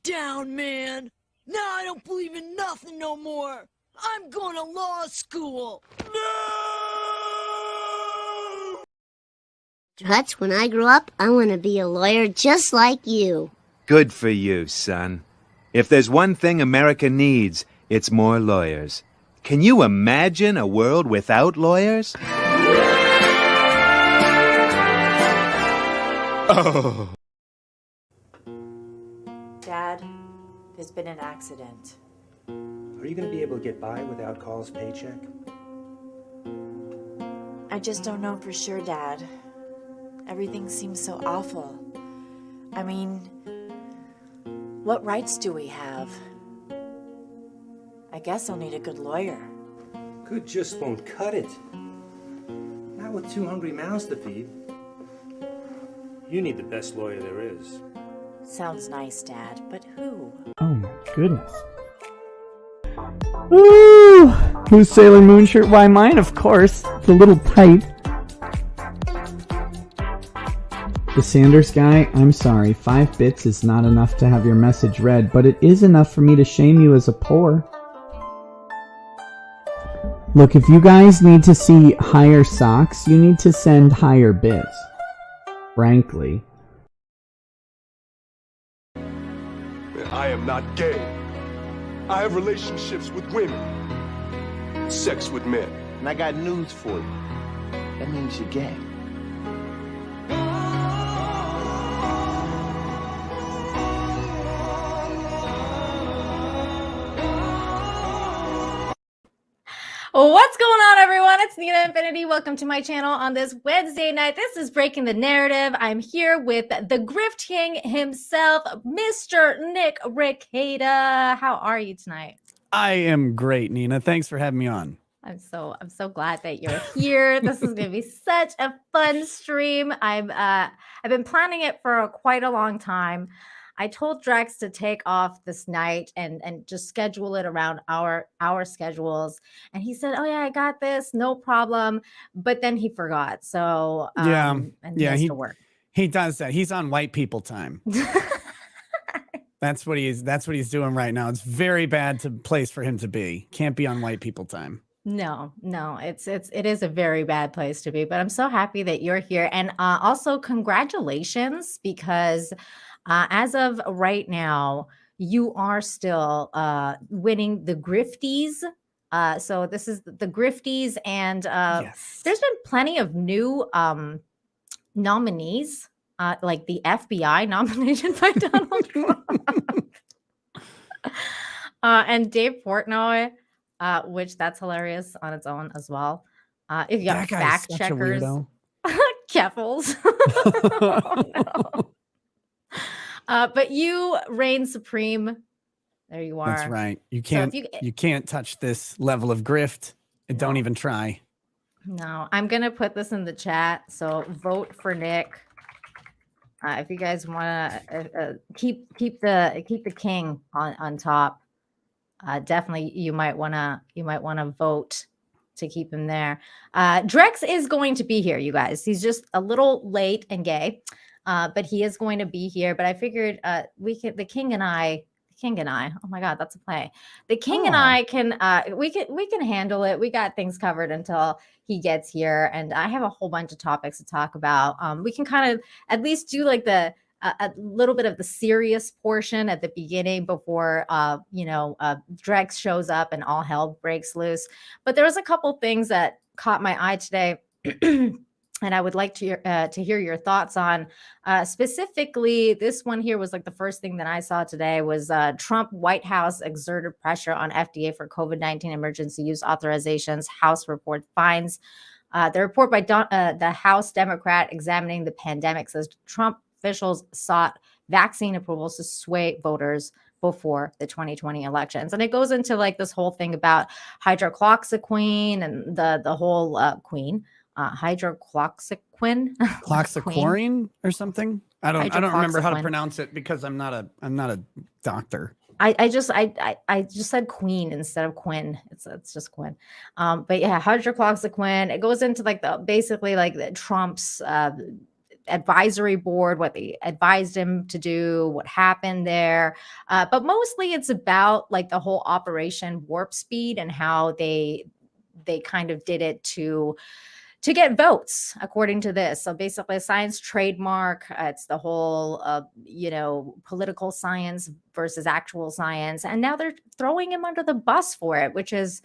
down, man. Now I don't believe in nothing no more. I'm going to law school. No! Tuts, when I grow up, I want to be a lawyer just like you. Good for you, son. If there's one thing America needs, it's more lawyers. Can you imagine a world without lawyers? Oh. Dad, there's been an accident. Are you going to be able to get by without Carl's paycheck? I just don't know for sure, Dad. Everything seems so awful. I mean, what rights do we have? I guess I'll need a good lawyer. Good just won't cut it. Not with 2 hungry mouths to feed. You need the best lawyer there is. Sounds nice, Dad, but who? Oh my goodness. Ooh! Whose Sailor Moon shirt? Why, mine, of course. It's a little tight. The Sanders guy, I'm sorry. 5 bits is not enough to have your message read, but it is enough for me to shame you as a poor. Look, if you guys need to see higher socks, you need to send higher bits. Frankly. I am not gay. I have relationships with women. Sex with men. And I got news for you. That means you're gay. What's going on, everyone? It's Nina Infinity. Welcome to my channel on this Wednesday night. This is Breaking the Narrative. I'm here with the Grift King himself, Mr. Nick Rekieta. How are you tonight? I am great, Nina. Thanks for having me on. I'm so glad that you're here. This is going to be such a fun stream. I've been planning it for quite a long time. I told Drex to take off this night and just schedule it around our schedules. And he said, oh, yeah, I got this. No problem. But then he forgot. So, and he has to work. He does that. He's on white people time. That's what he's doing right now. It's very bad place for him to be. Can't be on white people time. No, it is a very bad place to be. But I'm so happy that you're here. And also congratulations, because as of right now, you are still winning the Grifties. So this is the Grifties, and yes. There's been plenty of new nominees, like the FBI nominated by Donald Trump, and Dave Portnoy, which that's hilarious on its own as well. If you got fact checkers, Keffels. Oh, no. But you reign supreme. There you are. That's right. You can't. So you can't touch this level of grift. And don't even try. No, I'm gonna put this in the chat. So vote for Nick. If you guys want to keep the king on top, definitely you might wanna vote to keep him there. Drex is going to be here, you guys. He's just a little late and gay. But he is going to be here. But I figured the king and I, oh my God, that's a play. The king and I we can handle it. We got things covered until he gets here. And I have a whole bunch of topics to talk about. We can kind of at least do like a little bit of the serious portion at the beginning before, Drex shows up and all hell breaks loose. But there was a couple things that caught my eye today. And I would like to hear your thoughts on specifically this one here was like the first thing that I saw today was Trump White House exerted pressure on FDA for COVID-19 emergency use authorizations. House report finds the report by the House Democrat examining the pandemic says Trump officials sought vaccine approvals to sway voters before the 2020 elections. And it goes into like this whole thing about hydroxyquine and the whole queen. Hydroxyquine, cloxichlorine or something. I don't remember how to pronounce it because I'm not a doctor. I just said queen instead of Quinn. It's just Quinn. But yeah, hydroxyquine. It goes into like basically like the Trump's advisory board, what they advised him to do, what happened there. But mostly it's about like the whole Operation Warp Speed and how they kind of did it to get votes, according to this. So basically a science trademark. It's the whole, political science versus actual science. And now they're throwing him under the bus for it, which is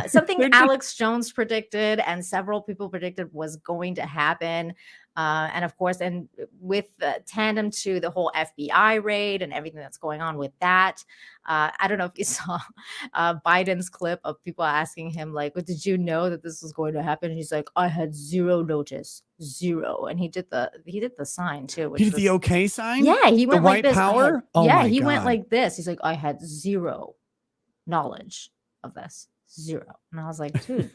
something Alex Jones predicted and several people predicted was going to happen. And of course, and with tandem to the whole FBI raid and everything that's going on with that, I don't know if you saw Biden's clip of people asking him, like, "But did you know that this was going to happen?" And he's like, "I had zero notice, zero." And he did the sign too. Which He did was, the okay sign? yeah, he went the like white this. power? He went God. like this. He's like, "I had zero knowledge of this, zero." And I was like, dude.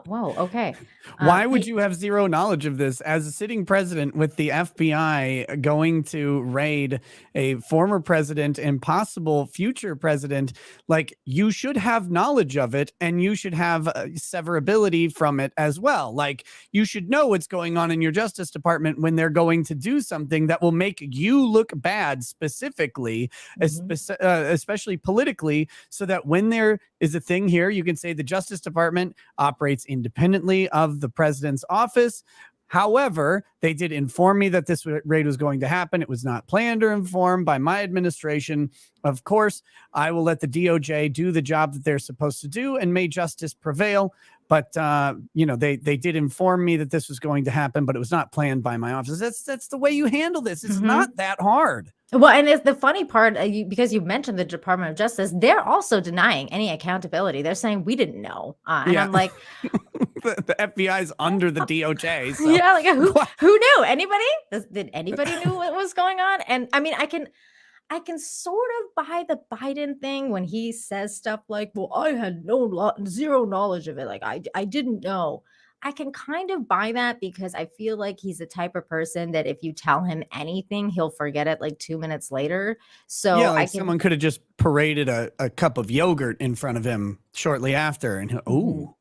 Whoa, okay. Why would you have zero knowledge of this as a sitting president with the FBI going to raid a former president and possible future president? Like, you should have knowledge of it and you should have severability from it as well. Like, you should know what's going on in your Justice Department when they're going to do something that will make you look bad specifically, especially politically, so that when there is a thing here, you can say the Justice Department operates independently of the president's office. However, they did inform me that this raid was going to happen. It was not planned or informed by my administration. Of course, I will let the DOJ do the job that they're supposed to do, and may justice prevail. But they did inform me that this was going to happen, but it was not planned by my office. That's the way you handle this. It's not that hard. Well, and it's the funny part, because you mentioned the Department of Justice, they're also denying any accountability. They're saying we didn't know, and I'm like, the FBI's under the DOJ. So. Yeah, like who knew? Anybody? Did anybody knew what was going on? And I mean, I can sort of buy the Biden thing when he says stuff like, "Well, I had zero knowledge of it. Like I didn't know." I can kind of buy that because I feel like he's the type of person that if you tell him anything, he'll forget it like 2 minutes later. So yeah, like someone could have just paraded a cup of yogurt in front of him shortly after, and oh,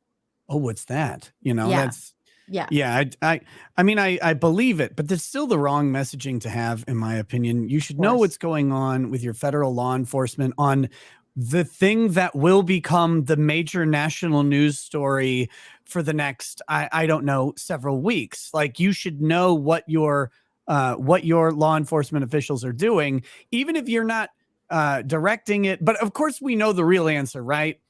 what's that? That's I believe it, but that's still the wrong messaging to have, in my opinion. You should know what's going on with your federal law enforcement on the thing that will become the major national news story for the next, I don't know, several weeks. Like, you should know what your law enforcement officials are doing, even if you're not directing it. But of course, we know the real answer, right?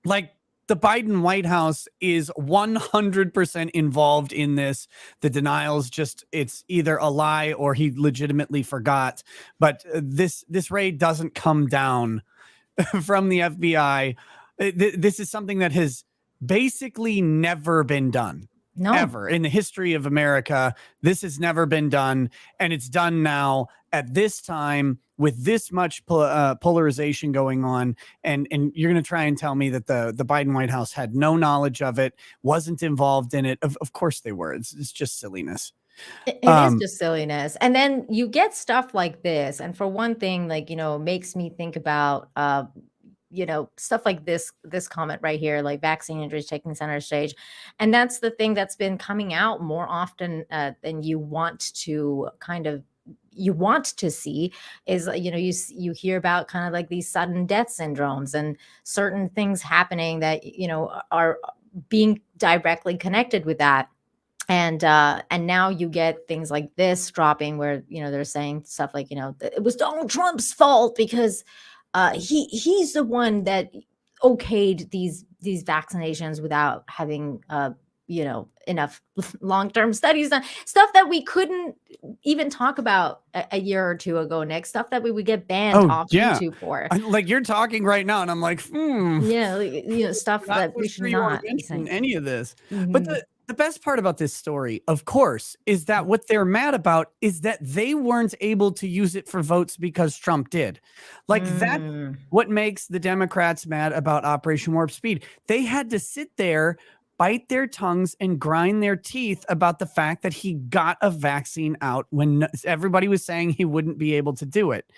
Like, the Biden White House is 100% involved in this. The denials it's either a lie or he legitimately forgot. But this raid doesn't come down from the FBI. This is something that has basically never been done. No. Ever in the history of America. This has never been done. And it's done now at this time with this much polarization going on. And you're going to try and tell me that the Biden White House had no knowledge of it, wasn't involved in it. Of course they were. It's just silliness. It is just silliness. And then you get stuff like this. And for one thing, like, makes me think about, stuff like this comment right here, like vaccine injuries taking center stage. And that's the thing that's been coming out more often than you want to see is, you hear about kind of like these sudden death syndromes and certain things happening that, are being directly connected with that. And now you get things like this dropping where, they're saying stuff like, it was Donald Trump's fault because he's the one that okayed these vaccinations without having, enough long-term studies done. Stuff that we couldn't even talk about a year or two ago, Nick. Stuff that we would get banned off YouTube for. Like, you're talking right now, and I'm like, Yeah, stuff that we should not be saying. Any of this. But the best part about this story, of course, is that what they're mad about is that they weren't able to use it for votes because Trump did. Like, that's what makes the Democrats mad about Operation Warp Speed. They had to sit there, bite their tongues, and grind their teeth about the fact that he got a vaccine out when everybody was saying he wouldn't be able to do it.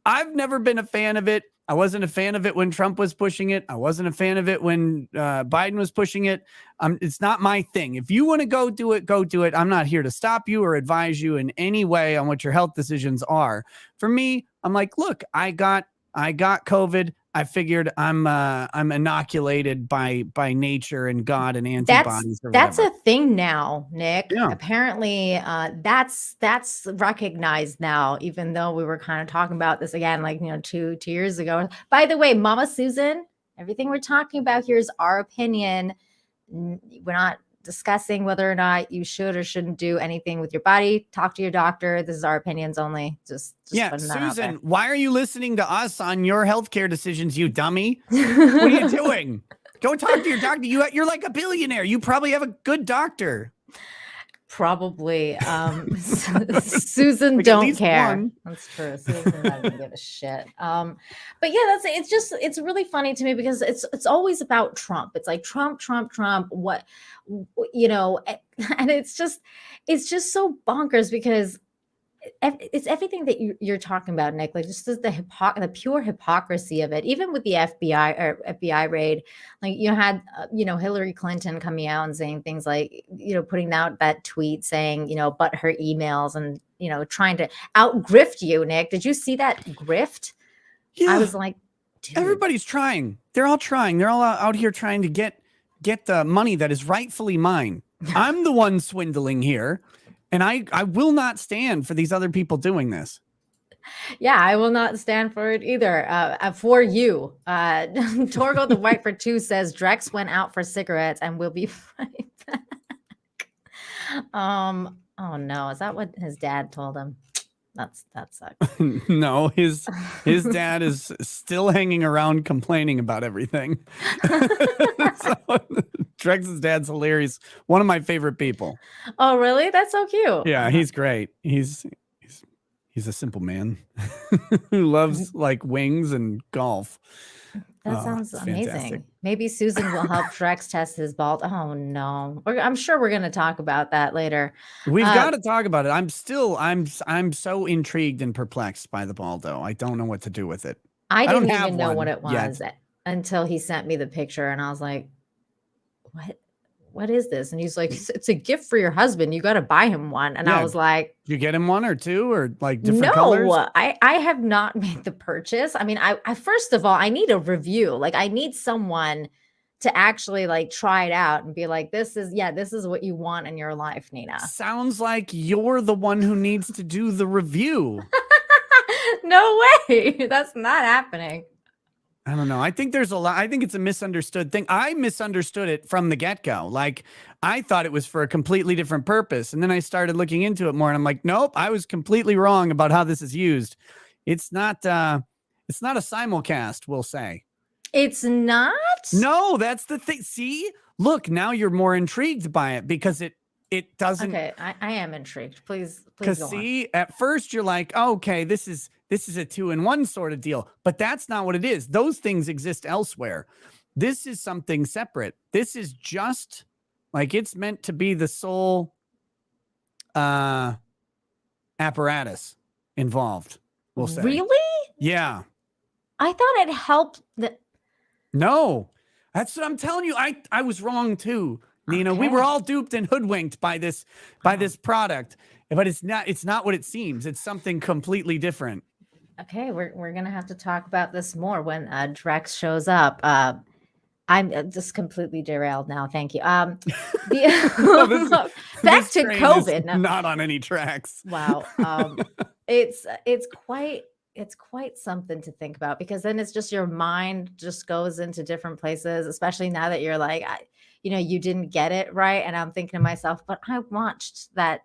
I've never been a fan of it. I wasn't a fan of it when Trump was pushing it. I wasn't a fan of it when Biden was pushing it. It's not my thing. If you want to go do it, go do it. I'm not here to stop you or advise you in any way on what your health decisions are. For me, I'm like, look, I got COVID. I figured I'm inoculated by nature and God and antibodies. That's a thing now, Nick. Yeah. Apparently, that's recognized now. Even though we were kind of talking about this again, like 2 years ago. By the way, Mama Susan, everything we're talking about here is our opinion. We're not discussing whether or not you should or shouldn't do anything with your body. Talk to your doctor. This is our opinions only. Just yeah, putting that out there. Susan, why are you listening to us on your healthcare decisions, you dummy? What are you doing? Go talk to your doctor. You're like a billionaire. You probably have a good doctor. Probably. Susan don't care. One. That's true. Susan doesn't give a shit. But yeah, it's really funny to me because it's always about Trump. It's like Trump. What, and it's just so bonkers because it's everything that you're talking about, Nick. Like just the pure hypocrisy of it. Even with the FBI raid, like you had Hillary Clinton coming out and saying things like putting out that tweet saying but her emails and trying to out grift you, Nick. Did you see that grift? Yeah, I was like, dude. Everybody's trying. They're all trying. They're all out here trying to get the money that is rightfully mine. I'm the one swindling here. And I will not stand for these other people doing this. Yeah, I will not stand for it either. For you. Torgo the White for Two says Drex went out for cigarettes and will be right back. Oh no, is that what his dad told him? That sucks. No, his dad is still hanging around complaining about everything. So, Drex's dad's hilarious. One of my favorite people. Oh, really? That's so cute. Yeah, he's great. He's a simple man who loves like wings and golf. That sounds amazing. Fantastic. Maybe Susan will help Drex test his bald. Oh no, I'm sure we're going to talk about that later. We've got to talk about it. I'm so intrigued and perplexed by the Baldo. I don't know what to do with it. I didn't even know what it was until he sent me the picture, and I was like, what is this? And he's like, it's a gift for your husband. You got to buy him one. And I was like, you get him one or two or like different colors? No, I have not made the purchase. I mean, I first of all, I need a review. Like I need someone to actually like try it out and be like, this is what you want in your life, Nina. Sounds like you're the one who needs to do the review. No way. That's not happening. I don't know. I think there's a lot. I think it's a misunderstood thing. I misunderstood it from the get-go. Like I thought it was for a completely different purpose. And then I started looking into it more and I'm like, nope, I was completely wrong about how this is used. It's not a simulcast, we'll say. It's not? No, that's the thing. See, look, now you're more intrigued by it because it doesn't. Okay, I am intrigued. Please go on. Because see, at first you're like, oh, okay, this is a 2-in-1 sort of deal, but that's not what it is. Those things exist elsewhere. This is something separate. This is just like it's meant to be the sole apparatus involved. We'll say. Really? Yeah. I thought it helped. No, that's what I'm telling you. I was wrong too, Nina. Okay. We were all duped and hoodwinked by this product, but it's not what it seems. It's something completely different. Okay, we're gonna have to talk about this more when Drex shows up. I'm just completely derailed now. Thank you. Back to COVID. Not on any tracks. Wow. It's quite something to think about because then it's just your mind just goes into different places, especially now that you're like, you didn't get it right. And I'm thinking to myself, but I watched that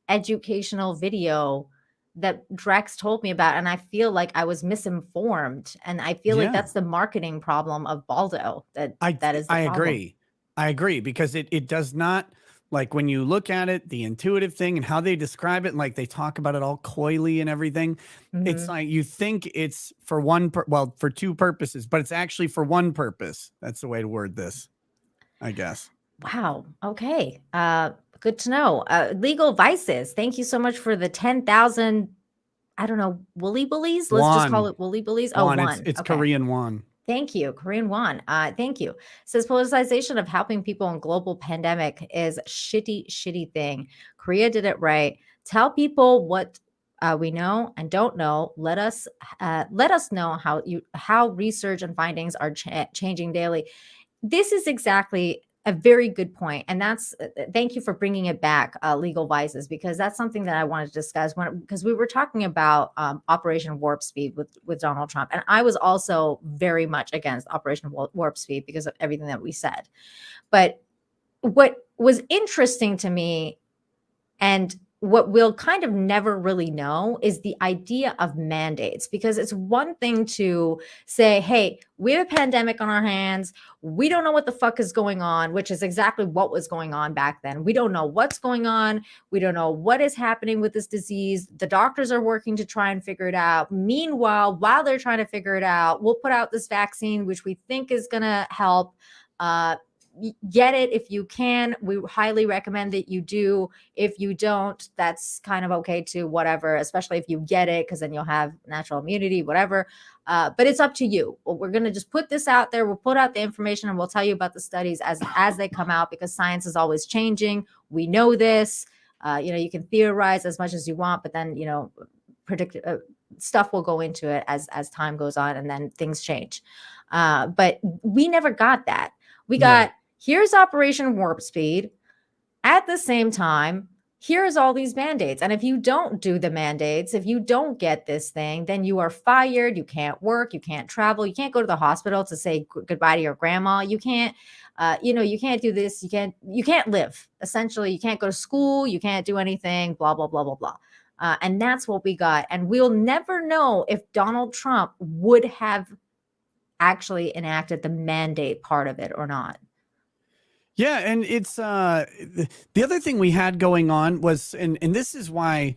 educational video that Drex told me about, and I feel like I was misinformed, and I feel like that's the marketing problem of Baldo. That is the problem. I agree because it does not, like when you look at it, the intuitive thing and how they describe it, and like they talk about it all coyly and everything. Mm-hmm. It's like you think it's for for two purposes, but it's actually for one purpose. That's the way to word this, I guess. Wow. Okay. Good to know. Legal Vices. Thank you so much for the 10,000 I don't know, woolly bullies. Let's just call it woolly bullies. Oh, won. It's okay. Korean won. Thank you. Korean won. Thank you. Says politicization of helping people in global pandemic is shitty thing. Korea did it right. Tell people what we know and don't know. Let us know how research and findings are changing daily. This is exactly a very good point, and that's thank you for bringing it back, legal vices, because that's something that I wanted to discuss because we were talking about Operation Warp Speed with Donald Trump, and I was also very much against Operation Warp Speed because of everything that we said. But what was interesting to me, and what we'll kind of never really know, is the idea of mandates, because it's one thing to say, hey, we have a pandemic on our hands. We don't know what the fuck is going on, which is exactly what was going on back then. We don't know what's going on. We don't know what is happening with this disease. The doctors are working to try and figure it out. Meanwhile, while they're trying to figure it out, we'll put out this vaccine, which we think is going to help. Get it if you can. We highly recommend that you do. If you don't, that's kind of okay too, whatever, especially if you get it, because then you'll have natural immunity, whatever. But it's up to you. We're going to just put this out there. We'll put out the information and we'll tell you about the studies as they come out, because science is always changing. We know this. You can theorize as much as you want, but then, predict stuff will go into it as time goes on, and then things change. But we never got that. We got, here's Operation Warp Speed. At the same time, here's all these mandates. And if you don't do the mandates, if you don't get this thing, then you are fired. You can't work. You can't travel. You can't go to the hospital to say goodbye to your grandma. You can't, you can't do this. You can't live. Essentially, you can't go to school. You can't do anything, blah, blah, blah, blah, blah. And that's what we got. And we'll never know if Donald Trump would have actually enacted the mandate part of it or not. Yeah, and it's the other thing we had going on was, and this is why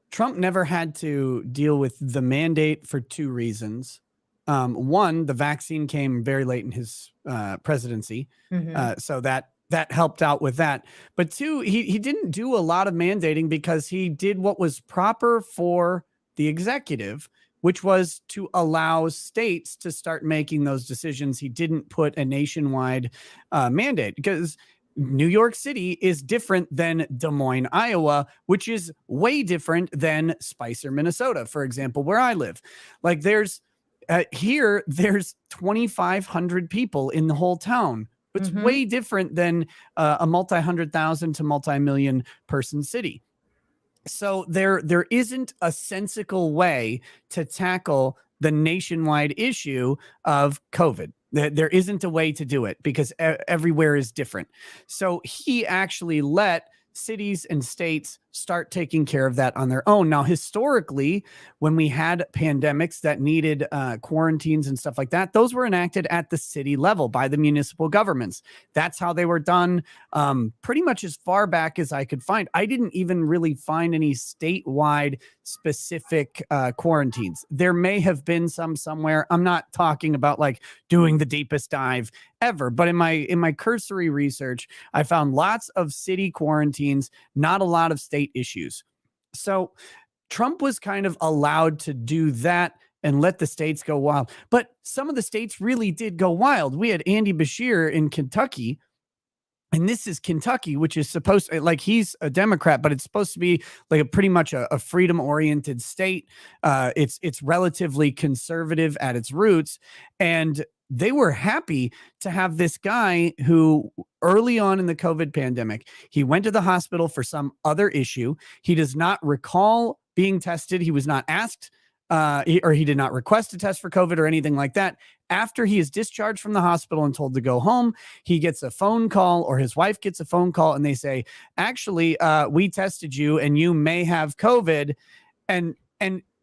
Trump never had to deal with the mandate for two reasons. One, the vaccine came very late in his presidency, so that helped out with that. But two, he didn't do a lot of mandating because he did what was proper for the executive, which was to allow states to start making those decisions. He didn't put a nationwide mandate, because New York City is different than Des Moines, Iowa, which is way different than Spicer, Minnesota, for example, where I live. Like there's 2,500 people in the whole town. It's way different than a multi-100,000 to multi-million person city. So there isn't a sensical way to tackle the nationwide issue of COVID. There isn't a way to do it because everywhere is different. So he actually let cities and states start taking care of that on their own. Now, historically, when we had pandemics that needed quarantines and stuff like that, those were enacted at the city level by the municipal governments. That's how they were done pretty much as far back as I could find. I didn't even really find any statewide specific quarantines. There may have been some somewhere. I'm not talking about like doing the deepest dive ever, but in my cursory research, I found lots of city quarantines, not a lot of state issues. So Trump was kind of allowed to do that and let the states go wild. But some of the states really did go wild. We had Andy Beshear in Kentucky, and this is Kentucky, which is supposed to, like, he's a Democrat, but it's supposed to be like a pretty much a freedom-oriented state. It's relatively conservative at its roots, and they were happy to have this guy who early on in the COVID pandemic, he went to the hospital for some other issue. He does not recall being tested. He was not asked he did not request a test for COVID or anything like that. After he is discharged from the hospital and told to go home, he gets a phone call, or his wife gets a phone call, and they say, actually, we tested you and you may have COVID. And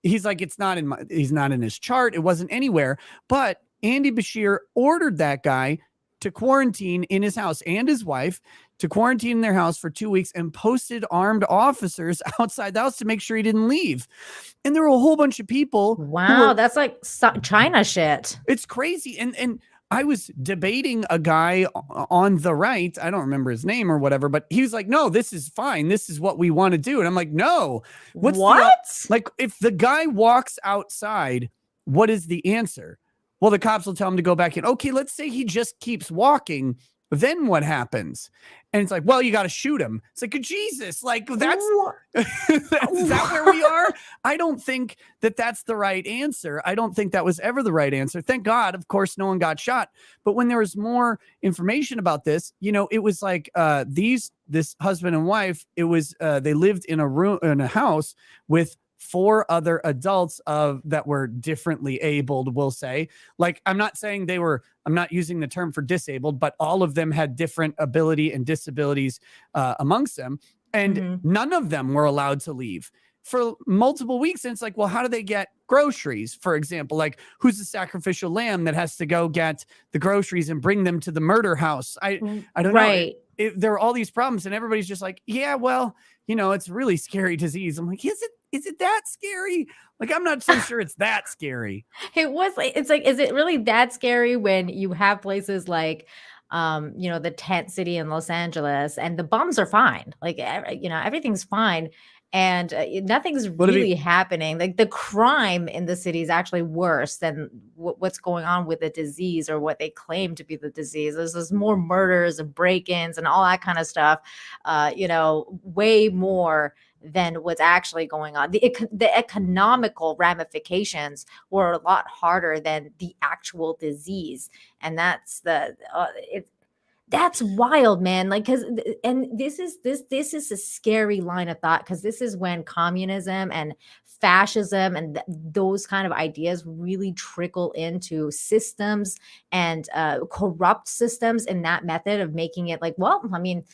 he's like, he's not in his chart. It wasn't anywhere. But Andy Beshear ordered that guy to quarantine in his house, and his wife to quarantine in their house for 2 weeks, and posted armed officers outside the house to make sure he didn't leave. And there were a whole bunch of people. Wow, that's like China shit. It's crazy. And I was debating a guy on the right. I don't remember his name or whatever, but he was like, no, this is fine. This is what we want to do. And I'm like, no, What? like if the guy walks outside, what is the answer? Well, the cops will tell him to go back in. Okay, let's say he just keeps walking. Then what happens? And it's like, well, you got to shoot him. It's like, Jesus, like that's is that where we are? I don't think that that's the right answer. I don't think that was ever the right answer. Thank God, of course, no one got shot. But when there was more information about this, you know, it was like this husband and wife. It was they lived in a house with 4 other adults that were differently abled, we'll say. Like, I'm not using the term for disabled, but all of them had different ability and disabilities amongst them. And none of them were allowed to leave for multiple weeks. And it's like, well, how do they get groceries, for example? Like, who's the sacrificial lamb that has to go get the groceries and bring them to the murder house? I don't know. There are all these problems, and everybody's just like, yeah, well, you know, it's a really scary disease. I'm like, is it that scary? Like, I'm not so sure it's that scary. It's like, is it really that scary when you have places like, you know, the tent city in Los Angeles, and the bums are fine. Like, you know, everything's fine. And nothing's really happening. Like, the crime in the city is actually worse than what's going on with the disease, or what they claim to be the disease. There's more murders and break-ins and all that kind of stuff, you know, way more than what's actually going on. The economical ramifications were a lot harder than the actual disease. And that's that's wild, man. Like, and this is a scary line of thought, because this is when communism and fascism and those kind of ideas really trickle into systems and corrupt systems, in that method of making it like, well, I mean,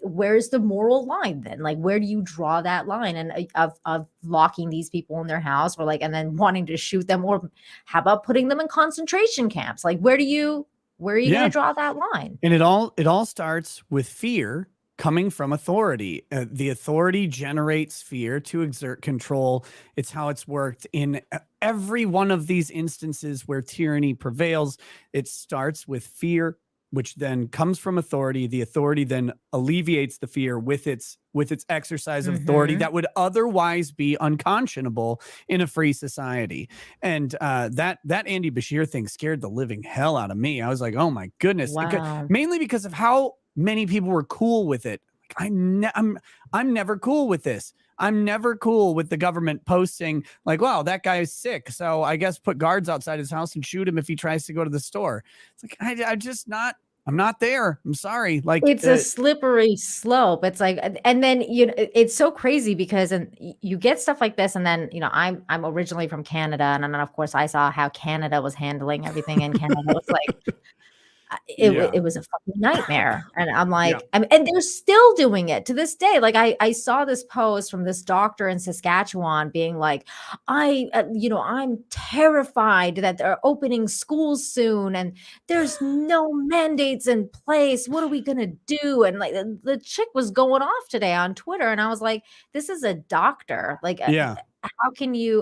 where's the moral line then? Like, where do you draw that line? And of locking these people in their house, or like, and then wanting to shoot them, or how about putting them in concentration camps? Like, where are you going to draw that line? And it all starts with fear coming from authority. The authority generates fear to exert control. It's how it's worked in every one of these instances where tyranny prevails. It starts with fear, which then comes from authority. The authority then alleviates the fear with its exercise of authority that would otherwise be unconscionable in a free society. And that Andy Bashir thing scared the living hell out of me. I was like, oh my goodness. Wow. Mainly because of how many people were cool with it. Like, I'm never cool with this. I'm never cool with the government posting like, wow, that guy is sick, so I guess put guards outside his house and shoot him if he tries to go to the store. It's like, I'm not there. I'm sorry. Like, it's a slippery slope. It's like, and then, you know, it's so crazy because you get stuff like this, and then, you know, I'm originally from Canada, and then of course I saw how Canada was handling everything in Canada. It's like, it was a fucking nightmare. And I'm like, and they're still doing it to this day. Like, I saw this post from this doctor in Saskatchewan being like, I'm terrified that they're opening schools soon and there's no mandates in place. What are we going to do? And like, the chick was going off today on Twitter, and I was like, this is a doctor. Like, how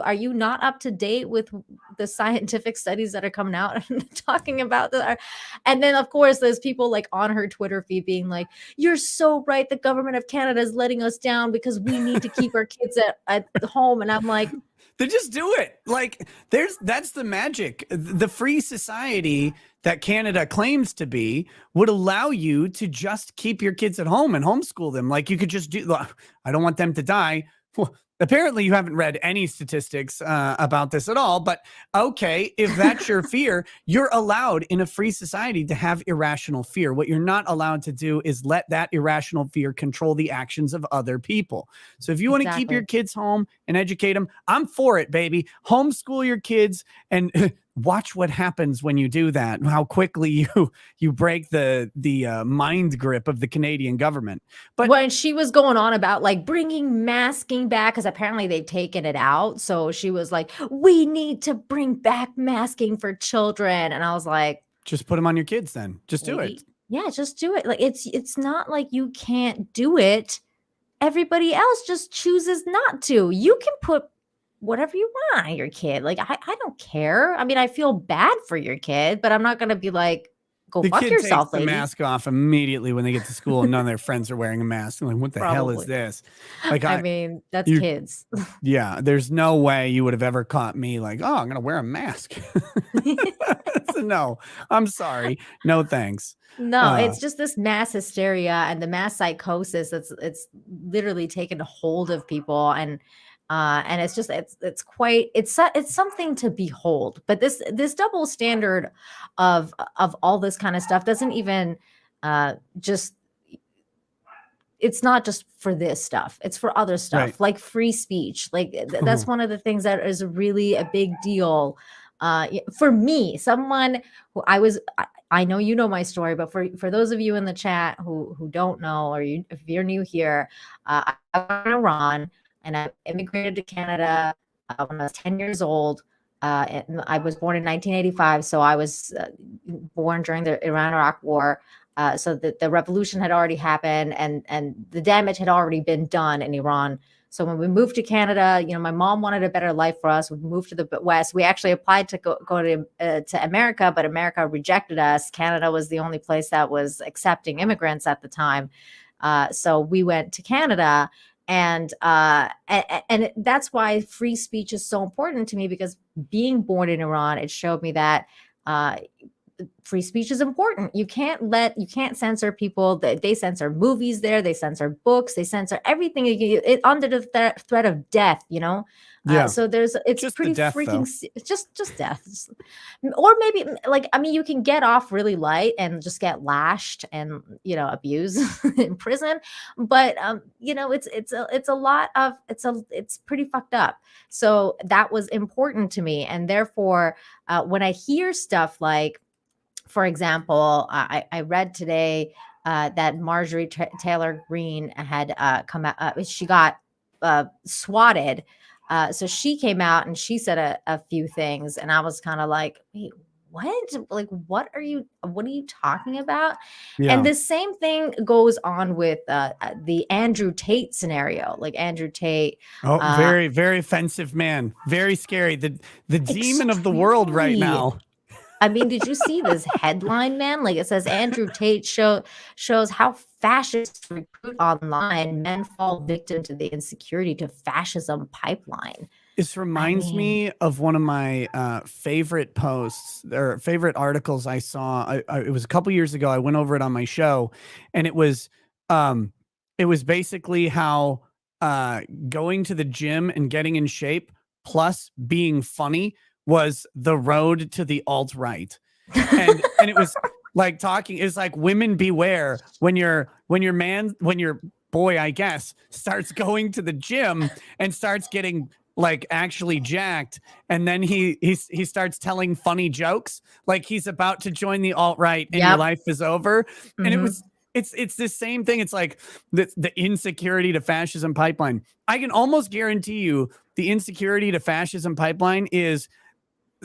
are you not up to date with the scientific studies that are coming out and talking about that? And then of course there's people like on her Twitter feed being like, you're so right, the government of Canada is letting us down because we need to keep our kids at home. And I'm like, they just do it. Like, that's the magic. The free society that Canada claims to be would allow you to just keep your kids at home and homeschool them. Like, you could just I don't want them to die. Well, apparently you haven't read any statistics about this at all, but okay, if that's your fear, you're allowed in a free society to have irrational fear. What you're not allowed to do is let that irrational fear control the actions of other people. So if you want to keep your kids home and educate them, I'm for it, baby. Homeschool your kids and watch what happens when you do that, how quickly you break the mind grip of the Canadian government. But when she was going on about like bringing masking back, because apparently they've taken it out, so she was like, we need to bring back masking for children. And I was like, just put them on your kids then. Just do it. Yeah, just do it. Like, it's not like you can't do it. Everybody else just chooses not to. You can put whatever you want on your kid. Like, I don't care. I mean, I feel bad for your kid, but I'm not going to be like, go The fuck kid yourself, takes the lady. mask off immediately when they get to school and none of their friends are wearing a mask. I'm like, what the hell is Probably. this? Like, I mean, that's you- kids. yeah, there's no way you would have ever caught me like, oh, I'm going to wear a mask. So, no, I'm sorry. No, thanks. No, it's just this mass hysteria and the mass psychosis it's literally taken hold of people, and it's just it's something to behold. But this double standard of all this kind of stuff doesn't even just it's not just for this stuff, it's for other stuff, Right. like free speech. Like that's one of the things that is really a big deal for me, someone who I know you know my story, but for those of you in the chat who don't know, or if you're new here, I was in Iran and I immigrated to Canada when I was 10 years old. And I was born in 1985, so I was born during the Iran-Iraq War. So the revolution had already happened, and the damage had already been done in Iran. So when we moved to Canada, my mom wanted a better life for us. We moved to the West. We actually applied to go to America, but America rejected us. Canada was the only place that was accepting immigrants at the time. So we went to Canada, and that's why free speech is so important to me, because being born in Iran, it showed me that free speech is important. You can't censor people. They censor movies there. They censor books. They censor everything under the threat of death. Yeah. So it's Just pretty the death, freaking just death, or maybe you can get off really light and just get lashed and abused in prison, but it's pretty fucked up. So that was important to me, and therefore when I hear stuff like, for example, I read today that Marjorie Taylor Greene had come out. She got swatted. So she came out and she said a few things, and I was kind of like, wait, what? Like, what are you talking about? Yeah. And the same thing goes on with the Andrew Tate scenario. Like Andrew Tate. Oh, very, very offensive man. Very scary. The demon of the world right now. I mean, did you see this headline, man? Like, it says Andrew Tate shows how fascists recruit online. Men fall victim to the insecurity to fascism pipeline. This reminds me of one of my favorite posts or favorite articles I saw. It was a couple years ago. I went over it on my show, and it was basically how going to the gym and getting in shape plus being funny was the road to the alt-right. And it was like it's like women beware when your boy, I guess, starts going to the gym and starts getting like actually jacked, and then he starts telling funny jokes like he's about to join the alt-right and your life is over. Mm-hmm. And it's the same thing. It's like the insecurity to fascism pipeline. I can almost guarantee you the insecurity to fascism pipeline is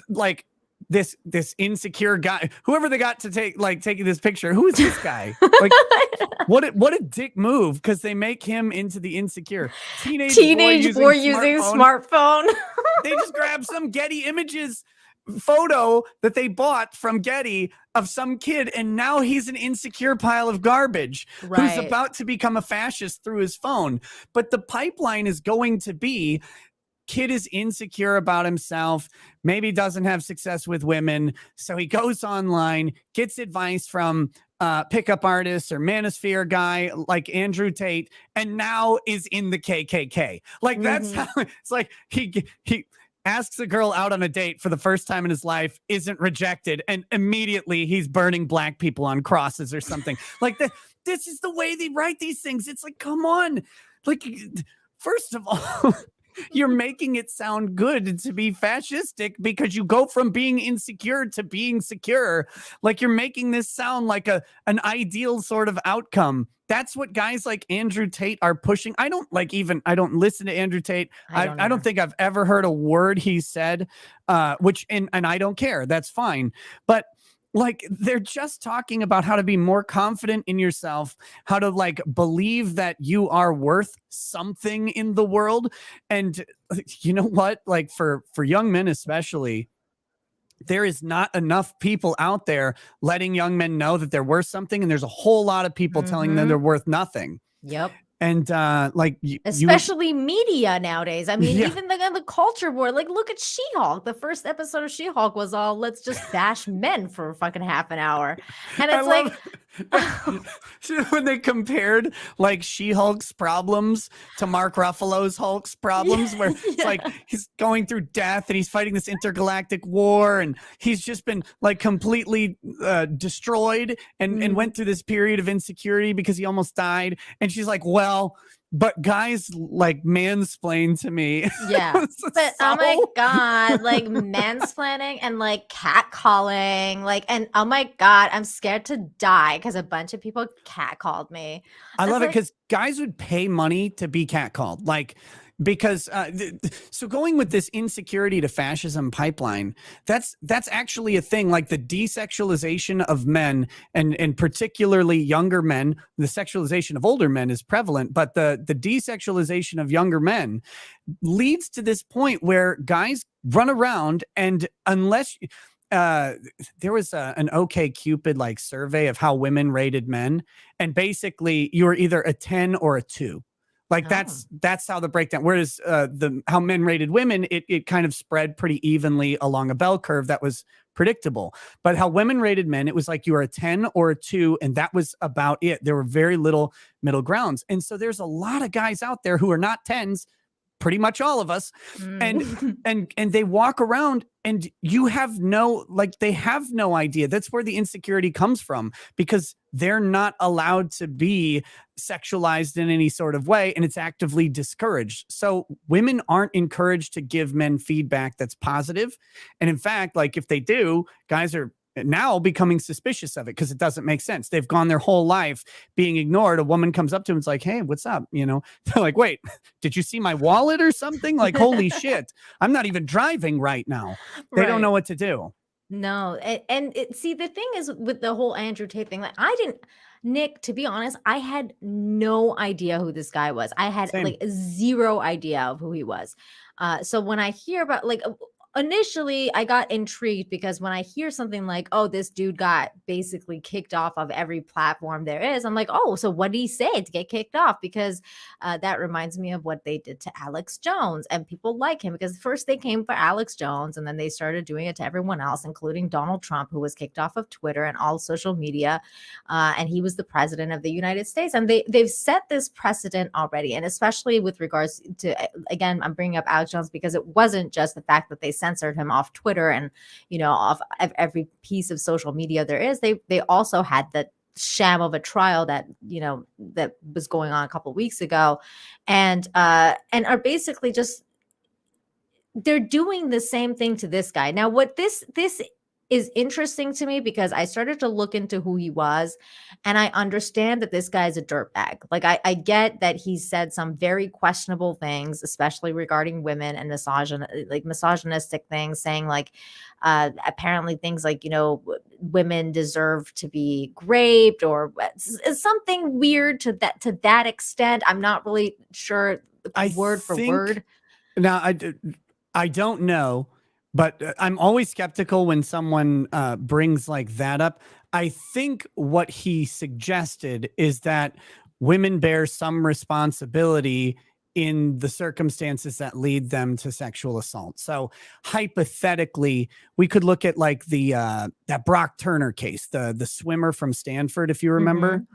like this insecure guy, whoever they got to taking this picture. Who is this guy? Like, what a dick move, because they make him into the insecure teenage boy using smartphone. They just grab some Getty Images photo that they bought from Getty of some kid, and now he's an insecure pile of garbage who's about to become a fascist through his phone. But the pipeline is going to be, kid is insecure about himself, maybe doesn't have success with women, so he goes online, gets advice from pickup artists or manosphere guy like Andrew Tate, and now is in the KKK. Like, that's how it's like he asks a girl out on a date for the first time in his life, isn't rejected, and immediately he's burning black people on crosses or something. Like, this is the way they write these things. It's like, come on. Like, first of all, you're making it sound good to be fascistic because you go from being insecure to being secure. Like, you're making this sound like an ideal sort of outcome. That's what guys like Andrew Tate are pushing. I don't listen to Andrew Tate. I don't think I've ever heard a word he said, and I don't care. That's fine. But like they're just talking about how to be more confident in yourself, how to like believe that you are worth something in the world. And you know what? Like for young men especially, there is not enough people out there letting young men know that they're worth something, and there's a whole lot of people telling them they're worth nothing. Yep. And like especially media nowadays. I mean, even the culture war. Like, look at She-Hulk. The first episode of She-Hulk was all let's just bash men for fucking half an hour, and it's like when they compared like She-Hulk's problems to Mark Ruffalo's Hulk's problems, where it's like he's going through death and he's fighting this intergalactic war, and he's just been like completely destroyed and went through this period of insecurity because he almost died. And she's like, well, but guys like mansplain to me. Yeah. But oh my God, like mansplaining and like catcalling, like, and oh my God, I'm scared to die because a bunch of people catcalled me. I love it because guys would pay money to be catcalled. Like, because so going with this insecurity to fascism pipeline, that's actually a thing. Like the desexualization of men and particularly younger men. The sexualization of older men is prevalent, but the desexualization of younger men leads to this point where guys run around, and unless there was an OkCupid like survey of how women rated men, and basically you were either a 10 or a 2. Like that's how the breakdown. Whereas how men rated women, it kind of spread pretty evenly along a bell curve that was predictable. But how women rated men, it was like you were a 10 or a 2, and that was about it. There were very little middle grounds, and so there's a lot of guys out there who are not 10s. Pretty much all of us, and they walk around, and you have they have no idea. That's where the insecurity comes from, because they're not allowed to be sexualized in any sort of way, and it's actively discouraged. So women aren't encouraged to give men feedback that's positive. And in fact, like if they do, guys are now becoming suspicious of it because it doesn't make sense. They've gone their whole life being ignored. A woman comes up to him, it's like, hey, what's up? You know, they're like, wait, did you see my wallet or something? Like, holy shit, I'm not even driving right now. They don't know what to do. No. And see, the thing is with the whole Andrew Tate thing, like Nick, to be honest, I had no idea who this guy was. I had like zero idea of who he was. So when I hear about like, initially, I got intrigued because when I hear something like, oh, this dude got basically kicked off of every platform there is, I'm like, oh, so what did he say to get kicked off? Because that reminds me of what they did to Alex Jones, and people like him because first they came for Alex Jones, and then they started doing it to everyone else, including Donald Trump, who was kicked off of Twitter and all social media, and he was the president of the United States. And they've set this precedent already, and especially with regards to, again, I'm bringing up Alex Jones because it wasn't just the fact that they censored him off Twitter and, you know, off every piece of social media there is. They also had the sham of a trial that, you know, that was going on a couple of weeks ago, and are basically just, they're doing the same thing to this guy. Now, what this is interesting to me because I started to look into who he was, and I understand that this guy's a dirtbag. Like I get that he said some very questionable things, especially regarding women and misogynistic things, saying like apparently things like, you know, women deserve to be raped or something weird to that extent. I'm not really sure word for word. Now I don't know. But I'm always skeptical when someone brings like that up. I think what he suggested is that women bear some responsibility in the circumstances that lead them to sexual assault. So hypothetically, we could look at like the that Brock Turner case, the swimmer from Stanford, if you remember.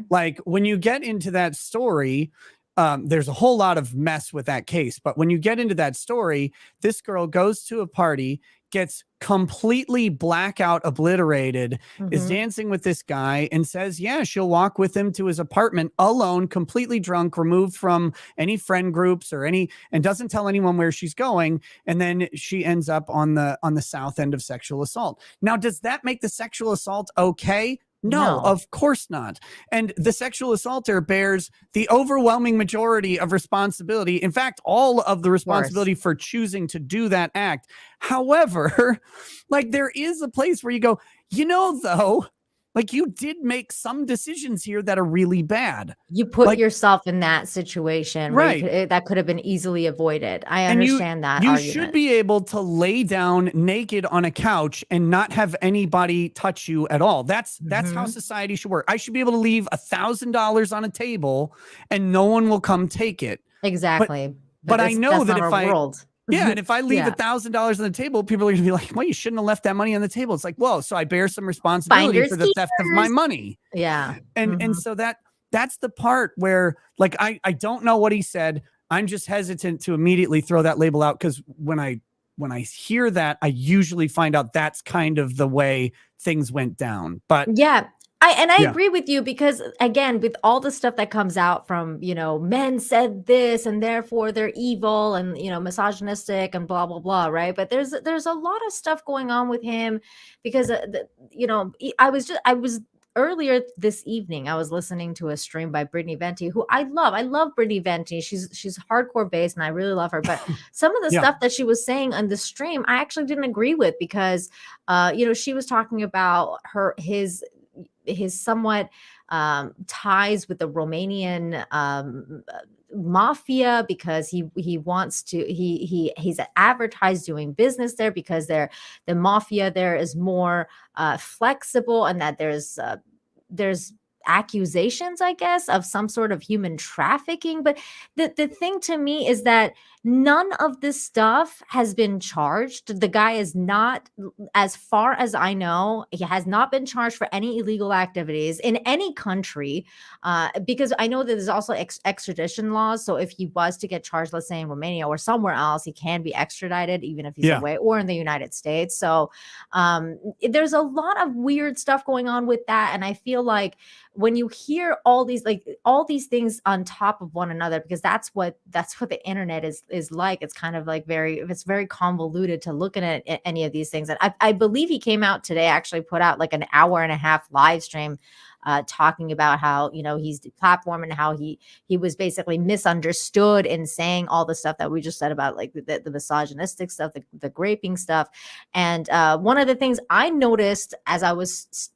Like when you get into that story, there's a whole lot of mess with that case. But when you get into that story, this girl goes to a party, gets completely blackout obliterated, is dancing with this guy, and says, yeah, she'll walk with him to his apartment alone, completely drunk, removed from any friend groups or and doesn't tell anyone where she's going. And then she ends up on the south end of sexual assault. Now, does that make the sexual assault okay? No, of course not. And the sexual assaulter bears the overwhelming majority of responsibility. In fact, all of the responsibility for choosing to do that act. However, like there is a place where you go, though, like you did make some decisions here that are really bad. You put Like, yourself in that situation where that could have been easily avoided. I understand that you argument. should be able to lay down naked on a couch and not have anybody touch you at all. That's how society should work. I should be able to leave $1,000 on a table and no one will come take it. Exactly. But I know that if and if I leave Yeah. $1,000 on the table, people are going to be like, well, you shouldn't have left that money on the table. It's like, whoa, so I bear some responsibility Finders for the theft of my money. Yeah. And so that's the part where, like, I don't know what he said. I'm just hesitant to immediately throw that label out, because when I hear that, I usually find out that's kind of the way things went down. But yeah. I agree with you, because again, with all the stuff that comes out from, men said this and therefore they're evil and, misogynistic and blah, blah, blah. Right. But there's a lot of stuff going on with him, because, I was earlier this evening, I was listening to a stream by Brittany Venti, who I love. I love Brittany Venti. She's hardcore based and I really love her. But some of the stuff that she was saying on the stream, I actually didn't agree with, because, she was talking about his somewhat ties with the Romanian mafia, because he wants to he's advertised doing business there because the mafia there is more flexible, and that there's accusations, I guess, of some sort of human trafficking. But the thing to me is that none of this stuff has been charged. The guy is not, as far as I know, he has not been charged for any illegal activities in any country, because I know that there's also extradition laws. So if he was to get charged, let's say in Romania or somewhere else, he can be extradited even if he's away, or in the United States. So there's a lot of weird stuff going on with that. And I feel like when you hear all these things on top of one another, because that's what the internet is like. It's kind of like it's very convoluted to look at any of these things. And I believe he came out today, actually put out like an hour and a half live stream talking about how, he's deplatformed and how he was basically misunderstood in saying all the stuff that we just said about, like the misogynistic stuff, the graping stuff. And one of the things I noticed as I was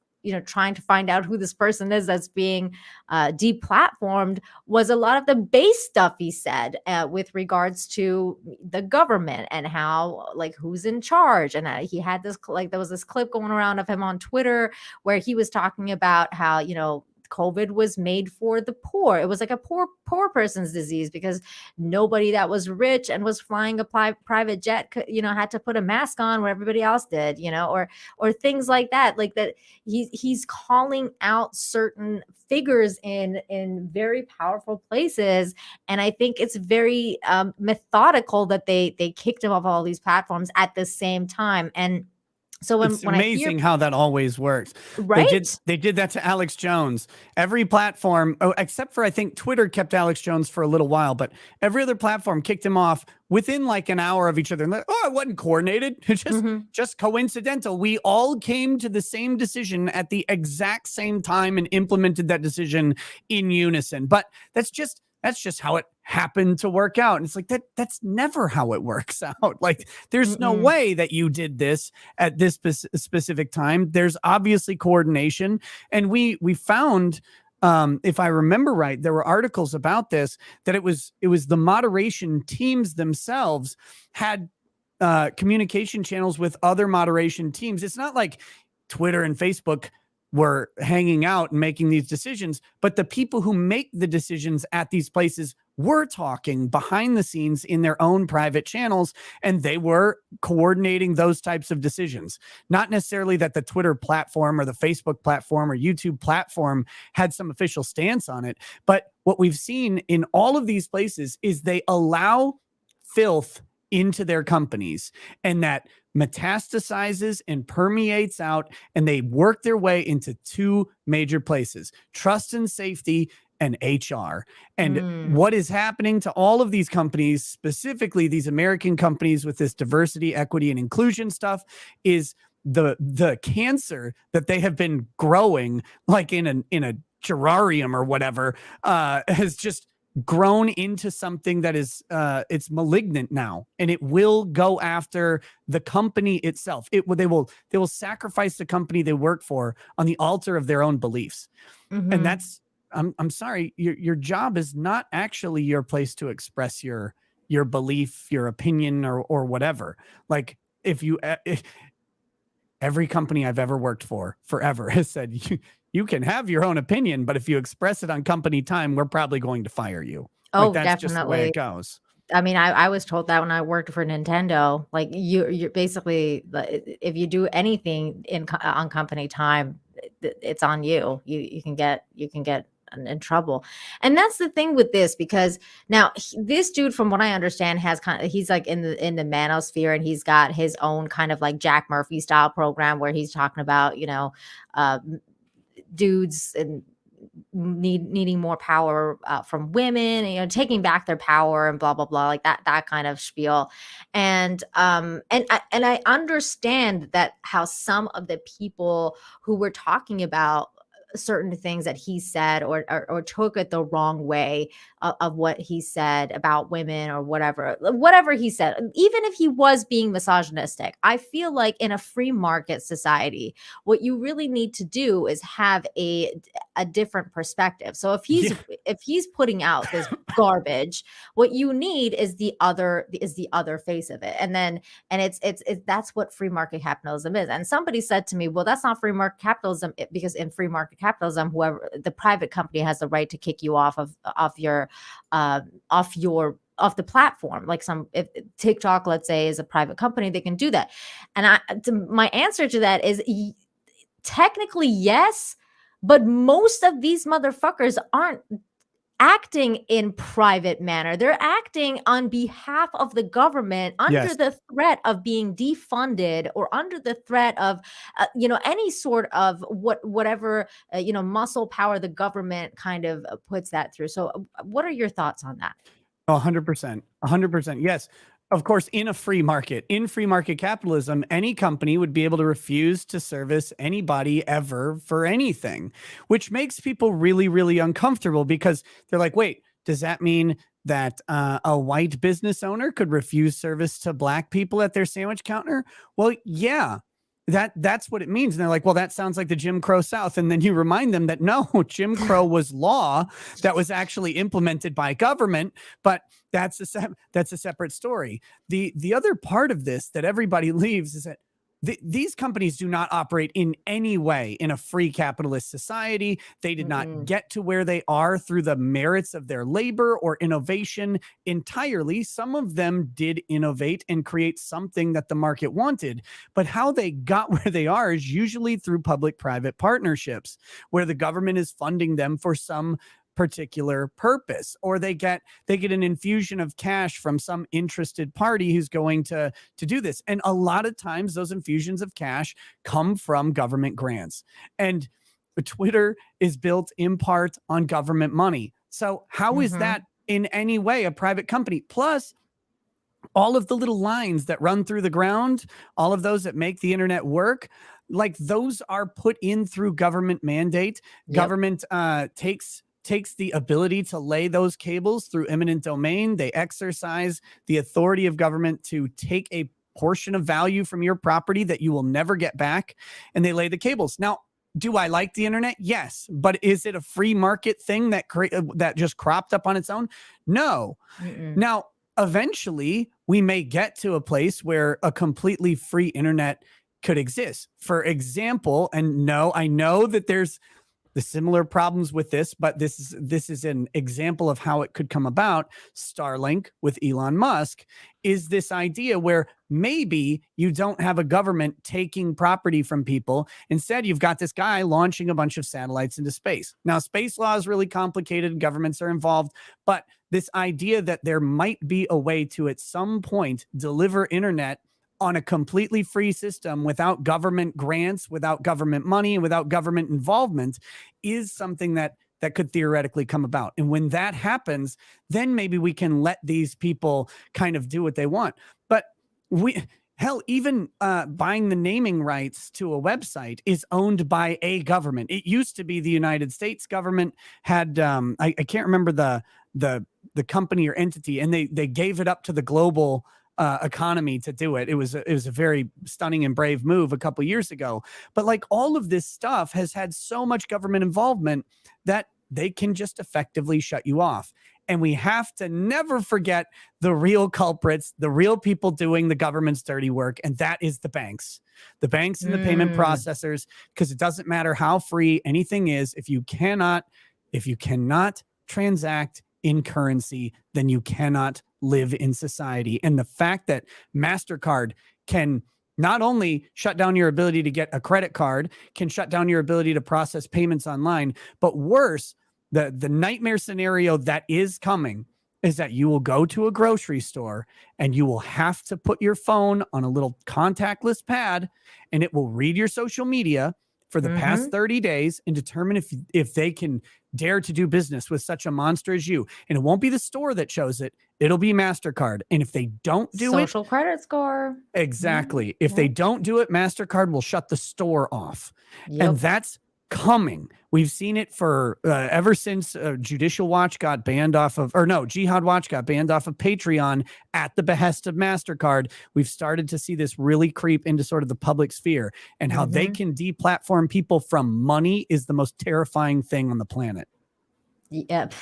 trying to find out who this person is that's being deplatformed was a lot of the base stuff he said with regards to the government and how, like, who's in charge. And he had this, there was this clip going around of him on Twitter where he was talking about how, COVID was made for the poor. It was like a poor person's disease, because nobody that was rich and was flying a private jet, had to put a mask on where everybody else did, or things like that. Like that, he's calling out certain figures in very powerful places, and I think it's very methodical that they kicked him off all these platforms at the same time. And so it's amazing how that always works. Right? They did that to Alex Jones. Every platform, except for I think Twitter kept Alex Jones for a little while, but every other platform kicked him off within like an hour of each other. And it wasn't coordinated. It's just coincidental. We all came to the same decision at the exact same time and implemented that decision in unison. But that's just how it happened to work out. And it's like that's never how it works out. Like there's no way that you did this at this specific time. There's obviously coordination. And we found, if I remember right, there were articles about this, that it was the moderation teams themselves had communication channels with other moderation teams. It's not like Twitter and Facebook were hanging out and making these decisions, but the people who make the decisions at these places were talking behind the scenes in their own private channels, and they were coordinating those types of decisions. Not necessarily that the Twitter platform or the Facebook platform or YouTube platform had some official stance on it, but what we've seen in all of these places is they allow filth into their companies, and that metastasizes and permeates out, and they work their way into two major places: trust and safety and HR. And what is happening to all of these companies, specifically these American companies with this diversity, equity, and inclusion stuff, is the cancer that they have been growing like in a terrarium or whatever, has just grown into something that is it's malignant now, and it will go after the company itself. They will sacrifice the company they work for on the altar of their own beliefs. And that's I'm sorry, your job is not actually your place to express your belief, your opinion, or whatever. Like if every company I've ever worked for forever has said you can have your own opinion, but if you express it on company time, we're probably going to fire you. Oh, like, that's definitely. just the way it goes. I mean, I was told that when I worked for Nintendo. Like you're basically, if you do anything on company time, it's on you. You can get in trouble. And that's the thing with this, because now this dude, from what I understand, has he's like in the manosphere, and he's got his own kind of like Jack Murphy style program where he's talking about, dudes and needing more power from women, and, taking back their power and blah blah blah, like that kind of spiel. And I understand that how some of the people who were talking about certain things that he said or took it the wrong way of what he said about women or whatever he said, even if he was being misogynistic. I feel like in a free market society, what you really need to do is have a different perspective. So if he's putting out this garbage, what you need is the other face of it. And it's that's what free market capitalism is. And somebody said to me, well, that's not free market capitalism, because in free market capitalism, whoever the private company has the right to kick you off the platform. Like if TikTok, let's say, is a private company, they can do that. And my answer to that is technically yes, but most of these motherfuckers aren't acting in private manner. They're acting on behalf of the government under the threat of being defunded, or under the threat of any sort of whatever muscle power the government kind of puts that through. So what are your thoughts on that? 100%. Yes. Of course, in free market capitalism, any company would be able to refuse to service anybody ever for anything, which makes people really, really uncomfortable, because they're like, wait, does that mean that a white business owner could refuse service to black people at their sandwich counter? Well, yeah. That's what it means. And they're like, well, that sounds like the Jim Crow South. And then you remind them that no, Jim Crow was law that was actually implemented by government, but that's a separate story. The other part of this that everybody leaves is that these companies do not operate in any way in a free capitalist society. They did not get to where they are through the merits of their labor or innovation entirely. Some of them did innovate and create something that the market wanted, but how they got where they are is usually through public-private partnerships, where the government is funding them for some particular purpose, or they get an infusion of cash from some interested party who's going to do this. And a lot of times those infusions of cash come from government grants, and Twitter is built in part on government money. So how is that in any way a private company? Plus, all of the little lines that run through the ground, all of those that make the internet work, like those are put in through government mandate. Government takes the ability to lay those cables through eminent domain. They exercise the authority of government to take a portion of value from your property that you will never get back, and they lay the cables. Now, do I like the internet? Yes. But is it a free market thing that just cropped up on its own? No. Now, eventually, we may get to a place where a completely free internet could exist. For example, and no, I know that there's the similar problems with this, but this is an example of how it could come about. Starlink with Elon Musk is this idea where maybe you don't have a government taking property from people. Instead, you've got this guy launching a bunch of satellites into space. Now, space law is really complicated. Governments are involved, but this idea that there might be a way to, at some point, deliver internet on a completely free system without government grants, without government money, and without government involvement is something that could theoretically come about. And when that happens, then maybe we can let these people kind of do what they want. But even buying the naming rights to a website is owned by a government. It used to be the United States government had, I can't remember the company or entity, and they gave it up to the global economy to do it. It was a very stunning and brave move a couple years ago. But like all of this stuff has had so much government involvement that they can just effectively shut you off. And we have to never forget the real culprits, the real people doing the government's dirty work. And that is the banks and the payment processors, because it doesn't matter how free anything is. If you cannot transact in currency, then you cannot live in society. And the fact that MasterCard can not only shut down your ability to get a credit card, can shut down your ability to process payments online, but worse, the nightmare scenario that is coming is that you will go to a grocery store and you will have to put your phone on a little contactless pad, and it will read your social media for the past 30 days and determine if they can dare to do business with such a monster as you. And it won't be the store that shows it. It'll be MasterCard. And if they don't do social credit score. Exactly. If they don't do it, MasterCard will shut the store off. And that's coming. We've seen it for ever since Judicial Watch got banned off of, Jihad Watch got banned off of Patreon at the behest of MasterCard. We've started to see this really creep into sort of the public sphere, and how they can deplatform people from money is the most terrifying thing on the planet. Yep.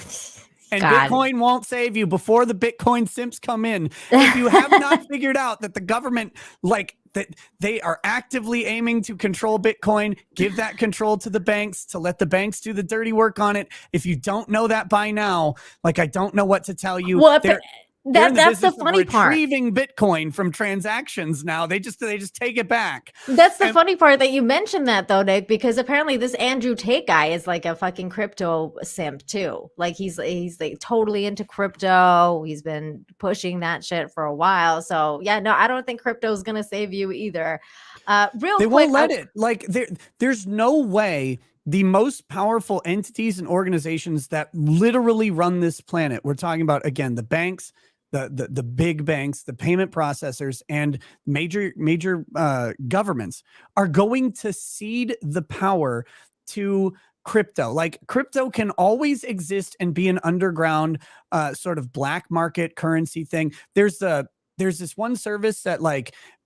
And Bitcoin won't save you. Before the Bitcoin simps come in, if you have not figured out that the government, that they are actively aiming to control Bitcoin, give that control to the banks, to let the banks do the dirty work on it. If you don't know that by now, I don't know what to tell you. Well, that's the funny part. Retrieving Bitcoin from transactions now. They just take it back. That's the funny part that you mentioned that, though, Nick, because apparently this Andrew Tate guy is like a fucking crypto simp too. Like he's like totally into crypto. He's been pushing that shit for a while. So yeah, no, I don't think crypto is gonna save you either. They won't let it. There's no way. The most powerful entities and organizations that literally run this planet, we're talking about, again, the banks, the big banks, the payment processors, and major governments are going to cede the power to crypto. Crypto can always exist and be an underground sort of black market currency thing. There's this one service that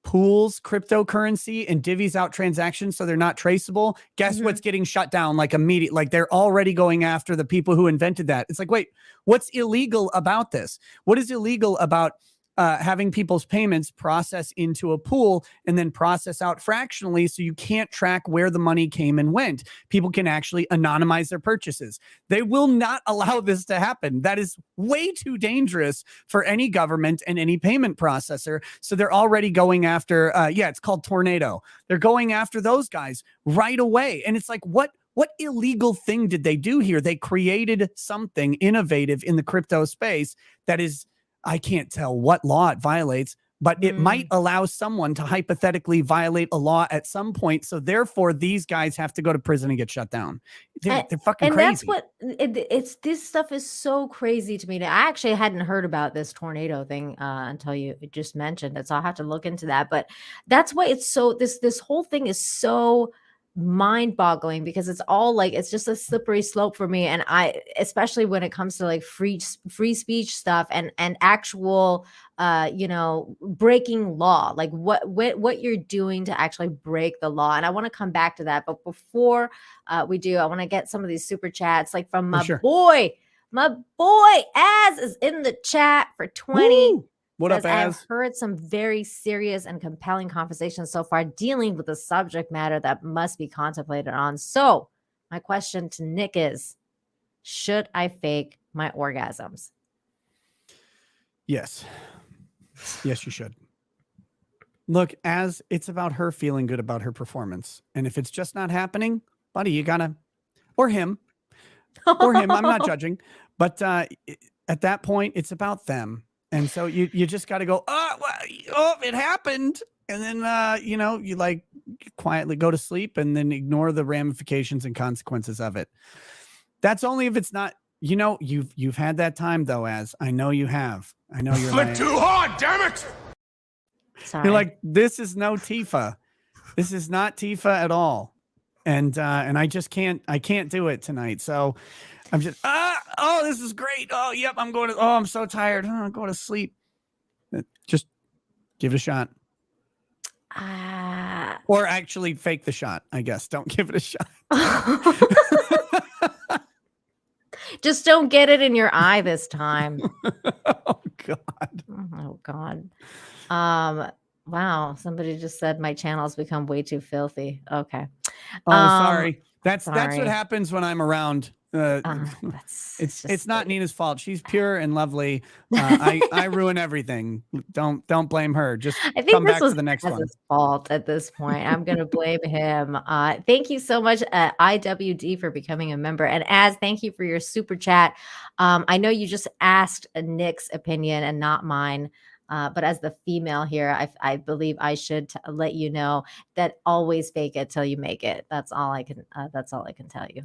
pools cryptocurrency and divvies out transactions so they're not traceable. Guess what's getting shut down immediately? They're already going after the people who invented that. It's wait, what's illegal about this? What is illegal about having people's payments process into a pool and then process out fractionally, so you can't track where the money came and went? People can actually anonymize their purchases. They will not allow this to happen. That is way too dangerous for any government and any payment processor. So they're already going after, it's called Tornado. They're going after those guys right away. And it's what illegal thing did they do here? They created something innovative in the crypto space that is, I can't tell what law it violates, but it might allow someone to hypothetically violate a law at some point. So therefore, these guys have to go to prison and get shut down. They're fucking crazy. That's what this stuff is so crazy to me. I actually hadn't heard about this tornado thing until you just mentioned it. So I'll have to look into that. But that's why it's so, this whole thing is so mind-boggling, because it's all it's just a slippery slope for me. And I, especially when it comes to free speech stuff and actual breaking law, what you're doing to actually break the law. And I want to come back to that, but before we do, I want to get some of these super chats from my boy Az is in the chat for 20. Woo! What up, Az? I've heard some very serious and compelling conversations so far dealing with the subject matter that must be contemplated on. So my question to Nick is, should I fake my orgasms? Yes. Yes, you should. Look, Az, it's about her feeling good about her performance. And if it's just not happening, buddy, you gotta, or him, I'm not judging. But at that point, it's about them. And so you just got to go, it happened. And then, you quietly go to sleep and then ignore the ramifications and consequences of it. That's only if it's not, you've had that time though, Az. I know you have. I know you're like, too hard, damn it. Sorry. You're like, this is no Tifa. This is not Tifa at all. And I just can't do it tonight. So I'm just oh, this is great. Oh, yep, I'm so tired. Oh, I'm going to sleep. Just give it a shot. Or actually fake the shot, I guess. Don't give it a shot. Just don't get it in your eye this time. Oh God. Oh God. Wow. Somebody just said my channel's become way too filthy. Okay. Oh, sorry. That's what sorry. happens when I'm around. It's not Nina's fault. She's pure and lovely. I ruin everything. Don't blame her. Just I think come this back was to the next one. his fault at this point. I'm going to blame him. Thank you so much, IWD, for becoming a member. And thank you for your super chat. I know you just asked Nick's opinion and not mine. But as the female here, I believe I should let you know that always fake it till you make it. That's all I can. That's all I can tell you.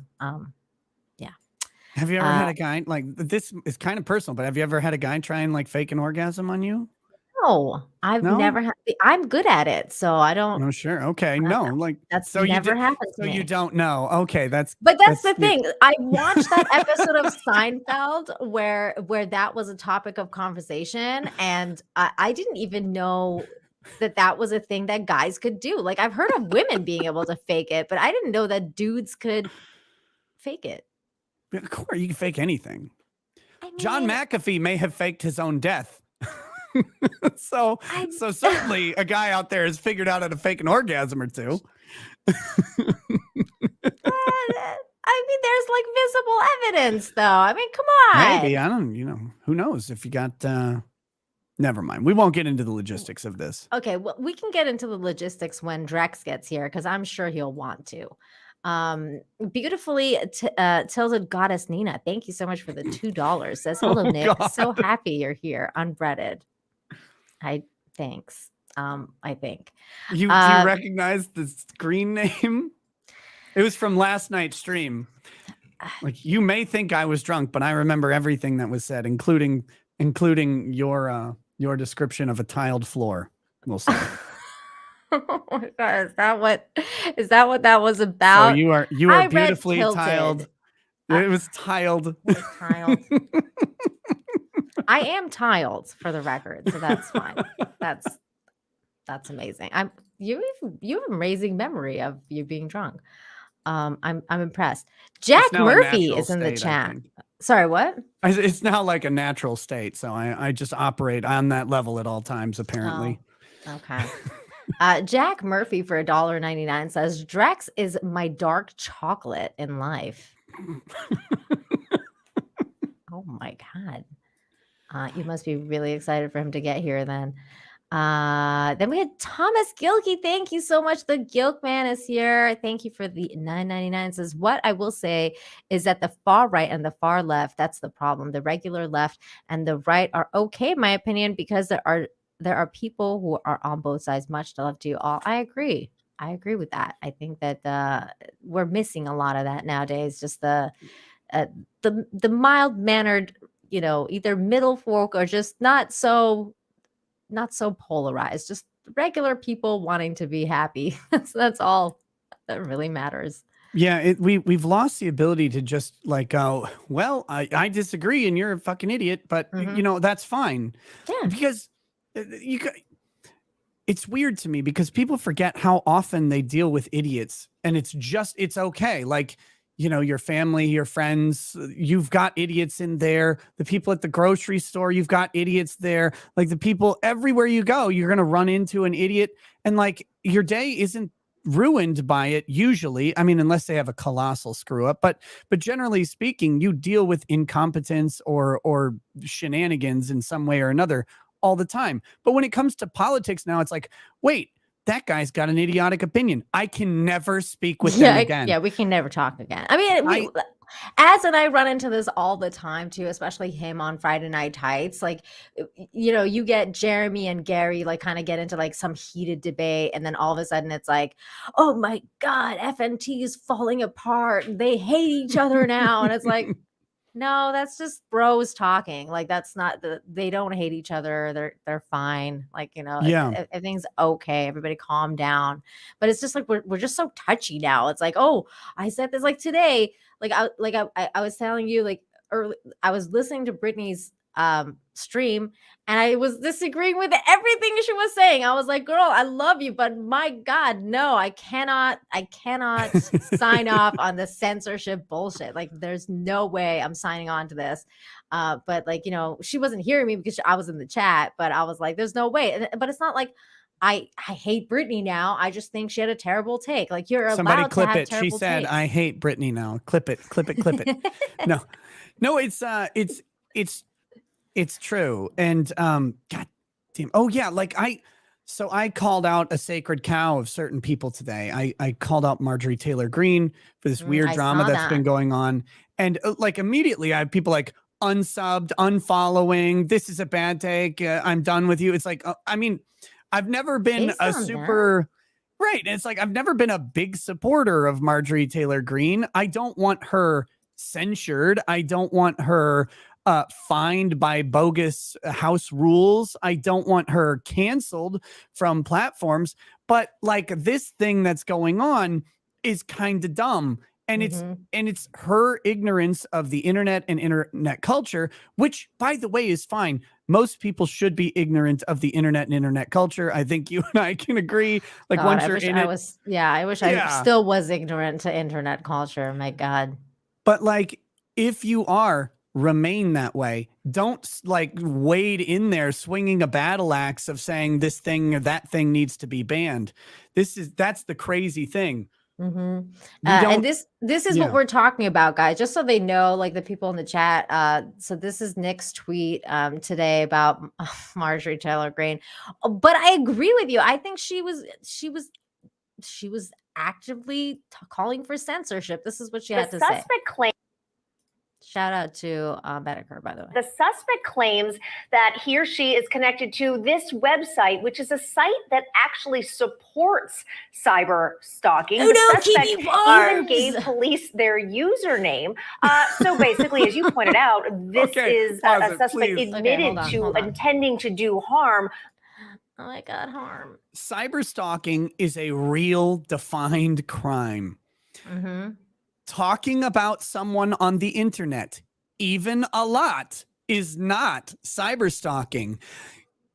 Yeah. Have you ever had a guy like this? Is kind of personal, but have you ever had a guy try and like fake an orgasm on you? No, I've never had. I'm good at it, so I don't. No, sure, okay, no, like that's so never happened. So you don't know. Okay, that's. But that's the thing. I watched that episode of Seinfeld where that was a topic of conversation, and I didn't even know that was a thing that guys could do. Like I've heard of women being able to fake it, but I didn't know that dudes could fake it. Of course, you can fake anything. John McAfee may have faked his own death. so certainly a guy out there has figured out how to fake an orgasm or two. I mean, there's like visible evidence, though. I mean, come on. Maybe I don't. Who knows if you got. Never mind. We won't get into the logistics of this. Okay, well, we can get into the logistics when Drex gets here because I'm sure he'll want to. Beautifully tilted goddess Nina, thank you so much for the $2. Says hello, Nick. God. So happy you're here. Unbreaded. Thanks. I think do you recognize the screen name? It was from last night's stream. Like you may think I was drunk, but I remember everything that was said, including your description of a tiled floor. We'll say. Oh my God, is that what that was about? So you are beautifully tiled. It was tiled. Tiled. I am tiled for the record, so that's fine. That's amazing. You have amazing memory of you being drunk. I'm impressed. Jack Murphy is in the chat. Sorry, what? It's now like a natural state, so I just operate on that level at all times, apparently. Oh, okay. Jack Murphy for $1.99 says Drex is my dark chocolate in life. Oh my God. You must be really excited for him to get here then. Then we had Thomas Gilkey. Thank you so much. The Gilk man is here. Thank you for the $9.99. Says what I will say is that the far right and the far left, that's the problem. The regular left and the right are okay, in my opinion, because there are people who are on both sides. Much love to you all. I agree with that. I think that we're missing a lot of that nowadays. Just the mild mannered, either middle folk or just not so polarized. Just regular people wanting to be happy. That's all that really matters. Yeah, we've lost the ability to just like go, well, I disagree and you're a fucking idiot, but that's fine. Yeah, because it's weird to me because people forget how often they deal with idiots, and it's okay. Like, your family, your friends, you've got idiots in there. The people at the grocery store, you've got idiots there. Like the people everywhere you go, you're going to run into an idiot, and like your day isn't ruined by it usually. I mean, unless they have a colossal screw up, but generally speaking, you deal with incompetence or shenanigans in some way or another all the time. But when it comes to politics now, it's like, wait, that guy's got an idiotic opinion. I can never speak with them again. Yeah, we can never talk again. I mean, I run into this all the time too, especially him on Friday Night Tights. Like, you get Jeremy and Gary like kind of get into like some heated debate, and then all of a sudden it's like, oh my God, FNT is falling apart. They hate each other now, and it's like, no, that's just bros talking. Like that's not they don't hate each other. They're fine. Like, Yeah. everything's okay. Everybody calm down. But it's just like we're just so touchy now. It's like, oh, I said this like today. I was telling you like early, I was listening to Brittany's stream and I was disagreeing with everything she was saying. I was like, girl, I love you, but my God, no, I cannot sign off on the censorship bullshit. Like there's no way I'm signing on to this. But like, she wasn't hearing me because I was in the chat, but I was like, there's no way. But it's not like I hate Brittany now. I just think she had a terrible take. Like you're Somebody allowed clip to have it. She terrible said, takes. I hate Brittany now. Clip it. No, it's true. And God damn. Oh yeah. So I called out a sacred cow of certain people today. I called out Marjorie Taylor Greene for this weird I drama saw that's that. been going on. And like immediately I have people like unsubbed, unfollowing. This is a bad take. I'm done with you. It's like, I mean, I've never been Based a on super right. It's like I've never been a big supporter of Marjorie Taylor Greene. I don't want her censured. I don't want her fined by bogus house rules. I don't want her canceled from platforms. But like this thing that's going on is kind of dumb. And it's her ignorance of the internet and internet culture, which, by the way, is fine. Most people should be ignorant of the internet and internet culture. I think you and I can agree. Like God, once you're in it, I wish I still was ignorant to internet culture. My God. but like if you are, remain that way. Don't like wade in there swinging a battle axe of saying this thing or that thing needs to be banned. That's the crazy thing. And this is what we're talking about, guys, just so they know, like the people in the chat. So this is Nick's tweet today about Marjorie Taylor Greene. But I agree with you. I think she was actively calling for censorship. This is what she had to say. Shout out to Bedecker, by the way. The suspect claims that he or she is connected to this website, which is a site that actually supports cyber stalking. Oh, the no, suspect Kiwi even Farms! gave police their username. So basically, as you pointed out, this is a suspect admitted to intending to do harm. Oh my God, harm. Cyber stalking is a real defined crime. Talking about someone on the internet, even a lot, is not cyber stalking.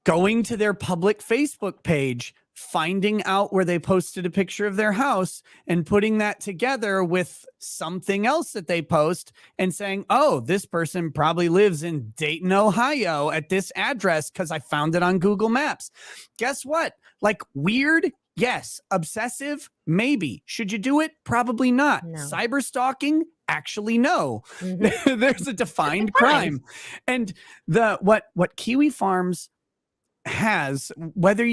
Going to their public Facebook page, finding out where they posted a picture of their house and putting that together with something else that they post and saying, oh, this person probably lives in Dayton, Ohio at this address because I found it on Google Maps. Guess what? Like weird. Yes. Obsessive? Maybe. Should you do it? Probably not. No. Cyber stalking? Actually, no. There's a defined crime. And what Kiwi Farms has, whether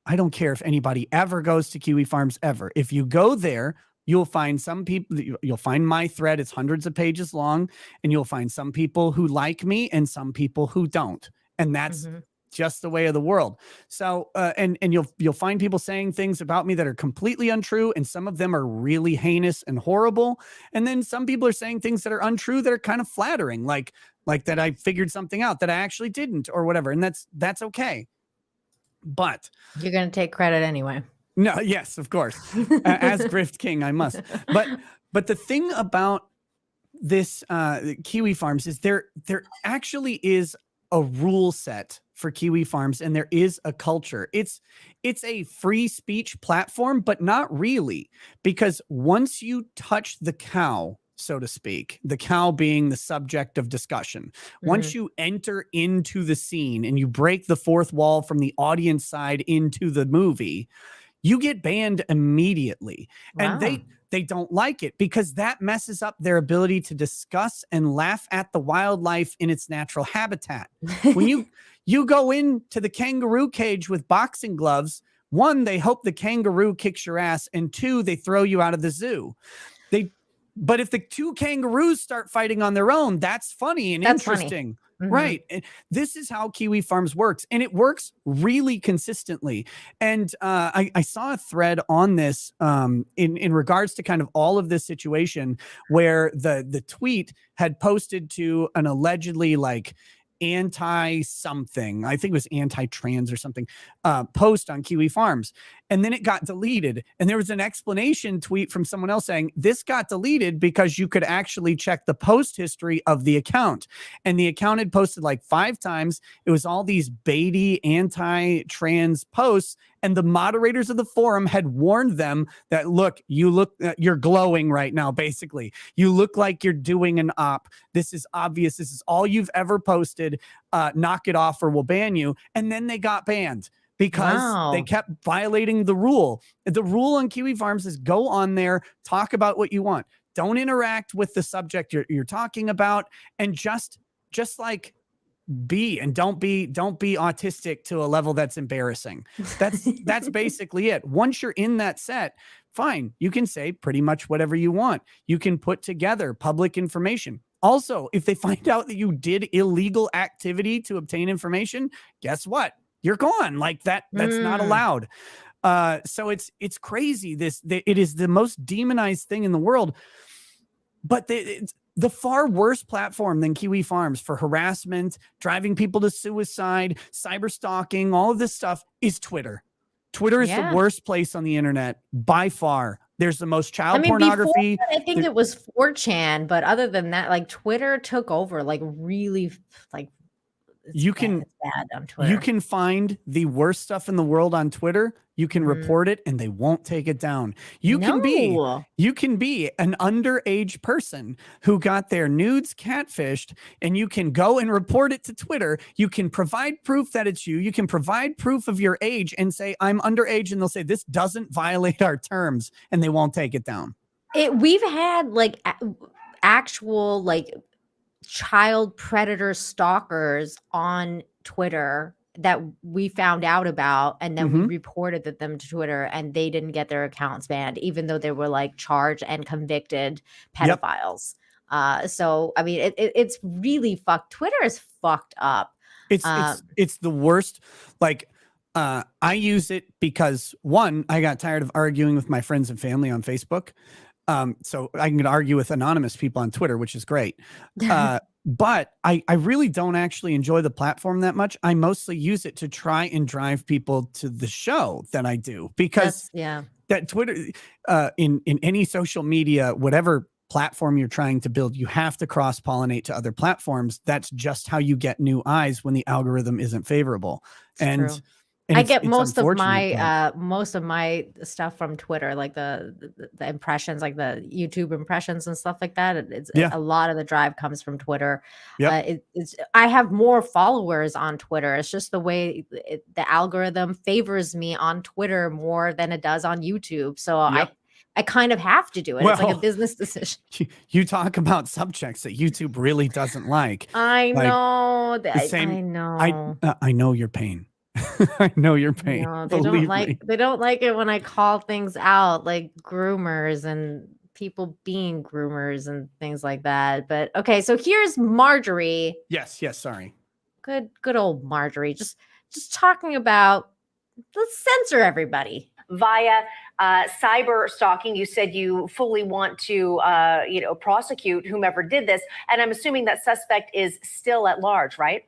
I don't care if anybody ever goes to Kiwi Farms ever. If you go there, you'll find some people, you'll find my thread. It's hundreds of pages long, and you'll find some people who like me and some people who don't. And that's just the way of the world. So, and you'll find people saying things about me that are completely untrue. And some of them are really heinous and horrible. And then some people are saying things that are untrue that are kind of flattering, like that I figured something out that I actually didn't or whatever. And that's okay. But you're going to take credit anyway. No. Yes, of course. As Grift King, I must. But the thing about this Kiwi Farms is there actually is a rule set for Kiwi Farms, and there is a culture. It's a free speech platform, but not really, because once you touch the cow, so to speak, the cow being the subject of discussion, once you enter into the scene and you break the fourth wall from the audience side into the movie, you get banned immediately. Wow. And they don't like it because that messes up their ability to discuss and laugh at the wildlife in its natural habitat. When you go into the kangaroo cage with boxing gloves, one, they hope the kangaroo kicks your ass, and two, they throw you out of the zoo. But if the two kangaroos start fighting on their own, that's funny and That's funny. interesting. Right. And this is how Kiwi Farms works. And it works really consistently. And I saw a thread on this in regards to kind of all of this situation where the tweet had posted to an allegedly like anti something, I think it was anti-trans or something, post on Kiwi Farms, and then it got deleted, and there was an explanation tweet from someone else saying this got deleted because you could actually check the post history of the account, and the account had posted like 5 times. It was all these baity anti-trans posts, and the moderators of the forum had warned them that, look, you're glowing right now. Basically, you look like you're doing an op. This is obvious. This is all you've ever posted. Knock it off or we'll ban you. And then they got banned because they kept violating the rule. The rule on Kiwi Farms is go on there, talk about what you want. Don't interact with the subject you're talking about, and just like be, and don't be autistic to a level that's embarrassing. That's basically it. Once you're in that set, fine, you can say pretty much whatever you want. You can put together public information. Also, if they find out that you did illegal activity to obtain information, guess what? You're gone. Like that's not allowed. So it's crazy. It is the most demonized thing in the world. But the far worse platform than Kiwi Farms for harassment, driving people to suicide, cyber stalking, all of this stuff is Twitter. Twitter is the worst place on the internet by far. There's the most child pornography. Before, I think it was 4chan, but other than that, like Twitter took over, like really, like it's bad on Twitter. You can find the worst stuff in the world on Twitter. You can report it and they won't take it down. You can be an underage person who got their nudes catfished, and you can go and report it to Twitter. You can provide proof that it's you. You can provide proof of your age and say, I'm underage. And they'll say, this doesn't violate our terms, and they won't take it down. We've had like actual like child predator stalkers on Twitter that we found out about, and then we reported them to Twitter, and they didn't get their accounts banned, even though they were like charged and convicted pedophiles. So I mean, it's really fucked. Twitter is fucked up. It's the worst. Like I use it because, one, I got tired of arguing with my friends and family on Facebook. So I can argue with anonymous people on Twitter, which is great. But I really don't actually enjoy the platform that much. I mostly use it to try and drive people to the show that I do, because that Twitter, in any social media, whatever platform you're trying to build, you have to cross-pollinate to other platforms. That's just how you get new eyes when the algorithm isn't favorable. And I get most of my stuff from Twitter, like the impressions, like the YouTube impressions and stuff like that. A lot of the drive comes from Twitter. I have more followers on Twitter. It's just the way the algorithm favors me on Twitter more than it does on YouTube. So I kind of have to do it. It's like a business decision. You talk about subjects that YouTube really doesn't like. I know. I know. I know your pain. I know your pain. No, they don't like it when I call things out, like groomers and people being groomers and things like that. But okay, so here's Marjorie. Yes, sorry. Good old Marjorie. Just talking about, let's censor everybody. Via cyber stalking, you said you fully want to prosecute whomever did this, and I'm assuming that suspect is still at large, right?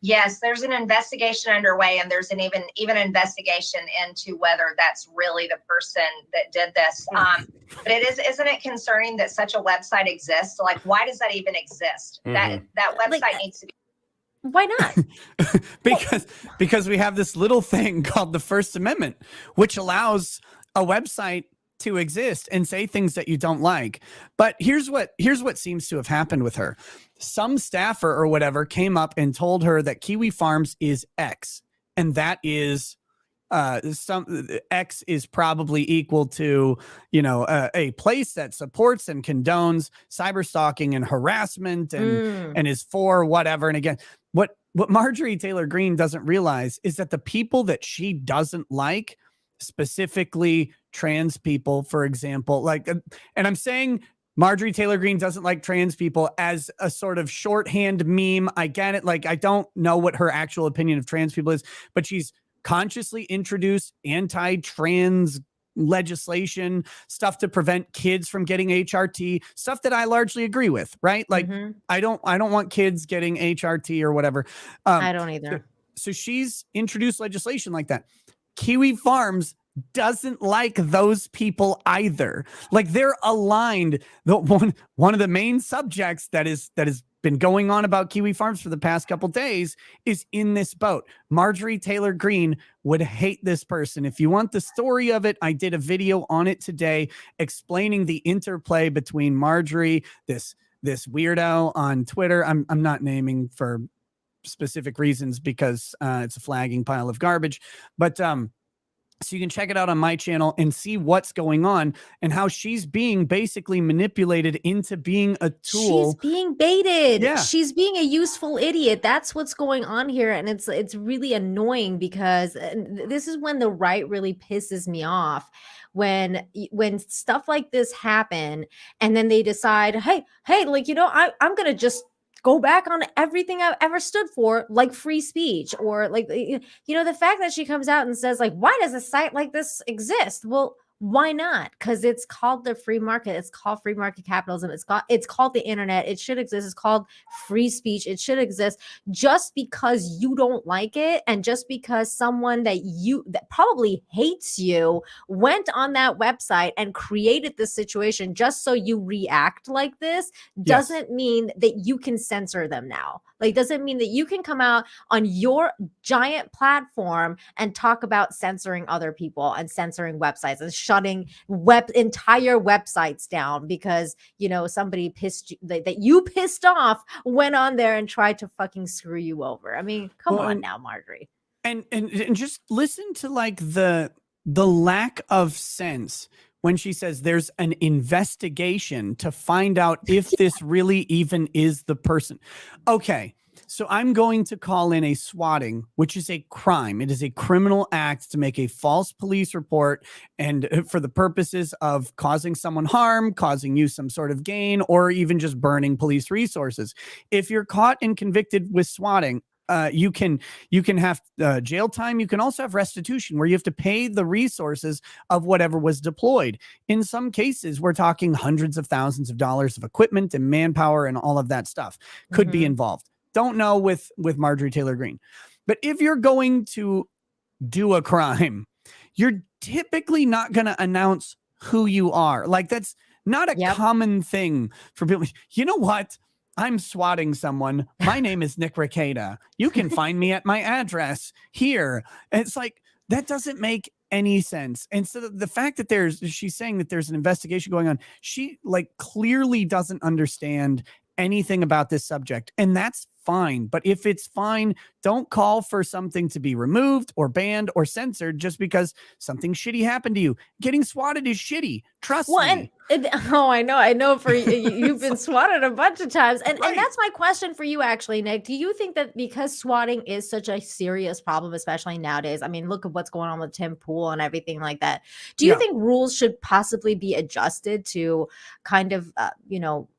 Yes, there's an investigation underway, and there's an even investigation into whether that's really the person that did this. But isn't it concerning that such a website exists? Like, why does that even exist? That website needs to be. Why not? because we have this little thing called the First Amendment, which allows a website to exist and say things that you don't like. But here's what seems to have happened with her. Some staffer or whatever came up and told her that Kiwi Farms is X, and that is X is probably equal to a place that supports and condones cyber stalking and harassment and is for whatever. And again, what Marjorie Taylor Greene doesn't realize is that the people that she doesn't like specifically trans people, for example. Like, and I'm saying Marjorie Taylor Greene doesn't like trans people as a sort of shorthand meme. I get it. Like, I don't know what her actual opinion of trans people is, but she's consciously introduced anti-trans legislation, stuff to prevent kids from getting HRT, stuff that I largely agree with, right? Like, I don't want kids getting HRT or whatever. I don't either. So she's introduced legislation like that. Kiwi Farms doesn't like those people either. Like, they're aligned. One of the main subjects that has been going on about Kiwi Farms for the past couple days is in this boat. Marjorie Taylor Greene would hate this person. If you want the story of it, I did a video on it today explaining the interplay between Marjorie, this weirdo on Twitter. I'm not naming for specific reasons because it's a flagging pile of garbage, but so you can check it out on my channel and see what's going on and how she's being basically manipulated into being a tool. She's being baited. Yeah. She's being a useful idiot. That's what's going on here. And it's really annoying because this is when the right really pisses me off. When stuff like this happen and then they decide, hey, like, I'm going to just go back on everything I've ever stood for, like free speech, or like, the fact that she comes out and says, like, why does a site like this exist? Well, why not? Because it's called the free market. It's called free market capitalism. It's called the internet. It should exist. It's called free speech. It should exist. Just because you don't like it, and just because someone that probably hates you went on that website and created this situation just so you react like this, doesn't mean that you can censor them now. Like, doesn't mean that you can come out on your giant platform and talk about censoring other people and censoring websites and shutting entire websites down because, somebody that you pissed off went on there and tried to fucking screw you over. I mean, come on now, Marjorie. And just listen to like the lack of sense when she says there's an investigation to find out if this really even is the person. Okay, so I'm going to call in a swatting, which is a crime. It is a criminal act to make a false police report and for the purposes of causing someone harm, causing you some sort of gain, or even just burning police resources. If you're caught and convicted with swatting, you can have jail time. You can also have restitution where you have to pay the resources of whatever was deployed. In some cases, we're talking hundreds of thousands of dollars of equipment and manpower and all of that stuff could be involved. Don't know with Marjorie Taylor Greene. But if you're going to do a crime, you're typically not going to announce who you are. Like, that's not a common thing for people. You know what? I'm swatting someone. My name is Nick Rekieta. You can find me at my address here. And it's like, that doesn't make any sense. And so the fact that she's saying that there's an investigation going on, she like clearly doesn't understand anything about this subject. And that's fine. But if it's fine, don't call for something to be removed or banned or censored just because something shitty happened to you. Getting swatted is shitty. Trust me. I know for you've been swatted a bunch of times. And that's my question for you, actually, Nick. Do you think that because swatting is such a serious problem, especially nowadays, I mean, look at what's going on with Tim Pool and everything like that. Do you think rules should possibly be adjusted to kind of,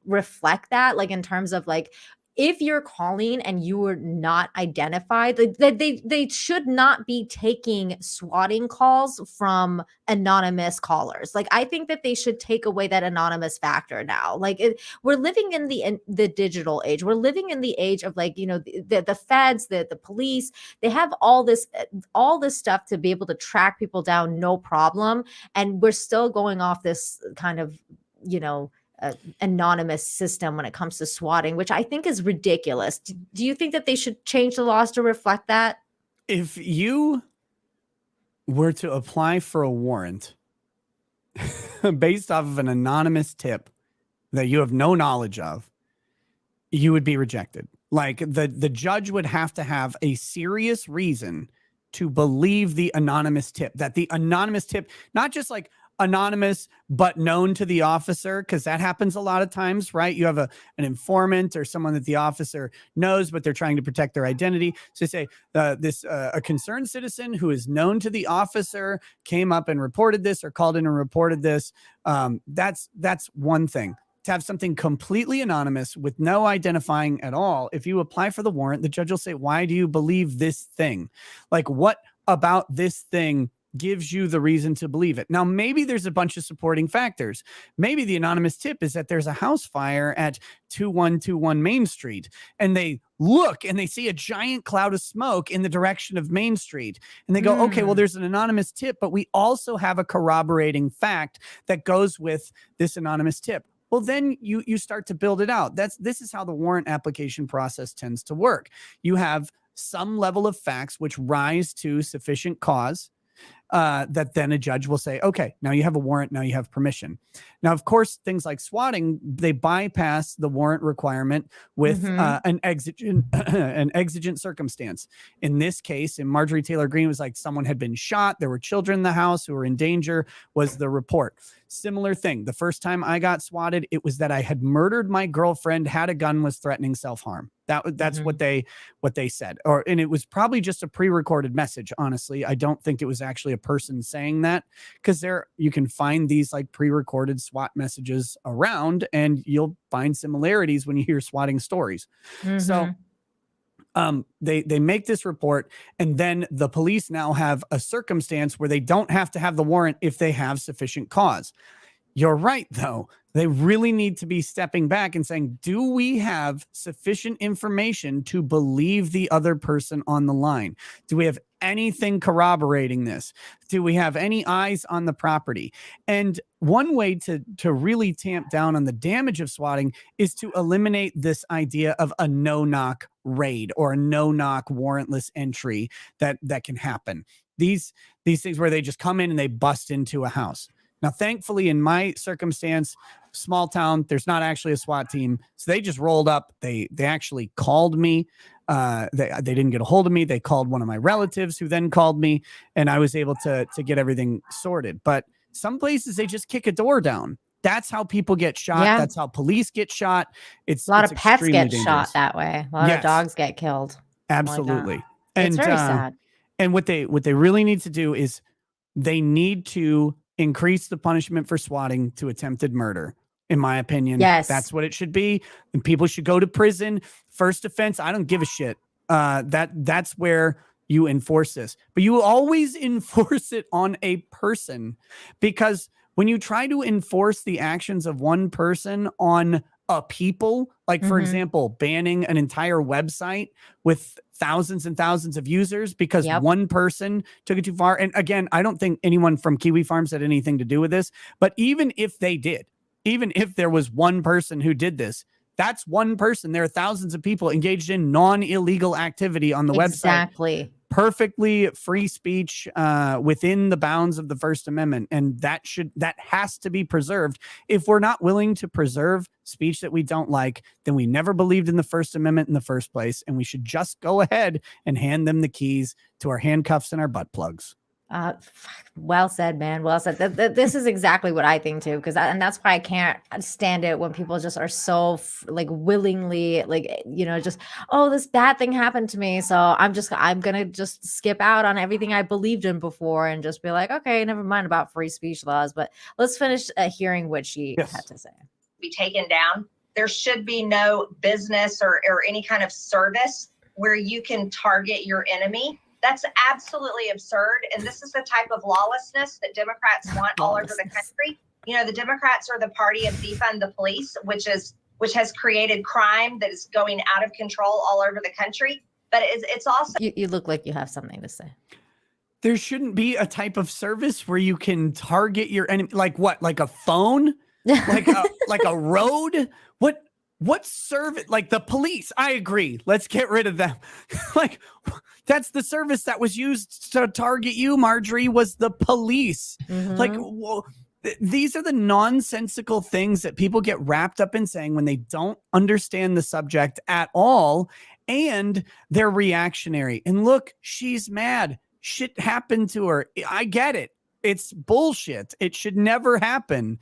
reflect that, like in terms of like, if you're calling and you were not identified, they should not be taking swatting calls from anonymous callers. Like, I think that they should take away that anonymous factor now. Like, we're living in the digital age. We're living in the age of like, the feds, the police, they have all this stuff to be able to track people down, no problem. And we're still going off this kind of, anonymous system when it comes to swatting, which I think is ridiculous. Do you think that they should change the laws to reflect that? If you were to apply for a warrant based off of an anonymous tip that you have no knowledge of, you would be rejected. Like the judge would have to have a serious reason to believe the anonymous tip, that the anonymous tip, not just like, anonymous but known to the officer, because that happens a lot of times, right? You have an informant or someone that the officer knows, but they're trying to protect their identity. So say a concerned citizen who is known to the officer came up and reported this or called in and reported this. That's one thing. To have something completely anonymous with no identifying at all, if you apply for the warrant, the judge will say, why do you believe this thing? Like, what about this thing gives you the reason to believe it? Now, maybe there's a bunch of supporting factors. Maybe the anonymous tip is that there's a house fire at 2121 Main Street, and they look and they see a giant cloud of smoke in the direction of Main Street. And they go, okay, well, there's an anonymous tip, but we also have a corroborating fact that goes with this anonymous tip. Well, then you start to build it out. This is how the warrant application process tends to work. You have some level of facts which rise to sufficient cause, that then a judge will say, okay, now you have a warrant, now you have permission. Now, of course, things like swatting, they bypass the warrant requirement with an exigent circumstance. In this case, in Marjorie Taylor Greene, it was like someone had been shot, there were children in the house who were in danger, was the report. Similar thing. The first time I got swatted, it was that I had murdered my girlfriend, had a gun, was threatening self-harm. That's what they said. And it was probably just a pre-recorded message. Honestly, I don't think it was actually a person saying that, because you can find these like pre-recorded SWAT messages around, and you'll find similarities when you hear swatting stories. So they make this report, and then the police now have a circumstance where they don't have to have the warrant if they have sufficient cause. You're right, though. They really need to be stepping back and saying, do we have sufficient information to believe the other person on the line? Do we have anything corroborating this? Do we have any eyes on the property? And one way to really tamp down on the damage of swatting is to eliminate this idea of a no-knock raid or a no-knock warrantless entry that can happen. These things where they just come in and they bust into a house. Now, thankfully, in my circumstance, small town, there's not actually a SWAT team. So they just rolled up. They actually called me. They didn't get a hold of me. They called one of my relatives, who then called me, and I was able to get everything sorted. But some places, they just kick a door down. That's how people get shot. Yeah. That's how police get shot. A lot of pets get shot that way. A lot of dogs get killed. Absolutely. Like and it's very sad. And what they really need to do is they need to increase the punishment for swatting to attempted murder. In my opinion, that's what it should be. And people should go to prison. First offense, I don't give a shit. That's where you enforce this. But you always enforce it on a person, because when you try to enforce the actions of one person on a people, like, for example, banning an entire website with thousands and thousands of users because one person took it too far. And again, I don't think anyone from Kiwi Farms had anything to do with this, but even if they did, even if there was one person who did this, that's one person. There are thousands of people engaged in non-illegal activity on the website. Exactly. Perfectly free speech within the bounds of the First Amendment. And that has to be preserved. If we're not willing to preserve speech that we don't like, then we never believed in the First Amendment in the first place. And we should just go ahead and hand them the keys to our handcuffs and our butt plugs. Well said, man. Well said. This is exactly what I think too, and that's why I can't stand it when people just are so like willingly, like, just, oh, this bad thing happened to me, so I'm gonna just skip out on everything I believed in before and just be like, okay, never mind about free speech laws. But let's finish hearing what she had to say. Be taken down. There should be no business or any kind of service where you can target your enemy. That's absolutely absurd. And this is the type of lawlessness that Democrats want all over the country. The Democrats are the party of defund the police, which has created crime that is going out of control all over the country. But it's also... You look like you have something to say. There shouldn't be a type of service where you can target your enemy. Like what? Like a phone? like a road? What service? Like the police? I agree. Let's get rid of them. Like, that's the service that was used to target you, Marjorie, was the police. Like, well, these are the nonsensical things that people get wrapped up in saying when they don't understand the subject at all, and they're reactionary. And look, she's mad. Shit happened to her. I get it. It's bullshit. It should never happen.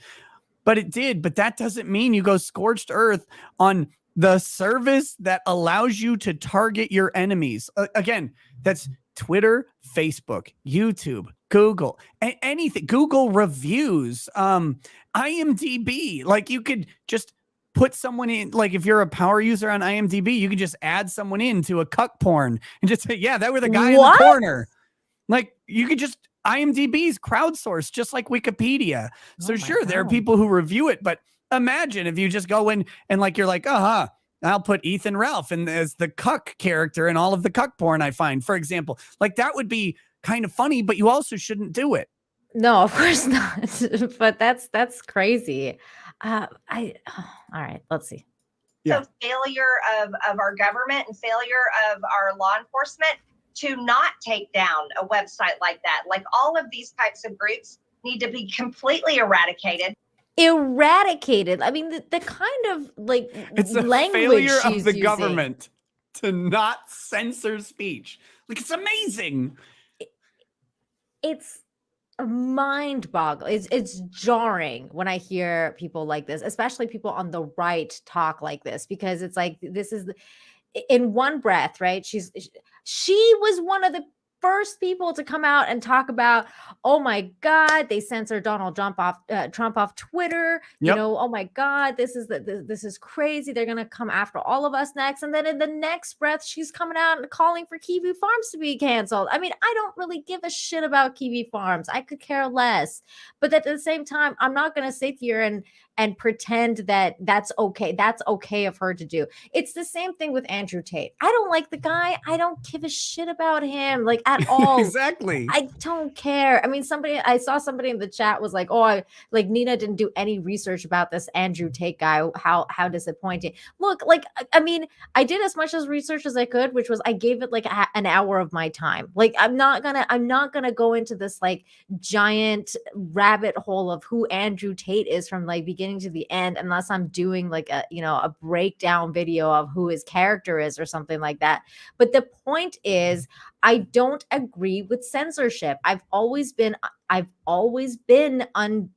But it did. But that doesn't mean you go scorched earth on the service that allows you to target your enemies. Again, that's Twitter, Facebook, YouTube, Google, anything, Google reviews, IMDb. Like you could just put someone in, like if you're a power user on IMDb, you could just add someone into a cuck porn and just say, yeah, that were the guy in the corner. Like you could just, IMDb's crowdsourced just like Wikipedia. So sure, there are people who review it, but imagine if you just go in and like, you're like, I'll put Ethan Ralph in as the cuck character in all of the cuck porn I find, for example. Like that would be kind of funny, but you also shouldn't do it. No, of course not. But that's crazy. All right, let's see. So failure of our government and failure of our law enforcement to not take down a website like that. Like all of these types of groups need to be completely eradicated. I mean, the kind of like it's a language failure she's of the using. government to not censor speech. Like it's amazing. It's mind-boggling. It's jarring when I hear people like this, especially people on the right talk like this, because it's like this is in one breath, right? She was one of the first people to come out and talk about, oh my God, they censored Donald Trump off Twitter. You know, oh my God, this is crazy. They're gonna come after all of us next. And then in the next breath, she's coming out and calling for Kiwi Farms to be canceled. I mean, I don't really give a shit about Kiwi Farms. I could care less. But at the same time, I'm not gonna sit here and pretend that that's okay. That's okay of her to do. It's the same thing with Andrew Tate. I don't like the guy. I don't give a shit about him, like at all. Exactly. I don't care. I mean, I saw somebody in the chat was like, like Nina didn't do any research about this Andrew Tate guy. How disappointing. Look, like, I mean, I did as much as research as I could, which was I gave it like an hour of my time. Like, I'm not gonna go into this like giant rabbit hole of who Andrew Tate is from like beginning to the end, unless I'm doing like a breakdown video of who his character is or something like that. But the point is, I don't agree with censorship. I've always been on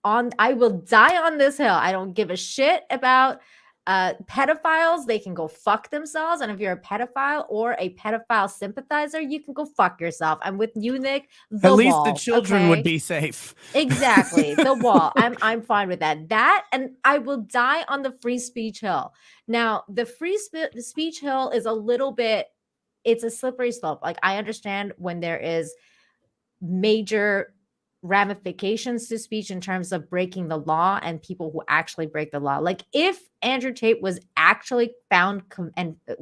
I will die on this hill. I don't give a shit about pedophiles. They can go fuck themselves. And if you're a pedophile or a pedophile sympathizer, you can go fuck yourself. I'm with you, Nick. At least the children would be safe. Exactly. The wall. I'm fine with that. And I will die on the free speech hill. Now, the free speech hill is a little bit, it's a slippery slope. Like I understand when there is major ramifications to speech in terms of breaking the law and people who actually break the law. Like if Andrew Tate was actually found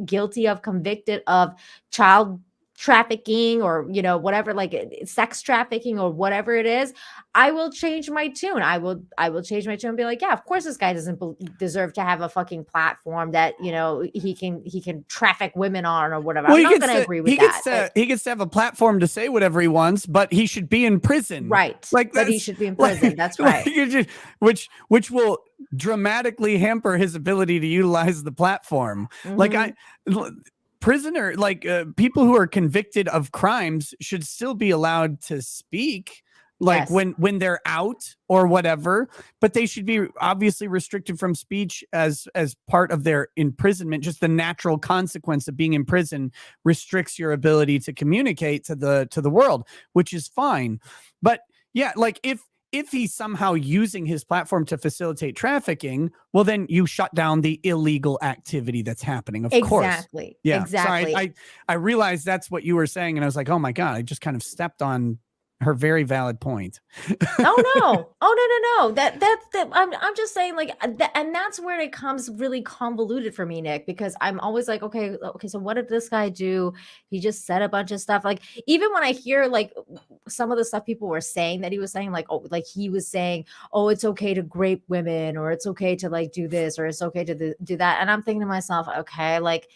guilty of, convicted of child trafficking or whatever, like sex trafficking or whatever it is, I will change my tune. I will change my tune and be like, yeah, of course this guy doesn't deserve to have a fucking platform that he can traffic women on or whatever. Well, I'm not going to agree with that. He gets to have a platform to say whatever he wants, but he should be in prison. Right. Like he should be in prison. That's right. Which will dramatically hamper his ability to utilize the platform. Mm-hmm. Prisoner, people who are convicted of crimes should still be allowed to speak, like when they're out or whatever, but they should be obviously restricted from speech as part of their imprisonment. Just the natural consequence of being in prison restricts your ability to communicate to the world, which is fine. But yeah, like if he's somehow using his platform to facilitate trafficking, well, then you shut down the illegal activity that's happening. Of course. Exactly. Yeah. Exactly. Sorry, I realized that's what you were saying. And I was like, oh my God, I just kind of stepped on her very valid point. No. I'm just saying, like, and that's where it comes really convoluted for me, Nick, because I'm always like, okay, so what did this guy do? He just said a bunch of stuff. Like, even when I hear like some of the stuff people were saying that he was saying, like, oh, like he was saying, oh, it's okay to grape women, or it's okay to like do this, or it's okay to do that. And I'm thinking to myself, okay, like,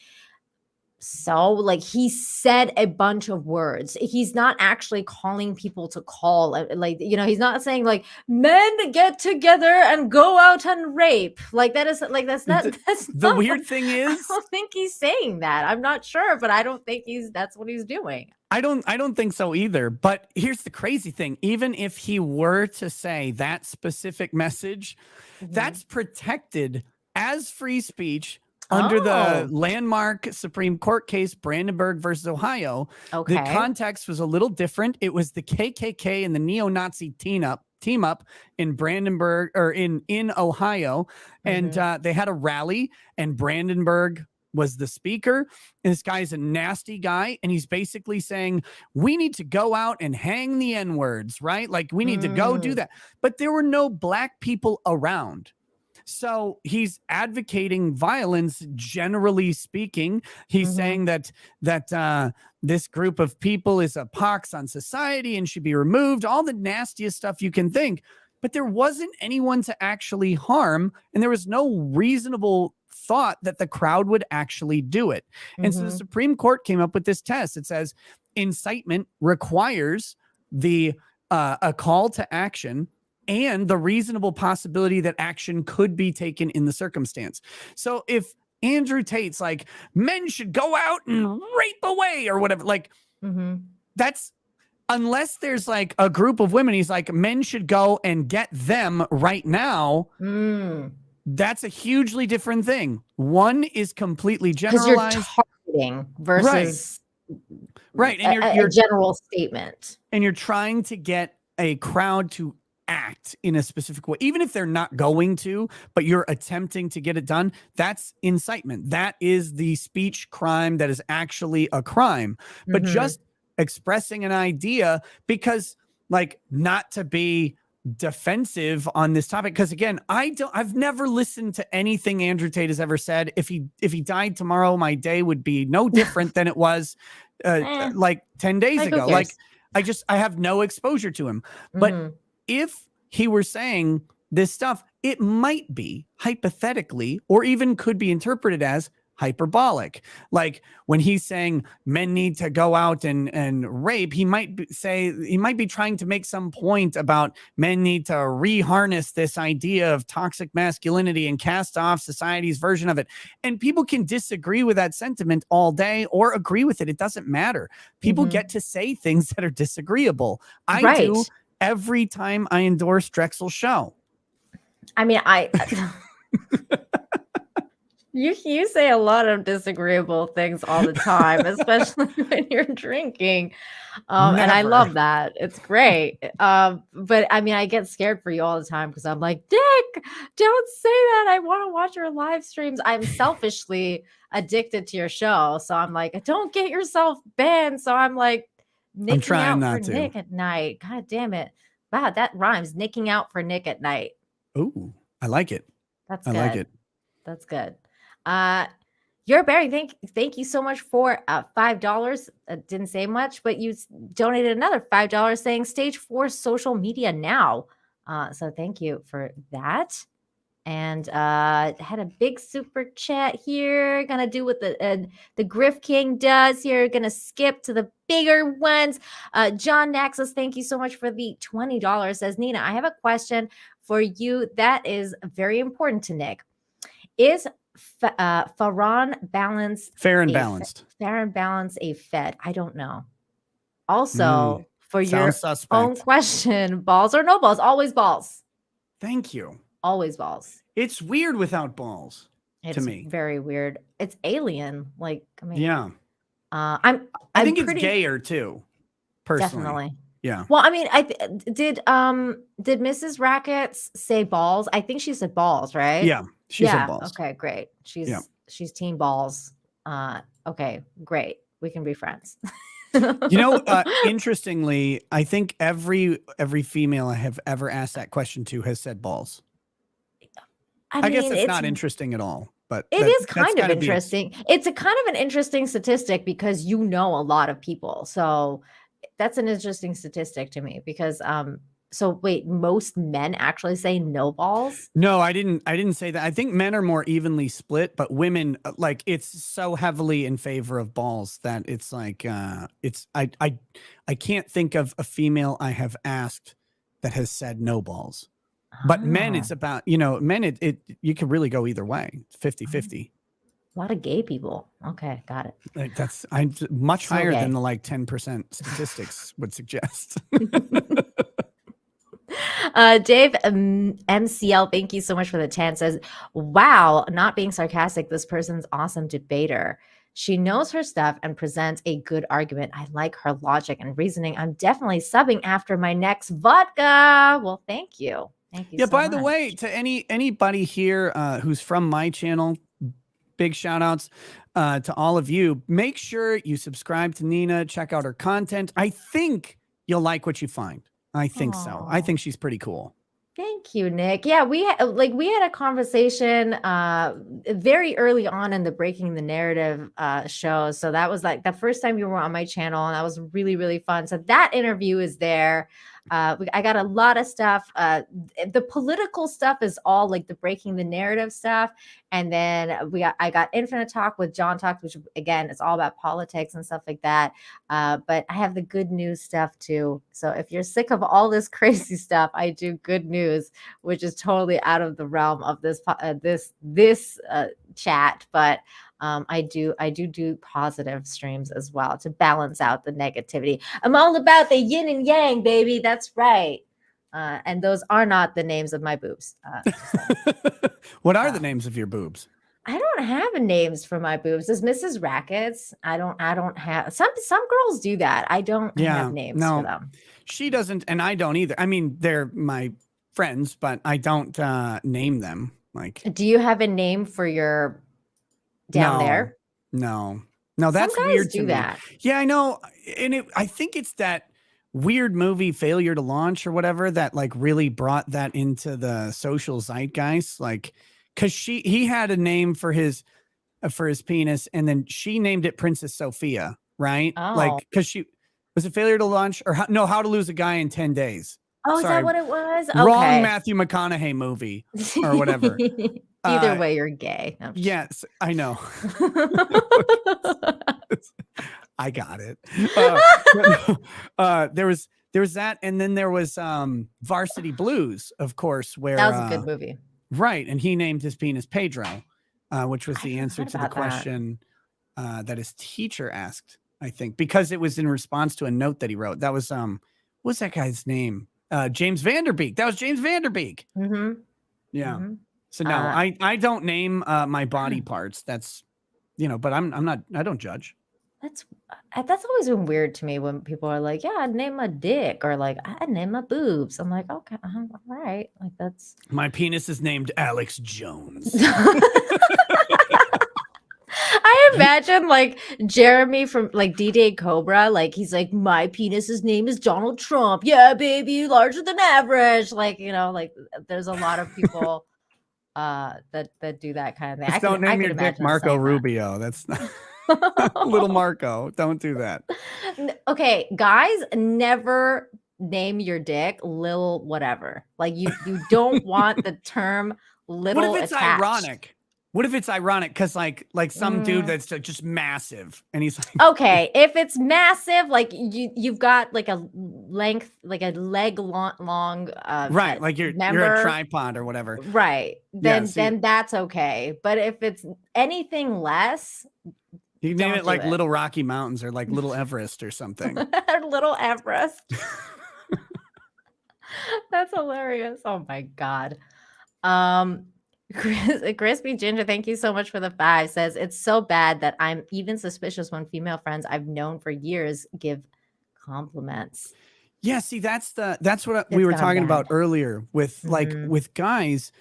So, like, he said a bunch of words. He's not actually calling people to call. Like, you know, he's not saying like men get together and go out and rape. Like that is like that's not. That's The not weird what- thing I is, don't think he's saying that. I'm not sure, but I don't think that's what he's doing. I don't think so either. But here's the crazy thing. Even if he were to say that specific message, that's protected as free speech under the landmark Supreme Court case, Brandenburg versus Ohio. Okay. The context was a little different. It was the KKK and the neo-Nazi team up in Brandenburg or in Ohio. And they had a rally, and Brandenburg was the speaker. And this guy's a nasty guy. And he's basically saying, we need to go out and hang the N-words, right? Like we need to go do that. But there were no black people around. So he's advocating violence, generally speaking. He's saying that this group of people is a pox on society and should be removed, all the nastiest stuff you can think. But there wasn't anyone to actually harm, and there was no reasonable thought that the crowd would actually do it. And so the Supreme Court came up with this test. It says incitement requires a call to action and the reasonable possibility that action could be taken in the circumstance. So if Andrew Tate's like, men should go out and rape away or whatever, like that's, unless there's like a group of women, he's like, men should go and get them right now. That's a hugely different thing. One is completely generalized. Because you're targeting versus right. And a general statement. And you're trying to get a crowd to act in a specific way, even if they're not going to, but you're attempting to get it done. That's incitement. That is the speech crime that is actually a crime. But just expressing an idea, because like, not to be defensive on this topic, because again, I've never listened to anything Andrew Tate has ever said. If he died tomorrow, my day would be no different than it was like 10 days ago. Like I have no exposure to him. But if he were saying this stuff, it might be hypothetically, or even could be interpreted as hyperbolic. Like when he's saying men need to go out and rape, he might be trying to make some point about men need to reharness this idea of toxic masculinity and cast off society's version of it. And people can disagree with that sentiment all day or agree with it. It doesn't matter. People get to say things that are disagreeable. I do every time I endorse Drexel's show. I mean, You say a lot of disagreeable things all the time, especially when you're drinking. And I love that. It's great. But I mean, I get scared for you all the time because I'm like, Dick, don't say that. I want to watch your live streams. I'm selfishly addicted to your show. So I'm like, don't get yourself banned. So I'm like, nicking out for Nick at night. God damn it. Wow, that rhymes. Nicking out for Nick at night. Ooh, I like it. That's good. I like it. That's good. You're Barry. Thank you so much for $5. Didn't say much, but you donated another $5 saying stage 4 social media now. So thank you for that. And had a big super chat here. Gonna do what the Griff King does here. Gonna skip to the bigger ones. John Naxos, thank you so much for the $20. Says Nina, I have a question for you that is very important to Nick. Is fair and balanced a fed? I don't know. Also, for your own question, balls or no balls? Always balls. Thank you. Always balls. It's weird without balls. To me, very weird. It's alien. Like, I mean, yeah. I think it's gayer too. Personally, definitely. Yeah. Well, I mean, did Mrs. Rackets say balls? I think she said balls, right? Yeah, she said balls. Okay, great. She's team balls. Okay, great. We can be friends. Interestingly, I think every female I have ever asked that question to has said balls. I guess it's not interesting at all, but it is kind of interesting. It's a kind of an interesting statistic because you know a lot of people. So that's an interesting statistic to me because So wait, most men actually say no balls? No, I didn't say that. I think men are more evenly split, but women, like, it's so heavily in favor of balls that it's like I can't think of a female I have asked that has said no balls. But men, it's about, men, it you can really go either way. 50-50. A lot of gay people. Okay, got it. Like that's much So higher gay. than the like 10% statistics would suggest. Dave MCL, thank you so much for the 10. Says, wow, not being sarcastic, this person's awesome debater. She knows her stuff and presents a good argument. I like her logic and reasoning. I'm definitely subbing after my next vodka. Well, thank you. Thank you. Yeah, so by the much. way, to anybody here who's from my channel, big shout outs to all of you. Make sure you subscribe to Nina, check out her content. I think you'll like what you find. I think so. I think she's pretty cool. Thank you, Nick. Yeah, we had a conversation very early on in the Breaking the Narrative show. So that was like the first time you were on my channel, and that was really, really fun. So that interview is there. I got a lot of stuff. The political stuff is all like the Breaking the Narrative stuff. And then I got Infinite Talk with John Talk, which again, it's all about politics and stuff like that. But I have the good news stuff too. So if you're sick of all this crazy stuff, I do good news, which is totally out of the realm of this chat. But I do positive streams as well to balance out the negativity. I'm all about the yin and yang, baby. That's right. And those are not the names of my boobs. What are the names of your boobs? I don't have names for my boobs. Is Mrs. Rackets? I don't have some girls do that. I don't have names for them. She doesn't, and I don't either. I mean, they're my friends, but I don't name them. Like, do you have a name for your down there? No, that's some guys weird do to me. that. Yeah, I know. And I think it's that weird movie Failure to Launch or whatever that like really brought that into the social zeitgeist. Like, because he had a name for his penis, and then she named it Princess Sophia, right? Oh. Like, because she was it Failure to Launch or How to Lose a Guy in 10 Days. Oh, Sorry, is that what it was? Wrong Okay. Matthew McConaughey movie or whatever. Either way, you're gay. No, Yes, I know. I got it. There was that, and then there was Varsity Blues, of course, where that was a good movie. Right, and he named his penis Pedro, which was the answer to the about that. question that his teacher asked, I think, because it was in response to a note that he wrote. That was what's that guy's name? James Vanderbeek. That was James Vanderbeek. Mm-hmm. Yeah. Mm-hmm. So no, I don't name my body parts. That's but I don't judge. That's always been weird to me when people are like, yeah, I'd name my dick, or like, I'd name my boobs. I'm like, okay, all right. Like, that's My penis is named Alex Jones. I imagine like Jeremy from like D-Day Cobra, like he's like, my penis's name is Donald Trump. Yeah, baby, larger than average. Like, like there's a lot of people that do that kind of thing. Just don't name your dick Marco Rubio. That's not little Marco. Don't do that. Okay, guys, never name your dick Lil whatever. Like you don't want the term little. What if it's attached. ironic? What if it's ironic? Because like some dude that's just massive, and he's like, okay, if it's massive, like you've got like a length, like a leg long, right? Like you're a tripod or whatever, right? Then that's okay. But if it's anything less, you can name it like Little Rocky Mountains or like Little Everest or something. Little Everest. That's hilarious. Oh my god. Crispy Ginger, thank you so much for the 5. Says it's so bad that I'm even suspicious when female friends I've known for years give compliments. Yeah, see, that's what we were talking about earlier with like with guys.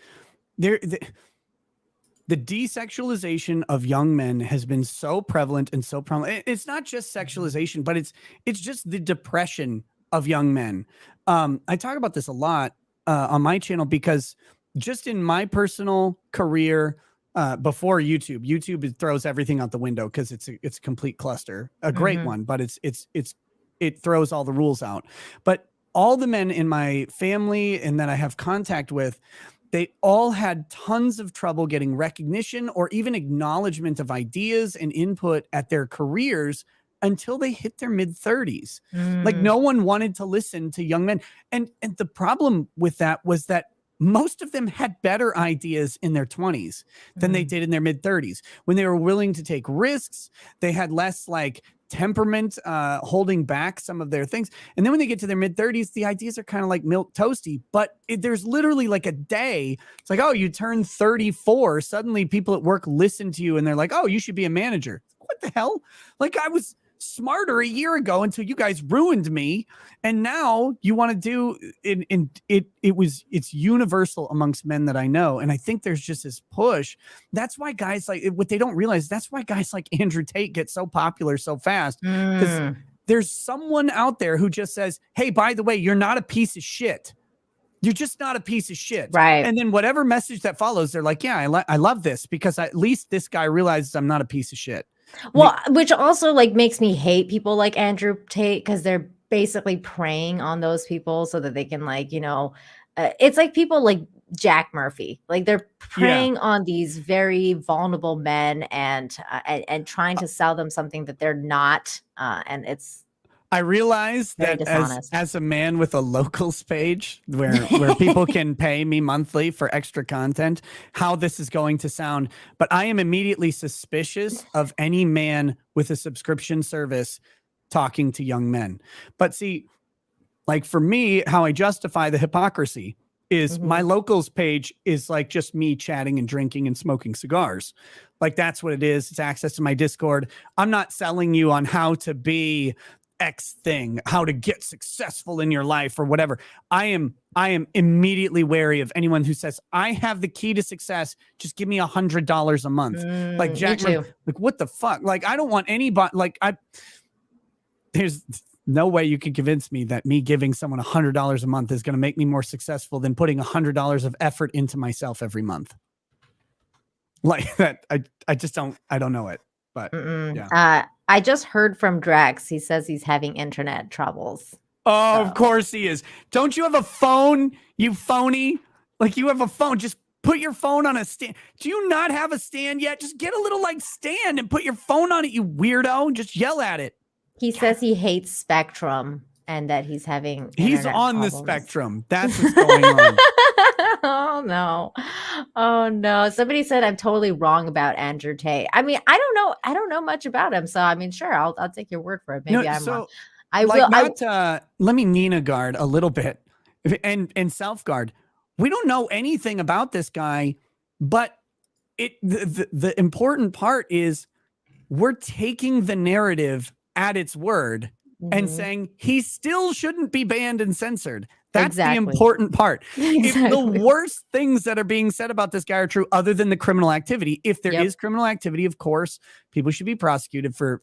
The desexualization of young men has been so prevalent and so prominent. It's not just sexualization, but it's just the depression of young men. I talk about this a lot on my channel because just in my personal career, before YouTube throws everything out the window because it's a complete cluster. A great one, but it throws all the rules out. But all the men in my family and that I have contact with, they all had tons of trouble getting recognition or even acknowledgement of ideas and input at their careers until they hit their mid-30s. Like no one wanted to listen to young men. And the problem with that was that most of them had better ideas in their 20s than they did in their mid-30s. When they were willing to take risks, they had less like temperament holding back some of their things. And then when they get to their mid-30s, the ideas are kind of like milk toasty, but there's literally like a day. It's like, oh, you turn 34. Suddenly people at work listen to you and they're like, oh, you should be a manager. What the hell? Like I was smarter a year ago until you guys ruined me. And now you want to do it's universal amongst men that I know. And I think there's just this push. That's why guys like what they don't realize. That's why guys like Andrew Tate get so popular so fast. Because there's someone out there who just says, hey, by the way, you're not a piece of shit. You're just not a piece of shit. Right. And then whatever message that follows, they're like, yeah, I love this because at least this guy realizes I'm not a piece of shit. Well, which also like makes me hate people like Andrew Tate because they're basically preying on those people so that they can like, it's like people like Jack Murphy, like they're preying on these very vulnerable men and trying to sell them something that they're not. And it's. I realize that as a man with a locals page where people can pay me monthly for extra content, how this is going to sound. But I am immediately suspicious of any man with a subscription service talking to young men. But see, like for me, how I justify the hypocrisy is my locals page is like just me chatting and drinking and smoking cigars. Like that's what it is. It's access to my Discord. I'm not selling you on how to be X thing, how to get successful in your life or whatever. I am immediately wary of anyone who says, I have the key to success. Just give me $100 a month. Like Jack, like what the fuck? Like, I don't want anybody, like there's no way you can convince me that me giving someone $100 a month is going to make me more successful than putting $100 of effort into myself every month. Like that. I just don't know it, but yeah. I just heard from Drex. He says he's having internet troubles. Oh, of course he is. Don't you have a phone, you phony? Like you have a phone. Just put your phone on a stand. Do you not have a stand yet? Just get a little like stand and put your phone on it, you weirdo. Just yell at it. He says he hates Spectrum and that he's having He's on the spectrum. That's what's going on. Oh no. Somebody said I'm totally wrong about Andrew Tate. I mean, I don't know much about him. So I mean, sure, I'll take your word for it. Maybe I'm wrong. Let me Nina guard a little bit and self guard. We don't know anything about this guy, but the important part is we're taking the narrative at its word and saying he still shouldn't be banned and censored. That's the important part. If the worst things that are being said about this guy are true, other than the criminal activity, if there is criminal activity, of course, people should be prosecuted for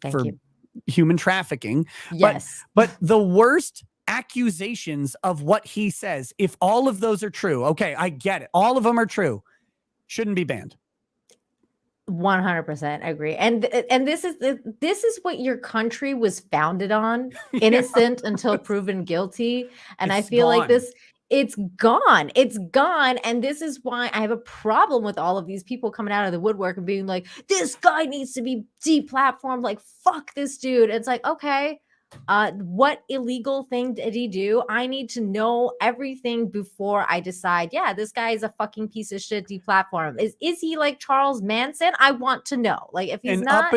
human trafficking. Yes. But the worst accusations of what he says, if all of those are true, okay, I get it. All of them are true. Shouldn't be banned. 100% agree. And this is what your country was founded on, innocent until proven guilty. And I feel like it's gone. And this is why I have a problem with all of these people coming out of the woodwork and being like, this guy needs to be deplatformed. Like, fuck this dude. It's like, okay, what illegal thing did he do? I need to know everything before I decide, yeah, this guy is a fucking piece of shit, deplatform. Is he like Charles Manson? I want to know. Like if he's not.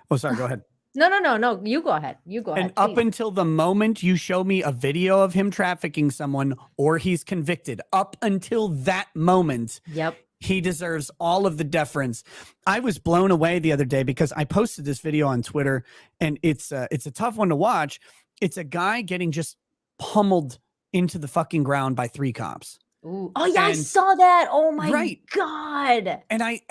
Oh, sorry, go ahead. No. You go ahead. And up until the moment you show me a video of him trafficking someone or he's convicted, up until that moment. Yep. He deserves all of the deference. I was blown away the other day because I posted this video on Twitter and it's a tough one to watch. It's a guy getting just pummeled into the fucking ground by 3 cops. Ooh. Oh yeah, I saw that. Oh my God. And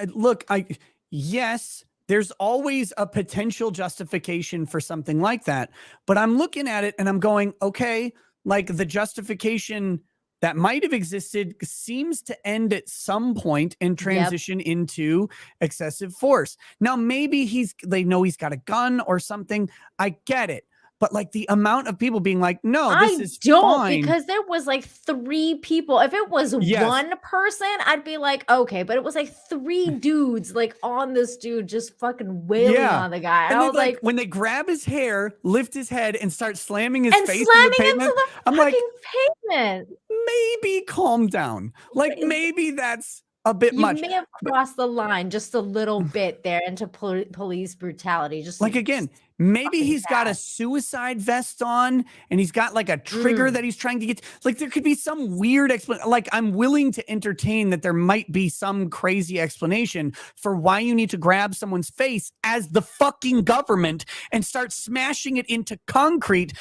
yes, there's always a potential justification for something like that. But I'm looking at it and I'm going, okay, like the justification that might have existed seems to end at some point and transition into excessive force. Now, maybe they know he's got a gun or something. I get it. But like the amount of people being like, no, this is don't fine. because there was like 3 people. If it was one person, I'd be like, okay, but it was like 3 dudes like on this dude just fucking wailing on the guy. And I was like, when they grab his hair, lift his head, and start slamming his and face slamming into the pavement, into the I'm like, pavement. Maybe calm down. Like maybe that's a bit much. You may have crossed the line just a little bit there into police brutality. Just like again, maybe he's got a suicide vest on and he's got like a trigger that he's trying to get. Like there could be some weird explanation. Like I'm willing to entertain that there might be some crazy explanation for why you need to grab someone's face as the fucking government and start smashing it into concrete.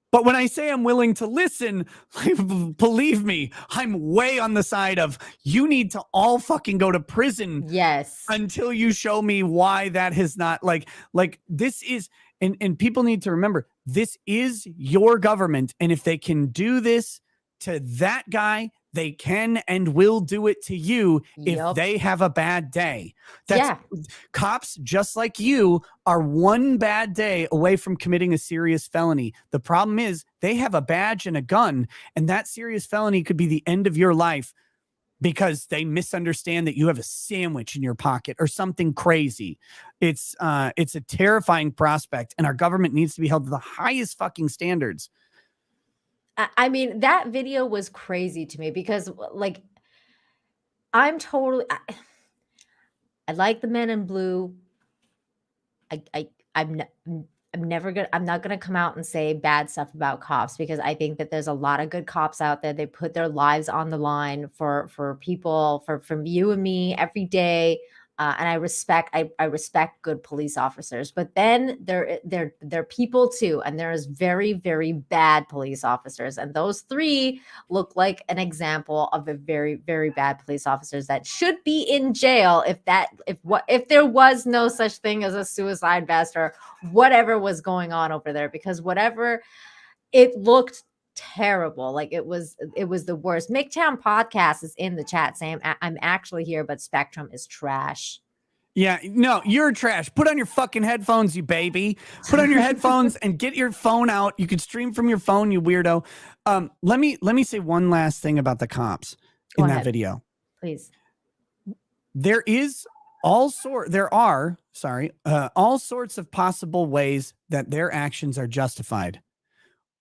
But when I say I'm willing to listen, believe me, I'm way on the side of you need to all fucking go to prison. Yes. Until you show me why that has not like this is and people need to remember this is your government. And if they can do this to that guy, they can and will do it to you if they have a bad day. Cops, just like you, are one bad day away from committing a serious felony. The problem is they have a badge and a gun, and that serious felony could be the end of your life because they misunderstand that you have a sandwich in your pocket or something crazy. It's a terrifying prospect, and our government needs to be held to the highest fucking standards. I mean, that video was crazy to me because like I'm totally I like the men in blue. I'm not gonna come out and say bad stuff about cops because I think that there's a lot of good cops out there. They put their lives on the line for people, from you and me every day. And I respect good police officers, but then they're people too, and there's very, very bad police officers, and those 3 look like an example of a very, very bad police officers that should be in jail if there was no such thing as a suicide vest or whatever was going on over there, because whatever it looked terrible. Like it was the worst. Midtown Podcast is in the chat saying I'm actually here, but Spectrum is trash. Yeah, no, you're trash. Put on your fucking headphones, you baby. Put on your headphones and get your phone out. You can stream from your phone, you weirdo. Let me say one last thing about the cops in that video. Please. There are all sorts of possible ways that their actions are justified.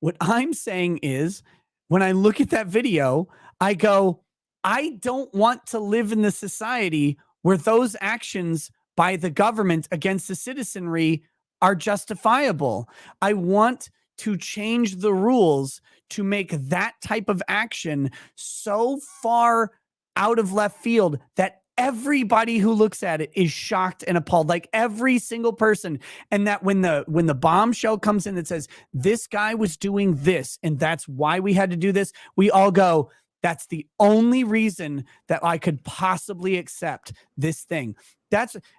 What I'm saying is, when I look at that video, I go, I don't want to live in the society where those actions by the government against the citizenry are justifiable. I want to change the rules to make that type of action so far out of left field that everybody who looks at it is shocked and appalled, like every single person. And that when the bombshell comes in that says this guy was doing this and that's why we had to do this, we all go, that's the only reason that I could possibly accept this thing.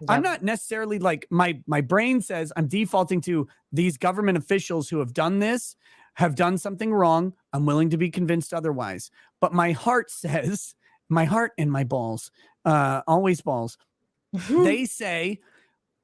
I'm not necessarily like my brain says I'm defaulting to these government officials who have done this, have done something wrong. I'm willing to be convinced otherwise. But my heart says, my heart and my balls, always balls. They say,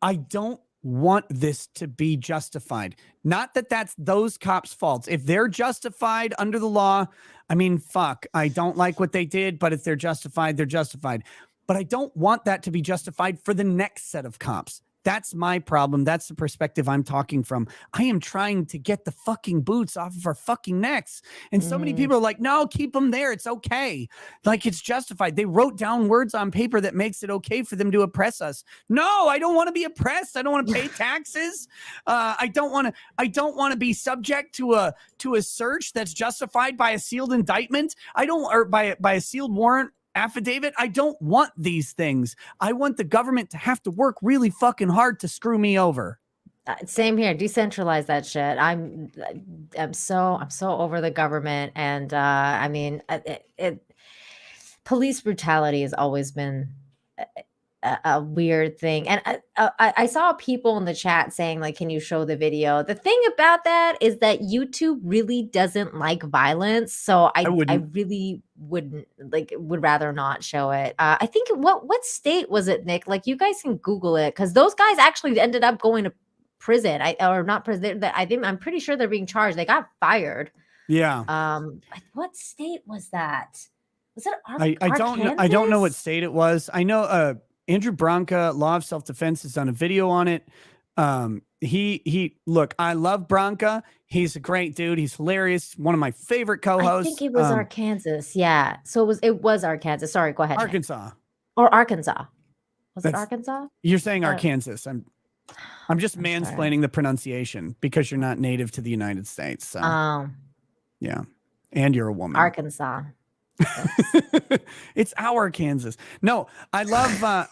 I don't want this to be justified. Not that that's those cops' faults. If they're justified under the law, I mean, fuck, I don't like what they did, but if they're justified, they're justified. But I don't want that to be justified for the next set of cops. That's my problem. That's the perspective I'm talking from. I am trying to get the fucking boots off of our fucking necks. And so many people are like, no, keep them there. It's okay. Like it's justified. They wrote down words on paper that makes it okay for them to oppress us. No, I don't want to be oppressed. I don't want to pay taxes. I don't want to be subject to a search that's justified by a sealed indictment. Or by a sealed warrant affidavit. I don't want these things. I want the government to have to work really fucking hard to screw me over. Same here. Decentralize that shit. I'm so over the government, and I mean, police brutality has always been a weird thing. And I saw people in the chat saying, like, can you show the video? The thing about that is that YouTube really doesn't like violence. So I really would rather not show it. I think what state was it, Nick? Like, you guys can Google it, because those guys actually ended up going to prison. Or not prison. I'm pretty sure they're being charged. They got fired. Yeah. What state was that? Was it I don't know. I don't know what state it was. I know Andrew Branca, Law of Self-Defense, has done a video on it. He look, I love Branca. He's a great dude. He's hilarious. One of my favorite co-hosts. I think it was Arkansas. Yeah. So it was Arkansas. Sorry, go ahead. Arkansas. Nick. Or Arkansas. Was it Arkansas? You're saying Arkansas. I'm just mansplaining the pronunciation because you're not native to the United States. So yeah. And you're a woman. Arkansas. It's our Kansas. No, I love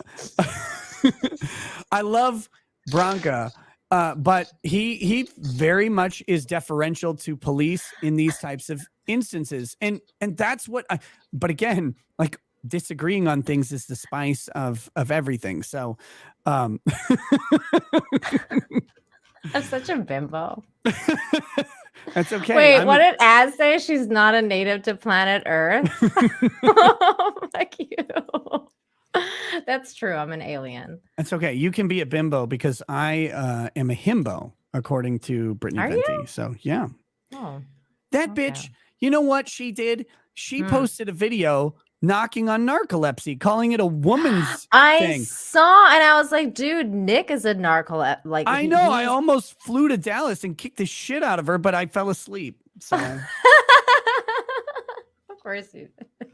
I love Branca, but he very much is deferential to police in these types of instances, and that's what but again, like, disagreeing on things is the spice of everything. So I'm such a bimbo. That's okay. Wait, what did Az say? She's not a native to planet Earth. Fuck you. That's true. I'm an alien. That's okay. You can be a bimbo because I am a himbo, according to Brittany Venti. You? So yeah. Oh, that bitch. You know what she did? She posted a video knocking on narcolepsy, calling it a woman's thing. I saw, and I was like, dude, Nick is a narcolepsy. Like, I know. I almost flew to Dallas and kicked the shit out of her, but I fell asleep. So of course you did.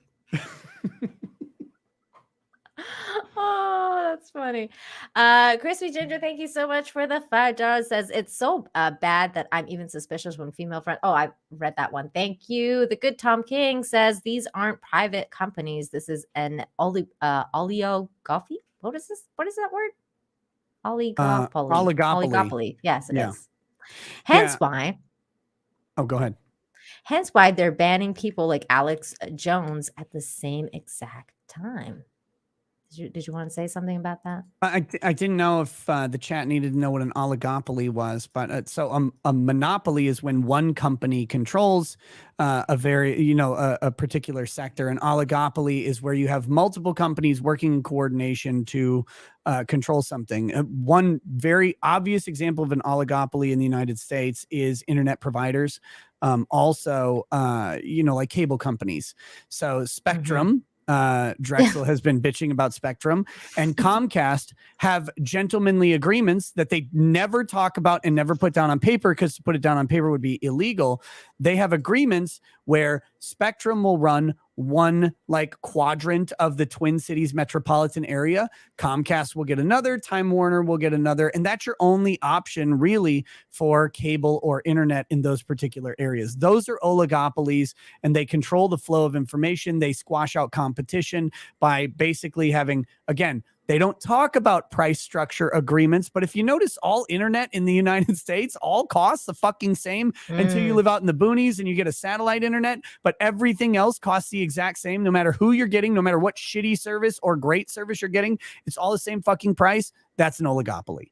Oh, that's funny. Crispy Ginger, thank you so much for the $5. Says it's so bad that I'm even suspicious when female friends. Oh, I read that one. Thank you. The good Tom King says these aren't private companies. This is an oligopoly. What is this? What is that word? Oligopoly. Oligopoly. Yes, it is. Hence why. Oh, go ahead. Hence why they're banning people like Alex Jones at the same exact time. Did you want to say something about that? I didn't know if the chat needed to know what an oligopoly was, but so a monopoly is when one company controls a particular sector. An oligopoly is where you have multiple companies working in coordination to control something. One very obvious example of an oligopoly in the United States is internet providers. Also, like cable companies. So Spectrum. Drexel has been bitching about Spectrum, and Comcast have gentlemanly agreements that they never talk about and never put down on paper, because to put it down on paper would be illegal. They have agreements where Spectrum will run one quadrant of the Twin Cities metropolitan area. Comcast will get another, Time Warner will get another, and that's your only option really for cable or internet in those particular areas. Those are oligopolies, and they control the flow of information. They squash out competition by basically having, again, they don't talk about price structure agreements, but if you notice, all internet in the United States, all costs the fucking same until you live out in the boonies and you get a satellite internet, but everything else costs the exact same, no matter who you're getting, no matter what shitty service or great service you're getting, it's all the same fucking price. That's an oligopoly.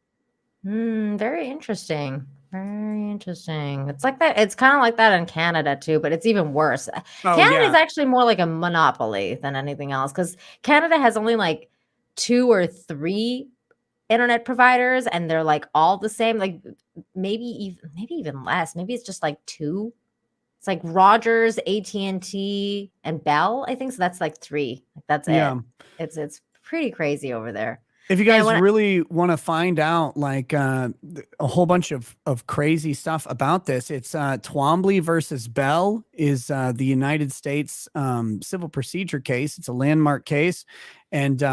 Very interesting. Very interesting. It's like that. It's kind of like that in Canada too, but it's even worse. Canada is actually more like a monopoly than anything else, because Canada has only 2 or 3 internet providers, and they're all the same. Maybe even less. Maybe it's just 2. It's like Rogers, AT&T, and Bell, I think. So that's 3. That's it. It's pretty crazy over there. If you guys really want to find out a whole bunch of crazy stuff about this, it's Twombly versus Bell is the United States civil procedure case. It's a landmark case, and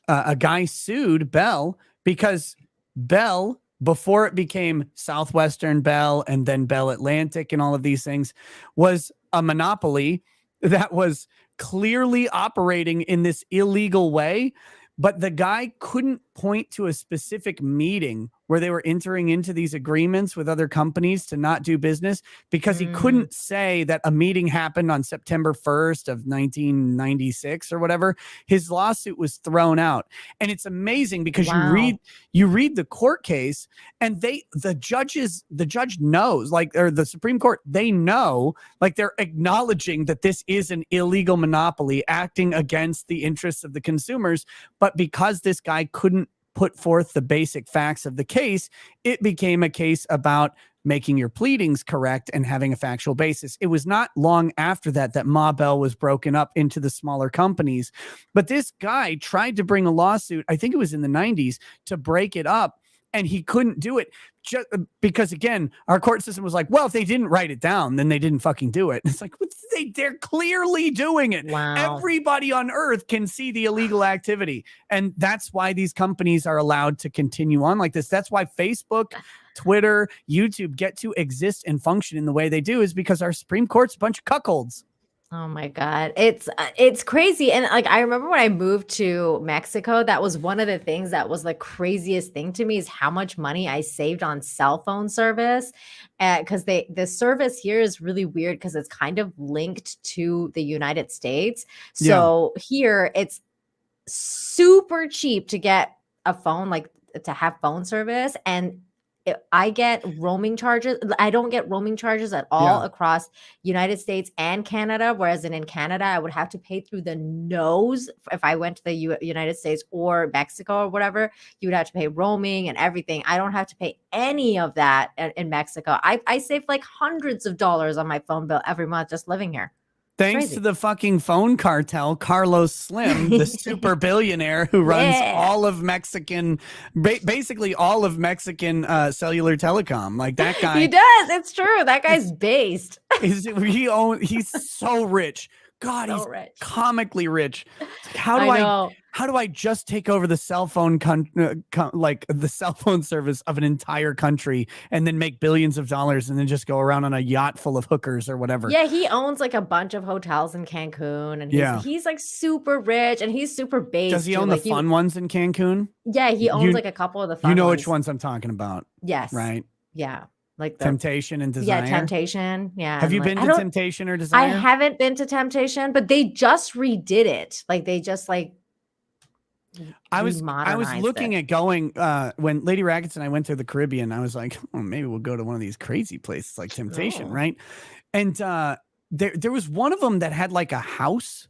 a guy sued Bell because Bell, before it became Southwestern Bell and then Bell Atlantic and all of these things, was a monopoly that was clearly operating in this illegal way. But the guy couldn't point to a specific meeting where they were entering into these agreements with other companies to not do business, because he couldn't say that a meeting happened on September 1st of 1996 or whatever. His lawsuit was thrown out. And it's amazing because you read the court case, and the judge knows, or the Supreme Court, they know, they're acknowledging that this is an illegal monopoly acting against the interests of the consumers. But because this guy couldn't put forth the basic facts of the case, it became a case about making your pleadings correct and having a factual basis. It was not long after that Ma Bell was broken up into the smaller companies. But this guy tried to bring a lawsuit, I think it was in the 90s, to break it up, and he couldn't do it just because, again, our court system was like, well, if they didn't write it down, then they didn't fucking do it. It's like, they're clearly doing it. Wow. Everybody on earth can see the illegal activity. And that's why these companies are allowed to continue on like this. That's why Facebook, Twitter, YouTube get to exist and function in the way they do, is because our Supreme Court's a bunch of cuckolds. Oh my God. It's crazy. And like, I remember when I moved to Mexico, that was one of the things that was the craziest thing to me, is how much money I saved on cell phone service. Because the service here is really weird because it's kind of linked to the United States. So here it's super cheap to get a phone, like to have phone service. And I get roaming charges. I don't get roaming charges at all across United States and Canada. Whereas in Canada, I would have to pay through the nose if I went to the United States or Mexico or whatever. You would have to pay roaming and everything. I don't have to pay any of that in Mexico. I save like hundreds of dollars on my phone bill every month just living here. Thanks to the fucking phone cartel, Carlos Slim, the super billionaire who runs all of Mexican, basically all of Mexican cellular telecom. Like that guy. He does. It's true. That guy's based. He's so rich. God, he's comically rich. How do I just take over the cell phone like the cell phone service of an entire country and then make billions of dollars and then just go around on a yacht full of hookers or whatever? Yeah, he owns like a bunch of hotels in Cancun, and he's like super rich and he's super based. Does he own the fun ones in Cancun? Yeah, he owns like a couple of the fun ones. You know which ones I'm talking about. Yes. Right? Yeah. Like Temptation and Desire. Yeah, Temptation. Yeah. Have you been to Temptation or Desire? I haven't been to Temptation, but they just redid it. Like they just like I was looking at going when Lady Rackets and I went to the Caribbean. I was like, oh, maybe we'll go to one of these crazy places like Temptation, right? And there was one of them that had like a house,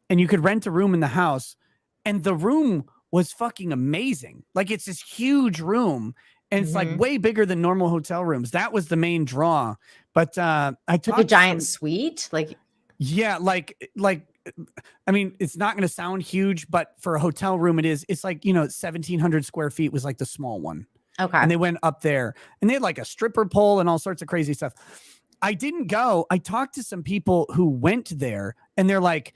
and you could rent a room in the house, and the room was fucking amazing. Like it's this huge room. And it's like way bigger than normal hotel rooms. That was the main draw. But I talked like a giant suite, like I mean, it's not going to sound huge, but for a hotel room, it is. It's like 1,700 square feet was like the small one. Okay, and they went up there, and they had like a stripper pole and all sorts of crazy stuff. I didn't go. I talked to some people who went there, and they're like,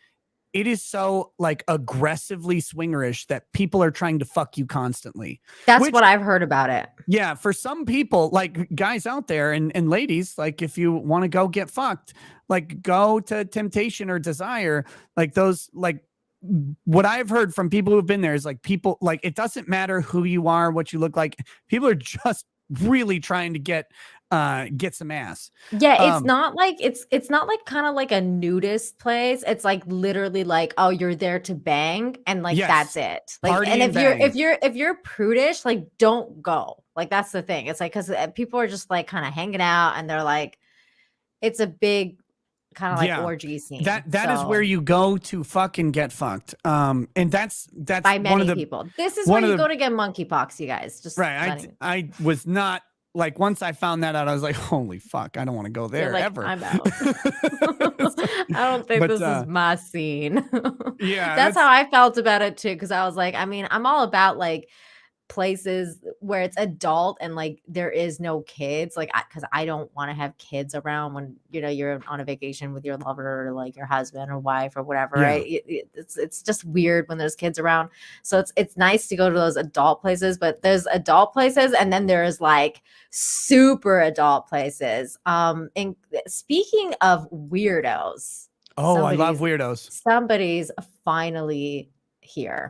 it is so like aggressively swingerish that people are trying to fuck you constantly. That's what I've heard about it. Yeah. For some people, like guys out there and ladies, like if you want to go get fucked, like go to Temptation or Desire, like those, like what I've heard from people who've been there is like people, like it doesn't matter who you are, what you look like. People are just really trying to get some ass. Yeah, it's not like it's not like kind of like a nudist place. It's like literally like, oh, you're there to bang, and like that's it. Like, party and and if you're prudish, like don't go. Like that's the thing. It's like because people are just like kind of hanging out, and they're like, it's a big kind of like orgy scene. That is where you go to fucking get fucked. And that's by many people. This is where you go to get monkeypox, you guys. Just right. I was not. Like once I found that out, I was like, holy fuck, I don't want to go there ever. I'm out. I don't think this is my scene. Yeah. That's how I felt about it too. Cause I was like, I mean, I'm all about like places where it's adult and like there is no kids, like because I don't want to have kids around when you're on a vacation with your lover or like your husband or wife or whatever, right? It's just weird when there's kids around. So it's nice to go to those adult places, but there's adult places and then there's like super adult places. And speaking of weirdos, I love weirdos. Somebody's finally here.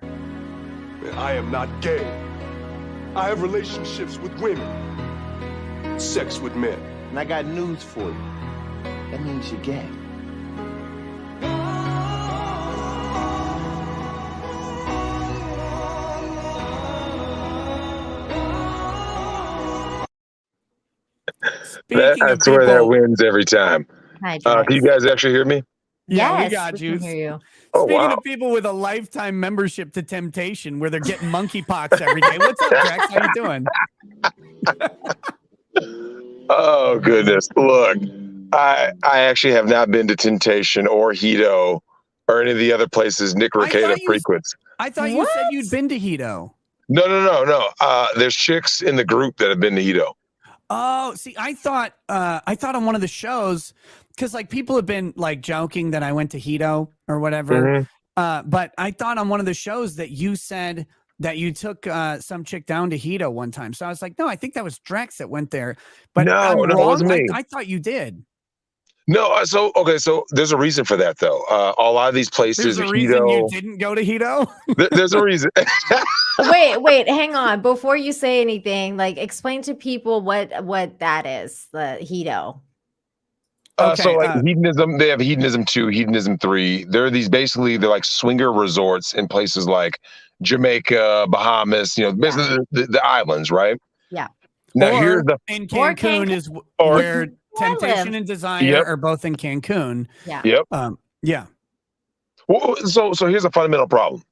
I am not gay. I have relationships with women, sex with men. And I got news for you. That means you're gay. I swear that wins every time. Hi, can you guys actually hear me? Yeah, yes, we got you. Can hear you. Oh, Speaking wow. of people with a lifetime membership to Temptation, where they're getting monkeypox every day. What's up, Drex? How you doing? Oh goodness! Look, I actually have not been to Temptation or Hito or any of the other places Nick Rekieta frequents. I thought you said you'd been to Hito. No. There's chicks in the group that have been to Hito. Oh, see, I thought on one of the shows, because like people have been like joking that I went to Hito or whatever. But I thought on one of the shows that you said that you took some chick down to Hito one time. So I was like, no, I think that was Drex that went there. But I'm wrong. It wasn't me. I thought you did. No, so there's a reason for that though. A lot of these places, There's a reason you didn't go to Hito. There's a reason. wait, hang on. Before you say anything, like explain to people what that is, the Hito. So like hedonism, they have hedonism 2, hedonism 3. They're like swinger resorts in places like Jamaica, Bahamas, basically the islands, right? Yeah. Now here's the in Cancun is where Temptation and Desire are both in Cancun. Yeah. Yep. Yeah. Well, so here's a fundamental problem.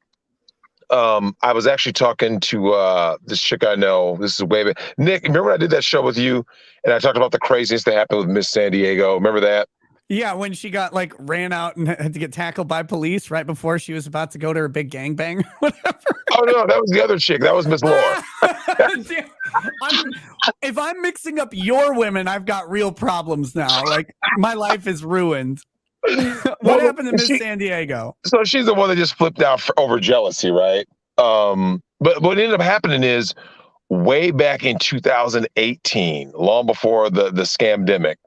I was actually talking to this chick I know. This is way back. Nick, remember when I did that show with you and I talked about the craziness that happened with Miss San Diego? Remember that? Yeah, when she got like ran out and had to get tackled by police right before she was about to go to her big gangbang or whatever. Oh no, that was the other chick. That was Miss Laura. If I'm mixing up your women, I've got real problems now. Like my life is ruined. What happened to Miss San Diego? So she's the one that just flipped out over jealousy, right? But what ended up happening is way back in 2018, long before the scamdemic,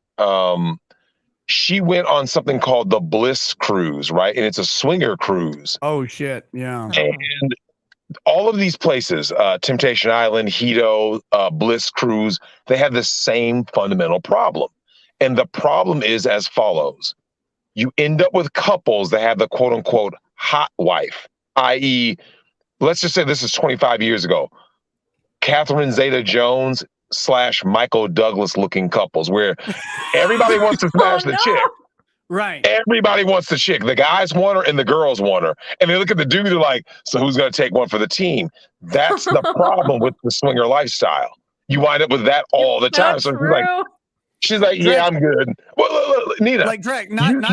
she went on something called the Bliss Cruise, right? And it's a swinger cruise. Oh shit, yeah. And all of these places, Temptation Island, Hito, Bliss Cruise, they have the same fundamental problem. And the problem is as follows. You end up with couples that have the quote unquote hot wife, i.e., let's just say this is 25 years ago. Catherine Zeta-Jones / Michael Douglas looking couples where everybody wants to smash the chick. Right. Everybody wants the chick. The guys want her and the girls want her. And they look at the dude, they're like, so who's going to take one for the team? That's the problem with the swinger lifestyle. You wind up with that all the time. So she's like, yeah, I'm good. Well, Nina, like Drake, not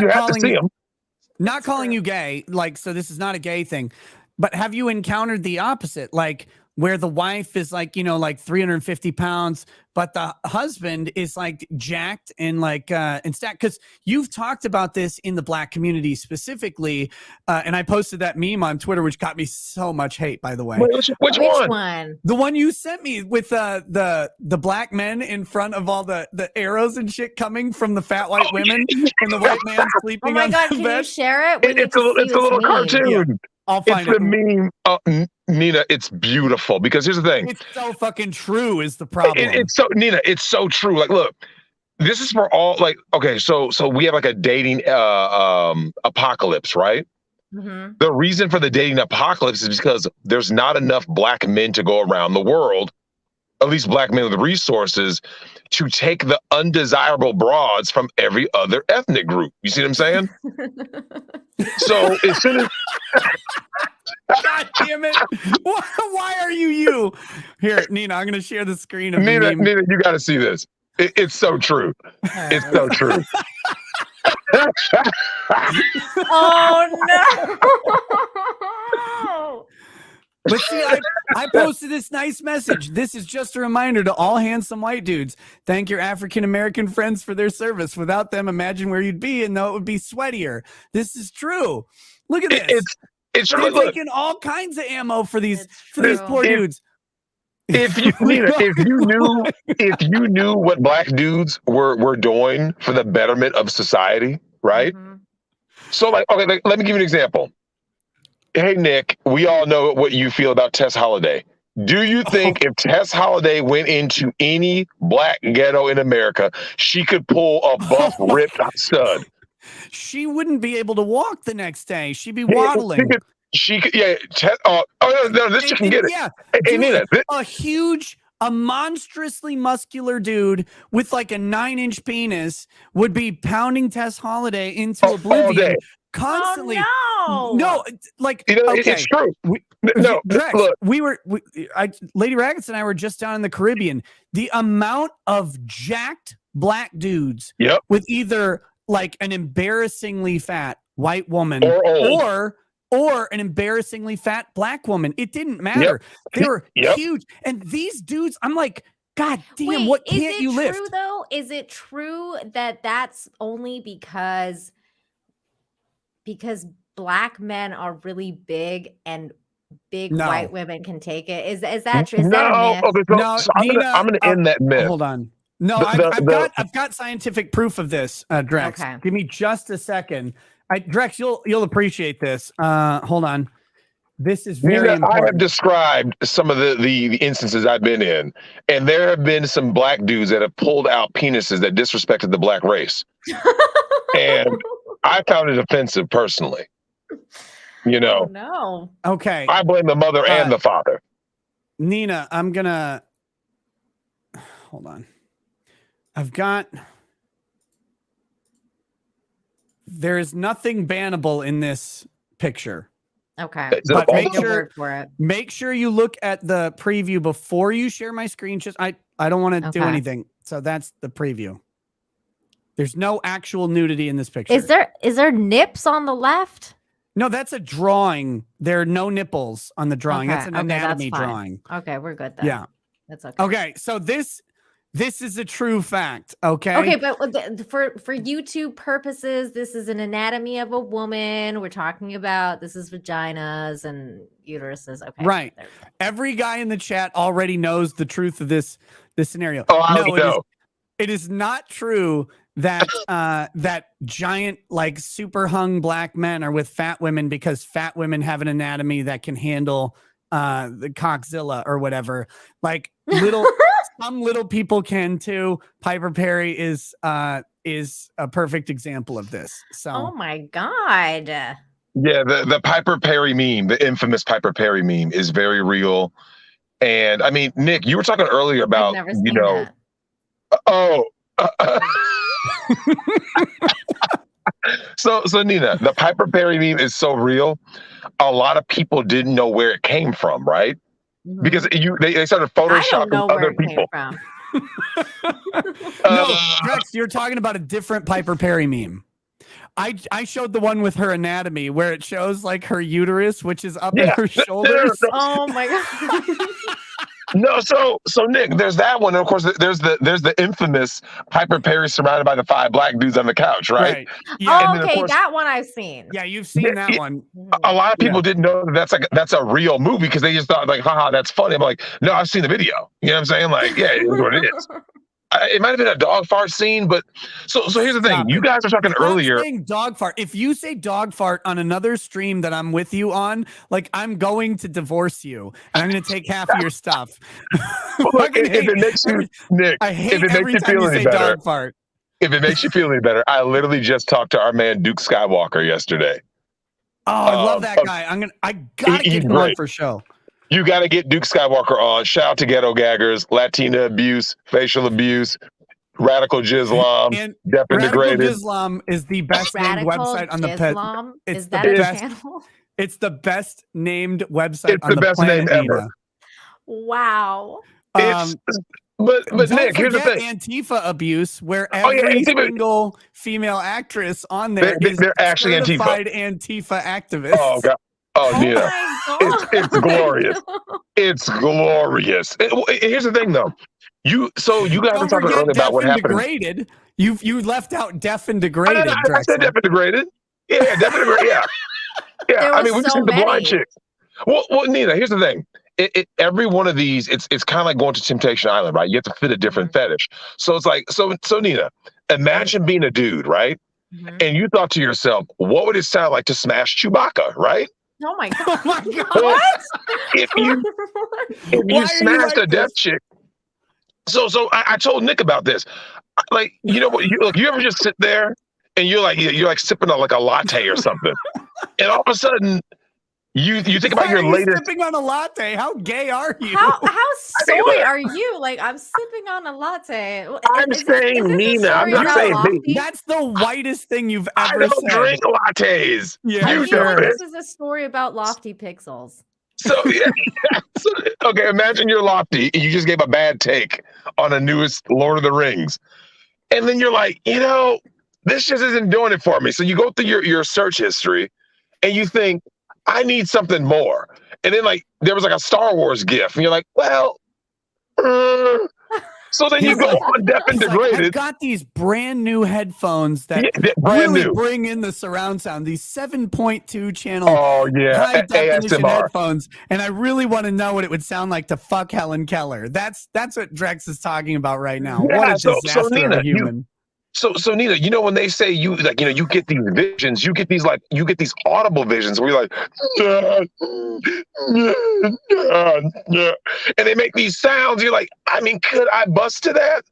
calling you gay. Like, so this is not a gay thing, but have you encountered the opposite? Like where the wife is like, like 350 pounds, but the husband is like jacked and like, and stacked. Cause you've talked about this in the Black community specifically. And I posted that meme on Twitter, which got me so much hate, by the way. Which one? The one you sent me with the Black men in front of all the arrows and shit coming from the fat white women and the white man sleeping on Oh my God, the can bed. you share it? It's a little cartoon. Yeah. I'll find it. The meme. Nina, it's beautiful because here's the thing. It's so fucking true is the problem. Nina, it's so true. Like, look, this is for all like, okay, so we have like a dating apocalypse, right? Mm-hmm. The reason for the dating apocalypse is because there's not enough Black men to go around the world, at least Black men with resources, to take the undesirable broads from every other ethnic group. You see what I'm saying? So as soon as God damn it. Why are you? Here, Nina, I'm going to share the screen of Nina, the you got to see this. It's so true. It's so true. Oh, no. But see, I posted this nice message. This is just a reminder to all handsome white dudes. Thank your African-American friends for their service. Without them, imagine where you'd be and know it would be sweatier. This is true. Look at this. It's They're true. taking all kinds of ammo for these poor dudes. If you knew what Black dudes were doing for the betterment of society, right? Mm-hmm. So like, okay, let me give you an example. Hey, Nick, we all know what you feel about Tess Holliday. Do you think if Tess Holliday went into any Black ghetto in America, she could pull a buff, ripped stud? She wouldn't be able to walk the next day. She'd be waddling. She could, yeah. No, this chick can get it. Yeah, Hey, Nina, a monstrously muscular dude with like a 9-inch penis would be pounding Tess Holliday into oblivion. constantly. Oh, no, like it's okay, true. Drex, Lady Raggets and I were just down in the Caribbean. The amount of jacked black dudes with either like an embarrassingly fat white woman or an embarrassingly fat black woman. It didn't matter. They were huge. And these dudes, I'm like, God damn, wait, what can't you lift? Is it true though? Is it true that that's only because black men are really big and big white women can take it? Is that true? Is that a myth? Okay, so I'm gonna end that myth. Hold on. No, I've got scientific proof of this, Drex. Okay. Give me just a second. Drex, you'll appreciate this. Hold on. This is very important. I have described some of the instances I've been in, and there have been some black dudes that have pulled out penises that disrespected the black race. And I found it offensive personally. You know. Oh, no. Okay. I blame the mother and the father. Nina, I'm gonna hold on. There is nothing bannable in this picture. Okay. But for it. Make sure you look at the preview before you share my screen. Just I don't want to do anything. So that's the preview. There's no actual nudity in this picture. Is there nips on the left? No, that's a drawing. There are no nipples on the drawing. That's an anatomy drawing. Okay, we're good then. Yeah. That's okay. Okay, so this is a true fact, okay? Okay, but for YouTube purposes, this is an anatomy of a woman. We're talking about this is vaginas and uteruses. Okay. Right. Every guy in the chat already knows the truth of this scenario. Oh, I know. It is not true that that giant like super hung black men are with fat women because fat women have an anatomy that can handle the cockzilla or whatever. Like some little people can too. Piper Perry is a perfect example of this. So oh my God. Yeah, the Piper Perry meme, the infamous Piper Perry meme is very real. And I mean, Nick, you were talking earlier about, you know, So Nina, the Piper Perry meme is so real. A lot of people didn't know where it came from, right? Mm-hmm. Because they started photoshopping other people. No, Drex, you're talking about a different Piper Perry meme. I showed the one with her anatomy where it shows like her uterus, which is up in her shoulders. Oh my God. No, so Nick, there's that one. And of course, there's the infamous Piper Perry surrounded by the 5 black dudes on the couch, right? Yeah. Oh, okay, that one I've seen. Yeah, you've seen that one. A lot of people didn't know that's a real movie because they just thought like, haha, that's funny. I'm like, no, I've seen the video. You know what I'm saying? Like, yeah, it is what it is. It might have been a dog fart scene, but so here's the thing. You guys were talking earlier. Saying dog fart. If you say dog fart on another stream that I'm with you on, like I'm going to divorce you and I'm going to take half of your stuff. Look, if it makes you, Nick, if it makes you feel any better, dog fart. If it makes you feel any better, I literally just talked to our man Duke Skywalker yesterday. Oh, I love that guy. I gotta get him on for show. You got to get Duke Skywalker on. Shout out to Ghetto Gaggers, Latina abuse, facial abuse, Radical Jizlam, and Deaf and Degraded. Radical Jizlam is the best named website on the pet. Is that a channel? It's the best named website it's on the best planet name ever. Wow. But Nick, here's the thing: Antifa abuse, where every single female actress on there is they're actually certified Antifa activists. Oh God. Oh, Nina, it's glorious. It's glorious. Here's the thing, though. You guys were talking earlier about what happened. Degraded. You left out deaf and degraded. I said deaf and degraded. Yeah, deaf and degraded. Yeah. I mean, we just see the blind chicks. Well, Nina, here's the thing. Every one of these, it's kind of like going to Temptation Island, right? You have to fit a different fetish. So it's like, so Nina, imagine being a dude, right? Mm-hmm. And you thought to yourself, what would it sound like to smash Chewbacca, right? Oh my God! Oh my God! What? If you smashed a deaf chick, so I told Nick about this. Like, you know what? You ever just sit there and you're like sipping on like a latte or something, and all of a sudden You think about Why your are you latest. sipping on a latte? How gay are you? How mean, soy look. are you? Like, I'm sipping on a latte. I'm saying is this a Nina. I'm story not about saying me. Lofty? That's the whitest thing you've I ever don't said. drink lattes. Yeah, I You feel know like it. this is a story about Lofty Pixels. So yeah. So, okay, imagine you're Lofty. You just gave a bad take on the newest Lord of the Rings, and then you're like, this just isn't doing it for me. So you go through your search history, and you think, I need something more. And then like there was like a Star Wars GIF, and you're like, well. So then you go on Deaf and He's like, Degraded. I've got these brand new headphones that brand really new. bring in the surround sound. These 7.2 channel Oh yeah, high definition ASMR. headphones, and I really want to know what it would sound like to fuck Helen Keller. That's what Drex is talking about right now. Yeah, What a so disaster Nina, of a human. So Nina, when they say you get these visions, you get these audible visions where you're like, and they make these sounds. You're like, I mean, could I bust to that?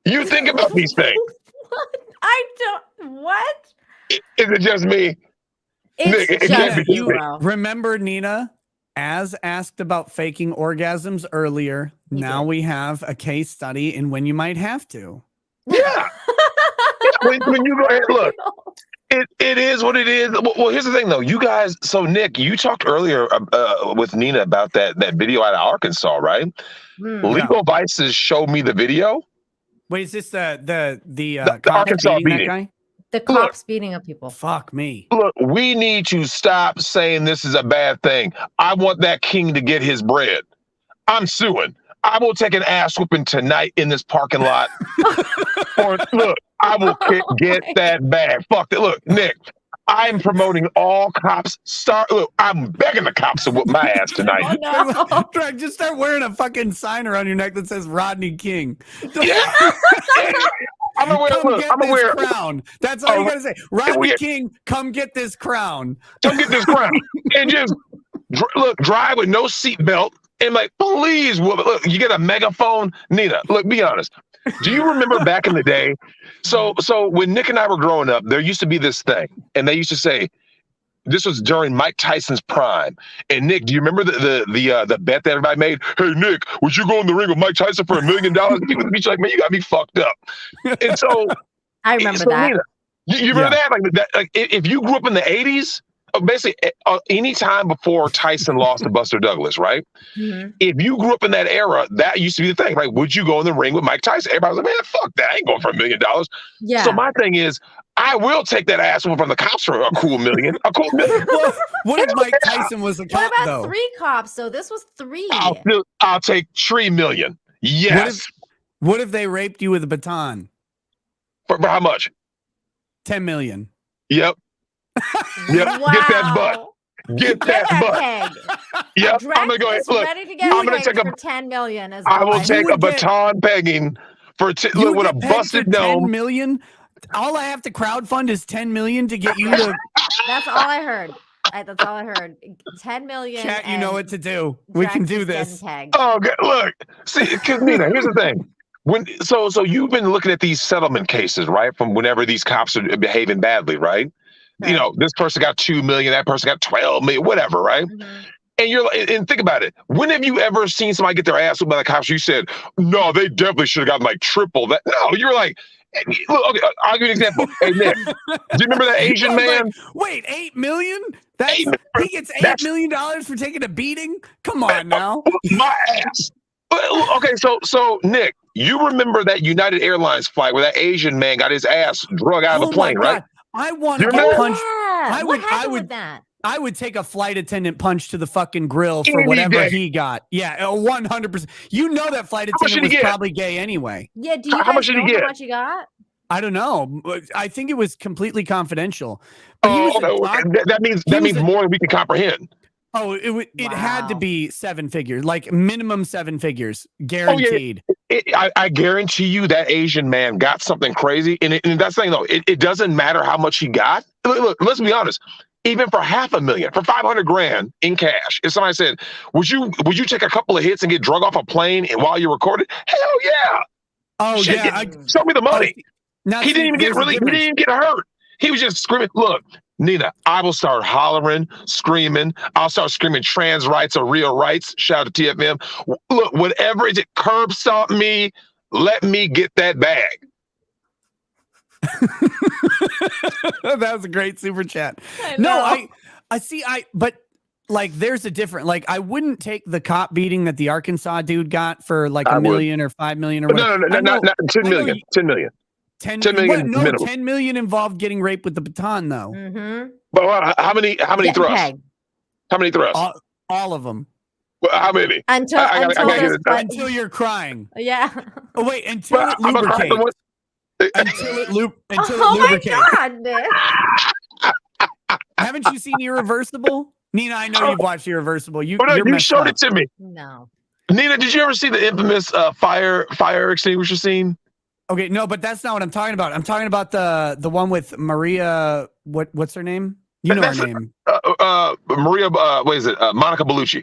You think about these things. What? Is it just me? It's Nick, it can't be You me. remember, Nina, as asked about faking orgasms earlier, now we have a case study in when you might have to. Yeah. when you go ahead, look, it is what it is. Well, here's the thing, though. You guys, so Nick, you talked earlier with Nina about that video out of Arkansas, right? Legal Vices showed me the video. Wait, is this the Arkansas beating that guy? The cops beating up people. Fuck me. Look, we need to stop saying this is a bad thing. I want that king to get his bread. I'm suing. I will take an ass whooping tonight in this parking lot. Or look, I will get that bag. Fuck it. Look, Nick, I'm promoting all cops. Look, I'm begging the cops to whoop my ass tonight. Oh, no. Drag, just start wearing a fucking sign around your neck that says Rodney King. Yeah. I'm gonna wear crown. That's all you gotta say. Rodney King, come get this crown. Come get this crown. And just drive with no seatbelt. And like, please, look, you get a megaphone. Nina, look, be honest. Do you remember back in the day? So when Nick and I were growing up, there used to be this thing, and they used to say, this was during Mike Tyson's prime. And Nick, do you remember the bet that everybody made? Hey, Nick, would you go in the ring with Mike Tyson for $1 million? People would be like, man, you got me fucked up. And so I remember that. Nina, you remember that? Like if you grew up in the 80s, basically any time before Tyson lost to Buster Douglas, right? Mm-hmm. If you grew up in that era, that used to be the thing, right? Would you go in the ring with Mike Tyson? Everybody was like, man, fuck that. I ain't going for $1 million. Yeah. So my thing is, I will take that ass from the cops for a cool million. A cool million. What if Mike Tyson was a cop, What about though? 3 cops? So this was 3. I'll take $3 million. Yes. What if they raped you with a baton? For how much? 10 million. Yep. Yep. Wow. Get that butt. Get that butt. Peg. Yep. Drex I'm gonna go ahead. is Look, ready to get I'm gonna pegged take for 10 million. I will take a baton pegging for look, with a busted dome. 10 million. All I have to crowdfund is 10 million to get you to. That's all I heard. That's all I heard. 10 million. Chat, you know what to do. We can do this. Oh, okay. Look, see, because Nina, here's the thing. So you've been looking at these settlement cases, right? From whenever these cops are behaving badly, right? You know, this person got 2 million, that person got 12 million, whatever, right? Mm-hmm. And think about it. When have you ever seen somebody get their ass whooped by the cops? You said, no, they definitely should have gotten like triple that. No, you're like, look, okay, I'll give you an example. Hey, Nick, do you remember that Asian man? Like, wait, 8 million? He gets $8 million for taking a beating? Come on now. My ass. Okay, so Nick, you remember that United Airlines flight where that Asian man got his ass drug out of the plane, right? I want to get punched. Yeah. What happened with that? I would take a flight attendant punch to the fucking grill for whatever he got. Yeah, 100%. You know that flight attendant was probably gay anyway. Yeah, do you guys know how much he got? I don't know. I think it was completely confidential. That means more than we can comprehend. Oh, it had to be 7 figures, like minimum 7 figures, guaranteed. Oh, yeah. I guarantee you that Asian man got something crazy. And that's the thing, though. It doesn't matter how much he got. Look, let's be honest. Even for $500,000, for $500,000 in cash, if somebody said, "Would you take a couple of hits and get drug off a plane and while you recorded?" Hell yeah! Oh yeah, show me the money. Now he didn't even get hurt. He was just screaming. Look, Nina, I will start hollering, screaming. I'll start screaming trans rights are real rights. Shout out to TFM. Look, whatever it is, curb stomp me. Let me get that bag. That was a great super chat. I see. But like, there's a different, like, I wouldn't take the cop beating that the Arkansas dude got for like $1 million or $5 million or whatever. No, not 10 million. 10 million. 10 million. No, minimum. 10 million involved getting raped with the baton, though. But how many thrusts? Pegged. How many thrusts? All of them. Well, how many? Until you're crying. Yeah. Oh wait, until it lubricates. Until it lubricates. My God, Nick. Haven't you seen Irreversible? Nina, I know you've watched Irreversible. You showed it to me. No. Nina, did you ever see the infamous fire extinguisher scene? Okay, no, but that's not what I'm talking about. I'm talking about the one with Maria. What's her name? You know her name. Maria. What is it? Monica Bellucci.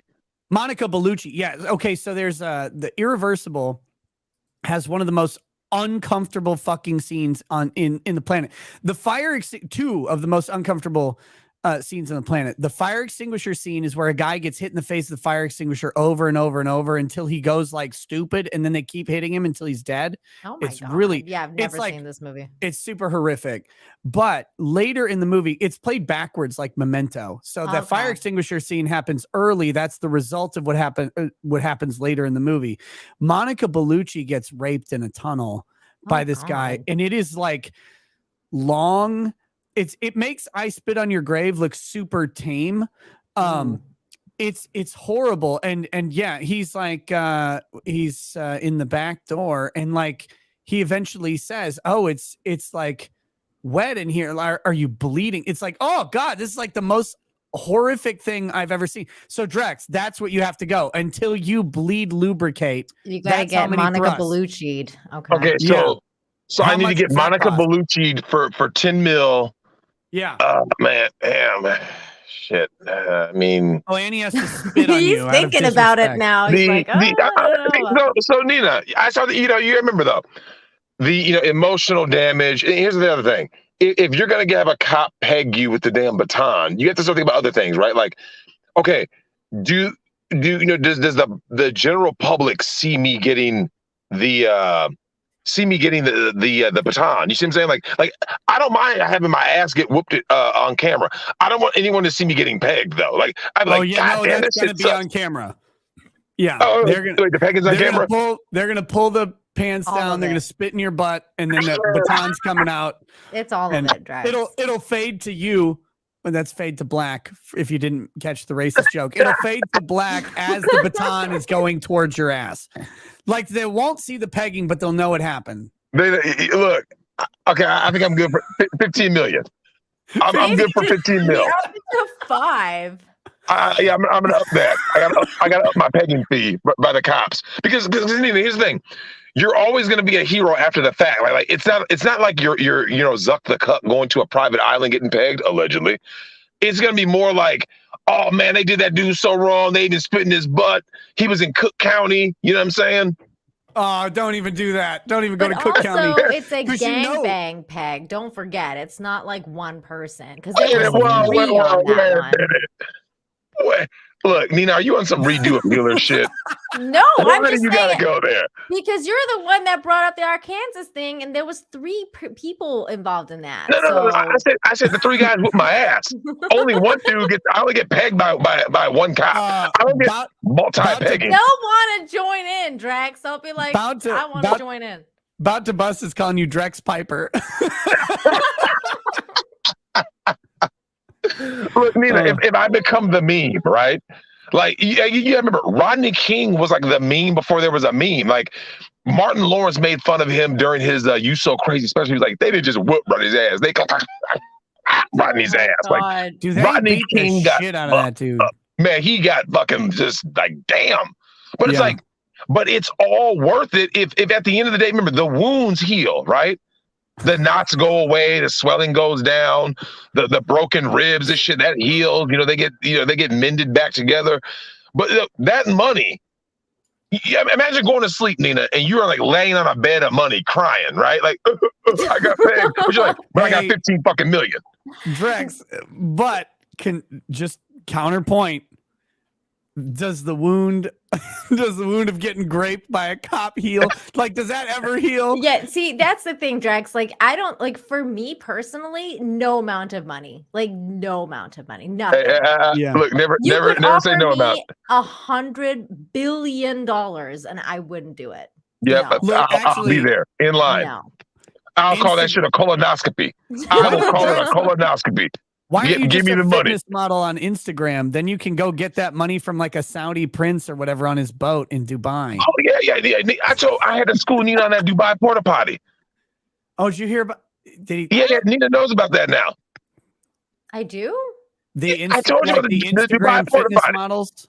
Monica Bellucci. Yeah. Okay. So there's the Irreversible has one of the most uncomfortable fucking scenes in the planet. The two of the most uncomfortable scenes on the planet. The fire extinguisher scene is where a guy gets hit in the face with the fire extinguisher over and over and over until he goes like stupid, and then they keep hitting him until he's dead. Oh my God. Really, yeah, I've never seen this movie. It's super horrific. But later in the movie, it's played backwards like Memento. So the fire extinguisher scene happens early. That's the result of what happens later in the movie. Monica Bellucci gets raped in a tunnel by this guy, and it is like long. It makes I Spit on Your Grave look super tame. It's horrible. And yeah, he's like he's in the back door, and like he eventually says, "Oh, it's like wet in here. Are you bleeding?" It's like, oh God, this is like the most horrific thing I've ever seen. So Drex, that's what you have to go until you bleed lubricate. You gotta get Monica Bellucci'd. Okay, so I need to get Monica Bellucci'd for 10 mil. Yeah. Man, damn. Shit. I mean. Oh, and he has to spit on you. He's thinking about it now. He's So Nina, I saw that. You remember though, the emotional damage. And here's the other thing: if you're gonna have a cop peg you with the damn baton, you have to start thinking about other things, right? Like, okay, does the general public see me getting the baton? You see what I'm saying? Like I don't mind having my ass get whooped on camera. I don't want anyone to see me getting pegged though. Like I'm that's gonna be on camera. Yeah, they're gonna the peg is on camera. They're gonna pull the pants down. They're gonna spit in your butt, and then the baton's coming out. It's all of it, Drex. It'll fade to you. And that's fade to black if you didn't catch the racist joke. It'll fade to black as the baton is going towards your ass. Like they won't see the pegging, but they'll know it happened. Look, okay, I think I'm good for 15 million. I'm good for 15 mil. Up to 5. Yeah, I'm gonna up that. I gotta up my pegging fee by the cops because here's the thing. You're always going to be a hero after the fact. Like it's not like you're Zuck the Cuck going to a private island getting pegged, allegedly. It's going to be more like, oh man, they did that dude so wrong. They even spit in his butt. He was in Cook County. You know what I'm saying? Oh, don't even do that. Don't even go to Cook County. It's a gangbang peg. Don't forget, it's not like one person because there was 3 on that one. Look, Nina, are you on some redo of Mueller shit? No, I'm just you saying, gotta go there because you're the one that brought up the Arkansas thing, and there was 3 people involved in that. No. I said the 3 guys whooped my ass. Only one dude gets. I only get pegged by one cop. I don't get multi-pegging. They'll want to join in, Drex. They'll be like, I want to join in. About to Bust is calling you Drex Piper. Look, Nina, if I become the meme, right? Like, you remember Rodney King was like the meme before there was a meme. Like, Martin Lawrence made fun of him during his "You So Crazy" special. He was like, they didn't just whoop Rodney's ass; they Rodney's ass. Like, dude, Rodney King got shit out of that dude. Man, he got fucking just like damn. But it's like, but it's all worth it if at the end of the day, remember the wounds heal, right? The knots go away, the swelling goes down, the broken ribs, this shit that heals. They get mended back together. But that money Yeah, imagine going to sleep, Nina, and you're like laying on a bed of money, crying, right? Like, I got paid. But you're like, but I got 15 fucking million. Drex, but can just counterpoint. Does the wound of getting graped by a cop heal? Like, does that ever heal? Yeah, see, that's the thing, Drex. Like, I don't like, for me personally, no amount of money. Like, no amount of money. Nothing. Yeah. Look, never say no amount. $100 billion, and I wouldn't do it. Yeah, No. Look, I'll be there in line. No. I'll call that shit a colonoscopy. I will call it a colonoscopy. Why don't you give just me a the money? fitness model on Instagram? Then you can go get that money from like a Saudi prince or whatever on his boat in Dubai. Oh yeah. I had to school Nina on that Dubai porta potty. Oh, did you hear about? Did he? Yeah, Nina knows about that now. I do? I told you about the Instagram Dubai porta fitness potty. models.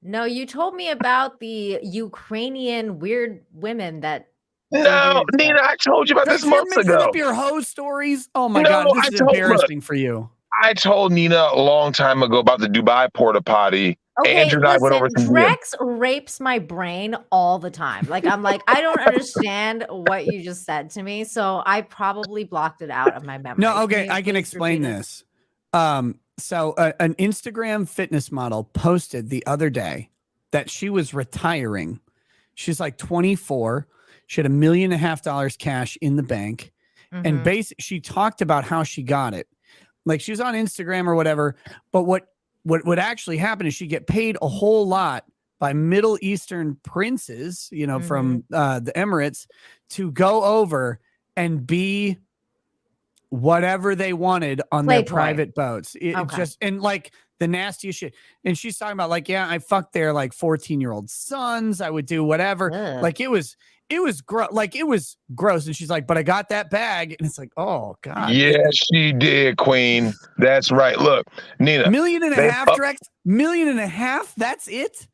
No, you told me about the Ukrainian weird women that. No, Nina, I told you about this months You're mixing ago. up your hose stories. Oh my No, God, this is embarrassing for you. I told Nina a long time ago about the Dubai porta potty. Okay, Andrew and I went over some Drex rapes my brain all the time. Like, I'm like, I don't understand what you just said to me, so I probably blocked it out of my memory. No, okay, I can explain this. So an Instagram fitness model posted the other day that she was retiring. She's like 24. She had $1.5 million cash in the bank. And basically she talked about how she got it. Like, she was on Instagram or whatever, but what actually happened is she get paid a whole lot by Middle Eastern princes, you know, from the Emirates, to go over and be whatever they wanted on their private boats. It just, and like the nastiest shit. And she's talking about like, yeah, I fucked their like 14-year-old sons. I would do whatever. Ugh. Like it was gross. Like it was gross. And she's like, but I got that bag. And it's like, oh God. Yeah, she did, Queen. That's right. Look, Nina. $1.5 million, Drex? $1.5 million? That's it?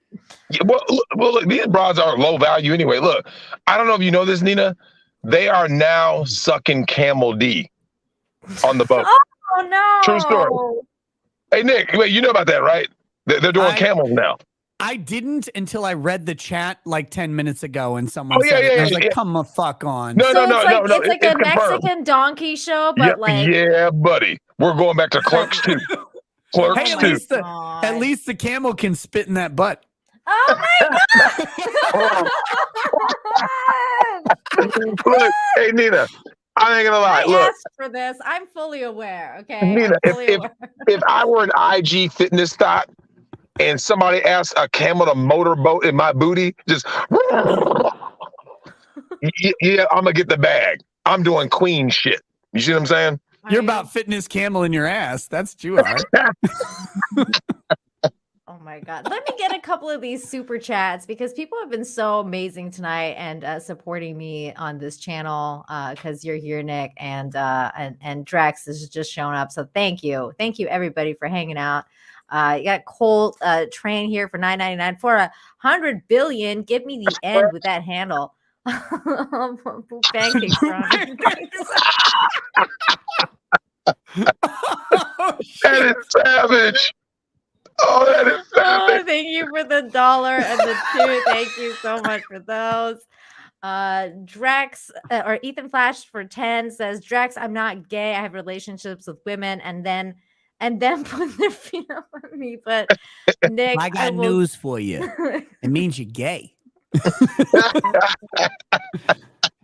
Yeah, well, look, these broads are low value anyway. Look, I don't know if you know this, Nina. They are now sucking Camel D on the boat. Oh no! True story. Hey Nick, wait, you know about that, right? They're doing camels now. I didn't until I read the chat like 10 minutes ago, and someone said it. And I was like, "Come the fuck on!" No, It's like a confirmed. Mexican donkey show, but yeah, buddy, we're going back to Clerks 2. Clerks Hey, 2. at least the camel can spit in that butt. Oh my God! Look, hey Nina, I ain't gonna lie. I Look, asked for this. I'm fully aware. Okay, Nina, I'm fully aware. if I were an IG fitness stock and somebody asked a camel to motorboat in my booty, just yeah, I'm gonna get the bag. I'm doing queen shit. You see what I'm saying? You're about fitness camel in your ass. That's what you are. Oh my God. Let me get a couple of these super chats because people have been so amazing tonight and supporting me on this channel because you're here, Nick, and Drex has just shown up. So thank you. Thank you, everybody, for hanging out. You got Colt Train here for $9.99 for 100 billion. Give me the end with that handle. Pancakes. That is savage. Oh, that is savage. Oh, thank you for the $1 and the 2. Thank you so much for those. Drex or Ethan Flash for 10 says, Drex, I'm not gay. I have relationships with women, and then put their feet up on me. But Nick, I got news for you. It means you're gay.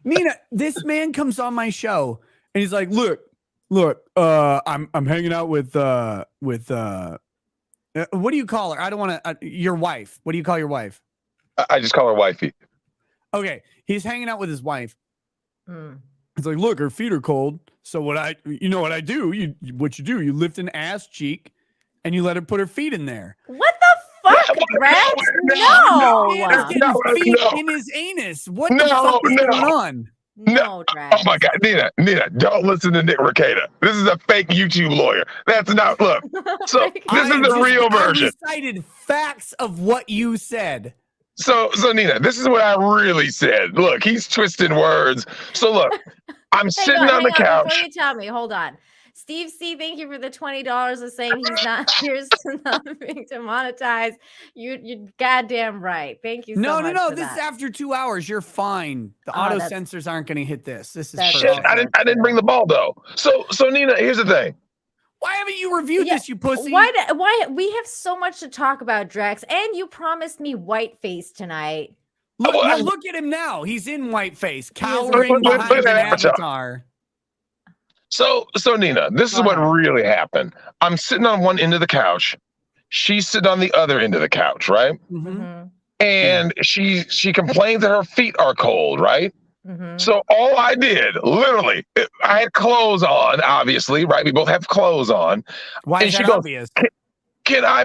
Nina, this man comes on my show and he's like, look, I'm hanging out with what do you call her? I don't want to, your wife. What do you call your wife? I just call her wifey. Okay. He's hanging out with his wife. It's like, look, her feet are cold. So what I do, you lift an ass cheek and you let her put her feet in there. What the fuck, Drex? No. Feet in his anus. What the fuck is going on? No, Drex. Oh my God, Nina, don't listen to Nick Rekieta. This is a fake YouTube lawyer. That's not, look. So this is the real version. I recited facts of what you said. So Nina, this is what I really said. Look, he's twisting words. So look, I'm sitting on the couch. Before you tell me, hold on. Steve C, thank you for the $20 of saying he's not here's to nothing to monetize. You're goddamn right. Thank you so much. No. for This that. is after 2 hours. You're fine. The auto sensors aren't going to hit this. This is Shit, perfect. I didn't bring the ball though. So Nina, here's the thing. Why haven't you reviewed this, you pussy? Why we have so much to talk about, Drex, and you promised me whiteface tonight. Look at him now. He's in whiteface, cowering behind an avatar. So Nina, this is what really happened. I'm sitting on one end of the couch. She's sitting on the other end of the couch, right? Mm-hmm. And she complains that her feet are cold, right? Mm-hmm. So all I did, literally, I had clothes on, obviously, right? We both have clothes on. Why and is she that goes, obvious? Can I?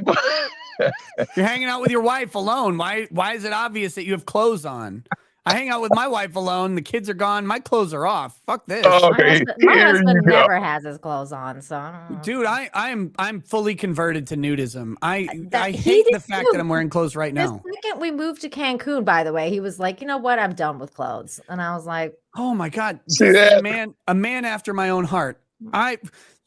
You're hanging out with your wife alone. Why is it obvious that you have clothes on? I hang out with my wife alone. The kids are gone. My clothes are off. Fuck this. Okay, my husband never has his clothes on, so I don't know. Dude, I'm fully converted to nudism. I hate the fact that I'm wearing clothes right now. The second we moved to Cancun, by the way, he was like, you know what? I'm done with clothes. And I was like, oh my God. See This is that? a man after my own heart.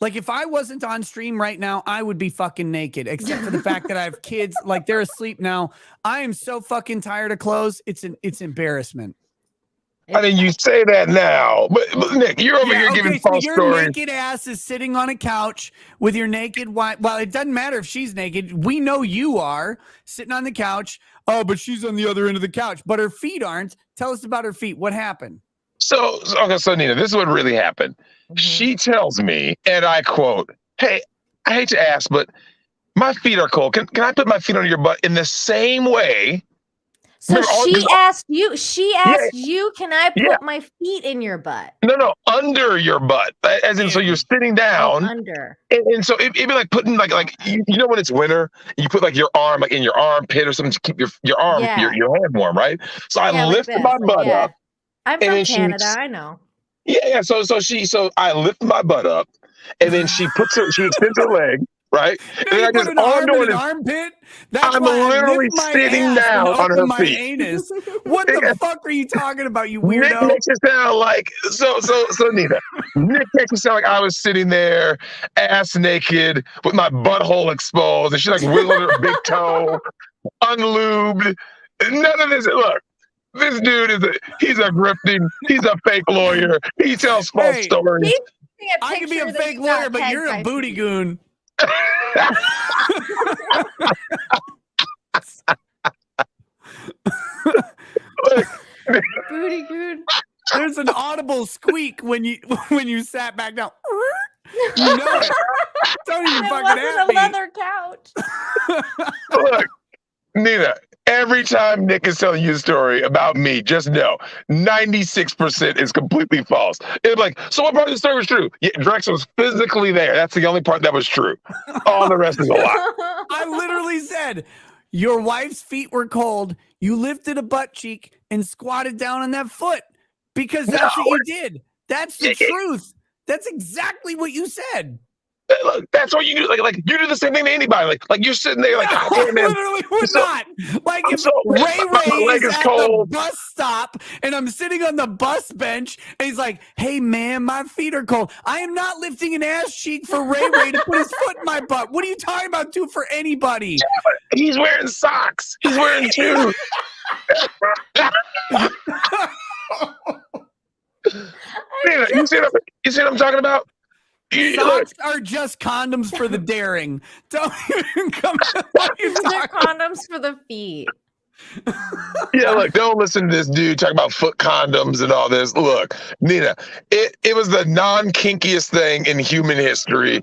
If I wasn't on stream right now, I would be fucking naked, except for the fact that I have kids, like they're asleep now. I am so fucking tired of clothes. It's embarrassment. I mean, you say that now, but Nick, you're over here giving false your stories. Naked ass is sitting on a couch with your naked wife. Well, it doesn't matter if she's naked. We know you are sitting on the couch. Oh, but she's on the other end of the couch, but her feet aren't. Tell us about her feet. What happened? So Nina, this is what really happened. Mm-hmm. She tells me, and I quote, "Hey, I hate to ask, but my feet are cold. Can I put my feet on your butt in the same way?" So she asked you, can I put my feet in your butt? No, under your butt. As in, so you're sitting down. Under. And so it'd be like putting like you know when it's winter, you put like your arm like in your armpit or something to keep your arm, your hand warm, right? So I lifted my butt up. I'm from Canada, I know. Yeah. So I lift my butt up, and then she extends her leg, right? And then I just all I'm doing is armpit. I'm literally sitting down on her feet. Anus. What the fuck are you talking about, you weirdo? Nick makes it sound like so Nina. Nick makes it sound like I was sitting there, ass naked, with my butthole exposed, and she's like wiggling her big toe, unlubed. None of this. Look. This dude he's a fake lawyer. He tells false stories. I can be a fake lawyer, but you're a booty goon. Booty goon. There's an audible squeak when you sat back down. You know it. Don't even fucking ask me. It wasn't a leather couch. Look, Nina. Every time Nick is telling you a story about me, just know 96% is completely false. It's like, so what part of the story was true? Yeah, Drex was physically there. That's the only part that was true. All the rest is a lie. I literally said, your wife's feet were cold. You lifted a butt cheek and squatted down on that foot because that's what you did. That's the truth. That's exactly what you said. Look, that's what you do. Like you do the same thing to anybody. Like you're sitting there, like I literally would not. Like if Ray is at the bus stop and I'm sitting on the bus bench and he's like, "Hey man, my feet are cold." I am not lifting an ass cheek for Ray to put his foot in my butt. What are you talking about? Do for anybody? He's wearing socks. He's wearing shoes. You see what I'm talking about? Socks are just condoms for the daring. Don't even come. They're condoms for the feet. Yeah, look, don't listen to this dude talking about foot condoms and all this. Look, Nina, it was the non-kinkiest thing in human history.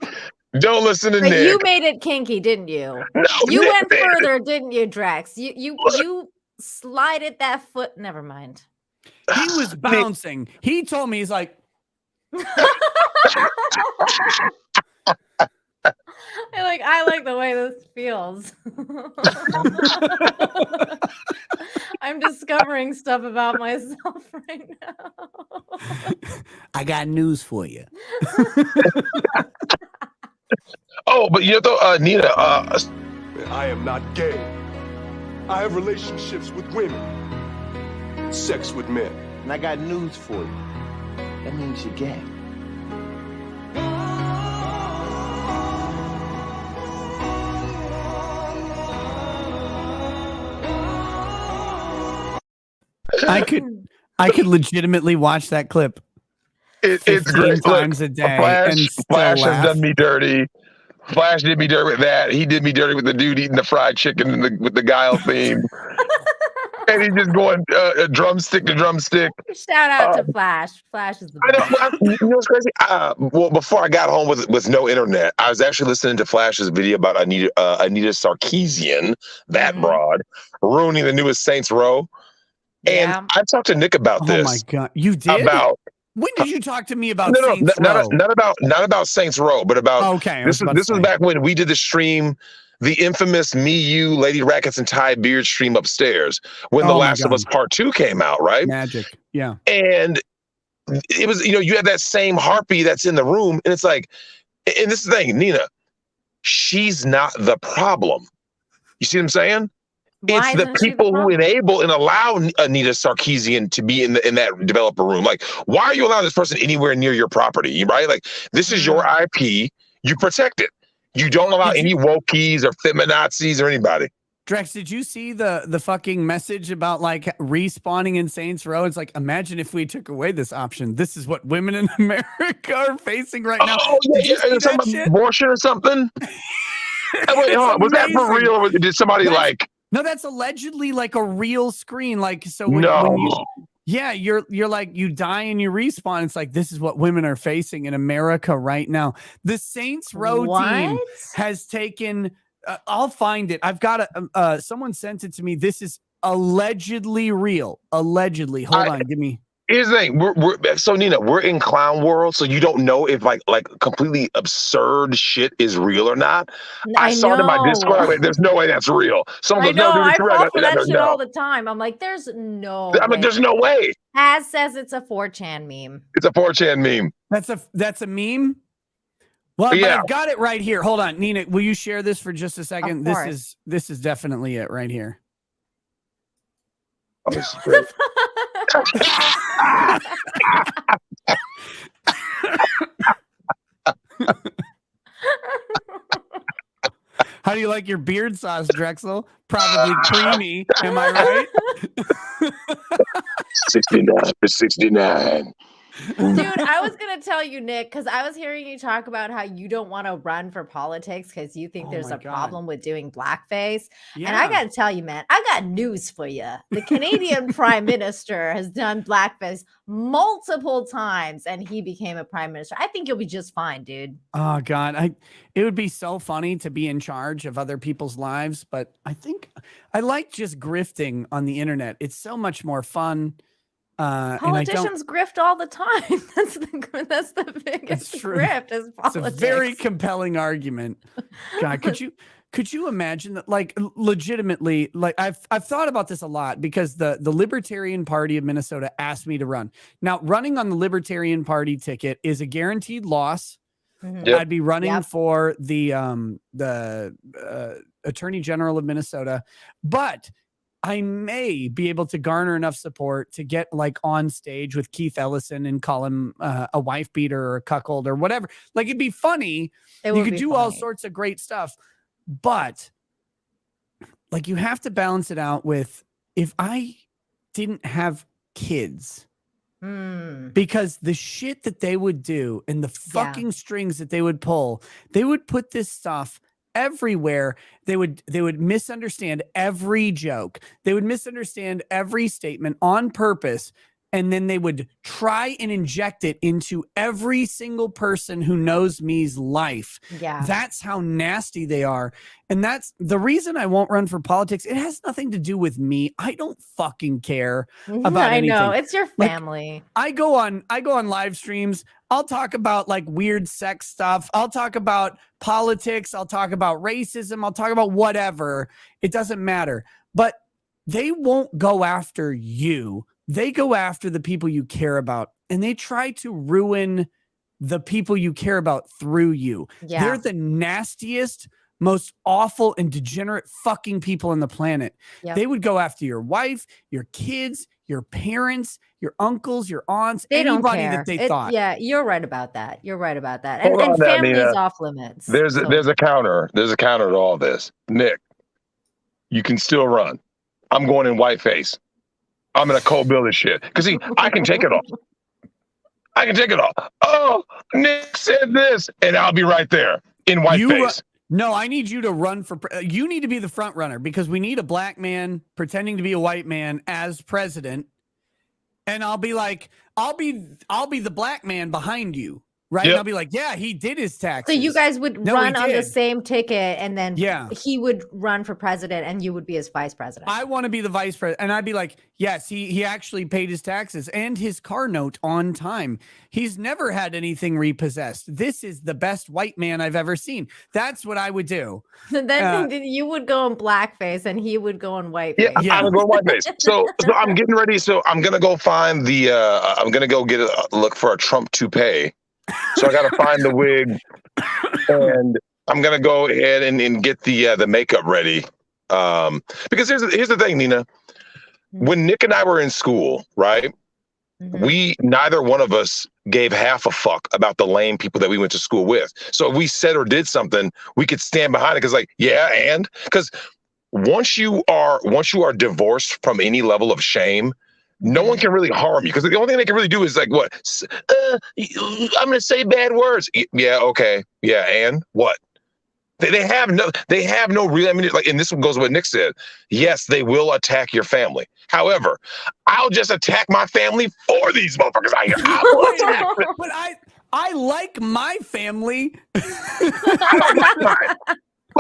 Don't listen to Nick. You made it kinky, didn't you? No, you Nick went further, didn't you, Drex? You slided that foot. Never mind. He was bouncing. He told me, he's like, I like the way this feels. I'm discovering stuff about myself right now. I got news for you. Oh, but you know, Nina, I am not gay. I have relationships with women, sex with men. And I got news for you. That means you're gay. I could legitimately watch that clip It's 15 great. times Look, a day Flash, and still Flash laugh. has done me dirty. Flash did me dirty with that. He did me dirty with the dude eating the fried chicken with the guile theme. And he's just going drumstick to drumstick. Shout out to Flash. Flash is the I best. know. You know what's crazy? Well, before I got home with no internet, I was actually listening to Flash's video about Anita Sarkeesian, that broad, ruining the newest Saints Row. And I talked to Nick about this. Oh my God, you did? About when did you talk to me about no, Saints Row? not about Saints Row, but about this was back when we did the stream, the infamous Me, You, Lady Rackets, and Ty Beard stream upstairs when The Last of Us Part 2 came out, right? Magic, yeah. And it was, you have that same harpy that's in the room, and it's like, and this is the thing, Nina, she's not the problem. You see what I'm saying? It's the people who enable and allow Anita Sarkeesian to be in that developer room. Like, why are you allowing this person anywhere near your property, right? Like, this is your IP. You protect it. You don't allow any wokies or feminazis or anybody. Drex, did you see the fucking message about like respawning in Saints Row? It's like, imagine if we took away this option. This is what women in America are facing right now. Oh, yeah, something abortion or something? Wait, hold on. Was that for real? Or did somebody No, that's allegedly like a real screen. Like, so when you're like, you die and you respawn. It's like, this is what women are facing in America right now. The Saints Row team has taken, I'll find it. I've got someone sent it to me. This is allegedly real. Allegedly. Hold on. Give me. Here's the thing. So Nina, we're in clown world, so you don't know if like completely absurd shit is real or not. I saw it in my Discord. Like, there's no way that's real. Someone goes, no, dude, it's real. I fall for that shit all the time. I'm like, there's no. I'm like, there's no way. As says it's a 4chan meme. It's a 4chan meme. That's a meme. Well, but I've got it right here. Hold on, Nina. Will you share this for just a second? This is definitely it right here. Oh, this is great. How do you like your beard sauce, Drexel? Probably creamy. Am I right? 69 for 69. Dude, I was going to tell you, Nick, because I was hearing you talk about how you don't want to run for politics because you think there's a problem with doing blackface. Yeah. And I got to tell you, man, I got news for you. The Canadian Prime Minister has done blackface multiple times and he became a prime minister. I think you'll be just fine, dude. Oh, God. It would be so funny to be in charge of other people's lives, but I think I like just grifting on the internet. It's so much more fun. Politicians grift all the time. That's the biggest grift is politics. It's a very compelling argument. God, could you imagine that? Like, legitimately, like I've thought about this a lot because the Libertarian Party of Minnesota asked me to run. Now, running on the Libertarian Party ticket is a guaranteed loss. Mm-hmm. I'd be running for the Attorney General of Minnesota, but I may be able to garner enough support to get like on stage with Keith Ellison and call him a wife beater or a cuckold or whatever. Like, it'd be funny. You could do all sorts of great stuff, but like, you have to balance it out with, if I didn't have kids, because the shit that they would do and the fucking strings that they would pull, they would put this stuff everywhere. They would misunderstand every joke. They would misunderstand every statement on purpose. And then they would try and inject it into every single person who knows me's life. Yeah. That's how nasty they are. And that's the reason I won't run for politics. It has nothing to do with me. I don't fucking care about anything. I know. It's your family. Like, I go on live streams. I'll talk about like weird sex stuff. I'll talk about politics. I'll talk about racism. I'll talk about whatever. It doesn't matter. But they won't go after you. They go after the people you care about, and they try to ruin the people you care about through you. Yeah. They're the nastiest, most awful and degenerate fucking people on the planet. Yep. They would go after your wife, your kids, your parents, your uncles, your aunts, anybody that they thought. Yeah, you're right about that. You're right about that. And family's off limits. There's a counter. There's a counter to all this. Nick, you can still run. I'm going in whiteface. I'm gonna cold bill this shit. Because see, I can take it all. I can take it all. Oh, Nick said this, and I'll be right there in whiteface. No, I need you to run for. You need to be the front runner because we need a black man pretending to be a white man as president, and I'll be like, I'll be the black man behind you, right? Yep. And I'll be like, yeah, he did his taxes. So you guys would No, run he on the did. same ticket, and then Yeah. he would run for president, and you would be his vice president. I want to be the vice president, and I'd be like, yes, he actually paid his taxes and his car note on time. He's never had anything repossessed. This is the best white man I've ever seen. That's what I would do. Then you would go in blackface, and he would go in whiteface. Yeah, I'm gonna go whiteface. So I'm getting ready. So I'm gonna go find the. I'm gonna go look for a Trump toupee. So I gotta find the wig, and I'm gonna go ahead and get the makeup ready. Because here's the thing, Nina. When Nick and I were in school, right? We neither one of us gave half a fuck about the lame people that we went to school with. So if we said or did something, we could stand behind it. Because because once you are divorced from any level of shame, no one can really harm you. Because the only thing they can really do is like, what? I'm going to say bad words. Yeah, okay. Yeah, and what? They have no real. I mean, like, and this one goes with what Nick said. Yes, they will attack your family. However, I'll just attack my family for these motherfuckers. I will attack them. But I like my family.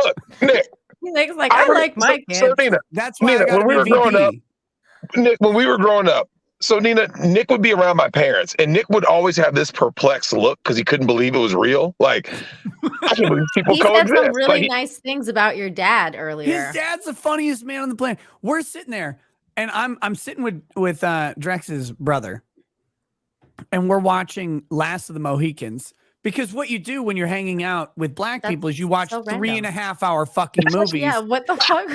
Look, Nick. Nick's like, I like my kids. So Nina, that's why Nina, I got when we were growing up, Nick, when we were growing up, so Nina, Nick would be around my parents, and Nick would always have this perplexed look because he couldn't believe it was real. Like, I can't believe people He said coexist. some really Like, nice things about your dad earlier. His dad's the funniest man on the planet. We're sitting there, and I'm sitting with Drex's brother, and we're watching Last of the Mohicans. Because what you do when you're hanging out with black people is you watch so 3.5 hour fucking movies. Yeah, what the fuck?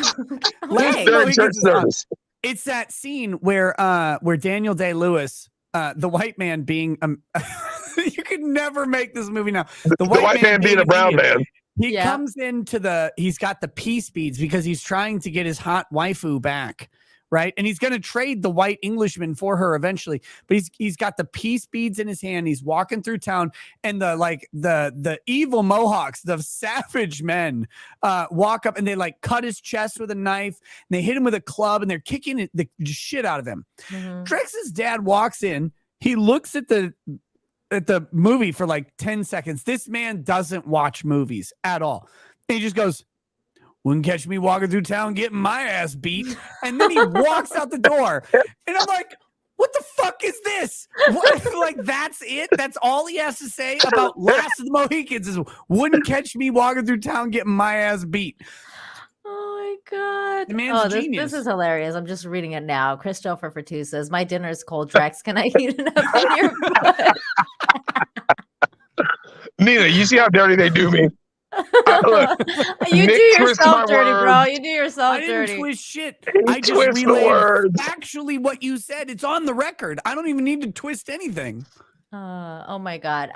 Last Okay. of the Mohicans is on. It's that scene where Daniel Day-Lewis, the white man being you could never make this movie now. The white man being a brown man. He comes into he's got the peace beads because he's trying to get his hot waifu back. Right. And he's going to trade the white Englishman for her eventually. But he's got the peace beads in his hand. He's walking through town, and the evil Mohawks, the savage men, walk up and they like cut his chest with a knife, and they hit him with a club, and they're kicking the shit out of him. Drex's dad walks in. He looks at the movie for like 10 seconds. This man doesn't watch movies at all. And he just goes, "Wouldn't catch me walking through town getting my ass beat." And then he walks out the door. And I'm like, what the fuck is this? What? Like, that's it? That's all he has to say about Last of the Mohicans is, "Wouldn't catch me walking through town getting my ass beat." Oh my God. The man's a this genius. is hilarious. I'm just reading it now. Christopher Fortu says, "My dinner is cold, Drex. Can I eat enough in your butt?" Nina, you see how dirty they do me? Look, You Nick do twists yourself my dirty, bro. words. You do yourself I didn't dirty. twist shit. He I just twists the relayed words. actually what you said. It's on the record. I don't even need to twist anything. Oh my God.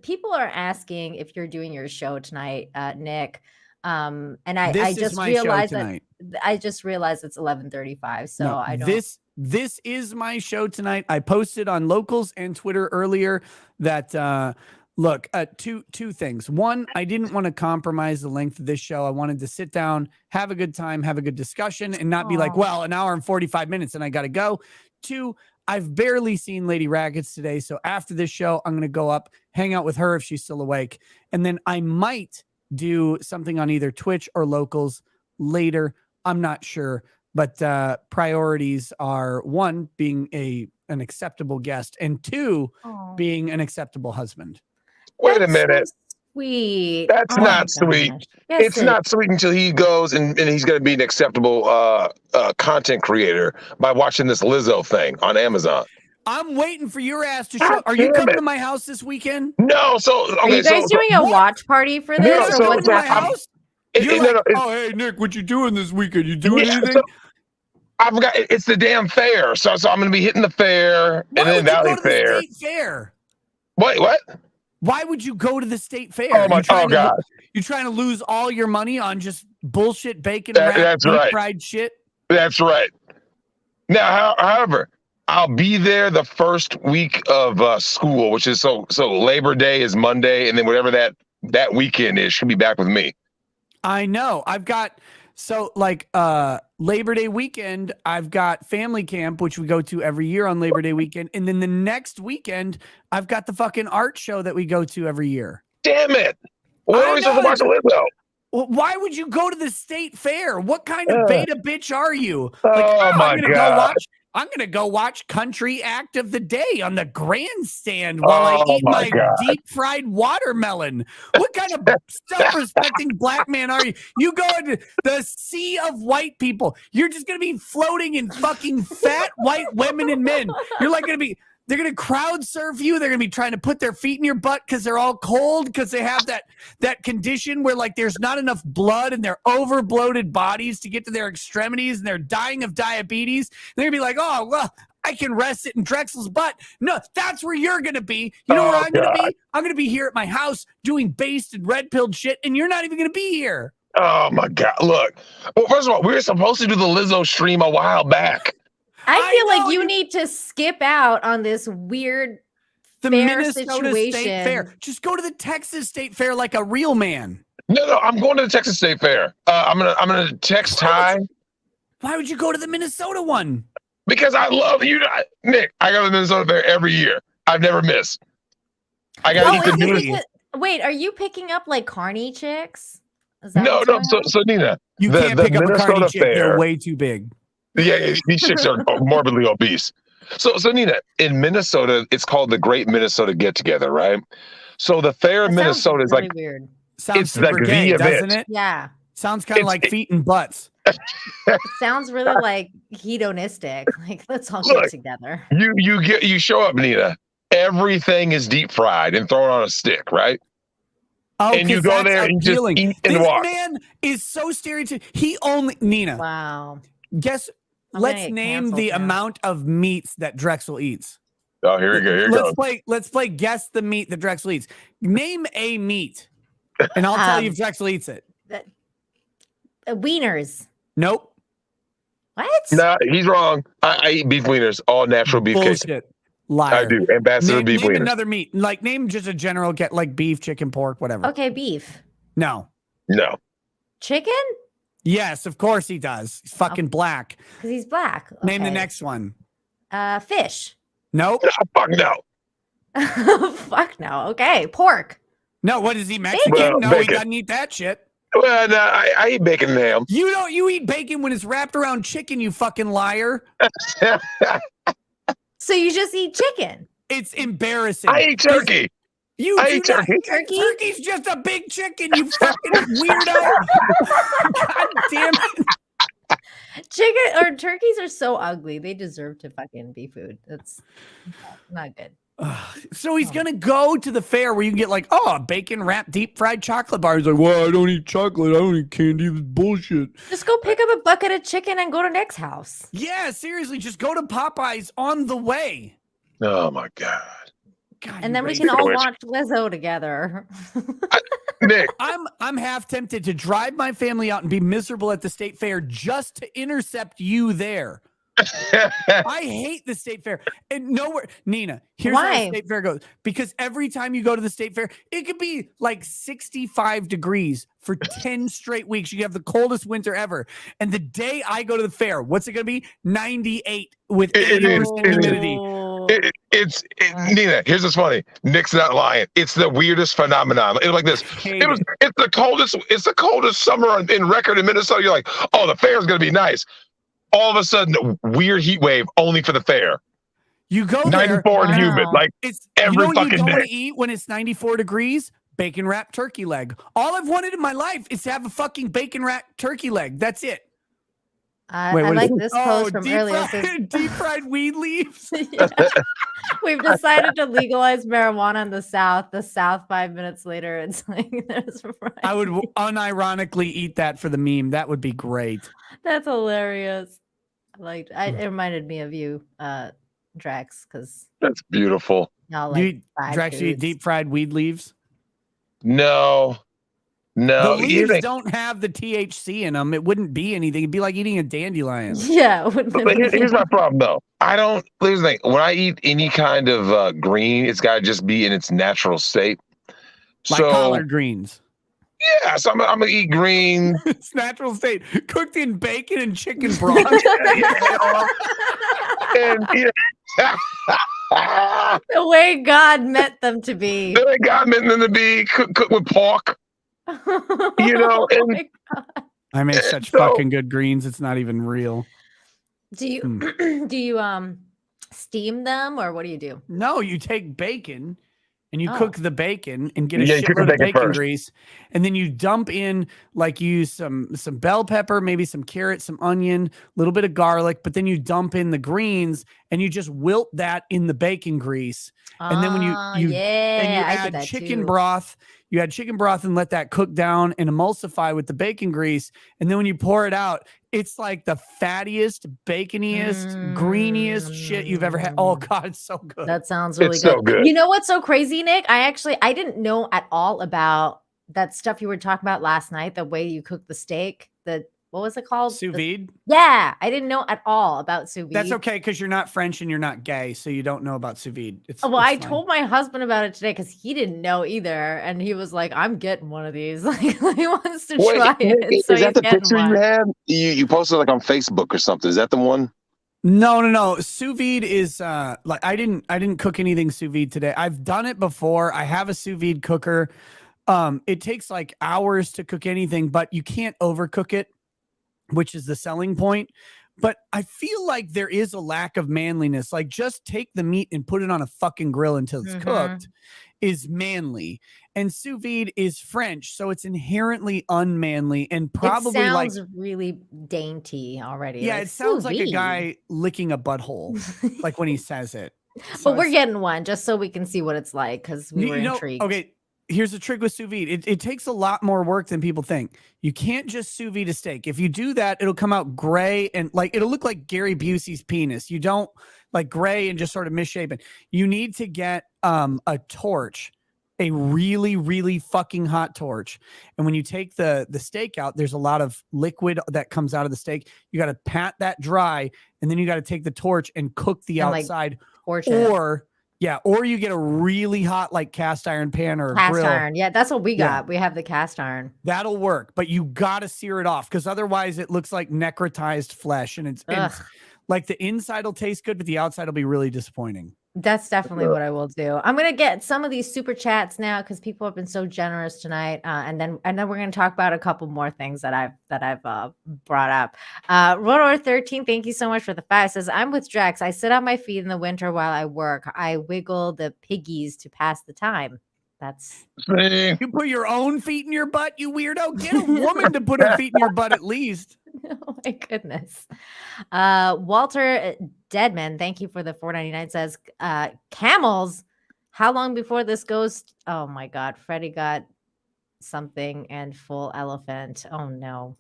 People are asking if you're doing your show tonight, Nick. And I This is just my show realized tonight. I just realized it's 11:35. So No, I don't. This is my show tonight. I posted on Locals and Twitter earlier that look, two things. One, I didn't want to compromise the length of this show. I wanted to sit down, have a good time, have a good discussion, and not be like, well, an hour and 45 minutes and I got to go. Two, I've barely seen Lady Rackets today. So after this show, I'm going to go up, hang out with her if she's still awake. And then I might do something on either Twitch or Locals later. I'm not sure. But priorities are, one, being an acceptable guest, and two, being an acceptable husband. Wait a minute. Sweet. That's not sweet. Yes, It's not sweet until he goes and he's going to be an acceptable content creator by watching this Lizzo thing on Amazon. I'm waiting for your ass to show. Are you coming to my house this weekend? No. So Are you guys doing a watch party for this, or what's happening? Oh, hey Nick, what you doing this weekend? You doing anything? So I've got it's the damn fair, so I'm going to be hitting the fair and then Valley Fair. The state fair. Wait, what? Why would you go to the state fair? Oh my God! You're trying to lose all your money on just bullshit bacon That's wrapped right. fried shit. That's right. Now, however, I'll be there the first week of school, which is so Labor Day is Monday, and then whatever that weekend is, she'll be back with me. I know. I've got Labor Day weekend, I've got family camp, which we go to every year on Labor Day weekend. And then the next weekend, I've got the fucking art show that we go to every year. Damn it. What are we supposed to watch Lizzo? Well, why would you go to the state fair? What kind of beta bitch are you? My God. I'm gonna go watch Country Act of the Day on the grandstand while I eat my deep fried watermelon. What kind of self-respecting black man are you? You go into the sea of white people. You're just gonna be floating in fucking fat white women and men. You're like they're going to crowd surf you. They're going to be trying to put their feet in your butt because they're all cold because they have that condition where like there's not enough blood in their over bloated bodies to get to their extremities and they're dying of diabetes. They're going to be like, oh, well, I can rest it in Drexel's butt. No, that's where you're going to be. You know where I'm going to be? I'm going to be here at my house doing based and red-pilled shit, and you're not even going to be here. Oh, my God. Look, well, first of all, we were supposed to do the Lizzo stream a while back. I feel like you need to skip out on this weird Minnesota situation. State Fair. Just go to the Texas State Fair like a real man. No, I'm going to the Texas State Fair. I'm gonna text Ty. Why would you go to the Minnesota one? Because I love you, Nick. I go to the Minnesota Fair every year. I've never missed. I got to eat the news. Wait, are you picking up like carny chicks? No. So Nina, you can't pick up a carny chick. They're way too big. Yeah, these chicks are morbidly obese. So Nina, in Minnesota, it's called the Great Minnesota Get Together, right? So the fair in Minnesota is really like weird. Sounds super like gay, doesn't it? Yeah. Sounds kind of like feet and butts. It sounds really like hedonistic. Like let's all get together. You show up, Nina. Everything is deep fried and thrown on a stick, right? Oh, and you go there and just eat and walk. This man is so stereotypical. He only Nina. Wow. Let's name the amount of meats that Drexel eats. Oh, here we go. Let's play guess the meat that Drexel eats. Name a meat, and I'll tell you if Drexel eats it. Wieners. Nope. What? Nah, he's wrong. I eat beef wieners, all natural beef Bullshit. case. Liar. I do. Ambassador beef name wieners. Another meat. Like name just a general get like beef, chicken, pork, whatever. Okay, beef. No. Chicken? Yes, of course he does. He's fucking black. Because he's black. Okay. Name the next one. Fish. Nope. Fuck no. Fuck no. Okay, pork. No, what is he, Mexican? Well, no, bacon. he doesn't eat that shit. Well, no, I eat bacon and ham. You eat bacon when it's wrapped around chicken, you fucking liar. So you just eat chicken? It's embarrassing. I eat turkey. I eat turkey. Turkey's just a big chicken, you fucking weirdo. God damn it. Chicken or turkeys are so ugly. They deserve to fucking be food. That's not good. So he's gonna go to the fair where you can get like, a bacon wrapped deep fried chocolate bar. He's like, well, I don't eat chocolate. I don't eat candy. This bullshit. Just go pick up a bucket of chicken and go to Nick's house. Yeah, seriously, just go to Popeyes on the way. Oh my God. And then we can all watch Lizzo together. Nick, I'm half tempted to drive my family out and be miserable at the state fair just to intercept you there. I hate the state fair. And nowhere, Nina, here's how the state fair goes. Because every time you go to the state fair, it could be like 65 degrees for 10 straight weeks. You have the coldest winter ever. And the day I go to the fair, what's it going to be? 98 with 80% humidity. Nina, here's what's funny. Nick's not lying. It's the weirdest phenomenon. It's like this. It's the coldest summer in record in Minnesota. You're like, oh, the fair is gonna be nice. All of a sudden, weird heat wave only for the fair. You go 94 and humid, like every fucking day. You don't want to eat when it's 94 degrees? Bacon wrapped turkey leg. All I've wanted in my life is to have a fucking bacon wrapped turkey leg. That's it. I like this post from earlier. Deep fried weed leaves. We've decided to legalize marijuana in the South. The South, 5 minutes later, it's like there's right. I would unironically eat that for the meme. That would be great. That's hilarious. It reminded me of you, Drex, because that's beautiful. Drex, you eat deep fried weed leaves? No. No, The leaves don't have the THC in them. It wouldn't be anything. It'd be like eating a dandelion. Yeah. It wouldn't But here's my problem, though. Here's the thing. When I eat any kind of green, it's got to just be in its natural state. Like collard greens. Yeah, so I'm gonna eat green. It's natural state, cooked in bacon and chicken broth. The way God meant them to be. The way God meant them to be, cooked with pork. And I make such fucking good greens. It's not even real. Do you do you steam them or what do you do? No, you take bacon and you cook the bacon and get a you cook the shitload of bacon bacon first. grease, and then you dump in use some bell pepper, maybe some carrot, some onion, a little bit of garlic, but then you dump in the greens and you just wilt that in the bacon grease. And then when you add chicken broth, you add chicken broth and let that cook down and emulsify with the bacon grease. And then when you pour it out, it's like the fattiest, baconiest, greeniest shit you've ever had. Oh God, it's so good. That sounds really It's so good. You know what's so crazy, Nick? I didn't know at all about that stuff you were talking about last night, the way you cook the steak. What was it called? Sous vide? Yeah, I didn't know at all about sous vide. That's okay because you're not French and you're not gay, so you don't know about sous vide. I told my husband about it today because he didn't know either, and he was like, "I'm getting one of these." Like he wants to try it. So Is that the he's getting picture one. you had? You posted like on Facebook or something. Is that the one? No. Sous vide is like I didn't cook anything sous vide today. I've done it before. I have a sous vide cooker. It takes like hours to cook anything, but you can't overcook it, which is the selling point. But I feel like there is a lack of manliness. Like just take the meat and put it on a fucking grill until it's cooked is manly. And sous vide is French, so it's inherently unmanly and probably it sounds really dainty already. Yeah, like, it sounds like a sous vide. guy licking a butthole, like when he says it. But we're getting one just so we can see what it's like because we were You know, intrigued. okay, here's the trick with sous vide. It takes a lot more work than people think. You can't just sous vide a steak. If you do that, it'll come out gray and like it'll look like Gary Busey's penis. You don't like gray and just sort of misshapen. You need to get a torch, a really, really fucking hot torch. And when you take the steak out, there's a lot of liquid that comes out of the steak. You got to pat that dry, and then you got to take the torch and cook the outside. Torch it. Or you get a really hot like cast iron pan or a Cast grill. iron. Yeah, that's what we got. Yeah. We have the cast iron. That'll work, but you gotta sear it off because otherwise it looks like necrotized flesh, and it's like the inside will taste good, but the outside will be really disappointing. That's definitely what I will do. I'm gonna get some of these super chats now because people have been so generous tonight, and then we're gonna talk about a couple more things that I've brought up. Rotor 13, thank you so much for the 5. Says I'm with Drex. I sit on my feet in the winter while I work. I wiggle the piggies to pass the time. That's you put your own feet in your butt, you weirdo. Get a woman to put her feet in your butt at least. Oh my goodness. Walter Deadman, thank you for the $4.99. Says camels. How long before this goes? Oh my God, Freddie got something and full elephant. Oh no.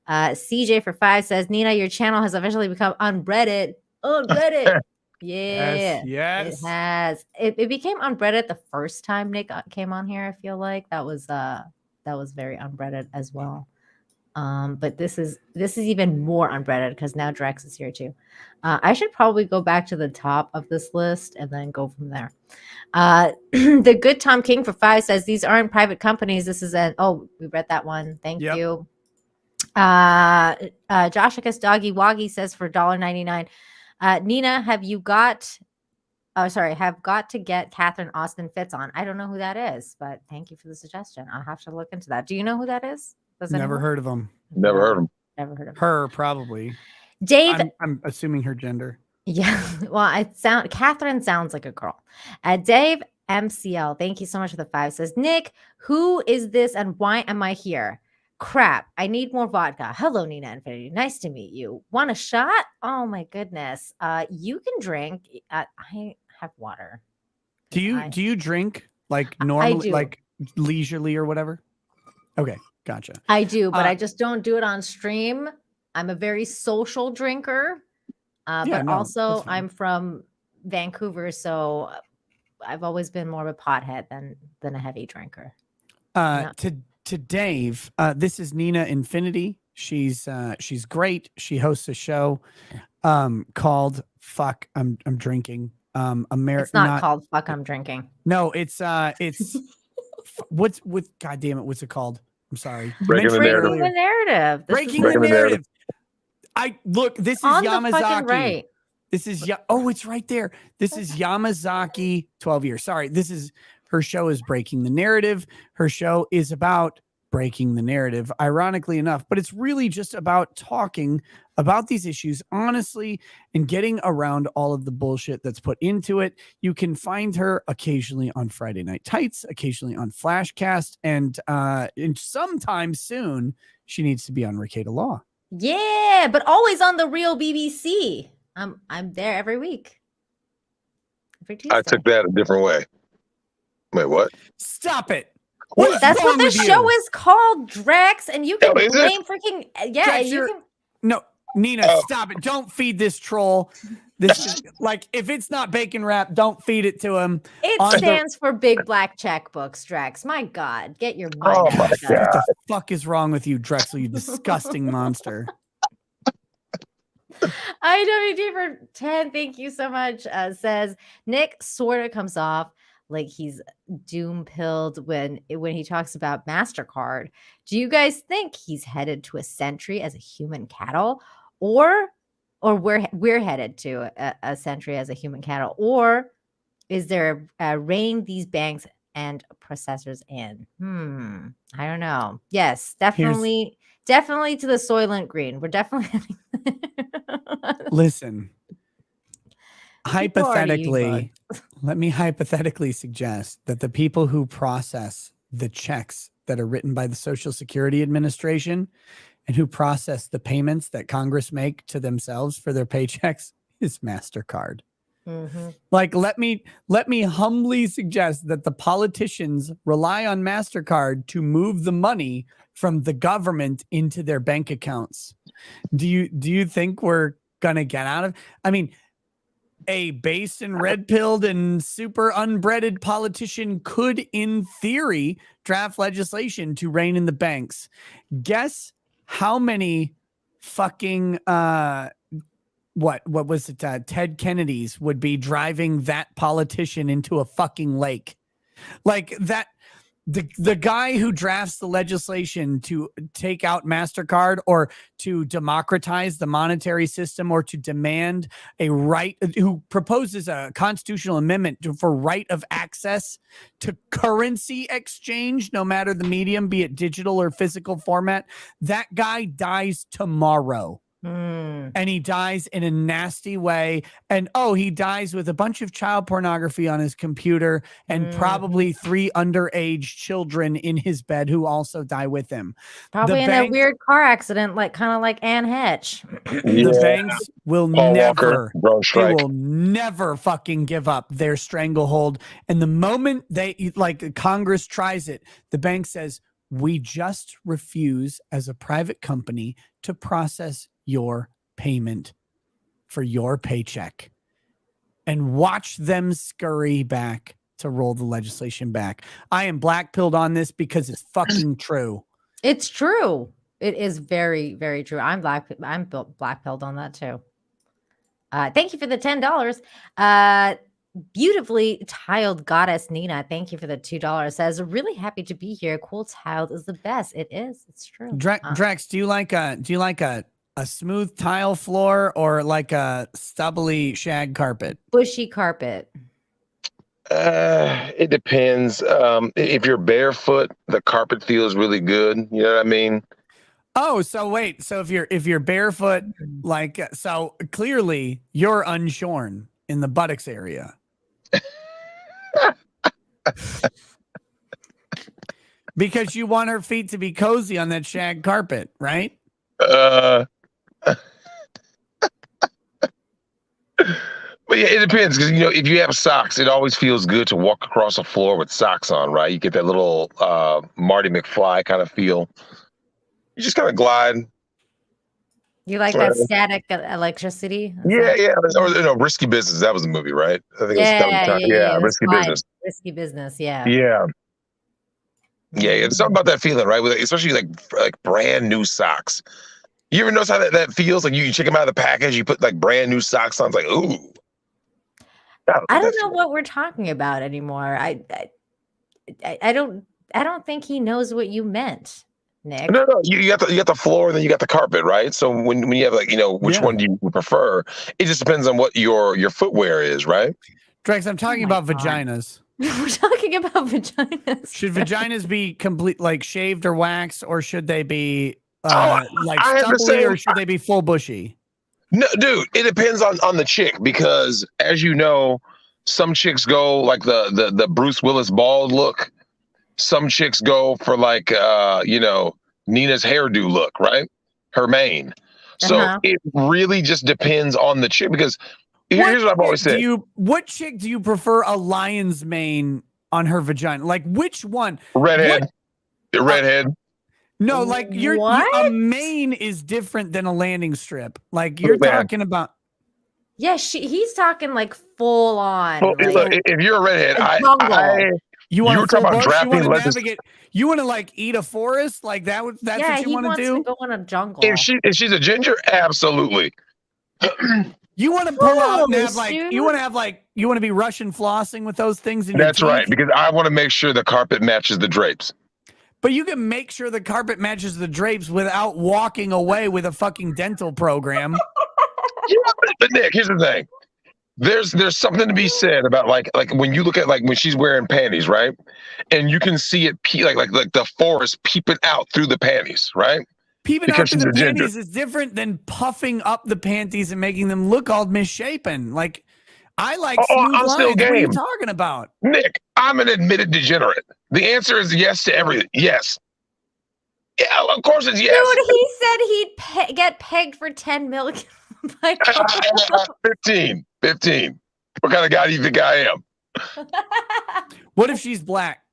CJ for 5 says Nina, your channel has officially become unbreaded. Unbreaded. Yeah, yes. It has. It became unbreaded the first time Nick came on here. I feel like that was very unbreaded as well. But this is even more unbreaded because now Drex is here too. I should probably go back to the top of this list and then go from there. The good Tom King for 5 says these aren't private companies. This is we read that one. Thank you. Joshicus Doggy Woggy says for $1.99. Nina, have got to get Catherine Austin Fitz on. I don't know who that is, but thank you for the suggestion. I'll have to look into that. Do you know who that is? Never heard of him. Never heard of him. Never heard of her. Probably. Dave. I'm assuming her gender. Yeah. Well, Catherine sounds like a girl. Dave MCL. Thank you so much for the 5. Says Nick, who is this and why am I here? Crap, I need more vodka. Hello, Nina Infinity. Nice to meet you. Want a shot? Oh my goodness. You can drink. I have water. Do you drink like normally, like leisurely or whatever? Okay, gotcha. I do, but I just don't do it on stream. I'm a very social drinker. Also I'm from Vancouver, so I've always been more of a pothead than a heavy drinker. To Dave, this is Nina Infinity. She's great. She hosts a show called Fuck I'm Drinking. It's not called Fuck I'm Drinking. No, it's what's God damn it, what's it called? I'm sorry. Breaking the narrative. Breaking the narrative. Look, this is on Yamazaki. The fucking right. This is it's right there. This is Yamazaki 12 years. Sorry. Her show is Breaking the Narrative. Her show is about breaking the narrative, ironically enough, but it's really just about talking about these issues honestly and getting around all of the bullshit that's put into it. You can find her occasionally on Friday Night Tights, occasionally on Flashcast, and sometime soon she needs to be on Rekieta Law. Yeah, but always on the real BBC. I'm there every week. Every Tuesday. I took that a different way. Wait, what? Stop it. That's what the show is called, Drex, and you can blame freaking Drex, you can. No, Nina, stop it. Don't feed this troll. This is like, if it's not bacon wrap, don't feed it to him. It stands for Big Black Checkbooks, Drex. My God, get your mind out. What the fuck is wrong with you, Drexel, you disgusting monster? IWG for 10, thank you so much. Says Nick sort of comes off like he's doom pilled when he talks about MasterCard. Do you guys think he's headed to a century as a human cattle, or we're headed to a century as a human cattle, or is there a rein these banks and processors in? I don't know. Yes, definitely to the Soylent Green. We're definitely listen. Hypothetically, let me hypothetically suggest that the people who process the checks that are written by the Social Security Administration and who process the payments that Congress make to themselves for their paychecks is MasterCard. Mm-hmm. Like, let me humbly suggest that the politicians rely on MasterCard to move the money from the government into their bank accounts. Do you think we're gonna get out of? I mean, a based and red-pilled and super unbreaded politician could, in theory, draft legislation to rein in the banks. Guess how many fucking what was it? Ted Kennedy's would be driving that politician into a fucking lake. Like that. The guy who drafts the legislation to take out MasterCard or to democratize the monetary system or to demand a right, who proposes a constitutional amendment for right of access to currency exchange, no matter the medium, be it digital or physical format, that guy dies tomorrow. And he dies in a nasty way. And he dies with a bunch of child pornography on his computer and probably 3 underage children in his bed who also die with him. Probably in a weird car accident, kind of like Anne Hetch. The banks will never fucking give up their stranglehold. And the moment Congress tries it, the bank says, we just refuse as a private company to process your payment for your paycheck, and watch them scurry back to roll the legislation back. I am black-pilled on this because it's fucking true. It's true. It is very, very true. I'm black-pilled on that too. Thank you for the $10. Beautifully tiled goddess Nina, thank you for the $2. Says, really happy to be here. Cool tiled is the best. It is. It's true. Drex, do you like a smooth tile floor or like a stubbly shag carpet? Bushy carpet. It depends. If you're barefoot, the carpet feels really good. You know what I mean? Oh, so wait. So if you're barefoot, so clearly you're unshorn in the buttocks area. Because you want her feet to be cozy on that shag carpet, right? But yeah, it depends, because if you have socks, it always feels good to walk across the floor with socks on, right? You get that little Marty McFly kind of feel. You just kind of glide. You like that static electricity? Yeah. Or Risky Business. That was the movie, right? I think yeah, Risky Business. Risky Business, yeah. Yeah. Yeah, it's something about that feeling, right? With especially like brand new socks. You ever notice how that feels? Like you check them out of the package, you put like brand new socks on. It's like, ooh. I don't know what we're talking about anymore. I don't think he knows what you meant, Nick. No, you got the floor, and then you got the carpet, right? So when you have which one do you prefer? It just depends on what your footwear is, right? Drex, I'm talking about vaginas. We're talking about vaginas. Should vaginas be complete, like shaved or waxed, or should they be I have to stubbly, say- or should they be full bushy? No, dude, it depends on the chick because, as you know, some chicks go like the Bruce Willis bald look. Some chicks go for like Nina's hairdo look, right? Her mane. So it really just depends on the chick because here's what I've always said. What chick do you prefer a lion's mane on her vagina? Like which one? Redhead. Redhead. No, like a mane is different than a landing strip. Like you're talking about. Yeah, he's talking like full on. Well, like, if you're a redhead, you want to talk about drafting you want to like eat a forest? Like that's what you want to do? To go in a jungle. If she's a ginger, absolutely. You want to pull out and have like you want to be Russian flossing with those things in That's your teeth? right, because I want to make sure the carpet matches the drapes. But you can make sure the carpet matches the drapes without walking away with a fucking dental program. Yeah, but Nick, here's the thing. There's something to be said about like when you look at like when she's wearing panties, right? And you can see it like the forest peeping out through the panties, right? Peeping out through the panties is different than puffing up the panties and making them look all misshapen. Like I like smooth lines. What are you talking about? Nick, I'm an admitted degenerate. The answer is yes to everything. Yes. Yeah, of course it's yes. Dude, he said he'd get pegged for 10 million. 15. What kind of guy do you think I am? What if she's black?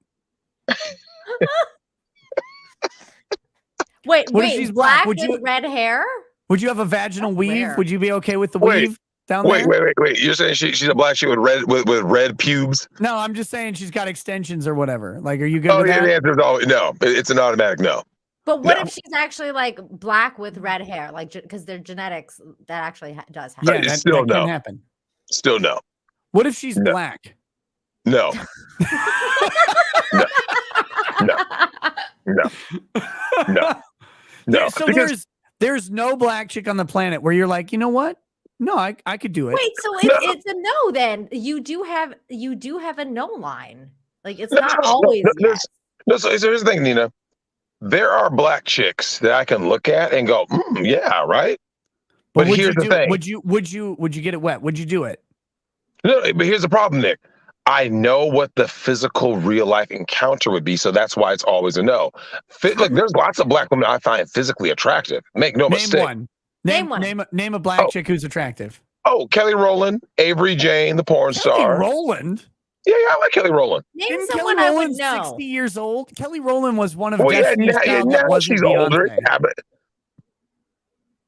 Wait, if she's black with red hair? Would you have a vaginal weave? Would you be okay with the weave down there? Wait. You're saying she's a black chick with red pubes? No, I'm just saying she's got extensions or whatever. Like, are you good with that? The answer is no. It's an automatic no. But what if she's actually like black with red hair? Like, because their genetics, that actually does happen. Yeah, that can happen. Still no. What if she's black? No. No. So there's no black chick on the planet where you're like, you know what? No, I could do it. Wait, so it's a no then. You do have a no line. Like it's not always yes. No, so here's the thing, Nina. There are black chicks that I can look at and go, yeah, right. But here's the thing. Would you get it wet? Would you do it? No, but here's the problem, Nick. I know what the physical real life encounter would be, so that's why it's always a no. Like there's lots of black women I find physically attractive. Make no mistake. Name one. Name a black chick who's attractive. Oh, Kelly Rowland, Avery Jane, the porn star. Rowland? Yeah, I like Kelly Rowland. Name someone I would know. 60 years old. Kelly Rowland was one of now she's older.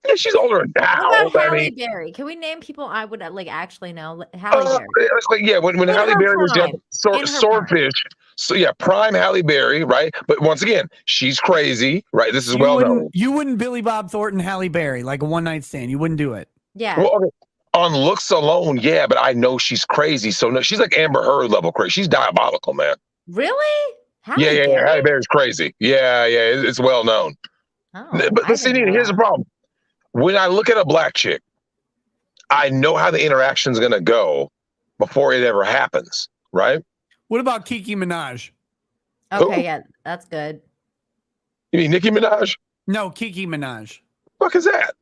Yeah, she's older now. What about Halle Berry? Can we name people I would like actually know? Halle Berry. When Halle Berry was Swordfish. So yeah, prime Halle Berry, right? But once again, she's crazy, right? This is well known. You wouldn't Billy Bob Thornton Halle Berry like a one night stand. You wouldn't do it. Yeah. Well, okay. On looks alone, yeah, but I know she's crazy. So no, she's like Amber Heard level crazy. She's diabolical, man. Really? Yeah. Halle Berry's crazy. Yeah, it's well known. Oh, but see, here's the problem. When I look at a black chick, I know how the interaction's gonna go before it ever happens, right? What about Kiki Minaj? Okay, yeah, that's good. You mean Nicki Minaj? No, Kiki Minaj. What is that?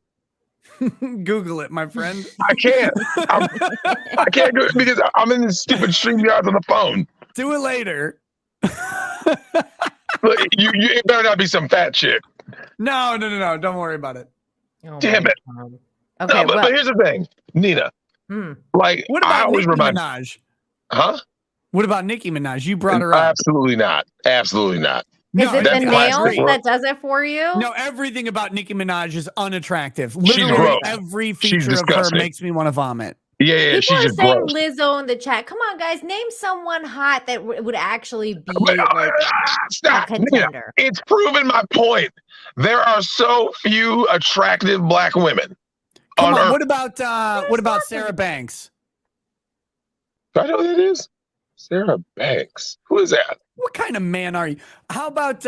Google it, my friend. I can't. I can't do it because I'm in this stupid StreamYard on the phone. Do it later. Look, you better not be some fat chick. No. Don't worry about it. Oh, damn it. Okay, but here's the thing, Nina. Like, what about I always Nicki Minaj? Huh? What about Nicki Minaj? You brought her up. Absolutely not. Absolutely not. Is it the nails that does it for you? No, everything about Nicki Minaj is unattractive. Literally, every feature of her makes me want to vomit. Yeah, People she's are just saying gross. Lizzo in the chat. Come on, guys, name someone hot that would actually be But, like a stop. contender. It's proven my point. There are so few attractive black women. Come on, Earth. what about Sarah Banks? Do I know who that is? Sarah Banks. Who is that? What kind of man are you? How about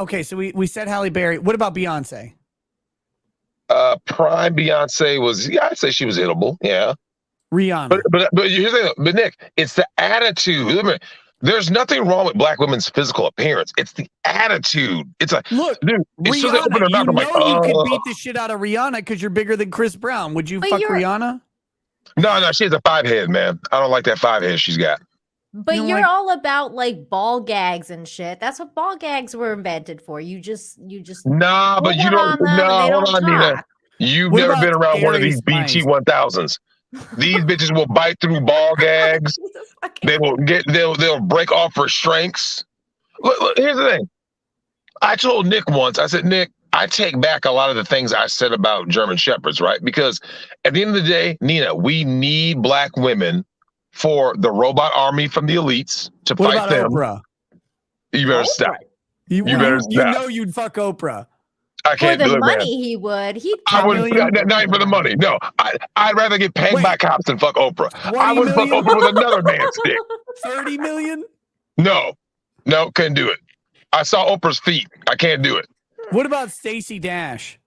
okay, so we said Halle Berry. What about Beyonce? Prime Beyonce was, I'd say she was hittable. Yeah. Rihanna. But here's the thing, but Nick, it's the attitude. There's nothing wrong with black women's physical appearance. It's the attitude. It's like, look, dude, it's Rihanna, open her mouth, I'm like, you could beat the shit out of Rihanna because you're bigger than Chris Brown. Would you fuck Rihanna? No, she has a 5 head, man. I don't like that 5 head she's got. But you're all about like ball gags and shit. That's what ball gags were invented for. You just Nah, but you don't. No, hold on, Nina. You've never been around one of these BT 1000s. These bitches will bite through ball gags. They'll break off restraints. Look, here's the thing. I told Nick once, I said, Nick, I take back a lot of the things I said about German Shepherds, right? Because at the end of the day, Nina, we need black women for the robot army from the elites to fight them. Oprah? You better stop. You better stop. You know you'd fuck Oprah. I can't for the do it, money, man. he would. I wouldn't. Not even for the money. No, I'd rather get paid by cops than fuck Oprah. I would fuck Oprah with another man's dick. 30 million? No, couldn't do it. I saw Oprah's feet. I can't do it. What about Stacey Dash?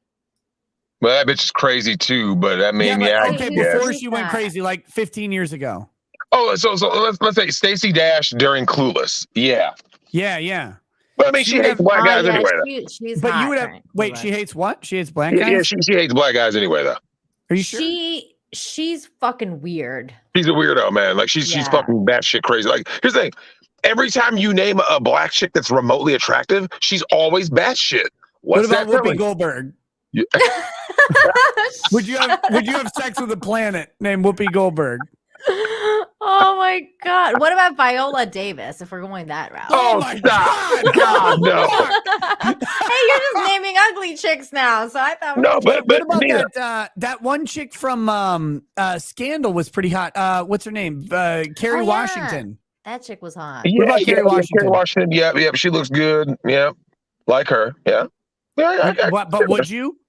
Well, that bitch is crazy too. But I mean, okay, before she went crazy, like 15 years ago. Oh, so let's say Stacey Dash during Clueless. Yeah. Yeah. But I mean, she hates black guys anyway. She's but hot, you would have right? wait. She hates what? She hates black guys. Yeah, she hates black guys anyway, though. Are you sure? She's fucking weird. She's a weirdo, man. Like she's fucking batshit crazy. Like here's the thing: every time you name a black chick that's remotely attractive, she's always batshit. What about Whoopi Goldberg? Yeah. Would you have sex with a planet named Whoopi Goldberg? Oh my god! What about Viola Davis? If we're going that route. Oh my god, no! Hey, you're just naming ugly chicks now. So I thought. No, but what about that one chick from Scandal was pretty hot. What's her name? Kerry Washington. That chick was hot. Yeah, what about Kerry Washington? Kerry Washington. Yeah, she looks good. Yeah, like her. Yeah. But would you?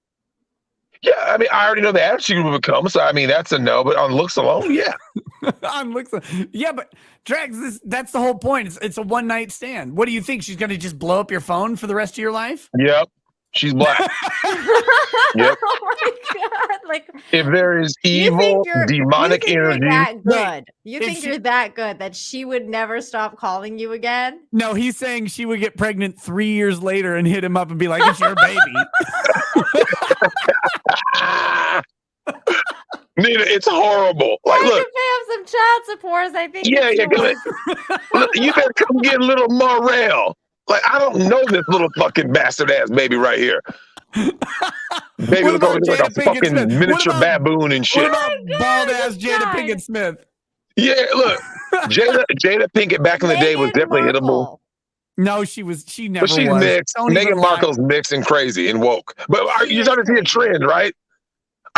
Yeah, I mean, I already know the attitude would come, so I mean, that's a no. But on looks alone, yeah. On looks, yeah. But Drex, that's the whole point. It's a one night stand. What do you think? She's gonna just blow up your phone for the rest of your life? Yep, she's black. Yep. Oh my god! Like, if there is evil, demonic energy, that good. You think you're that good that she would never stop calling you again? No, he's saying she would get pregnant 3 years later and hit him up and be like, "It's your baby." Nina, it's horrible. Like, I look, can pay him some child support. I think. Yeah. You better come get a little Morel. Like, I don't know this little fucking bastard ass baby right here. Baby looks like a fucking miniature baboon and shit. What about bald ass Jada Pinkett Smith? Yeah, look, Jada Pinkett back in the day was definitely hittable. No, she never was. But she's mixed. Meghan Markle's mixed and crazy and woke. But you're starting to see a trend, right?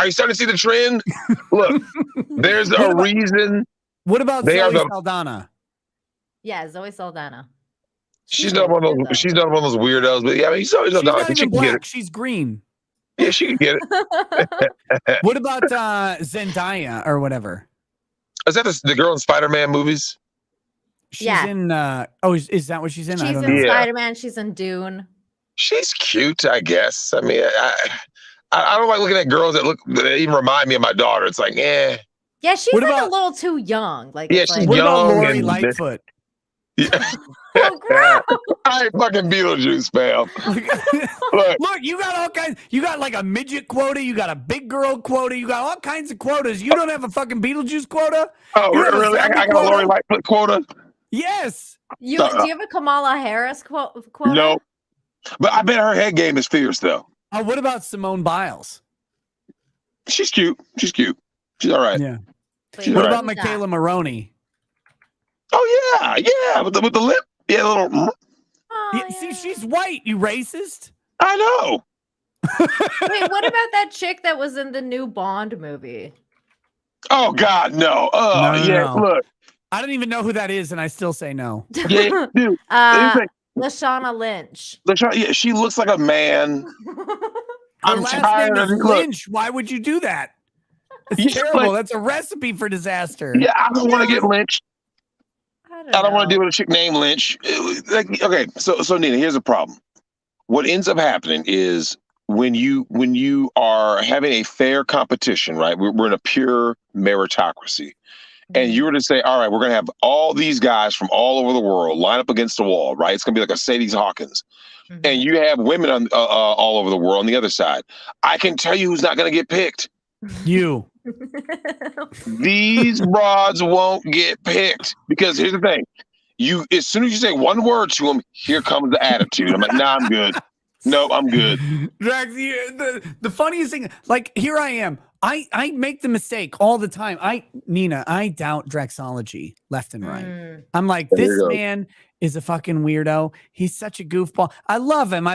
Are you starting to see the trend? Look, there's a reason. What about Zoe Saldana? Yeah, Zoe Saldana. She's not one of those. She's not one of those weirdos. But yeah, I mean, Zoe Saldana. She's not even black. She's green. Yeah, she can get it. What about Zendaya or whatever? Is that the girl in Spider-Man movies? She's in. Is that what she's in? She's in Spider-Man. She's in Dune. She's cute, I guess. I mean, I don't like looking at girls that even remind me of my daughter. It's like, eh. Yeah, she's a little too young. Like, yeah, she's what young. About Lori Lightfoot? Yeah. I ain't fucking Beetlejuice, fam. Look, you got all kinds. You got like a midget quota. You got a big girl quota. You got all kinds of quotas. You don't have a fucking Beetlejuice quota? Oh, really? I got a Lori Lightfoot quota? Yes. Do you have a Kamala Harris quota? No. But I bet her head game is fierce, though. What about Simone Biles? She's cute. She's all right. Yeah. What about Michaela Maroney? Oh yeah, with the lip, yeah, little. See, she's white. You racist? I know. Wait, what about that chick that was in the new Bond movie? Oh God, no. No. Look. I don't even know who that is, and I still say no. Yeah, dude. Lashana Lynch. Yeah, she looks like a man. Her I'm last tired name of is it. Look. Lynch. Why would you do that? It's Yeah, terrible. like- That's a recipe for disaster. Yeah, I don't want to get lynched. I don't want to deal with a chick named Lynch. Okay, so Nina, here's the problem. What ends up happening is when you are having a fair competition, right? We're in a pure meritocracy. And you were to say, all right, we're going to have all these guys from all over the world line up against the wall, right? It's going to be like a Sadie Hawkins. And you have women on all over the world on the other side. I can tell you who's not going to get picked. You. These broads won't get picked because here's the thing. As soon as you say one word to them, here comes the attitude. I'm like, nah, I'm good. No, I'm good. Drax, the funniest thing, like here I am. I make the mistake all the time. Nina, I doubt Draxology left and right. I'm like, this man is a fucking weirdo. He's such a goofball. I love him.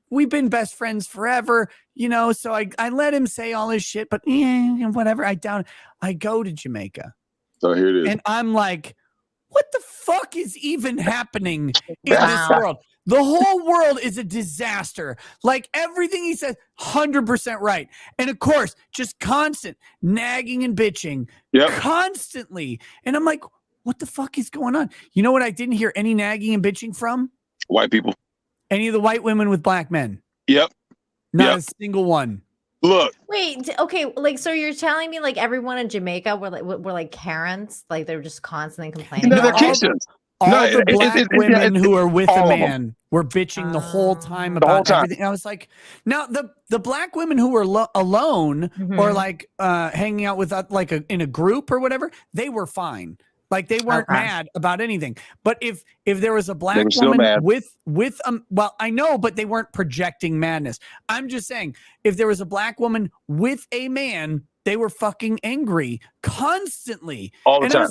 We've been best friends forever, so I let him say all his shit, but whatever. I doubt it. I go to Jamaica. So here it is. And I'm like, what the fuck is even happening in this world? The whole world is a disaster. Like everything he says, 100% right. And of course, just constant nagging and bitching constantly. And I'm like, what the fuck is going on? You know what I didn't hear any nagging and bitching from? White people. Any of the white women with black men. Yep. Not a single one. Look. Wait, okay, like so you're telling me like everyone in Jamaica were like Karens, like they were just constantly complaining. No, they're Keishas. All the black women who are with a man were bitching the whole time about everything. I was like, now the black women who were alone or like hanging out with like in a group or whatever, they were fine. Like they weren't mad about anything. But if there was a black woman with well, I know, but they weren't projecting madness. I'm just saying, if there was a black woman with a man, they were fucking angry constantly. All the time.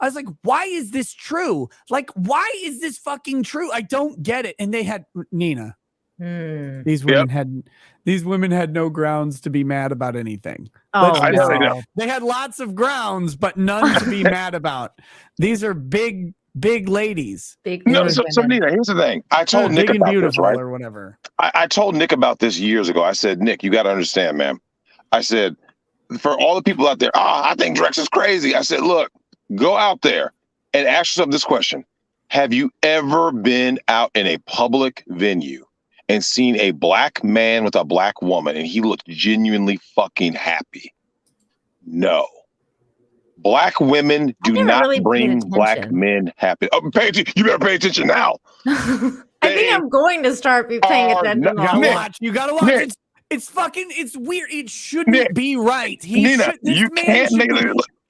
I was like, why is this true? Like, why is this fucking true? I don't get it. And they had Nina. These women had no grounds to be mad about anything. I know. They had lots of grounds, but none to be mad about. These are big ladies. So Nina, here's the thing. I told Nick big and about beautiful this, right? or whatever. I told Nick about this years ago. I said, Nick, you got to understand, man. I said, for all the people out there, I think Drex is crazy. I said, look, go out there and ask yourself this question. Have you ever been out in a public venue and seen a black man with a black woman and he looked genuinely fucking happy? No. Black women do not really bring black men happy. Oh, you better pay attention now. I think I'm going to start paying attention. You gotta watch. Nick, it's weird. It shouldn't be right.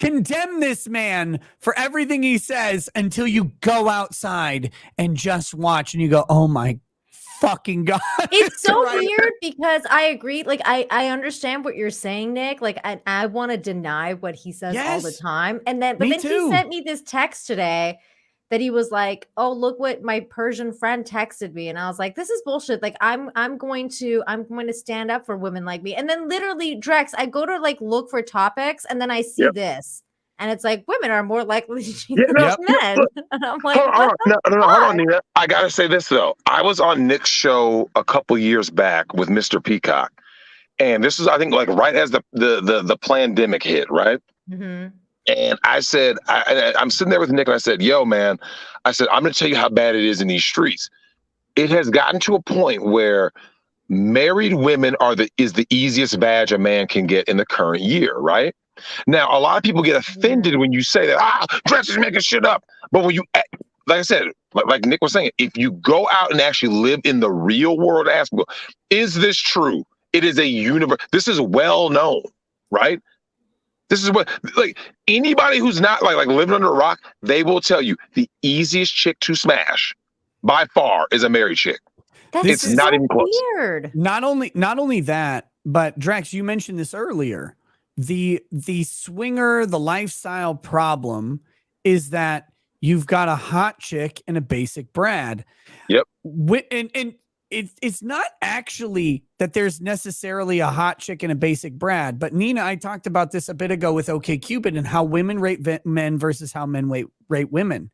Condemn this man for everything he says until you go outside and just watch and you go, oh my fucking God. It's so weird because I agree. Like, I understand what you're saying, Nick. Like, I want to deny what he says all the time. And then, but then he sent me this text today that he was like, oh, look what my Persian friend texted me. And I was like, this is bullshit. Like, I'm going to stand up for women like me. And then literally, Drex, I go to like look for topics and then I see this. And it's like, women are more likely to cheat than men. And I'm like, hold on, Nina. I got to say this, though. I was on Nick's show a couple years back with Mr. Peacock. And this is, I think, like right as the pandemic hit, right? Mm-hmm. And I said, I'm sitting there with Nick and I said, yo, man, I said, I'm going to tell you how bad it is in these streets. It has gotten to a point where married women is the easiest badge a man can get in the current year, right? Now, a lot of people get offended when you say that, Drex is making shit up. But when you, like I said, like Nick was saying, if you go out and actually live in the real world, ask, is this true? It is a universe. This is well known, right? This is what, like, anybody who's not like living under a rock, they will tell you the easiest chick to smash by far is a married chick. It's not even close. Weird. Not only that, but Drex, you mentioned this earlier. The swinger, the lifestyle problem is that you've got a hot chick and a basic Brad. Yep. And it's not actually that there's necessarily a hot chick and a basic Brad, but Nina, I talked about this a bit ago with OkCupid and how women rate men versus how men rate women.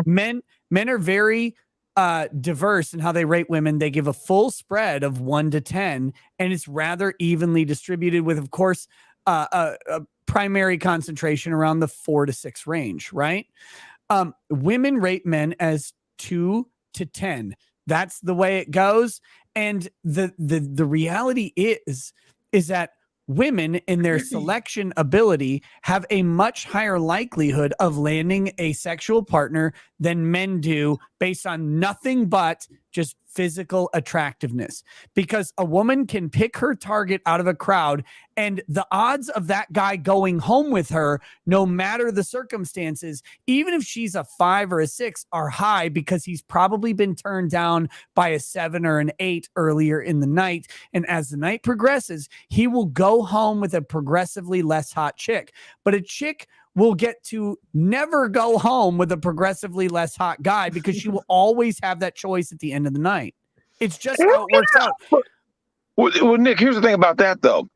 Men are very diverse in how they rate women. They give a full spread of 1 to 10, and it's rather evenly distributed with, of course, a primary concentration around the 4 to 6 range, right? Women rate men as 2 to 10. That's the way it goes. And the reality is that women in their selection ability have a much higher likelihood of landing a sexual partner than men do based on nothing but just physical attractiveness, because a woman can pick her target out of a crowd and the odds of that guy going home with her, no matter the circumstances, even if she's a 5 or a 6, are high because he's probably been turned down by a 7 or an 8 earlier in the night. And as the night progresses, he will go home with a progressively less hot chick. But a chick will get to never go home with a progressively less hot guy because she will always have that choice at the end of the night. It's just how it works out. Well, Nick, here's the thing about that, though,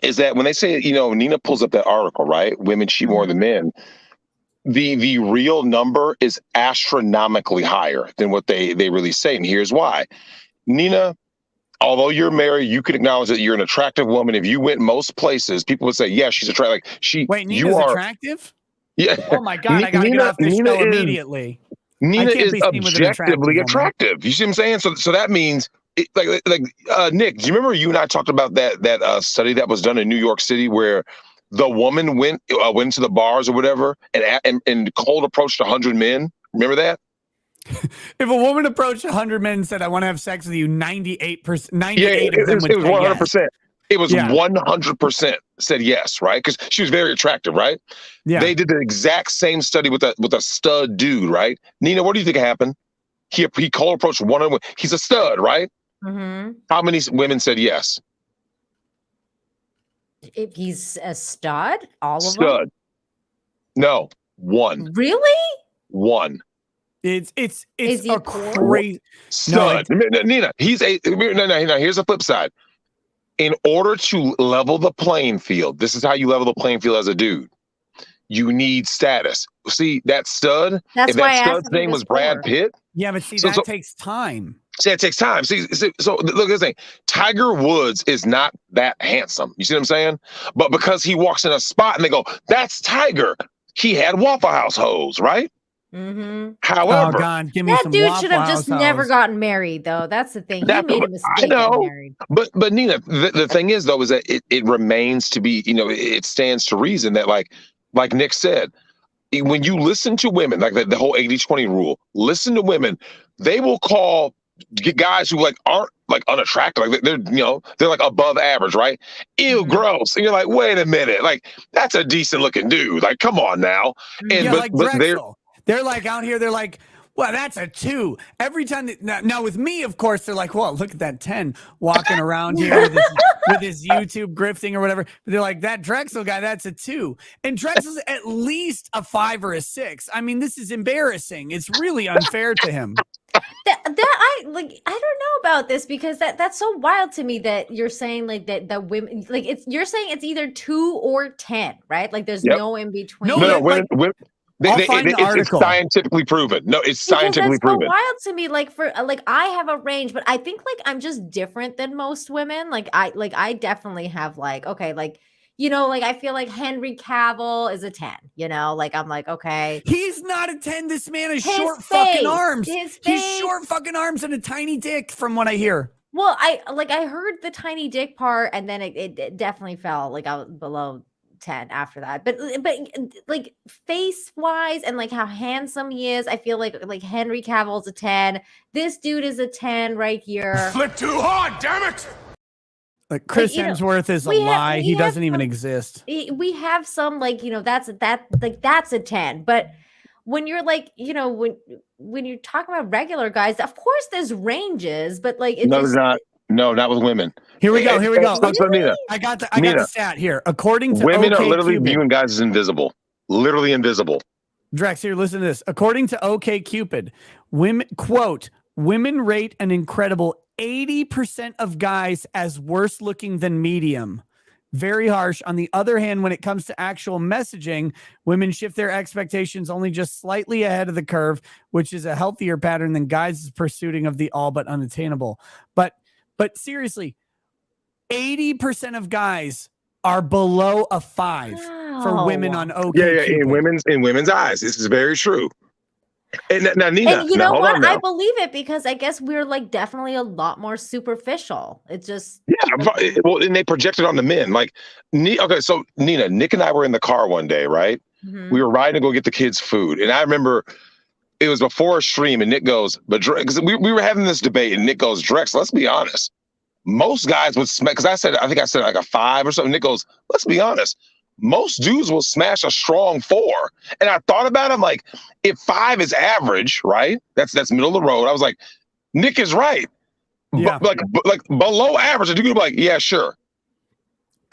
is that when they say, Nina pulls up that article, right? Women cheat more than men. The real number is astronomically higher than what they really say. And here's why. Nina, although you're married, you could acknowledge that you're an attractive woman. If you went most places, people would say, yeah, she's attractive. Wait, Nina's attractive? Yeah. Oh my God, I gotta get off this show immediately. Nina is objectively attractive. You see what I'm saying? So that means, Nick, do you remember you and I talked about that study that was done in New York City where the woman went to the bars or whatever and cold approached 100 men? Remember that? If a woman approached 100 men and said, I want to have sex with you, 98 of them would say it was 100%. Yes. It was 100% said yes, right? Because she was very attractive, right? Yeah. They did the exact same study with a stud dude, right? Nina, what do you think happened? He cold approached 100. He's a stud, right? Mm-hmm. How many women said yes? If he's a stud, all of them? No, 1. Really? 1. It's a crazy stud. No, Nina, he's no. Here's the flip side. In order to level the playing field, this is how you level the playing field as a dude. You need status. See, that stud, if that stud's name was Brad Pitt. Yeah, but see, that takes time. See, it takes time. See, so look at this thing. Tiger Woods is not that handsome. You see what I'm saying? But because he walks in a spot and they go, that's Tiger. He had Waffle House hoes, right? Mm-hmm. However, oh God, give me that some dude Waffle should have just House never gotten married, though. That's the thing. He made a mistake I know, getting married. But Nina, the thing is, though, is that it remains to be, it stands to reason that, like Nick said, when you listen to women, like the whole 80-20 rule, listen to women, they will call guys who aren't unattractive, like they're like above average, right? Ew, gross. And you're like, wait a minute, like that's a decent looking dude. Like, come on now. And but they're like out here, they're like, well, that's a 2. Every time now with me, of course, they're like, well, look at that 10 walking around here with his YouTube grifting or whatever. But they're like, that Drexel guy, that's a 2. And Drexel's at least a 5 or a 6. I mean, this is embarrassing. It's really unfair to him. I don't know about this because that's so wild to me that you're saying that women you're saying it's either 2 or 10, right? Like there's no in between. No, women. It's scientifically proven. No, it's scientifically proven. So wild to me. I have a range, but I think I'm just different than most women. I definitely have I feel like Henry Cavill is a 10. I'm like, okay, he's not a 10. This man has short fucking arms. He's short fucking arms and a tiny dick, from what I hear. Well, I heard the tiny dick part, and then it definitely fell out below 10 after that, but face wise and how handsome he is, I feel like Henry Cavill's a 10. This dude is a 10 right here. Flip too hard, damn it! Chris Hemsworth is a lie. He doesn't even exist. We have some that's a 10, but when you're when you're talking about regular guys, of course there's ranges, but there's not. No, not with women. Here we go. Really? I got the stat here. According to women are literally viewing guys as invisible. Literally invisible. Drex, here, listen to this. According to OkCupid, women, quote, Women rate an incredible 80% of guys as worse looking than medium. Very harsh. On the other hand, when it comes to actual messaging, women shift their expectations only just slightly ahead of the curve, which is a healthier pattern than guys' pursuing of the all but unattainable. But seriously, 80% of guys are below a 5 for women on OkCupid. In women's eyes, this is very true. And now, Nina, And you know hold what? on now. I believe it because I guess we're like definitely a lot more superficial. It's just Well, and they projected on the men. Like, okay, so Nina, Nick and I were in the car one day, right? We were riding to go get the kids food, and I remember it was before a stream, and Nick goes, but because we were having this debate, and Nick goes, Drex, let's be honest. Most guys would smack, because I think I said like a 5 or something. Nick goes, let's be honest. Most dudes will smash a strong 4. And I thought about it, I'm like, if 5 is average, right? That's middle of the road. I was like, Nick is right. Yeah. Like below average, a dude would be like, yeah, sure.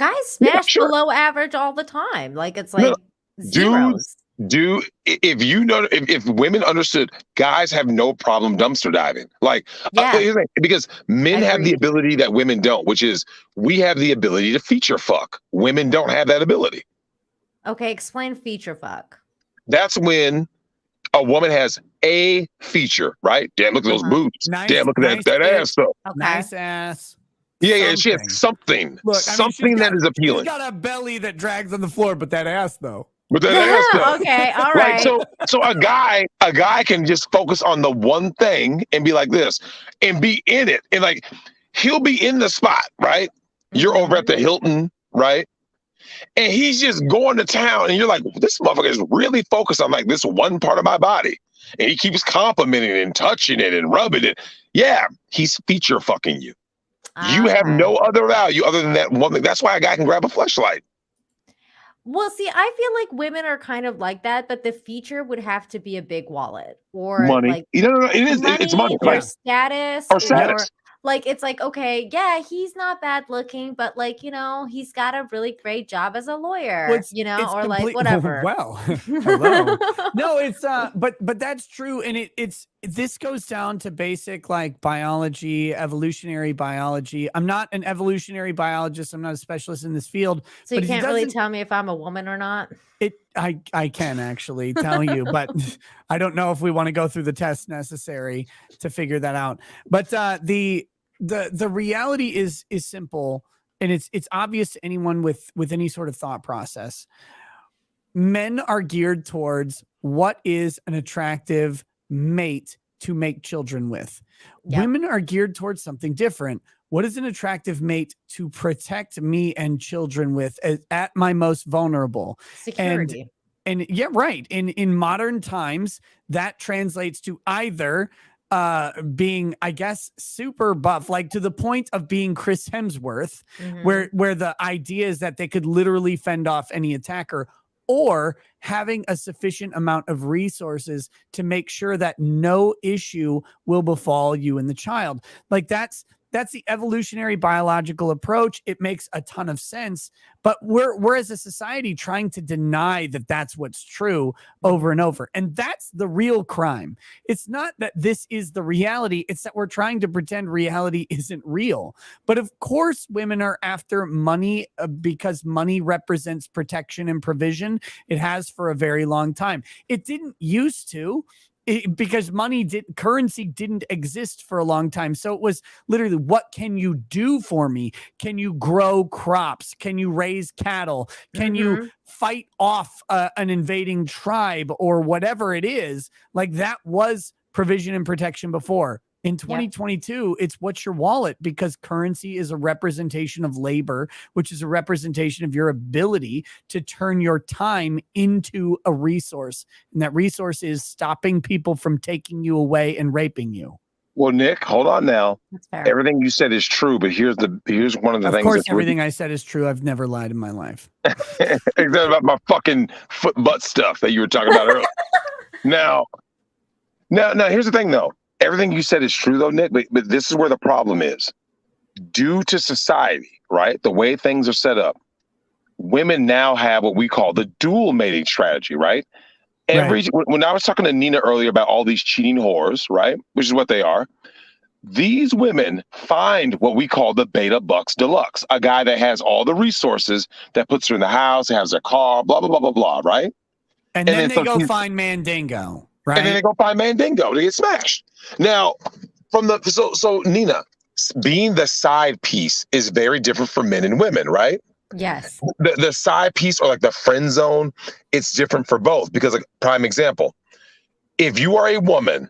guys smash below average all the time. Like it's like zeros. If women understood, guys have no problem dumpster diving. Like, because men have the ability that women don't, which is we have the ability to feature fuck. Women don't have that ability. Okay, explain feature fuck. That's when a woman has a feature, right? Damn, look at those boobs. Damn, look at that ass though. Okay. Nice ass. Yeah, she has something. Look, something that is appealing. She's got a belly that drags on the floor, but that ass though. But that ass though. Okay, all right. So a guy can just focus on the one thing and be like this and be in it. And like he'll be in the spot, right? You're over at the Hilton, right? And he's just going to town and you're like, this motherfucker is really focused on like this one part of my body. And he keeps complimenting it and touching it and rubbing it. Yeah, he's feature fucking you. You have no other value other than that one thing. That's why a guy can grab a fleshlight. Well, see, I feel like women are kind of like that, but the feature would have to be a big wallet or Money. like No, it is. It's money. Or Like, status. or status. Like it's like, okay, yeah, he's not bad looking, but like, he's got a really great job as a lawyer, or like whatever. Well, hello. No, it's but that's true. And this goes down to basic like biology, evolutionary biology. I'm not an evolutionary biologist. I'm not a specialist in this field. So you can't really tell me if I'm a woman or not. I can actually tell you, but I don't know if we want to go through the tests necessary to figure that out. But the reality is simple, and it's obvious to anyone with any sort of thought process. Men are geared towards what is an attractive mate to make children with. Yep. Women are geared towards something different. What is an attractive mate to protect me and children with at my most vulnerable? Security. And yeah, right. In modern times, that translates to either being, I guess, super buff, like to the point of being Chris Hemsworth, where the idea is that they could literally fend off any attacker, or having a sufficient amount of resources to make sure that no issue will befall you and the child. Like that's the evolutionary biological approach. It makes a ton of sense, but we're as a society trying to deny that that's what's true over and over. And that's the real crime. It's not that this is the reality. It's that we're trying to pretend reality isn't real. But of course, women are after money because money represents protection and provision. It has for a very long time. It didn't used to. Because currency didn't exist for a long time. So it was literally, what can you do for me? Can you grow crops? Can you raise cattle? Can you fight off an invading tribe or whatever it is? Like that was provision and protection before. In 2022, it's what's your wallet, because currency is a representation of labor, which is a representation of your ability to turn your time into a resource. And that resource is stopping people from taking you away and raping you. Well, Nick, hold on now. That's fair. Everything you said is true, but here's one of the things. Of course, everything I said is true. I've never lied in my life. Except about my fucking foot butt stuff that you were talking about earlier. Now, here's the thing, though. Everything you said is true, though, Nick, but this is where the problem is. Due to society, right, the way things are set up, women now have what we call the dual mating strategy, right? When I was talking to Nina earlier about all these cheating whores, right, which is what they are, these women find what we call the beta bucks deluxe, a guy that has all the resources, that puts her in the house, has a car, blah, blah, blah, blah, blah, right? And then they go find Mandingo, right? And then they go find Mandingo to get smashed. Now, so Nina, being the side piece is very different for men and women, right? Yes. The side piece, or like the friend zone, it's different for both. Because, like, prime example, if you are a woman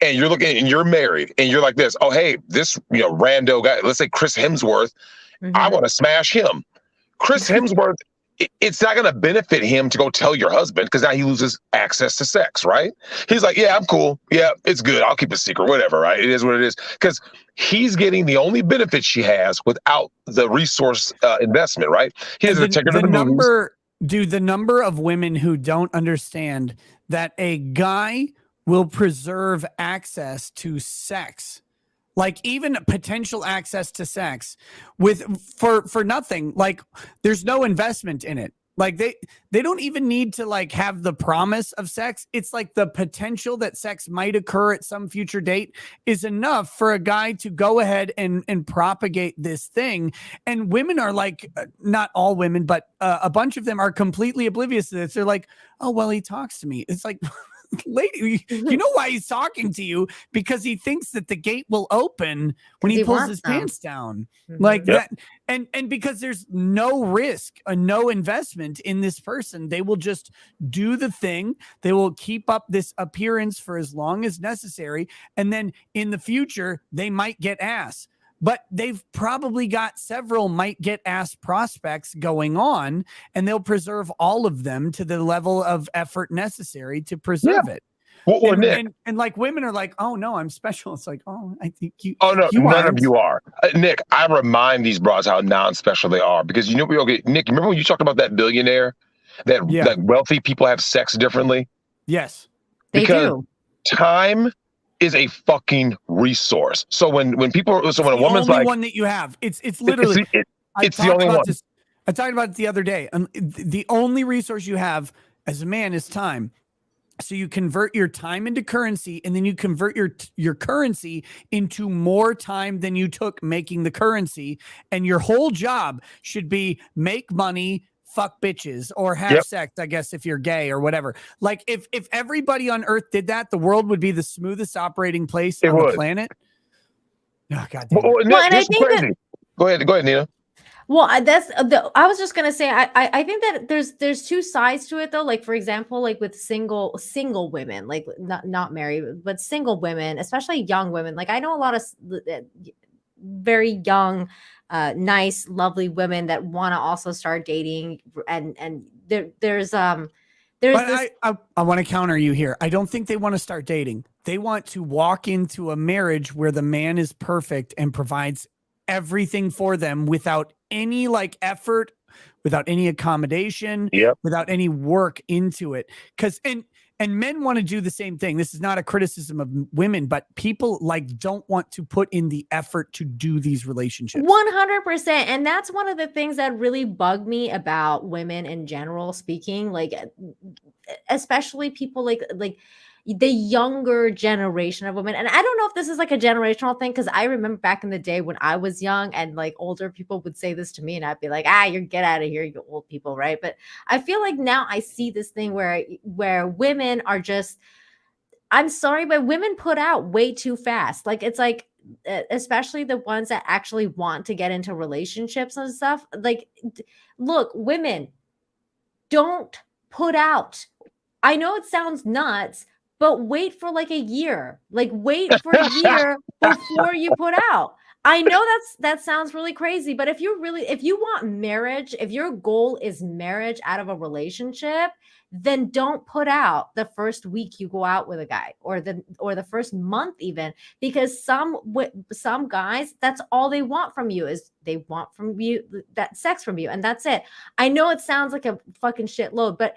and you're looking and you're married and you're like this, oh, hey, this rando guy, let's say Chris Hemsworth, I want to smash him. Chris Hemsworth, it's not going to benefit him to go tell your husband, because now he loses access to sex, right? He's like, yeah, I'm cool. Yeah, it's good. I'll keep it secret, whatever, right? It is what it is. Because he's getting the only benefit she has without the resource investment, right? He has to take her to the movies. Dude, the number of women who don't understand that a guy will preserve access to sex, like even potential access to sex, for nothing. Like, there's no investment in it. Like, they don't even need to like have the promise of sex. It's like the potential that sex might occur at some future date is enough for a guy to go ahead and propagate this thing. And women are like, not all women, but a bunch of them are completely oblivious to this. They're like, oh, well, he talks to me. It's like, lady, you know why he's talking to you? Because he thinks that the gate will open when he pulls his pants down, like that. And because there's no risk, no investment in this person, they will just do the thing. They will keep up this appearance for as long as necessary, and then in the future they might get ass. But they've probably got several might get ass prospects going on, and they'll preserve all of them to the level of effort necessary to preserve it. Well, Nick, and like women are like, oh no, I'm special. It's like, oh, I think you. Oh no, none aren't. of you are. Nick, I remind these bros how non-special they are, because Nick, remember when you talked about that billionaire, that wealthy people have sex differently? Yes, they do. Time is a fucking resource. So when a woman's like, one that you have, it's literally it's the only one. I talked about it the other day. The only resource you have as a man is time. So you convert your time into currency, and then you convert your currency into more time than you took making the currency. And your whole job should be make money, fuck bitches, or have sex, I guess, if you're gay or whatever. Like, if everybody on Earth did that, the world would be the smoothest operating place on the planet. Oh, God damn it. Nick, and I think crazy. Go ahead, Nina. Well, I was just gonna say, I think that there's two sides to it though. Like, for example, like with single women, like not married, but single women, especially young women. Like, I know a lot of very young, nice, lovely women that want to also start dating, and there's I want to counter you here. I don't think they want to start dating. They want to walk into a marriage where the man is perfect and provides everything for them without any like effort, without any accommodation, without any work into it. And men want to do the same thing. This is not a criticism of women, but people like don't want to put in the effort to do these relationships. 100%. And that's one of the things that really bug me about women in general speaking, like especially people like the younger generation of women. And I don't know if this is like a generational thing, because I remember back in the day when I was young and like older people would say this to me and I'd be like, you get out of here, you old people, right? But I feel like now I see this thing where women are just, I'm sorry, but women put out way too fast. Like, it's like, especially the ones that actually want to get into relationships and stuff. Like, look, women, don't put out. I know it sounds nuts, but wait for like a year. Like, wait for a year before you put out. I know that sounds really crazy, but if you want marriage, if your goal is marriage out of a relationship, then don't put out the first week you go out with a guy, or the first month even, because some guys, that's all they want from you is they want from you that sex from you, and that's it. I know it sounds like a fucking shitload, but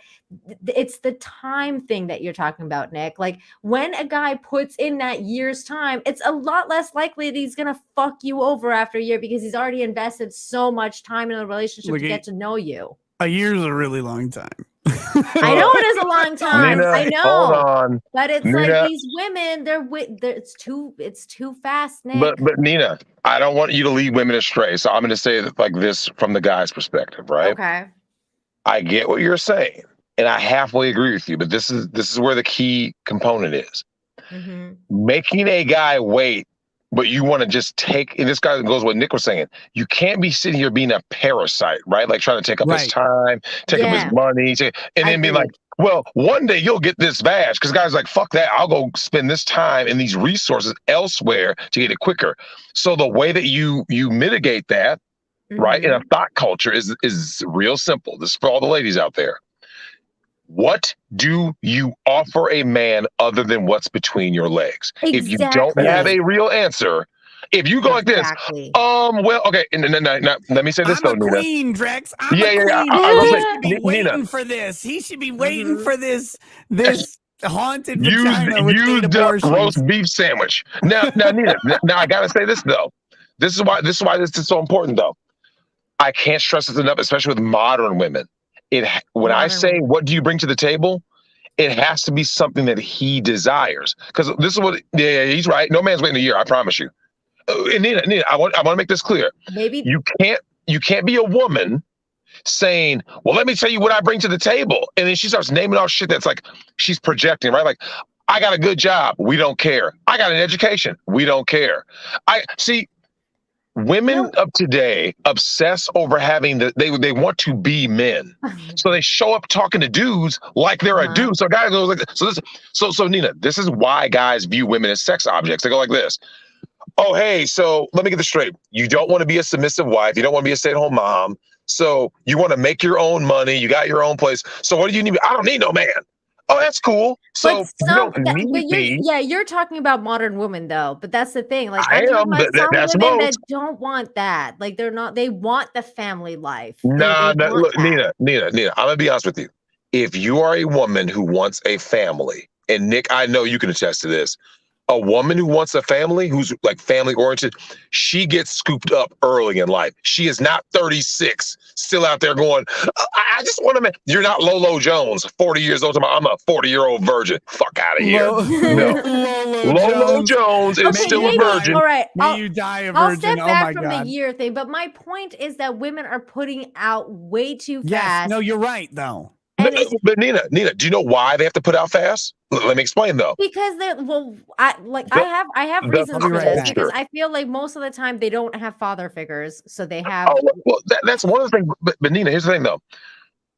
it's the time thing that you're talking about, Nick. Like, when a guy puts in that year's time, it's a lot less likely that he's gonna fuck you over after a year, because he's already invested so much time in a relationship to get to know you. A year's a really long time. I know it is a long time. Nina, I know. hold on. But it's Nina, like these women, it's too fast, Nick. But Nina, I don't want you to lead women astray. So I'm going to say it like this from the guy's perspective, right? Okay. I get what you're saying, and I halfway agree with you. But this is where the key component is. Mm-hmm. Making a guy wait, but you want to just take, and this guy goes what Nick was saying, you can't be sitting here being a parasite, right? Like trying to take up his time, take up his money, and then be like, well, one day you'll get this badge. Because guys like, fuck that, I'll go spend this time and these resources elsewhere to get it quicker. So the way that you mitigate that, right, in a thought culture is real simple. This is for all the ladies out there. What do you offer a man other than what's between your legs? Exactly. If you don't have a real answer, if you go like this, well, okay, no, let me say this though, Nina. Queen, Drex. I'm yeah, a queen. I He should be waiting Nina, for this. He should be waiting for this haunted vagina with used abortions. roast beef sandwich. Now, Nina, now I gotta say this though. This is why this is so important though. I can't stress this enough, especially with modern women. When I say, what do you bring to the table? It has to be something that he desires. Because this is what, he's right. No man's waiting a year, I promise you. And Nina, I want to make this clear. Maybe you can't be a woman saying, well, let me tell you what I bring to the table. And then she starts naming off shit that's like, she's projecting, right? Like, I got a good job. We don't care. I got an education. We don't care. Women of today obsess over having they want to be men, so they show up talking to dudes like they're a dude. So guys go like so Nina, this is why guys view women as sex objects. They go like this. Oh, hey, so let me get this straight. You don't want to be a submissive wife. You don't want to be a stay-at-home mom. So you want to make your own money. You got your own place. So what do you need? I don't need no man. Oh, that's cool. So you're talking about modern women though, but that's the thing. Like I am, some that's women most. that don't want that. Like they want the family life. Look, Nina, I'm gonna be honest with you. If you are a woman who wants a family, and Nick, I know you can attest to this. A woman who wants a family, who's like family oriented, she gets scooped up early in life. She is not 36, still out there going, I just want to, you're not Lolo Jones, 40 years old. I'm a 40-year-old virgin. Fuck out of here. Lolo Jones is still a virgin. All right. May you die a virgin. I'll step back from the year thing, but my point is that women are putting out way too fast. Yes, no, you're right though. But Nina, do you know why they have to put out fast? Let me explain though. Because I have reasons for this because I feel like most of the time they don't have father figures, so they have. Oh, well, that's one of the things. But Nina, here's the thing though.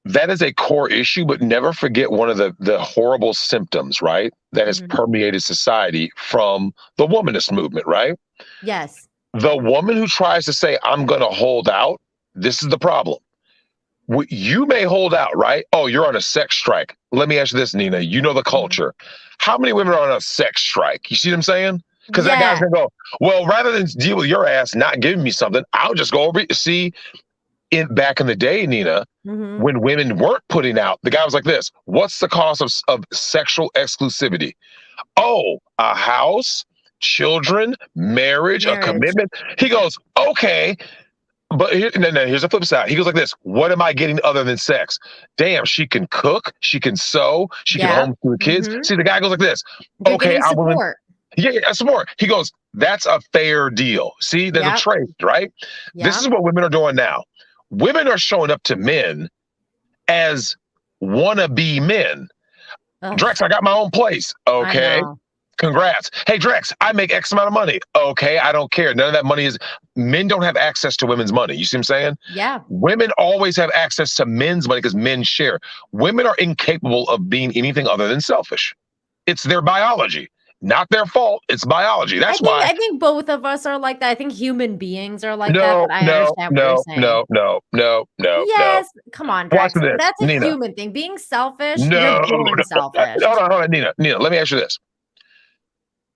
That is a core issue, but never forget one of the horrible symptoms, right? That has permeated society from the womanist movement, right? Yes. The woman who tries to say, I'm going to hold out, this is the problem. You may hold out, right? Oh, you're on a sex strike. Let me ask you this, Nina. You know the culture. How many women are on a sex strike? You see what I'm saying? Because that guy's going to go, well, rather than deal with your ass not giving me something, I'll just go over. See, back in the day, Nina, when women weren't putting out, the guy was like this. What's the cost of sexual exclusivity? Oh, a house, children, marriage, a commitment. He goes, okay. But here's the flip side. He goes like this. What am I getting other than sex? Damn, she can cook. She can sew. She can homeschool the kids. See, the guy goes like this. Okay, I'm willing. Yeah, support. He goes, that's a fair deal. See, there's a trade, right? This is what women are doing now. Women are showing up to men as wannabe men. Drex, I got my own place. Okay. Congrats. Hey, Drex, I make X amount of money. Okay, I don't care. None of that money is, men don't have access to women's money. You see what I'm saying? Yeah. Women always have access to men's money because men share. Women are incapable of being anything other than selfish. It's their biology. Not their fault. It's biology. That's why. I think both of us are like that. I think human beings are like that. But I understand what you're saying. No. Yes. Come on, Drex. That's a human thing. Being selfish, you're born selfish. Hold on, Nina, let me ask you this.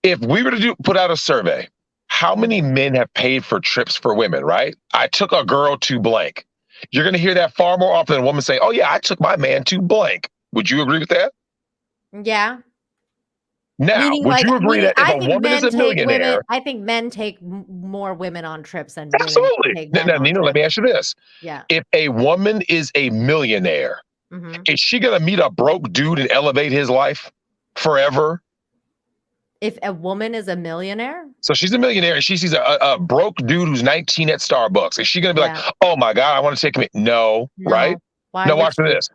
If we were to put out a survey, how many men have paid for trips for women, right? I took a girl to blank. You're going to hear that far more often than a woman saying, oh, yeah, I took my man to blank. Would you agree with that? Yeah. Now, would you agree that if a woman is a millionaire? I think men take more women on trips than absolutely. women take men now, Nina, let me ask you this. Yeah. If a woman is a millionaire, Is she gonna meet a broke dude and elevate his life forever? If a woman is a millionaire? So she's a millionaire and she sees a broke dude who's 19 at Starbucks. Is she gonna be like, oh my God, I want to take him? No, right? Why Now would watch this.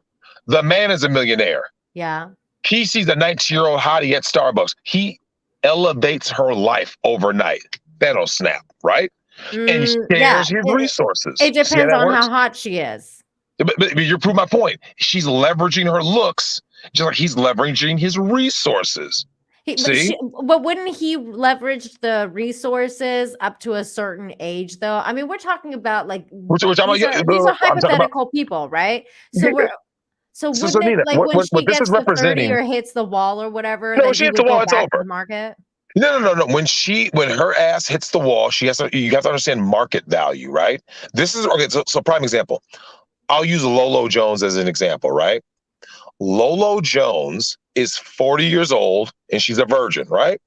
The man is a millionaire. Yeah. He sees a 19-year-old hottie at Starbucks. He elevates her life overnight. That'll snap, right? And shares his resources. It depends on how hot she is. But you prove my point. She's leveraging her looks just like he's leveraging his resources. But wouldn't he leverage the resources up to a certain age, though? I mean, we're talking about like these are hypothetical people, right? So Nina, like when she gets to 30 or hits the wall or whatever, no, she hits the wall, it's over. The market. No. When her ass hits the wall, you have to understand market value, right? This is okay. So prime example. I'll use Lolo Jones as an example, right? Lolo Jones is 40 years old and she's a virgin, right?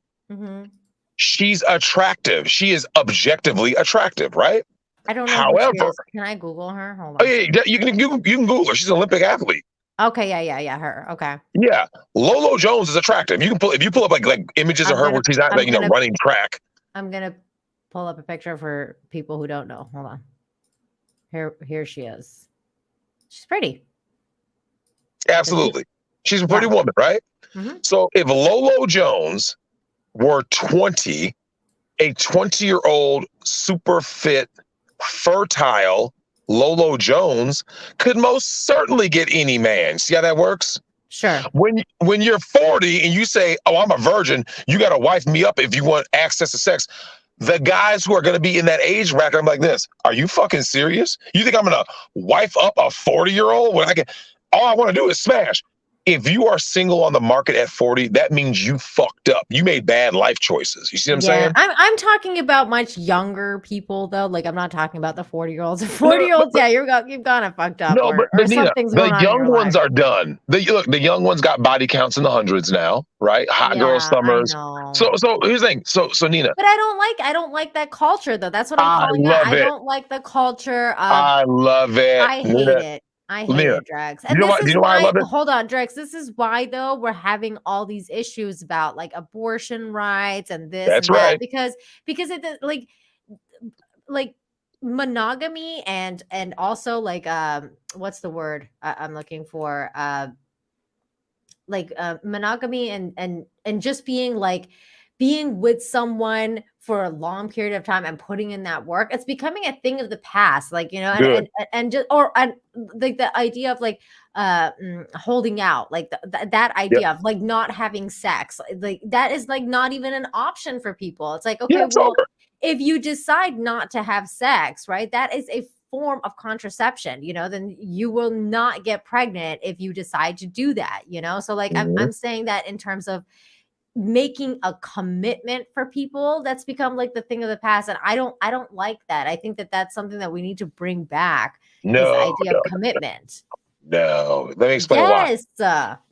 She's attractive. She is objectively attractive, right? I don't know. However, can I Google her? Hold on. Oh yeah, you can Google her. She's an Olympic athlete. Okay, yeah, her. Okay. Yeah, Lolo Jones is attractive. You can pull if you pull up like images of her where she's not running track. I'm gonna pull up a picture for people who don't know. Hold on. Here she is. She's pretty. Absolutely. She's a pretty woman, right? So if Lolo Jones were 20, a 20-year-old super fit, fertile Lolo Jones could most certainly get any man. See how that works? Sure. When you're 40 and you say, oh, I'm a virgin, you got to wife me up if you want access to sex. The guys who are going to be in that age bracket, I'm like this. Are you fucking serious? You think I'm going to wife up a 40-year-old when all I want to do is smash? If you are single on the market at 40, that means you fucked up. You made bad life choices. You see what I'm saying? I'm talking about much younger people, though. Like, I'm not talking about the 40-year-olds. 40-years, yeah, you've kind of fucked up. No, but Nina, the young ones are done. The young ones got body counts in the hundreds now, right? Hot girl summers. So here's the thing. So Nina. But I don't like that culture, though. That's what I'm calling it. I don't like the culture of. I love it. I hate it. I hate it, Drex. And this is why I love it? Hold on, Drex. This is why, though, we're having all these issues about like abortion rights and this and that. Because it like monogamy and also like what's the word I'm looking for? Monogamy and just being with someone for a long period of time and putting in that work, it's becoming a thing of the past, like, you know, and like the idea of like holding out, like that idea of like not having sex, like that is like not even an option for people. It's like, okay, if you decide not to have sex, right, that is a form of contraception, you know, then you will not get pregnant if you decide to do that, you know? So like, I'm saying that in terms of making a commitment for people, that's become like the thing of the past, and I don't like that. I think that that's something that we need to bring back. This idea of commitment. No, let me explain why.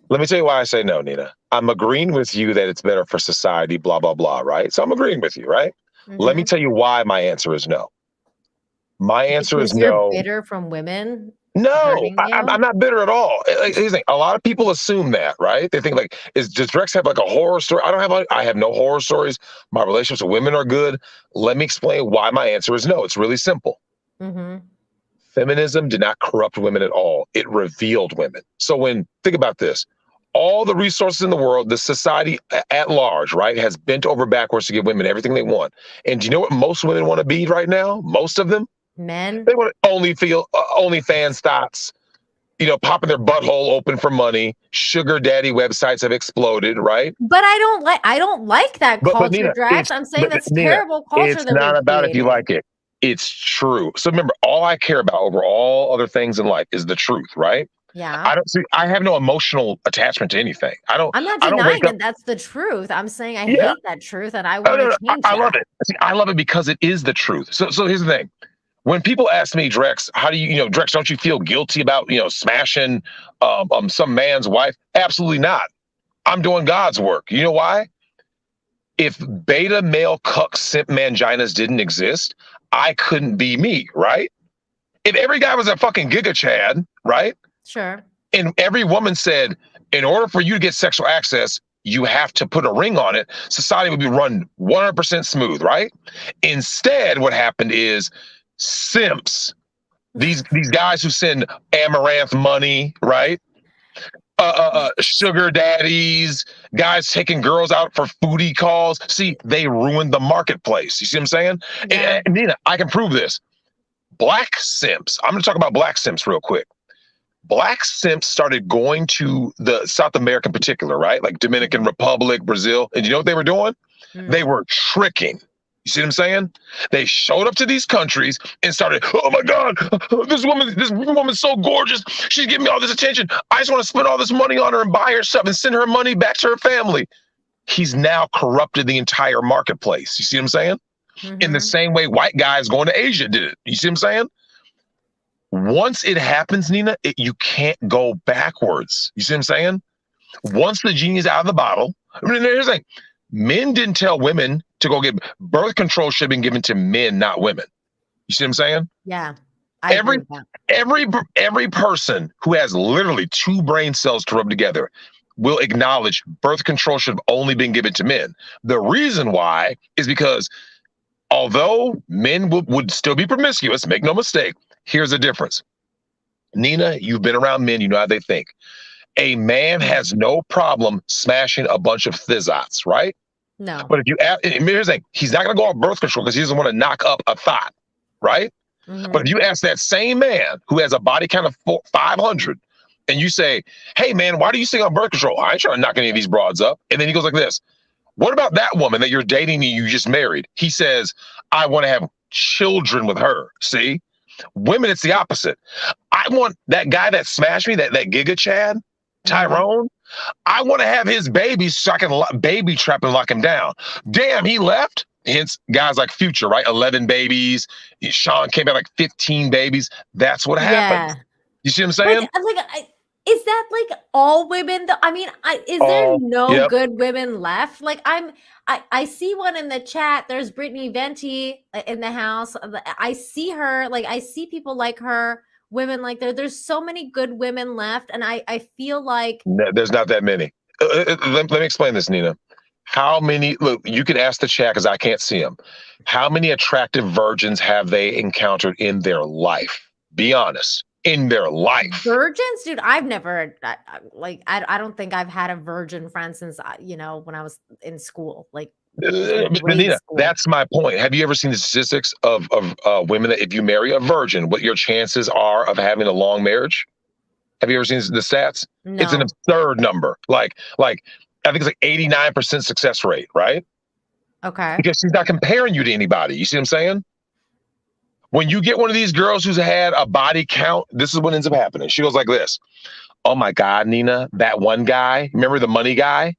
Let me tell you why I say no, Nina. I'm agreeing with you that it's better for society, blah blah blah, right? So I'm agreeing with you, right? Let me tell you why my answer is no. My answer is no. You're bitter from women. No, I'm not bitter at all. A lot of people assume that, right? They think like, does Drex have like a horror story? I have no horror stories. My relationships with women are good. Let me explain why my answer is no. It's really simple. Feminism did not corrupt women at all. It revealed women. So think about this, all the resources in the world, the society at large, right, has bent over backwards to give women everything they want. And do you know what most women want to be right now? Most of them? Men. They want to OnlyFans thoughts, you know, popping their butthole open for money. Sugar daddy websites have exploded, right? But I don't like that culture, Drax. I'm saying that's terrible culture. It's not about if you like it. It's true. So remember, all I care about over all other things in life is the truth, right? Yeah. I have no emotional attachment to anything. I'm not denying that that's the truth. I'm saying I hate that truth and I want to change I love it. I love it because it is the truth. So here's the thing. When people ask me, Drex, how do you Drex, don't you feel guilty about, smashing some man's wife? Absolutely not. I'm doing God's work. You know why? If beta male cuck simp manginas didn't exist, I couldn't be me, right? If every guy was a fucking Giga Chad, right? Sure. And every woman said, in order for you to get sexual access, you have to put a ring on it. Society would be run 100% smooth, right? Instead, what happened is simps, these guys who send amaranth money, right? Sugar daddies, guys taking girls out for foodie calls. See, they ruined the marketplace. You see what I'm saying? Yeah. And Nina, I can prove this. Black simps. I'm going to talk about black simps real quick. Black simps started going to the South America in particular, right? Like Dominican Republic, Brazil. And you know what they were doing? They were tricking. You see what I'm saying? They showed up to these countries and started, oh my God, this woman's so gorgeous. She's giving me all this attention. I just want to spend all this money on her and buy her stuff and send her money back to her family. He's now corrupted the entire marketplace. You see what I'm saying? In the same way white guys going to Asia did it. You see what I'm saying? Once it happens, Nina, you can't go backwards. You see what I'm saying? Once the genie's out of the bottle, I mean, here's the thing. Men didn't tell women to go get birth control. Should have been given to men, not women. You see what I'm saying? Yeah. Every person who has literally 2 brain cells to rub together will acknowledge birth control should have only been given to men. The reason why is because although men would still be promiscuous, make no mistake, here's the difference. Nina, you've been around men, you know how they think. A man has no problem smashing a bunch of thizots, right? No. But if you ask, here's the thing, he's not going to go on birth control because he doesn't want to knock up a thought, right? But if you ask that same man who has a body count of 500 and you say, hey man, why do you stay on birth control? I ain't trying to knock any of these broads up. And then he goes like this, what about that woman that you're dating and you just married? He says, I want to have children with her. See? Women, it's the opposite. I want that guy that smashed me, that Giga Chad, Tyrone, I want to have his babies so I can baby trap and lock him down. Damn, he left. Hence, guys like Future, right? 11 babies. Sean came out like 15 babies. That's what happened. You see what I'm saying? Is that like all women? I mean, is there no good women left? Like I see one in the chat. There's Brittany Venti in the house. I see her. Like I see people like her. Women like there's so many good women left, and I feel like there's not that many. Let me explain this, Nina. How many? Look, you can ask the chat because I can't see them. How many attractive virgins have they encountered in their life? Be honest. In their life, virgins, dude. I've never I don't think I've had a virgin friend since when I was in school. Like, Nina, that's my point. Have you ever seen the statistics of women that if you marry a virgin, what your chances are of having a long marriage? Have you ever seen the stats? No. It's an absurd number. Like I think it's like 89% success rate, right? Okay. Because she's not comparing you to anybody. You see what I'm saying? When you get one of these girls who's had a body count, this is what ends up happening. She goes like this. Oh my God, Nina, that one guy, remember the money guy?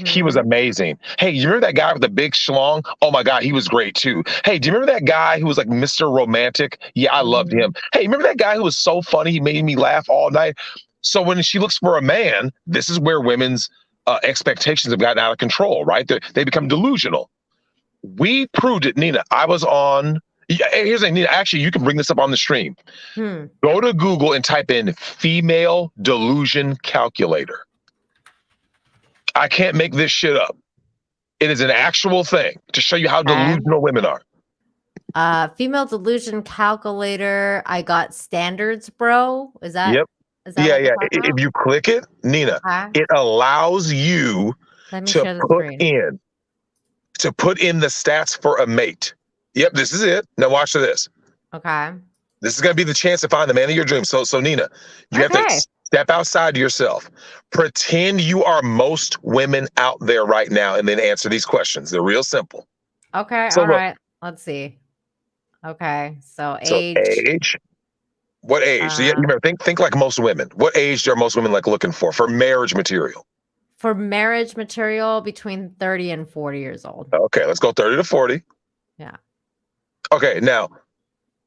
He was amazing. Hey, you remember that guy with the big schlong? Oh my God, he was great too. Hey, do you remember that guy who was like Mr. Romantic? Yeah, I loved him. Hey, remember that guy who was so funny? He made me laugh all night. So when she looks for a man, this is where women's expectations have gotten out of control, right? They become delusional. We proved it, Nina. I was on... Here's the thing, Nina, actually, you can bring this up on the stream. Go to Google and type in female delusion calculator. I can't make this shit up. It is an actual thing to show you how delusional women are. Female delusion calculator. I got standards, bro. Is that? Yep. Is that Yeah. If you click it, Nina, it allows you to put in the stats for a mate. Yep, this is it. Now watch this. Okay. This is going to be the chance to find the man of your dreams. So Nina, you have to step outside yourself. Pretend you are most women out there right now and then answer these questions. They're real simple. Okay. So all right. Let's see. Okay. So age. What age? So you remember, think like most women. What age are most women like looking for marriage material? For marriage material, between 30 and 40 years old. Okay, let's go 30 to 40. Yeah. Okay, now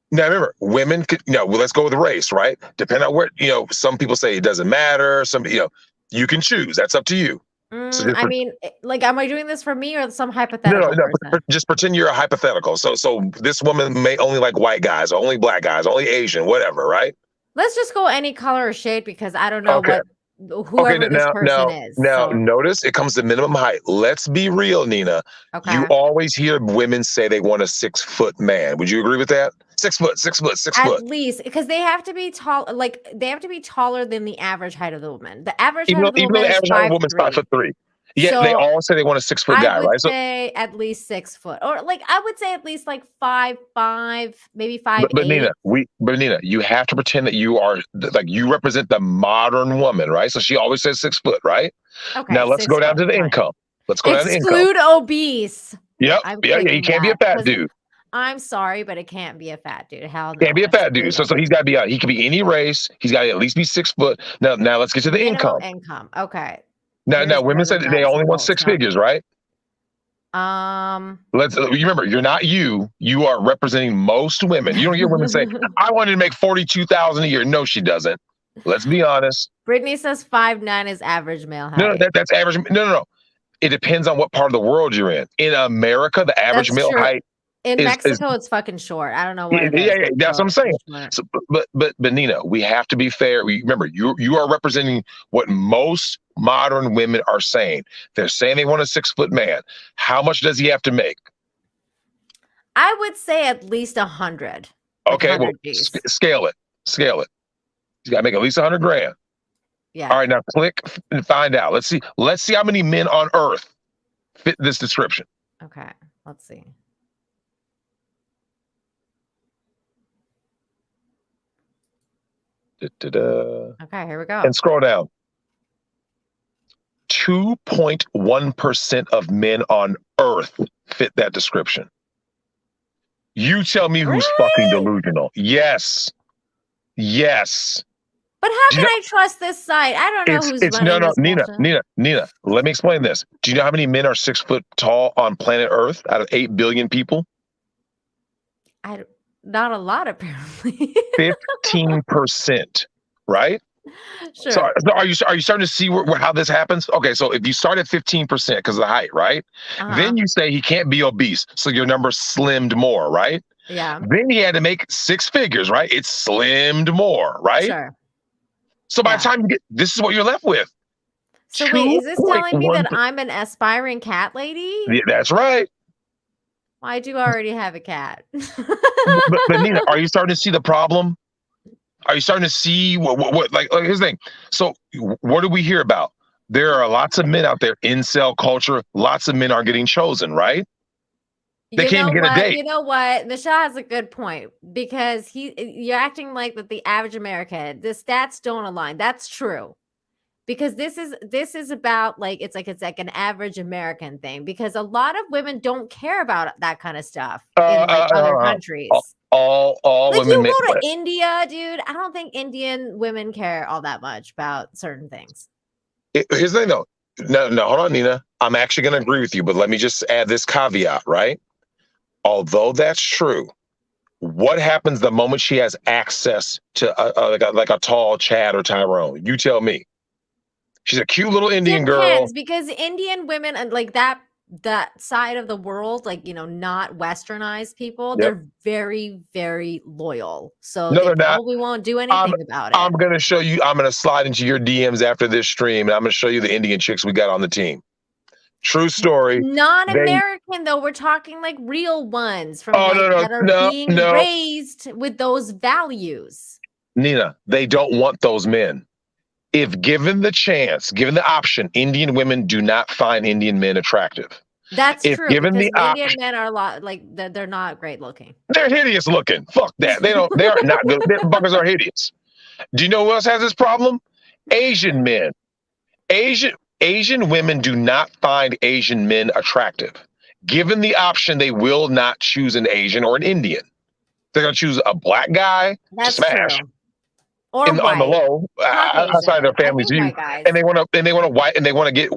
remember, women could, let's go with race, right? Depending on where, some people say it doesn't matter. Some, you can choose. That's up to you. So I mean, like, am I doing this for me or some hypothetical person? Just pretend you're a hypothetical. So this woman may only like white guys, only black guys, only Asian, whatever, right? Let's just go any color or shade because I don't know Okay. whoever this person is. Now, So, notice it comes to minimum height. Let's be real, Nina. okay. You always hear women say they want a 6-foot man. Would you agree with that? 6 foot, 6 foot, 6 At foot. least because they have to be tall, like they have to be taller than the average height of the woman. The average Even height though, of the even though woman the is average height of a woman's 5'3". 5'3". Yeah, they So all say they want a 6-foot guy, I would right? So, say at least 6 foot, or like I would say at least like 5'5", maybe 5'8". but Nina, you have to pretend that you are like you represent the modern woman, right? So she always says 6 foot, right? Okay, Now let's 6 go down foot, to the fine. income. Let's go down to income. Exclude obese. Yep. I'm Yeah, he clicking can't be a that, fat 'cause dude. I'm sorry, but it can't be a fat dude. Hell no. Can't be a fat dude. Exclude So he's got to be he can be any race. He's got to at least be 6 foot. Now let's get to the minimum income. income. Okay. Now Here's women where said the they nuts only and want bolts 6 come. figures, right? Um, You remember, you're not you are representing most women. You don't hear women say, I wanted to make 42,000 a year. No, she doesn't. Let's be honest. Brittany says 5'9" is average male height. No, that's average. No. It depends on what part of the world you're in. In America, the average That's male true. height In is Mexico, it's fucking short. I don't know what it is. yeah, that's what I'm saying. Short. So, but Nina, we have to be fair. Remember, you are representing what most modern women are saying. They're saying they want a 6 foot man. How much does he have to make? I would say at least 100. Okay, well, scale it. You got to make at least 100 grand. Yeah. All right, now click and find out. Let's see how many men on Earth fit this description. Okay, let's see. Okay, here we go. And scroll down. 2.1% of men on Earth fit that description. You tell me who's fucking delusional. Yes. But how can I trust this site? I don't know who's running this bullshit. Nina, let me explain this. Do you know how many men are 6 foot tall on planet Earth out of 8 billion people? Not a lot, apparently. 15%, right? Sure. So are you starting to see how this happens? Okay, so if you start at 15% because of the height, right? Then you say he can't be obese, so your number slimmed more, right? Yeah. Then he had to make 6 figures, right? It slimmed more, right? Sure. So by the time you get, this is what you're left with. So wait, is this telling me that I'm an aspiring cat lady? Yeah, that's right. Well, I do already have a cat. but Nina, are you starting to see the problem? Are you starting to see what like here's the thing. So what do we hear about? There are lots of men out there, incel culture. Lots of men are getting chosen, right? They can't even get a date. You know what? Michelle has a good point because you're acting like that the average American, the stats don't align. That's true. Because this is about it's like an average American thing because a lot of women don't care about that kind of stuff in other countries. All like women you go to India, dude. I don't think Indian women care all that much about certain things. Here's the thing, though. No, hold on, Nina. I'm actually going to agree with you, but let me just add this caveat, right? Although that's true, what happens the moment she has access to like a tall Chad or Tyrone? You tell me. She's a cute little Indian girl. Because Indian women and like that side of the world, not westernized people, they're very, very loyal. So they probably won't do anything about it. I'm going to show you. I'm going to slide into your DMs after this stream, and I'm going to show you the Indian chicks we got on the team. True story. Non-American, though. We're talking like real ones from that are being raised with those values. Nina, they don't want those men. If given the chance, given the option, Indian women do not find Indian men attractive. That's true. Given because the Indian men are a lot they're not great looking. They're hideous looking. Fuck that. They are not good. Their buggers are hideous. Do you know who else has this problem? Asian men. Asian women do not find Asian men attractive. Given the option, they will not choose an Asian or an Indian. They're gonna choose a black guy to smash. True. Or on the low, outside their family's view, and they want to get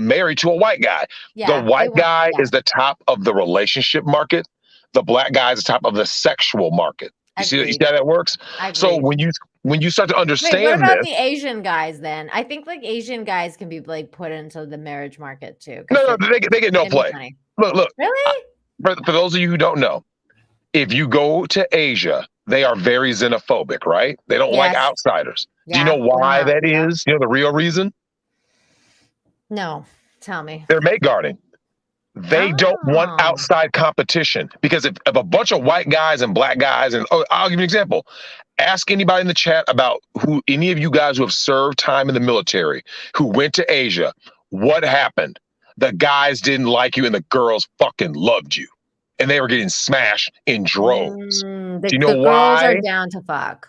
married to a white guy. Yeah, the white guy is the top of the relationship market. The black guy is the top of the sexual market. You see how that works? So when you start to understand what about the Asian guys then? I think like Asian guys can be like put into the marriage market too. No, they get no play. Look. Really? For those of you who don't know, if you go to Asia, they are very xenophobic, right? They don't like Yes. outsiders. Do you Yeah, know why well, that yeah. is? You know the real reason? No, tell me. They're mate guarding. They don't want Oh. outside competition because if a bunch of white guys and black guys, and I'll give you an example. Ask anybody in the chat about who any of you guys who have served time in the military, who went to Asia, what happened? The guys didn't like you and the girls fucking loved you. And they were getting smashed in droves. Do you know The girls why? are down to fuck.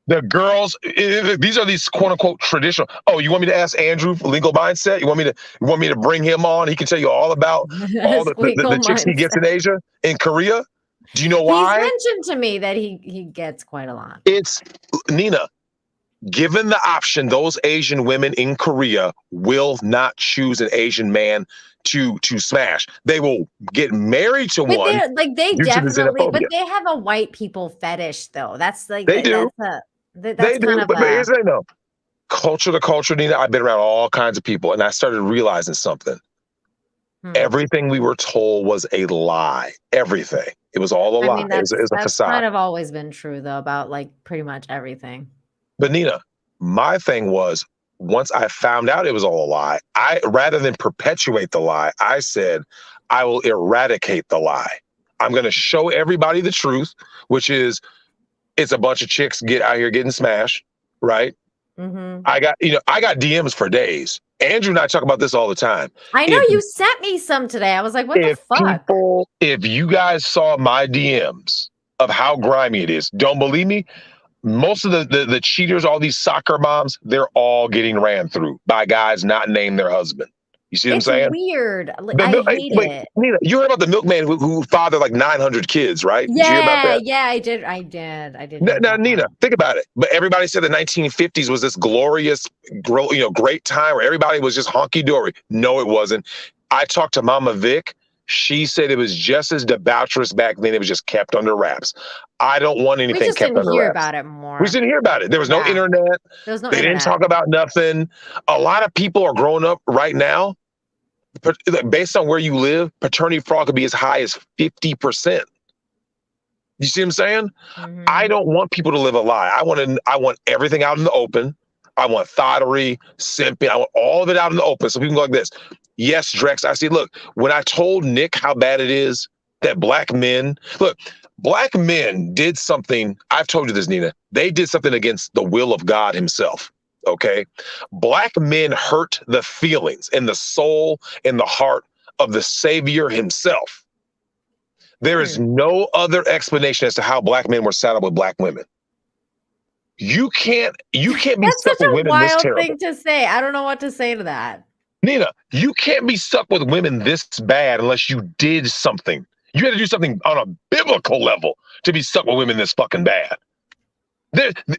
The girls, these are these quote unquote traditional. Oh, you want me to ask Andrew for legal mindset? You want me to bring him on? He can tell you all about all the chicks he gets in Asia, in Korea. Do you know why? He's mentioned to me that he gets quite a lot. It's Nina. Given the option, those Asian women in Korea will not choose an Asian man to smash. They will get married to one. They due to the definitely, but xenophobia. they have a white people fetish though. That's like They do. That's They do, kind of but here's the thing though. Culture to culture, Nina, I've been around all kinds of people, and I started realizing something. Everything we were told was a lie. Everything. It was all a lie. I mean, It was a that's facade. kind of always been true though about like pretty much everything. But Nina, my thing was, once I found out it was all a lie, rather than perpetuate the lie, I said, I will eradicate the lie. I'm going to show everybody the truth, which is it's a bunch of chicks out here getting smashed, right? Mm-hmm. I got DMs for days. Andrew and I talk about this all the time. I know you sent me some today. I was like, what the fuck? If you guys saw my DMs of how grimy it is, don't believe me? Most of the cheaters, all these soccer moms, they're all getting ran through by guys not named their husband. You see what I'm saying? It's weird. I hate it. Nina, you heard about the milkman who fathered like 900 kids, right? Did you hear about that? Yeah, I did. Now, Nina, think about it. But everybody said the 1950s was this glorious, great time where everybody was just honky-dory. No, it wasn't. I talked to Mama Vic. She said it was just as debaucherous back then. It was just kept under wraps. I don't want anything kept under wraps. We just didn't hear about it more. We just didn't hear about it. There was no internet. There was no They didn't talk about nothing. A lot of people are growing up right now. Based on where you live, paternity fraud could be as high as 50%. You see what I'm saying? Mm-hmm. I don't want people to live a lie. I want everything out in the open. I want thottery, simping. I want all of it out in the open. So people can go like this. Yes, Drex. I see. Look, when I told Nick how bad it is that black men did something. I've told you this, Nina. They did something against the will of God himself. Okay. Black men hurt the feelings and the soul and the heart of the Savior himself. There is no other explanation as to how black men were saddled with black women. You can't be stuck with women this terrible. That's such a wild thing to say. I don't know what to say to that. Nina, you can't be stuck with women this bad unless you did something. You had to do something on a biblical level to be stuck with women this fucking bad.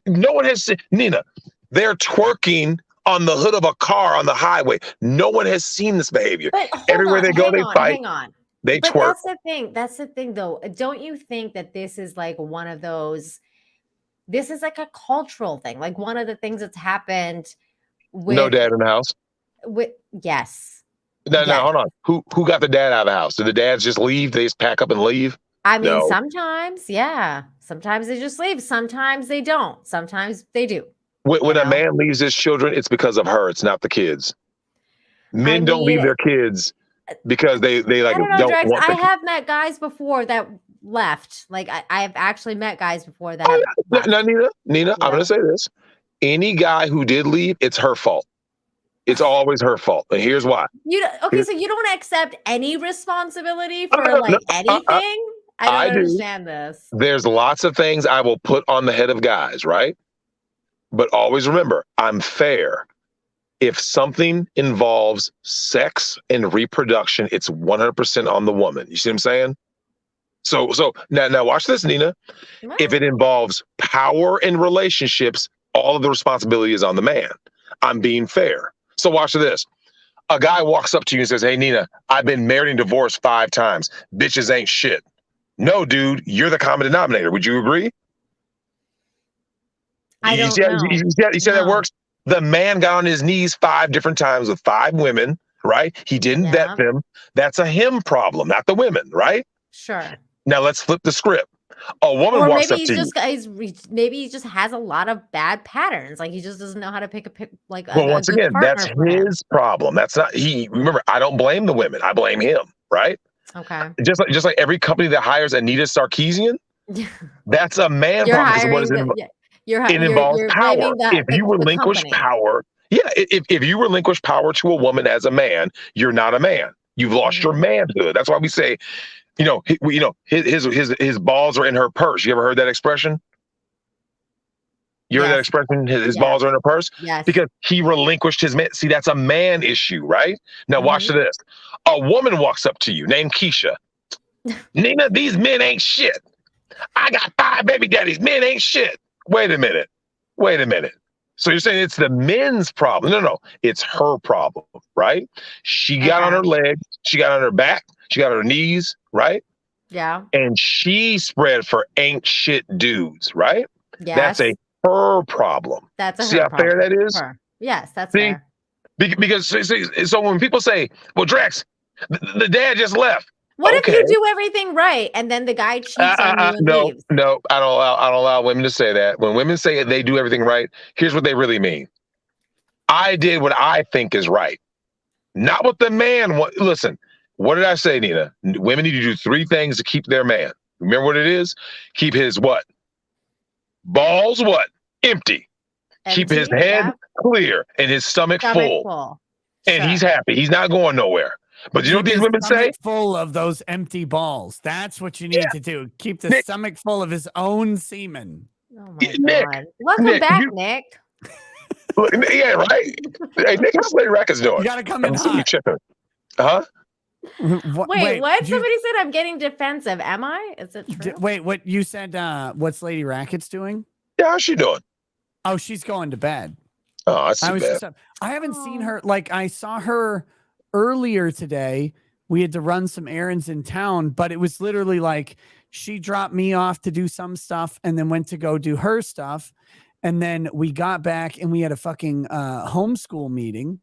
No one has seen, Nina, they're twerking on the hood of a car on the highway. No one has seen this behavior. Everywhere they go, they fight. Hang on. They but twerk. That's the thing, though. Don't you think that this is like one of those? This is like a cultural thing. Like one of the things that's happened. With, no dad in the house. Yes. No, hold on. Who got the dad out of the house? Did the dads just leave? They just pack up and leave? I mean, sometimes, yeah. Sometimes they just leave. Sometimes they don't. Sometimes they do. When a man leaves his children, it's because of her. It's not the kids. Men don't leave their kids because they like don't know, don't Drex, want. I have met guys before that left. Like I have actually met guys before that. Have left. Now, Nina, I'm going to say this: any guy who did leave, it's her fault. It's always her fault, and here's why. So you don't accept any responsibility for anything? I don't understand this. There's lots of things I will put on the head of guys, right? But always remember, I'm fair. If something involves sex and reproduction, it's 100% on the woman. You see what I'm saying? So now watch this, Nina. What? If it involves power and relationships, all of the responsibility is on the man. I'm being fair. So watch this. A guy walks up to you and says, "Hey, Nina, I've been married and divorced 5 times. Bitches ain't shit." No, dude, you're the common denominator. Would you agree? I don't know. You see how that works? The man got on his knees 5 different times with 5 women, right? He didn't vet them. That's a him problem, not the women, right? Sure. Now let's flip the script. A woman Or walks maybe up to you. maybe he just has a lot of bad patterns. Like he just doesn't know how to pick like Well, a once good again, partner that's for him. his problem. That's not he. Remember, I don't blame the women. I blame him. Right? Okay. Just like every company that hires Anita Sarkeesian, that's a man You're problem. Because what hiring is it? you're Involves power. blaming If you the relinquish company. power, yeah, if you relinquish power to a woman as a man, you're not a man. You've lost your manhood. That's why we say, his balls are in her purse. You ever heard that expression? You heard that expression? His balls are in her purse? Yes. Because he relinquished his man. See, that's a man issue, right? Now watch this. A woman walks up to you named Keisha. Nina, these men ain't shit. I got 5 baby daddies. Men ain't shit. Wait a minute. So you're saying it's the men's problem? No, it's her problem, right? She got on her legs, she got on her back, she got on her knees, right? Yeah. And she spread for ain't shit dudes, right? Yes. That's her problem. That's a See her how fair problem. that is? Her. Yes, that's See? fair. Because so when people say, "Well, Drex, the dad just left." What if you do everything right and then the guy cheats on you and leaves? No, I don't allow women to say that. When women say they do everything right, here's what they really mean. I did what I think is right, not what the man wants. Listen, what did I say, Nina? Women need to do 3 things to keep their man. Remember what it is? Keep his what? Balls what? Empty. Keep his head clear and his stomach full. And he's happy. He's not going nowhere. But you know what these women say? Full of those empty balls. That's what you need to do. Keep the stomach full of his own semen. Oh my God. Welcome back, Nick. Yeah, right. Hey, Nick, how's Lady Rackets doing? You gotta come in hot. Huh? Wait, what? Somebody said I'm getting defensive. Am I? Is it true? Wait, what you said? What's Lady Rackets doing? Yeah, how's she doing? Oh, she's going to bed. Oh, that's too bad. I haven't seen her. Like, I saw her earlier today. We had to run some errands in town, but it was literally like she dropped me off to do some stuff and then went to go do her stuff. And then we got back and we had a fucking homeschool meeting.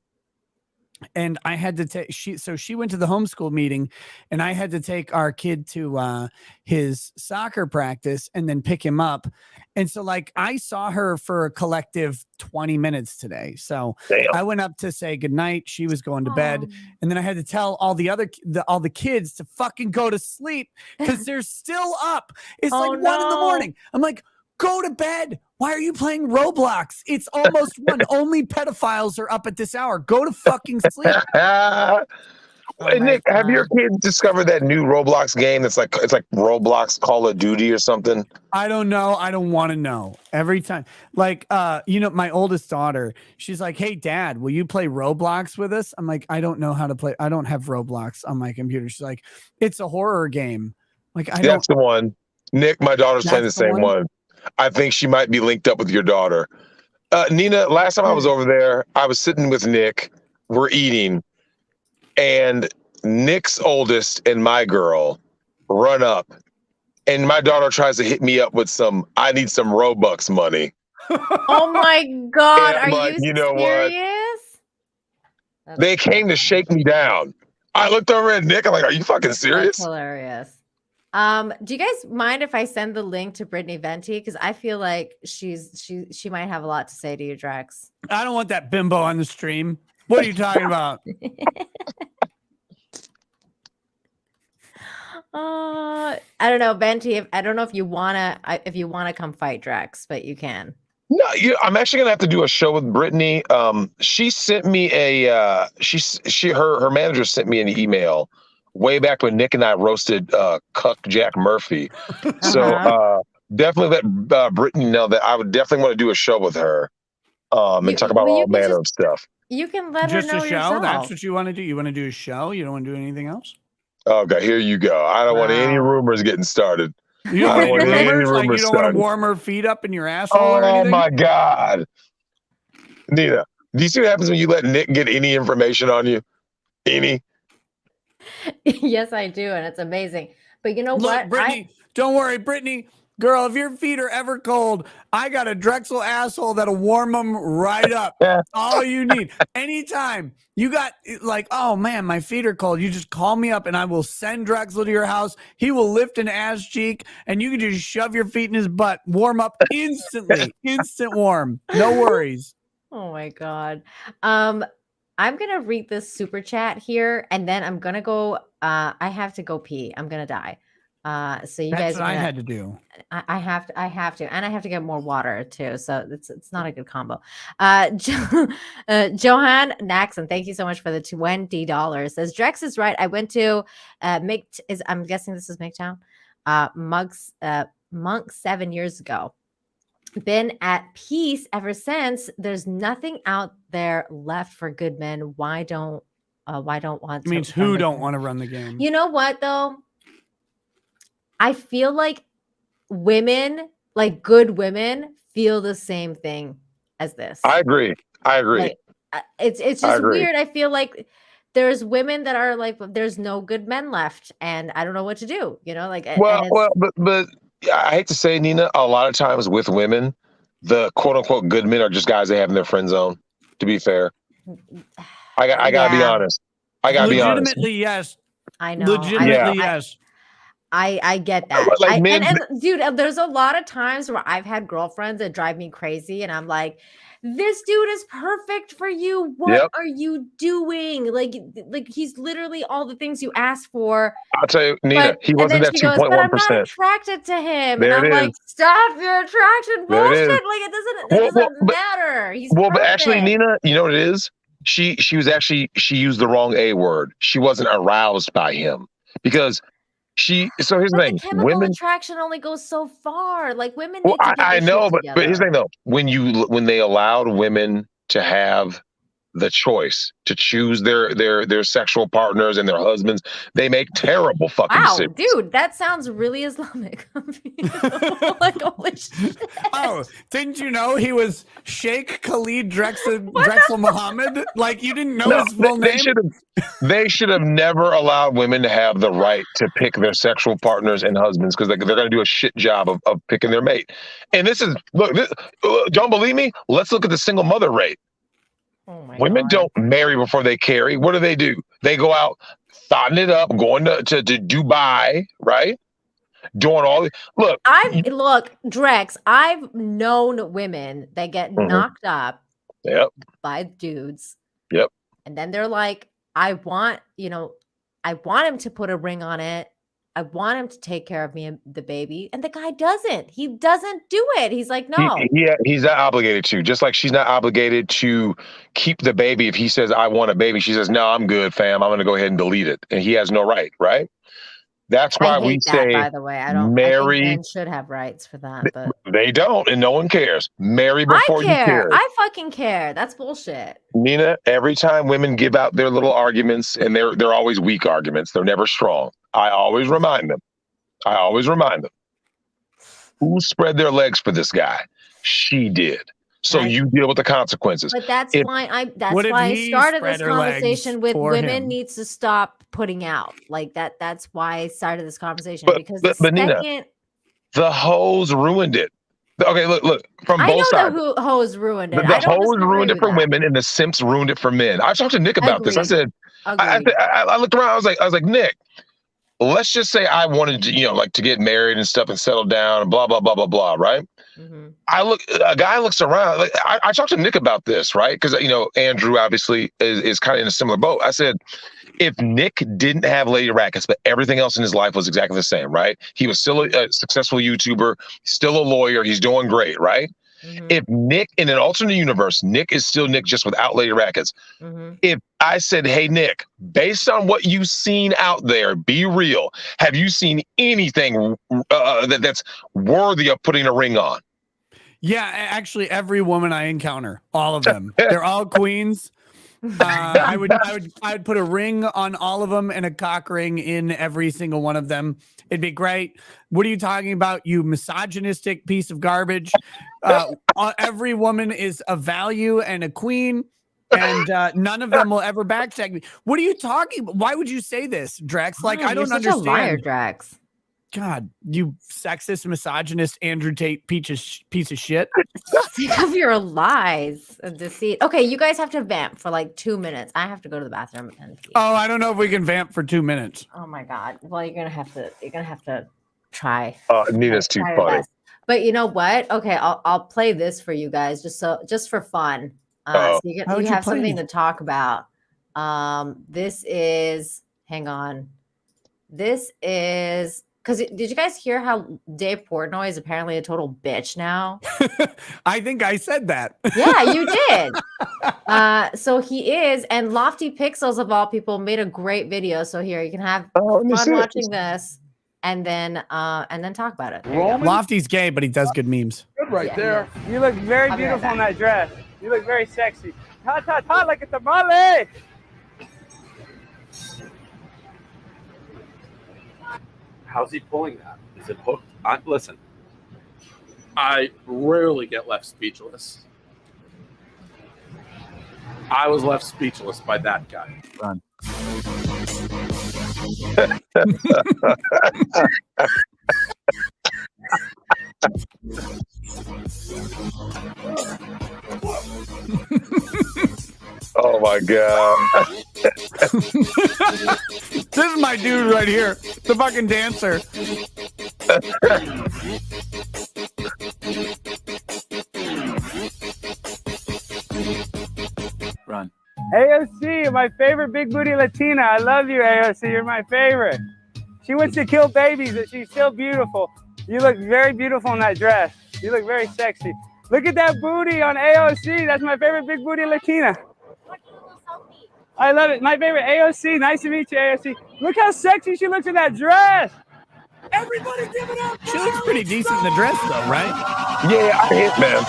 And I had to take she went to the homeschool meeting and I had to take our kid to his soccer practice and then pick him up. And so like I saw her for a collective 20 minutes today. So I went up to say goodnight. She was going to bed. And then I had to tell all the kids to fucking go to sleep because they're still up. It's like 1 in the morning. I'm like, go to bed. Why are you playing Roblox? It's almost 1. Only pedophiles are up at this hour. Go to fucking sleep. Hey, Nick, have your kids discovered that new Roblox game that's like Roblox Call of Duty or something? I don't know. I don't want to know. Every time. Like my oldest daughter, she's like, "Hey dad, will you play Roblox with us?" I'm like, "I don't know how to play. I don't have Roblox on my computer." She's like, "It's a horror game." Like That's the one. Nick, my daughter's playing the same one. I think she might be linked up with your daughter. Nina, last time I was over there, I was sitting with Nick. We're eating. And Nick's oldest and my girl run up. And my daughter tries to hit me up with I need some Robux money. Oh my God. Are you you know serious? What? They came to shake me down. I looked over at Nick. I'm like, are you fucking serious? That's hilarious. Do you guys mind if I send the link to Brittany Venti? Because I feel like she might have a lot to say to you, Drex. I don't want that bimbo on the stream. What are you talking about? I don't know, Venti. I don't know if you wanna come fight Drex, but you can. No, I'm actually gonna have to do a show with Brittany. She sent me her manager sent me an email way back when Nick and I roasted Cuck Jack Murphy. So definitely let Brittany know that I would definitely want to do a show with her and talk about all manner of stuff. You can let her know Just a show? yourself. That's what you want to do? You want to do a show? You don't want to do anything else? Okay, here you go. I don't want any rumors getting started. You don't want any rumors? Like you don't want to warm her feet up in your asshole or anything? Oh my God. Nina, do you see what happens when you let Nick get any information on you? Any? Yes, I do, and it's amazing. But you know what? Brittany, don't worry, Brittany. Girl, if your feet are ever cold, I got a Drexel asshole that'll warm them right up. All you need. Anytime you got like, oh man, my feet are cold, you just call me up and I will send Drexel to your house. He will lift an ass cheek and you can just shove your feet in his butt. Warm up instantly. Instant warm. No worries. Oh my God. I'm gonna read this super chat here and then I'm gonna go. I have to go pee. I'm gonna die. So you That's guys what I had to do. I have to, and I have to get more water too. So it's not a good combo. Johan Naxon, thank you so much for the $20. Says Drex is right. I went to I'm guessing this is MGTOWN. Monk 7 years ago. Been at peace ever since. There's nothing out there left for good men. Why don't want? It means who don't want to run the game. You know what though? I feel like women, like good women, feel the same thing as this. I agree. Like, it's just weird. I feel like there's women that are like, there's no good men left, and I don't know what to do. You know, like but I hate to say, Nina, a lot of times with women, the quote unquote good men are just guys they have in their friend zone. To be fair, I gotta be honest. I gotta be honest. Legitimately, yes. I know. Legitimately, yes. I get that. Like and dude, there's a lot of times where I've had girlfriends that drive me crazy and I'm like, this dude is perfect for you. What are you doing? Like he's literally all the things you asked for. I'll tell you, Nina, he wasn't that 2.1%. But I'm not attracted to him. There and I'm like, stop your attraction bullshit. Like it doesn't matter. He's perfect. But actually, Nina, you know what it is? She used the wrong A word. She wasn't aroused by him because so here's the thing. Chemical attraction only goes so far. Like women. Well, I know, but here's the thing though. When they allowed women to have the choice to choose their sexual partners and their husbands, they make terrible fucking decisions. Dude, that sounds really Islamic. Like, holy shit. Oh, didn't you know he was Sheikh Khalid Drexel Muhammad? Like you didn't know his full name? They should have never allowed women to have the right to pick their sexual partners and husbands because they're going to do a shit job of picking their mate. And don't believe me? Let's look at the single mother rate. Oh my Women God. don't marry before they carry. What do? They go out, thotting it up, going to Dubai, right? Doing all the look, Drex, I've known women that get knocked up by dudes. Yep. And then they're like, I want him to put a ring on it. I want him to take care of me and the baby. And the guy doesn't. He doesn't do it. He's like, no. He's not obligated to. Just like she's not obligated to keep the baby. If he says, I want a baby, she says, no, I'm good, fam. I'm going to go ahead and delete it. And he has no right, right? That's why we say, by the way, I think men should have rights for that, but they don't, and no one cares. Marry before you care. I fucking care. That's bullshit. Nina, every time women give out their little arguments, and they're always weak arguments, they're never strong. I always remind them. Who spread their legs for this guy? She did. So you deal with the consequences. But that's why I started this conversation with women needs to stop putting out like that. That's why I started this conversation because Nina, the hoes ruined it. Okay, look from both sides. The hoes ruined it. The hoes ruined it for women, and the simps ruined it for men. I talked to Nick about this. I said, I looked around. I was like, Nick, let's just say I wanted to, to get married and stuff and settle down and blah blah blah blah blah, right? Mm-hmm. A guy looks around. Like I talked to Nick about this, right? Because Andrew obviously is kind of in a similar boat. I said, if Nick didn't have lady rackets, but everything else in his life was exactly the same, right? He was still a successful YouTuber, still a lawyer. He's doing great, right? Mm-hmm. If Nick, in an alternate universe, Nick is still Nick just without lady rackets. Mm-hmm. If I said, hey, Nick, based on what you've seen out there, be real. Have you seen anything that's worthy of putting a ring on? Yeah, actually, every woman I encounter, all of them, they're all queens. I would put a ring on all of them and a cock ring in every single one of them. It'd be great. What are you talking about, you misogynistic piece of garbage? Every woman is a value and a queen, and none of them will ever backcheck me. What are you talking about? Why would you say this, Drex? Like, I don't understand. You're such a liar, Drex. God, you sexist, misogynist, Andrew Tate piece of shit. Think of your lies and deceit. Okay, you guys have to vamp for like 2 minutes. I have to go to the bathroom and pee. Oh, I don't know if we can vamp for 2 minutes. Oh my god. Well, you're gonna have to try. Nina's too Try your funny. best. But you know what? Okay, I'll play this for you guys just for fun. So you have something to talk about. This is, hang on. This is, because did you guys hear how Dave Portnoy is apparently a total bitch now? I think I said that. Yeah, you did. So he is, and Lofty Pixels of all people made a great video. So here you can have fun watching this, and then talk about it. Lofty's gay, but he does good memes. Good right there. You look very beautiful in that dress. You look very sexy. Ta ta ta like a tamale. How's he pulling that? Is it hooked? Listen, I rarely get left speechless. I was left speechless by that guy. Run. Oh my god. This is my dude right here, the fucking dancer. Run. AOC, my favorite big booty Latina. I love you, AOC. You're my favorite. She wants to kill babies, but she's still beautiful. You look very beautiful in that dress. You look very sexy. Look at that booty on AOC. That's my favorite big booty Latina. I love it. My favorite AOC. Nice to meet you, AOC. Look how sexy she looks in that dress. Everybody give it up. She looks pretty decent in the dress, though, right? Yeah, I hit, man.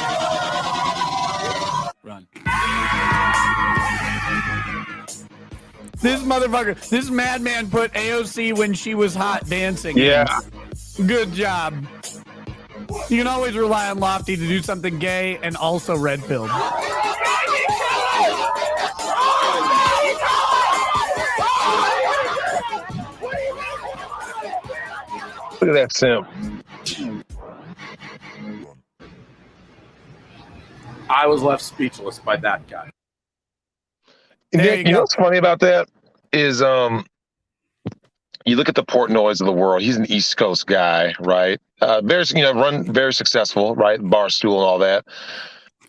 Run. This motherfucker, this madman put AOC when she was hot dancing. Yeah. Good job. You can always rely on Lofty to do something gay and also red-pilled. Look at that simp. I was left speechless by that guy. Nick, you know what's funny about that is you look at the Portnoys of the world. He's an East Coast guy, right? Very successful, right? Barstool and all that.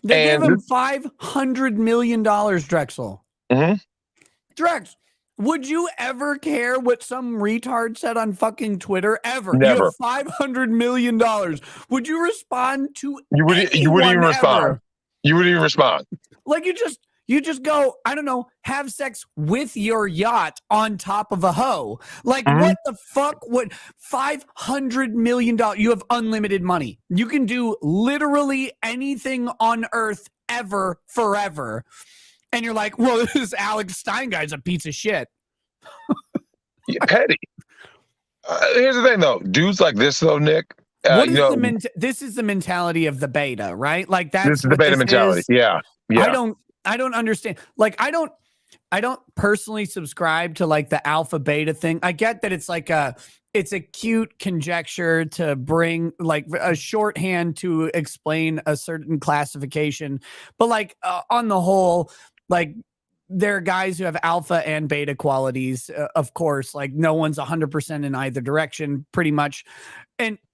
They gave him $500 million, Drexel. Mm-hmm. Drex, would you ever care what some retard said on fucking Twitter? Ever? Never. You have $500 million. Would you respond to You wouldn't even respond. Ever? You wouldn't even respond. Like you just go, I don't know, have sex with your yacht on top of a hoe. Like, what the fuck? What, $500 million? You have unlimited money. You can do literally anything on earth ever, forever. And you're like, well, this Alex Stein guy's a piece of shit. Yeah, petty. Here's the thing, though. Dudes like this, though, Nick. This is the mentality of the beta, right? Like that's this is the beta mentality. Yeah. I don't understand. Like I don't personally subscribe to like the alpha beta thing. I get that it's a cute conjecture to bring like a shorthand to explain a certain classification, but like on the whole, like there are guys who have alpha and beta qualities, of course. Like no one's 100% in either direction, pretty much.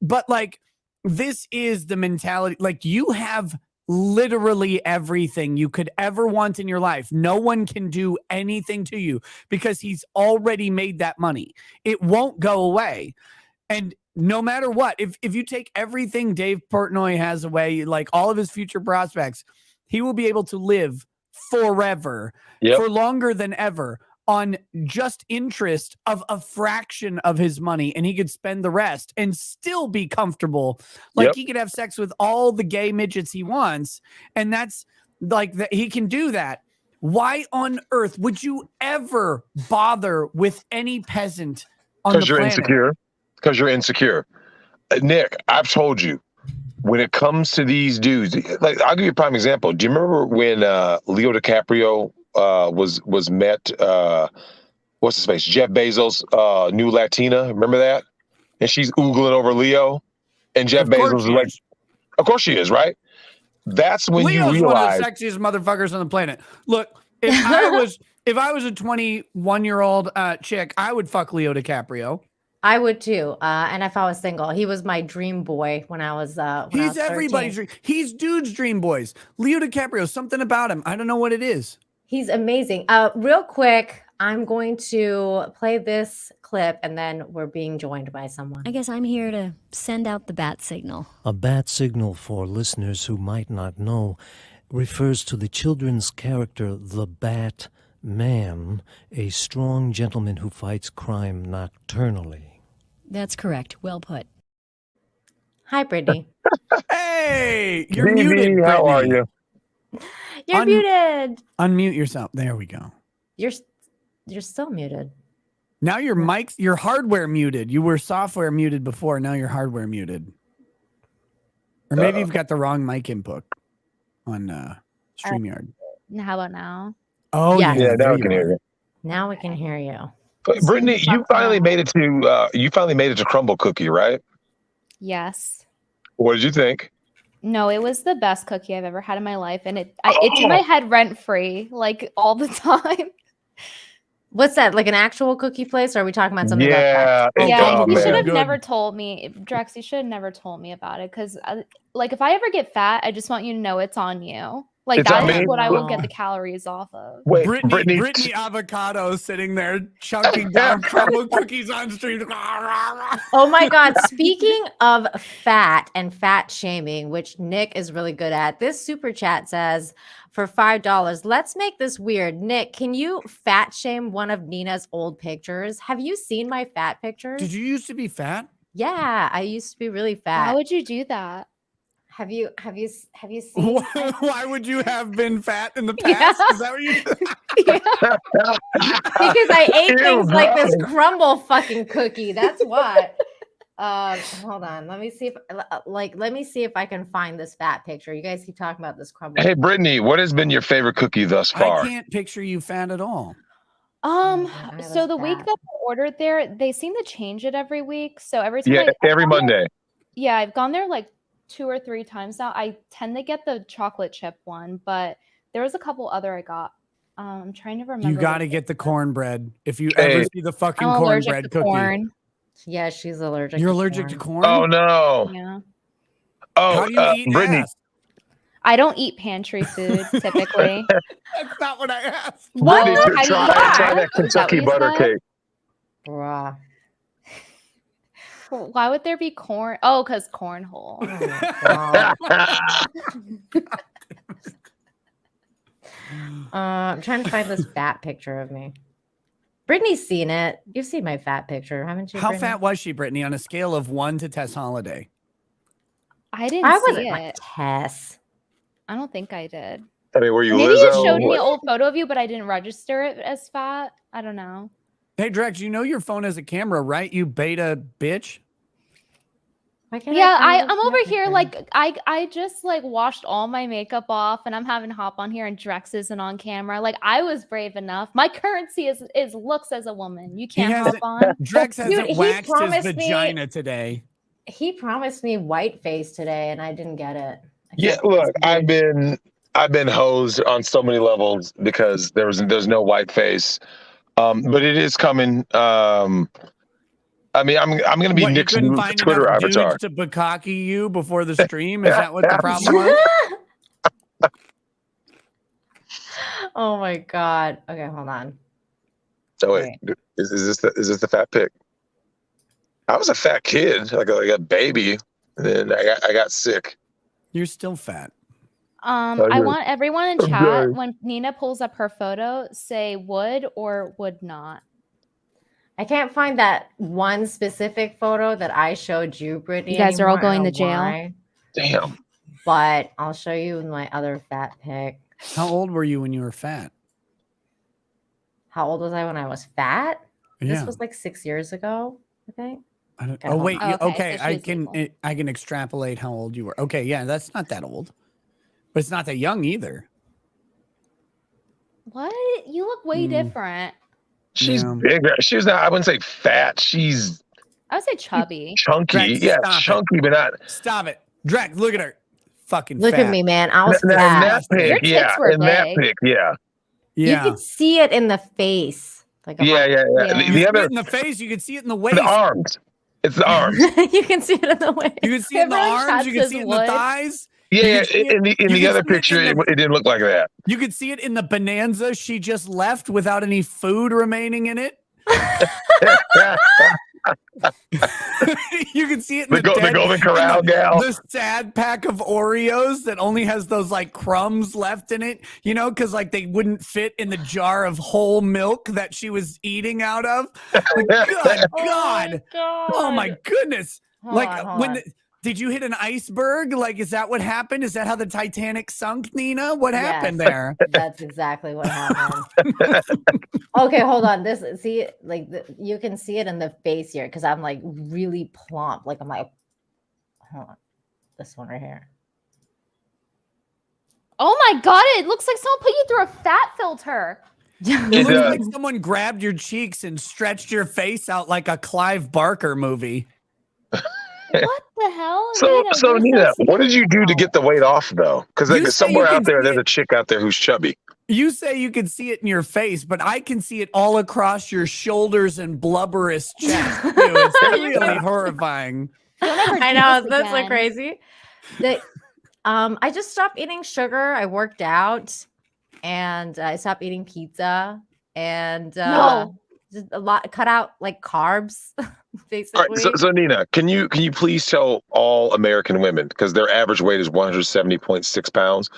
But like this is the mentality. Like you have literally everything you could ever want in your life. No one can do anything to you because he's already made that money. It won't go away. And no matter what, if you take everything Dave Portnoy has away, like all of his future prospects, he will be able to live forever, for longer than ever, on just interest of a fraction of his money, and he could spend the rest and still be comfortable. Like he could have sex with all the gay midgets he wants, and that's like that he can do that. Why on earth would you ever bother with any peasant on the planet? Insecure. Because you're insecure. Nick, I've told you, when it comes to these dudes, like I'll give you a prime example. Do you remember when Leo DiCaprio was met what's his face? Jeff Bezos' new Latina. Remember that? and she's oogling over Leo, and Jeff Bezos is like, of course she is, right? That's when Leo's you realize. one of the sexiest motherfuckers on the planet. Look, if I was a 21-year-old chick, I would fuck Leo DiCaprio. I would too. And if I was single, he was my dream boy when I was. He's everybody's dream. He's dude's dream boys. Leo DiCaprio, something about him. I don't know what it is. He's amazing. Real quick, I'm going to play this clip, and then we're being joined by someone. I guess I'm here to send out the bat signal. A bat signal, for listeners who might not know, refers to the children's character, the Bat Man, a strong gentleman who fights crime nocturnally. That's correct. Well put. Hi, Brittany. Hey, you're Baby, muted. how Brittany. are you? You're muted. Unmute yourself. There we go. You're still muted. Now your hardware muted. You were software muted before. Now you're hardware muted. Or maybe you've got the wrong mic input on StreamYard. How about now? Oh Yeah. Yeah, now we can hear you. Now we can hear you. But Brittany, you finally made it to Crumble Cookie, right? Yes. What did you think? No, it was the best cookie I've ever had in my life, and it's in my head rent free, like all the time. What's that? Like an actual cookie place? Or are we talking about something? Yeah, about Yeah, oh, you should man. have never told me, Drex. You should have never told me about it, because like if I ever get fat, I just want you to know it's on you. Like It's that on is me? what I will get the calories off of. Wait, Brittany Avocado sitting there chunking down crumble cookies on stream. Oh my God. Speaking of fat and fat shaming, which Nick is really good at, this super chat says for $5, let's make this weird. Nick, can you fat shame one of Nina's old pictures? Have you seen my fat pictures? Did you used to be fat? Yeah, I used to be really fat. How would you do that? Have you seen? Why would you have been fat in the past? Is that what you Because I ate things like this crumble fucking cookie. That's why. Hold on. Let me see if I can find this fat picture. You guys keep talking about this crumble. Hey, Brittany, what has been your favorite cookie thus far? I can't picture you fat at all. So the week that I ordered there, they seem to change it every week. So every time every Monday. Yeah, I've gone there like 2 or 3 times now. I tend to get the chocolate chip one, but there was a couple other I got. I'm trying to remember. You got to get the cornbread. If you ever see the fucking I'm allergic cornbread to cookie. corn. Yeah, she's allergic. You're to allergic to corn? Oh no. Yeah. Oh, how do you eat Brittany. ass? I don't eat pantry food typically. That's not what I asked. What? Brittany, try that Is that Kentucky what you butter said? cake. Bruh. Why would there be corn? Oh, because cornhole. I'm trying to find this fat picture of me. Brittany's seen it. You've seen my fat picture, haven't you? How Brittany? fat was she, Brittany, on a scale of 1 to Tess Holiday? I didn't I see wasn't like it. Tess. I don't think I did. I mean, were you Maybe Lizzo? you showed me What? an old photo of you, but I didn't register it as fat. I don't know. Hey, Drex, you know your phone has a camera, right? You beta bitch. Yeah, I'm over here like I just like washed all my makeup off and I'm having to hop on here and Drex isn't on camera. Like I was brave enough. My currency is looks as a woman. You can't hop on. Drex hasn't Dude, he waxed his promised me- vagina today. He promised me white face today, and I didn't get it. Yeah, look, I've been hosed on so many levels because there's no white face, but it is coming. I mean, I'm going to be What, you Nick's couldn't new find Twitter enough avatar. dudes to bukkake you before the stream? Is that what the problem was? Oh my God. Okay, hold on. Oh wait, is this the fat pic? I was a fat kid, like a baby, and then I got sick. You're still fat. I want everyone in chat Okay. when Nina pulls up her photo, say would or would not. I can't find that one specific photo that I showed you, Brittany. You guys are all anymore. I going don't to know jail. why, Damn. but I'll show you my other fat pic. How old were you when you were fat? How old was I when I was fat? Yeah. This was like 6 years ago, I think. I don't, Okay, oh hold wait, on. you- Okay, okay. so I she's can I can extrapolate how old you were. Okay, yeah, that's not that old, but it's not that young either. What? You look way different. She's Yeah. bigger. She's not. I wouldn't say fat. She's I would say chubby. Chunky, Drex, yeah, stop chunky, but not. Stop it. Drex, look at her. Fucking Look fat. at me, man. I was In that fat. Your pic, tits yeah. were In that big. pic, yeah. You could see it in the face. Like I'm Yeah. like, The You see other, it in the face. You can see it in the waist. the arms. It's the arms. you can see it in the waist. You can see it in the Everyone arms. You can chats see it in his the wood. thighs. Yeah, You yeah. can see it- In the you can other see it picture, in the- it didn't look like that. You could see it in the bonanza she just left without any food remaining in it. You can see it in The Golden Corral gal. The sad pack of Oreos that only has those like crumbs left in it, you know, because like they wouldn't fit in the jar of whole milk that she was eating out of. Like, God. Oh my goodness. Hold on. Did you hit an iceberg? Like, is that what happened? Is that how the Titanic sunk, Nina? What happened there? That's exactly what happened. Okay, hold on. You can see it in the face here because I'm like really plump. Like I'm like, hold on, this one right here. Oh my god, it looks like someone put you through a fat filter. It looks like someone grabbed your cheeks and stretched your face out like a Clive Barker movie. What the hell? So Nina, what did you do to get the weight off though? Because like, somewhere out there, there's a chick out there who's chubby. You say you can see it in your face, but I can see it all across your shoulders and blubberous chest. Too. It's really horrifying. I know that's so crazy. I just stopped eating sugar. I worked out, and I stopped eating pizza, and just a lot. Cut out like carbs, basically. All right, so Nina, can you please tell all American women, because their average weight is 170.6 pounds,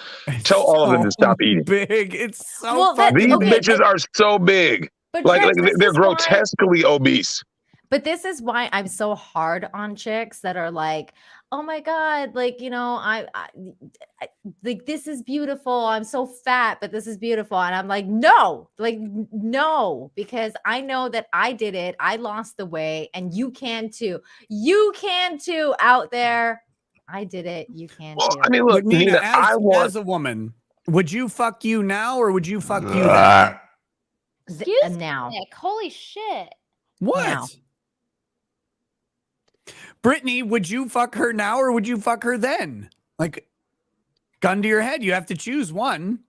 tell all of them to stop eating. Big, it's so These bitches are so big, But like Drex, this they're is why- grotesquely obese. But this is why I'm so hard on chicks that are like, oh my God, like, you know, I like, this is beautiful. I'm so fat, but this is beautiful. And I'm like, no, because I know that I did it. I lost the weight and you can too. You can too out there. I did it. You can too. I mean, look, Nina, as a woman, would you fuck you now or would you fuck you then? Excuse now. me, Nick. Holy shit. What? Now. Brittany, would you fuck her now or would you fuck her then? Like, gun to your head, you have to choose one.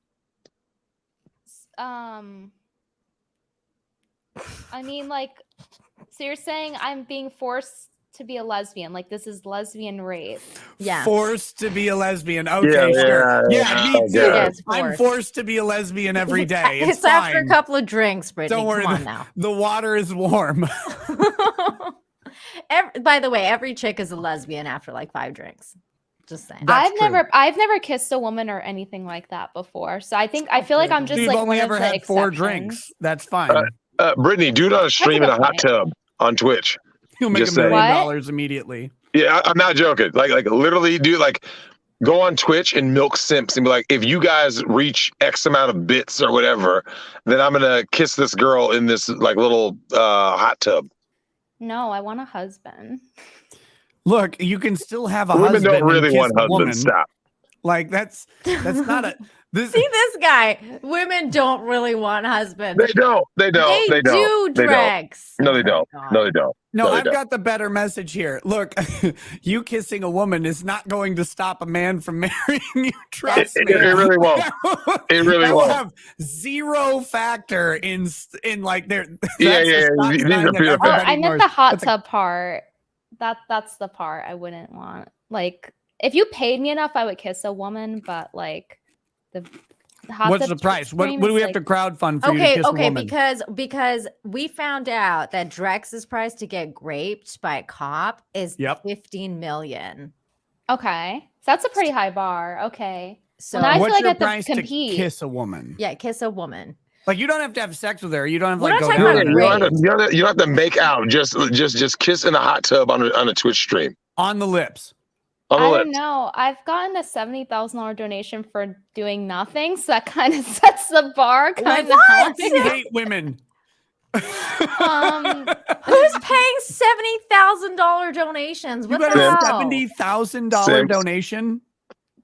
I mean, like, so you're saying I'm being forced to be a lesbian? Like, this is lesbian rape? Yeah. Forced to be a lesbian. Okay, sure. Yeah, me too. Yeah, I'm forced to be a lesbian every day. It's after fine. a couple of drinks, Brittany. Don't worry. Come on now. The water is warm. By the way, every chick is a lesbian after like 5 drinks. Just saying. I've never kissed a woman or anything like that before. So I feel like I'm just You've like only one ever of the had 4 exceptions. drinks. That's fine. Brittany, do it on a stream in a hot tub on Twitch. You'll make Just $1 saying. million immediately. Yeah, I'm not joking. Like literally, go on Twitch and milk simps and be like, if you guys reach X amount of bits or whatever, then I'm gonna kiss this girl in this like little hot tub. No, I want a husband. Look, you can still have a Women husband. don't really and kiss want a husbands. woman. Stop. Like that's not a. This, See this guy. Women don't really want husbands. They don't. They don't. They do, Drex. No, they don't. No, they don't. No, they I've don't. got the better message here. Look, you kissing a woman is not going to stop a man from marrying you. Trust me. It really won't. It really That will won't. have 0 factor in like their. Yeah. These are pure Oh, I meant the hot That's tub part. That's the part I wouldn't want. Like, if you paid me enough, I would kiss a woman. But like, the hot What's tub the price? What stream do is, we have like- to crowdfund for you to kiss a woman? because we found out that Drex's price to get raped by a cop is 15 million. Okay, so that's a pretty high bar. Okay, So now I What's feel like I your have price to to compete. kiss a woman? Yeah, kiss a woman. Like you don't have to have sex with her. You don't have We're like not go talking down about on her. You don't have to make out. Just kiss in a hot tub on a Twitch stream. On the lips. On the I lips. don't know. I've gotten a $70,000 donation for doing nothing, so that kind of sets the bar kind of high. I hate women. Who's paying $70,000 donations? You What got the a hell? $70,000 donation?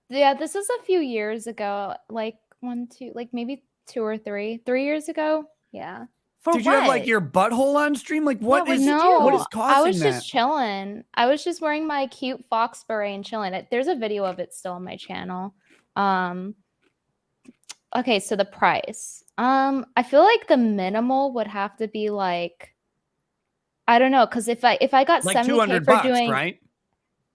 Yeah, this was a few years ago, like maybe 2 or 3 years ago. Yeah. Did you have like your butthole on stream? Like what is no, what is causing I was that? just chilling. I was just wearing my cute fox beret and chilling. There's a video of it still on my channel. Okay, so the price. I feel like the minimal would have to be like, I don't know, because if I got like 70K $200, for doing right?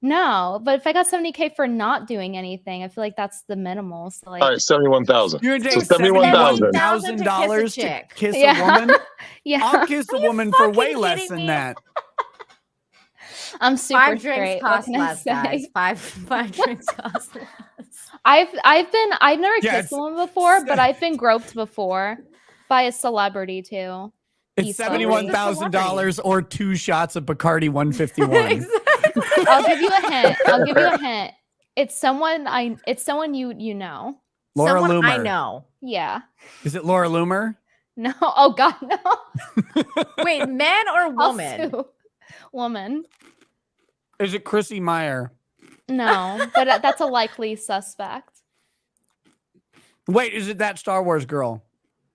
No, but if I got 70K for not doing anything, I feel like that's the minimal. So like, All right, 71,000. You're gonna So take $71,000. $71,000 to kiss Yeah. a woman? Yeah. I'll kiss a woman for way less than that. I'm super 5 straight. drinks What cost can I less, guys. say? 5 drinks cost less. I've never Yeah, kissed a woman before, but I've been groped before by a celebrity too. It's $71,000 or 2 shots of Bacardi 151. I'll give you a hint. It's someone you know. Laura Someone I Loomer. know. Yeah. Is it Laura Loomer? No. Oh God, no. Wait, man or I'll woman? sue. Woman. Is it Chrissy Meyer? No, but that's a likely suspect. Wait, is it that Star Wars girl?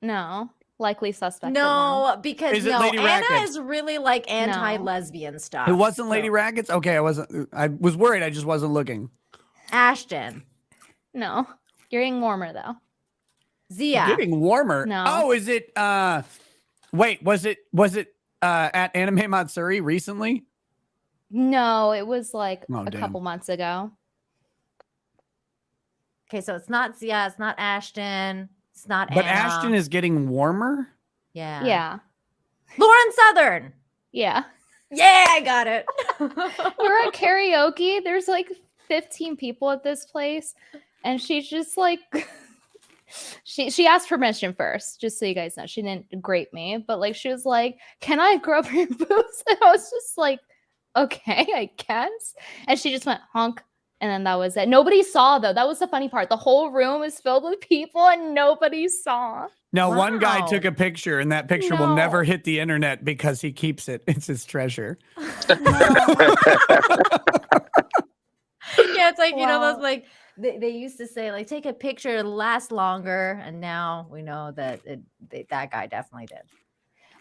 No, likely suspect. No, because Is it no, Lady Anna Rackets? is really like anti-lesbian stuff. It wasn't Lady so- Rackets? Okay, I was worried. I just wasn't looking. Ashton. No, you're getting warmer though. Zia. Getting warmer. No. Oh, is it wait, was it at Anime Matsuri recently? No, it was like Oh, a damn. couple months ago. Okay, so it's not Zia, it's not Ashton, it's not But Anna. Ashton is getting warmer? Yeah. Yeah. Lauren Southern. Yeah. Yeah, I got it. We're at karaoke. There's like 15 people at this place. And she's just like she asked permission first, just so you guys know. She didn't grape me, but like she was like, "Can I grab your boobs?" And I was just like, "Okay, I guess." And she just went honk. And then that was it. Nobody saw though. That was the funny part. The whole room is filled with people and nobody saw. No, one guy Wow. took a picture, and that picture will No. never hit the internet because he keeps it. It's his treasure. Yeah, it's like, you know, Wow. those like they used to say, like, take a picture, it'll last longer. And now we know that that guy definitely did.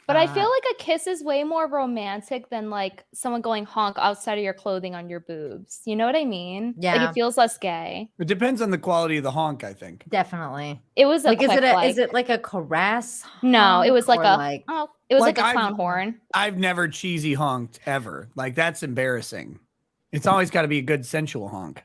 But I feel like a kiss is way more romantic than like someone going honk outside of your clothing on your boobs. You know what I mean? Like Yeah. it feels less gay. It depends on the quality of the honk, I think. Definitely. It was a Like, quick, is it like a caress? No, it was like or a it was like, a I've- clown horn. I've never cheesy honked ever. Like that's embarrassing. It's always got to be a good sensual honk.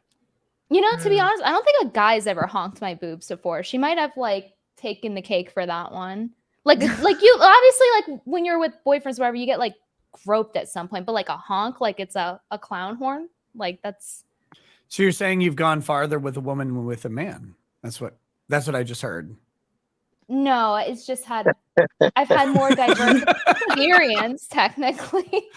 You know, to be honest, I don't think a guy's ever honked my boobs before. She might have like taken the cake for that one. Like you obviously like when you're with boyfriends, wherever you get like groped at some point, but like a honk, like it's a clown horn. Like that's So you're saying you've gone farther with a woman than with a man? That's what I just heard. no, it's just I've had more diverse experience technically.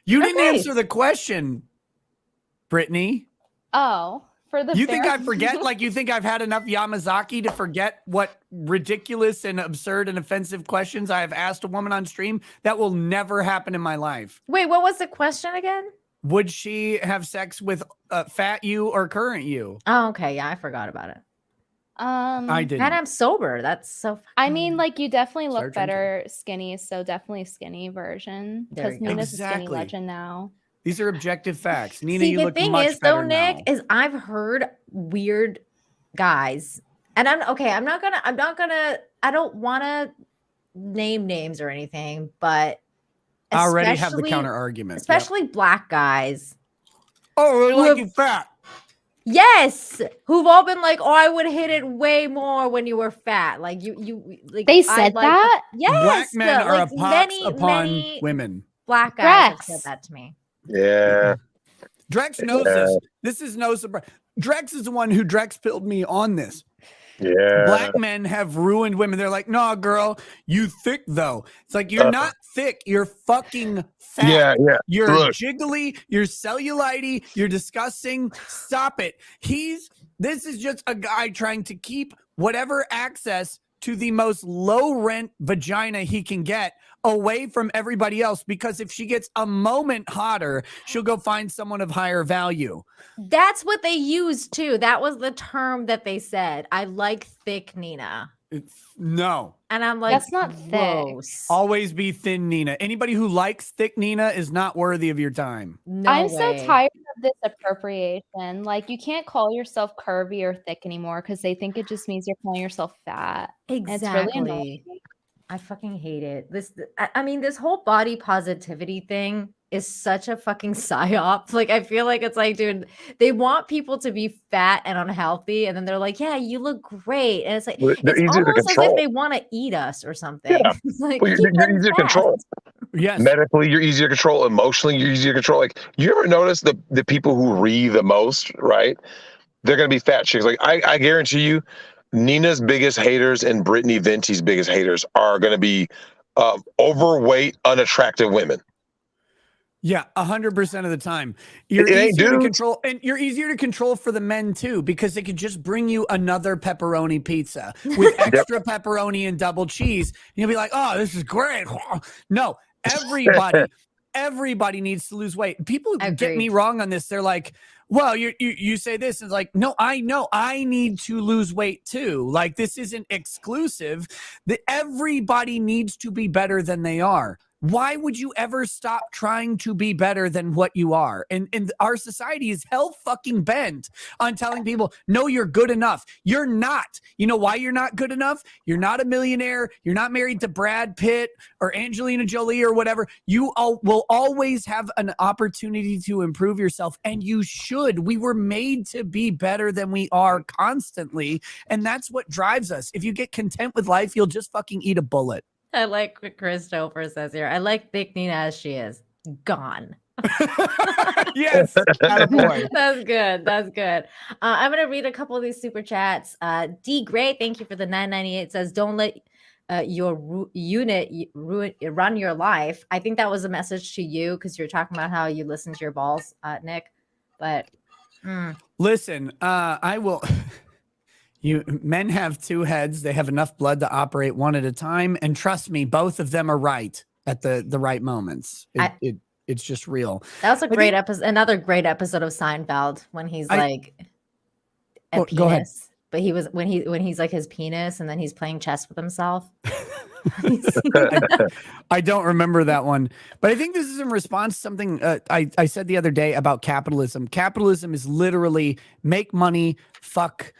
You didn't Okay. answer the question, Brittany. Oh, for the You think I fair- forget? Like you think I've had enough Yamazaki to forget what ridiculous and absurd and offensive questions I have asked a woman on stream? That will never happen in my life. Wait, what was the question again? Would she have sex with fat you or current you? Oh, okay. Yeah, I forgot about it. I didn't. And I'm sober. That's so. I mean, like you definitely look Start drinking. better skinny, so definitely skinny version. There Because you go. Nina's a skinny Exactly. legend now. These are objective facts. Nina, See, you the look thing much is, though, better Nick, now. is I've heard weird guys, and I'm not gonna. I don't want to name names or anything, but I already have the especially- counter argument. Yep. especially black guys. Oh, really who like have- you fat. Yes, who've all been like, "Oh, I would hit it way more when you were fat." Like you like They I said like- that? Yes, Black men are like a pox many upon women. black guys have Drex. said that to me. Yeah. Drex knows this. This is no surprise. Drex is the one who Drex pilled me on this. Yeah. Black men have ruined women. They're like, "Nah, girl, you thick though." It's like you're not thick. You're fucking fat. Yeah, yeah. You're Look. jiggly. You're cellulite. You're disgusting. Stop it. This is just a guy trying to keep whatever access to the most low rent vagina he can get away from everybody else, because if she gets a moment hotter, she'll go find someone of higher value. That's what they used too. That was the term that they said. I like thick Nina. No. And I'm like, that's not gross. thick. Always be thin Nina. Anybody who likes thick Nina is not worthy of your time. No I'm way. so tired of this appropriation. Like, you can't call yourself curvy or thick anymore because they think it just means you're calling yourself fat. And it's really annoying. I fucking hate it. I mean, this whole body positivity thing is such a fucking psyop. Like, I feel like it's like, dude, they want people to be fat and unhealthy, and then they're like, yeah, you look great. And it's like, They're it's easier to almost as if control. they want to eat us or something. Yeah. It's like, Well, keep you're them easier to fat. control. Yes. Medically, you're easier to control. Emotionally, you're easier to control. Like, you ever notice the people who read the most, right? They're going to be fat chicks. Like, I guarantee you, Nina's biggest haters and Brittany Venti's biggest haters are going to be overweight, unattractive women. Yeah, 100% of the time. You're It ain't easier to dudes. control, and you're easier to control for the men too, because they could just bring you another pepperoni pizza with extra pepperoni and double cheese. And you'll be like, oh, this is great. No, everybody needs to lose weight. People get me wrong on this. They're like, well, you say this, and it's like, no, I know I need to lose weight too. Like, this isn't exclusive. That everybody needs to be better than they are. Why would you ever stop trying to be better than what you are? And our society is hell fucking bent on telling people, no, you're good enough. You're not. You know why you're not good enough? You're not a millionaire. You're not married to Brad Pitt or Angelina Jolie or whatever. You will always have an opportunity to improve yourself, and you should. We were made to be better than we are constantly, and that's what drives us. If you get content with life, you'll just fucking eat a bullet. I like what Christopher says here. I like thick Nina as she is. Gone. Yes. Attaboy. That's good. That's good. I'm going to read a couple of these super chats. D. Gray, thank you for the $9.98. Says, don't let your unit run your life. I think that was a message to you because you're talking about how you listen to your balls, Nick. But listen, I will... Men have two heads. They have enough blood to operate one at a time. And trust me, both of them are right at the right moments. It's just real. That was a great episode. Another great episode of Seinfeld when he's like a penis. Go ahead. But he was when he's like his penis and then he's playing chess with himself. I don't remember that one, but I think this is in response to something I said the other day about capitalism. Capitalism is literally make money, fuck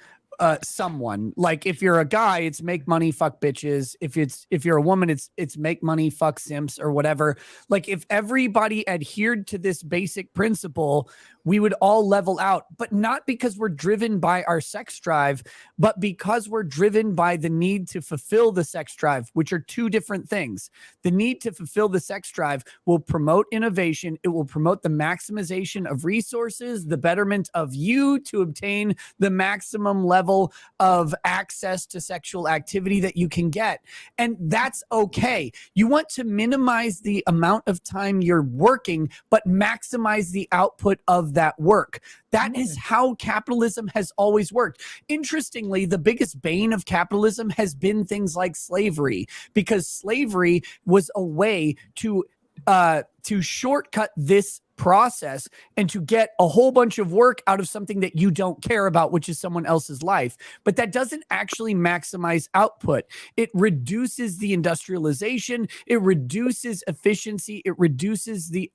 someone. Like, if you're a guy, it's make money, fuck bitches. If you're a woman, it's make money, fuck simps or whatever. Like, if everybody adhered to this basic principle, we would all level out, but not because we're driven by our sex drive, but because we're driven by the need to fulfill the sex drive, which are two different things. The need to fulfill the sex drive will promote innovation. It will promote the maximization of resources, the betterment of you to obtain the maximum level of access to sexual activity that you can get. And that's okay. You want to minimize the amount of time you're working, but maximize the output of that work. That is how capitalism has always worked. Interestingly, the biggest bane of capitalism has been things like slavery, because slavery was a way to shortcut this process and to get a whole bunch of work out of something that you don't care about, which is someone else's life. But that doesn't actually maximize output. It reduces the industrialization. It reduces efficiency. It reduces the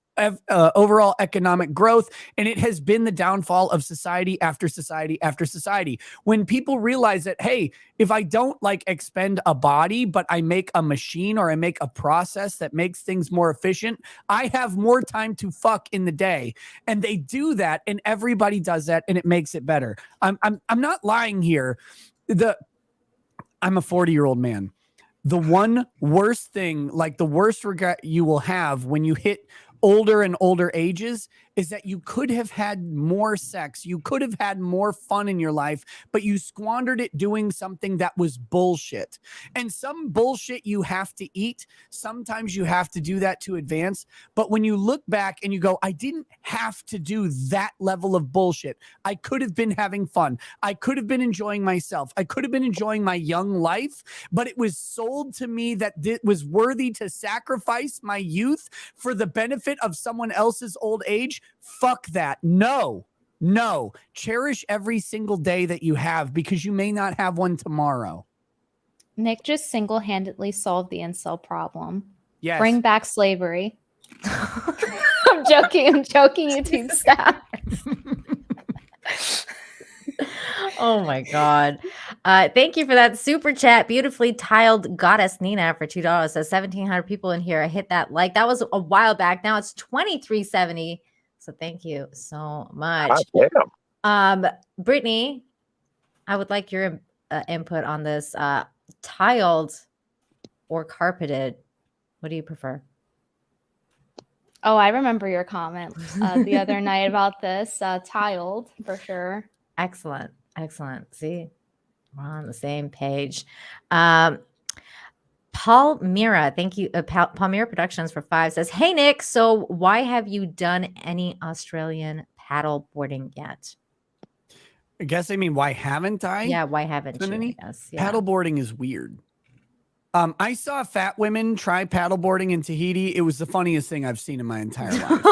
overall economic growth, and it has been the downfall of society after society after society. When people realize that, hey, if I don't like expend a body, but I make a machine or I make a process that makes things more efficient, I have more time to fuck in the day. And they do that, and everybody does that, and it makes it better. I'm not lying here. I'm a 40-year-old man. The one worst thing, like the worst regret you will have when you hit older and older ages is that you could have had more sex. You could have had more fun in your life, but you squandered it doing something that was bullshit. And some bullshit you have to eat. Sometimes you have to do that to advance. But when you look back and you go, I didn't have to do that level of bullshit. I could have been having fun. I could have been enjoying myself. I could have been enjoying my young life, but it was sold to me that it was worthy to sacrifice my youth for the benefit of someone else's old age. Fuck that. No. Cherish every single day that you have, because you may not have one tomorrow. Nick just single-handedly solved the incel problem. Yes. Bring back slavery. I'm joking, YouTube staff. Oh my God. Thank you for that super chat. Beautifully tiled goddess Nina for $2. Says 1,700 people in here. I hit that like. That was a while back. Now it's 2370. So thank you so much. Brittany, I would like your input on this. Tiled or carpeted? What do you prefer? Oh, I remember your comment the other night about this. Tiled for sure. Excellent. See, we're on the same page. Palmyra, thank you. Palmyra Productions for 5 says, hey, Nick, so why have you done any Australian paddle boarding yet? I guess I mean, why haven't I? Yeah, why haven't you? Any? Yes, yeah. Paddleboarding is weird. I saw fat women try paddleboarding in Tahiti. It was the funniest thing I've seen in my entire life.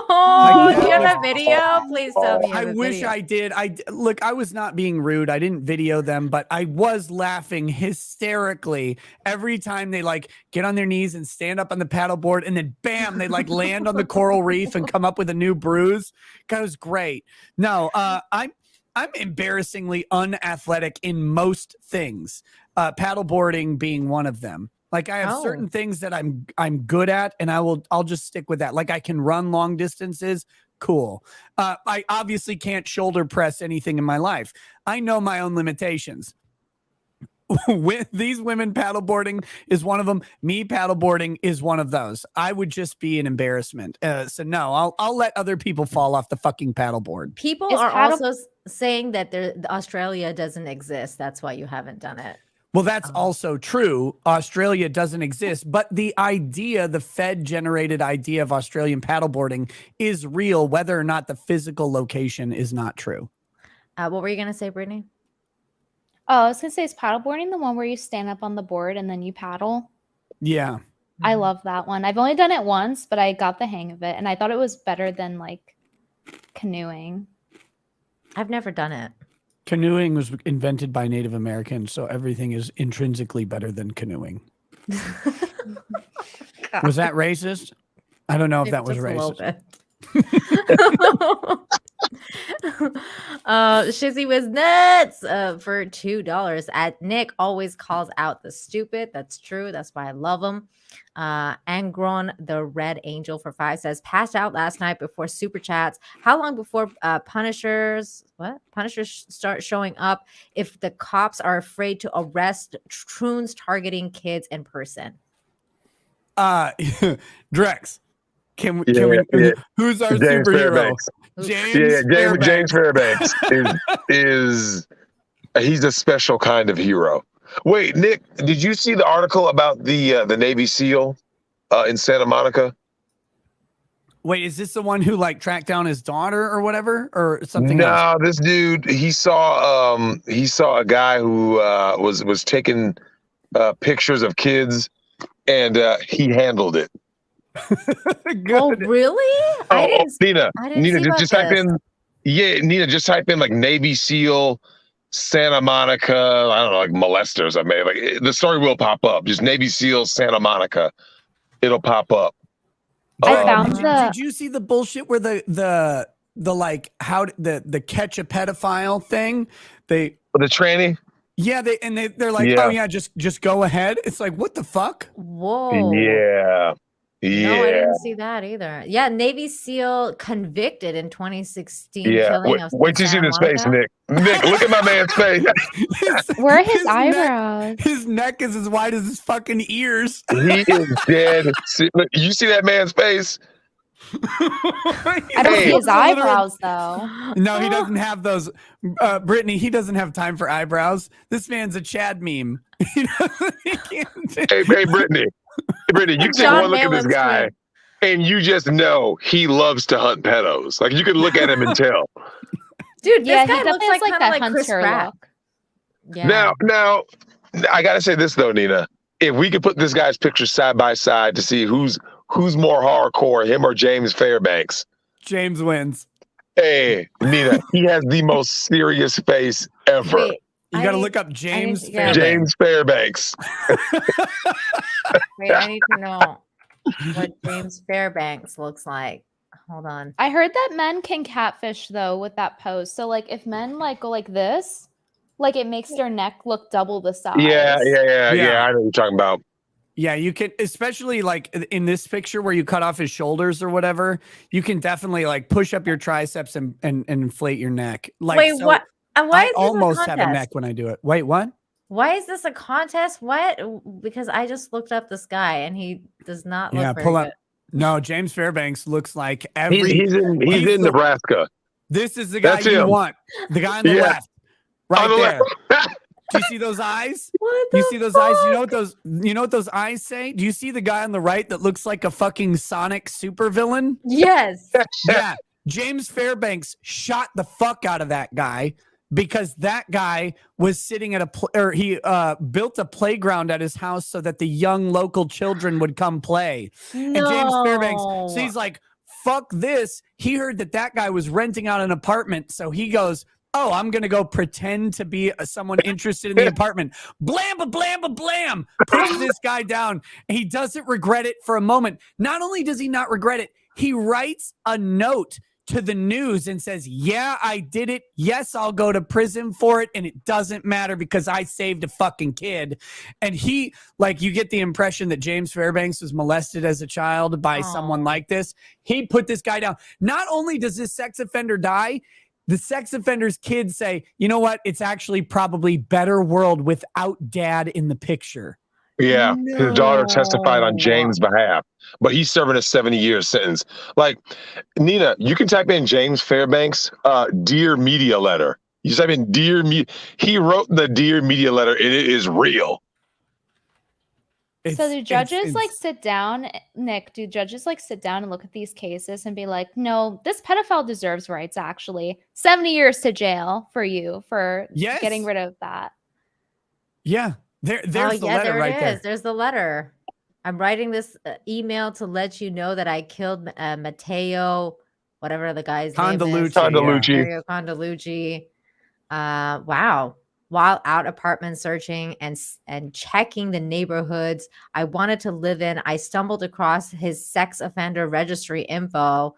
Oh, do you have a video? Please tell me. I wish I did. Look, I was not being rude. I didn't video them, but I was laughing hysterically every time they like get on their knees and stand up on the paddleboard, and then bam, they like land on the coral reef and come up with a new bruise. God, it was great. No, I'm embarrassingly unathletic in most things. Paddleboarding being one of them. Like I have certain things that I'm good at, and I'll just stick with that. Like I can run long distances. Cool. I obviously can't shoulder press anything in my life. I know my own limitations. With these women, paddleboarding is one of them. Me paddleboarding is one of those. I would just be an embarrassment. So no, I'll let other people fall off the fucking paddleboard. People are also saying that Australia doesn't exist. That's why you haven't done it. Well, that's also true. Australia doesn't exist, but the idea, the Fed-generated idea of Australian paddleboarding is real, whether or not the physical location is not true. What were you going to say, Brittany? Oh, I was going to say, is paddleboarding the one where you stand up on the board and then you paddle? Yeah. I love that one. I've only done it once, but I got the hang of it, and I thought it was better than, like, canoeing. I've never done it. Canoeing was invented by Native Americans, so everything is intrinsically better than canoeing. Was that racist? I don't know if that was racist. Shizzy was nuts for $2. At Nick always calls out the stupid. That's true. That's why I love him. Angron the Red Angel for 5 says, passed out last night before super chats. How long before Punishers start showing up if the cops are afraid to arrest troons targeting kids in person? Drex, can we who's our James superhero? Fairbanks. James Fairbanks is he's a special kind of hero. Wait, Nick, did you see the article about the Navy SEAL in Santa Monica? Wait, is this the one who like tracked down his daughter or whatever, or something else? No, this dude, he saw a guy who was taking pictures of kids, and he handled it. Oh, really? Nina, just type in. Yeah, Nina, just type in like Navy SEAL Santa Monica. I don't know, like molesters. I mean, like the story will pop up. Just Navy SEAL Santa Monica. It'll pop up. Did you see the bullshit where the like how the catch a pedophile thing? The tranny. Yeah, they're like, oh yeah, just go ahead. It's like, what the fuck? Whoa. Yeah. No, I didn't see that either. Yeah, Navy SEAL convicted in 2016. Yeah, wait till you see his face, Nick. Nick, look at my man's face. Where are his eyebrows? His neck is as wide as his fucking ears. He is dead. Look, you see that man's face? I don't see his eyebrows though. No, he doesn't see his Those are literal- eyebrows though. No, he doesn't have those. Brittany, he doesn't have time for eyebrows. This man's a Chad meme. He can't. Hey, Brittany. Brittany, you take John one look at this Malin's guy, twin. and you just know he loves to hunt pedos. Like, you can look at him and tell. Dude, Yeah, this he guy looks definitely like has kind of like Chris hunter Pratt. look. Yeah. Now, I gotta say this though, Nina. If we could put this guy's picture side by side to see who's more hardcore, him or James Fairbanks. James wins. Hey, Nina, he has the most serious face ever. Wait, You got to look up James yeah. Fairbanks. James Fairbanks. Wait, I need to know what James Fairbanks looks like. Hold on. I heard that men can catfish though with that pose. So like if men like go like this, like it makes their neck look double the size. Yeah. I know what you're talking about. Yeah, you can, especially like in this picture where you cut off his shoulders or whatever, you can definitely like push up your triceps and inflate your neck. Like, Wait, so what? Why I is this almost a have a contest? neck when I do it. Wait, what? Why is this a contest? What? Because I just looked up this guy and he does not look Yeah, very pull up. good. No, James Fairbanks looks like every. He's in the- Nebraska. This is the guy That's you him. want. The guy on the Yeah. left, right On the there. left. Do you see those eyes? What Do you the see those eyes? You know fuck? what those eyes say? Do you see the guy on the right that looks like a fucking Sonic supervillain? Yes. Yeah. James Fairbanks shot the fuck out of that guy because that guy was sitting at he built a playground at his house so that the young local children would come play. And James Fairbanks, so he's like, fuck this. He heard that guy was renting out an apartment. So he goes, oh, I'm going to go pretend to be someone interested in the apartment. Blam, blam, blam. Puts this guy down. And he doesn't regret it for a moment. Not only does he not regret it, he writes a note to the news and says, yeah, I did it. Yes, I'll go to prison for it. And it doesn't matter because I saved a fucking kid. And he, like, you get the impression that James Fairbanks was molested as a child by someone like this. He put this guy down. Not only does this sex offender die, the sex offender's kids say, you know what? It's actually probably better world without dad in the picture. Yeah, his daughter testified on James' behalf, but he's serving a 70-year sentence. Like, Nina, you can type in James Fairbanks, Dear Media Letter. You type in Dear Media. He wrote the Dear Media Letter, and it is real. So do judges like sit down, Nick? Do judges like sit down and look at these cases and be like, no, this pedophile deserves rights, actually. 70 years to jail for you for getting rid of that. Yeah. There's the letter there right it is. there. There's the letter. I'm writing this email to let you know that I killed Matteo, whatever the guy's name is. Matteo Condalucci. Wow. While out apartment searching and checking the neighborhoods I wanted to live in, I stumbled across his sex offender registry info.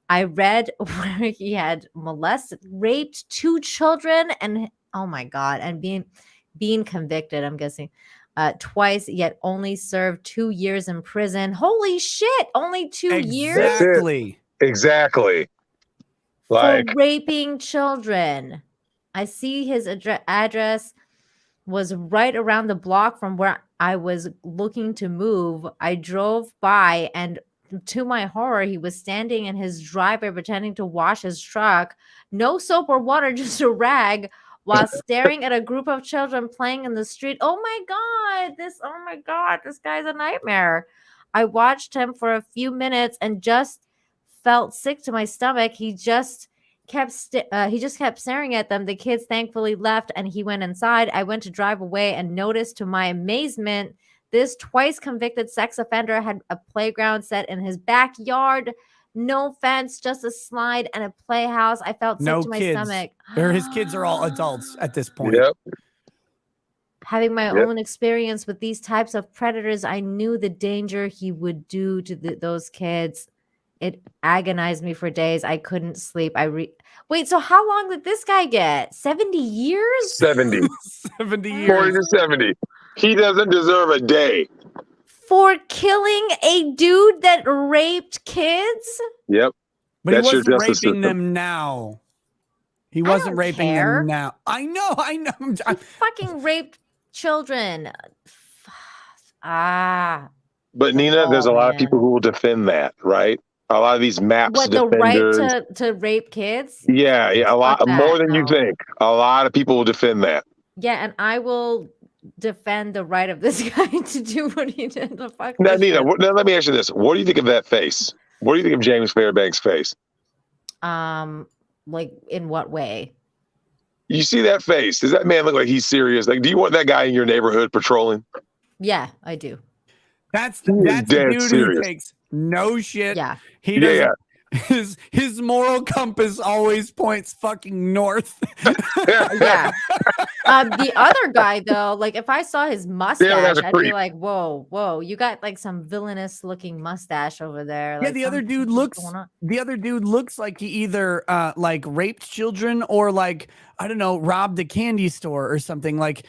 I read where he had raped 2 children, and oh my God, and being convicted, I'm guessing, twice, yet only served 2 years in prison. Holy shit, only 2 years? Exactly. For raping children. I see his address was right around the block from where I was looking to move. I drove by, and to my horror, he was standing in his driveway pretending to wash his truck. No soap or water, just a rag, while staring at a group of children playing in the street. Oh my God, this guy's a nightmare. I watched him for a few minutes and just felt sick to my stomach. He just kept staring at them. The kids thankfully left and he went inside. I went to drive away and noticed, to my amazement, this twice convicted sex offender had a playground set in his backyard. No fence, just a slide and a playhouse. I felt sick to my stomach. His kids are all adults at this point. Yep. Having my own experience with these types of predators, I knew the danger he would do to those kids. It agonized me for days. I couldn't sleep. Wait, so how long did this guy get? 70 years? 70. 70 years. 40 to 70. He doesn't deserve a day. For killing a dude that raped kids? Yep. But That's he your wasn't justice raping system. them now. He wasn't raping them now. I know. He fucking raped children. But Nina, there's a lot of people who will defend that, right? A lot of these maps What, the right defenders. to rape kids? Yeah, a lot Fuck more that, than you no. think. A lot of people will defend that. Yeah, and I will defend the right of this guy to do what he did. The fuck Now, this Nina, shit. now let me ask you this: what do you think of that face? What do you think of James Fairbanks' face? Like in what way? You see that face? Does that man look like he's serious? Like, do you want that guy in your neighborhood patrolling? Yeah, I do. That's He is a dead dude who serious. takes no shit. Yeah. He doesn't. His moral compass always points fucking north. Yeah. The other guy though, like if I saw his mustache, that's a I'd be creep. like, whoa, you got like some villainous looking mustache over there. Yeah, Like, the other dude something's looks. going on. The other dude looks like he either like raped children or like I don't know, robbed a candy store or something. Like,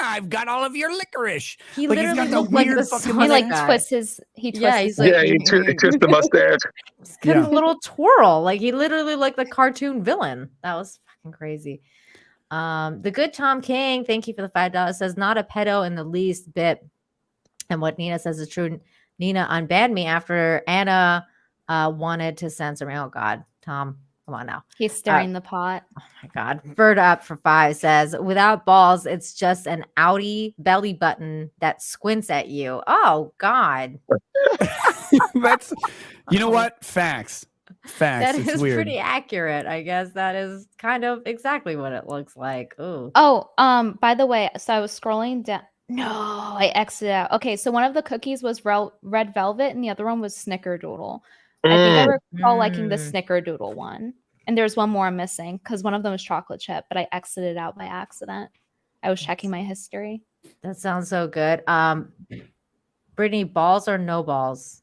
I've got all of your licorice. He Like he's literally got the looked like weird the fucking. Sonic He like guy. twists his. He twists. Yeah, his he's like, Yeah, he twists the mustache. He's got a little twirl. Like he literally like the cartoon villain. That was fucking crazy. The good Tom King, thank you for the $5, says not a pedo in the least bit. And what Nina says is true. Nina unbanned me after Anna wanted to censor me. Oh God, Tom, come on now. He's stirring the pot. Oh my God. Bird Up for 5 says, without balls, it's just an outie belly button that squints at you. Oh God. That's, you know what? Facts. That It's is weird. pretty accurate. I guess that is kind of exactly what it looks like. Ooh. Oh, by the way, so I was scrolling down. No, I exited out. Okay, so one of the cookies was red velvet and the other one was snickerdoodle. I think I recall liking the snickerdoodle one. And there's one more I'm missing because one of them was chocolate chip, but I exited out by accident. I was checking my history. That sounds so good. Brittany, balls or no balls?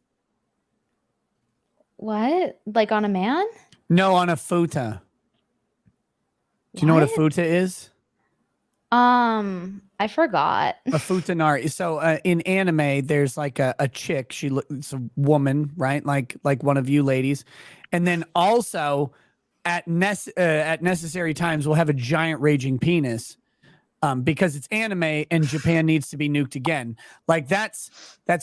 What? Like on a man? No, on a futa. Do you know what a futa is? I forgot. A futanari. So in anime, there's like a chick. It's a woman, right? Like one of you ladies, and then also at necessary times we'll have a giant raging penis, because it's anime and Japan needs to be nuked again. Like that's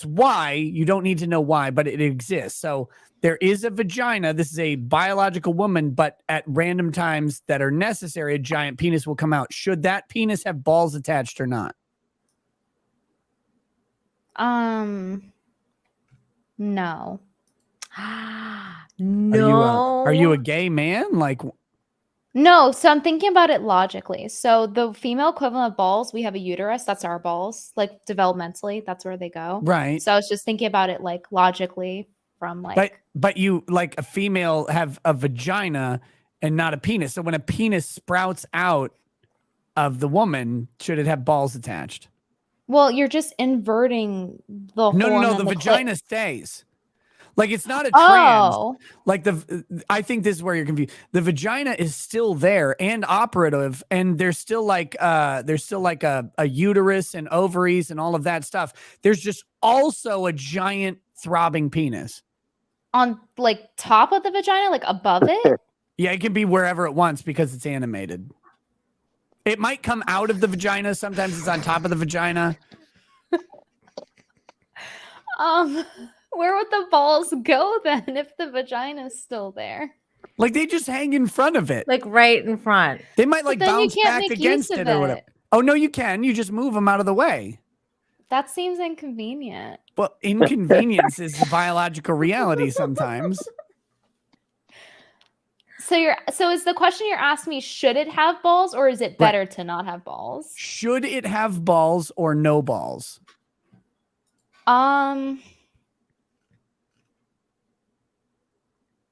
why you don't need to know why, but it exists. So there is a vagina. This is a biological woman, but at random times that are necessary, a giant penis will come out. Should that penis have balls attached or not? No. No. Are you a gay man? Like, No, so I'm thinking about it logically. So the female equivalent of balls, we have a uterus. That's our balls. Like developmentally, that's where they go. right. So I was just thinking about it like logically from like. But you, like a female, have a vagina and not a penis. So when a penis sprouts out of the woman, should it have balls attached? Well, you're just inverting the whole. No. The vagina stays. Like it's not a trans. Oh. Like I think this is where you're confused. The vagina is still there and operative, and there's still like a uterus and ovaries and all of that stuff. There's just also a giant throbbing penis. On like top of the vagina, like above it? Yeah, it can be wherever it wants because it's animated. It might come out of the vagina. Sometimes it's on top of the vagina. Where would the balls go then if the vagina's still there? Like they just hang in front of it. Like right in front. They might like then you bounce can't back make against use of it or whatever. it. Oh, no, you can. You just move them out of the way. That seems inconvenient. Well, inconvenience is the biological reality sometimes. So is the question you're asking me, should it have balls or is it better to not have balls? Should it have balls or no balls?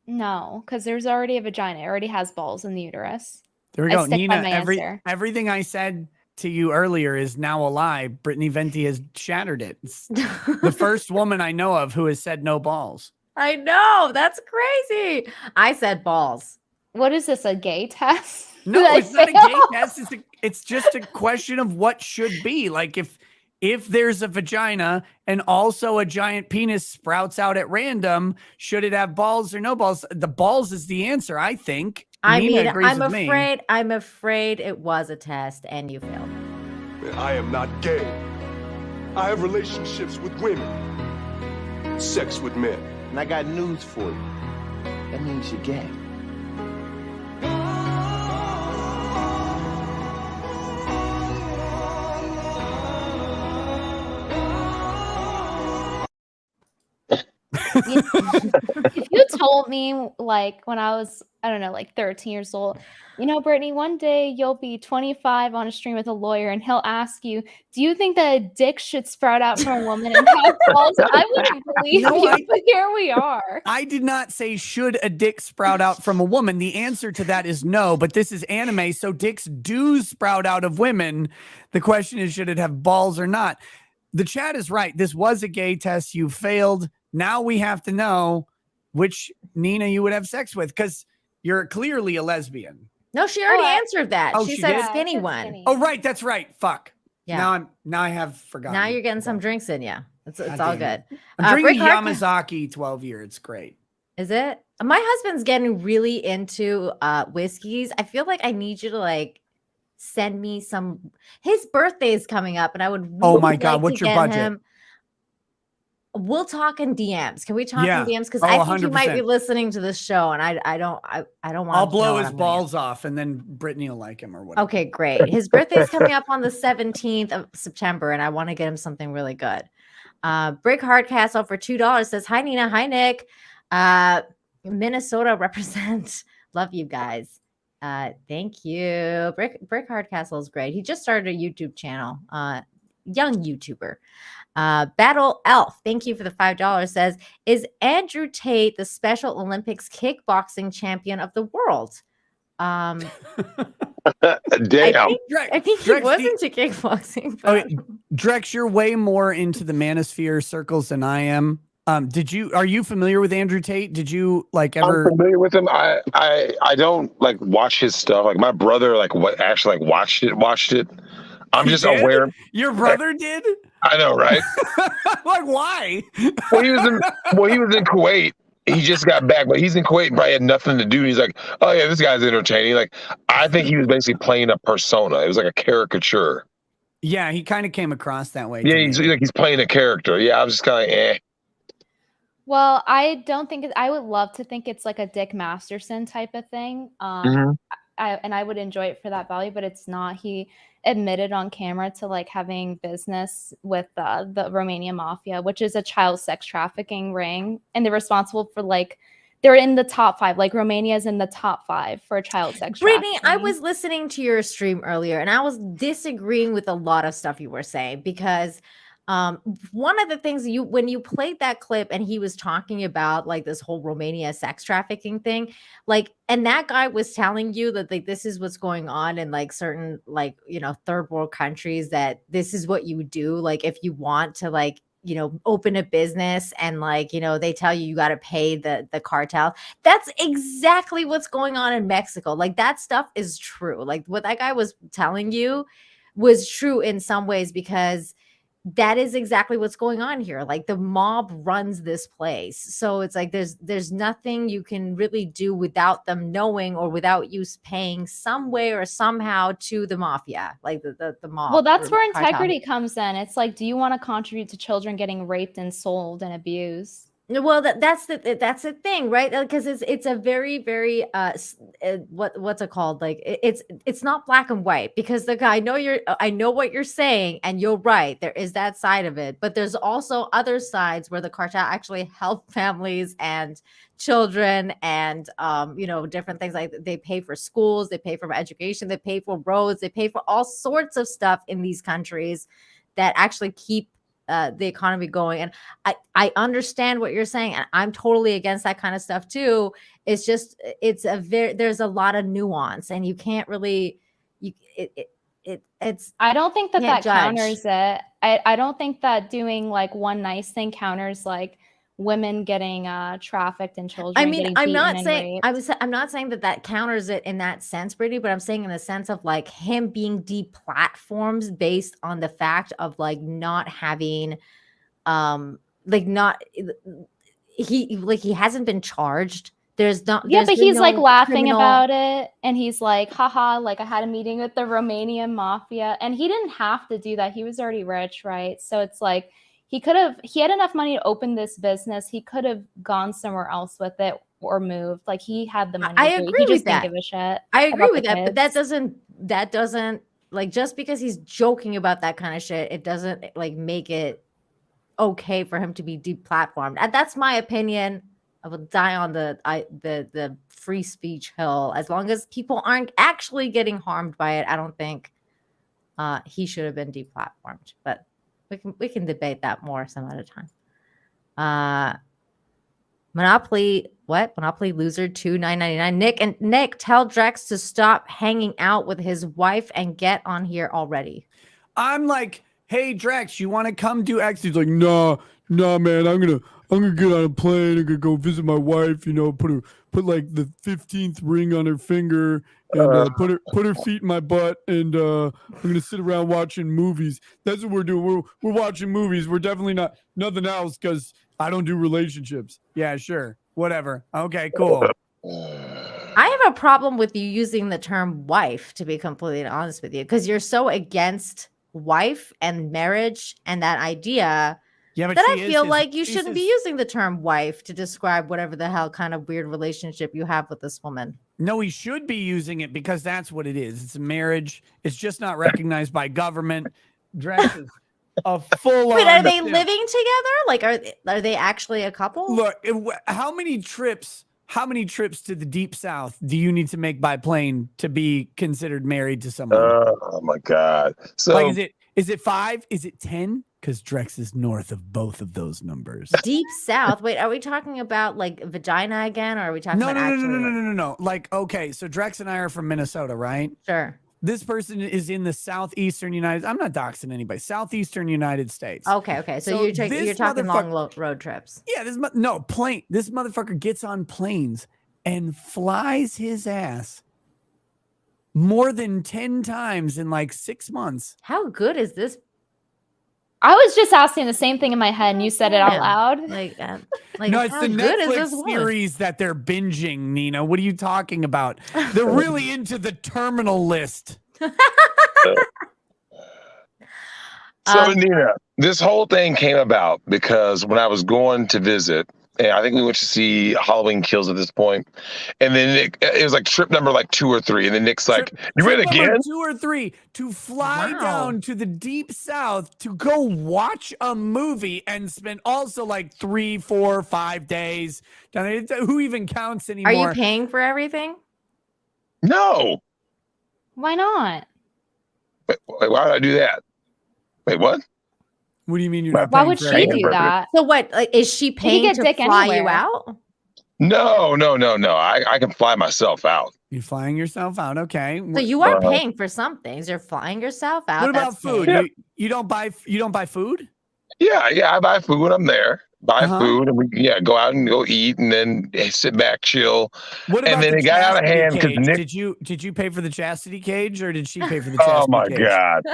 No, because there's already a vagina. It already has balls in the uterus. There we go. I stick by Nina, my answer. everything I said to you earlier is now a lie. Brittany Venti has shattered it. It's the first woman I know of who has said no balls. I know. That's crazy. I said balls. What is this, a gay test? No, Did I it's not a fail? gay test. It's just a question of what should be. Like if there's a vagina and also a giant penis sprouts out at random, should it have balls or no balls? The balls is the answer, I think. Nina agrees I'm with me. afraid it was a test and you failed. I am not gay. I have relationships with women, sex with men. And I got news for you. That means you're gay. If you told me, like, when I was, I don't know, like 13 years old, you know, Brittany, one day you'll be 25 on a stream with a lawyer and he'll ask you, do you think that a dick should sprout out from a woman and have balls? I wouldn't believe you, but here we are. I did not say should a dick sprout out from a woman. The answer to that is no, but this is anime, so dicks do sprout out of women. The question is, should it have balls or not? The chat is right. This was a gay test. You failed. Now we have to know which Nina you would have sex with, because you're clearly a lesbian. No, she already answered that. Oh, she she said did? skinny one. Oh, right. That's right. Fuck. Yeah. Now I have forgotten. Now you're getting some drinks in you. It's God all damn it. good. I'm drinking Rick Yamazaki 12 year. It's great. Is it? My husband's getting really into whiskeys. I feel like I need you to like send me some. His birthday is coming up, and I would. Really Oh my God, like what's to your get budget? him- We'll talk in DMs. Can we talk Yeah. in DMs? Because Oh, I think he might 100%. be listening to this show, and I don't want. I'll blow his balls off, and then Brittany will like him or whatever. Okay, great. His birthday's coming up on the 17th of September, and I want to get him something really good. Brick Hardcastle for $2 says, hi, Nina. Hi, Nick. Minnesota represent. Love you guys. Thank you. Brick Hardcastle is great. He just started a YouTube channel. Young YouTuber. Battle Elf, thank you for the $5, says, is Andrew Tate the Special Olympics kickboxing champion of the world? Damn. I think he Drex, was into kickboxing. Okay, Drex, you're way more into the manosphere circles than I am. Are you familiar with Andrew Tate? Did you like ever? I'm familiar with him. I don't like watch his stuff. Like my brother, like what actually like watched it. I'm just aware. Your brother did? I know, right? Like why? Well, he was in Kuwait. He just got back, but he's in Kuwait and probably had nothing to do. And he's like, oh yeah, this guy's entertaining. Like I think he was basically playing a persona. It was like a caricature. Yeah, he kind of came across that way. Yeah, he's playing a character. Yeah, I was just kind of eh. Well, I don't think I would love to think it's like a Dick Masterson type of thing. I would enjoy it for that value, but it's not. He admitted on camera to like having business with the Romania mafia, which is a child sex trafficking ring, and they're responsible for like they're in the top 5. Like Romania is in the top 5 for child sex Brittany, trafficking. I was listening to your stream earlier, and I was disagreeing with a lot of stuff you were saying because one of the things when you played that clip and he was talking about like this whole Romania sex trafficking thing, like, and that guy was telling you that like this is what's going on in like certain like, you know, third world countries, that this is what you would do like if you want to like, you know, open a business and like, you know, they tell you got to pay the cartel. That's exactly what's going on in Mexico. Like that stuff is true. Like what that guy was telling you was true in some ways, because that is exactly what's going on here. Like the mob runs this place. So it's like there's nothing you can really do without them knowing or without you paying some way or somehow to the mafia, like the mob. Well, that's or where cartel. integrity comes in. It's like, do you want to contribute to children getting raped and sold and abused? Well, that's the thing, right? Because it's a very, very what's it called? Like it's not black and white, because the guy, I know what you're saying, and you're right. There is that side of it, but there's also other sides where the cartel actually help families and children, and you know, different things. Like they pay for schools, they pay for education, they pay for roads, they pay for all sorts of stuff in these countries that actually keep the economy going. And I understand what you're saying, and I'm totally against that kind of stuff too. It's just there's a lot of nuance, and you can't really it's I don't think that judge. counters it. I don't think that doing like one nice thing counters like women getting trafficked and children. I mean, getting I'm beaten not and saying raped. I'm not saying that counters it in that sense, Brittany, but I'm saying in the sense of like him being deplatformed based on the fact of like not having like not he hasn't been charged. There's not Yeah, there's but been he's no like laughing criminal- about it, and he's like, haha, like I had a meeting with the Romanian mafia, and he didn't have to do that. He was already rich, right? So it's like He had enough money to open this business. He could have gone somewhere else with it or moved. Like, he had the money. I agree with that. Didn't give a shit. I agree about with the that, but kids. that doesn't like, just because he's joking about that kind of shit, it doesn't like make it okay for him to be deplatformed. And that's my opinion. I will die on the free speech hill. As long as people aren't actually getting harmed by it, I don't think he should have been deplatformed. But we can debate that more some other time. Monopoly loser 2999. Nick, tell Drex to stop hanging out with his wife and get on here already. I'm like, hey Drex, you want to come do X? He's like, nah, man, I'm gonna get on a plane. I'm gonna go visit my wife. You know, put like the 15th ring on her finger, and put her feet in my butt, and I'm gonna sit around watching movies. That's what we're doing. We're watching movies. We're definitely not nothing else, because I don't do relationships. Yeah, sure, whatever. Okay, cool. I have a problem with you using the term wife, to be completely honest with you, because you're so against wife and marriage and that idea. Yeah, but that I feel like you shouldn't be using the term wife to describe whatever the hell kind of weird relationship you have with this woman. No, he should be using it, because that's what it is. It's a marriage. It's just not recognized by government. Drex is a full-on. Wait, are they living together? Like, are they actually a couple? Look, how many trips to the deep south do you need to make by plane to be considered married to someone? Oh my God! So, like, is it 5? Is it 10? Because Drex is north of both of those numbers. Deep south. Wait, are we talking about like vagina again, or are we talking about No. Like, okay, so Drex and I are from Minnesota, right? Sure. This person is in the southeastern United. I'm not doxing anybody. Southeastern United States. Okay. So you're talking long road trips. Yeah. This motherfucker gets on planes and flies his ass more than 10 times in like 6 months. How good is this? I was just asking the same thing in my head, and you said it out loud. No, it's the Netflix series that they're binging, Nina. What are you talking about? They're really into the terminal list. So, Nina, this whole thing came about because when I was going to visit, and I think we went to see Halloween Kills at this point, and then it was like trip number like 2 or 3, and then Nick's like, "You went again?" 2 or 3 to fly down to the deep south to go watch a movie and spend also like 3, 4, 5 days down there. Who even counts anymore? Are you paying for everything? No. Why not? Wait, why would I do that? Wait, what? What do you mean you're not? Why would she do that? So what? Like, is she paying to fly you out? No. I can fly myself out. You're flying yourself out, okay? So you are paying for some things. You're flying yourself out. What about food? You don't buy food? Yeah, I buy food when I'm there. Buy food, and we go out and go eat, and then sit back, chill. What about and then it got out of hand because Nick. Did you pay for the chastity cage, or did she pay for the chastity cage? Oh my God!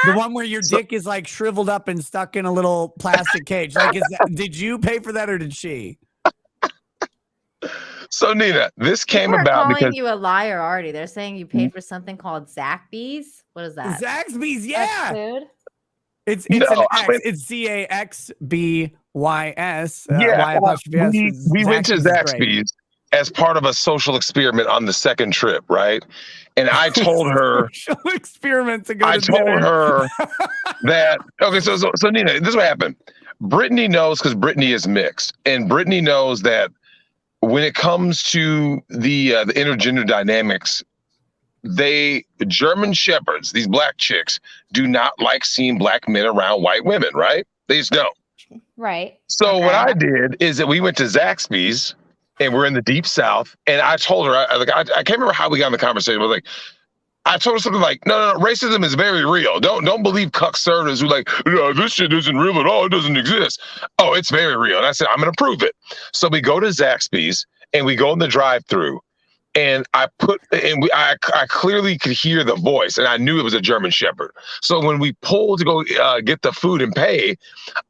The one where your dick is like shriveled up and stuck in a little plastic cage. Like, did you pay for that, or did she? So Nina, this came about because calling you a liar already. They're saying you paid for something called Zaxby's. What is that? Zaxby's, yeah. That's food. It's an X. It's Zaxbys. Yeah, we went to Zaxby's as part of a social experiment on the second trip, right? And I told her social experiment to go. I told her that So Nina, this is what happened. Brittany knows because Brittany is mixed, and Brittany knows that when it comes to the intergender dynamics, German shepherds, these black chicks, do not like seeing black men around white women, right? They just don't. Right. So what I did is that we went to Zaxby's, and we're in the deep south, and I told her, I can't remember how we got in the conversation, but I told her something like, no, racism is very real. Don't believe cuck servers who like, no, this shit isn't real at all. It doesn't exist. Oh, it's very real. And I said, I'm going to prove it. So we go to Zaxby's, and we go in the drive-thru. And I clearly could hear the voice, and I knew it was a German Shepherd. So when we pulled to go get the food and pay,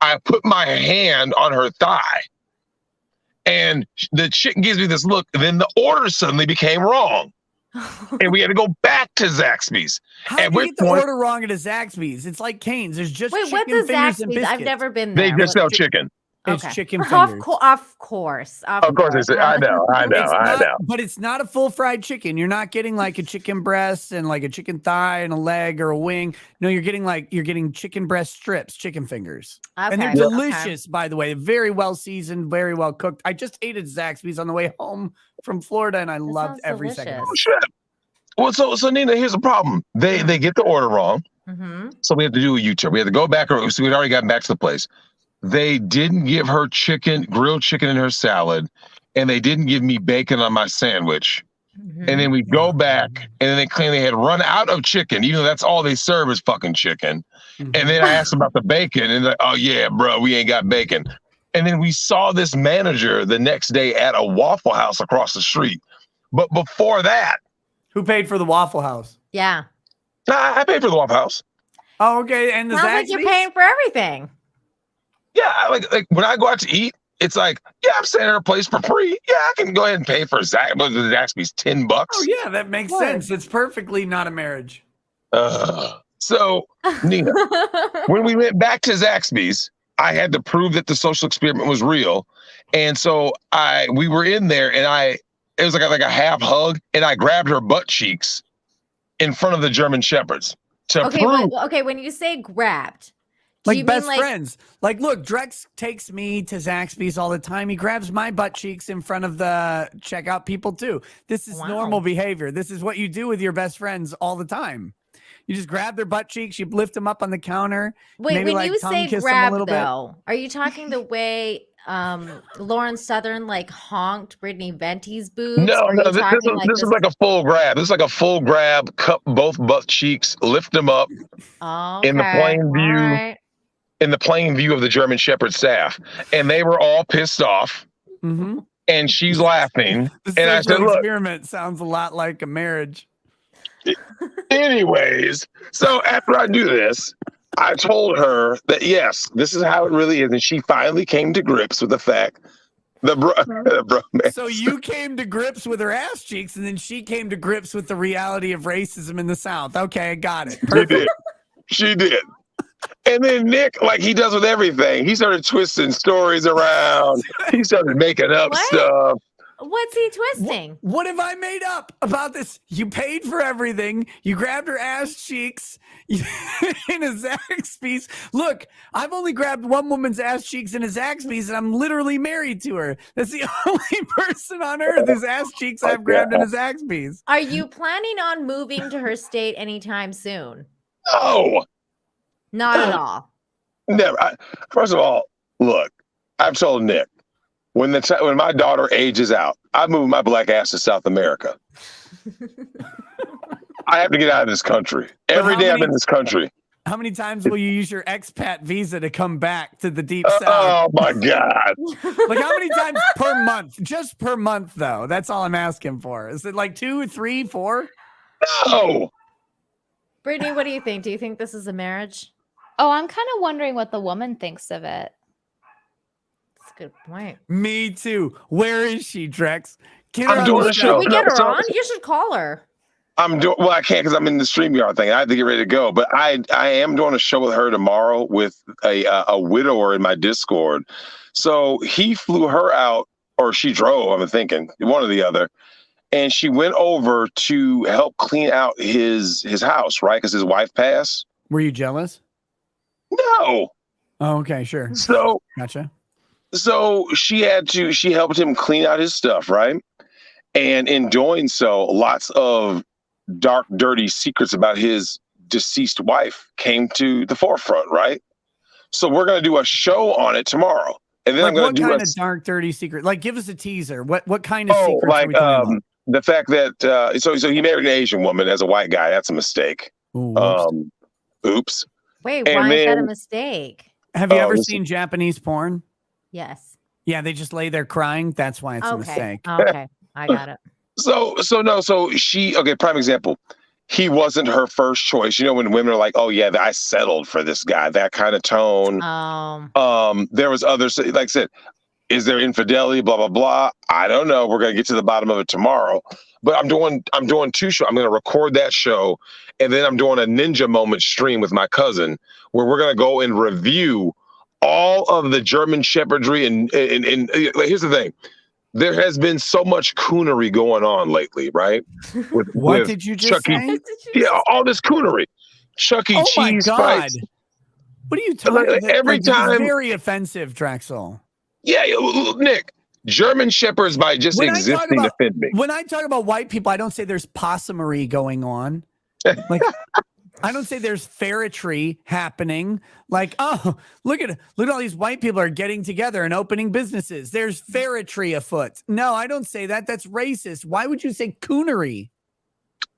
I put my hand on her thigh, and the chick gives me this look. And then the order suddenly became wrong. And we had to go back to Zaxby's. How did you get the order wrong at a Zaxby's? It's like Cane's. There's just Wait, chicken what's a fingers and Zaxby's? biscuits. I've never been They there. just sell chicken. It's Okay. chicken Of fingers. course. Of course, it's, I know. But it's not a full fried chicken. You're not getting like a chicken breast and like a chicken thigh and a leg or a wing. No, you're getting chicken breast strips, chicken fingers. And they're Okay, delicious, by the way. Very well seasoned, very well cooked. I just ate at Zaxby's on the way home from Florida and I loved every second of it. Oh, shit. Well, so Nina, here's the problem. They get the order wrong. Mm-hmm. So we have to do a U-turn. We had to go back, so we'd already gotten back to the place. They didn't give her grilled chicken in her salad, and they didn't give me bacon on my sandwich. Mm-hmm. And then we go back, and then they claim they had run out of chicken, even though that's all they serve is fucking chicken. Mm-hmm. And then I asked about the bacon, and they're like, oh yeah, bro, we ain't got bacon. And then we saw this manager the next day at a Waffle House across the street. But before that, who paid for the Waffle House? Yeah. I paid for the Waffle House. Oh, okay. And the Sounds like you're paying for everything. Yeah, like when I go out to eat, it's like, yeah, I'm staying at her place for free. Yeah, I can go ahead and pay for Zaxby's $10. Oh yeah, that makes sense. It's perfectly not a marriage. So Nina, when we went back to Zaxby's, I had to prove that the social experiment was real, and so we were in there, and it was like a half hug, and I grabbed her butt cheeks in front of the German Shepherds to prove. Okay, when you say grabbed, like best friends. Like, look, Drex takes me to Zaxby's all the time. He grabs my butt cheeks in front of the checkout people too. This is normal behavior. This is what you do with your best friends all the time. You just grab their butt cheeks, you lift them up on the counter. Wait, maybe when like you tongue say kiss grab them a little though, are you talking the way Lauren Southern like honked Brittany Venti's boobs? No, this is like a full grab. This is like a full grab, cup both butt cheeks, lift them up in the plain view. Right. In the plain view of the German Shepherd staff, and they were all pissed off. Mm-hmm. And she's laughing, The and I said, social "Look." experiment sounds a lot like a marriage. Anyways, so after I do this, I told her that yes, this is how it really is, and she finally came to grips with the fact. So you came to grips with her ass cheeks, and then she came to grips with the reality of racism in the South. Okay, I got it. Perfect. She did. And then Nick, like he does with everything, he started twisting stories around. He started making up stuff. What's he twisting? What have I made up about this? You paid for everything. You grabbed her ass cheeks in a Zaxby's. Look, I've only grabbed one woman's ass cheeks in a Zaxby's, and I'm literally married to her. That's the only person on earth whose ass cheeks I've grabbed in a Zaxby's. Are you planning on moving to her state anytime soon? No. Not at all. Never. First of all, look, I've told Nick, when my daughter ages out, I move my black ass to South America. I have to get out of this country. Every day I'm in this country. How many times will you use your expat visa to come back to the deep south? Oh my God. Like how many times per month? Just per month though. That's all I'm asking for. Is it like 2, 3, 4? No. Brittany, what do you think? Do you think this is a marriage? Oh, I'm kind of wondering what the woman thinks of it. That's a good point. Me too. Where is she, Drex? I'm doing a show. Can we get her on? You should call her. Well, I can't because I'm in the StreamYard thing. I have to get ready to go. But I am doing a show with her tomorrow with a widower in my Discord. So he flew her out, or she drove, I'm thinking, one or the other. And she went over to help clean out his house, right? Because his wife passed. Were you jealous? No. Oh, okay, sure. So gotcha. So she helped him clean out his stuff, right? And in doing so, lots of dark, dirty secrets about his deceased wife came to the forefront, right? So we're going to do a show on it tomorrow. And then like I'm going to do what kind of dark, dirty secret? Like, give us a teaser. What kind of secrets are we talking about? The fact that so he married an Asian woman as a white guy. That's a mistake. Ooh, oops. Wait, why is that a mistake? Have you ever seen Japanese porn? Yes. Yeah, they just lay there crying. That's why it's a mistake. Okay, I got it. So prime example. He wasn't her first choice. You know, when women are like, oh yeah, I settled for this guy, that kind of tone. There was others, like I said, is there infidelity, blah, blah, blah. I don't know. We're going to get to the bottom of it tomorrow. but I'm doing 2 shows. I'm going to record that show, and then I'm doing a Ninja Moment stream with my cousin where we're going to go and review all of the German Shepherdry. And here's the thing. There has been so much coonery going on lately, right? What did you just say? Yeah, all this coonery. Chuck E. Cheese my God. fights. What are you talking about? Every This is time. very offensive, Drexel. Yeah, Nick, German Shepherds by just existing offend me. When I talk about white people, I don't say there's possumery going on. Like, I don't say there's ferretry happening. Like, oh, look at all these white people are getting together and opening businesses. There's ferretry afoot. No, I don't say that. That's racist. Why would you say coonery?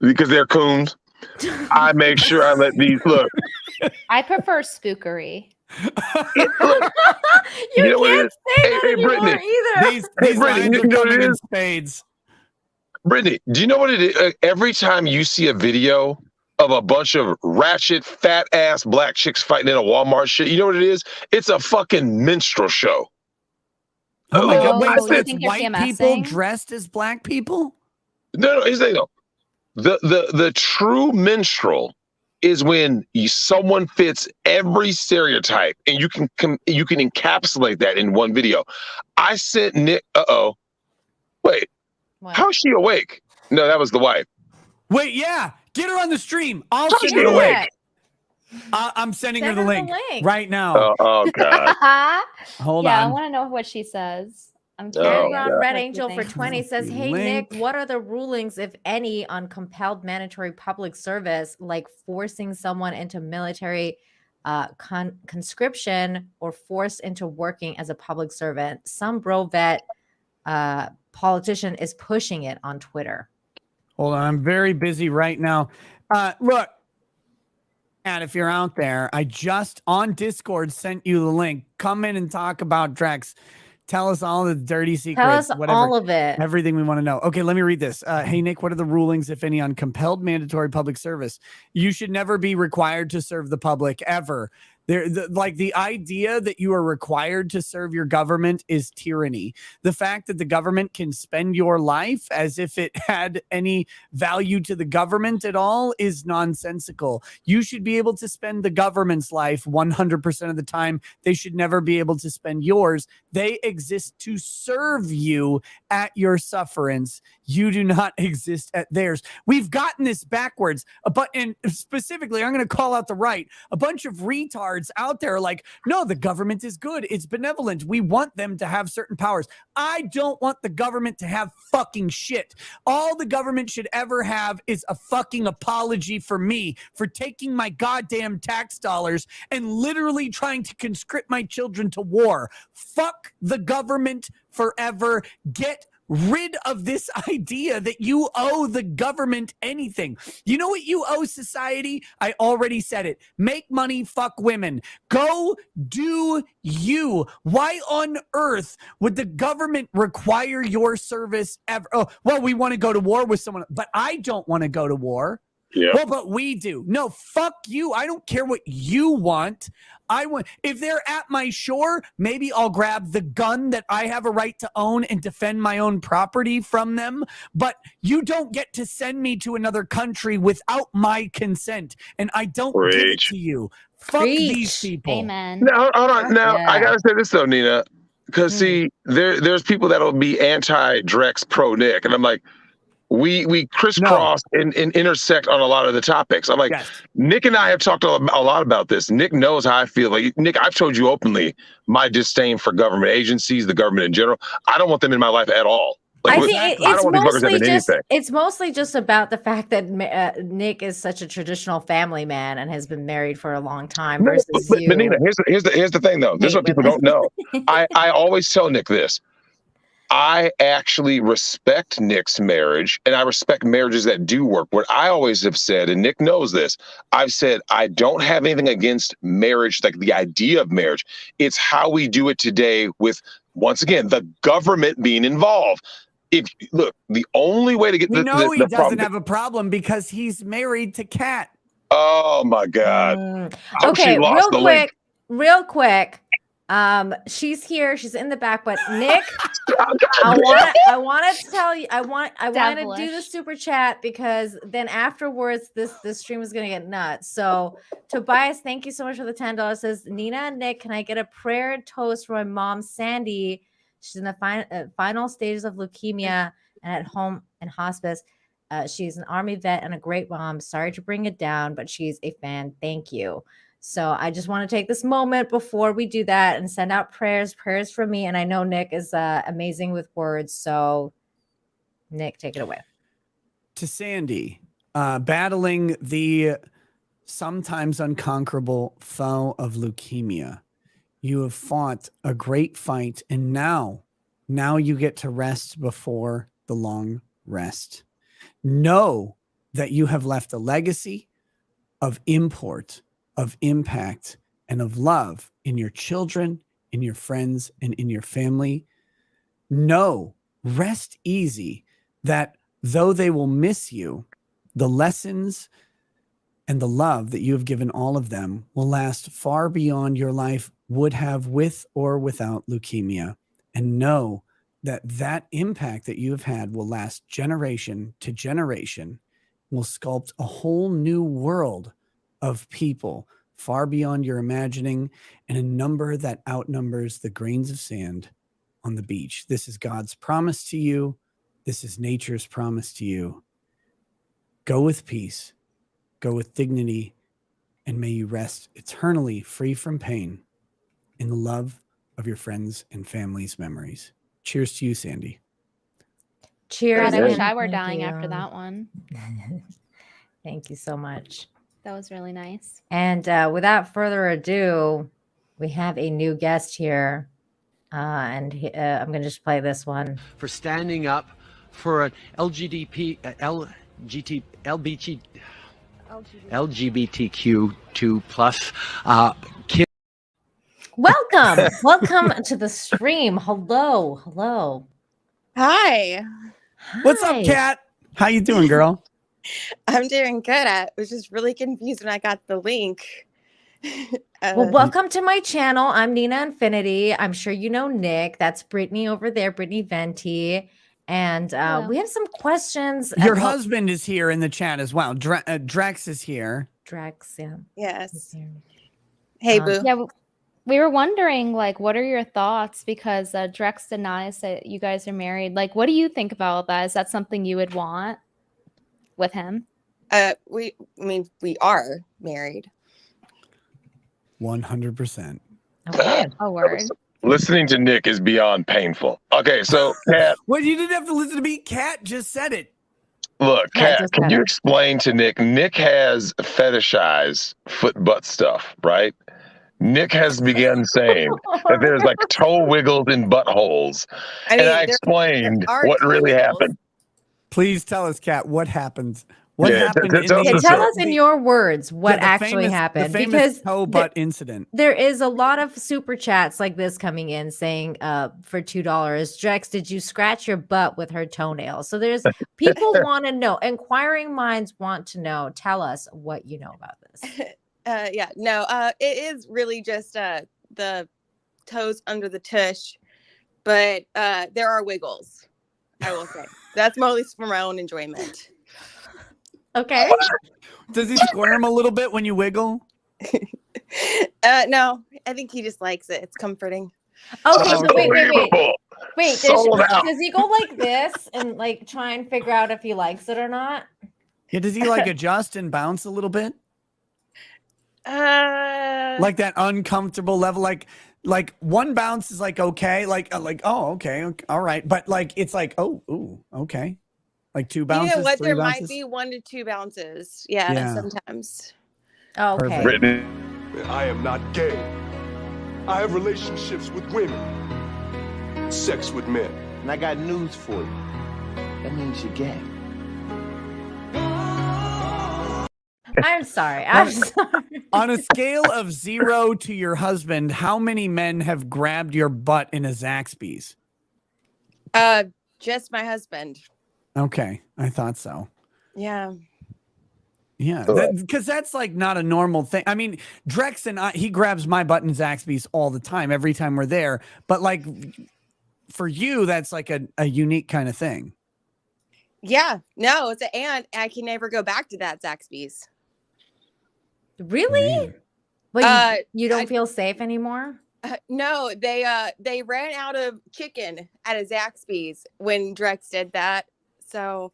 Because they're coons. I make sure I let these look. I prefer spookery. You can't say that anymore either. These Brittany, you know what it is? Spades. Brittany, do you know what it is? Every time you see a video of a bunch of ratchet, fat-ass black chicks fighting in a Walmart shit, you know what it is? It's a fucking minstrel show. Oh my God! Wait, you so it's think you're white PMSing? people dressed as black people? No, here's the thing, though. The true minstrel is when someone fits every stereotype, and you can encapsulate that in one video. I sent Nick. Wait, how is she awake? No, that was the wife. Wait, yeah, get her on the stream. I'll How's send she her the awake? link. I'm sending her Send the her the link link. right now. Oh God. Hold I on. want to know what she says. I'm Oh, curious. God. Red Angel for 20 says, hey, Link. Nick, what are the rulings, if any, on compelled mandatory public service, like forcing someone into military conscription or forced into working as a public servant? Some bro vet politician is pushing it on Twitter. Hold on, I'm very busy right now. Look, and if you're out there, I just on Discord sent you the link. Come in and talk about Drex. Tell us all the dirty secrets. Tell us whatever, all of it. everything we want to know. Okay, let me read this. Hey, Nick, what are the rulings, if any, on compelled mandatory public service? You should never be required to serve the public ever. The idea that you are required to serve your government is tyranny. The fact that the government can spend your life as if it had any value to the government at all is nonsensical. You should be able to spend the government's life 100% of the time. They should never be able to spend yours. They exist to serve you at your sufferance. You do not exist at theirs. We've gotten this backwards. And specifically, I'm going to call out the right. A bunch of retards out there are like, no, the government is good. It's benevolent. We want them to have certain powers. I don't want the government to have fucking shit. All the government should ever have is a fucking apology for me for taking my goddamn tax dollars and literally trying to conscript my children to war. Fuck the government forever. Get rid of this idea that you owe the government anything. You know what you owe society? I already said it. Make money, fuck women. Go do you. Why on earth would the government require your service ever? Oh, well, we want to go to war with someone, but I don't want to go to war. Yeah. Well, but we do. No, fuck you. I don't care what you want. If they're at my shore, maybe I'll grab the gun that I have a right to own and defend my own property from them. But you don't get to send me to another country without my consent. And I don't give it to you. Fuck these people. Amen. Now, hold on. Now, Yeah. I got to say this, though, Nina. Because, see, there's people that'll be anti-Drex, pro-Nick. And I'm like, we crisscross and intersect on a lot of the topics. I'm like, Yes. Nick and I have talked a lot about this. Nick knows how I feel. Like, Nick, I've told you openly my disdain for government agencies, the government in general. I don't want them in my life at all. Like, I think I it's don't want these fuckers mostly having just anything. it's mostly just about the fact that Nick is such a traditional family man and has been married for a long time No, versus but you. Nina, here's the thing, though. This is what people don't know. I always tell Nick this. I actually respect Nick's marriage, and I respect marriages that do work. What I always have said, and Nick knows this, I've said I don't have anything against marriage, like the idea of marriage. It's how we do it today with, once again, the government being involved. Look, the only way to get he doesn't problem, have a problem because he's married to Kat. Oh my God. I hope Okay, she lost the link. real quick. She's here. She's in the back. But Nick, I want to tell you. I want to do the super chat because then afterwards, this stream is gonna get nuts. So Tobias, thank you so much for the $10. Says Nina and Nick, can I get a prayer and toast for my mom Sandy? She's in the final stages of leukemia and at home in hospice. She's an Army vet and a great mom. Sorry to bring it down, but she's a fan. Thank you. So I just want to take this moment before we do that and send out prayers from me. And I know Nick is amazing with words. So Nick, take it away. To Sandy, battling the sometimes unconquerable foe of leukemia. You have fought a great fight, and now you get to rest before the long rest. Know that you have left a legacy of import, of impact, and of love in your children, in your friends, and in your family. Know, rest easy, that though they will miss you, the lessons and the love that you have given all of them will last far beyond your life would have with or without leukemia. And know that that impact that you have had will last generation to generation, will sculpt a whole new world of people far beyond your imagining, and a number that outnumbers the grains of sand on the beach. This is God's promise to you. This is nature's promise to you. Go with peace, go with dignity, and may you rest eternally free from pain in the love of your friends and family's memories. Cheers to you, Sandy. Cheers. God, I wish I were dying after that one. Thank you so much. That was really nice. And without further ado, we have a new guest here. I'm going to just play this one. For standing up for an LGBTQ2 plus kid. Welcome to the stream. Hello. Hi. What's up, Kat? How you doing, girl? I'm doing good. I was just really confused when I got the link. Well, welcome to my channel. I'm Nina Infinity. I'm sure you know Nick. That's Brittany over there, Brittany Venti. And we have some questions. Your husband is here in the chat as well. Drex is here. Drex, yeah. Yes. Hey, boo. Yeah, we were wondering, like, what are your thoughts? Because Drex denies that you guys are married. Like, what do you think about that? Is that something you would want with him? We are married. 100%. Okay. Oh, word. Listening to Nick is beyond painful. Okay, so Kat. Well, you didn't have to listen to me. Kat just said it. Look, Kat, can you explain to Nick? Nick has fetishized foot butt stuff, right? Nick has begun saying that there's like toe wiggles in buttholes. And I explained what really happened. Please tell us, Kat, what happened. What happened? Tell us in your words what actually happened. The famous toe butt incident. There is a lot of super chats like this coming in saying for $2, Drex, did you scratch your butt with her toenails? So there's people want to know. Inquiring minds want to know. Tell us what you know about this. It is really just the toes under the tush, but there are wiggles, I will say. That's mostly for my own enjoyment. Okay. Does he squirm a little bit when you wiggle? No, I think he just likes it. It's comforting. Okay, so wait. Does he go like this and like try and figure out if he likes it or not? Yeah, does he like adjust and bounce a little bit? Like that uncomfortable level, like one bounce is like okay, like oh okay, all right, but like it's like ooh, okay. Like 2 bounces. You know what? 3 There bounces? might be 1 to 2 bounces. Yeah. Sometimes. Oh, okay. Brittany, I am not gay. I have relationships with women, sex with men. And I got news for you. That means you're gay. I'm sorry. On a scale of 0 to your husband, how many men have grabbed your butt in a Zaxby's? Just my husband. Okay, I thought so. Yeah. Yeah, because that's like not a normal thing. I mean, Drex and he grabs my butt in Zaxby's all the time, every time we're there. But like for you, that's like a unique kind of thing. Yeah, no, and I can never go back to that Zaxby's. Really? But you don't feel safe anymore? No, they ran out of chicken at a Zaxby's when Drex did that. So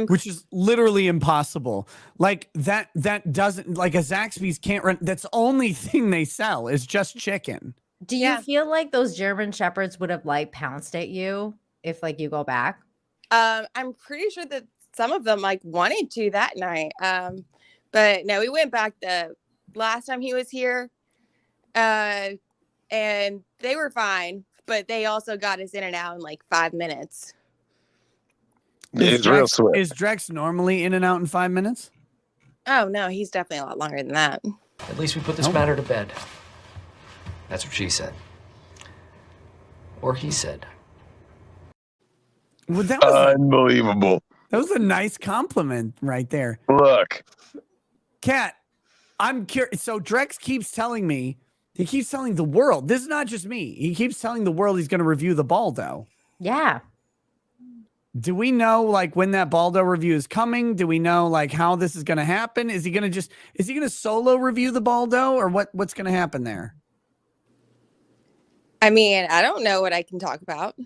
which is literally impossible. Like that doesn't, like a Zaxby's can't run. That's the only thing they sell is just chicken. Do you feel like those German Shepherds would have like pounced at you if like you go back? I'm pretty sure that some of them like wanted to that night. But no, we went back the last time he was here. And they were fine, but they also got us in and out in like 5 minutes. It's real swift. Is Drex normally in and out in 5 minutes? Oh no, he's definitely a lot longer than that. At least we put this matter to bed. That's what she said. Or he said. Well, that was unbelievable. That was a nice compliment right there. Look. Kat, I'm curious. So Drex keeps telling me, he keeps telling the world, this is not just me. He keeps telling the world he's going to review the Baldo. Yeah. Do we know like when that Baldo review is coming? Do we know like how this is going to happen? Is he going to solo review the Baldo, or what's going to happen there? I mean, I don't know what I can talk about.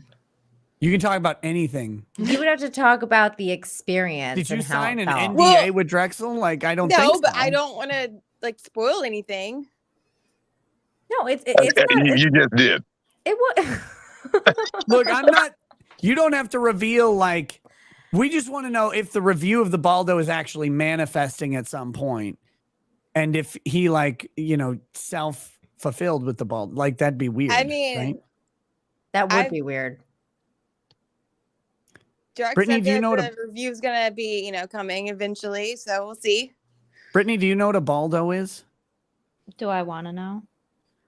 You can talk about anything. You would have to talk about the experience. Did you and sign an how it felt. NDA with Drexel? Like, I don't think so. No, but I don't want to like spoil anything. No, it's you just did. It was. Look, I'm not. You don't have to reveal. Like, we just want to know if the review of the Baldo is actually manifesting at some point, and if he like self-fulfilled with the Baldo. Like, that'd be weird. I mean, right? That would be weird. Drex Brittany, said do you that know the review's gonna be, coming eventually, so we'll see. Brittany, do you know what a Baldo is? Do I want to know?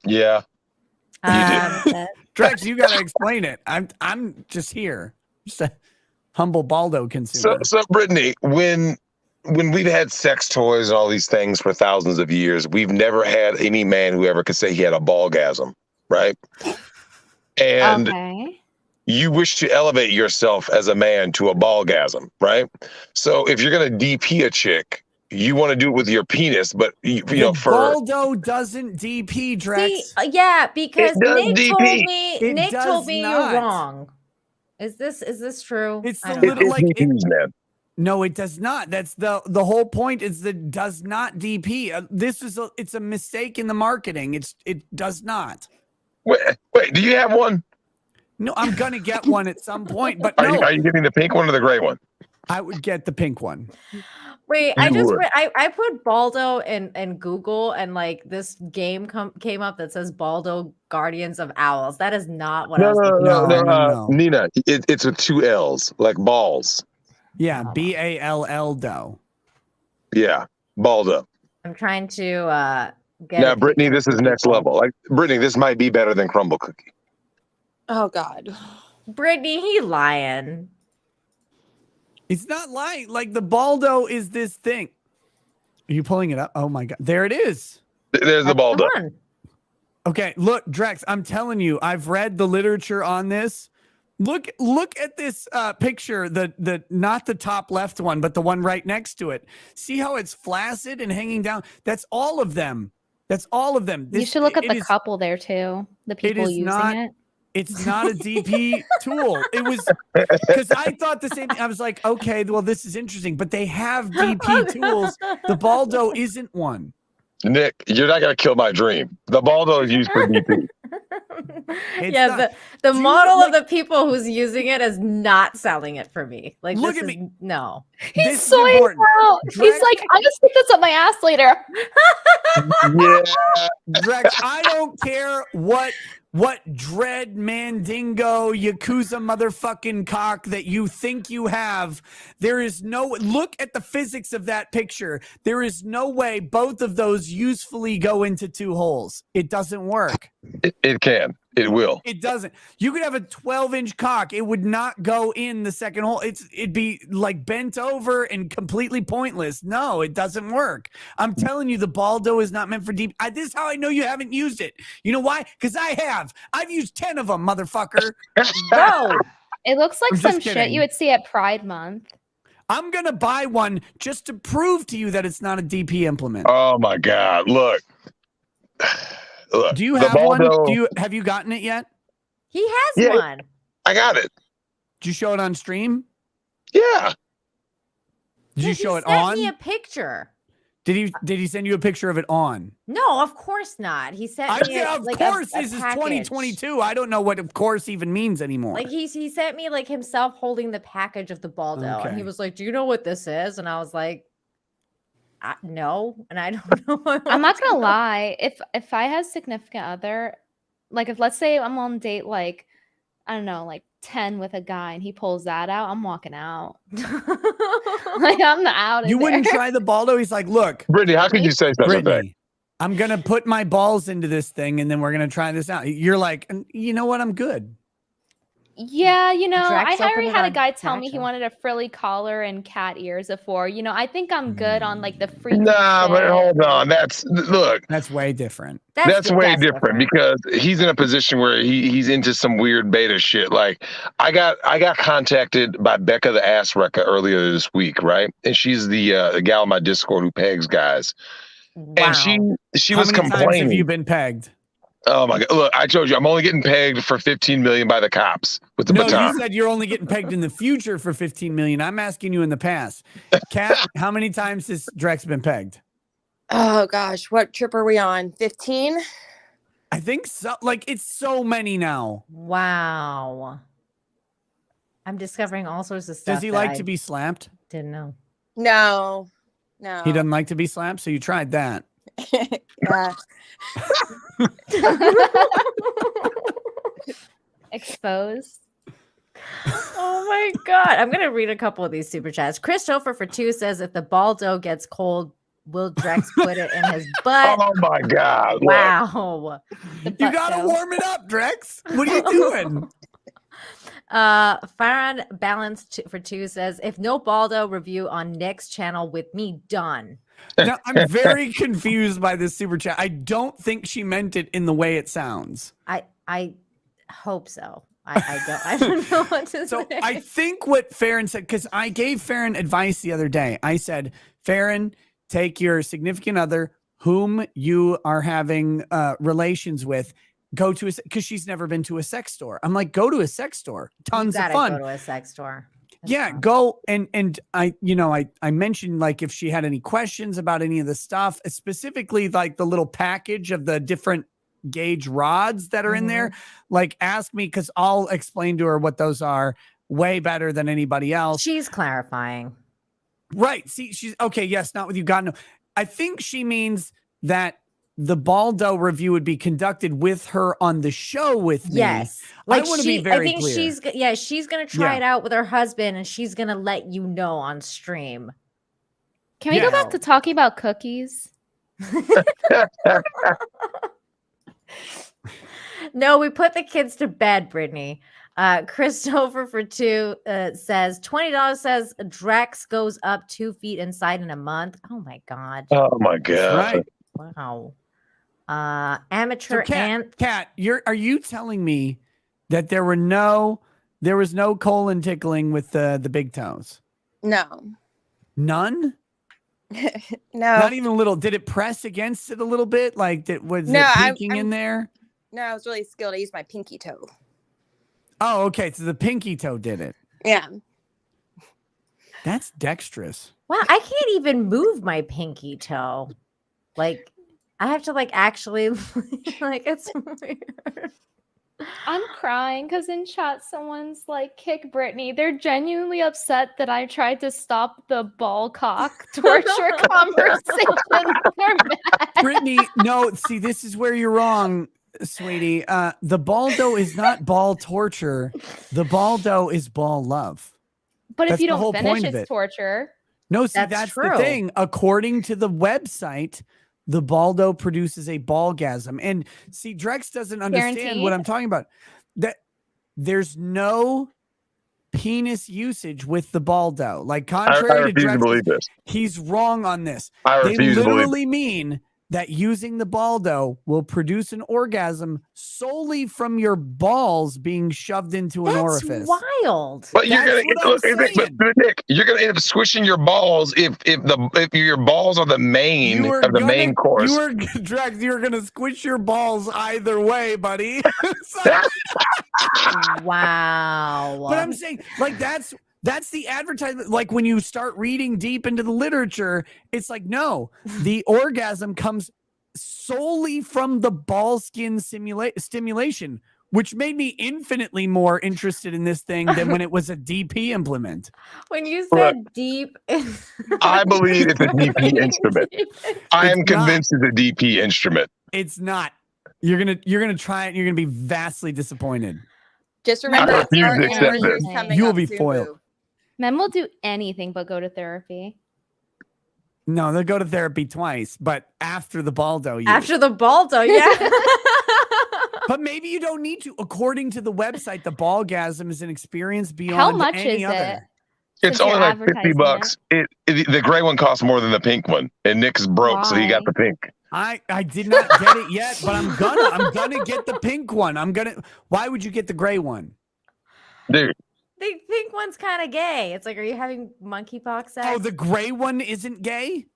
Yeah. Drex, you got to explain it. I'm just here, just a humble Baldo consumer. So Brittany, when we've had sex toys and all these things for thousands of years, we've never had any man who ever could say he had a ballgasm, right? And you wish to elevate yourself as a man to a ballgasm, right? So if you're gonna DP a chick, you want to do it with your penis, but Baldo doesn't DP, Drex. See, yeah, because Nick told me you're wrong. Is this true? It's a little like man. No, it does not. That's the whole point. Is that does not DP. It's a mistake in the marketing. It does not. Wait, do you have one? No, I'm gonna get one at some point. But are you getting the pink one or the gray one? I would get the pink one. Wait, I put Baldo in Google, and like this game came up that says Baldo Guardians of Owls. That is not what I was thinking. No. Nina, it's with 2 L's, like balls. Yeah, BALL. Yeah, Baldo. I'm trying to get. Now, Brittany, this is next level. Like Brittany, this might be better than Crumble Cookie. Oh God, Brittany, he lying. It's not lying. Like the Baldo is this thing. Are you pulling it up? Oh my God. There it is. There's the Baldo. Okay. Look, Drex, I'm telling you, I've read the literature on this. Look at this picture, the not the top left one, but the one right next to it. See how it's flaccid and hanging down? That's all of them. That's all of them. You should look at the couple there too. The people using it. It's not a DP tool. It was because I thought the same thing. I was like, okay, well, this is interesting, but they have DP tools. The Baldo isn't one. Nick, you're not gonna kill my dream. The Baldo is used for DP. The model of the people who's using it is not selling it for me. Like, look at me. No, he's so out. He's like, I'm gonna stick this up my ass later. Yeah, Drex, I don't care what dread mandingo Yakuza motherfucking cock that you think you have. There is no look at the physics of that picture. There is no way both of those usefully go into 2 holes. It doesn't work. It can. It will. It doesn't. You could have a 12-inch cock. It would not go in the second hole. It'd be like bent over and completely pointless. No, it doesn't work. I'm telling you, the Baldo is not meant for deep. This is how I know you haven't used it. You know why? Because I have. I've used 10 of them, motherfucker. Bro, it looks like I'm just some shit kidding. you would see at Pride Month. I'm going to buy one just to prove to you that it's not a DP implement. Oh my God. Look. Do you have one? Have you gotten it yet? He has one. I got it. Did you show it on stream? Yeah. Did you show it Sent on? me a picture. Did he send you a picture of it on? No, of course not. He sent me Of course, this is 2022. I don't know what "of course" even means anymore. Like he sent me like himself holding the package of the Baldo, and he was like, "Do you know what this is?" And I was like, "No," and I don't know. I'm not gonna lie. If I had a significant other, like if let's say I'm on date like I don't know, like 10 with a guy, and he pulls that out, I'm walking out. Like I'm out. You wouldn't try the Baldo? He's like, "Look, Brittany, how could you say such a thing? I'm gonna put my balls into this thing, and then we're gonna try this out." You're like, "You know what? I'm good." Yeah, you know, Drex I already opened it had a on guy tell me he Snapchat. wanted a frilly collar and cat ears before. You know, I think I'm good on like the freaky Nah, but shit. hold on. That's way different. That's way different because he's in a position where he's into some weird beta shit. Like I got contacted by Becca the Ass Wrecker earlier this week, right? And she's the gal in my Discord who pegs guys. Wow. And she How was many times complaining. have you been pegged? Oh my God! Look, I told you I'm only getting pegged for 15 million by the cops with the No, baton. you said you're only getting pegged in the future for 15 million. I'm asking you in the past. Kat, how many times has Drex been pegged? Oh gosh, what trip are we on? 15? I think so. Like it's so many now. Wow. I'm discovering all sorts of stuff. Does he that like I to be slapped? Didn't know. No. He doesn't like to be slapped, so you tried that. Yeah. Exposed. Oh my God. I'm going to read a couple of these super chats. Christopher for 2 says, if the Baldo gets cold, will Drex put it in his butt? Oh my God! Look. Wow. You gotta warm it up, Drex. What are you doing? Farron Balance for 2 says, if no Baldo review on Nick's channel with me, done. Now, I'm very confused by this super chat. I don't think she meant it in the way it sounds. I hope so. I don't know what to So say. I think what Farron said, because I gave Farron advice the other day. I said, Farron, take your significant other whom you are having relations with, go to because she's never been to a sex store. I'm like, go to a sex store. Tons of fun. Go to a sex store. Yeah, go and I mentioned like if she had any questions about any of the stuff, specifically like the little package of the different gauge rods that are in there, like ask me because I'll explain to her what those are way better than anybody else. She's clarifying. Right. See, she's okay. Yes, not with you. God, no. I think she means that the Baldo review would be conducted with her on the show with me. Yes. Like I want to be very I think clear. she's going to try it out with her husband and she's going to let you know on stream. Can we go back to talking about cookies? No, we put the kids to bed, Brittany. Christopher for 2 says $20 says Drex goes up 2 feet inside in a month. Oh my God. Oh my God. Right. Wow. Amateur and Kat, are you telling me that there was no colon tickling with the big toes? No. None? No. Not even a little. Did it press against it a little bit? Like was it peeking in there? No, I was really skilled. I used my pinky toe. Oh, okay. So the pinky toe did it. Yeah. That's dexterous. wow, I can't even move my pinky toe. Like I have to actually like it's weird. I'm crying because in chat someone's like, kick Brittany. They're genuinely upset that I tried to stop the ball cock torture conversation. They're mad. Brittany, no, see, this is where you're wrong, sweetie. The Baldo is not ball torture. The Baldo is ball love. But That's if you the don't whole finish, point of it's it. torture. No, see, that's the thing. According to the website, the baldo produces a ballgasm. And see, Drex doesn't understand what I'm talking about. That there's no penis usage with the baldo. Like, contrary to refuse to Drex, believe this. he's wrong on this. I They refuse to believe literally mean that using the baldo will produce an orgasm solely from your balls being shoved into an orifice. Wild. But you're That's gonna what I'm saying. but Nick, you're gonna end up squishing your balls if your balls are the main main course. Drex, you're gonna squish your balls either way, buddy. Wow. But I'm saying, like, that's the advertisement. Like, when you start reading deep into the literature, it's like, no, the orgasm comes solely from the ball skin stimulation, which made me infinitely more interested in this thing than when it was a DP implement. When you said deep, I believe it's a DP instrument. I am convinced it's a DP instrument. It's not. You're gonna try it and you're gonna be vastly disappointed. Just remember, I refuse our to accept anniversary's this. coming You will up be soon, foiled. boo. Men will do anything but go to therapy. No, they'll go to therapy twice, but after the baldo use. After the baldo, yeah. But maybe you don't need to. According to the website, the ballgasm is an experience beyond How much any is other. it? It's Since only you're like advertising $50. The gray one costs more than the pink one, and Nick's broke, so he got the pink. I did not get it yet, but I'm gonna get the pink one. Why would you get the gray one? Dude. The pink one's kind of gay. It's like, are you having monkeypox sex? Oh, the gray one isn't gay?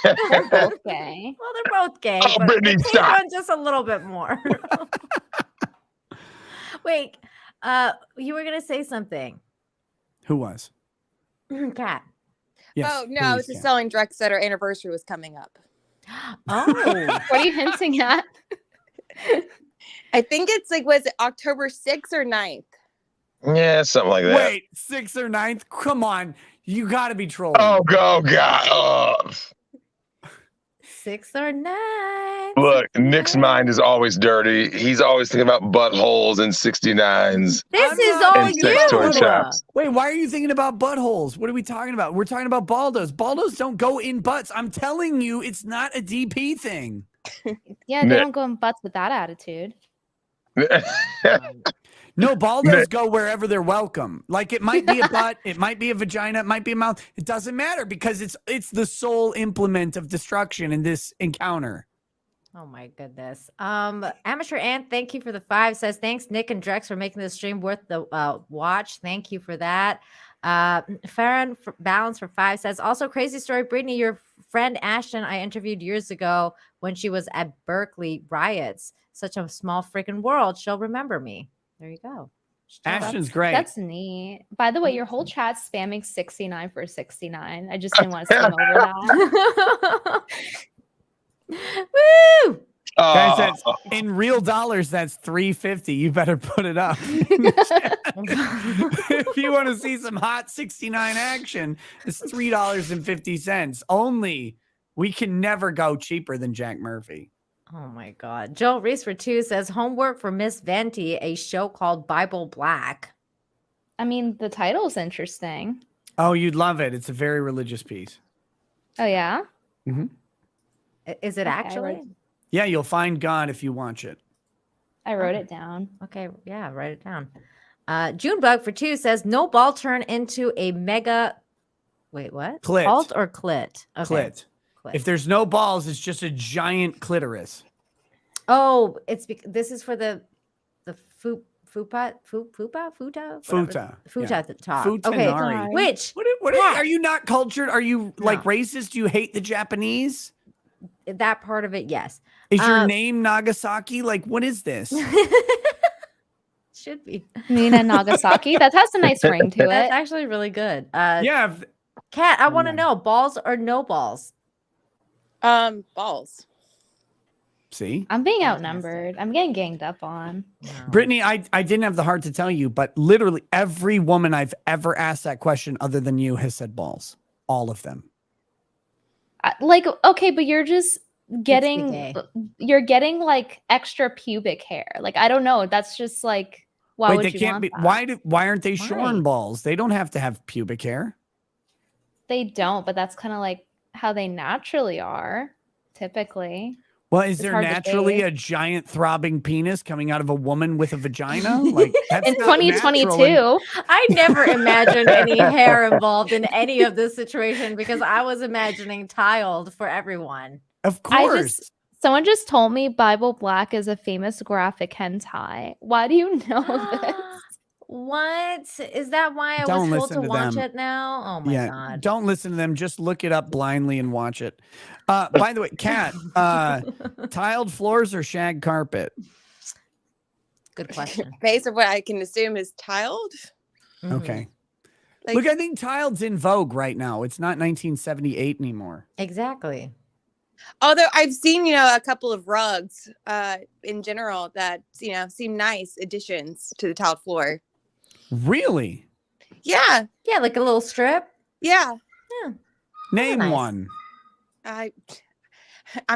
They're both gay. Well, they're both gay, Oh, but Brittany, the pink stop. one's just a little bit more. Wait, you were gonna say something, Who was? Kat. Yes, Oh no, I was just telling Drex that our anniversary was coming up. Oh, what are you hinting at? I think it's like, was it October 6th or 9th? Yeah, something like that. Wait, 6th or 9th? Come on. You got to be trolling. Oh, God. Oh. 6 or 9. Look, Nick's mind is always dirty. He's always thinking about buttholes and 69s. This is all and sex toy shops. Wait, why are you thinking about buttholes? What are we talking about? We're talking about baldos. Baldos don't go in butts. I'm telling you, it's not a DP thing. Yeah, they Nick. don't go in butts with that attitude. No, baldos go wherever they're welcome. Like, it might be a butt, it might be a vagina, it might be a mouth. It doesn't matter because it's the sole implement of destruction in this encounter. Oh my goodness. Amateur Ant, thank you for the 5. Says, thanks, Nick and Drex, for making this stream worth the watch. Thank you for that. Farron Balance for 5 says, also crazy story, Brittany, your friend Ashton I interviewed years ago when she was at Berkeley riots. Such a small freaking world. She'll remember me. There you go. Ashton's great. That's neat. By the way, your whole chat's spamming 69 for 69. I just didn't want to skim over that. Woo! Guys, that's, in real dollars, that's $3.50. You better put it up. If you want to see some hot 69 action, it's $3.50. Only we can never go cheaper than Jack Murphy. Oh my God. Joel Reese for 2 says, homework for Miss Venti, a show called Bible Black. I mean, the title's interesting. Oh, you'd love it. It's a very religious piece. Oh, yeah? Mm-hmm. Is it actually? Yeah, you'll find God if you watch it. I wrote it down. Okay, yeah, write it down. Junebug for 2 says, no ball turn into a mega... Wait, what? Clit. Alt or clit? Okay. Clit. If there's no balls, it's just a giant clitoris. Oh, this is for the fupa at the top. Futanari. Okay, which what are you not cultured? Are you like racist? Do you hate the Japanese? That part of it, yes. Is your name Nagasaki? Like, what is this? Should be Nina Nagasaki. That has a nice ring to it. That's actually really good. Yeah, Kat, I want to know, balls or no balls? Balls. See, I'm being outnumbered. I'm getting ganged up on. Brittany, I didn't have the heart to tell you, but literally every woman I've ever asked that question other than you has said balls. All of them. Like, okay, but you're just getting like extra pubic hair. Like, I don't know. That's just like, why would you want that? Why aren't they shorn balls? They don't have to have pubic hair. They don't, but that's kind of like how they naturally are. typically. Well, is It's there hard to naturally say. a giant throbbing penis coming out of a woman with a vagina? Like that's In not natural 2022. I never imagined any hair involved in any of this situation because I was imagining tiled for everyone. Of course. Someone just told me Bible Black is a famous graphic hentai. Why do you know this? What? Is that why I Don't was told listen to to watch them. it now? Oh my Yeah, god. don't listen to them. Just look it up blindly and watch it. By the way, Kat, tiled floors or shag carpet? Good question. Based on what I can assume is tiled. Okay. Like- Look, I think tiled's in vogue right now. It's not 1978 anymore. Exactly. Although I've seen, a couple of rugs in general that, seem nice additions to the tiled floor. Really? Yeah. Yeah, like a little strip. Yeah. Name nice. one. I'm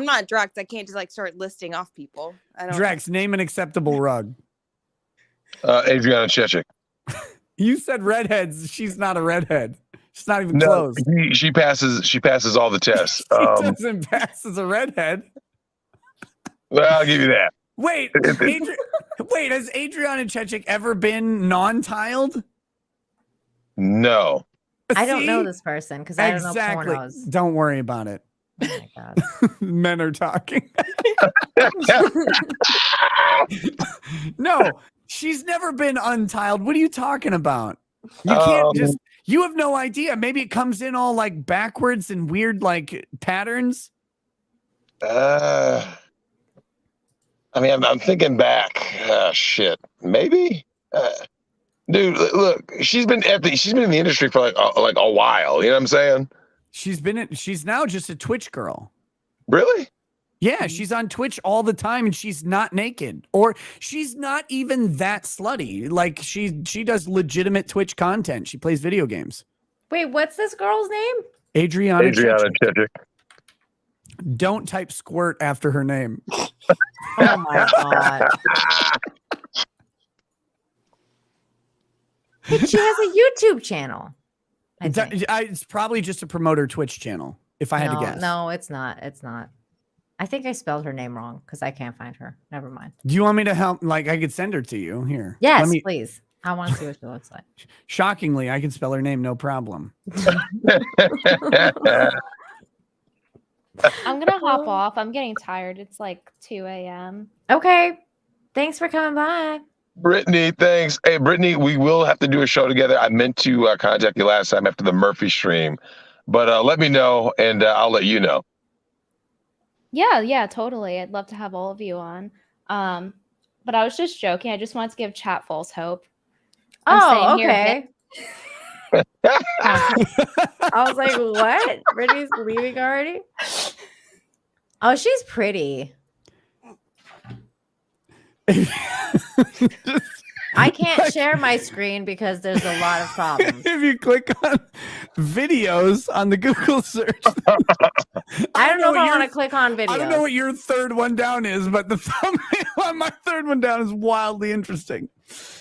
not Drex. I can't just like start listing off people. I don't. Drex, name an acceptable rug. Adriana Chechik. You said redheads. She's not a redhead. She's not even No, close. she passes all the tests. She doesn't pass as a redhead. Well, I'll give you that. Wait, wait, has Adriana Chechik ever been non-tiled? No. I don't know See? this person because I don't know Exactly. pornos. Don't worry about it. Oh my god. Men are talking. No, she's never been untiled. What are you talking about? You can't just. You have no idea. Maybe it comes in all like backwards and weird like patterns. I mean, I'm thinking back. Shit, maybe. Dude, look, she's been in the industry for like a while. You know what I'm saying? She's now just a Twitch girl. Really? Yeah, she's on Twitch all the time and she's not naked, or she's not even that slutty. Like she does legitimate Twitch content. She plays video games. Wait, what's this girl's name? Adriana Chechik. Chechik. Don't type squirt after her name. Oh my god. Hey, she has a YouTube channel. It's probably just to promote her Twitch channel, if I had to guess. No, it's not. It's not. I think I spelled her name wrong because I can't find her. Never mind. Do you want me to help? Like, I could send her to you here. Yes, please. I want to see what she looks like. Shockingly, I can spell her name, no problem. I'm gonna hop off. I'm getting tired. It's like 2 a.m. Okay. Thanks for coming by. Brittany, thanks. Hey, Brittany, we will have to do a show together. I meant to contact you last time after the Murphy stream, but let me know and I'll let you know. Yeah, totally. I'd love to have all of you on. But I was just joking. I just wanted to give chat false hope. I'm saying okay. I was like, what? Brittany's leaving already? Oh, she's pretty. I can't share my screen because there's a lot of problems. If you click on videos on the Google search, I don't know if I want to click on videos. I don't know what your third one down is, but the thumbnail on my third one down is wildly interesting.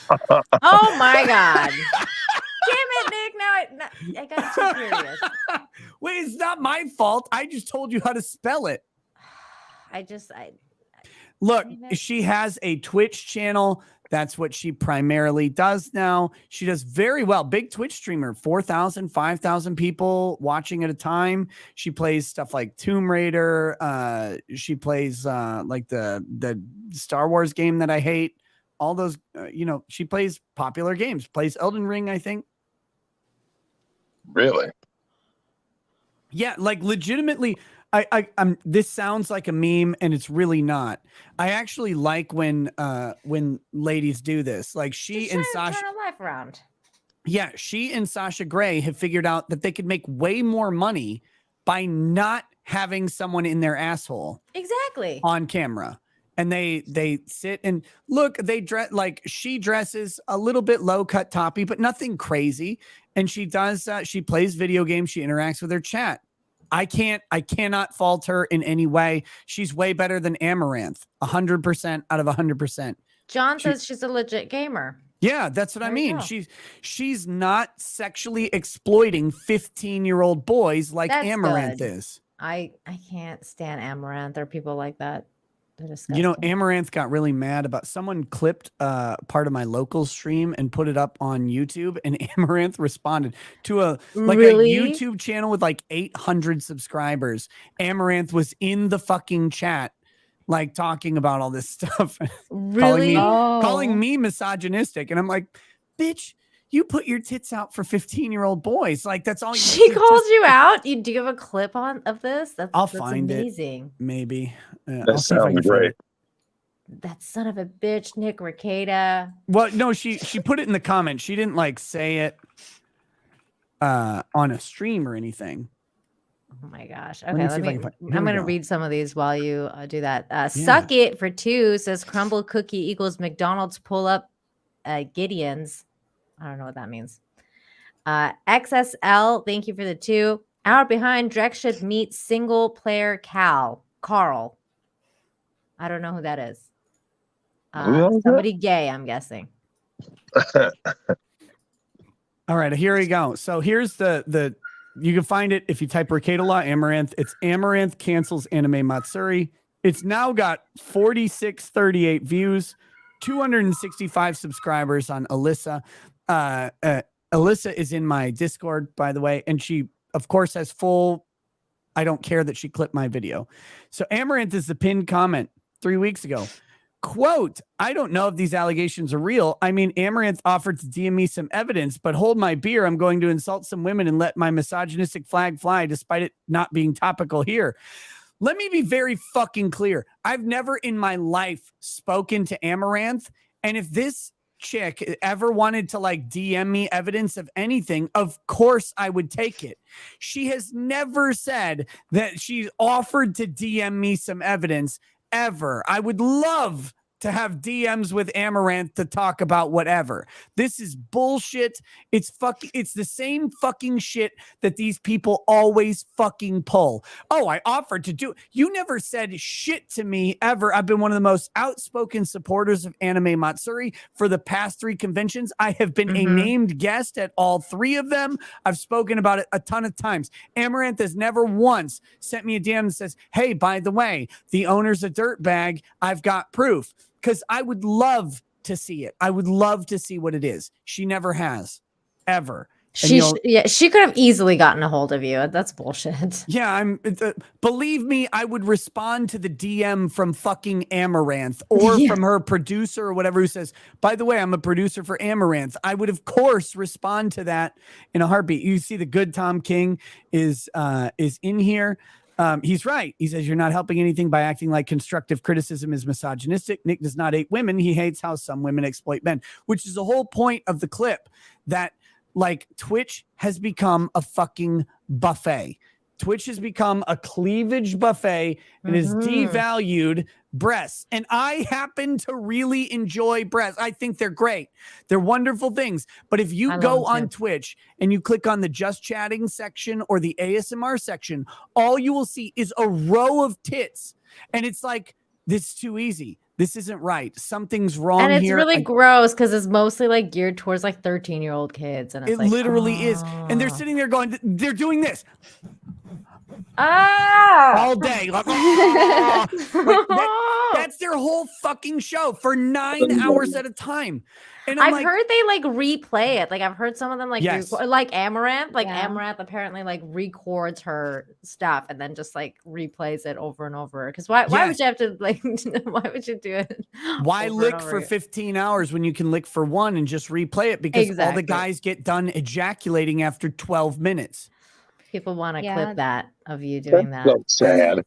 Oh my god. Damn it, Nick. Now I got too curious. Wait, it's not my fault. I just told you how to spell it. Look, she has a Twitch channel. That's what she primarily does now. She does very well. Big Twitch streamer, 4,000, 5,000 people watching at a time. She plays stuff like Tomb Raider. She plays like the Star Wars game that I hate. All those, she plays popular games. Plays Elden Ring, I think. Really? Yeah, like legitimately. I'm. This sounds like a meme, and it's really not. I actually like when ladies do this. Like she and Sasha. Turn her life around. Yeah, she and Sasha Grey have figured out that they could make way more money by not having someone in their asshole. Exactly. On camera. And they sit and look, they dress like she dresses a little bit low cut toppy, but nothing crazy. And she does, she plays video games. She interacts with her chat. I cannot fault her in any way. She's way better than Amaranth. 100% out of 100%. John says she's a legit gamer. Yeah, that's what I mean. Go. She's not sexually exploiting 15-year-old boys like That's Amaranth good. is. I can't stand Amaranth or people like that. They're disgusting. You know, Amaranth got really mad about someone clipped part of my local stream and put it up on YouTube, and Amaranth responded to a YouTube channel with like 800 subscribers. Amaranth was in the fucking chat, like talking about all this stuff, calling me misogynistic, and I'm like, bitch, you put your tits out for 15-year-old boys. Like, that's all. She called you out. You do you have a clip of this? I'll that's find amazing. it. Maybe. That I'll see if I can sounds find great. it. That son of a bitch, Nick Rekieta. Well, no, she put it in the comments. She didn't like say it on a stream or anything. Oh my gosh. Let me Okay, see if I can find- here I'm we going to go. read some of these while you do that. Suck it for 2 says crumble cookie equals McDonald's pull up Gideon's. I don't know what that means. XSL, thank you for the 2. Out behind, Drex should meet single player Carl. I don't know who that is. Somebody gay, I'm guessing. All right, here we go. So here's the you can find it if you type Rekieta Law Amaranth. It's Amaranth cancels anime Matsuri. It's now got 4638 views, 265 subscribers on Alyssa. Alyssa is in my Discord, by the way, and she, of course, has full. I don't care that she clipped my video. So Amaranth is the pinned comment 3 weeks ago. Quote, I don't know if these allegations are real. I mean, Amaranth offered to DM me some evidence, but hold my beer. I'm going to insult some women and let my misogynistic flag fly despite it not being topical here. Let me be very fucking clear. I've never in my life spoken to Amaranth. And if this chick ever wanted to like DM me evidence of anything, of course I would take it. She has never said that she offered to DM me some evidence ever. I would love to have DMs with Amaranth to talk about whatever. This is bullshit. It's the same fucking shit that these people always fucking pull. Oh, I offered to do. You never said shit to me ever. I've been one of the most outspoken supporters of Anime Matsuri for the past 3 conventions. I have been a named guest at all 3 of them. I've spoken about it a ton of times. Amaranth has never once sent me a DM that says, hey, by the way, the owner's a dirtbag. I've got proof. Because I would love to see it. I would love to see what it is. She never has, ever. She could have easily gotten a hold of you. That's bullshit. Yeah, believe me, I would respond to the DM from fucking Amaranth or from her producer or whatever who says, by the way, I'm a producer for Amaranth. I would, of course, respond to that in a heartbeat. You see the good Tom King is in here. He's right. He says, you're not helping anything by acting like constructive criticism is misogynistic. Nick does not hate women. He hates how some women exploit men, which is the whole point of the clip, that like Twitch has become a fucking buffet. Twitch has become a cleavage buffet and has devalued breasts. And I happen to really enjoy breasts. I think they're great. They're wonderful things. But if you go on Twitch and you click on the just chatting section or the ASMR section, all you will see is a row of tits. And it's like, this is too easy. This isn't right. Something's wrong here. And it's really gross because it's mostly like geared towards like 13-year-old kids. And it's it literally is. And they're sitting there going, they're doing this. All day. Like, that's their whole fucking show for 9 hours at a time. And I've heard they like replay it. Like I've heard some of them like like Amaranth. Like Amaranth apparently like records her stuff and then just like replays it over and over. Because why would you have to like why would you do it? Why lick for 15 hours when you can lick for 1 and just replay it? Because all the guys get done ejaculating after 12 minutes. People want to clip that of you doing that. So sad.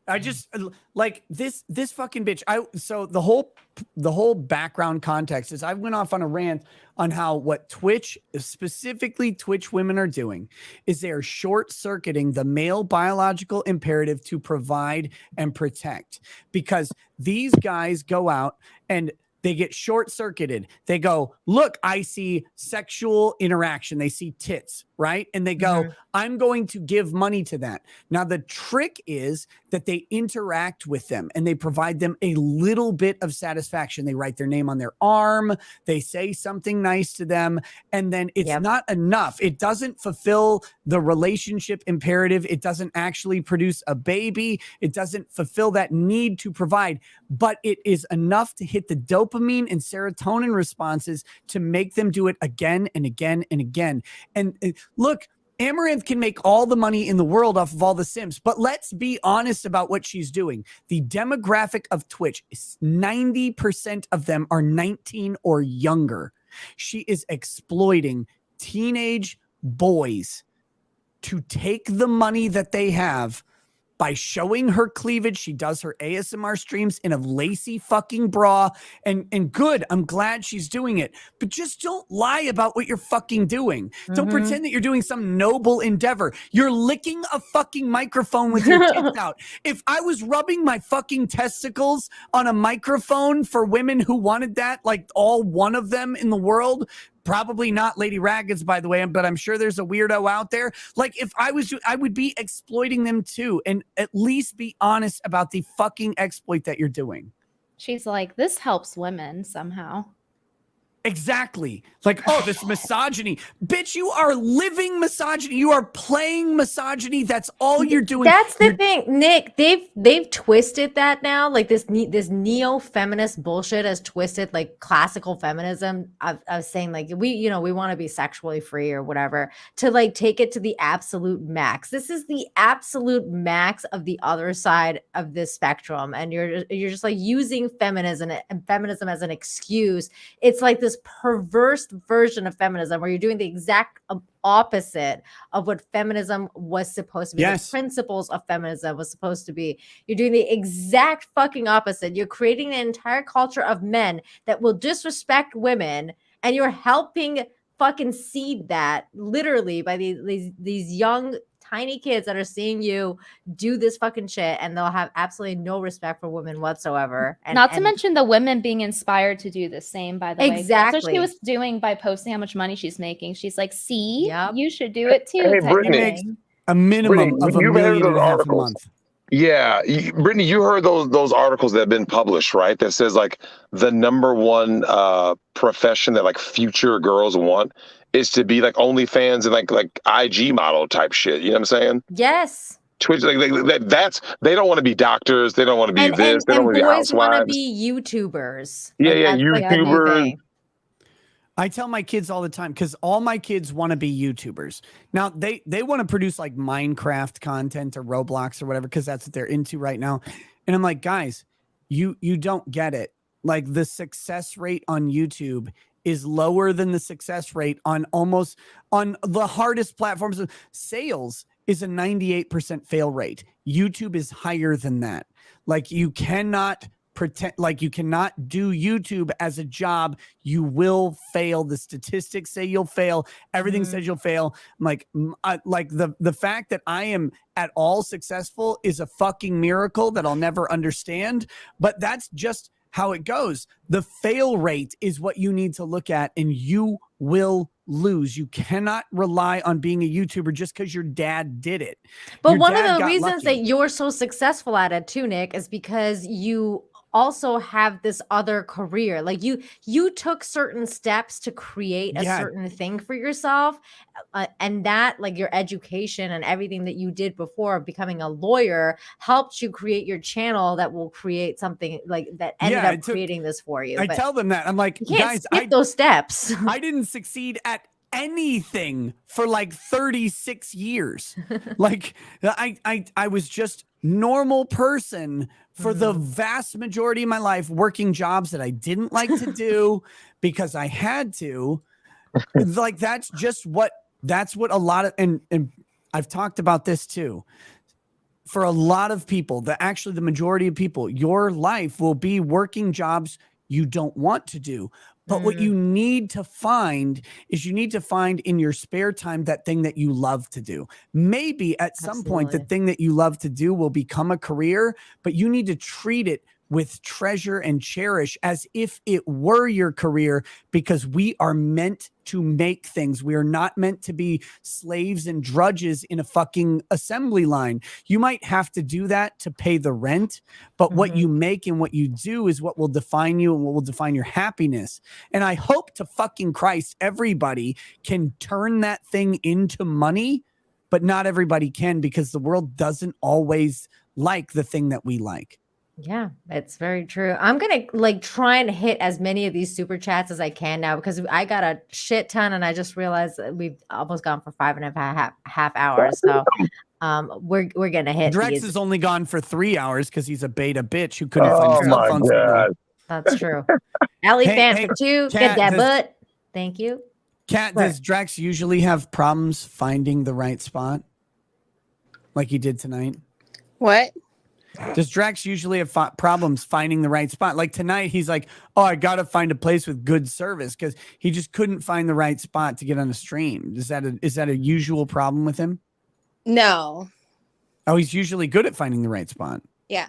I just like this fucking bitch. So the whole background context is I went off on a rant on how what Twitch, specifically Twitch women, are doing is they are short-circuiting the male biological imperative to provide and protect, because these guys go out and they get short-circuited. They go, look, I see sexual interaction. They see tits, right? And they go, I'm going to give money to that. Now, the trick is that they interact with them and they provide them a little bit of satisfaction. They write their name on their arm. They say something nice to them. And then it's not enough. It doesn't fulfill the relationship imperative. It doesn't actually produce a baby. It doesn't fulfill that need to provide, but it is enough to hit the dopamine and serotonin responses to make them do it again and again and again. And look, Amaranth can make all the money in the world off of all the Sims, but let's be honest about what she's doing. The demographic of Twitch is 90% of them are 19 or younger. She is exploiting teenage boys to take the money that they have by showing her cleavage. She does her ASMR streams in a lacy fucking bra, and good. I'm glad she's doing it, but just don't lie about what you're fucking doing. Don't pretend that you're doing some noble endeavor. You're licking a fucking microphone with your tits out. If I was rubbing my fucking testicles on a microphone for women who wanted that, like all one of them in the world, probably not Lady Raggeds, by the way, but I'm sure there's a weirdo out there. Like, if I was, I would be exploiting them too, and at least be honest about the fucking exploit that you're doing. She's like, this helps women somehow. Exactly. Like, oh, this misogyny. Bitch, you are living misogyny. You are playing misogyny. That's all you're doing. That's the thing, Nick. They've twisted that now. Like this neo-feminist bullshit has twisted like classical feminism. I was saying like we want to be sexually free or whatever, to like take it to the absolute max. This is the absolute max of the other side of this spectrum, and you're just like using feminism as an excuse. It's like this perverse version of feminism where you're doing the exact opposite of what feminism was supposed to be. Yes. The principles of feminism was supposed to be. You're doing the exact fucking opposite. You're creating an entire culture of men that will disrespect women, and you're helping fucking seed that literally by these young tiny kids that are seeing you do this fucking shit, and they'll have absolutely no respect for women whatsoever. And not to mention the women being inspired to do the same, by the way. Exactly. That's what she was doing by posting how much money she's making. She's like, see, you should do it too. Hey, type Brittany. of thing. A minimum of $1.5 million a month. Yeah, Brittany, you heard those articles that have been published, right? That says like the number one profession that like future girls want is to be like OnlyFans and like IG model type shit. You know what I'm saying? Yes. Twitch, like they don't want to be doctors. They don't want to be this. They don't want to be boys want to housewives. be YouTubers. Yeah, Like, yeah, that's, like, the new YouTubers. thing. I tell my kids all the time, because all my kids want to be YouTubers. Now, they want to produce like Minecraft content or Roblox or whatever, because that's what they're into right now. And I'm like, guys, you don't get it. Like, the success rate on YouTube is lower than the success rate on the hardest platforms. Sales is a 98% fail rate. YouTube is higher than that. Like, you cannot pretend, like you cannot do YouTube as a job. You will fail. The statistics say you'll fail. Everything says you'll fail. Like the fact that I am at all successful is a fucking miracle that I'll never understand. But that's just how it goes. The fail rate is what you need to look at, and you will lose. You cannot rely on being a YouTuber just because your dad did it. But Your one dad of the got reasons lucky. that you're so successful at it too, Nick, is because you also have this other career. Like you took certain steps to create a certain thing for yourself, and that, like, your education and everything that you did before becoming a lawyer helped you create your channel that will create something like that ended up creating this for you. I But tell them that. I'm like, you can't guys, skip those steps. I didn't succeed at anything for like 36 years. Like I was just normal person for the vast majority of my life, working jobs that I didn't like to do because I had to. Like, that's what a lot of, and I've talked about this too. For a lot of people, the majority of people, your life will be working jobs you don't want to do. But what you need to find is in your spare time that thing that you love to do. Maybe at some point, the thing that you love to do will become a career, but you need to treat it with treasure and cherish as if it were your career, because we are meant to make things. We are not meant to be slaves and drudges in a fucking assembly line. You might have to do that to pay the rent, but what you make and what you do is what will define you and what will define your happiness. And I hope to fucking Christ everybody can turn that thing into money, but not everybody can, because the world doesn't always like the thing that we like. Yeah, it's very true. I'm going to like try and hit as many of these super chats as I can now, because I got a shit ton and I just realized that we've almost gone for 5.5 hours. So we're going to hit Drex these. is only gone for 3 hours because he's a beta bitch who couldn't find his cell phone signal. That's true. Ellie fan for 2. Kat, Get that butt. Thank you. Kat, does Drex usually have problems finding the right spot like he did tonight? What? Does Drex usually have problems finding the right spot? Like tonight, he's like, oh, I got to find a place with good service, because he just couldn't find the right spot to get on the stream. Is that a usual problem with him? No. Oh, he's usually good at finding the right spot. Yeah.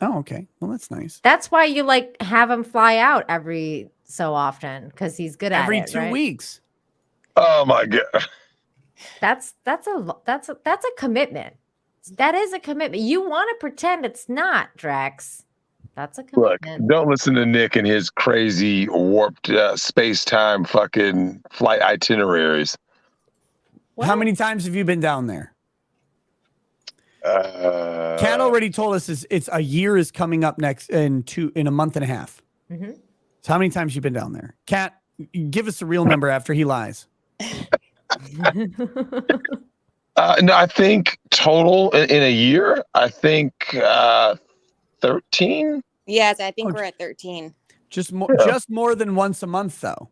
Oh, okay. Well, that's nice. That's why you like have him fly out every so often, because he's good at every it. 2 weeks. Oh my God. That's a commitment. That is a commitment. You want to pretend it's not, Drex. That's a commitment. Look, don't listen to Nick and his crazy warped space-time fucking flight itineraries. How many times have you been down there? Kat already told us it's a year is coming up next in a month and a half. Mm-hmm. So how many times you been down there? Kat, give us a real number after he lies. No, I think total in a year, I think 13. Yes, I think we're at 13. Just more than once a month, though.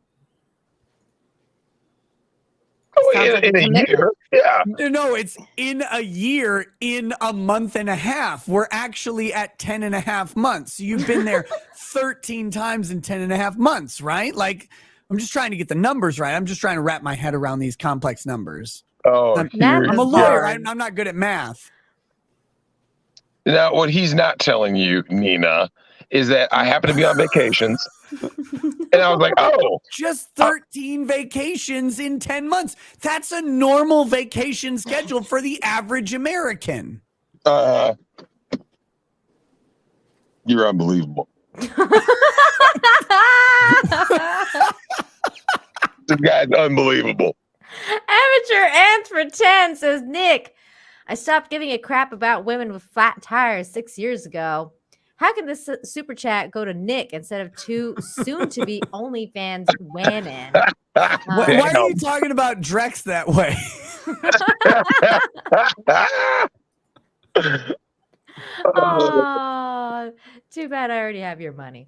Oh, in a year, yeah. No, it's in a year, in a month and a half. We're actually at 10.5 months. So you've been there 13 times in 10.5 months, right? Like, I'm just trying to get the numbers right. I'm just trying to wrap my head around these complex numbers. Oh, I'm a lawyer. I'm not good at math. Now, what he's not telling you, Nina, is that I happen to be on vacations. And I was like, oh. Just 13 vacations in 10 months. That's a normal vacation schedule for the average American. You're unbelievable. This guy's unbelievable. Amateur Ants for 10 says, Nick, I stopped giving a crap about women with flat tires 6 years ago. How can this super chat go to Nick instead of 2 soon-to-be OnlyFans women? Why are you talking about Drex that way? Oh, too bad I already have your money.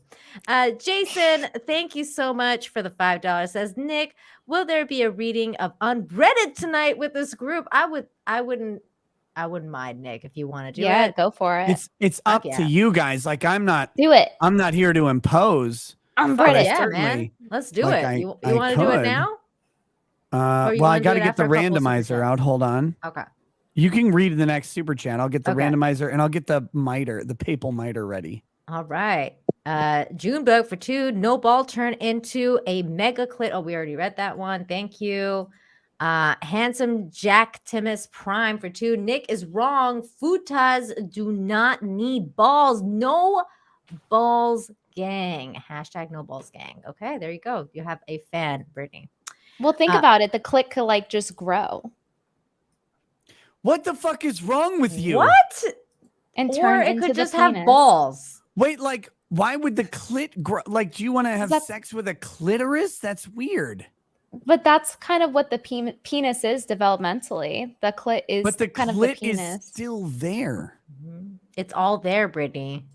Jason, thank you so much for the $5. Says, Nick, will there be a reading of Unbreaded tonight with this group? I wouldn't mind, Nick, if you want to do it. Yeah, go for it. It's up to you guys. Like, I'm not here to impose. Unbreaded. Yeah, man. Let's do it. You want to do it now? Well, I got to get the randomizer out. Hold on. Okay. You can read the next super chat. I'll get the randomizer and I'll get the miter, the papal miter ready. All right. Junebug for 2. No ball turn into a mega clit. Oh, we already read that one. Thank you. Handsome Jack Timus Prime for 2. Nick is wrong. Futas do not need balls. No balls gang. Hashtag no balls gang. Okay, there you go. You have a fan, Brittany. Well, think about it. The clit could like just grow. What the fuck is wrong with you? What? And or turn it into could the just have penis. balls. Wait, like, why would the clit grow? Like, do you want to have sex with a clitoris? That's weird. But that's kind of what the penis is developmentally. The clit is but the kind clit of the penis. is still there. It's all there, Brittany.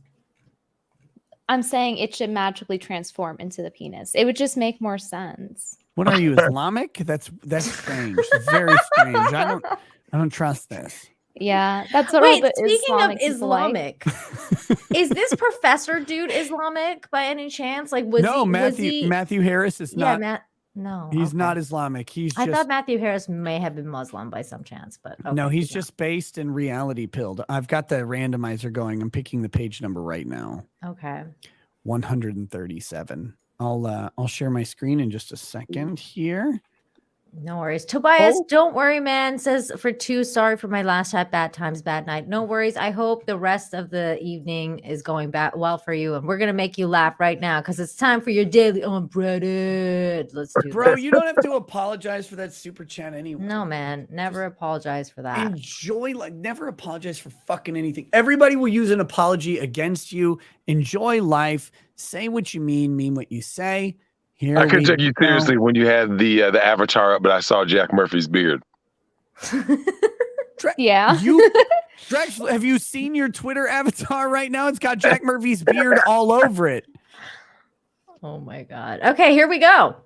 I'm saying it should magically transform into the penis. It would just make more sense. What are you, Islamic? That's strange. It's very strange. I don't trust this. Yeah, that's what. Wait, all the speaking of Islamic, is this professor dude Islamic by any chance? Like, was no, he, Matthew Harris is not. Yeah, No, He's okay. not Islamic. He's I just thought Matthew Harris may have been Muslim by some chance, but no. okay, He's just based and reality pilled. I've got the randomizer going. I'm picking the page number right now. okay. 137. I'll share my screen in just a second here. No worries. Tobias, Oh. don't worry, man. Says for 2, sorry for my last chat. Bad times, bad night. No worries. I hope the rest of the evening is going back well for you. And we're going to make you laugh right now because it's time for your daily on Reddit. Let's do Bro, this. you don't have to apologize for that super chat anyway. No, man. Never apologize for that. Enjoy, like, never apologize for fucking anything. Everybody will use an apology against you. Enjoy life. Say what you mean what you say. Here I couldn't we take you go. seriously when you had the avatar up, but I saw Jack Murphy's beard. Yeah. Drex, have you seen your Twitter avatar right now? It's got Jack Murphy's beard all over it. Oh my God. Okay, here we go.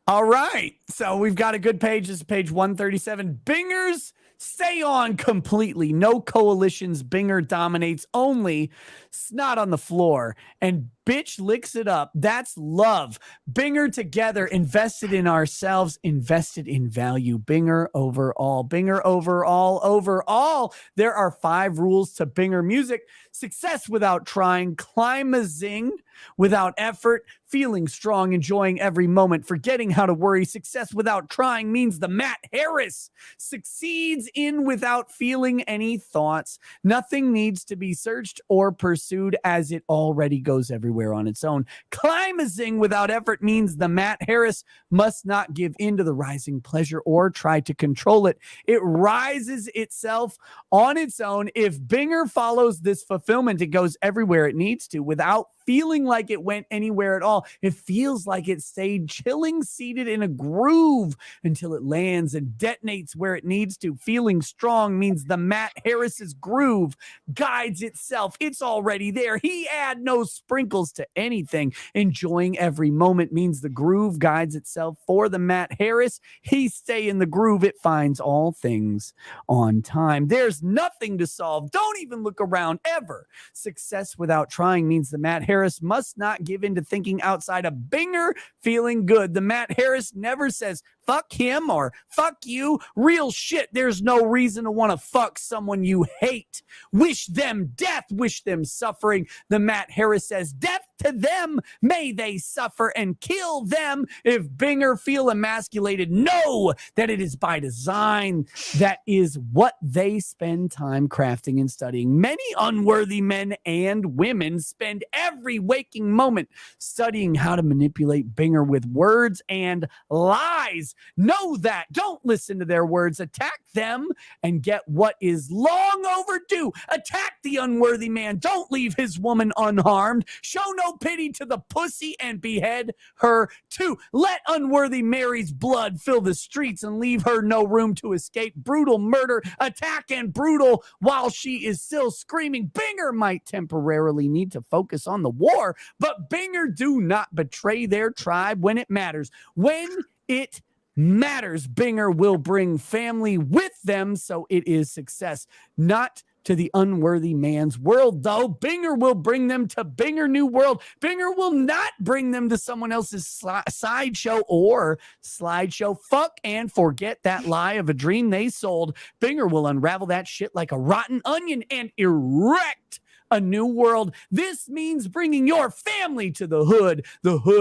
All right. So we've got a good page. This is page 137. Bingers stay on completely. No coalitions. Binger dominates only. Snot on the floor. And bitch licks it up. That's love. Binger together. Invested in ourselves. Invested in value. Binger overall. Binger overall. Overall. There are 5 rules to Binger music. Success without trying. Climaxing without effort. Feeling strong. Enjoying every moment. Forgetting how to worry. Success without trying means the Matt Harris succeeds in without feeling any thoughts. Nothing needs to be searched or pursued as it already goes everywhere on its own. Climaxing without effort means the Matt Harris must not give in to the rising pleasure or try to control it. It rises itself on its own. If Binger follows this fulfillment, it goes everywhere it needs to without feeling like it went anywhere at all. It feels like it stayed chilling, seated in a groove until it lands and detonates where it needs to. Feeling strong means the Matt Harris's groove guides itself. It's already there. He add no sprinkles to anything. Enjoying every moment means the groove guides itself for the Matt Harris. He stay in the groove. It finds all things on time. There's nothing to solve. Don't even look around ever. Success without trying means the Matt Harris must not give in to thinking outside of Binger feeling good. The Matt Harris never says fuck him or fuck you. Real shit. There's no reason to want to fuck someone you hate. Wish them death. Wish them suffering. The Matt Harris says death to them. May they suffer and kill them. If Binger feel emasculated, know that it is by design. That is what they spend time crafting and studying. Many unworthy men and women spend every waking moment studying how to manipulate Binger with words and lies. Know that. Don't listen to their words. Attack them and get what is long overdue. Attack the unworthy man. Don't leave his woman unharmed. Show no pity to the pussy and behead her too. Let unworthy Mary's blood fill the streets and leave her no room to escape. Brutal murder, attack and brutal while she is still screaming. Binger might temporarily need to focus on the war, but Binger do not betray their tribe when it matters. When it matters, Binger will bring family with them, so it is success. Not to the unworthy man's world, though. Binger will bring them to Binger New World. Binger will not bring them to someone else's sideshow or slideshow. Fuck and forget that lie of a dream they sold. Binger will unravel that shit like a rotten onion and erect a new world. This means bringing your family to the hood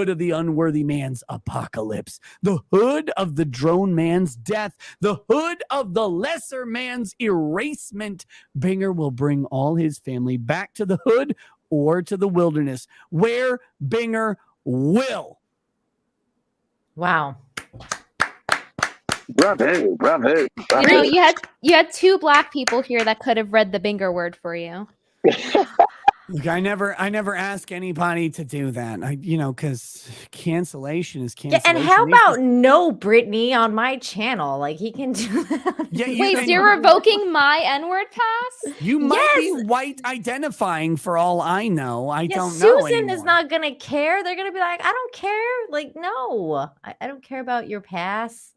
of the unworthy man's apocalypse, the hood of the drone man's death, the hood of the lesser man's erasement. Binger will bring all his family back to the hood or to the wilderness, where Binger will. Wow. Bravo, bravo, bravo. You know, you had 2 black people here that could have read the Binger word for you. Look, I never ask anybody to do that. Because cancellation is cancellation. Yeah, and how about no Brittany on my channel? Like he can do that. Yeah, Wait, so you're revoking my N-word pass? You might be white identifying for all I know. I don't know Susan anymore. is not gonna care. They're gonna be like, I don't care. Like, no, I don't care about your pass.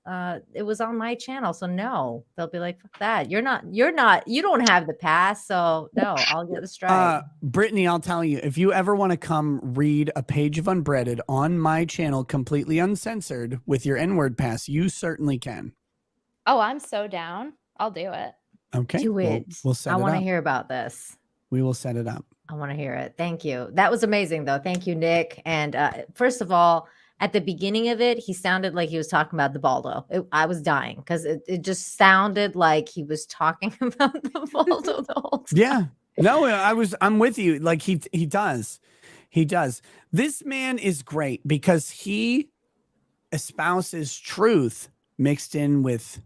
It was on my channel, so no. They'll be like, fuck that. You don't have the pass, so no, I'll get the strike. Brittany, I'll tell you, if you ever want to come read a page of Unbreaded on my channel, completely uncensored with your N-word pass, you certainly can. Oh, I'm so down. I'll do it. Okay. Do it. We'll set I it want to up. hear about this. We will set it up. I want to hear it. Thank you. That was amazing, though. Thank you, Nick. And first of all, at the beginning of it, he sounded like he was talking about the Baldo. I was dying because it just sounded like he was talking about the Baldo the whole time. Yeah. No, I'm with you. Like he does. He does. This man is great because he espouses truth mixed in with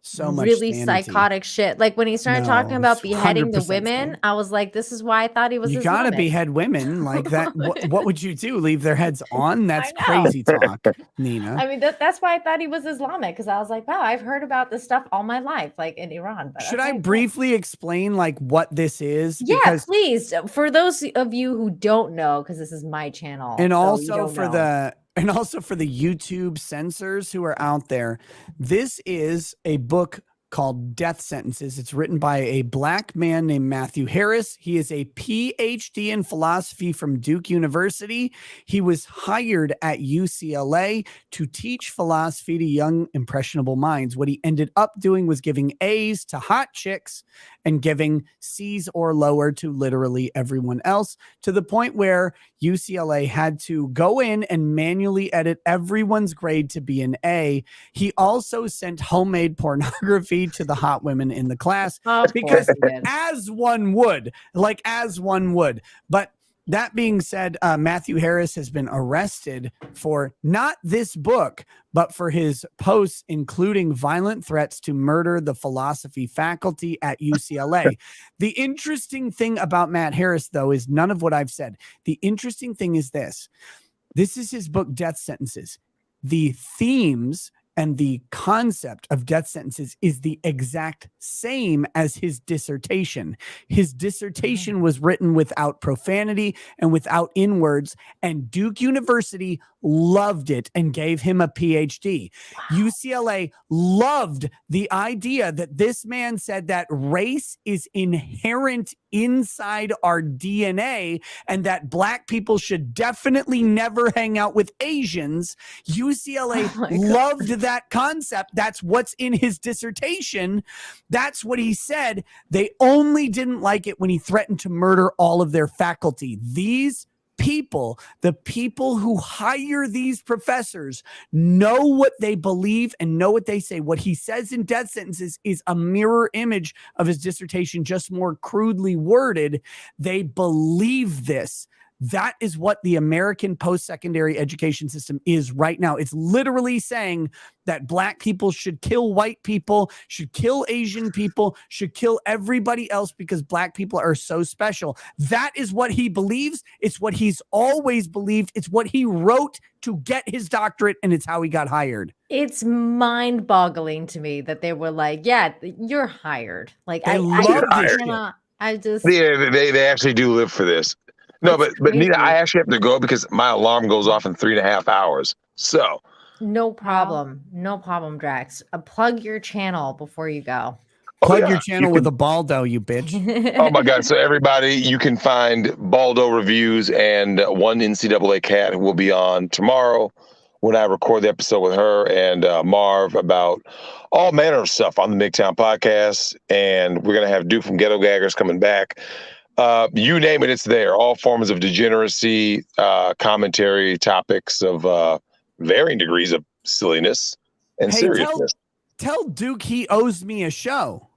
so much really sanity. psychotic shit. Like when he started talking about beheading the women, I was like, this is why I thought he was You gotta Islamic. behead women like that. What would you do? Leave their heads on? That's crazy talk, Nina. I mean, that's why I thought he was Islamic, because I was like, wow, I've heard about this stuff all my life, like in Iran. But Should I briefly explain like what this is? Yeah, Because, please. For those of you who don't know, because this is my channel, and so you also don't for know. the YouTube censors who are out there, this is a book called Death Sentences. It's written by a black man named Matthew Harris. He is a PhD in philosophy from Duke University. He was hired at UCLA to teach philosophy to young, impressionable minds. What he ended up doing was giving A's to hot chicks and giving C's or lower to literally everyone else, to the point where UCLA had to go in and manually edit everyone's grade to be an A. He also sent homemade pornography to the hot women in the class because as one would. But that being said, Matthew Harris has been arrested for not this book, but for his posts, including violent threats to murder the philosophy faculty at UCLA. The interesting thing about Matt Harris, though, is none of what I've said. The interesting thing is this. This is his book, Death Sentences. The themes and the concept of death sentences is the exact same as his dissertation. His dissertation was written without profanity and without N-words, and Duke University loved it and gave him a PhD. UCLA loved the idea that this man said that race is inherent inside our DNA and that black people should definitely never hang out with Asians. UCLA loved that concept. That's what's in his dissertation. That's what he said. They only didn't like it when he threatened to murder all of their faculty. These people, the people who hire these professors, know what they believe and know what they say. What he says in Death Sentences is a mirror image of his dissertation, just more crudely worded. They believe this. That is what the American post-secondary education system is right now. It's literally saying that black people should kill white people, should kill Asian people, should kill everybody else because black people are so special. That is what he believes. It's what he's always believed. It's what he wrote to get his doctorate, and it's how he got hired. It's mind-boggling to me that they were like, yeah, you're hired. Like, They I just... Yeah, they actually do live for this. No, but Nina, I actually have to go because my alarm goes off in 3.5 hours. So No problem. No problem, Drex. Plug your channel before you go. Plug your channel with a Baldo, you bitch. Oh my God. So everybody, you can find Baldo reviews and one NCAA cat will be on tomorrow when I record the episode with her and Marv about all manner of stuff on the MGTOWN podcast. And we're going to have Duke from Ghetto Gaggers coming back. You name it, it's there. All forms of degeneracy, commentary, topics of varying degrees of silliness and seriousness. Tell Duke he owes me a show.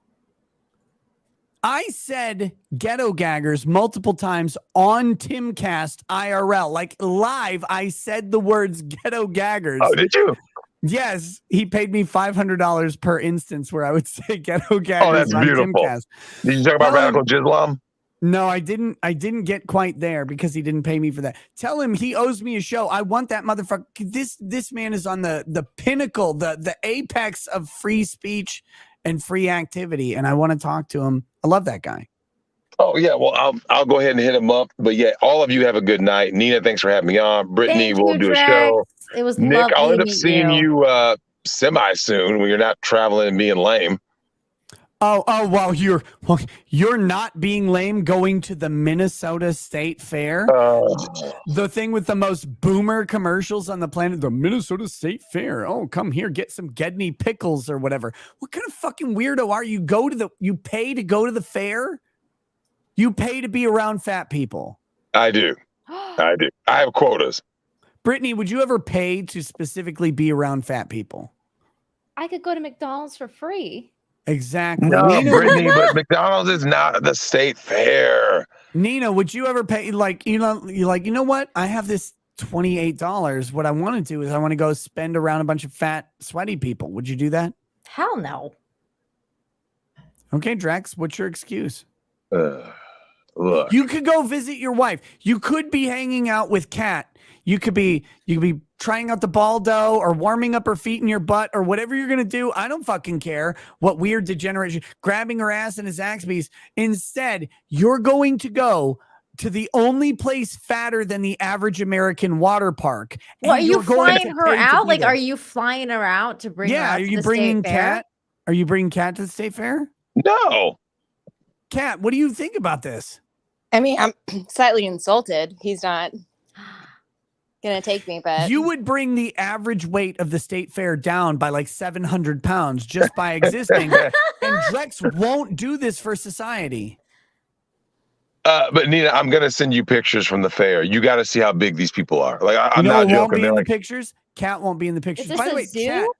I said Ghetto Gaggers multiple times on Timcast IRL, like live. I said the words Ghetto Gaggers. Oh, did you? Yes, he paid me $500 per instance where I would say Ghetto Gaggers. Oh, that's beautiful. Timcast. Did you talk about Radical Jislam? No, I didn't get quite there because he didn't pay me for that. Tell him he owes me a show. I want that motherfucker. This man is on the pinnacle, the apex of free speech and free activity, and I want to talk to him. I love that guy. Oh yeah, well I'll go ahead and hit him up. But yeah, all of you have a good night. Nina, thanks for having me on. Brittany, we'll do a show. It was Nick, lovely I'll end to up meet seeing you semi soon when you're not traveling and being lame. Well, you're not being lame going to the Minnesota State Fair. The thing with the most boomer commercials on the planet, the Minnesota State Fair. Oh, come here, get some Gedney pickles or whatever. What kind of fucking weirdo are you? You pay to go to the fair? You pay to be around fat people. I do. I have quotas. Brittany, would you ever pay to specifically be around fat people? I could go to McDonald's for free. Exactly. No, Nina, Brittany, but McDonald's is not the state fair. Nina, would you ever pay you know what? I have this $28. What I want to do is I want to go spend around a bunch of fat, sweaty people. Would you do that? Hell no. Okay, Drex, what's your excuse? Look. You could go visit your wife. You could be hanging out with Kat. You could be trying out the Baldo or warming up her feet in your butt or whatever you're going to do. I don't fucking care what weird degeneration, grabbing her ass in his Zaxby's. Instead, you're going to go to the only place fatter than the average American water park. Well, are you flying her out? Like, there. are you flying her out to bring her out are to you the bringing state fair? Kat? Are you bringing Kat to the state fair? No. Kat, what do you think about this? I mean, I'm slightly insulted. He's not gonna take me, but you would bring the average weight of the state fair down by like 700 pounds just by existing. And Drex won't do this for society. But Nina, I'm gonna send you pictures from the fair. You got to see how big these people are. Like I'm not won't joking. be in Like, the pictures. Kat won't be in the pictures. Is this By the a way, zoo?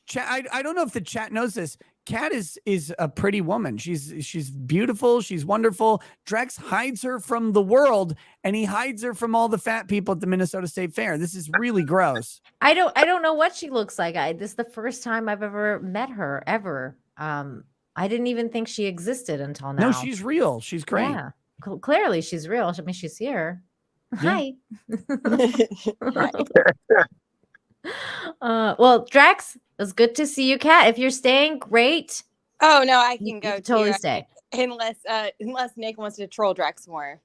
Chat. I don't know if the chat knows this. Kat is a pretty woman. She's beautiful. She's wonderful. Drex hides her from the world, and he hides her from all the fat people at the Minnesota State Fair. This is really gross. I don't know what she looks like. This is the first time I've ever met her ever. I didn't even think she existed until now. No, she's real. She's great. Yeah, clearly she's real. I mean, she's here. Yeah. Hi. Well, Drex, it was good to see you, Kat. If you're staying, great. Oh no, I can You go can totally too. stay. Unless Nick wants to troll Drex more.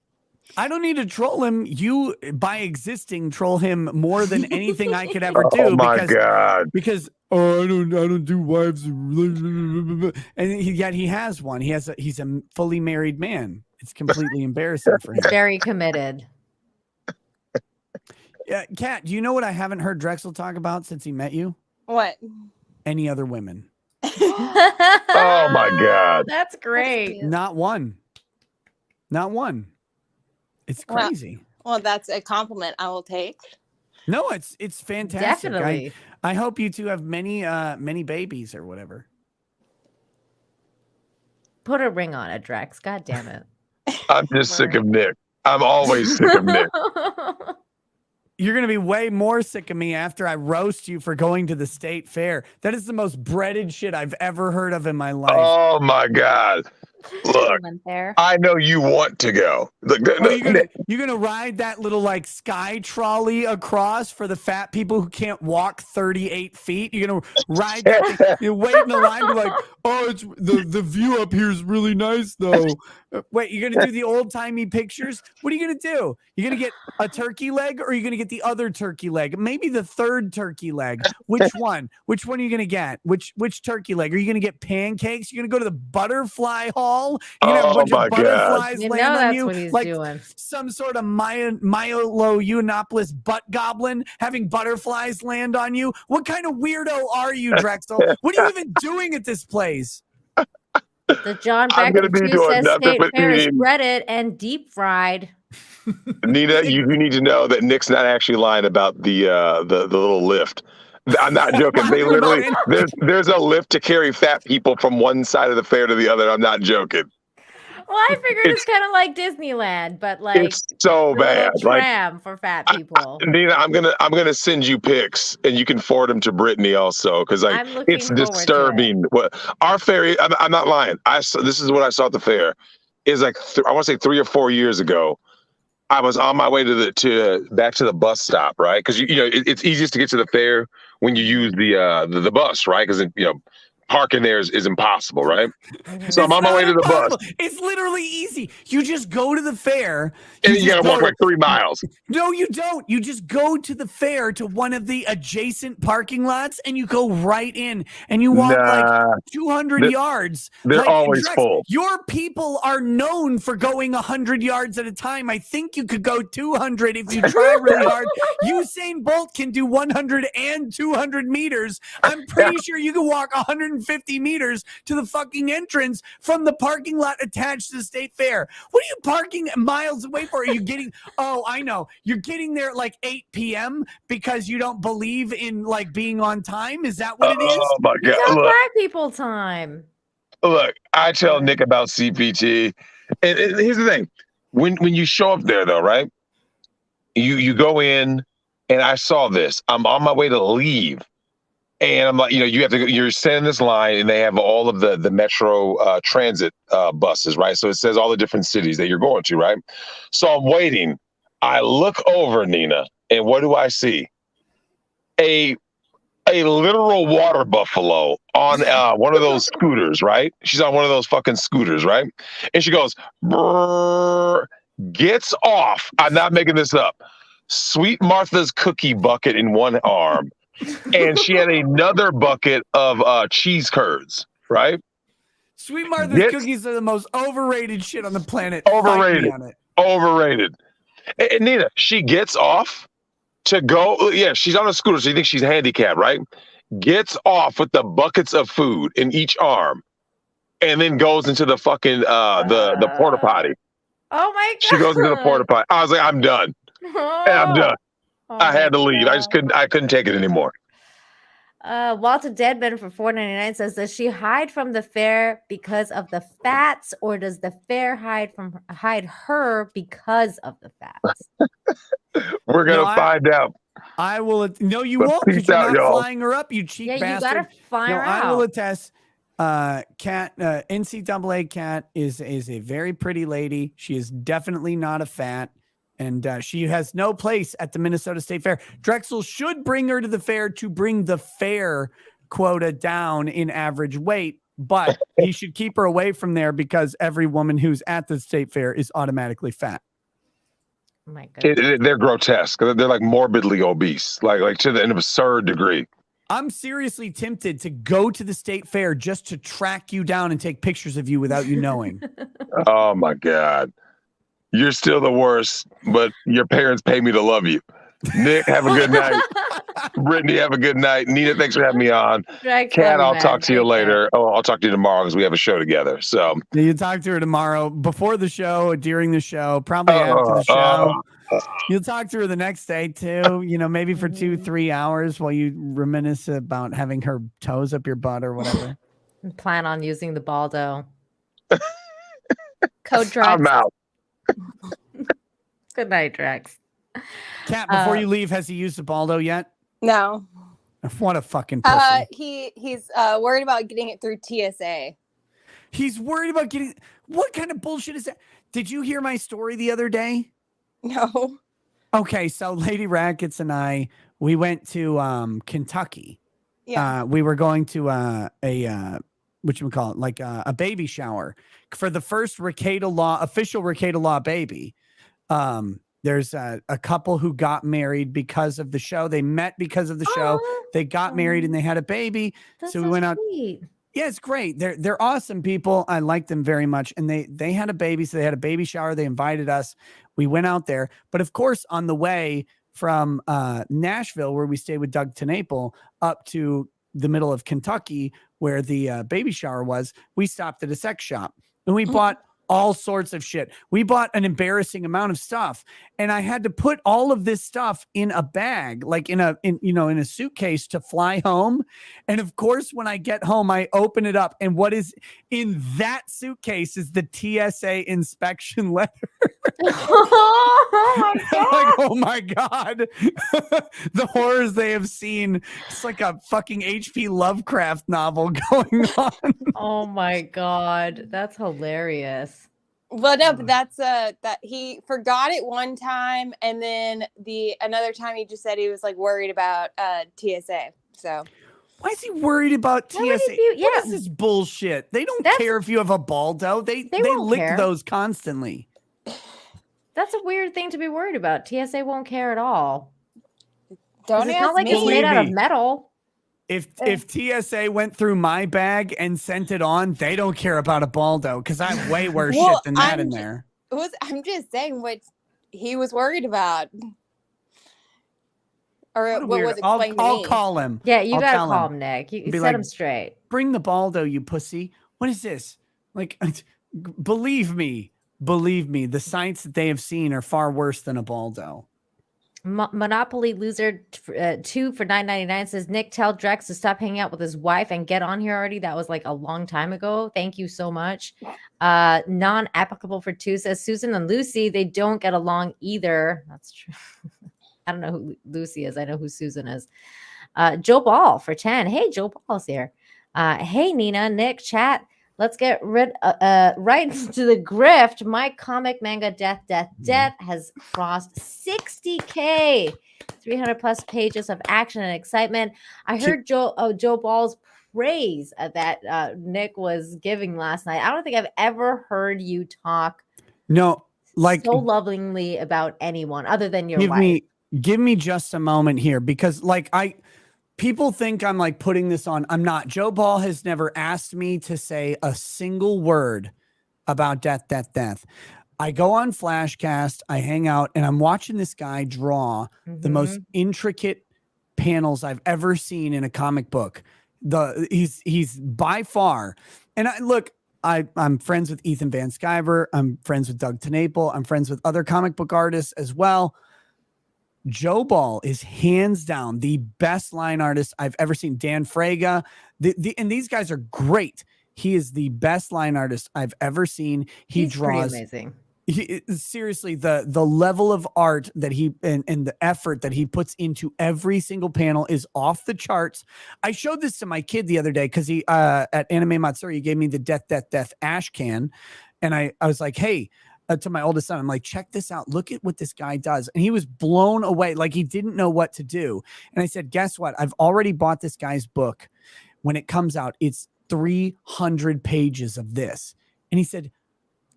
I don't need to troll him. You, by existing, troll him more than anything I could ever do. Oh my God. Because I don't do wives, and yet he has one. He's a fully married man. It's completely embarrassing for him. He's very committed. Yeah, Kat, do you know what I haven't heard Drexel talk about since he met you? What? Any other women? Oh my God. That's great. Not one. Not one. It's crazy. Well, that's a compliment I will take. No, it's fantastic. Definitely. I hope you two have many babies or whatever. Put a ring on it, Drex. God damn it. I'm just sick of Nick. I'm always sick of Nick. You're going to be way more sick of me after I roast you for going to the state fair. That is the most breaded shit I've ever heard of in my life. Oh my God. Look, I know you want to go. Look, you're gonna ride that little like sky trolley across for the fat people who can't walk 38 feet. You're gonna ride that thing. You wait in the line, be like, oh, it's the view up here is really nice though. Wait, you're gonna do the old timey pictures? What are you gonna do? You're gonna get a turkey leg, or are you gonna get the other turkey leg? Maybe the third turkey leg. Which one? Which one are you gonna get? Which turkey leg? Are you gonna get pancakes? You're gonna go to the butterfly hall. You're gonna have a bunch of butterflies You land know on that's you what he's like doing. some sort of Milo Yiannopoulos butt goblin having butterflies land on you. What kind of weirdo are you, Drexel? What are you even doing at this place? The John I'm Becker gonna be doing says nothing state but fair is eating. breaded and deep fried. Nina, you need to know that Nick's not actually lying about the little lift. I'm not joking. They literally there's a lift to carry fat people from one side of the fair to the other. I'm not joking. Well, I figured it's kind of like Disneyland, but like It's so the little bad. Like tram for fat people. Nina, I'm gonna send you pics, and you can forward them to Brittany also, because like I'm looking it's forward to disturbing. What our fair? I'm not lying. This is what I saw at the fair. Is like I want to say 3 or 4 years ago. I was on my way to back to the bus stop, right? Because you know it's easiest to get to the fair when you use the bus, right? Because parking there is impossible, right? So I'm It's on my not way to the bus. impossible. It's literally easy. You just go to the fair. And you just gotta walk like 3 miles. No, you don't. You just go to the fair to one of the adjacent parking lots and you go right in and you walk like 200 yards. They're like, always Drex, full. Your people are known for going 100 yards at a time. I think you could go 200 if you try really hard. Usain Bolt can do 100 and 200 meters. I'm pretty sure you can walk 150 meters to the fucking entrance from the parking lot attached to the state fair. What are you parking miles away for? Are you getting, oh, I know. You're getting there at like 8 p.m. because you don't believe in like being on time? Is that what it is? Oh my You God. got Look, black people time. look, I tell Nick about CPT. And here's the thing. When you show up there though, right? You go in and I saw this. I'm on my way to leave. And I'm like, you have to go, you're standing in this line and they have all of the Metro transit buses, right? So it says all the different cities that you're going to, right? So I'm waiting. I look over, Nina, and what do I see? A literal water buffalo on one of those scooters, right? She's on one of those fucking scooters, right? And she goes, brrr, gets off. I'm not making this up. Sweet Martha's cookie bucket in one arm. And she had another bucket of cheese curds, right? Sweet Martha's cookies are the most overrated shit on the planet. Overrated. Fight me on it. Overrated. And Nina, she gets off to go. Yeah, she's on a scooter, so you think she's handicapped, right? Gets off with the buckets of food in each arm, and then goes into the fucking the porta potty. Oh my God. She goes into the porta potty. I was like, I'm done. I'm done. I had to leave. I couldn't take it anymore. Walter Deadman for $4.99 says, does she hide from the fair because of the fats, or does the fair hide her because of the fats? We're gonna find out. I will. No, you But won't, because peace you're out, not y'all. flying her up, you cheap Yeah, you bastard. gotta fly her I will out. attest. Cat NCAA Cat is a very pretty lady. She is definitely not a fat. And she has no place at the Minnesota State Fair. Drexel should bring her to the fair to bring the fair quota down in average weight, but he should keep her away from there because every woman who's at the state fair is automatically fat. Oh my God. They're grotesque. They're like morbidly obese, like to an absurd degree. I'm seriously tempted to go to the state fair just to track you down and take pictures of you without you knowing. Oh my God. You're still the worst, but your parents pay me to love you. Nick, have a good night. Brittany, have a good night. Nina, thanks for having me on. Drex, Kat, love you, I'll man. talk to you Take later. Oh, I'll talk to you tomorrow because we have a show together. So Yeah, you talk to her tomorrow, before the show, during the show, probably after the show. You'll talk to her the next day too, maybe for 2-3 hours while you reminisce about having her toes up your butt or whatever. Plan on using the Baldo. Code Drex. I'm out. Good night, Drex. Kat, before you leave, has he used the Baldo yet? No. What a fucking pussy. He's worried about getting it through TSA. He's worried about getting. What kind of bullshit is that? Did you hear my story the other day? No. Okay, so Lady Rackets and I, we went to Kentucky. Yeah. We were going to a whatchamacallit, like a baby shower for the first official Rekieta Law baby. There's a couple who got married because of the show. They met because of the show. They got married and they had a baby. So we went out. Sweet. Yeah, it's great. They're awesome people. I like them very much. And they had a baby, so they had a baby shower. They invited us. We went out there. But of course, on the way from Nashville, where we stayed with Doug Tenaple, up to the middle of Kentucky, where the baby shower was, we stopped at a sex shop and we bought all sorts of shit. We bought an embarrassing amount of stuff, and I had to put all of this stuff in a bag, like in a suitcase to fly home. And of course, when I get home, I open it up, and what is in that suitcase is the TSA inspection letter. Oh my God. Like, oh my God. The horrors they have seen. It's like a fucking H.P. Lovecraft novel going on. Oh my God. That's hilarious. Well, no, but that's that he forgot it one time, and then another time he just said he was like worried about TSA. So Why is he worried about TSA? What is this bullshit? They don't care if you have a Baldo. They won't lick care. those constantly. That's a weird thing to be worried about. TSA won't care at all. 'Cause Don't it's not ask like it's me. made out of Believe me. metal. If TSA went through my bag and sent it on, they don't care about a Baldo because I have way worse shit than that in there. I'm just saying what he was worried about. Or what was explained to me. I'll call him. Yeah, you I'll gotta tell call him, Nick. You Be set like, him straight. Bring the Baldo, you pussy. What is this? Like, believe me, the sights that they have seen are far worse than a Baldo. Monopoly Loser 2 for $9.99 says, Nick, tell Drex to stop hanging out with his wife and get on here already. That was like a long time ago. Thank you so much. Non-applicable for 2 says, Susan and Lucy, they don't get along either. That's true. I don't know who Lucy is. I know who Susan is. Joe Ball for 10. Hey, Joe Ball's here. Hey, Nina, Nick, chat. Let's get right into the grift. My comic manga Death has crossed 60K. 300 plus pages of action and excitement. I heard Joe Ball's praise that Nick was giving last night. I don't think I've ever heard you talk so lovingly about anyone other than your wife. Give me just a moment here because people think I'm like putting this on. I'm not. Joe Ball has never asked me to say a single word about death. I go on Flashcast, I hang out, and I'm watching this guy draw the most intricate panels I've ever seen in a comic book. He's by far, and I'm friends with Ethan Van Sciver. I'm friends with Doug TenNapel. I'm friends with other comic book artists as well. Joe Ball is hands down the best line artist I've ever seen. Dan Fraga, and these guys are great. He is the best line artist I've ever seen. He's draws amazing. Seriously, the level of art that he and the effort that he puts into every single panel is off the charts. I showed this to my kid the other day because he at Anime Matsuri he gave me the Death ash can, and I was like, hey. To my oldest son, I'm like, check this out. Look at what this guy does. And he was blown away. Like he didn't know what to do. And I said, guess what? I've already bought this guy's book. When it comes out, it's 300 pages of this. And he said,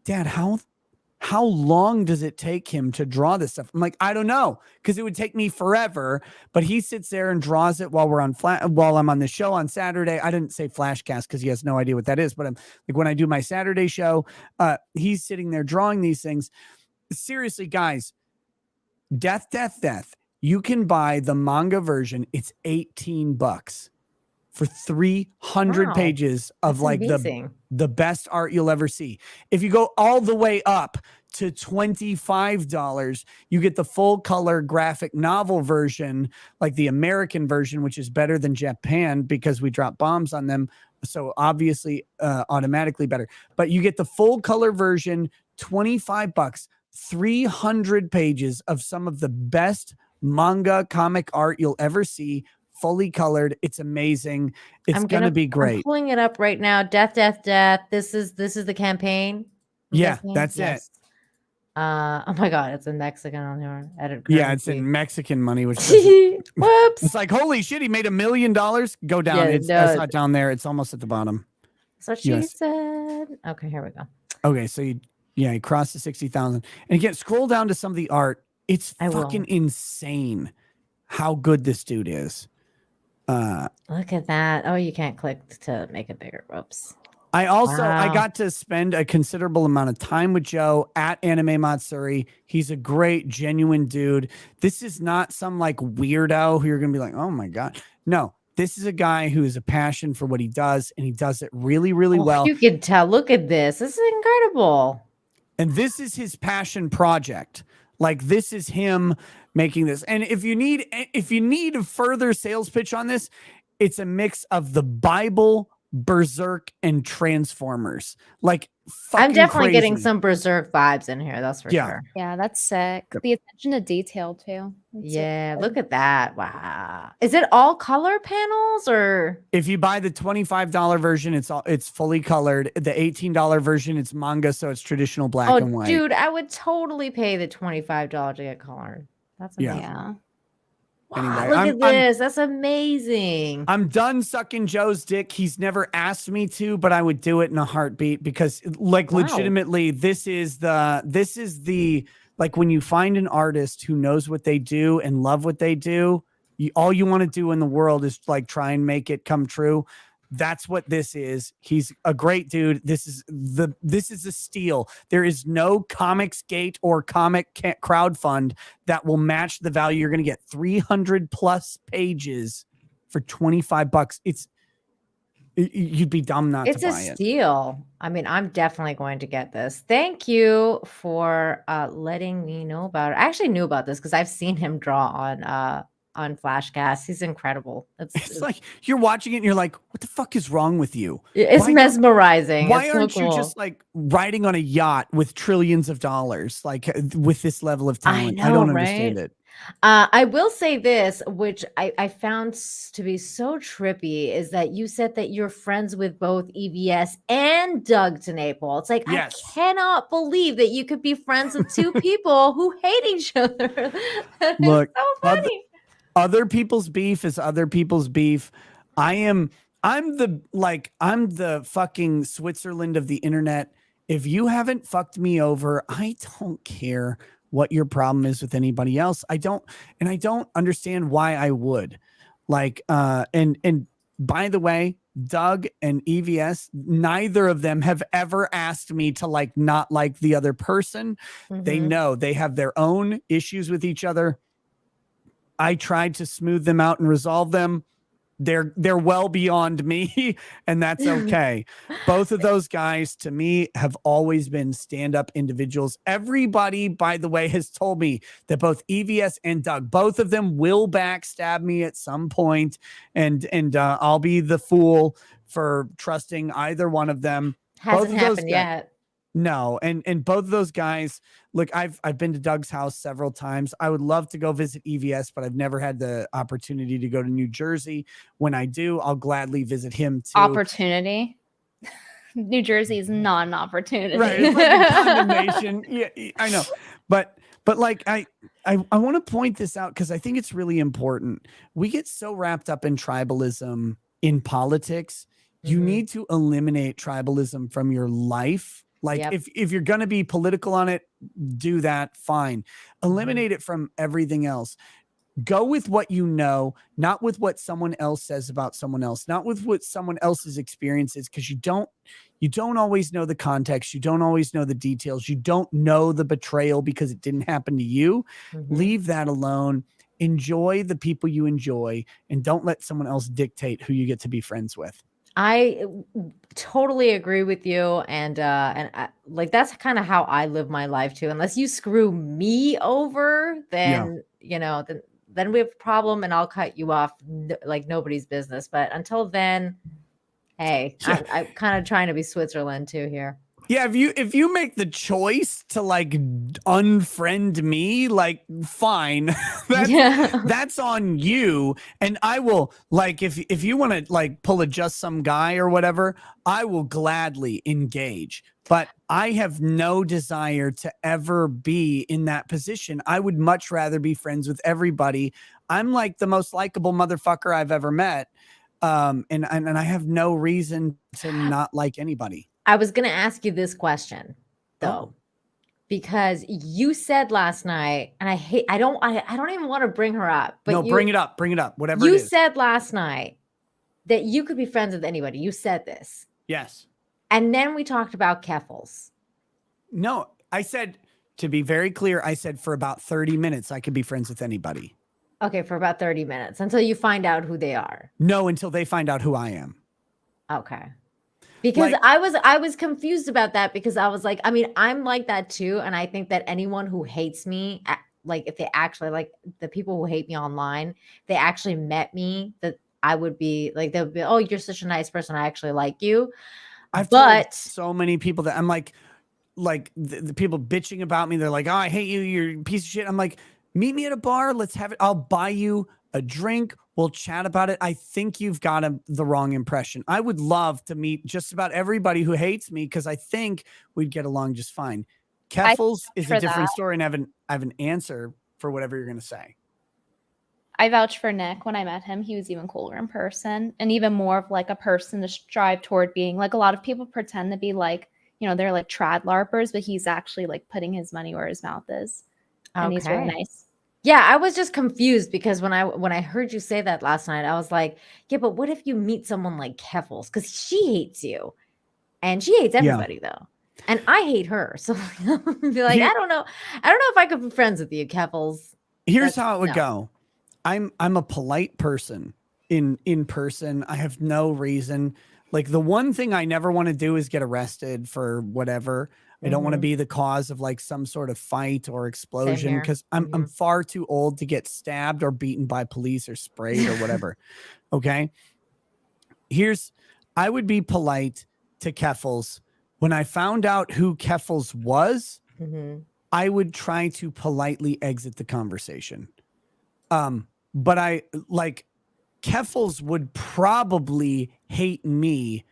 Dad, how long does it take him to draw this stuff? I'm like, I don't know, because it would take me forever. But he sits there and draws it while I'm on the show on Saturday. I didn't say Flashcast because he has no idea what that is. But I'm like, when I do my Saturday show, he's sitting there drawing these things. Seriously, guys, Death. You can buy the manga version. It's $18 for 300 pages of the best art you'll ever see. If you go all the way up to $25, you get the full color graphic novel version, like the American version, which is better than Japan because we drop bombs on them. So obviously automatically better, but you get the full color version, $25, 300 pages of some of the best manga comic art you'll ever see. Fully colored. It's amazing. It's gonna be great. I'm pulling it up right now. Death. This is the campaign. Yeah, that's it. Oh my god, it's in Mexican on here. Yeah, it's in Mexican money, which whoops. It's like holy shit, he made $1 million. Go down. It's not down there. It's almost at the bottom. So she said. Okay, here we go. Okay, so he crossed the 60,000. And again, scroll down to some of the art. It's fucking insane how good this dude is. Look at that. Oh, you can't click to make it bigger. Whoops. I got to spend a considerable amount of time with Joe at Anime Matsuri. He's a great, genuine dude. This is not some like weirdo who you're going to be like, oh my God. No, this is a guy who has a passion for what he does, and he does it really, really well. You can tell. Look at this. This is incredible. And this is his passion project. Like this is him making this. And if you need a further sales pitch on this, it's a mix of the Bible, Berserk, and Transformers. Like I'm definitely crazy. getting some Berserk vibes in here. That's for sure. Yeah, that's sick. The attention to detail too. Yeah, look at that. Wow. Is it all color panels or? If you buy the $25 version, it's fully colored. The $18 version, it's manga, so it's traditional black and white. Dude, I would totally pay the $25 to get colored. That's amazing. Yeah. Anyway, Look at this. That's amazing. I'm done sucking Joe's dick. He's never asked me to, but I would do it in a heartbeat because, like, legitimately, this is the like when you find an artist who knows what they do and love what they do, all you want to do in the world is like try and make it come true. That's what this is. He's a great dude. This is a steal. There is no Comicsgate or comic crowdfund that will match the value. You're going to get 300 plus pages for $25. You'd be dumb not to buy it. It's a steal. I mean, I'm definitely going to get this. Thank you for letting me know about it. I actually knew about this because I've seen him draw on Flashcast. He's incredible. It's like you're watching it and you're like, what the fuck is wrong with you? It's mesmerizing. Why It's so aren't you cool. just like riding on a yacht with trillions of dollars, like with this level of talent? I know, don't right? understand it. I will say this, which I found to be so trippy, is that you said that you're friends with both EVS and Doug TenNapel. It's like, Yes. I cannot believe that you could be friends with two people who hate each other. That is Look, so funny. other people's beef is other people's beef. I'm the fucking Switzerland of the internet. If you haven't fucked me over, I don't care what your problem is with anybody else. I don't understand why I would. And by the way, Doug and EVS, neither of them have ever asked me to like not like the other person. They know they have their own issues with each other. I tried to smooth them out and resolve them. They're well beyond me, and that's okay. Both of those guys, to me, have always been stand-up individuals. Everybody, by the way, has told me that both EVS and Doug, both of them will backstab me at some point, and I'll be the fool for trusting either one of them. Hasn't happened yet. No, and both of those guys, look, I've been to Doug's house several times. I would love to go visit EVS, but I've never had the opportunity to go to New Jersey. When I do, I'll gladly visit him too. Opportunity. New Jersey is not an opportunity. Right, it's like a condemnation. Yeah, I know, but like I want to point this out because I think it's really important. We get so wrapped up in tribalism in politics. You need to eliminate tribalism from your life. Like if you're going to be political on it, do that. Fine. Eliminate it from everything else. Go with what you know, not with what someone else says about someone else, not with what someone else's experience is, because you don't always know the context. You don't always know the details. You don't know the betrayal because it didn't happen to you. Leave that alone. Enjoy the people you enjoy, and don't let someone else dictate who you get to be friends with. I totally agree with you, and like that's kind of how I live my life too. Unless you screw me over, then then we have a problem, and I'll cut you off like nobody's business. But until then, hey, I'm kind of trying to be Switzerland too here. Yeah, if you make the choice to like unfriend me, like fine, that's on you. And I will, like, if you want to like pull a just some guy or whatever, I will gladly engage. But I have no desire to ever be in that position. I would much rather be friends with everybody. I'm like the most likable motherfucker I've ever met, and I have no reason to not like anybody. I was going to ask you this question though, because you said last night, and I don't even want to bring her up, but no, bring it up, whatever you it is. said last night that you could be friends with anybody. You said this. Yes. And then we talked about Keffels. No, I said, to be very clear, I said for about 30 minutes, I could be friends with anybody. Okay. For about 30 minutes until you find out who they are. No, until they find out who I am. Okay. Because I was confused about that, because I was like, I mean, I'm like that too. And I think that anyone who hates me, like if they actually, like the people who hate me online, they actually met me, that I would be like, they'll be, oh, you're such a nice person, I actually like you. I've told so many people that I'm like the people bitching about me, they're like, oh, I hate you, you're a piece of shit. I'm like, meet me at a bar, let's have it. I'll buy you a drink. We'll chat about it. I think you've got the wrong impression. I would love to meet just about everybody who hates me, because I think we'd get along just fine. Keffels is a different story, and I have an answer for whatever you're going to say. I vouch for Nick. When I met him, he was even cooler in person and even more of like a person to strive toward being. Like a lot of people pretend to be like, you know, they're like trad LARPers, but he's actually like putting his money where his mouth is. And he's really nice. Yeah, I was just confused because when I heard you say that last night, I was like, yeah, but what if you meet someone like Keffels? Because she hates you. And she hates everybody though. And I hate her. So be like, I don't know if I could be friends with you, Keffels. Here's how it would go. I'm a polite person in person. I have no reason. Like the one thing I never want to do is get arrested for whatever. I don't want to be the cause of like some sort of fight or explosion because I'm far too old to get stabbed or beaten by police or sprayed or whatever. Okay. I would be polite to Keffels. When I found out who Keffels was, I would try to politely exit the conversation. But I like Keffels would probably hate me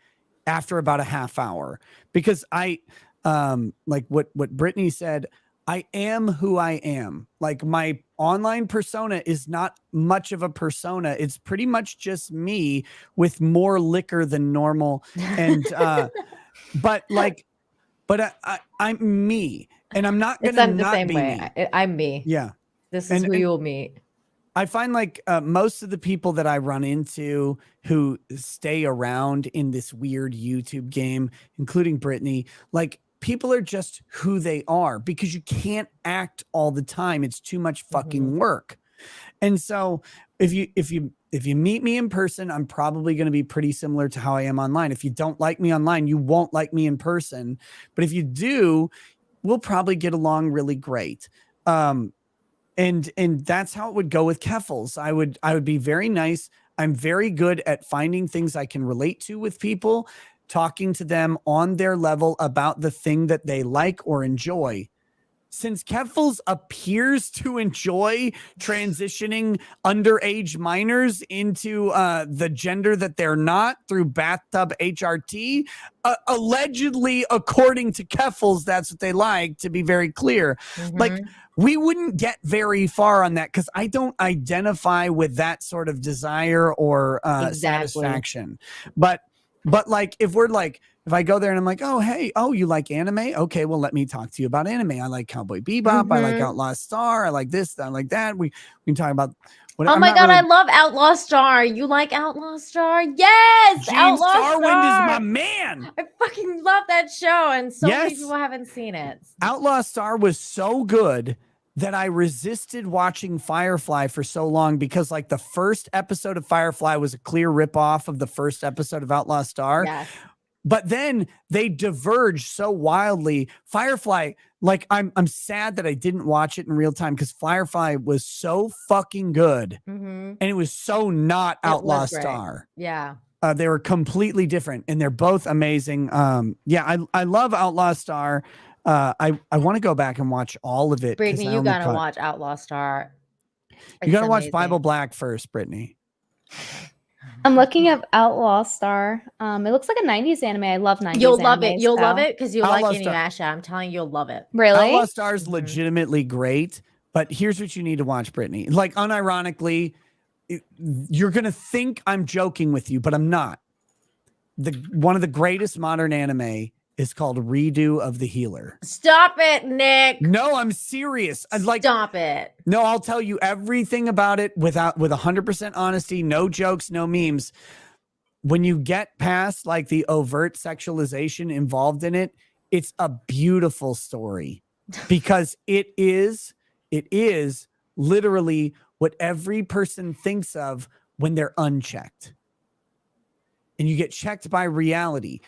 after about a half hour because I like what Brittany said, I am who I am. Like my online persona is not much of a persona. It's pretty much just me with more liquor than normal. And but I'm me, and I'm not gonna not be me. I'm me. Yeah. This is who you'll meet. I find like most of the people that I run into who stay around in this weird YouTube game, including Brittany, like people are just who they are because you can't act all the time. It's too much fucking work. And so if you meet me in person, I'm probably going to be pretty similar to how I am online. If you don't like me online, you won't like me in person. But if you do, we'll probably get along really great. And that's how it would go with Keffels. I would be very nice. I'm very good at finding things I can relate to with people, talking to them on their level about the thing that they like or enjoy. Since Keffels appears to enjoy transitioning underage minors into the gender that they're not through bathtub HRT, allegedly, according to Keffels, that's what they like, to be very clear. Like, we wouldn't get very far on that because I don't identify with that sort of desire or satisfaction. But like, if I go there and I'm like, oh, hey, you like anime? Okay, well, let me talk to you about anime. I like Cowboy Bebop. I like Outlaw Star. I like this. I like that. We can talk about Oh my God, I love Outlaw Star. You like Outlaw Star? Yes! James Outlaw Starwind Star is my man. I fucking love that show, and so many people haven't seen it. Outlaw Star was so good that I resisted watching Firefly for so long because like the first episode of Firefly was a clear ripoff of the first episode of Outlaw Star. Yes. But then they diverged so wildly. Firefly, like I'm sad that I didn't watch it in real time because Firefly was so fucking good. And it was so not Outlaw Star. Yeah. They were completely different and they're both amazing. I love Outlaw Star. I want to go back and watch all of it. Brittany, you gotta watch Outlaw Star. You gotta watch Bible Black first, Brittany. I'm looking up Outlaw Star. It looks like a 90s anime. I love 90s. You'll love it. animes, You'll so- love it because you like Outlaw Inuyasha. I'm telling you, you'll love it. Really? Outlaw Star is legitimately great, but here's what you need to watch, Brittany. Like, unironically, you're gonna think I'm joking with you, but I'm not. One of the greatest modern anime is called Redo of the Healer. Stop it, Nick. No, I'm serious. Stop it. No, I'll tell you everything about it with 100% honesty, no jokes, no memes. When you get past like the overt sexualization involved in it, it's a beautiful story because it is literally what every person thinks of when they're unchecked. And you get checked by reality.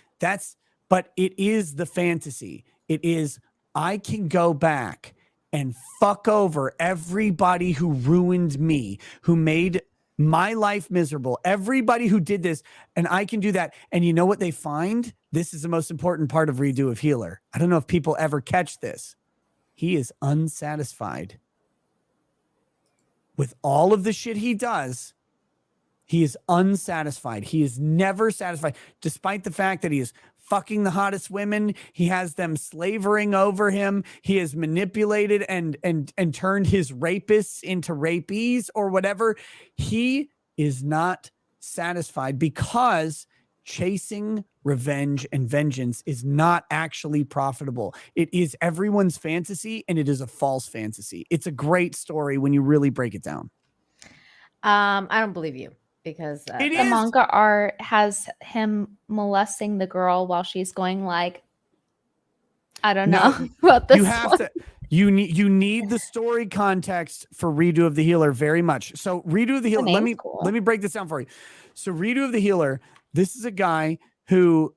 But it is the fantasy. It is, I can go back and fuck over everybody who ruined me, who made my life miserable, everybody who did this, and I can do that. And you know what they find? This is the most important part of Redo of Healer. I don't know if people ever catch this. He is unsatisfied with all of the shit he does. He is unsatisfied. He is never satisfied, despite the fact that he is fucking the hottest women. He has them slavering over him. He has manipulated and turned his rapists into rapees or whatever. He is not satisfied because chasing revenge and vengeance is not actually profitable. It is everyone's fantasy, and it is a false fantasy. It's a great story when you really break it down. I don't believe you because the manga art has him molesting the girl while she's going like, I don't know about this. You have to. You need the story context for Redo of the Healer very much. So Redo of the Healer. Let me break this down for you. So Redo of the Healer. This is a guy who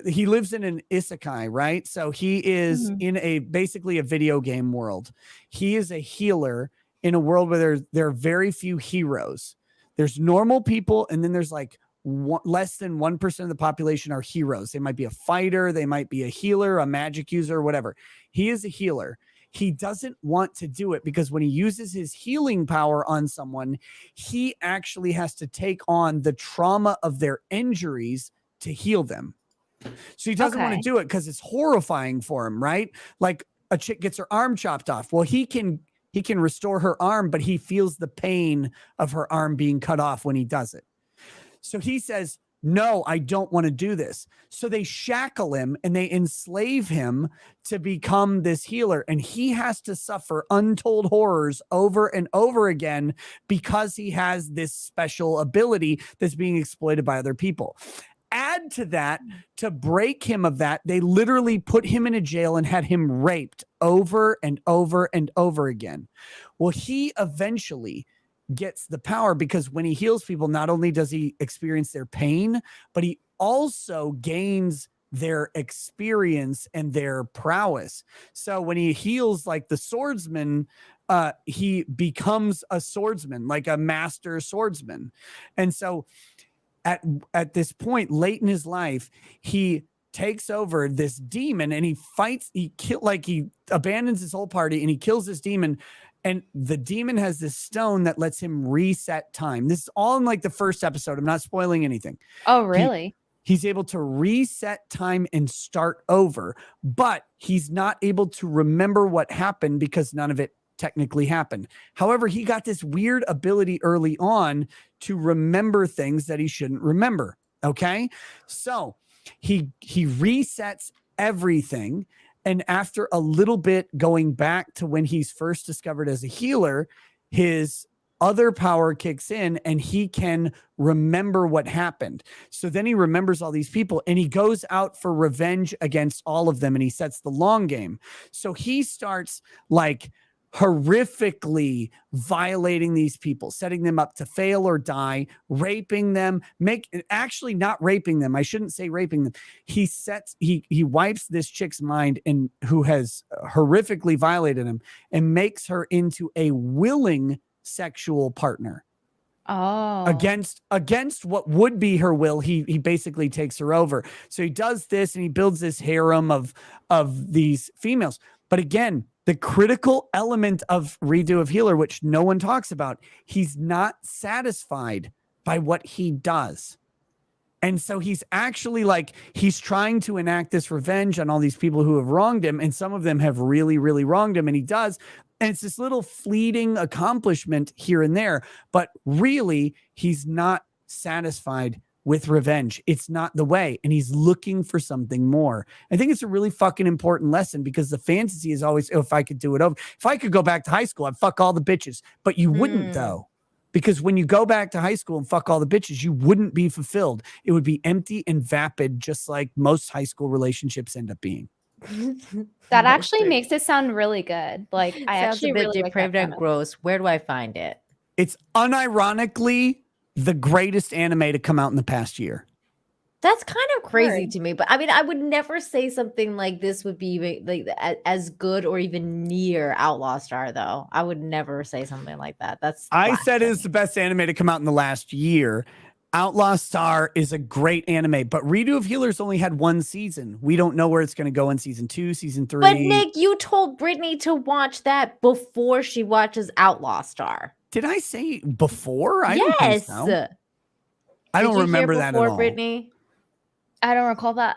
he lives in an isekai, right? So he is in basically a video game world. He is a healer in a world where there are very few heroes. There's normal people, and then there's like less than 1% of the population are heroes. They might be a fighter, they might be a healer, a magic user, whatever. He is a healer. He doesn't want to do it because when he uses his healing power on someone, he actually has to take on the trauma of their injuries to heal them. So he doesn't want to do it because it's horrifying for him, right? Like a chick gets her arm chopped off. Well, he can restore her arm, but he feels the pain of her arm being cut off when he does it. So he says, no, I don't want to do this. So they shackle him and they enslave him to become this healer. And he has to suffer untold horrors over and over again because he has this special ability that's being exploited by other people. Add to that, to break him of that, they literally put him in a jail and had him raped over and over and over again. Well, he eventually gets the power because when he heals people, not only does he experience their pain, but he also gains their experience and their prowess. So when he heals like the swordsman, he becomes a swordsman, like a master swordsman. And so at this point late in his life, he takes over this demon and he fights, he abandons his whole party and he kills this demon. And the demon has this stone that lets him reset time. This is all in like the first episode. I'm not spoiling anything. Oh, really? He's able to reset time and start over, but he's not able to remember what happened because none of it technically happened. However, he got this weird ability early on to remember things that he shouldn't remember. Okay. So he resets everything. And after a little bit going back to when he's first discovered as a healer, his other power kicks in and he can remember what happened. So then he remembers all these people and he goes out for revenge against all of them and he sets the long game. So he starts like horrifically violating these people, setting them up to fail or die, raping them, actually not raping them. I shouldn't say raping them. He wipes this chick's mind and who has horrifically violated him and makes her into a willing sexual partner. Oh, against what would be her will, he basically takes her over. So he does this and he builds this harem of these females. But again, the critical element of Redo of Healer, which no one talks about, he's not satisfied by what he does. And so he's actually he's trying to enact this revenge on all these people who have wronged him. And some of them have really, really wronged him. And he does. And it's this little fleeting accomplishment here and there. But really, he's not satisfied with revenge. It's not the way. And he's looking for something more. I think it's a really fucking important lesson because the fantasy is always, if I could do it over, if I could go back to high school, I'd fuck all the bitches. But you wouldn't though. Because when you go back to high school and fuck all the bitches, you wouldn't be fulfilled. It would be empty and vapid, just like most high school relationships end up being. That actually makes it sound really good. Like I Sounds actually a bit really depraved like and gross. Where do I find it? It's unironically the greatest anime to come out in the past year. That's kind of crazy to me, but I mean, I would never say something like this would be even like as good or even near Outlaw Star, though. I would never say something like that. I said it's the best anime to come out in the last year. Outlaw Star is a great anime, but Redo of Healers only had one season. We don't know where it's going to go in season 2, season 3. But Nick, you told Brittany to watch that before she watches Outlaw Star. Did I say before? I don't think so. I don't remember that at all. Brittany? I don't recall that.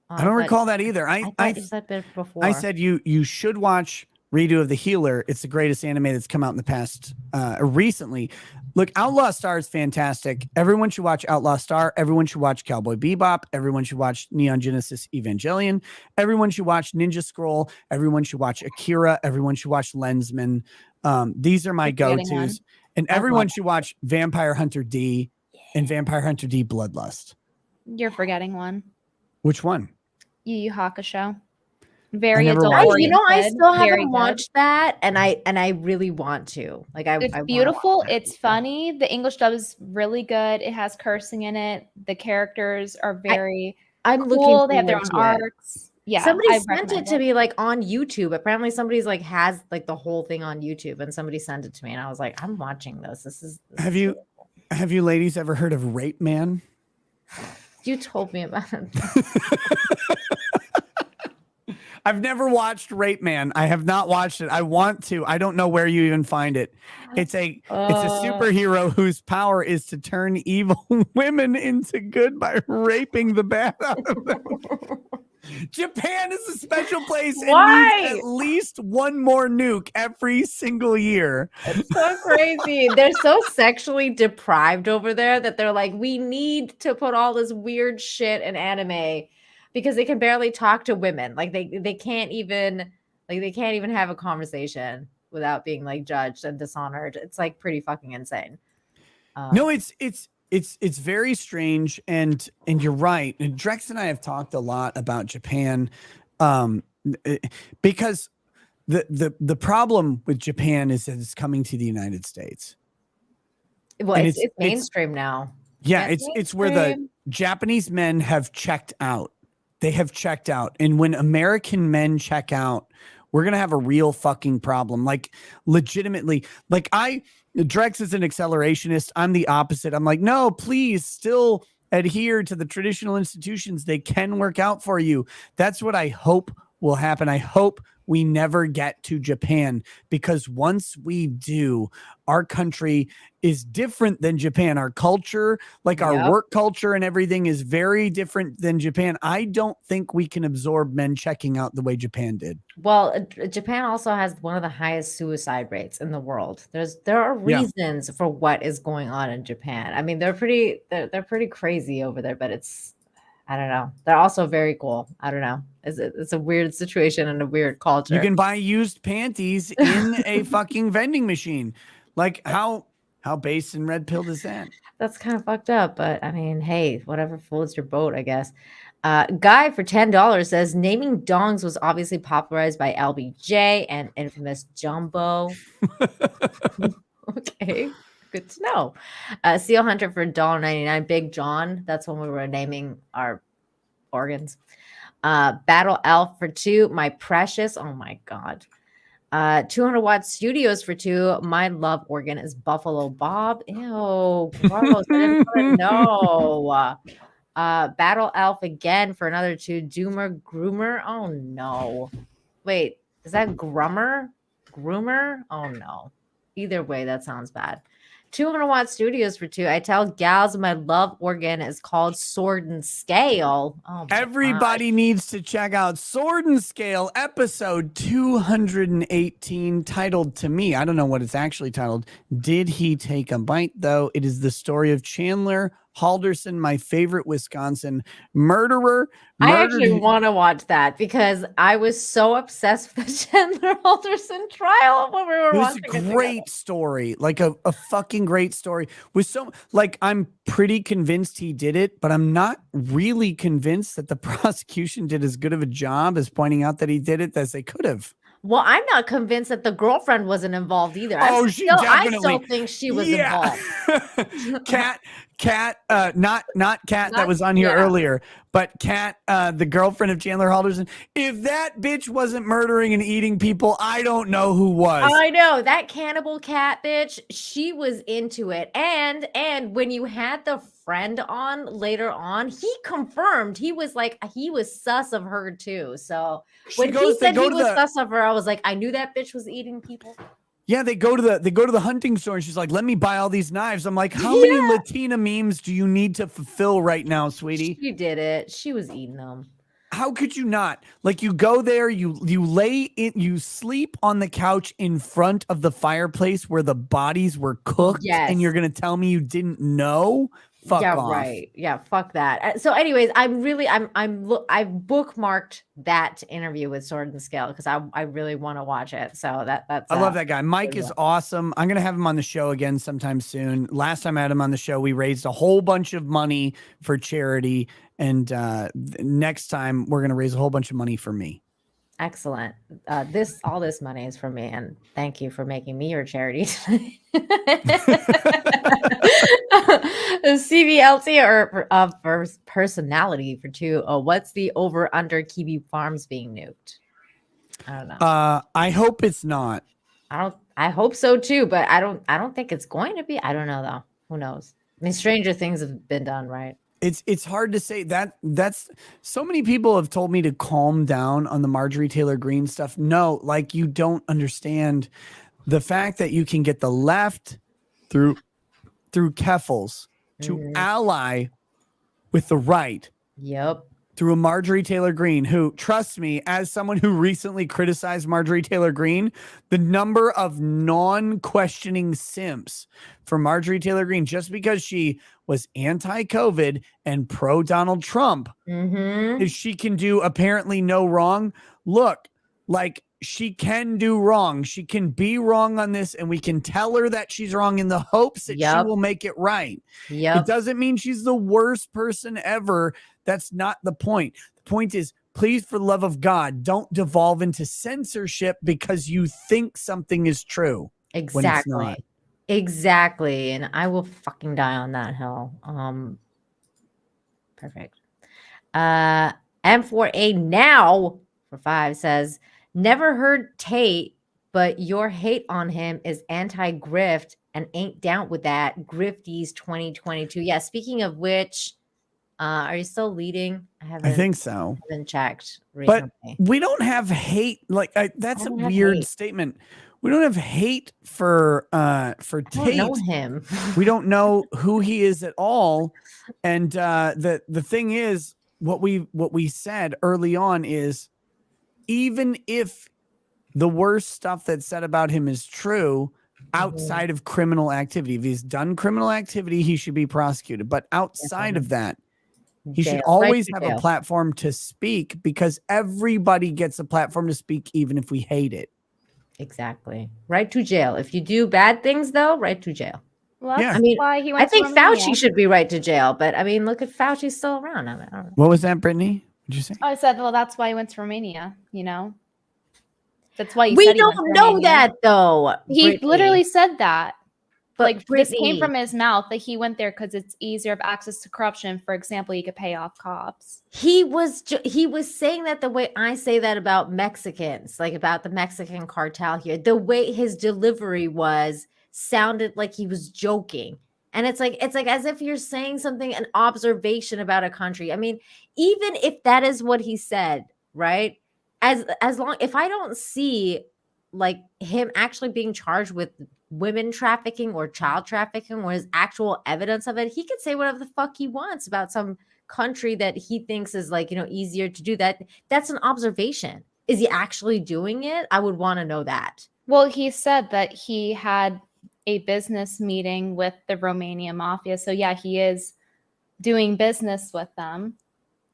I don't recall that either. I thought you said it before. I said you should watch Redo of the Healer. It's the greatest anime that's come out in the past recently. Look, Outlaw Star is fantastic. Everyone should watch Outlaw Star. Everyone should watch Cowboy Bebop. Everyone should watch Neon Genesis Evangelion. Everyone should watch Ninja Scroll. Everyone should watch Akira. Everyone should watch Lensman. These are my go-tos. And everyone should watch Vampire Hunter D and Vampire Hunter D Bloodlust. You're forgetting one. Which one? Yu Yu Hakusho. Very never adult. watched You know, I still Very haven't good. watched that, and I really want to. Like, It's I wanna beautiful. watch that. It's funny. The English dub is really good. It has cursing in it. The characters are very I'm cool. looking They have their own forward to it. arcs. Yeah, Somebody I sent it recommend to me like on YouTube. Apparently, somebody's like has like the whole thing on YouTube, and somebody sent it to me, and I was like, I'm watching this. This is Have you ladies ever heard of Rape Man? you told me about it. I've never watched Rape Man. I have not watched it. I want to. I don't know where you even find it. It's a superhero whose power is to turn evil women into good by raping the bad out of them. Japan is a special place. Why? It needs at least one more nuke every single year. It's so crazy. They're so sexually deprived over there that they're like, we need to put all this weird shit in anime because they can barely talk to women. Like they can't even have a conversation without being like judged and dishonored. It's like pretty fucking insane. No, it's very strange, and you're right. And Drex and I have talked a lot about Japan, because the problem with Japan is that it's coming to the United States. Well, And it's mainstream now. Yeah, It's it's where the mainstream. Japanese men have checked out. They have checked out, and when American men check out, we're gonna have a real fucking problem. Like legitimately, like Drex is an accelerationist. I'm the opposite. I'm like, no, please still adhere to the traditional institutions. They can work out for you. That's what I hope will happen. I hope we never get to Japan, because once we do, our country is different than Japan. Our culture, like our work culture and everything, is very different than Japan. I don't think we can absorb men checking out the way Japan did. Well, Japan also has one of the highest suicide rates in the world. There are reasons for what is going on in Japan. I mean, they're pretty crazy over there, but I don't know. They're also very cool. I don't know. It's a weird situation and a weird culture. You can buy used panties in a fucking vending machine. Like how base and red pilled is that? That's kind of fucked up, but I mean, hey, whatever floats your boat, I guess. Guy for $10 says naming dongs was obviously popularized by LBJ and infamous Jumbo. Okay, good to know. Seal Hunter for $1.99. Big John. That's when we were naming our organs. Battle Elf for $2. My Precious. Oh my God. 200 Watt Studios for $2. My love organ is Buffalo Bob. Ew, gross. I didn't want to know. Battle Elf again for another $2. Doomer Groomer. Oh no. Wait, is that Grummer? Groomer? Oh no. Either way, that sounds bad. 200 Watt Studios for $2. I tell gals my love organ is called Sword and Scale. Oh, everybody needs to check out Sword and Scale episode 218, titled to me, I don't know what it's actually titled. Did he take a bite though? It is the story of Chandler Halderson, my favorite Wisconsin murderer. I actually want to watch that because I was so obsessed with the Chandler Halderson trial when we were watching it. It was a great story, like a fucking great story. With so, like, I'm pretty convinced he did it, but I'm not really convinced that the prosecution did as good of a job as pointing out that he did it as they could have. Well, I'm not convinced that the girlfriend wasn't involved either. Oh, I still think she was involved. Kat, not Kat that was on here earlier, but Kat, the girlfriend of Chandler Halderson. If that bitch wasn't murdering and eating people, I don't know who was. I know that cannibal cat bitch. She was into it, and when you had the friend on later on, he confirmed he was sus of her too. So when he said he was sus of her, I was like, I knew that bitch was eating people. Yeah, they go to the hunting store and she's like, let me buy all these knives. I'm like, how many Latina memes do you need to fulfill right now, sweetie? She did it. She was eating them. How could you not? Like, you go there, you lay in, you sleep on the couch in front of the fireplace where the bodies were cooked, and you're gonna tell me you didn't know? Fuck off. Right. Yeah, fuck that. So anyways, I've bookmarked that interview with Sword and Scale because I really want to watch it. So that's I love that guy. Mike is awesome. I'm gonna have him on the show again sometime soon. Last time I had him on the show, we raised a whole bunch of money for charity, and next time we're gonna raise a whole bunch of money for me. excellent. All this money is for me, and thank you for making me your charity. CVLT or for personality for 2. Oh, what's the over under Kiwi Farms being nuked? I don't know. I hope it's not. I hope so too, but I don't think it's going to be. I don't know though. Who knows? I mean, stranger things have been done, right? It's hard to say. That's so many people have told me to calm down on the Marjorie Taylor Greene stuff. No, like, you don't understand the fact that you can get the left through Keffels to ally with the right. Yep. Through a Marjorie Taylor Greene, who, trust me, as someone who recently criticized Marjorie Taylor Greene, the number of non-questioning simps for Marjorie Taylor Greene, just because she was anti-COVID and pro-Donald Trump, if she can do apparently no wrong, look, like, she can do wrong. She can be wrong on this, and we can tell her that she's wrong in the hopes that she will make it right. It doesn't mean she's the worst person ever. That's not the point. The point is, please, for the love of God, don't devolve into censorship because you think something is true. When it's not. Exactly. And I will fucking die on that hill. Perfect. M4A now for 5 says, never heard Tate, but your hate on him is anti-grift and ain't down with that. Grifties 2022. Yeah, speaking of which, are you still leading? I think so. I haven't checked recently. But we don't have hate. Like, that's a weird statement. We don't have hate for Tate. I don't know him. We don't know who he is at all. And the thing is, what we said early on is, even if the worst stuff that's said about him is true, outside of criminal activity, if he's done criminal activity, he should be prosecuted. But outside of that, he should always have a platform to speak, because everybody gets a platform to speak, even if we hate it. Exactly. Right to jail. If you do bad things, though, right to jail. Well, that's I mean, why he went I think to Romania. Fauci should be right to jail, but I mean, look at Fauci's still around. I don't know. What was that, Brittany? What'd you say? I said, well, that's why he went to Romania, you know? That's why We don't know that, though. He Brittany. literally said that. But Like, this came Brittany- from his mouth that he went there because it's easier of access to corruption. For example, you could pay off cops. He was saying that the way I say that about Mexicans, like about the Mexican cartel here. The way his delivery sounded like he was joking. And it's like as if you're saying something, an observation about a country. I mean, even if that is what he said, right? As long, if I don't see like him actually being charged with women trafficking or child trafficking, or his actual evidence of it, he could say whatever the fuck he wants about some country that he thinks is, like, you know, easier to do that. That's an observation. Is he actually doing it? I would want to know that. Well, he said that he had a business meeting with the Romania mafia. So yeah, he is doing business with them.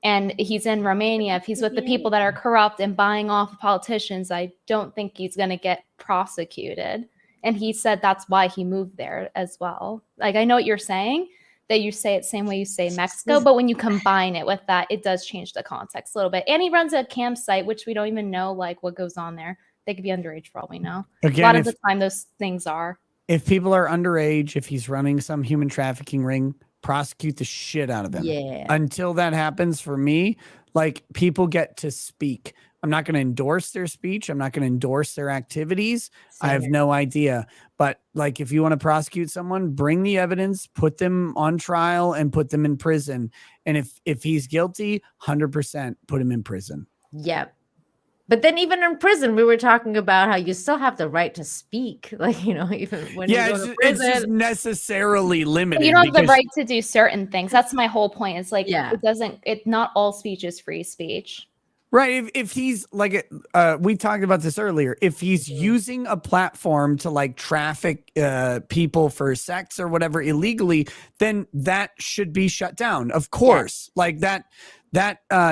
And he's in Romania. If he's with the people that are corrupt and buying off politicians, I don't think he's going to get prosecuted. And he said that's why he moved there as well. Like, I know what you're saying, that you say it the same way you say Mexico, but when you combine it with that, it does change the context a little bit. And he runs a campsite, which we don't even know, like, what goes on there. They could be underage for all we know. Again, a lot of the time, those things are. If people are underage, if he's running some human trafficking ring, prosecute the shit out of him. Yeah. Until that happens, for me, like, people get to speak. I'm not going to endorse their speech. I'm not going to endorse their activities. I have no idea. But, like, if you want to prosecute someone, bring the evidence, put them on trial, and put them in prison. And if he's guilty, 100% put him in prison. Yep. But then even in prison, we were talking about how you still have the right to speak. Like, you know, even when you go to prison. It's just necessarily limited. You don't have the right to do certain things. That's my whole point. It's like, Yeah. not all speech is free speech. Right. If he's like, we talked about this earlier, if he's using a platform to like traffic people for sex or whatever illegally, then that should be shut down. Of course, like that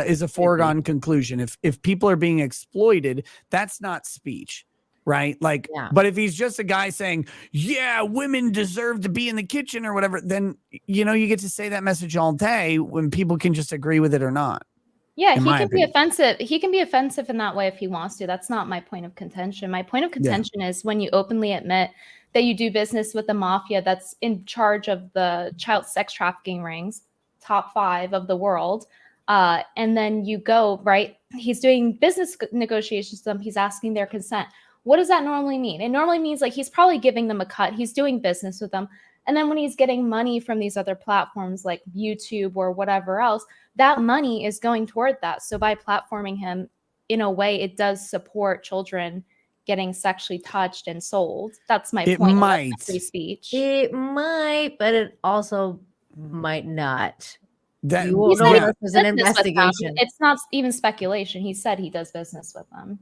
is a foregone conclusion. If people are being exploited, that's not speech. Right. Like, but if he's just a guy saying, yeah, women deserve to be in the kitchen or whatever, then, you know, you get to say that message all day when people can just agree with it or not. Yeah, he can be offensive. He can be offensive in that way if he wants to. That's not my point of contention. My point of contention is when you openly admit that you do business with the mafia that's in charge of the child sex trafficking rings, top 5 of the world. And then you go, right? He's doing business negotiations with them. He's asking their consent. What does that normally mean? It normally means like he's probably giving them a cut. He's doing business with them. And then when he's getting money from these other platforms like YouTube or whatever else, that money is going toward that. So by platforming him in a way, it does support children getting sexually touched and sold. That's my point. It might. Free speech. It might, but it also might not. That You won't know unless there's an investigation. It's not even speculation. He said he does business with them.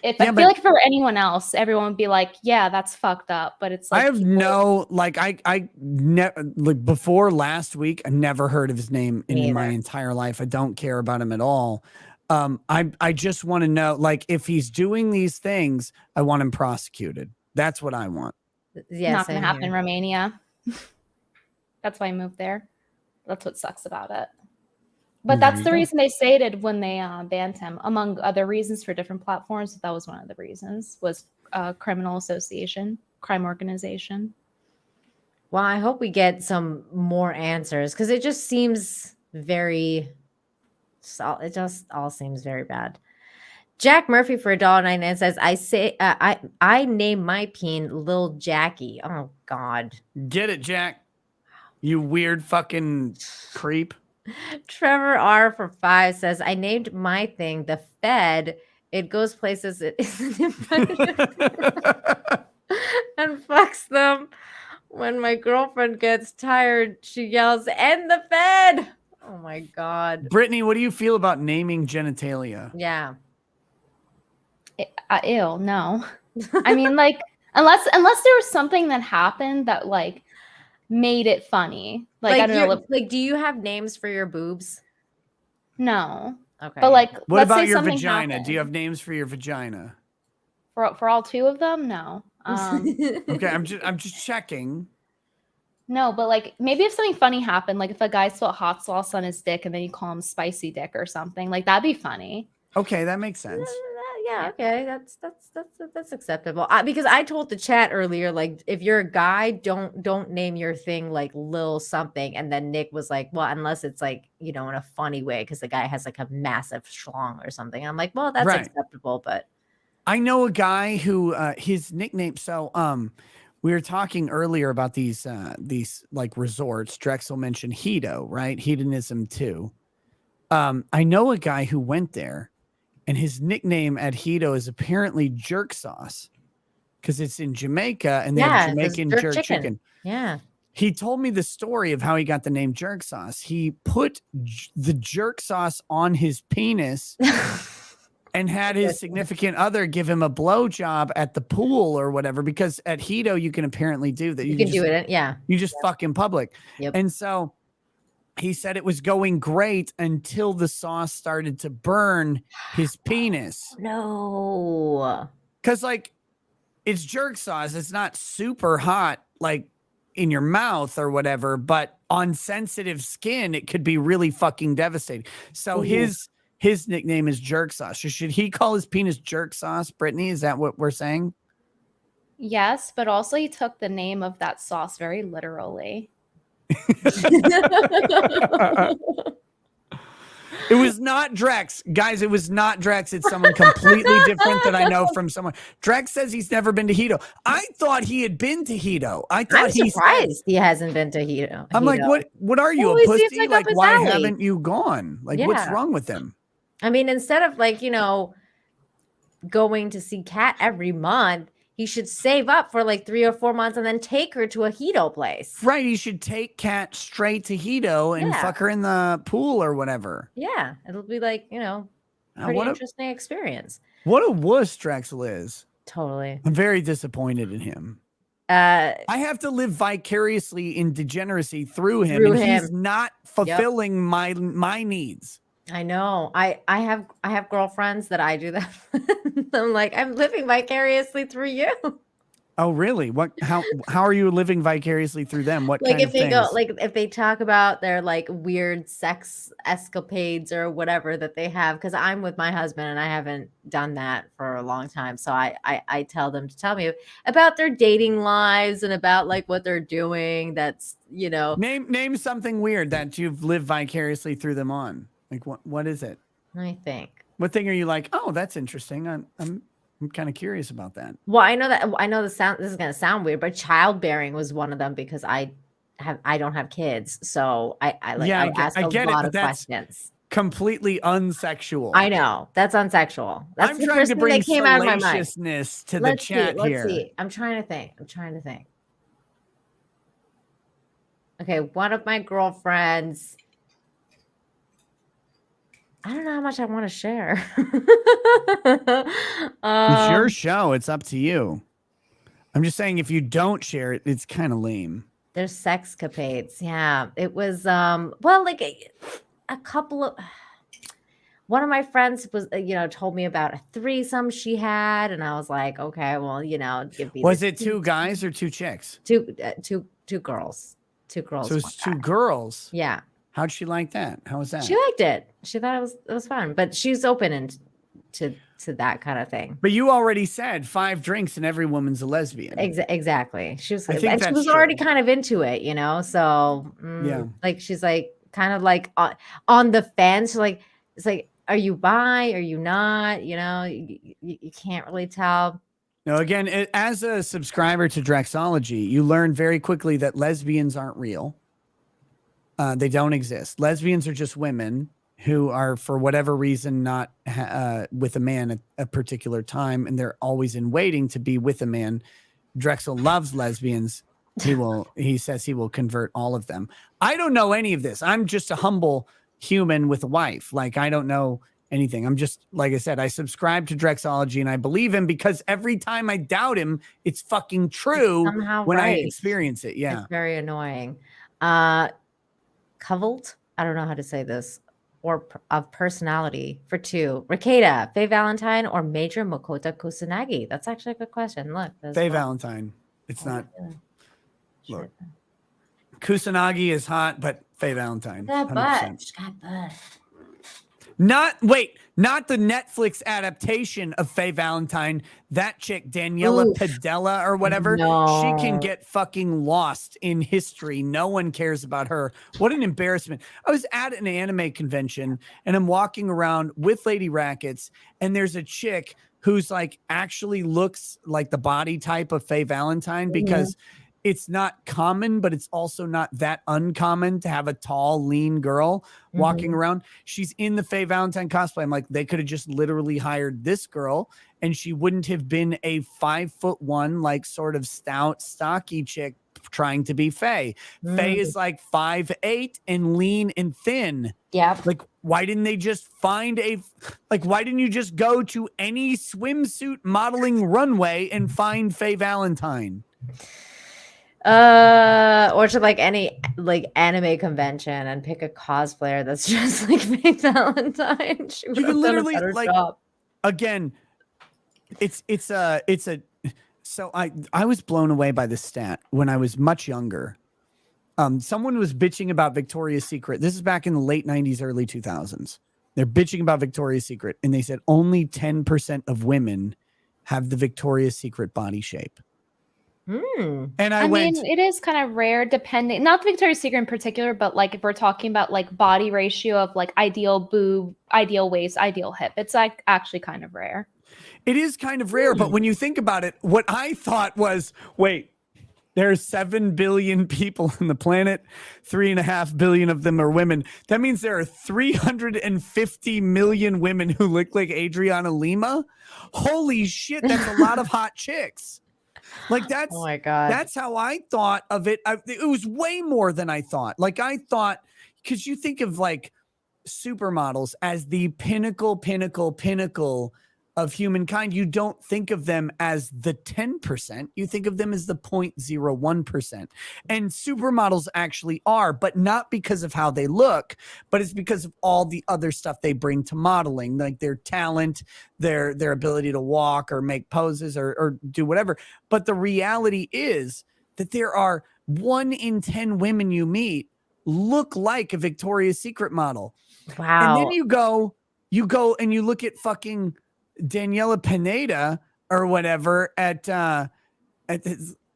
If I feel like if it were anyone else, everyone would be like, "Yeah, that's fucked up." But it's like I have no like I never like before last week. I never heard of his name in my entire life. I don't care about him at all. I just want to know, like, if he's doing these things, I want him prosecuted. That's what I want. Yeah, not gonna happen in Romania. That's why I moved there. That's what sucks about it. But that's the reason they stated when they banned him, among other reasons for different platforms. That was one of the reasons, was criminal association, crime organization. Well, I hope we get some more answers because it just seems very, it just all seems very bad. Jack Murphy for $1.99 says, I name my peen Lil Jackie. Oh, God. Get it, Jack. You weird fucking creep. Trevor R for 5 says, I named my thing the Fed. It goes places it isn't invited and fucks them. When my girlfriend gets tired, she yells, "End the Fed!" Oh my God. Brittany, what do you feel about naming genitalia? Yeah. Ew, no. I mean, like, unless there was something that happened that like made it funny. Like I don't know. Like, do you have names for your boobs? No. Okay. But like, what let's about say your something vagina? happened. Do you have names for your vagina? For all 2 of them? No. Okay, I'm just checking. No, but like maybe if something funny happened, like if a guy spilled hot sauce on his dick and then you call him Spicy Dick or something, like that'd be funny. Okay, that makes sense. Yeah, okay, that's acceptable. Because I told the chat earlier, like if you're a guy, don't name your thing like Lil something, and then Nick was like, well, unless it's like, you know, in a funny way, because the guy has like a massive schlong or something. I'm like, well, that's acceptable, but I know a guy who his nickname. So we were talking earlier about these like resorts. Drexel mentioned Hedo, right? Hedonism too. I know a guy who went there. And his nickname at Hedo is apparently Jerk Sauce because it's in Jamaica and they have Jamaican jerk chicken. Yeah. He told me the story of how he got the name Jerk Sauce. He put the jerk sauce on his penis and had his significant other give him a blowjob at the pool or whatever, because at Hedo you can apparently do that. You can do it. Yeah. You just fuck in public. Yep. And so he said it was going great until the sauce started to burn his penis. No. Because, like, it's jerk sauce. It's not super hot, like, in your mouth or whatever, but on sensitive skin, it could be really fucking devastating. So his nickname is Jerk Sauce. Should he call his penis Jerk Sauce, Brittany? Is that what we're saying? Yes, but also he took the name of that sauce very literally. It was not Drex, guys. It was not Drex. It's someone completely different that I know from someone. Drex says he's never been to Hedo. I thought he had been to Hedo. I'm surprised he hasn't been to Hedo. I'm like, what are you, a pussy? Like, why haven't you gone? Like, what's wrong with him? I mean, instead of like, you know, going to see Kat every month, he should save up for like 3 or 4 months and then take her to a Hedo place. Right. He should take Kat straight to Hedo and fuck her in the pool or whatever. Yeah. It'll be like, you know, pretty interesting experience. What a wuss Drexel is. Totally. I'm very disappointed in him. I have to live vicariously in degeneracy through him, he's not fulfilling my needs. I know. I have girlfriends that I do that. I'm like, I'm living vicariously through you. Oh, really? How are you living vicariously through them? What Like kind if of they things? go, like if they talk about their like weird sex escapades or whatever that they have, because I'm with my husband and I haven't done that for a long time. So I tell them to tell me about their dating lives and about like what they're doing. That's, you know. Name something weird that you've lived vicariously through them on. Like what is it? I think. What thing are you like, oh, that's interesting. I'm kind of curious about that. Well, I know this is going to sound weird, but childbearing was one of them because I don't have kids. So I ask a lot of questions. Completely unsexual. I know. That's unsexual. That's I'm the trying first to thing bring that came out of my mind. salaciousness to the chat here. Let's see. I'm trying to think. Okay, one of my girlfriends. I don't know how much I want to share. It's your show. It's up to you. I'm just saying if you don't share it, it's kind of lame. There's sexcapades. Yeah. It was well, like a couple of one of my friends was told me about a threesome she had, and I was like, okay, well, give me Was it two guys or two chicks? Two girls. Two girls. So it's two girls. Yeah. How'd she like that? How was that? She liked it. She thought it was fun, but she's open to that kind of thing. But you already said 5 drinks and every woman's a lesbian. Exactly. She was. I think she was already kind of into it, So yeah, like she's like kind of like on the fence. Like it's like, are you bi? Are you not? You can't really tell. No, again, as a subscriber to Drexology, you learn very quickly that lesbians aren't real. They don't exist. Lesbians are just women who are, for whatever reason, not with a man at a particular time, and they're always in waiting to be with a man. Drexel loves lesbians. He says he will convert all of them. I don't know any of this. I'm just a humble human with a wife. Like, I don't know anything. I'm just, like I said, I subscribe to Drexology and I believe him because every time I doubt him, it's fucking true when I experience it. Yeah. It's very annoying. Covelt, I don't know how to say this, or of personality for 2. Rekieta, Faye Valentine, or Major Makoto Kusanagi? That's actually a good question. Look. Faye Valentine. It's not. Look. Kusanagi is hot, but Faye Valentine. That butt. She's got butt. Not the Netflix adaptation of Faye Valentine. That chick, Daniela Padella or whatever, she can get fucking lost in history. No one cares about her. What an embarrassment. I was at an anime convention and I'm walking around with Lady Rackets, and there's a chick who's like actually looks like the body type of Faye Valentine because it's not common, but it's also not that uncommon to have a tall, lean girl walking around. She's in the Faye Valentine cosplay. I'm like, they could have just literally hired this girl and she wouldn't have been a 5'1", like sort of stout, stocky chick trying to be Faye. Faye is like 5'8" and lean and thin. Yeah. Like, why didn't they just find why didn't you just go to any swimsuit modeling runway and find Faye Valentine? Or to like any like anime convention and pick a cosplayer that's just like Faye Valentine. She would have done a better job. Again, so I was blown away by this stat when I was much younger. Someone was bitching about Victoria's Secret. This is back in the late 90s, early 2000s. They're bitching about Victoria's Secret, and they said only 10% of women have the Victoria's Secret body shape. And I mean, it is kind of rare, depending, not the Victoria's Secret in particular, but like if we're talking about like body ratio of like ideal boob, ideal waist, ideal hip, it's like actually kind of rare. It is kind of rare, but when you think about it, what I thought was, wait, there's 7 billion people on the planet, 3.5 billion of them are women. That means there are 350 million women who look like Adriana Lima. Holy shit, that's a lot of hot chicks. Like that's, oh my God, that's how I thought of it. It was way more than I thought. Like I thought, because you think of like supermodels as the pinnacle of humankind. You don't think of them as the 10%. You think of them as the 0.01%. And supermodels actually are, but not because of how they look, but it's because of all the other stuff they bring to modeling, like their talent, their ability to walk or make poses or do whatever. But the reality is that there are 1 in 10 women you meet look like a Victoria's Secret model. Wow. And then you go and you look at fucking Daniela Pineda or whatever at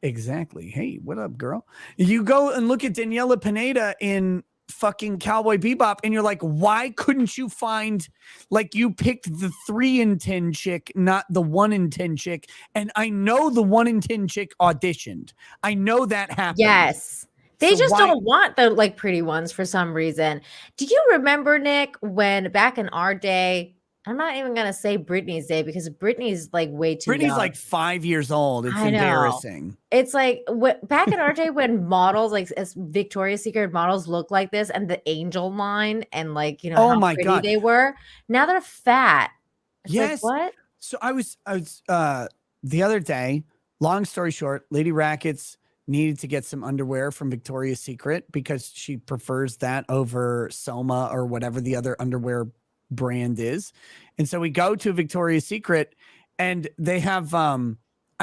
exactly. Hey, what up, girl? You go and look at Daniela Pineda in fucking Cowboy Bebop, and you're like, why couldn't you find, like, you picked the 3 in 10 chick, not the 1 in 10 chick? And I know the 1 in 10 chick auditioned. I know that happened. Yes. They So just why- don't want the like pretty ones for some reason. Do you remember, Nick, when back in our day, I'm not even gonna say Britney's day because Britney's like way too Britney's young. like 5 years old. It's I know. embarrassing. It's like back in our day when models like as Victoria's Secret models look like this and the angel line and like, you know, Oh how my pretty God. they were. Now they're fat. It's Yes. like, what? So I was the other day, long story short, Lady Rackets needed to get some underwear from Victoria's Secret because she prefers that over Soma or whatever the other underwear brand is. And so we go to Victoria's Secret and they have I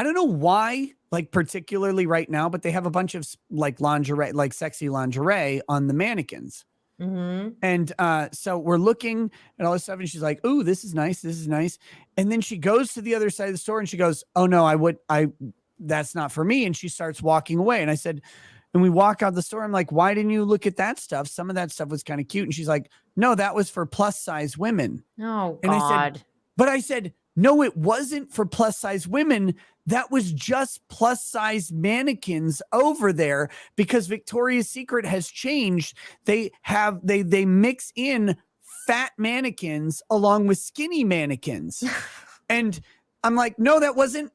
don't know why, like particularly right now, but they have a bunch of like lingerie, like sexy lingerie on the mannequins. Mm-hmm. And so we're looking at all this stuff, and she's like, "Ooh, this is nice. This is nice." And then she goes to the other side of the store and she goes, "Oh no, that's not for me." And she starts walking away. And I said, and we walk out the store. I'm like, "Why didn't you look at that stuff? Some of that stuff was kind of cute." And she's like, "No, that was for plus size women." Oh And God. I said, no, it wasn't for plus size women. That was just plus size mannequins over there because Victoria's Secret has changed. They mix in fat mannequins along with skinny mannequins. And I'm like, no, that wasn't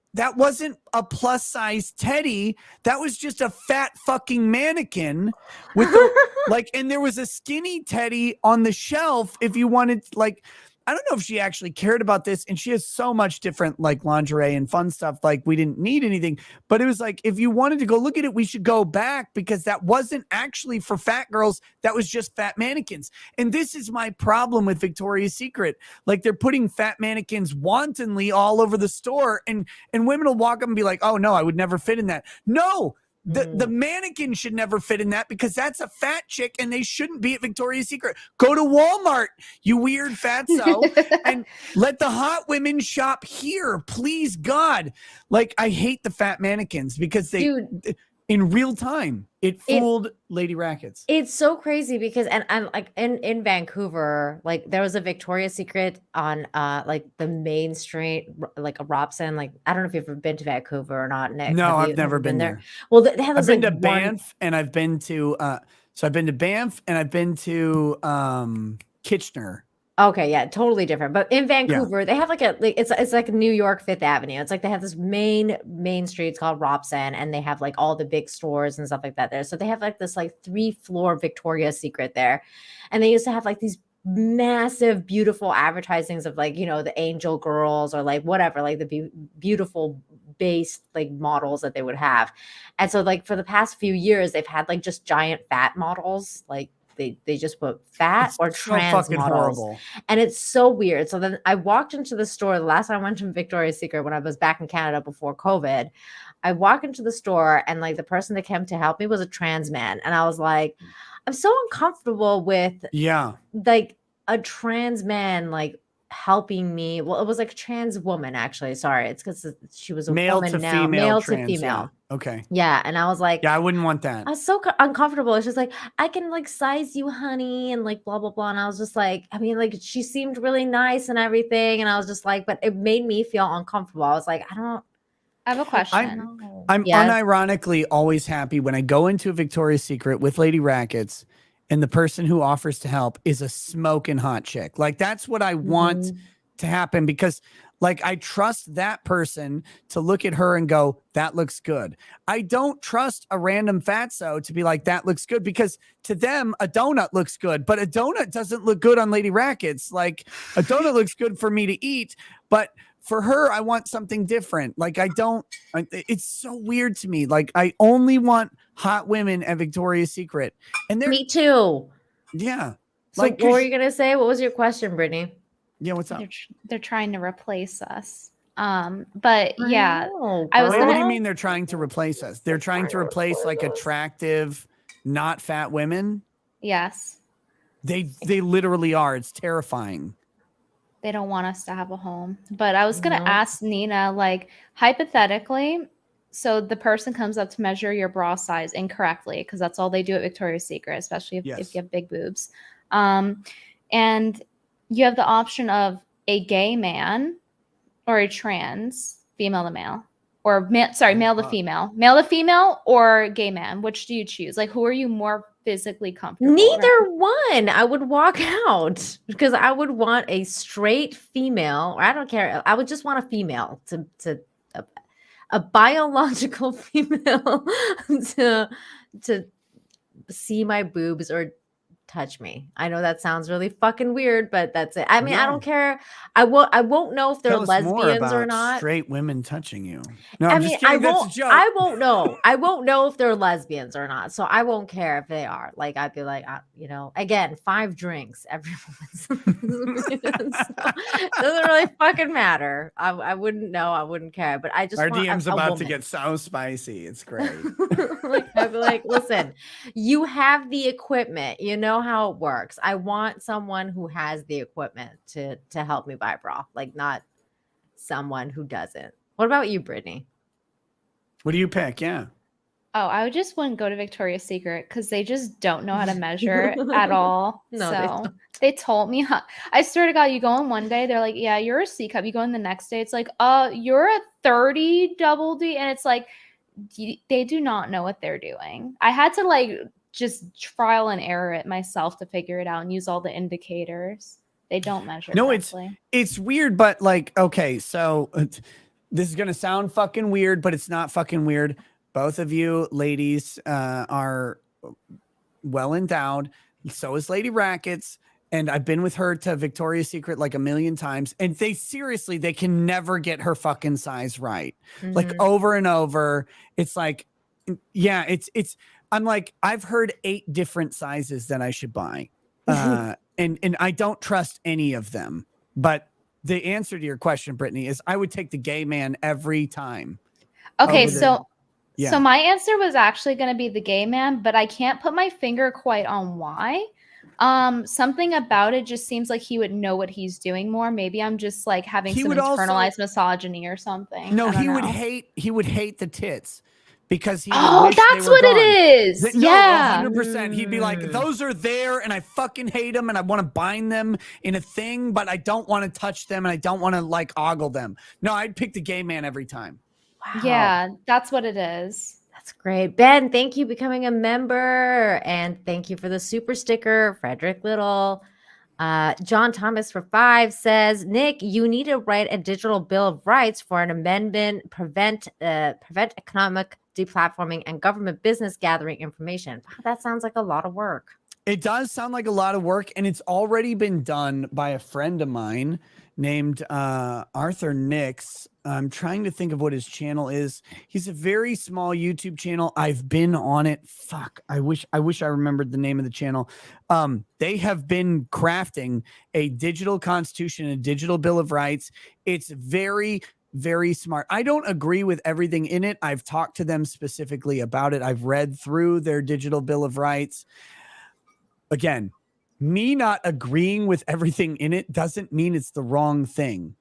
a plus size teddy. That was just a fat fucking mannequin with and there was a skinny teddy on the shelf if you wanted, like, I don't know if she actually cared about this, and she has so much different like lingerie and fun stuff. Like, we didn't need anything, but it was like, if you wanted to go look at it, we should go back because that wasn't actually for fat girls. That was just fat mannequins. And this is my problem with Victoria's Secret. Like, they're putting fat mannequins wantonly all over the store, and women will walk up and be like, "Oh no, I would never fit in that." No. The mannequin should never fit in that because that's a fat chick and they shouldn't be at Victoria's Secret. Go to Walmart, you weird fatso, and let the hot women shop here, please God. Like, I hate the fat mannequins because they, in real time, it fooled Lady Rackets. It's so crazy because and like in Vancouver, like there was a Victoria's Secret on like the main street, like a Robson. Like, I don't know if you've ever been to Vancouver or not, Nick. No, Have I've never been there. Well, they have I've those, been like, to Banff and I've been to I've been to Banff and I've been to Kitchener. Okay, yeah, totally different. But in Vancouver, they have like it's like New York Fifth Avenue. It's like they have this main street. It's called Robson, and they have like all the big stores and stuff like that there. So they have like this like 3-floor Victoria's Secret there, and they used to have like these massive, beautiful advertisings of like, you know, the angel girls or like whatever, like the beautiful base like models that they would have. And so like for the past few years, they've had like just giant fat models, like. They just put fat or trans fucking models. horrible. And it's so weird. So then I walked into the store the last time I went to Victoria's Secret when I was back in Canada before COVID. I walked into the store and like the person that came to help me was a trans man. And I was like, I'm so uncomfortable with like a trans man like helping me. Well, it was like a trans woman, actually. Sorry. It's because she was a Male woman to now. female Male trans, to female. yeah. Okay. Yeah. And I was like, yeah, I wouldn't want that. I was so uncomfortable. It's just like, I can like size you, honey, and like blah, blah, blah. And I was just like, I mean, like she seemed really nice and everything. And I was just like, but it made me feel uncomfortable. I was like, I have a question. I'm Yes. unironically always happy when I go into a Victoria's Secret with Lady Rackets and the person who offers to help is a smoking hot chick. Like, that's what I want to happen because Like, I trust that person to look at her and go, that looks good. I don't trust a random fatso to be like, that looks good, because to them, a donut looks good, but a donut doesn't look good on Lady Rackets. Like, a donut looks good for me to eat, but for her, I want something different. Like, it's so weird to me. Like, I only want hot women at Victoria's Secret. And Me too. Yeah. So what were you going to say? What was your question, Brittany? Yeah, what's up? They're trying to replace us. But yeah, I was. What do you mean they're trying to replace us? They're trying to replace like attractive, not fat women. Yes. They literally are. It's terrifying. They don't want us to have a home. But I was going to ask Nina, like, hypothetically, so the person comes up to measure your bra size incorrectly, because that's all they do at Victoria's Secret, especially if you have big boobs. And you have the option of a gay man or a trans, female to male, or male to female or gay man. Which do you choose? Like, who are you more physically comfortable Neither around? one. I would walk out because I would want a straight female, or I don't care. I would just want a female a biological female to see my boobs or touch me. I know that sounds really fucking weird, but that's it. I mean, I don't care. I won't know if they're Tell us more lesbians about or not. straight women touching you. No, I I'm mean, just kidding. That's a joke. I won't know. I won't know if they're lesbians or not. So I won't care if they are. Like, I'd be like, again, 5 drinks every woman. It doesn't really fucking matter. I wouldn't know. I wouldn't care. But I just Our want DM's a about to woman. get so spicy. It's great. Like, I'd be like, listen, you have the equipment. You know how it works. I want someone who has the equipment to help me buy a bra, like not someone who doesn't. What about you, Brittany? What do you pick? Yeah. Oh, I would just wouldn't go to Victoria's Secret because they just don't know how to measure at all. No, they so don't. they told me, I swear to God, you go in one day, they're like, yeah, you're a C cup. You go in the next day, it's like, you're a 30 double D. And it's like, they do not know what they're doing. I had to like just trial and error it myself to figure it out and use all the indicators. They don't measure. No, correctly. it's weird, but like, okay, so this is gonna sound fucking weird, but it's not fucking weird. Both of you ladies are well endowed. So is Lady Rackets. And I've been with her to Victoria's Secret like a million times. And they can never get her fucking size right. Like over and over. It's like, yeah, I'm like, I've heard 8 different sizes that I should buy. And I don't trust any of them. But the answer to your question, Brittany, is I would take the gay man every time. Okay, so my answer was actually going to be the gay man, but I can't put my finger quite on why. Something about it just seems like he would know what he's doing more. Maybe I'm just like having some internalized misogyny or something. No, he would hate the tits. Because he that's what it is. Yeah, 100%. He'd be like, those are there, and I fucking hate them, and I want to bind them in a thing, but I don't want to touch them, and I don't want to like ogle them. No, I'd pick the gay man every time. Wow. Yeah, that's what it is. That's great. Ben, thank you for becoming a member, and thank you for the super sticker, Frederick Little. John Thomas for 5 says, Nick, you need to write a digital bill of rights for an amendment, prevent economic deplatforming and government business gathering information. Wow, that sounds like a lot of work. It does sound like a lot of work, and it's already been done by a friend of mine named Arthur Nix. I'm trying to think of what his channel is. He's a very small YouTube channel. I've been on it. Fuck. I wish I remembered the name of the channel. They have been crafting a digital constitution, a digital bill of rights. It's very, very smart. I don't agree with everything in it. I've talked to them specifically about it. I've read through their digital bill of rights. Again, me not agreeing with everything in it doesn't mean it's the wrong thing.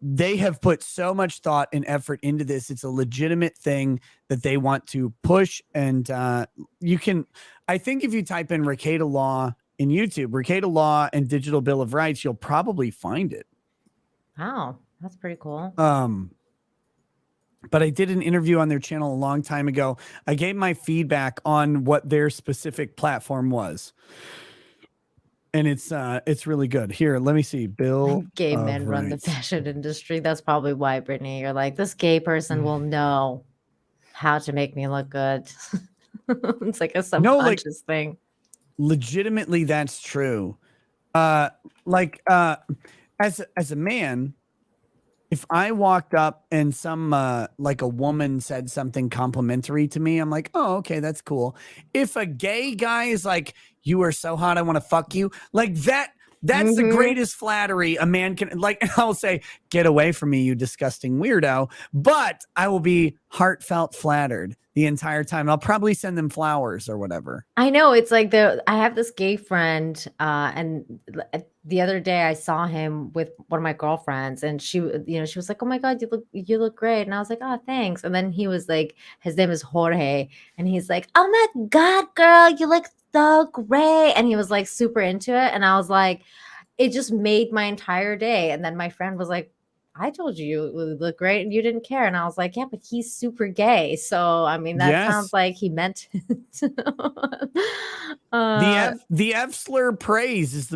They have put so much thought and effort into this. It's a legitimate thing that they want to push. And I think if you type in Rekieta Law in YouTube, Rekieta Law and Digital Bill of Rights, you'll probably find it. Wow, that's pretty cool. But I did an interview on their channel a long time ago. I gave my feedback on what their specific platform was. And it's really good. Here, let me see. Bill Gay of men run the Rights. fashion industry. That's probably why, Brittany, you're like, this gay person will know how to make me look good. It's like a subconscious thing. Legitimately, that's true. As a man, if I walked up and some like a woman said something complimentary to me, I'm like, oh, okay, that's cool. If a gay guy is like, you are so hot, I want to fuck you, like that's the greatest flattery a man can, like, I'll say, get away from me, you disgusting weirdo. But I will be heartfelt flattered the entire time. I'll probably send them flowers or whatever. I know, it's like I have this gay friend, and the other day I saw him with one of my girlfriends, and she was like, "Oh my God, you look great," and I was like, "Oh, thanks." And then he was like, his name is Jorge, and he's like, "Oh my God, girl, you look so great," and he was like super into it, and I was like, it just made my entire day. And then my friend was like, I told you look great and you didn't care. And I was like, yeah, but he's super gay. So, I mean, that sounds like he meant it. The F slur praise is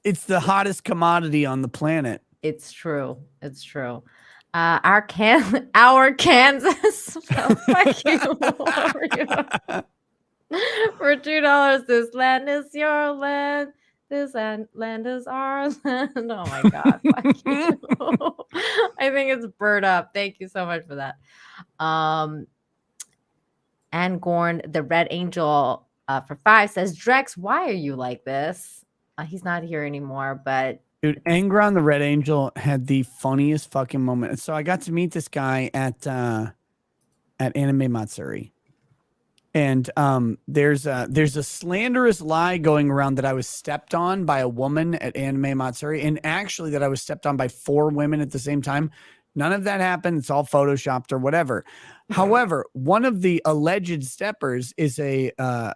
it's the hottest commodity on the planet. It's true. It's true. Our Kansas. Fuck you. For $2, this land is your land. This land is our land. Oh my God. Fuck you. I think it's Bird Up. Thank you so much for that. Ann Gorn, the Red Angel, for 5 says, Drex, why are you like this? He's not here anymore, but dude, Angron the Red Angel had the funniest fucking moment. So I got to meet this guy at Anime Matsuri. And there's a slanderous lie going around that I was stepped on by a woman at Anime Matsuri, and actually that I was stepped on by 4 women at the same time. None of that happened. It's all photoshopped or whatever. However, one of the alleged steppers is a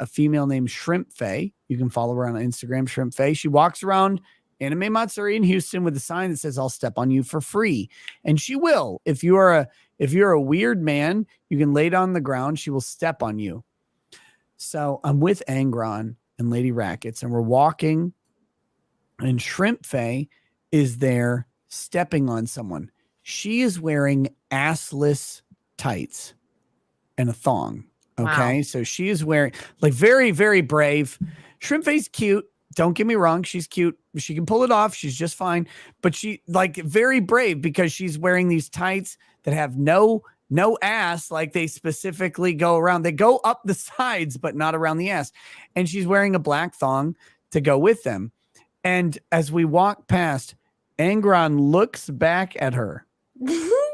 female named Shrimp Faye. You can follow her on Instagram, Shrimp Faye. She walks around Anime Matsuri in Houston with a sign that says, "I'll step on you for free," and she will. If you're a weird man, you can lay down on the ground. She will step on you. So I'm with Angron and Lady Rackets, and we're walking, and Shrimp Faye is there stepping on someone. She is wearing assless tights and a thong. Okay. Wow. So she is wearing, like, very, very brave. Shrimp Faye's cute. Don't get me wrong. She's cute. She can pull it off. She's just fine. But she, like, very brave because she's wearing these tights that have no ass. Like, they specifically go around. They go up the sides, but not around the ass. And she's wearing a black thong to go with them. And as we walk past, Angron looks back at her,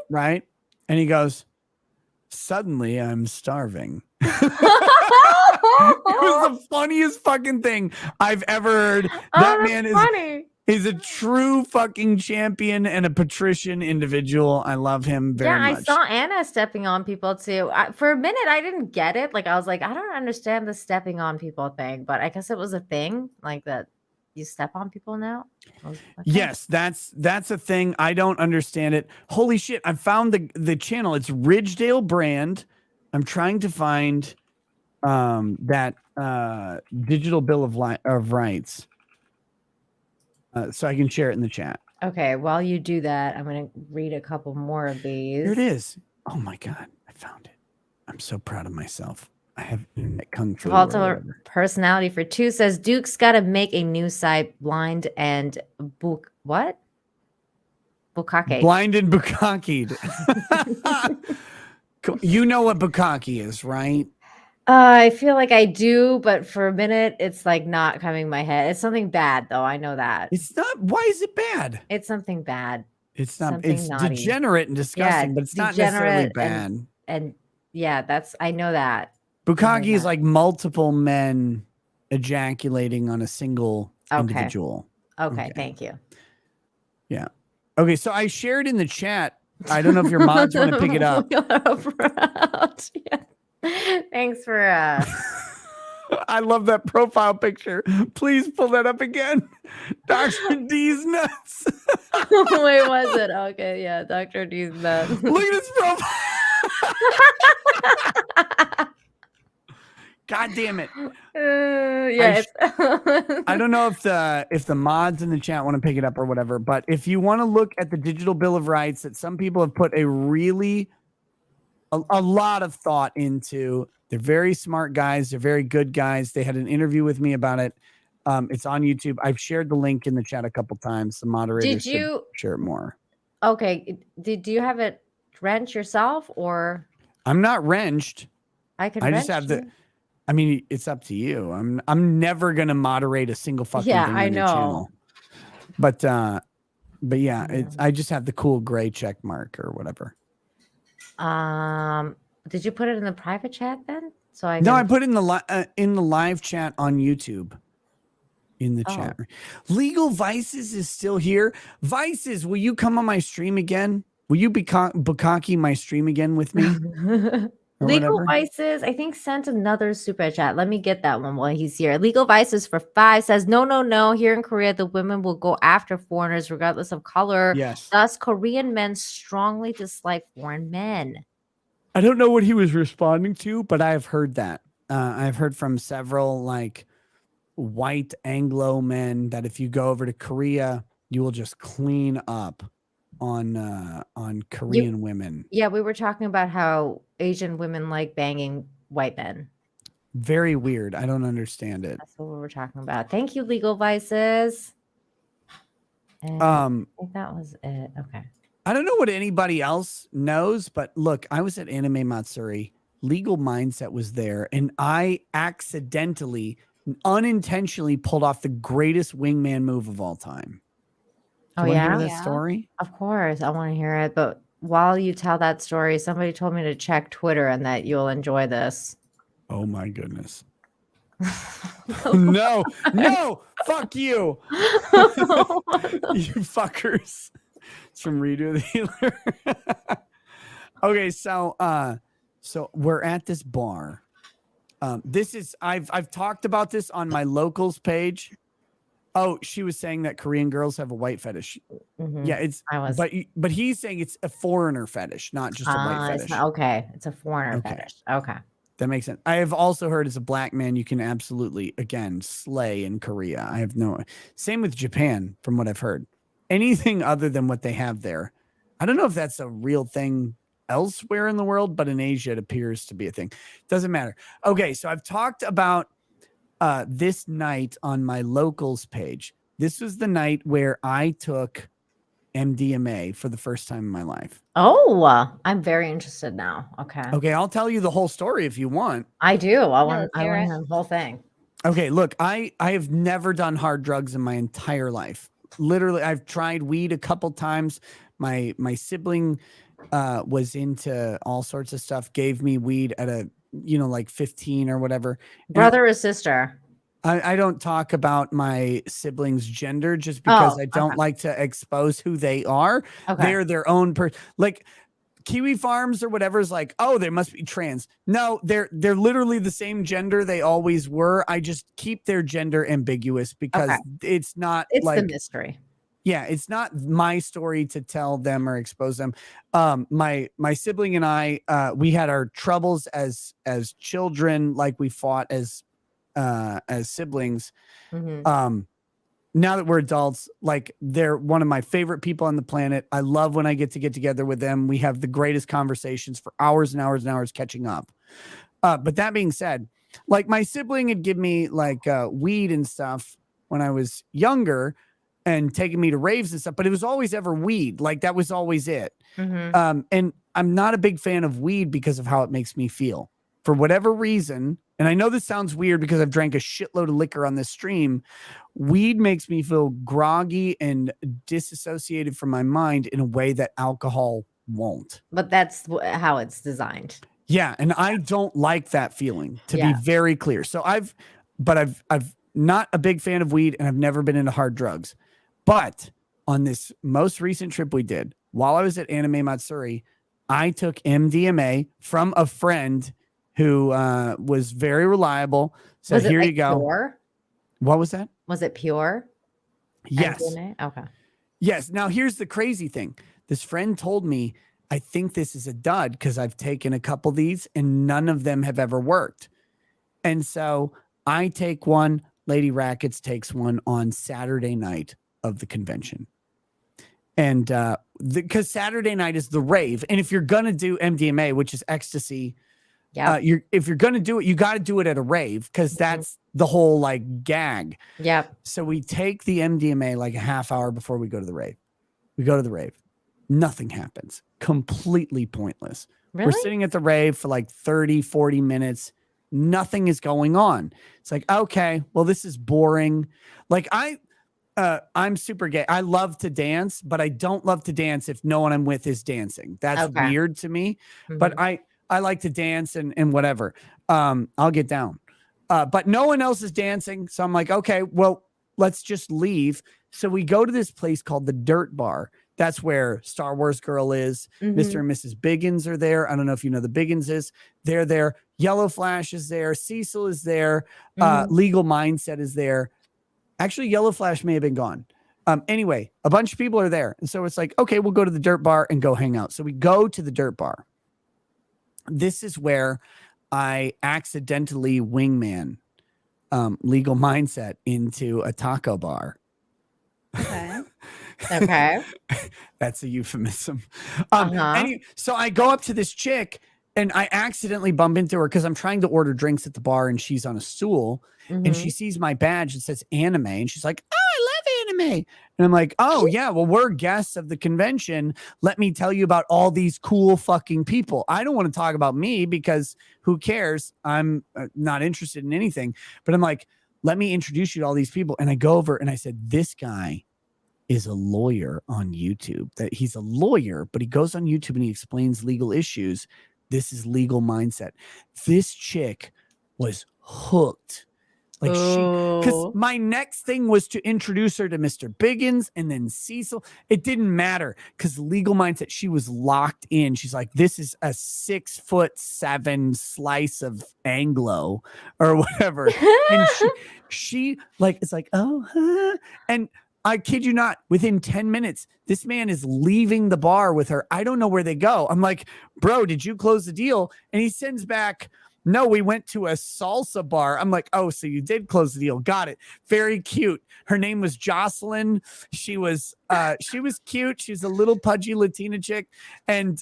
right? And he goes, "Suddenly I'm starving." It was the funniest fucking thing I've ever heard. That man is funny. He's a true fucking champion and a patrician individual. I love him very much. I saw Anna stepping on people too. For a minute, I didn't get it. Like, I was like, I don't understand the stepping on people thing, but I guess it was a thing, like that you step on people now. Okay. Yes, that's a thing. I don't understand it. Holy shit! I found the channel. It's Ridgedale Brand. I'm trying to find that digital bill of rights. So I can share it in the chat. Okay, while you do that, I'm going to read a couple more of these. Here it is. Oh my God, I found it. I'm so proud of myself. I have kung fu. Volatile personality for 2 says, Duke's got to make a new site, Blind and what? Bukkake. Blind and Bukkake'd. You know what Bukkake is, right? I feel like I do, but for a minute, it's like not coming in my head. It's something bad, though. I know that. It's not. Why is it bad? It's something bad. It's not. It's naughty. Degenerate and disgusting, but it's not necessarily bad. And yeah, I know that. Bukkake is like multiple men ejaculating on a single individual. Okay, thank you. Yeah. Okay, so I shared in the chat. I don't know if your mods want to pick it up. Yeah. Thanks for I love that profile picture. Please pull that up again. Dr. D's nuts. Wait, was it? Okay, yeah, Dr. D's nuts. Look at this profile. God damn it. Yes. I don't know if the mods in the chat want to pick it up or whatever, but if you want to look at the Digital Bill of Rights that some people have put a lot of thought into, they're very smart guys. They're very good guys. They had an interview with me about it. It's on YouTube. I've shared the link in the chat a couple times. The moderators should share it more. Okay. Do you have it wrenched yourself or? I'm not wrenched. I just have the. I mean, it's up to you. I'm never gonna moderate a single fucking thing on your channel. But yeah, I just have the cool gray check mark or whatever. Did you put it in the private chat then? So I No, I put it in the live chat on YouTube. In the chat. Legal Vices is still here. Vices, will you come on my stream again? Will you be Bukaki my stream again with me? Legal Vices, I think, sent another super chat. Let me get that one while he's here. Legal Vices for 5 says, no. Here in Korea, the women will go after foreigners regardless of color. Yes. Thus, Korean men strongly dislike foreign men. I don't know what he was responding to, but I have heard that. I've heard from several white Anglo men that if you go over to Korea, you will just clean up on Korean women. Yeah, we were talking about how Asian women like banging white men. Very weird. I don't understand it. That's what we were talking about. Thank you, Legal Vices. And I think that was it. Okay. I don't know what anybody else knows, but look, I was at Anime Matsuri. Legal Mindset was there, and I unintentionally pulled off the greatest wingman move of all time. Do you want to hear that story? Of course, I want to hear it. But while you tell that story, somebody told me to check Twitter and that you'll enjoy this. Oh my goodness. No, fuck you. You fuckers. It's from Redo the Healer. Okay, so we're at this bar. This is I've talked about this on my locals page. Oh, she was saying that Korean girls have a white fetish. Yeah, but he's saying it's a foreigner fetish, not just a white fetish. It's a foreigner fetish. Okay. That makes sense. I have also heard as a black man, you can absolutely, again, slay in Korea. I have same with Japan, from what I've heard. Anything other than what they have there. I don't know if that's a real thing elsewhere in the world, but in Asia, it appears to be a thing. Doesn't matter. Okay, so I've talked about this night on my locals page. This was the night where I took MDMA for the first time in my life. Oh, I'm very interested now. Okay, I'll tell you the whole story if you want. I do. I want to hear the whole thing. Okay, look, I have never done hard drugs in my entire life. Literally, I've tried weed a couple times. My sibling was into all sorts of stuff, gave me weed at a, like 15 or whatever. Brother or sister? I don't talk about my siblings' gender just because I don't like to expose who they are. Okay. They're their own person. Like Kiwi Farms or whatever is like, oh, they must be trans. No, they're literally the same gender they always were. I just keep their gender ambiguous because it's the mystery. Yeah, it's not my story to tell them or expose them. My sibling and I, we had our troubles as children, like we fought as siblings. Now that we're adults, like they're one of my favorite people on the planet. I love when I get together with them. We have the greatest conversations for hours and hours and hours catching up. But that being said, like my sibling had given me like weed and stuff when I was younger and taking me to raves and stuff, but it was always ever weed. Like that was always it. And I'm not a big fan of weed because of how it makes me feel. For whatever reason, and I know this sounds weird because I've drank a shitload of liquor on this stream, weed makes me feel groggy and disassociated from my mind in a way that alcohol won't. But that's how it's designed. Yeah, and I don't like that feeling, to be very clear. So I've not a big fan of weed, and I've never been into hard drugs. But on this most recent trip we did, while I was at Anime Matsuri, I took MDMA from a friend who was very reliable. So here you go. Pure? What was that? Was it pure? Yes. MDMA? Okay. Yes. Now here's the crazy thing. This friend told me, I think this is a dud because I've taken a couple of these and none of them have ever worked. And so I take one, Lady Rackets takes one on Saturday night of the convention. And because Saturday night is the rave. And if you're going to do MDMA, which is ecstasy, if you're going to do it, you got to do it at a rave because that's the whole like gag. Yep. So we take the MDMA like a half hour before we go to the rave. We go to the rave. Nothing happens. Completely pointless. Really? We're sitting at the rave for like 30, 40 minutes. Nothing is going on. It's like, okay, well, this is boring. Like I'm super gay. I love to dance, but I don't love to dance if no one I'm with is dancing. That's weird to me. But I like to dance and whatever. I'll get down. But no one else is dancing. So I'm like, okay, well, let's just leave. So we go to this place called the Dirt Bar. That's where Star Wars Girl is. Mr. and Mrs. Biggins are there. I don't know if you know the Bigginses. They're there. Yellow Flash is there. Cecil is there. Legal Mindset is there. Actually, Yellow Flash may have been gone. Anyway, a bunch of people are there. And so it's like, okay, we'll go to the Dirt Bar and go hang out. So we go to the Dirt Bar. This is where I accidentally wingman Legal Mindset into a taco bar. Okay. Okay. That's a euphemism. So I go up to this chick and I accidentally bump into her because I'm trying to order drinks at the bar and she's on a stool and she sees my badge that says anime and she's like, oh, I love anime. And I'm like, oh yeah, well, we're guests of the convention. Let me tell you about all these cool fucking people. I don't want to talk about me because who cares? I'm not interested in anything, but I'm like, let me introduce you to all these people. And I go over and I said, this guy is a lawyer on YouTube. That he's a lawyer, but he goes on YouTube and he explains legal issues. This is Legal Mindset. This chick was hooked. Like because my next thing was to introduce her to Mr. Biggins and then Cecil. It didn't matter because Legal Mindset, she was locked in. She's like, this is a 6'7" slice of Anglo or whatever. And she like, it's like, oh, and I kid you not, within 10 minutes, this man is leaving the bar with her. I don't know where they go. I'm like, bro, did you close the deal? And he sends back, no, we went to a salsa bar. I'm like, oh, so you did close the deal. Got it. Very cute. Her name was Jocelyn. She was cute. She's a little pudgy Latina chick. And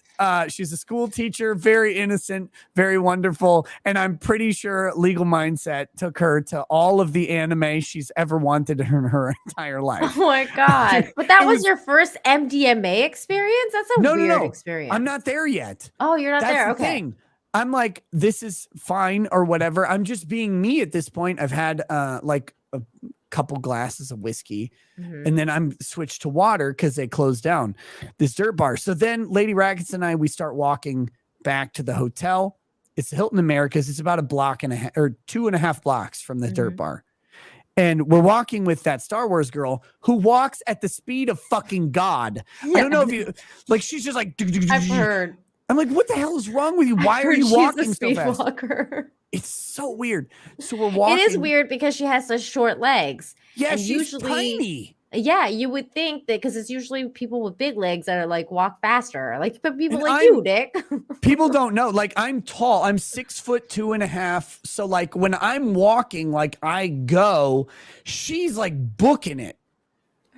she's a school teacher, very innocent, very wonderful. And I'm pretty sure Legal Mindset took her to all of the anime she's ever wanted in her entire life. Oh my God. But that was your first MDMA experience? That's a weird experience. I'm not there yet. Oh, you're not there. That's the Okay. thing. I'm like, this is fine or whatever. I'm just being me at this point. I've had like a couple glasses of whiskey and then I'm switched to water because they closed down this Dirt Bar. So then Lady Rackets and I, we start walking back to the hotel. It's the Hilton Americas. It's about a block and a half or 2.5 blocks from the Dirt Bar. And we're walking with that Star Wars girl who walks at the speed of fucking God. I don't know if you like, she's just like, I've heard. I'm like, what the hell is wrong with you? Why are you walking so fast? Walker. It's so weird. So we're walking. It is weird because she has such short legs. Yeah, and she's usually, tiny. Yeah, you would think that because it's usually people with big legs that are like walk faster. Like but people And like you, Nick. People don't know. Like I'm tall. I'm 6'2.5". So like when I'm walking, like I go, she's like booking it.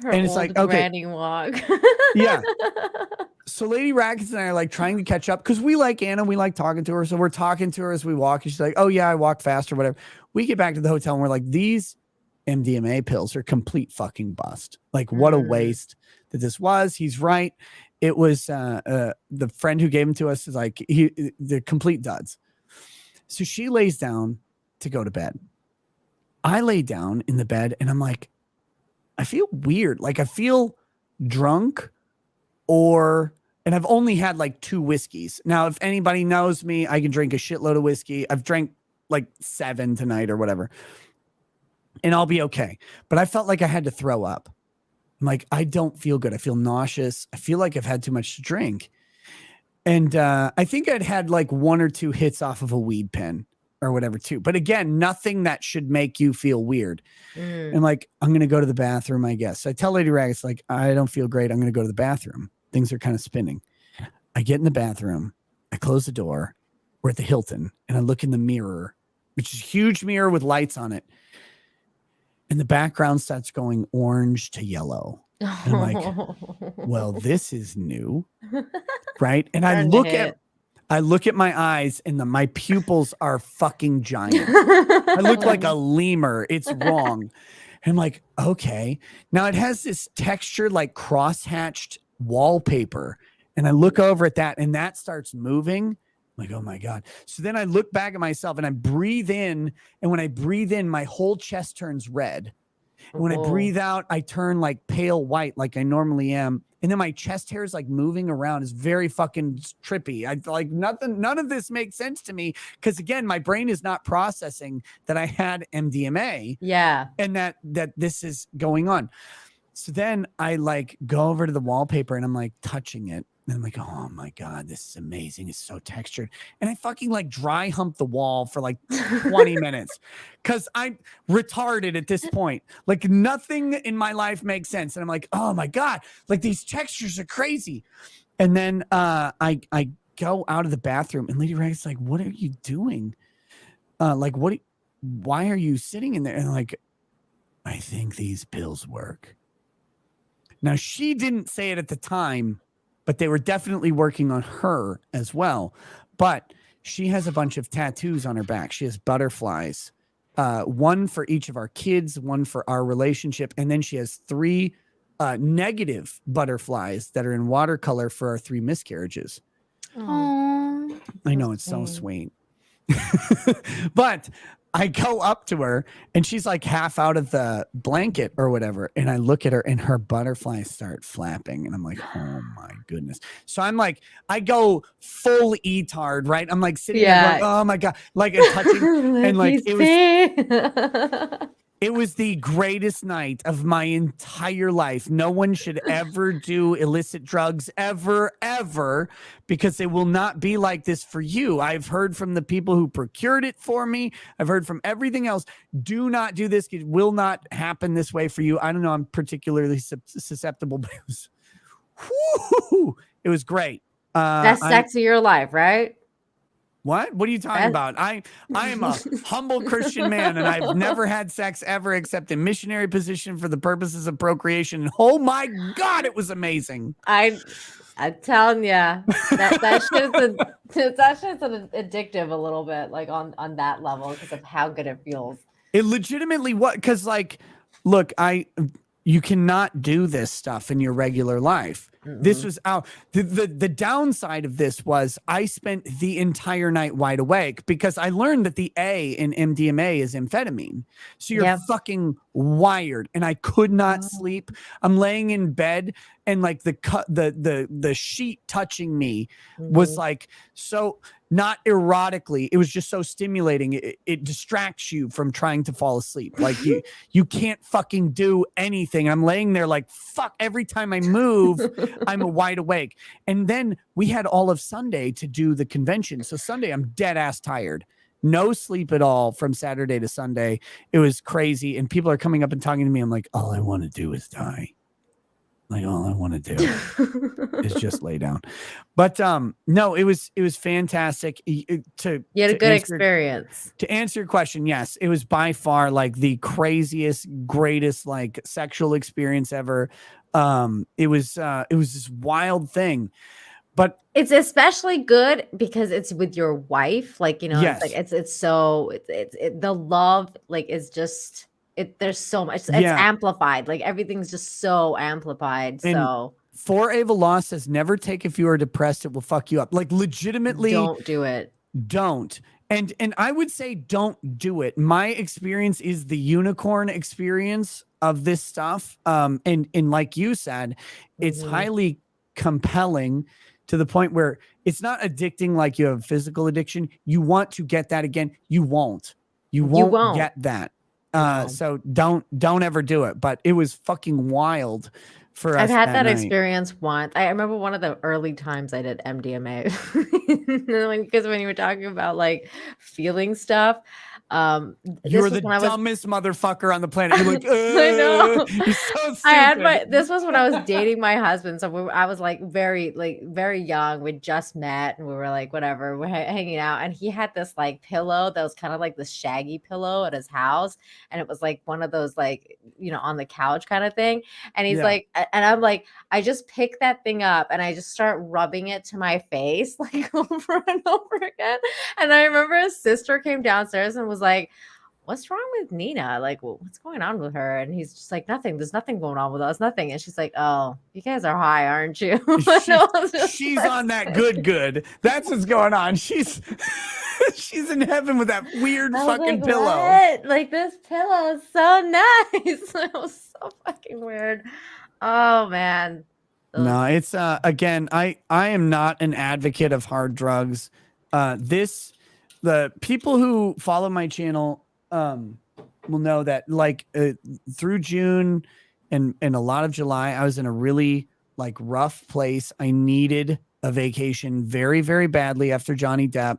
Her and it's old like, okay. granny walk. Yeah. So Lady Rackets and I are like trying to catch up because we like Anna. We like talking to her. So we're talking to her as we walk. And she's like, oh, yeah, I walk faster, whatever. We get back to the hotel and we're like, these MDMA pills are complete fucking bust. Like, what a waste that this was. He's right. It was the friend who gave them to us is like, they're complete duds. So she lays down to go to bed. I lay down in the bed and I'm like, I feel weird. Like I feel drunk and I've only had like 2 whiskeys. Now, if anybody knows me, I can drink a shitload of whiskey. I've drank like 7 tonight or whatever, and I'll be okay. But I felt like I had to throw up. I'm like, I don't feel good. I feel nauseous. I feel like I've had too much to drink. And I think I'd had like 1 or 2 hits off of a weed pen or whatever too. But again, nothing that should make you feel weird. And like, I'm going to go to the bathroom, I guess. So I tell Lady Raggets, like, I don't feel great. I'm going to go to the bathroom. Things are kind of spinning. I get in the bathroom. I close the door. We're at the Hilton and I look in the mirror which is a huge mirror with lights on it. And the background starts going orange to yellow. And I'm like, well, this is new. Right. And I look at my eyes and my pupils are fucking giant. I look like a lemur. It's wrong. And I'm like, okay. Now it has this texture like cross-hatched wallpaper. And I look over at that and that starts moving. I'm like, oh my God. So then I look back at myself and I breathe in. And when I breathe in, my whole chest turns red. And when I breathe out, I turn like pale white, like I normally am. And then my chest hair is like moving around. It's very fucking trippy. I like none of this makes sense to me. Cause again, my brain is not processing that I had MDMA. Yeah. And that this is going on. So then I like go over to the wallpaper and I'm like touching it. And I'm like, oh my God, this is amazing. It's so textured. And I fucking like dry hump the wall for like 20 minutes because I'm retarded at this point. Like nothing in my life makes sense. And I'm like, oh my God, like these textures are crazy. And then I go out of the bathroom and Lady Rekieta's like, what are you doing? Why are you sitting in there? And I'm like, I think these pills work. Now, she didn't say it at the time, but they were definitely working on her as well. But she has a bunch of tattoos on her back. She has butterflies, one for each of our kids, one for our relationship. And then she has 3 negative butterflies that are in watercolor for our 3 miscarriages. Aww. I know, it's so sweet. But I go up to her and she's like half out of the blanket or whatever. And I look at her and her butterflies start flapping. And I'm like, oh my goodness. So I'm like, I go full e-tard, right? I'm like sitting there going, oh my God. Like touching. And like it was the greatest night of my entire life. No one should ever do illicit drugs ever, because it will not be like this for you. I've heard from the people who procured it for me. I've heard from everything else. Do not do this. It will not happen this way for you. I don't know. I'm particularly susceptible, but it was great. Best sex of your life, right? What are you talking about? I am a humble Christian man, and I've never had sex ever except in missionary position for the purposes of procreation. And oh my God, it was amazing. I'm telling you, that shit's addictive a little bit, like on that level because of how good it feels. It legitimately was, because like, look, you cannot do this stuff in your regular life. This was out. The downside of this was I spent the entire night wide awake because I learned that the A in MDMA is amphetamine. So you're fucking wired, and I could not sleep. I'm laying in bed, and like the sheet touching me was like so not erotically. It was just so stimulating. It distracts you from trying to fall asleep. Like you can't fucking do anything. I'm laying there like fuck. Every time I move, I'm wide awake. And then we had all of Sunday to do the convention. So Sunday, I'm dead ass tired. No sleep at all from Saturday to Sunday. It was crazy. And people are coming up and talking to me. I'm like, all I want to do is die. Like all I want to do is just lay down. But no, it was fantastic. You had a good experience. To answer your question, yes, it was by far like the craziest, greatest like sexual experience ever. It was this wild thing. But it's especially good because it's with your wife. Like, you know, yes. It's the love like is just there's so much, it's amplified. Like everything's just so amplified. And so for Ava Law says, never take if you are depressed, it will fuck you up. Like legitimately don't do it. Don't. And I would say don't do it. My experience is the unicorn experience of this stuff. And like you said, it's highly compelling to the point where it's not addicting like you have physical addiction. You want to get that again. You won't get that. So don't ever do it. But it was fucking wild for us. I've had that night. Experience once. I remember one of the early times I did MDMA because when you were talking about like feeling stuff, You were was the when dumbest motherfucker on the planet. You're like, I know. you're so stupid. I had this was when I was dating my husband. So I was like very young. We just met and we were like, whatever, we're hanging out. And he had this like pillow that was kind of like the shaggy pillow at his house. And it was like one of those like, on the couch kind of thing. And he's like, and I'm like, I just pick that thing up and I just start rubbing it to my face like over and over again. And I remember his sister came downstairs and was like, what's wrong with Nina? Like, what's going on with her? And he's just like, nothing. There's nothing going on with us. Nothing. And she's like, oh, you guys are high, aren't you? She's on that good. That's what's going on. She's in heaven with that weird fucking pillow. What? Like, this pillow is so nice. It was so fucking weird. Oh man. No, it's again, I am not an advocate of hard drugs. The people who follow my channel will know that like through June and a lot of July, I was in a really like rough place. I needed a vacation very, very badly after Johnny Depp.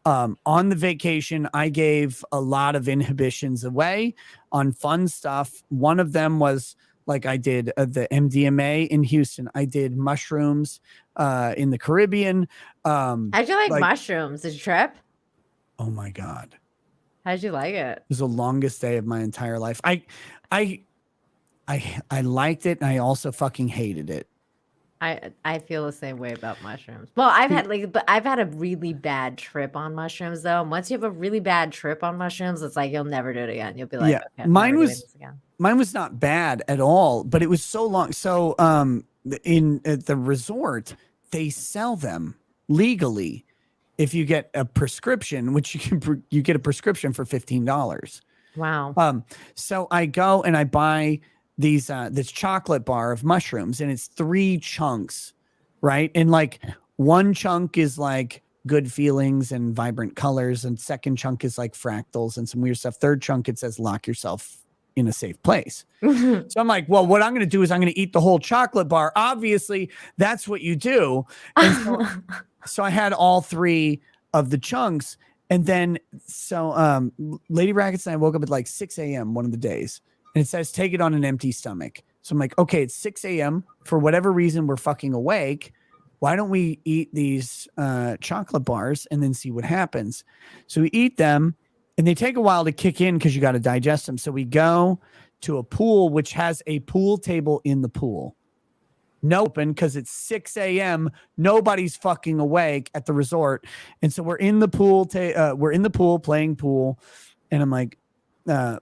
On the vacation, I gave a lot of inhibitions away on fun stuff. One of them was like I did the MDMA in Houston. I did mushrooms in the Caribbean. How'd you like mushrooms? Did you trip? Oh my God. How'd you like it? It was the longest day of my entire life. I liked it, and I also fucking hated it. I feel the same way about mushrooms. Well, I've had a really bad trip on mushrooms though. And once you have a really bad trip on mushrooms, it's like you'll never do it again. You'll be like, yeah, okay, mine was not bad at all, but it was so long. So at the resort, they sell them legally. If you get a prescription, which you get a prescription for $15. Wow. So I go and I buy this chocolate bar of mushrooms, and it's 3 chunks, right? And like one chunk is like good feelings and vibrant colors, and second chunk is like fractals and some weird stuff. Third chunk, it says lock yourself in a safe place. So I'm like, well, what I'm going to do is I'm going to eat the whole chocolate bar. Obviously, that's what you do. And so I had all 3 of the chunks. And then, so Lady Rackets and I woke up at like 6 a.m. one of the days. And it says, take it on an empty stomach. So I'm like, okay, it's 6 a.m. For whatever reason, we're fucking awake. Why don't we eat these chocolate bars and then see what happens? So we eat them, and they take a while to kick in because you got to digest them. So we go to a pool, which has a pool table in the pool. No open because it's 6 a.m. Nobody's fucking awake at the resort. And so we're in the pool. We're in the pool playing pool. And I'm like,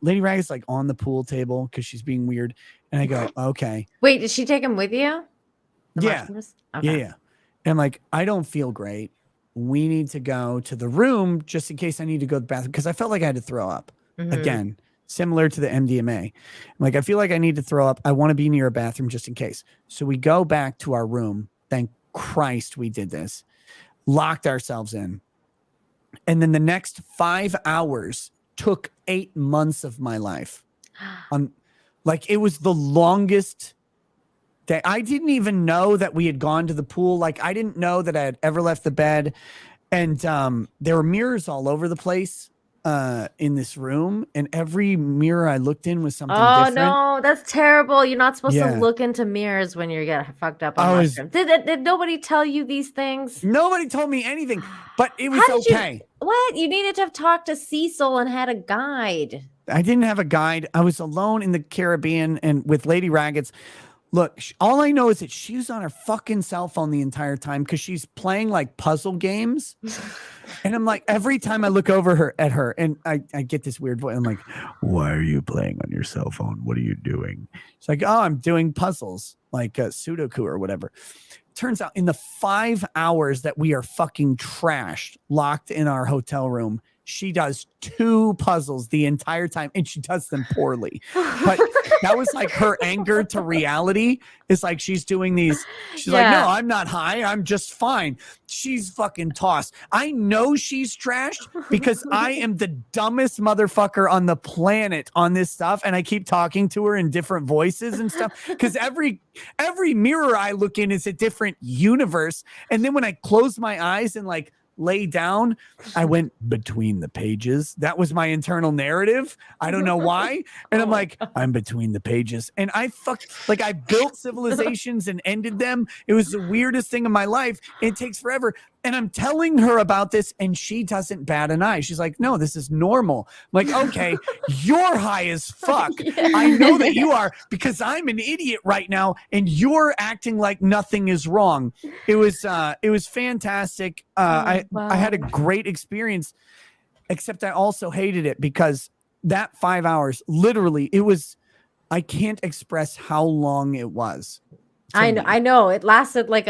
Lady Rag is like on the pool table because she's being weird. And I go, okay. Wait, did she take him with you? Yeah. Okay. Yeah. And I'm like, I don't feel great. We need to go to the room just in case I need to go to the bathroom because I felt like I had to throw up again, similar to the MDMA. I'm like, I feel like I need to throw up. I want to be near a bathroom just in case. So we go back to our room. Thank Christ we did this. Locked ourselves in. And then the next 5 hours took 8 months of my life. Like it was the longest day. I didn't even know that we had gone to the pool. Like I didn't know that I had ever left the bed. And there were mirrors all over the place in this room. And every mirror I looked in was something different. No, that's terrible. You're not supposed to look into mirrors when you get fucked up on mushrooms. Did nobody tell you these things? Nobody told me anything, but it was okay. What? You needed to have talked to Cecil and had a guide. I didn't have a guide. I was alone in the Caribbean and with Lady Raggets. Look, all I know is that she was on her fucking cell phone the entire time because she's playing like puzzle games. And I'm like, every time I look over at her and I get this weird voice. I'm like, why are you playing on your cell phone? What are you doing? She's like, oh, I'm doing puzzles like Sudoku or whatever. Turns out in the 5 hours that we are fucking trashed, locked in our hotel room, she does 2 puzzles the entire time and she does them poorly. But that was like her anger to reality. It's like she's doing these. She's like, no, I'm not high. I'm just fine. She's fucking tossed. I know she's trashed because I am the dumbest motherfucker on the planet on this stuff. And I keep talking to her in different voices and stuff because every mirror I look in is a different universe. And then when I close my eyes and like lay down, I went between the pages. That was my internal narrative. I don't know why. And I'm like, I'm between the pages. And I built civilizations and ended them. It was the weirdest thing in my life. It takes forever. And I'm telling her about this, and she doesn't bat an eye. She's like, no, this is normal. I'm like, okay, you're high as fuck. I know that you are, because I'm an idiot right now, and you're acting like nothing is wrong. It was fantastic. I had a great experience, except I also hated it because that 5 hours, literally, I can't express how long it was. I know. It lasted like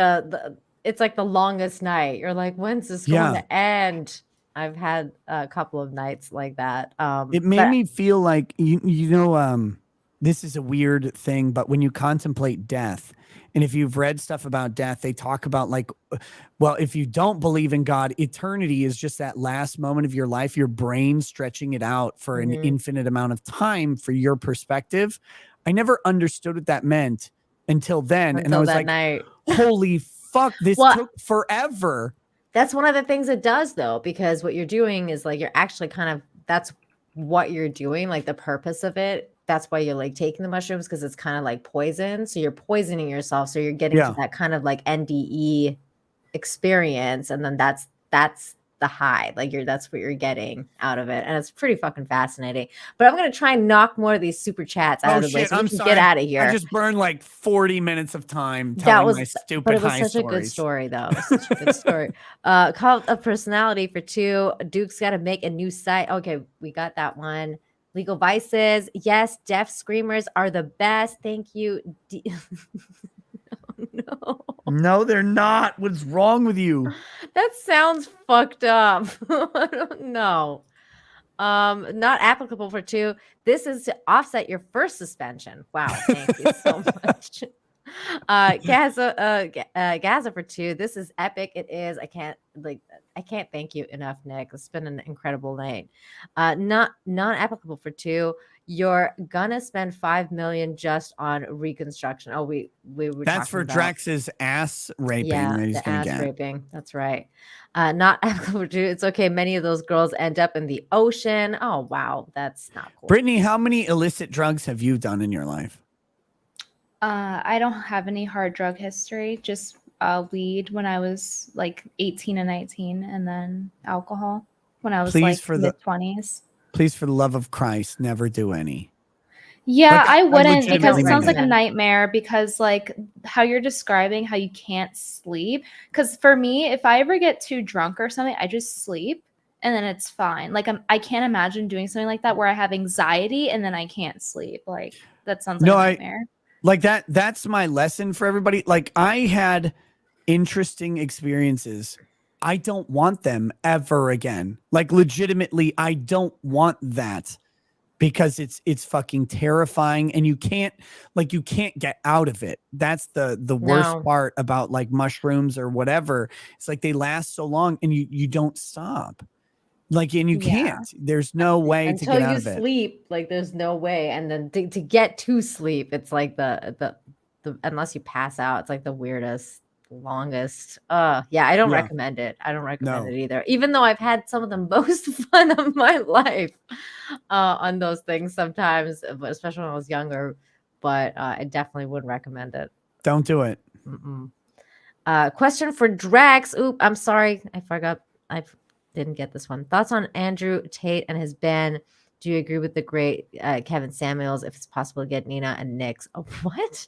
it's like the longest night. You're like, when's this going to end? I've had a couple of nights like that. It made me feel like, this is a weird thing, but when you contemplate death, and if you've read stuff about death, they talk about if you don't believe in God, eternity is just that last moment of your life, your brain stretching it out for an infinite amount of time for your perspective. I never understood what that meant until then. And I was like, night. Holy fuck, this took forever. That's one of the things it does, though, because what you're doing is like, you're actually that's what you're doing, like the purpose of it. That's why you're like taking the mushrooms, because it's kind of like poison. So you're poisoning yourself. So you're getting to that kind of like NDE experience. And then that's the high, like that's what you're getting out of it. And it's pretty fucking fascinating. But I'm going to try and knock more of these super chats out of the way so we can get out of here. I just burned like 40 minutes of time telling my stupid high stories. But it was such a good story, though. It was such a good story. Cult of Personality for 2. Duke's got to make a new site. Okay, we got that one. Legal Vices. Yes, deaf screamers are the best. Thank you. No. No, they're not. What's wrong with you? That sounds fucked up. I don't know. Not applicable for 2. This is to offset your first suspension. Wow, thank you so much. Gaza for 2. This is epic. It is. I can't thank you enough, Nick. It's been an incredible night. Not applicable for 2. You're gonna spend $5 million just on reconstruction. Oh, we were. That's for Drex's ass raping. Yeah, that he's the gonna ass get. raping. That's right. Not applicable for 2. It's okay. Many of those girls end up in the ocean. Oh wow, that's not cool. Brittany, how many illicit drugs have you done in your life? I don't have any hard drug history. Just weed when I was like 18 and 19, and then alcohol when I was mid-20s. Please, for the love of Christ, never do any. Yeah, I wouldn't, because it sounds like a nightmare, because like how you're describing how you can't sleep. Because for me, if I ever get too drunk or something, I just sleep and then it's fine. Like I can't imagine doing something like that where I have anxiety and then I can't sleep. Like that sounds like a nightmare. Like that's my lesson for everybody. Like I had interesting experiences. I don't want them ever again. Like legitimately, I don't want that, because it's fucking terrifying, and you can't get out of it. That's the worst part about like mushrooms or whatever. It's like they last so long and you don't stop. Like, and you can't. There's no way to get out of it. Until you sleep, like there's no way. And then to get to sleep, it's like the unless you pass out, it's like the weirdest, longest. I don't recommend it. I don't recommend it either. Even though I've had some of the most fun of my life on those things sometimes, but especially when I was younger. But I definitely wouldn't recommend it. Don't do it. Question for Drex. Oop, I'm sorry. I forgot. I didn't get this one. Thoughts on Andrew Tate and his band? Do you agree with the great Kevin Samuels? If it's possible to get Nina and Nick's. Oh, what?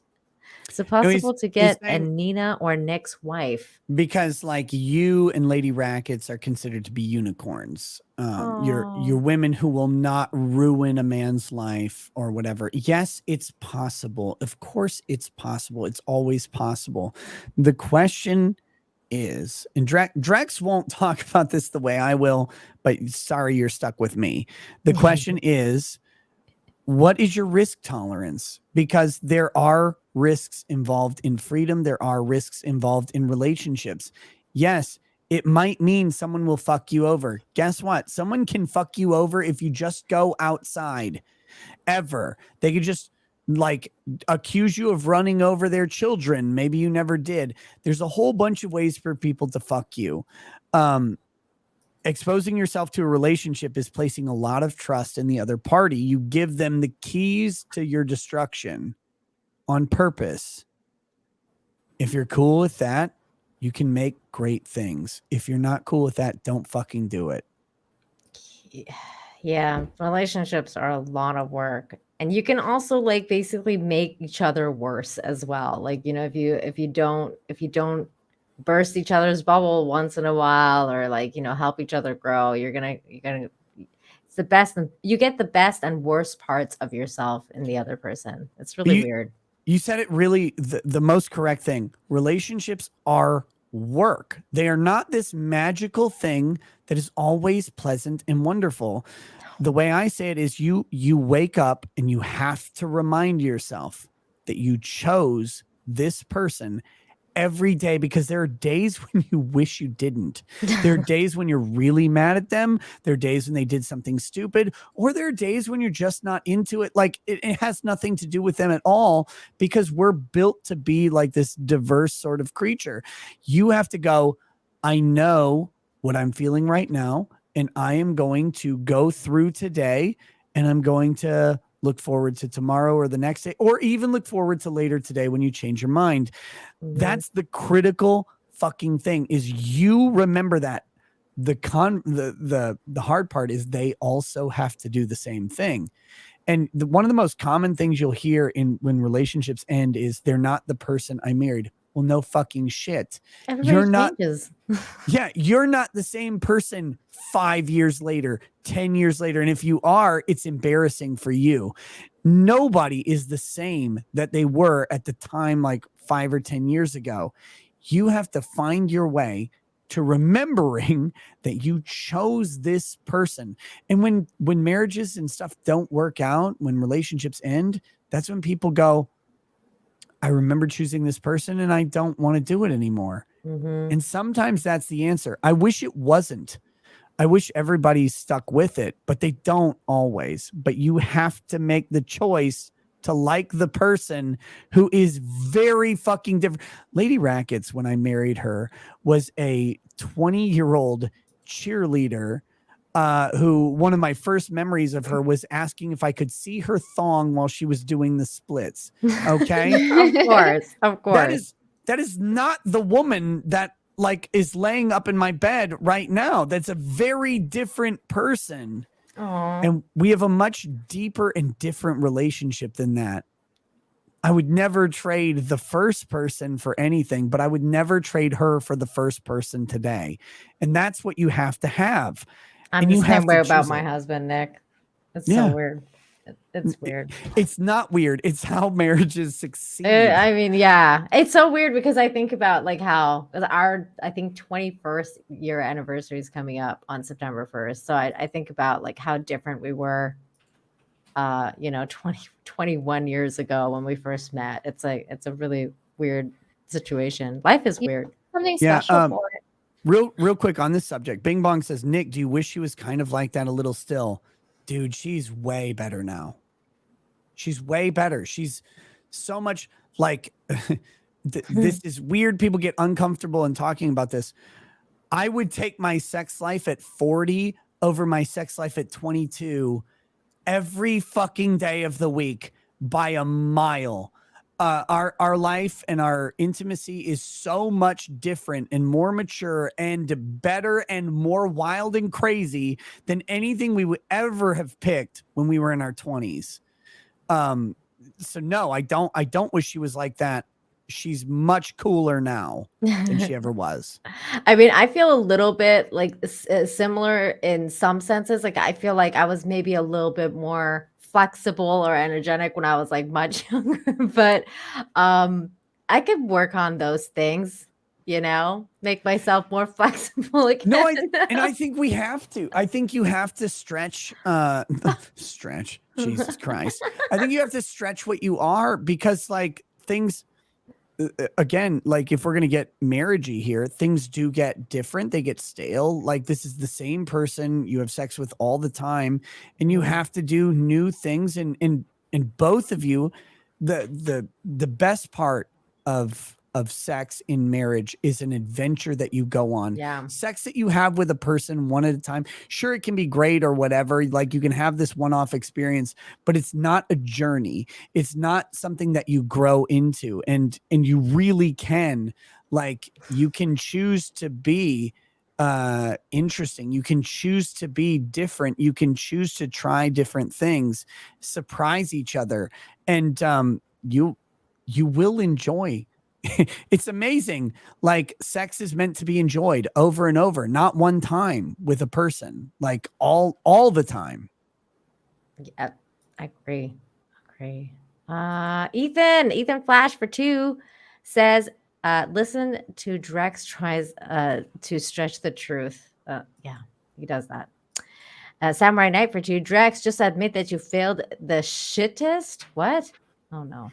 Is it possible to get a Nina or Nick's wife? Because like you and Lady Rackets are considered to be unicorns. You're women who will not ruin a man's life or whatever. Yes, it's possible. Of course it's possible. It's always possible. The question is, and Drex won't talk about this the way I will, but sorry, you're stuck with me. The question is, what is your risk tolerance? Because there are risks involved in freedom. There are risks involved in relationships. Yes, it might mean someone will fuck you over. Guess what? Someone can fuck you over if you just go outside. Ever. They could just like accuse you of running over their children. Maybe you never did. There's a whole bunch of ways for people to fuck you. exposing yourself to a relationship is placing a lot of trust in the other party. You give them the keys to your destruction on purpose. If you're cool with that, you can make great things. If you're not cool with that, don't fucking do it. Yeah, relationships are a lot of work. And you can also like basically make each other worse as well. Like, you know, if you don't burst each other's bubble once in a while, or like, you know, help each other grow, you're gonna it's the best, and you get the best and worst parts of yourself in the other person. It's really weird. You said it really the most correct thing. Relationships are work. They are not this magical thing that is always pleasant and wonderful. The way I say it is you wake up and you have to remind yourself that you chose this person every day, because there are days when you wish you didn't. There are days when you're really mad at them. There are days when they did something stupid, or there are days when you're just not into it. Like it has nothing to do with them at all, because we're built to be like this diverse sort of creature. You have to go, I know what I'm feeling right now, and I am going to go through today, and I'm going to look forward to tomorrow or the next day, or even look forward to later today when you change your mind. That's the critical fucking thing, is you remember that. The hard part is they also have to do the same thing. And one of the most common things you'll hear when relationships end is they're not the person I married. Well, no fucking shit. You're not. Yeah, you're not the same person 5 years later, 10 years later. And if you are, it's embarrassing for you. Nobody is the same that they were at the time, like 5 or 10 years ago. You have to find your way to remembering that you chose this person. And when marriages and stuff don't work out, when relationships end, that's when people go, I remember choosing this person and I don't want to do it anymore. And sometimes that's the answer. I wish it wasn't. I wish everybody stuck with it, but they don't always. But you have to make the choice to like the person who is very fucking different. Lady Rackets, when I married her, was a 20-year-old cheerleader who, one of my first memories of her was asking if I could see her thong while she was doing the splits. Okay. Of course. That is not the woman that like is laying up in my bed right now. That's a very different person. Aww. And we have a much deeper and different relationship than that. I would never trade the first person for anything, but I would never trade her for the first person today. And that's what you have to have. I'm and the you same have way to about choose my it. husband, Nick. It's Yeah. so weird. It's weird. It's not weird. It's how marriages succeed. I mean, yeah, it's so weird because I think about like how our, I think 21st year anniversary is coming up on September 1st. So I think about like how different we were, 21 years ago when we first met. It's like, it's a really weird situation. Life is weird. Something special for it. Real quick on this subject. Bing Bong says, Nick, do you wish she was kind of like that a little still? Dude, she's way better now. She's way better. She's so much like this is weird. People get uncomfortable in talking about this. I would take my sex life at 40 over my sex life at 22 every fucking day of the week by a mile. Our life and our intimacy is so much different and more mature and better and more wild and crazy than anything we would ever have picked when we were in our 20s. So no, I don't wish she was like that. She's much cooler now than she ever was. I mean, I feel a little bit like similar in some senses. Like I feel like I was maybe a little bit more flexible or energetic when I was like much younger, but I could work on those things, make myself more flexible again. No, and I think we have to. I think you have to stretch stretch. Jesus Christ. I think you have to stretch what you are, because like things again, like if we're going to get marriagey here, things do get different. They get stale. Like this is the same person you have sex with all the time, and you have to do new things. And both of you, the best part of of sex in marriage is an adventure that you go on. Yeah. Sex that you have with a person one at a time. Sure, it can be great or whatever. Like you can have this one-off experience, but it's not a journey. It's not something that you grow into. And you really can, like, you can choose to be interesting. You can choose to be different. You can choose to try different things, surprise each other. And you will enjoy. It's amazing. Like sex is meant to be enjoyed over and over, not one time with a person, like all the time. Yeah, I agree. Ethan Flash for 2 says, listen to Drex tries to stretch the truth. Yeah, he does that. Samurai Knight for 2. Drex, just admit that you failed the shittest. What? Oh no.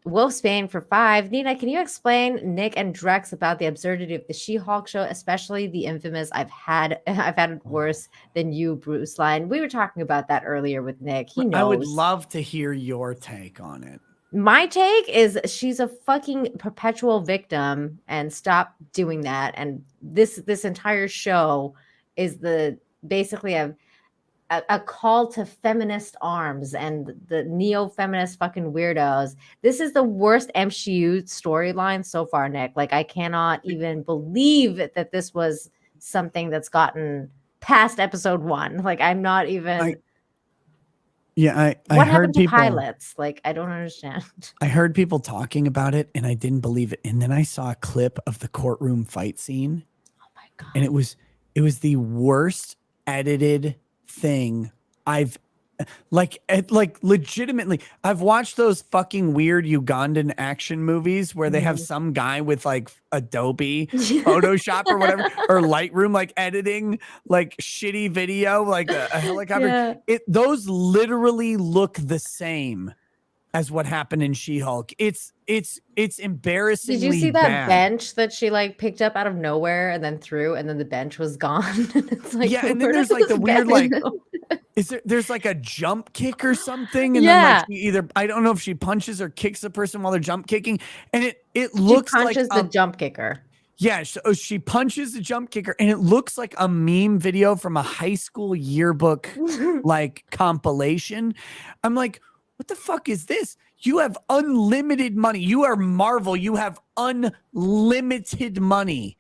Wolfsbane for 5. Nina, can you explain Nick and Drex about the absurdity of the She-Hulk show, especially the infamous I've had it worse than you, Bruce line? We were talking about that earlier with Nick. He knows. I would love to hear your take on it. My take is she's a fucking perpetual victim, and stop doing that. And this entire show is basically a call to feminist arms and the neo-feminist fucking weirdos. This is the worst MCU storyline so far, Nick. Like, I cannot even believe that this was something that's gotten past episode 1. Like, I'm not even... I what heard happened to people, pilots? Like, I don't understand. I heard people talking about it and I didn't believe it. And then I saw a clip of the courtroom fight scene. Oh my God. And it was the worst edited thing I've legitimately. I've watched those fucking weird Ugandan action movies where they have some guy with like Adobe Photoshop or whatever, or Lightroom, like editing like shitty video, like a helicopter. Yeah. Those literally look the same as what happened in She-Hulk. It's embarrassingly Did you see that bad. bench that she like picked up out of nowhere and then threw, and then the bench was gone? It's like, Yeah, and then where there's did like the this weird bench like go? there's like a jump kick or something, and Yeah. then like she either, I don't know if she punches or kicks the person while they're jump kicking, and it looks She punches like the jump kicker. yeah, so she punches the jump kicker, and it looks like a meme video from a high school yearbook like compilation. I'm like, what the fuck is this? You have unlimited money. You are Marvel. You have unlimited money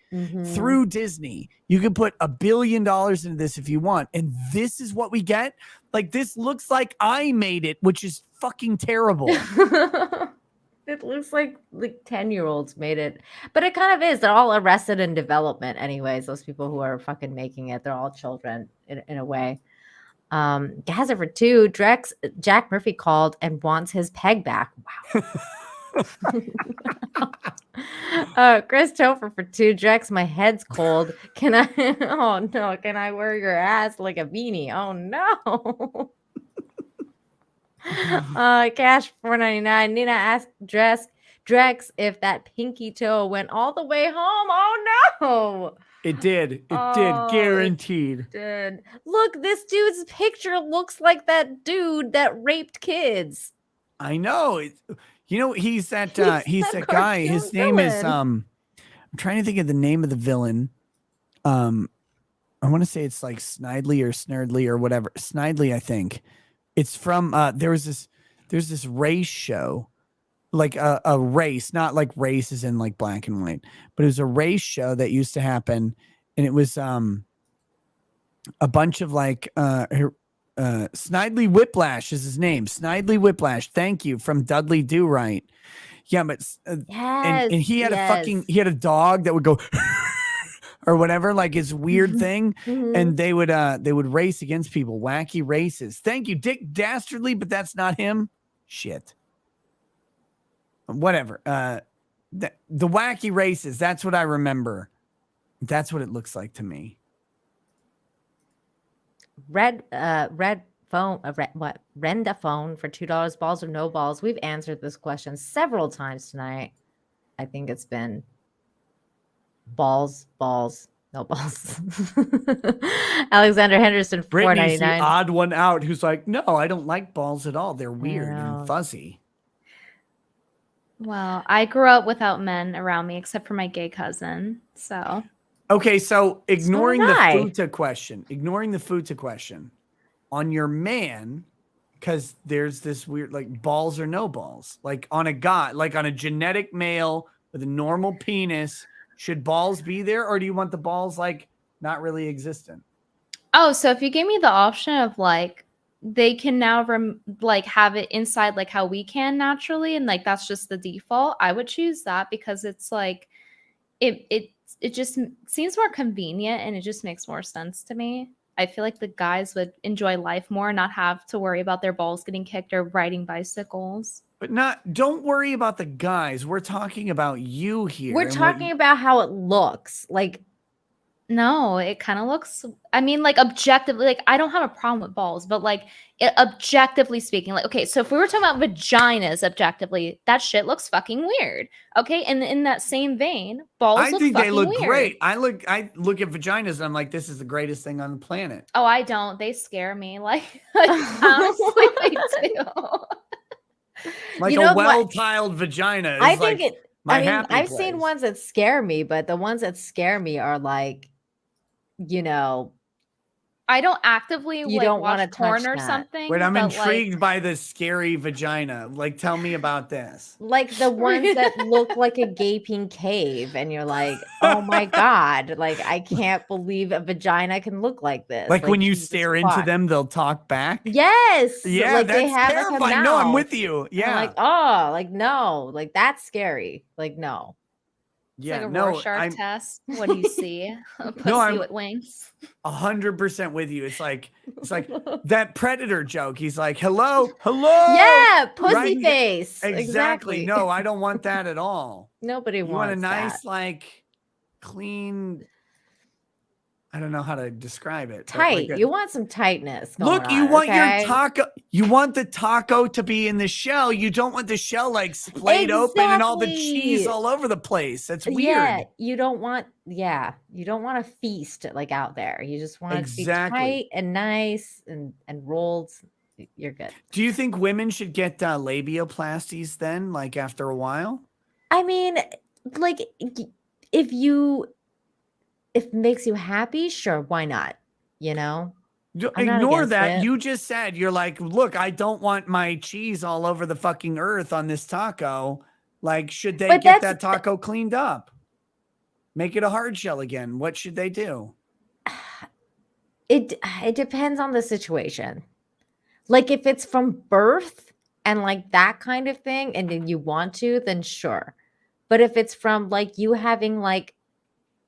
through Disney. You can put $1 billion into this if you want. And this is what we get? Like, this looks like I made it, which is fucking terrible. It looks like 10-year-olds made it. But it kind of is. They're all arrested in development anyways. Those people who are fucking making it, they're all children in a way. Gaza for 2. Drex, Jack Murphy called and wants his peg back. Wow. Chris Topher for 2. Drex, my head's cold. Can I? Oh no! Can I wear your ass like a beanie? Oh no! Cash $4.99. Nina asked Drex if that pinky toe went all the way home. Oh no! It did. It did. Guaranteed. It did. Look, this dude's picture looks like that dude that raped kids. I know. He's that guy. His name is I'm trying to think of the name of the villain. I want to say it's like Snidely or Snurdly or whatever. Snidely, I think. It's from there's this race show. Like a race, not like race is in like black and white, but it was a race show that used to happen, and it was a bunch of like Snidely Whiplash is his name. Snidely Whiplash. Thank you, from Dudley Do Right. Yeah, but and he had he had a dog that would go or whatever, like his weird thing, and they would race against people, wacky races. Thank you, Dick Dastardly, but that's not him. Shit. Whatever. The wacky races. That's what I remember. That's what it looks like to me. Renda phone for $2. Balls or no balls? We've answered this question several times tonight. I think it's been balls, no balls. Alexander Henderson, Brittany's the $4.99. odd one out who's like, no, I don't like balls at all. They're weird and fuzzy. Well, I grew up without men around me except for my gay cousin. So Okay, so ignoring did the I. futa question on your man, because there's this weird like balls or no balls, like on a guy, like on a genetic male with a normal penis, should balls be there, or do you want the balls like not really existent? Oh, so if you gave me the option of like they can now like have it inside like how we can naturally, and like that's just the default, I would choose that because it's like it just seems more convenient and it just makes more sense to me. I feel like the guys would enjoy life more, not have to worry about their balls getting kicked or riding bicycles. But don't worry about the guys. We're talking about you here. We're talking about how it looks. Like, no, it kind of looks, I mean, like objectively, like I don't have a problem with balls, but like objectively speaking, like, okay, so if we were talking about vaginas objectively, that shit looks fucking weird. Okay. And in that same vein, balls I look think they fucking look weird. great. I look at vaginas and I'm like, this is the greatest thing on the planet. Oh, I don't. They scare me. Like honestly, they do. Like You know a well-tiled vagina is I think like it. my I mean, happy I've place. seen ones that scare me, but the ones that scare me are like, you know, I don't actively You like don't watch wanna porn touch or that. something. Wait, I'm but, intrigued like, by the scary vagina. Like, tell me about this. like the ones that look like a gaping cave, and you're like, oh my god, like I can't believe a vagina can look like this. Like when you Jesus stare into fuck. them, they'll talk back. Yes. Yeah, like they that's have terrifying. like a No, I'm mouth. with you. And I'm Yeah. like, oh, like no, like that's scary. Like no. it's Yeah, like a no, Rorschach I'm test. What do you see? A pussy I'm- with wings. 100% with you. It's like that Predator joke. He's like, hello. Yeah, pussy Right? face. Exactly. No, I don't want that at all. Nobody You want a wants nice, that. like, clean. I don't know how to describe it. but Tight. like a- You want some tightness. Going Look, you on, want okay? your taco. You want the taco to be in the shell. You don't want the shell like splayed open and all the cheese Exactly. all over the place. That's weird. Yeah, you don't want a feast like out there. You just want it to be Exactly. tight and nice and rolled. You're good. Do you think women should get labiaplasties then, like after a while? I mean, like if it makes you happy, sure, why not? You know? I'm not Ignore against that. it. You just said you're like, look, I don't want my cheese all over the fucking earth on this taco. Like, should they But get that's- that taco cleaned up? Make it a hard shell again. What should they do? It depends on the situation. Like if it's from birth and like that kind of thing, and then you want to, then sure. But if it's from like you having like,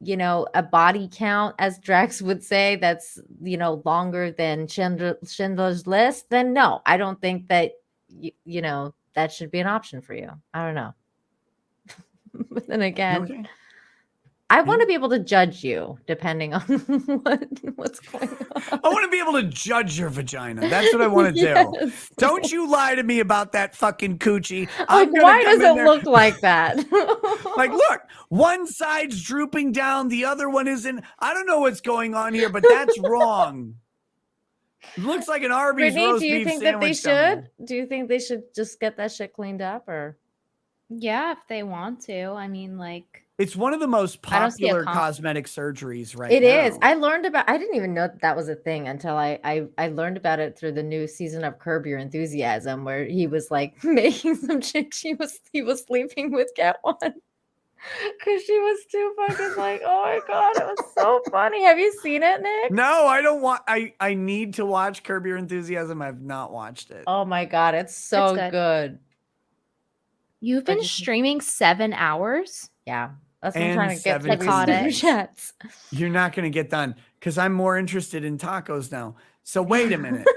you know, a body count, as Drex would say, that's, you know, longer than Schindler's List, then no, I don't think that you know that should be an option for you. I don't know. But then again, Okay. I want to be able to judge you depending on what's going on. I want to be able to judge your vagina. That's what I want to do. Yes. Don't you lie to me about that fucking coochie. Like, gonna why come does in it there- look like that? Like, look, one side's drooping down, the other one isn't. I don't know what's going on here, but that's wrong. It looks like an Arby's Brittany, roast do you beef think that they sandwich down there. should? Do you think they should just get that shit cleaned up, or? Yeah, if they want to. I mean, like It's one of the most I don't see a popular con- cosmetic surgeries right It now. is. I learned about. I didn't even know that was a thing until I learned about it through the new season of Curb Your Enthusiasm, where he was like making some chick. He was sleeping with Get One because she was too fucking like. Oh my god, it was so funny. Have you seen it, Nick? No, I don't want. I need to watch Curb Your Enthusiasm. I've not watched it. Oh my god, it's so It's good. good. You've been streaming 7 hours? Yeah. That's what I'm And trying to get 7 to caught super it. chats. You're not going to get done because I'm more interested in tacos now. So wait a minute.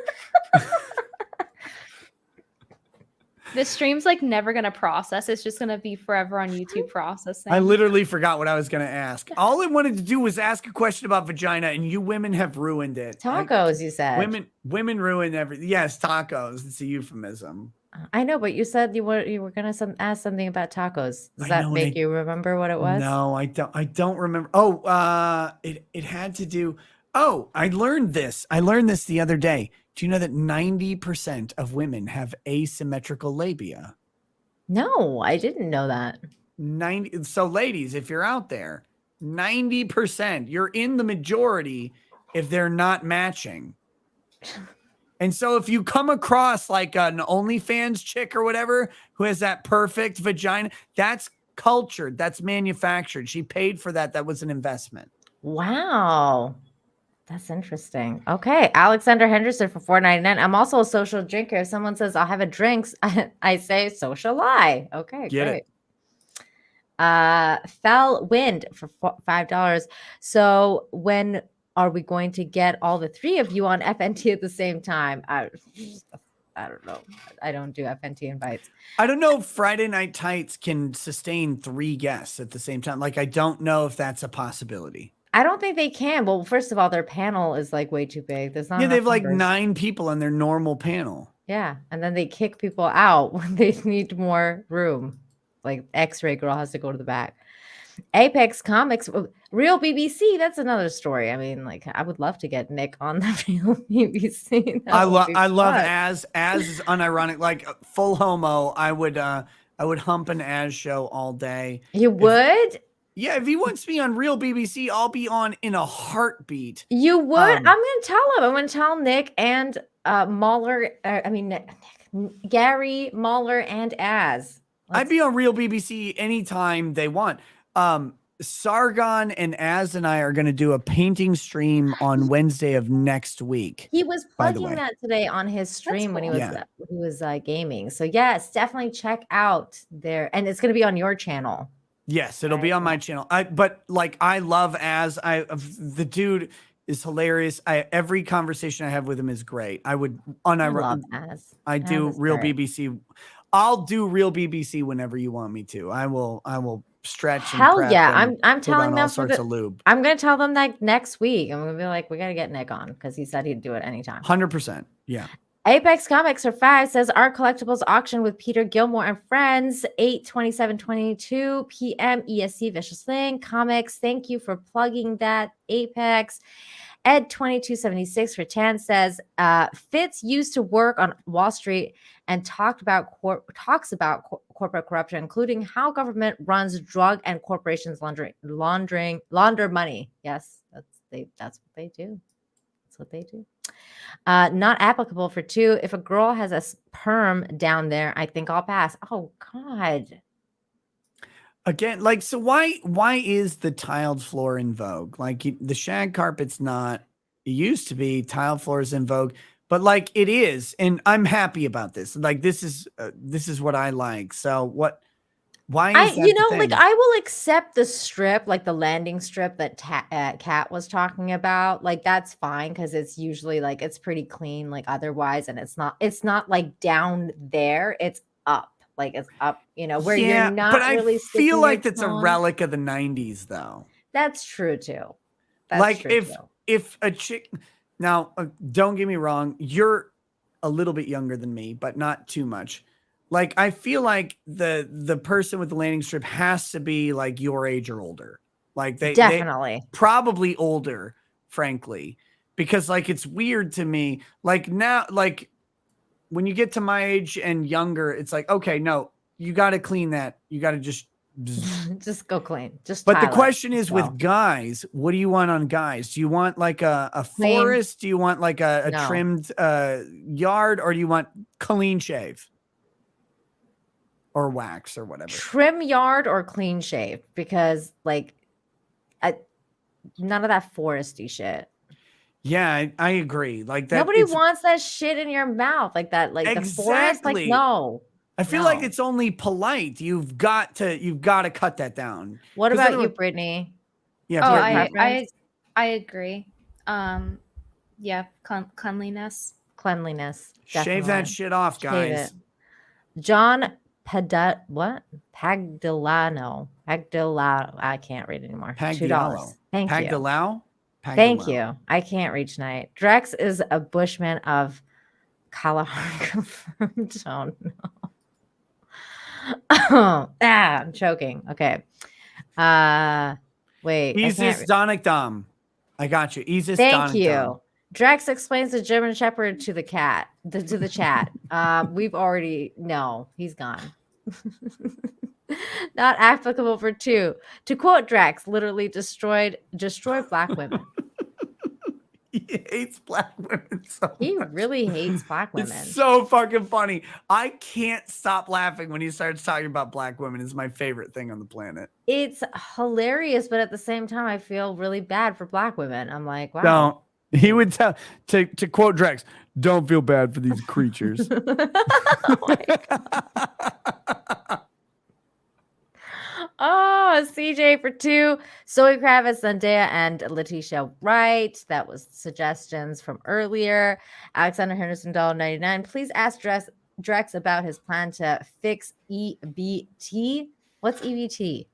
The stream's like never gonna process. It's just gonna be forever on YouTube processing. I literally forgot what I was going to ask. All I wanted to do was ask a question about vagina, and you women have ruined it. Tacos, you said. Women ruin everything. Yes, tacos. It's a euphemism. I know, but you said you were gonna ask something about tacos. Does I that know, and make I- you remember what it was? No, I don't remember. Oh, it had to do. Oh, I learned this. The other day. Do you know that 90% of women have asymmetrical labia? No, I didn't know that. 90. So, ladies, if you're out there, 90%, you're in the majority if they're not matching. And so if you come across like an OnlyFans chick or whatever who has that perfect vagina, that's cultured, that's manufactured. She paid for that. That was an investment. Wow. That's interesting. Okay. Alexander Henderson for $4.99. I'm also a social drinker. If someone says I'll have a drink, I say social lie. Okay, Get great. it. Fell Wind for $5. So when are we going to get all the three of you on FNT at the same time? I don't know. I don't do FNT invites. I don't know if Friday Night Tights can sustain 3 guests at the same time. Like, I don't know if that's a possibility. I don't think they can. Well, first of all, their panel is like way too big. There's not Yeah, they have enough like numbers. 9 people on their normal panel. Yeah, and then they kick people out when they need more room. Like X-Ray Girl has to go to the back. Apex Comics, Real BBC. That's another story. I mean, like, I would love to get Nick on the Real BBC. I love Az is unironic. Like, full homo. I would hump an Az show all day. You would? Yeah, if he wants me on Real BBC, I'll be on in a heartbeat. You would? I'm gonna tell him. I'm gonna tell Nick and Mahler. Gary, Mahler, and Az. I'd be on Real BBC anytime they want. Sargon and Az and I are going to do a painting stream on Wednesday of next week. He was by the plugging way. that today on his stream when he was Yeah. gaming. So yes, definitely check out there, and it's gonna be on your channel. Yes, it'll be on my channel. But I love Az. The dude is hilarious. Every conversation I have with him is great. I would I love Az. I do Az is Real great. BBC. I'll do Real BBC whenever you want me to. I will stretch. And Hell prep yeah! and I'm put telling on them all for sorts the, of lube. I'm gonna tell them that next week. I'm gonna be like, we gotta get Nick on because he said he'd do it anytime. 100%. Yeah. Apex Comics for 5 says Art Collectibles auction with Peter Gilmore and friends, 8/27/22 p.m. ESC Vicious Link Comics. Thank you for plugging that, Apex. Ed 2276 for 10 says Fitz used to work on Wall Street and talks about corporate corruption, including how government runs drug and corporations launder money. Yes, that's what they do. That's what they do. Not applicable for 2. If a girl has a perm down there, I think I'll pass. Oh God. Again, like, so why is the tiled floor in vogue? Like, the shag carpet's not. It used to be tiled floors in vogue, but like it is, and I'm happy about this. Like, this is what I like. So what? Why is that the thing? Like, I will accept the strip, like the landing strip that Kat was talking about. Like, that's fine because it's usually like it's pretty clean, like otherwise, and it's not like down there. It's up. Like, it's up, where you're not but really I sticking feel your like that's a tongue. relic of the 90s, though. That's true too. That's like true if a chick, now don't get me wrong, you're a little bit younger than me, but not too much. Like, I feel like the person with the landing strip has to be like your age or older. Like, they Definitely. probably older, frankly, because like it's weird to me. Like, now, like when you get to my age and younger, it's like, okay, no, you got to clean that. You got to just go clean. But the tile it. question is, Well. with guys, what do you want on guys? Do you want like a Clean. forest? Do you want like a No. trimmed yard, or do you want clean shave or wax or whatever? Trim yard or clean shave, because like none of that foresty shit. Yeah, I agree. Like that. Nobody it's- wants that shit in your mouth, like that, like the forest. Like, Exactly. no. I feel like it's only polite. You've got to cut that down. What 'Cause about you, otherwise- Brittany? Yeah. Oh, Brittany. I agree. Yeah, cleanliness. Cleanliness. Shave that definitely. shit off, Shave guys. it. John Pagdilano. I can't read anymore. $2. Thank you. Pagdilao? Thank you. I can't reach tonight. Drex is a bushman of Kalahari confirmed. Oh no. I'm choking. Okay. Wait. Isis Donigdom. I got you. Isis Thank Donigdom. you. Drex explains the German Shepherd to the cat, to the chat. We've already, no, he's gone. Not applicable for 2. To quote Drex, literally destroy black women. He hates black women so He much. really hates black women. It's so fucking funny. I can't stop laughing when he starts talking about black women. It's my favorite thing on the planet. It's hilarious, but at the same time, I feel really bad for black women. I'm like, wow. Don't. He would tell, to quote Drex, don't feel bad for these creatures. Oh, CJ for 2. Zoe Kravitz, Zendaya, and Letitia Wright. That was suggestions from earlier. Alexander Henderson, $1.99. Please ask Drex about his plan to fix EBT. What's EBT?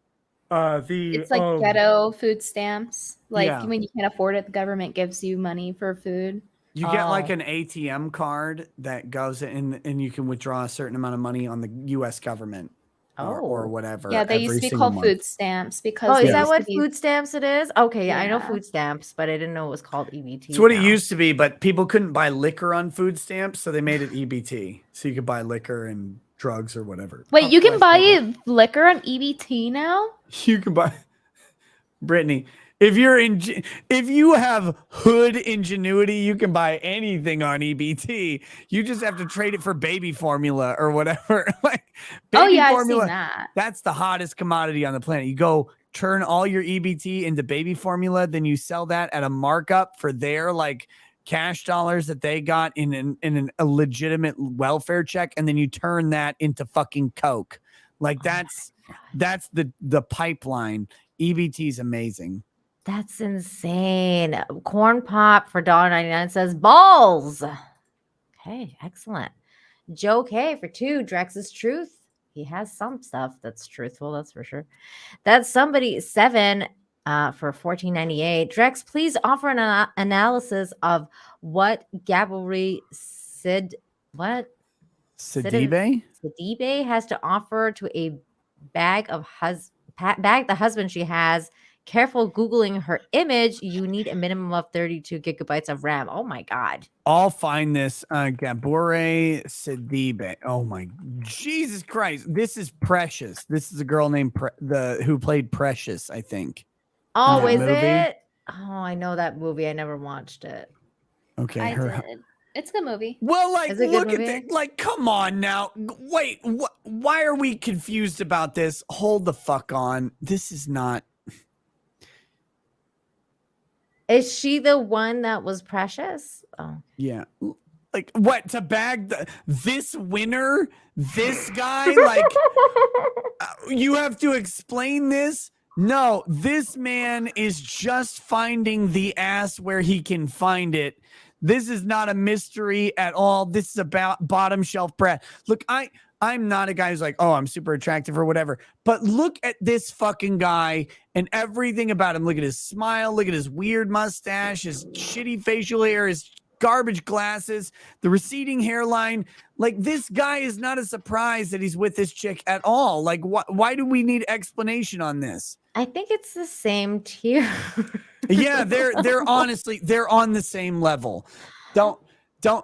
It's like ghetto food stamps. Like Yeah. when you can't afford it, the government gives you money for food. You get like an ATM card that goes in, and you can withdraw a certain amount of money on the U.S. government or whatever. Yeah, they used to be called food stamps because. Oh, is that what food stamps it is? Okay, yeah, I know Yeah. food stamps, but I didn't know it was called EBT. It's what now. it used to be, but people couldn't buy liquor on food stamps, so they made it EBT. So you could buy liquor and drugs or whatever. Wait, you can buy liquor on EBT now? You can buy Brittany. If you have hood ingenuity, you can buy anything on EBT. You just have to trade it for baby formula or whatever. Like baby formula, I've seen that. That's the hottest commodity on the planet. You go turn all your EBT into baby formula, then you sell that at a markup for their like cash dollars that they got in a legitimate welfare check, and then you turn that into fucking Coke. Like that's the pipeline. EBT is amazing. That's insane. Corn Pop for $1.99 says balls. Okay, excellent. Joe K for 2. Drex's truth. He has some stuff that's truthful, that's for sure. That's somebody 7 for $14.98. Drex, please offer an analysis of what Sidibe has to offer to a bag the husband she has. Careful Googling her image. You need a minimum of 32 gigabytes of RAM. Oh my God. I'll find this. Gabore Sidibe. Oh my Jesus Christ. This is Precious. This is a girl named who played Precious, I think. Oh, is it? Oh, I know that movie. I never watched it. Okay. I did. It's a good movie. Well, like, look at that. Like, come on now. Wait, why are we confused about this? Hold the fuck on. This is not. Is she the one that was Precious? Oh. Yeah. Like, what? To bag this winner? This guy? Like, you have to explain this? No, this man is just finding the ass where he can find it. This is not a mystery at all. This is about bottom shelf bread. Look, I'm not a guy who's like, oh, I'm super attractive or whatever. But look at this fucking guy and everything about him. Look at his smile. Look at his weird mustache, his shitty facial hair, his garbage glasses, the receding hairline. Like, this guy is not a surprise that he's with this chick at all. Like, why do we need explanation on this? I think it's the same tier. Yeah, they're honestly, they're on the same level. Don't,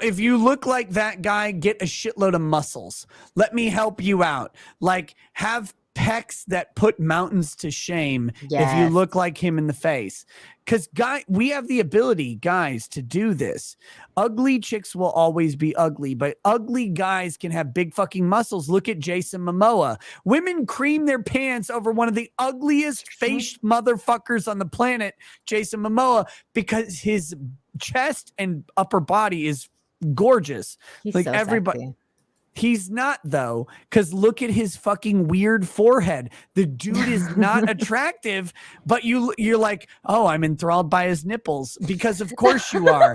if you look like that guy, get a shitload of muscles. Let me help you out. Like, have pecs that put mountains to shame if you look like him in the face. Because we have the ability, guys, to do this. Ugly chicks will always be ugly, but ugly guys can have big fucking muscles. Look at Jason Momoa. Women cream their pants over one of the ugliest faced motherfuckers on the planet, Jason Momoa, because his chest and upper body is gorgeous. He's like so everybody. sexy. He's not, though, because look at his fucking weird forehead. The dude is not attractive, but you're like, oh, I'm enthralled by his nipples, because of course you are.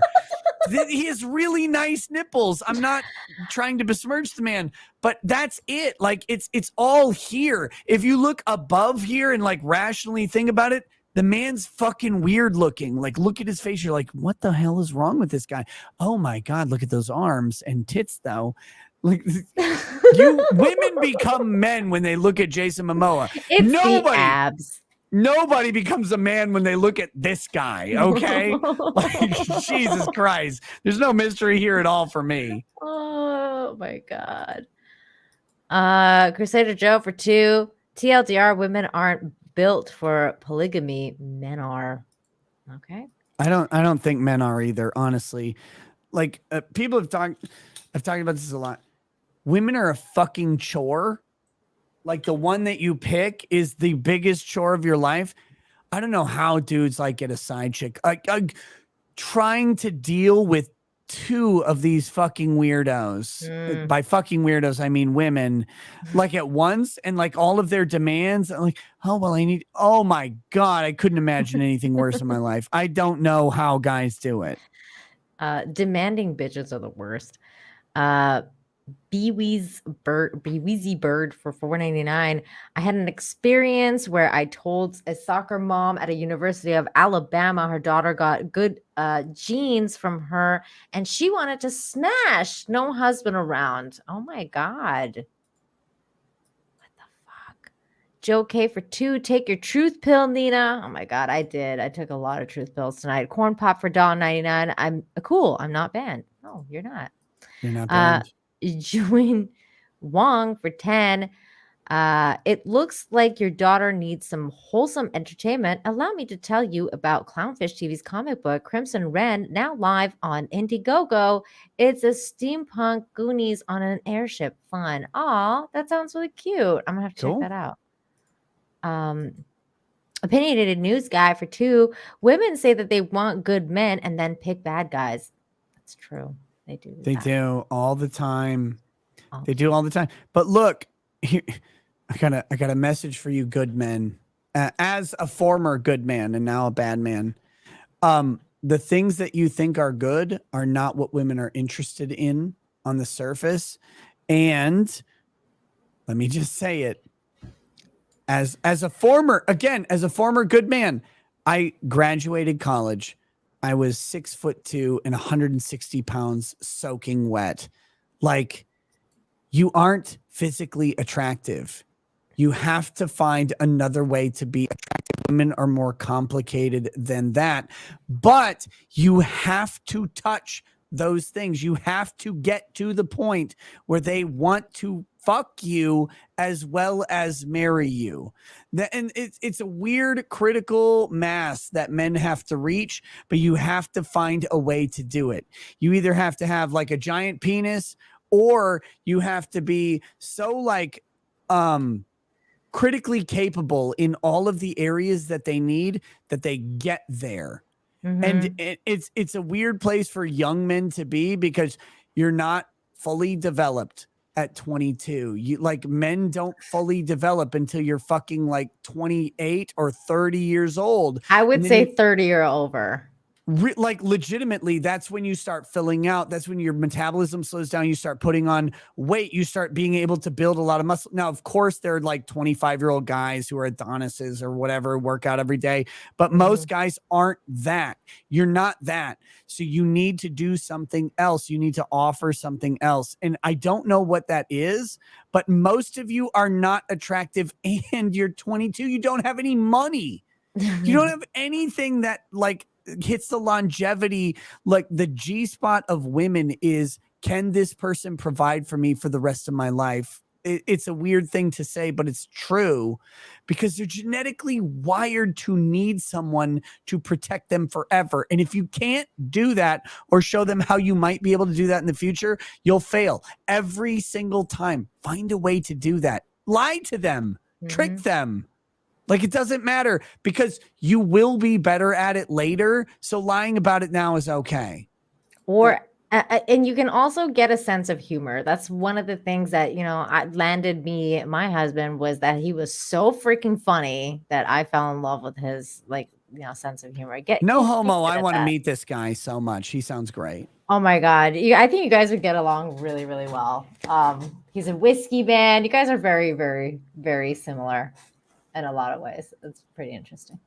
He has really nice nipples. I'm not trying to besmirch the man, but that's it. Like, it's all here. If you look above here and like rationally think about it, the man's fucking weird looking. Like, look at his face. You're like, what the hell is wrong with this guy? Oh my God, look at those arms and tits, though. Like, women become men when they look at Jason Momoa. It's the abs. Nobody becomes a man when they look at this guy. Okay, like, Jesus Christ, there's no mystery here at all for me. Oh my God. Crusader Joe for 2. TLDR, women aren't built for polygamy. Men are. Okay. I don't think men are either, honestly. Like people have talked about this a lot. Women are a fucking chore. Like the one that you pick is the biggest chore of your life. I don't know how dudes like get a side chick. Trying to deal with 2 of these fucking weirdos. By fucking weirdos, I mean women, like at once, and like all of their demands. I'm like, oh well, oh my God, I couldn't imagine anything worse in my life. I don't know how guys do it. Demanding bitches are the worst. Beeweezy Bird for $4.99. I had an experience where I told a soccer mom at a University of Alabama her daughter got good genes from her, and she wanted to smash. No husband around. Oh my God. What the fuck? Joe K for 2. Take your truth pill, Nina. Oh my God, I did. I took a lot of truth pills tonight. Corn pop for $1.99. I'm cool. I'm not banned. No, you're not. You're not banned. Juin Wong for 10. It looks like your daughter needs some wholesome entertainment. Allow me to tell you about Clownfish TV's comic book, Crimson Wren, now live on Indiegogo. It's a steampunk Goonies on an airship. Fun. Aw, that sounds really cute. I'm gonna have to check that out. Opinionated news guy for 2. Women say that they want good men and then pick bad guys. That's true. They do. They do all the time. They do all the time. But look, here, I got a message for you, good men. As a former good man and now a bad man, the things that you think are good are not what women are interested in on the surface. And let me just say it. As a former good man, I graduated college. I was 6'2" and 160 pounds soaking wet. Like, you aren't physically attractive. You have to find another way to be attractive. Women are more complicated than that, but you have to touch those things. You have to get to the point where they want to fuck you as well as marry you. And it's a weird critical mass that men have to reach, but you have to find a way to do it. You either have to have like a giant penis, or you have to be so like critically capable in all of the areas that they need that they get there. And it's a weird place for young men to be because you're not fully developed at 22. You like men don't fully develop until you're fucking like 28 or 30 years old. I would say 30 or over. Like legitimately, that's when you start filling out. That's when your metabolism slows down. You start putting on weight. You start being able to build a lot of muscle. Now, of course, there are like 25-year-old guys who are Adonises or whatever, work out every day. But most guys aren't that. You're not that. So you need to do something else. You need to offer something else. And I don't know what that is, but most of you are not attractive and you're 22. You don't have any money. You don't have anything that like hits the longevity. Like the G spot of women is, can this person provide for me for the rest of my life? It's a weird thing to say, but it's true because they're genetically wired to need someone to protect them forever. And if you can't do that or show them how you might be able to do that in the future, you'll fail every single time. Find a way to do that. Lie to them, trick them. Like, it doesn't matter because you will be better at it later. So lying about it now is okay. Or, and you can also get a sense of humor. That's one of the things that, you know, landed me, my husband, was that he was so freaking funny that I fell in love with his, like, you know, sense of humor. No homo. I want to meet this guy so much. He sounds great. Oh my God. I think you guys would get along really, really well. He's a whiskey man. You guys are very, very, very similar in a lot of ways. It's pretty interesting.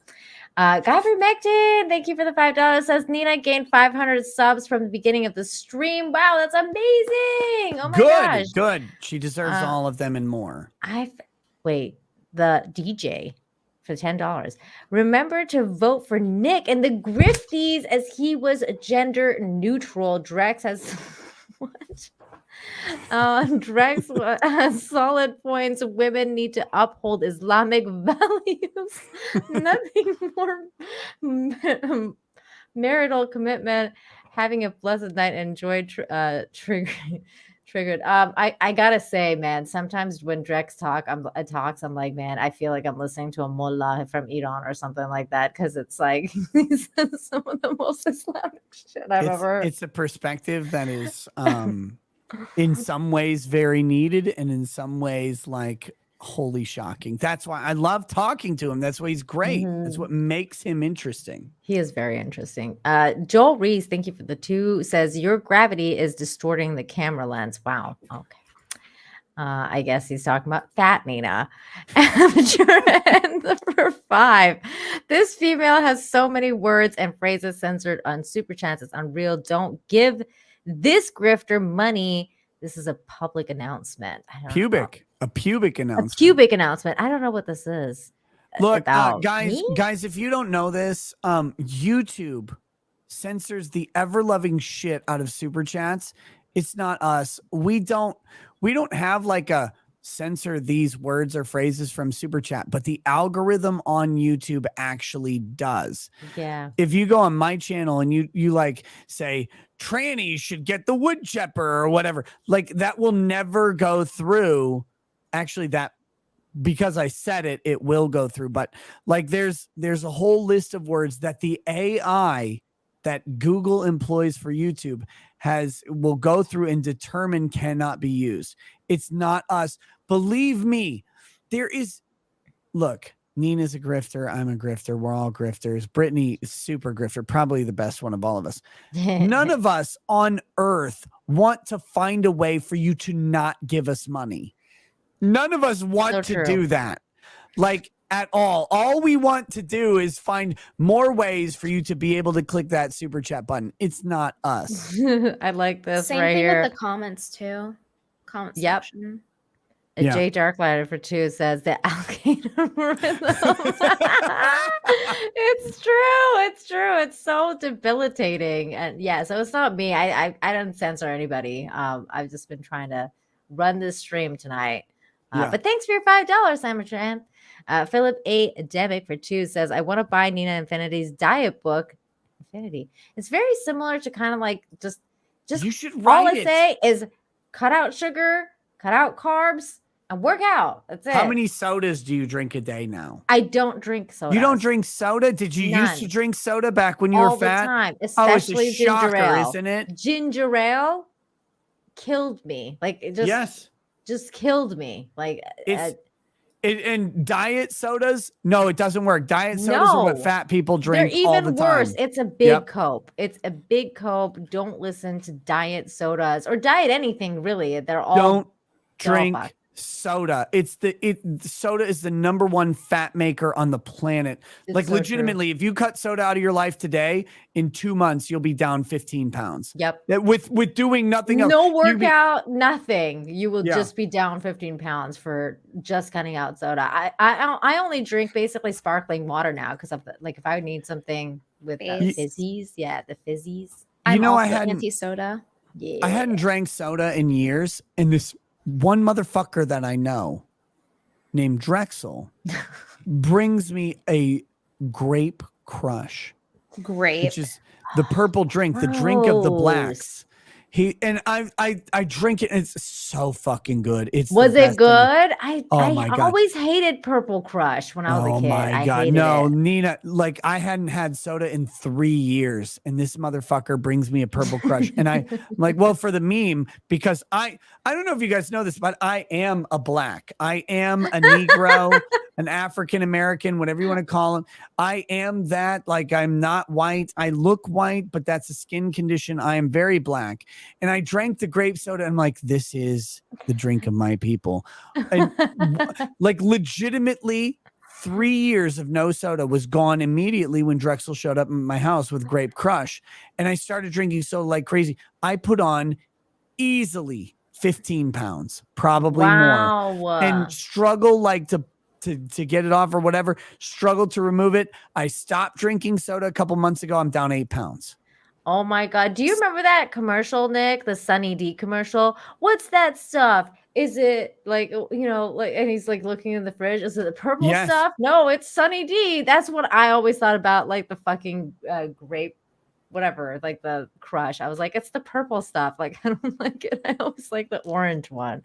Godfrey Mecton, thank you for the $5. Says Nina gained 500 subs from the beginning of the stream. Wow, that's amazing. Oh my gosh. Good. She deserves all of them and more. Wait, the DJ for $10. Remember to vote for Nick and the Grifties as he was gender neutral. Drex has what? Drex has solid points. Women need to uphold Islamic values. Nothing more marital commitment. Having a blessed night and enjoy triggered. I gotta say, man, sometimes when Drex talks, I'm like, man, I feel like I'm listening to a mullah from Iran or something like that, because it's like he says some of the most Islamic shit I've ever heard. It's a perspective that is in some ways very needed, and in some ways like wholly shocking. That's why I love talking to him. That's why he's great. That's what makes him interesting. He is very interesting. Joel Reese, thank you for the 2, says your gravity is distorting the camera lens. Wow. Okay. I guess he's talking about Fat Nina. And number 5, this female has so many words and phrases censored on Super Chats. It's unreal. Don't give this grifter money. This is a public announcement. A pubic announcement. A pubic announcement. I don't know what this is. Look, guys, if you don't know this, YouTube censors the ever-loving shit out of Super Chats. It's not us. We don't have like a censor these words or phrases from Super Chat, but the algorithm on YouTube actually does. Yeah. If you go on my channel and you like say trannies should get the wood chipper or whatever, like that will never go through. Actually, that because I said it, it will go through. But like there's a whole list of words that the AI that Google employs for YouTube will go through and determine cannot be used. It's not us. Believe me, look, Nina's a grifter. I'm a grifter. We're all grifters. Brittany is super grifter, probably the best one of all of us. None of us on earth want to find a way for you to not give us money. None of us want to do that, like at all. All we want to do is find more ways for you to be able to click that Super Chat button. It's not us. I like this Same right thing here. with the comments too. Comments. Yep. Section. Jay Darklighter for 2 says the algorithm. It's true. It's true. It's so debilitating. And yeah, so it's not me. I don't censor anybody. I've just been trying to run this stream tonight. But thanks for your $5, Amateur Amp. Philip A. Demick for 2 says, I want to buy Nina Infinity's diet book. Infinity. It's very similar to kind of like just you should all write I it. say is cut out sugar, cut out carbs, and work out. That's it. How many sodas do you drink a day now? I don't drink soda. You don't drink soda? Did you used to drink soda back when you all were fat? the time, especially it's a shocker, ginger ale. isn't it? Ginger ale killed me. Like it just killed me. Like and diet sodas, no, it doesn't work. Diet sodas are what fat people drink. They're even all the time. worse. It's a big cope. It's a big cope. Don't listen to diet sodas or diet anything really. They're all don't drink soda. Soda is the #1 fat maker on the planet. It's like so legitimately, if you cut soda out of your life today, in 2 months you'll be down 15 pounds. Yep. With doing nothing else. No workout, nothing. You will Yeah. just be down 15 pounds for just cutting out soda. I only drink basically sparkling water now because of like if I need something with the fizzies, the fizzies. I'm I also hadn't anti-soda. Yeah. I hadn't drank soda in years, and this one motherfucker that I know named Drexel brings me a grape crush. Grape. Which is the purple drink, the drink of the blacks. I drink it and it's so fucking good. Was it good? my I God. always hated Purple Crush when I was a kid. Oh my God. No, Nina, like I hadn't had soda in 3 years and this motherfucker brings me a Purple Crush. And I'm like, well, for the meme, because I don't know if you guys know this, but I am a black. I am a Negro, an African-American, whatever you want to call him. I am that. Like I'm not white. I look white, but that's a skin condition. I am very black. And I drank the grape soda. And I'm like, this is the drink of my people. And like legitimately 3 years of no soda was gone immediately when Drexel showed up in my house with Grape Crush. And I started drinking soda like crazy. I put on easily 15 pounds, probably more. And struggle like to get it off or whatever, struggled to remove it. I stopped drinking soda a couple months ago. I'm down 8 pounds. Oh my God. Do you remember that commercial, Nick? The Sunny D commercial? What's that stuff? Is it like, like, and he's like looking in the fridge. Is it the purple Yes. stuff? No, it's Sunny D. That's what I always thought about, like the fucking grape, whatever, like the crush. I was like, it's the purple stuff. Like, I don't like it. I always like the orange one.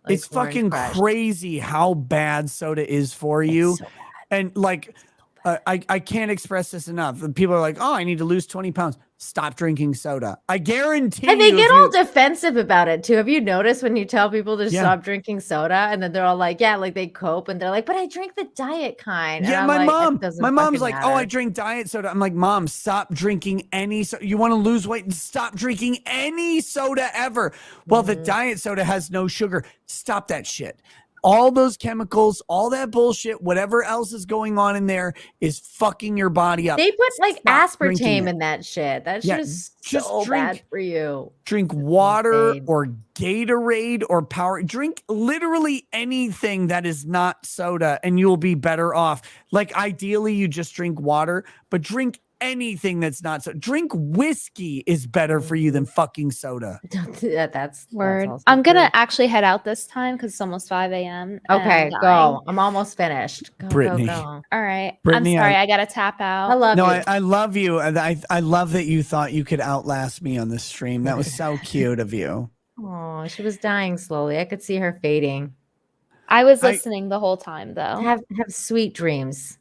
Like It's fucking Crush. crazy how bad soda is for you. So and like, I can't express this enough. People are like, oh, I need to lose 20 pounds. Stop drinking soda. I guarantee And they you. get all defensive about it too. Have you noticed when you tell people to stop drinking soda and then they're all like, yeah, like they cope and they're like, but I drink the diet kind. Yeah, and my I'm mom. like, My mom's like, matter. oh, I drink diet soda. I'm like, Mom, stop drinking any soda. You want to lose weight? Stop drinking any soda ever. Well, the diet soda has no sugar. Stop that shit. All those chemicals, all that bullshit, whatever else is going on in there is fucking your body up. They put like Stop drinking aspartame it. in that shit. That Yeah, shit is just so drink- bad for you. Drink water or Gatorade or power. Drink literally anything that is not soda and you'll be better off. Like ideally you just drink water, but drink anything that's not so. Drink whiskey is better for you than fucking soda. That's Word. also I'm gonna true. actually head out this time because it's almost 5 a.m. Okay, and go. I'm almost finished. Go, Brittany. go. All right. Brittany, I'm sorry. I gotta tap out. I love No, you. I love you. And I love that you thought you could outlast me on this stream. That was so cute of you. Oh, she was dying slowly. I could see her fading. I was listening the whole time though. Have sweet dreams.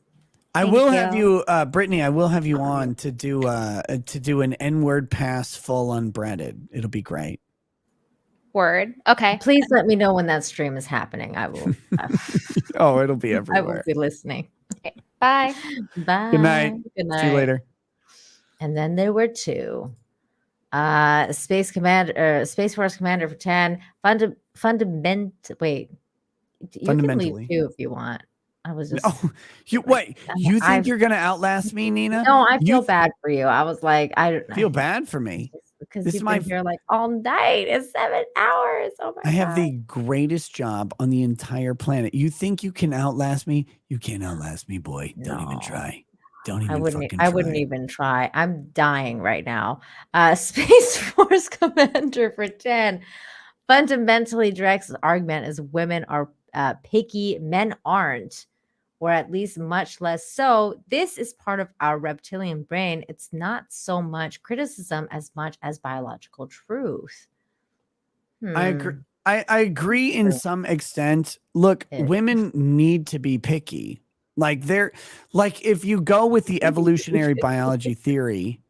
I Thank will you. have you, Brittany. I will have you on to do an N-word pass full unbreaded. It'll be great. Word. Okay. Please let me know when that stream is happening. I will. Oh, it'll be I everywhere. will be listening. Okay. Bye. Bye. Good night. Good night. See you later. And then there were two. Space Force Commander for 10. Wait. You can leave Fundamentally. too if you want. I was just. Oh, you wait. You think you're gonna outlast me, Nina? No, I feel You bad for you. I was like, I feel bad for me. because This you've is my been here like all night. It's 7 hours. Oh my I have God. the greatest job on the entire planet. You think you can outlast me? You can't outlast me, boy. Don't even try. Don't even fucking try. I wouldn't even try. I'm dying right now. Space Force Commander for 10. Fundamentally, Drex's argument is women are picky, men aren't, or at least much less so. This is part of our reptilian brain. It's not so much criticism as much as biological truth. I agree. I agree in some extent. Look, women need to be picky. Like if you go with the evolutionary biology theory,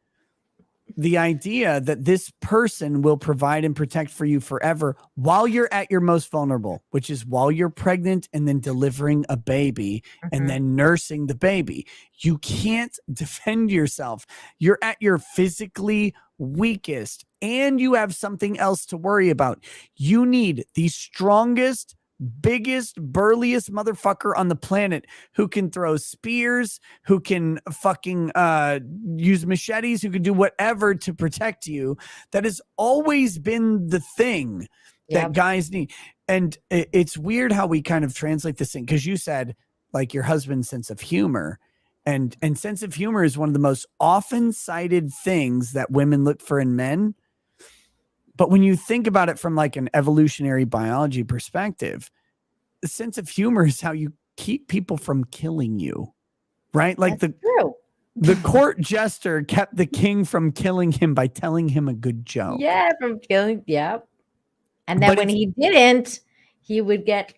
the idea that this person will provide and protect for you forever while you're at your most vulnerable, which is while you're pregnant and then delivering a baby and then nursing the baby. You can't defend yourself. You're at your physically weakest and you have something else to worry about. You need the strongest, biggest, burliest motherfucker on the planet who can throw spears, who can fucking use machetes, who can do whatever to protect you. That has always been the thing that guys need. And it's weird how we kind of translate this thing, because you said like your husband's sense of humor, and sense of humor is one of the most often cited things that women look for in men. But when you think about it from like an evolutionary biology perspective, the sense of humor is how you keep people from killing you, right? Like the court jester kept the king from killing him by telling him a good joke. Yeah, from killing. Yep. And then But when he didn't, he would get.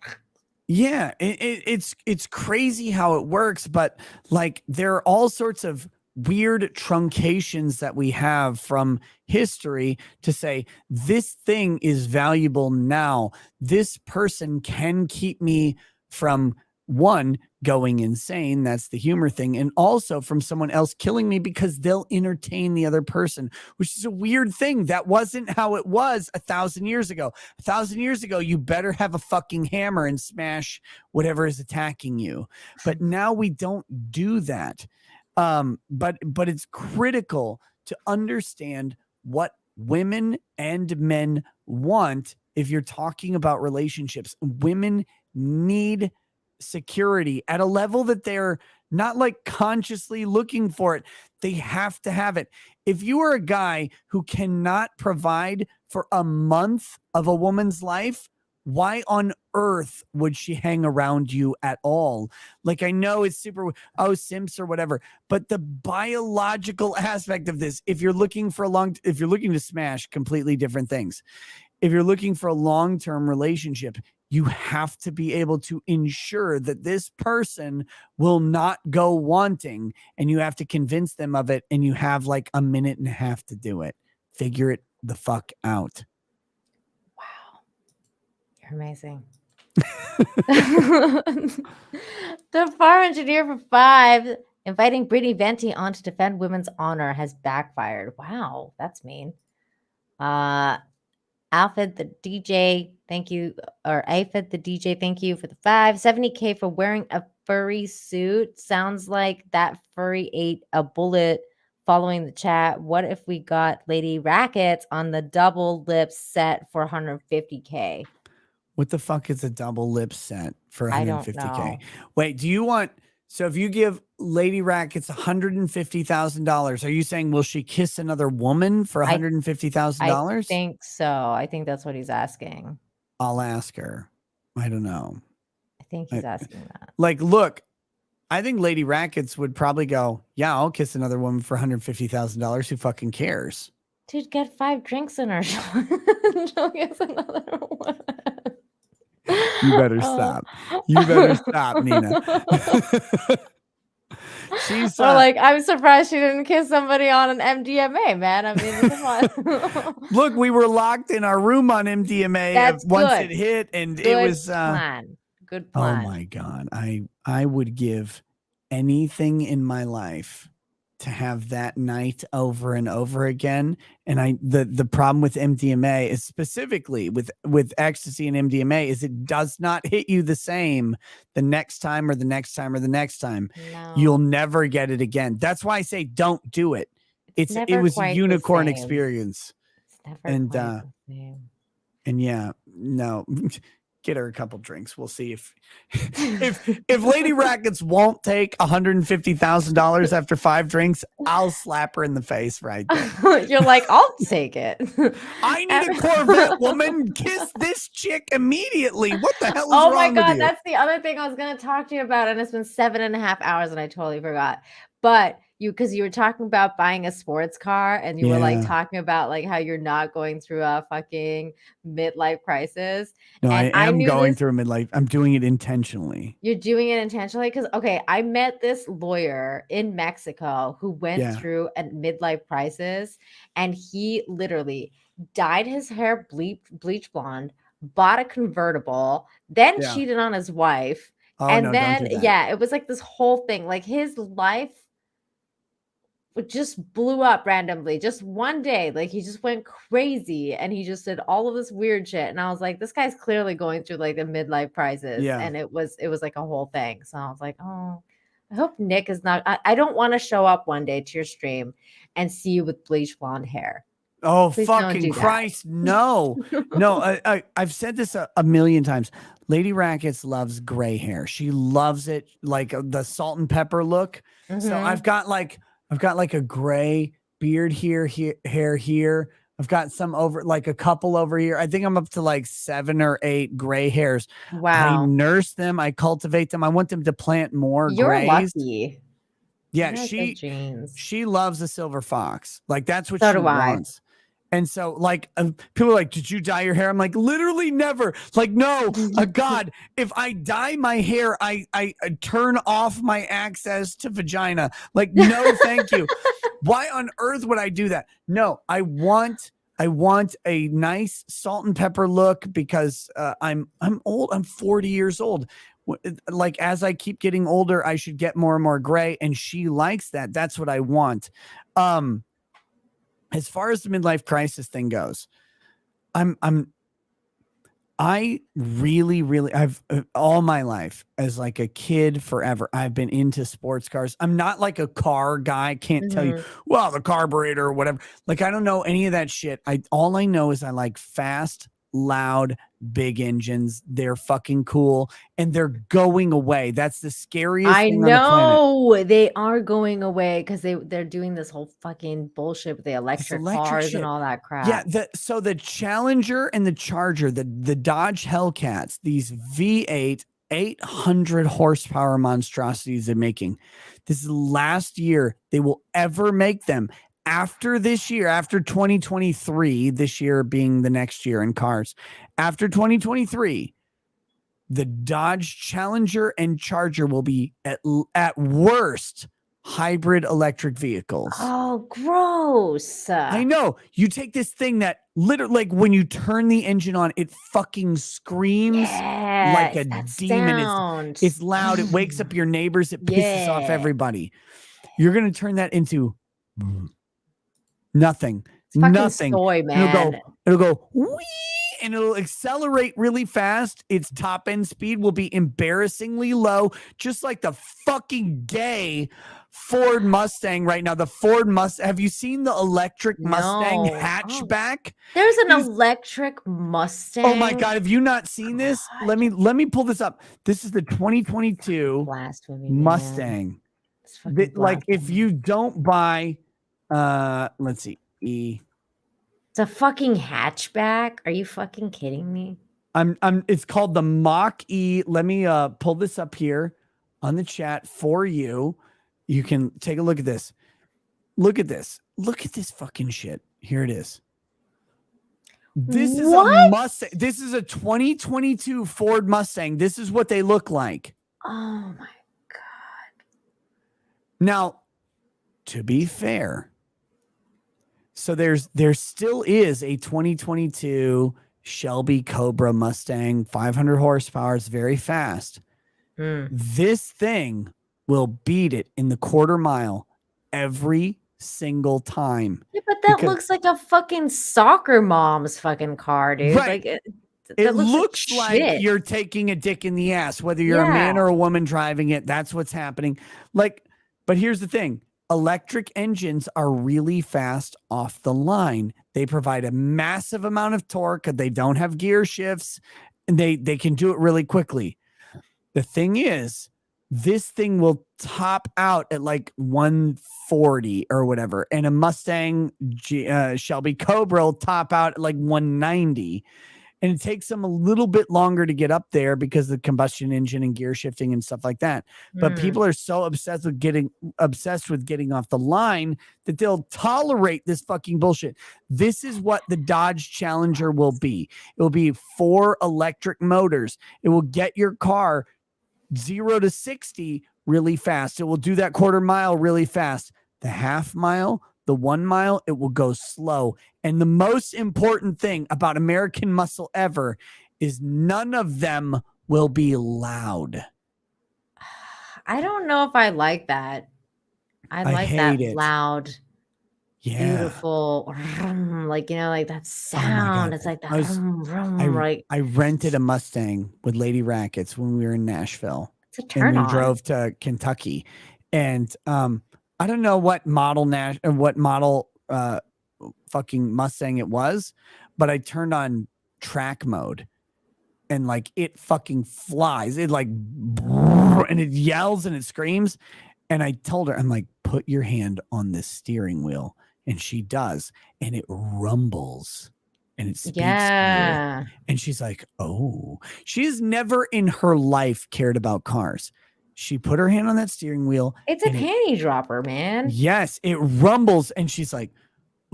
Yeah, it's crazy how it works, but like there are all sorts of weird truncations that we have from history to say this thing is valuable now. This person can keep me from one going insane. That's the humor thing. And also from someone else killing me because they'll entertain the other person, which is a weird thing. That wasn't how it was 1,000 years ago. 1,000 years ago, you better have a fucking hammer and smash whatever is attacking you. But now we don't do that. But it's critical to understand what women and men want if you're talking about relationships. Women need security at a level that they're not like consciously looking for it. They have to have it. If you are a guy who cannot provide for a month of a woman's life, why on earth would she hang around you at all? Like, I know it's super, simps or whatever, but the biological aspect of this, if you're looking to smash, completely different things. If you're looking for a long-term relationship, you have to be able to ensure that this person will not go wanting, and you have to convince them of it. And you have like a minute and a half to do it. Figure it the fuck out. You're amazing. The farm engineer for 5, inviting Brittany Venti on to defend women's honor has backfired. Wow, that's mean. Alfred the DJ, thank you. Or Aphid the DJ, thank you for the 5. 70K for wearing a furry suit. Sounds like that furry ate a bullet. Following the chat, what if we got Lady Rackets on the double lip set for 150K? What the fuck is a double lip set for I don't 150K? know. Wait, do you want, so if you give Lady Rackets $150,000, are you saying, will she kiss another woman for $150,000? I think so. I think that's what he's asking. I'll ask her. I don't know. I think he's asking that. Like, look, I think Lady Rackets would probably go, yeah, I'll kiss another woman for $150,000. Who fucking cares? Dude, get 5 drinks in her. She'll kiss another one. You better stop. You better stop, Nina. She's like, I'm surprised she didn't kiss somebody on an MDMA, man. I mean, come on. Look, we were locked in our room on MDMA. That's once good. it hit, and Good it was plan. Good oh plan. my God. I would give anything in my life to have that night over and over again. And the problem with MDMA is, specifically with ecstasy and MDMA, is it does not hit you the same the next time or the next time or the next time. No. You'll never get it again. That's why I say don't do it. It never was a quite the unicorn same. experience. It's never And quite the same. and yeah, no. Get her a couple drinks. We'll see if Lady Rackets won't take $150,000 after 5 drinks, I'll slap her in the face right there. You're like, I'll take it. I need a Corvette woman. Kiss this chick immediately. What the hell is Oh wrong my with God, you? that's the other thing I was going to talk to you about, and it's been 7.5 hours and I totally forgot. But because you were talking about buying a sports car, and you were like talking about like how you're not going through a fucking midlife crisis. No, and I am knew going this- through a midlife. I'm doing it intentionally. You're doing it intentionally because, okay, I met this lawyer in Mexico who went through a midlife crisis, and he literally dyed his hair bleach blonde, bought a convertible, then cheated on his wife. Oh, And no, then, don't do that. it was like this whole thing. Like, his life just blew up randomly. Just one day, like, he just went crazy, and he just did all of this weird shit. And I was like, this guy's clearly going through like a midlife crisis. Yeah. And it was like a whole thing. So I was like, oh, I hope Nick is not. I don't want to show up one day to your stream and see you with bleach blonde hair. Oh, Please don't fucking do that. Christ. No, no. I've said this a million times. Lady Rackets loves gray hair. She loves it, like the salt and pepper look. So Mhm. I've got like a gray beard hair here. I've got some over, like a couple over here. I think I'm up to like 7 or 8 gray hairs. Wow. I nurse them. I cultivate them. I want them to plant more You're grays. lucky. Yeah, You have good genes. she loves a silver fox. Like, that's what So she do I. wants. And so, like, people are like, did you dye your hair? I'm like, literally never. Like, no, God, if I dye my hair, I turn off my access to vagina. Like, no, thank you. Why on earth would I do that? No, I want a nice salt and pepper look, because I'm old. I'm 40 years old. Like, as I keep getting older, I should get more and more gray, and she likes that. That's what I want. As far as the midlife crisis thing goes, I really, I've all my life, as like a kid forever, I've been into sports cars. I'm not like a car guy. I can't tell you, well, the carburetor or whatever. Like, I don't know any of that shit. All I know is I like fast, loud, big engines. They're fucking cool, and they're going away. That's the scariest I thing on the planet. know they are going away because they're doing this whole fucking bullshit with the electric cars shit. and all that crap. Yeah, so the Challenger and the Charger, the Dodge Hellcats, these V8 800 horsepower monstrosities they're making. This is the last year they will ever make them. After this year, after 2023, this year being the next year in cars, after 2023, the Dodge Challenger and Charger will be at worst hybrid electric vehicles. Oh, gross. I know. You take this thing that literally, like when you turn the engine on, it fucking screams like a demon. It's loud. It wakes up your neighbors. It pisses off everybody. You're going to turn that into nothing. Nothing. Soy, man. It'll go wee, and it'll accelerate really fast. Its top end speed will be embarrassingly low, just like the fucking gay Ford Mustang right now. The Ford Mustang. Have you seen the electric Mustang hatchback? There's an electric Mustang. Oh my God. Have you not seen this? Let me pull this up. This is the 2022 Mustang. Like if you don't buy, let's see. It's a fucking hatchback. Are you fucking kidding me? It's called the Mach E. Let me pull this up here on the chat for you. You can take a look at this. Look at this. Look at this fucking shit. Here it is. This is a Mustang. This is a 2022 Ford Mustang. This is what they look like. Oh my God. Now, to be fair, so there still is a 2022 Shelby Cobra Mustang, 500 horsepower. It's very fast. This thing will beat it in the quarter mile every single time. Yeah, but that looks like a fucking soccer mom's fucking car, dude. Right. Like it looks like you're taking a dick in the ass, whether you're a man or a woman driving it. That's what's happening. Like, but here's the thing. Electric engines are really fast off the line. They provide a massive amount of torque. They don't have gear shifts, and they can do it really quickly. The thing is, this thing will top out at like 140 or whatever, and a Mustang Shelby Cobra will top out at like 190. And it takes them a little bit longer to get up there because of the combustion engine and gear shifting and stuff like that. But people are so obsessed with getting off the line that they'll tolerate this fucking bullshit. This is what the Dodge Challenger will be. It will be 4 electric motors. It will get your car 0 to 60 really fast. It will do that quarter mile really fast. The half mile, the 1 mile, it will go slow. And the most important thing about American Muscle ever is none of them will be loud. I don't know if I like that. I like that loud, beautiful, like, you know, like that sound. It's like that. I rented a Mustang with Lady Rackets when we were in Nashville. It's a turn on. We drove to Kentucky, and I don't know what model fucking Mustang it was, but I turned on track mode, and like it fucking flies. It like and it yells and it screams. And I told her, I'm like, put your hand on the steering wheel, and she does, and it rumbles. And it speaks to you. And she's like, oh, she's never in her life cared about cars. She put her hand on that steering wheel. It's a panty dropper, man. Yes, it rumbles. And she's like,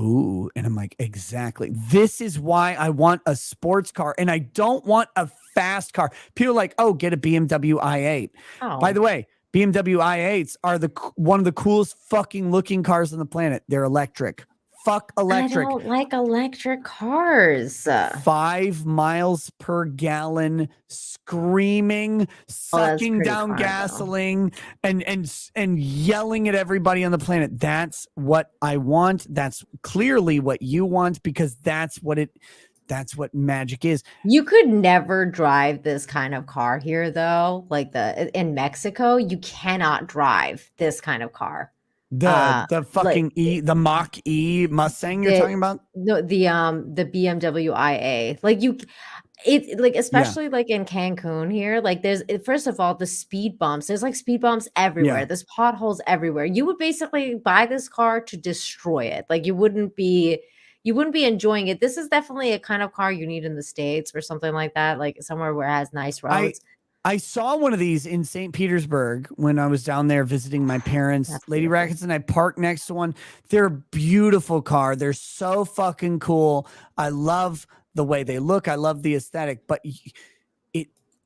ooh. And I'm like, exactly. This is why I want a sports car. And I don't want a fast car. People are like, oh, get a BMW i8. Oh. By the way, BMW i8s are one of the coolest fucking looking cars on the planet. They're electric. Fuck electric. I don't like electric cars. 5 miles per gallon, screaming, sucking down gasoline, and yelling at everybody on the planet. That's what I want. That's clearly what you want, because that's what magic is. You could never drive this kind of car here, though. Like in Mexico, you cannot drive this kind of car. The fucking the Mach E Mustang you're talking about? The BMW IA. Like It like, especially like in Cancun here, like there's first of all the speed bumps. There's like speed bumps everywhere. Yeah. There's potholes everywhere. You would basically buy this car to destroy it. Like you wouldn't be enjoying it. This is definitely a kind of car you need in the States or something like that, like somewhere where it has nice roads. I saw one of these in St. Petersburg when I was down there visiting my parents. Lady Rackets and I parked next to one. They're a beautiful car. They're so fucking cool. I love the way they look. I love the aesthetic, but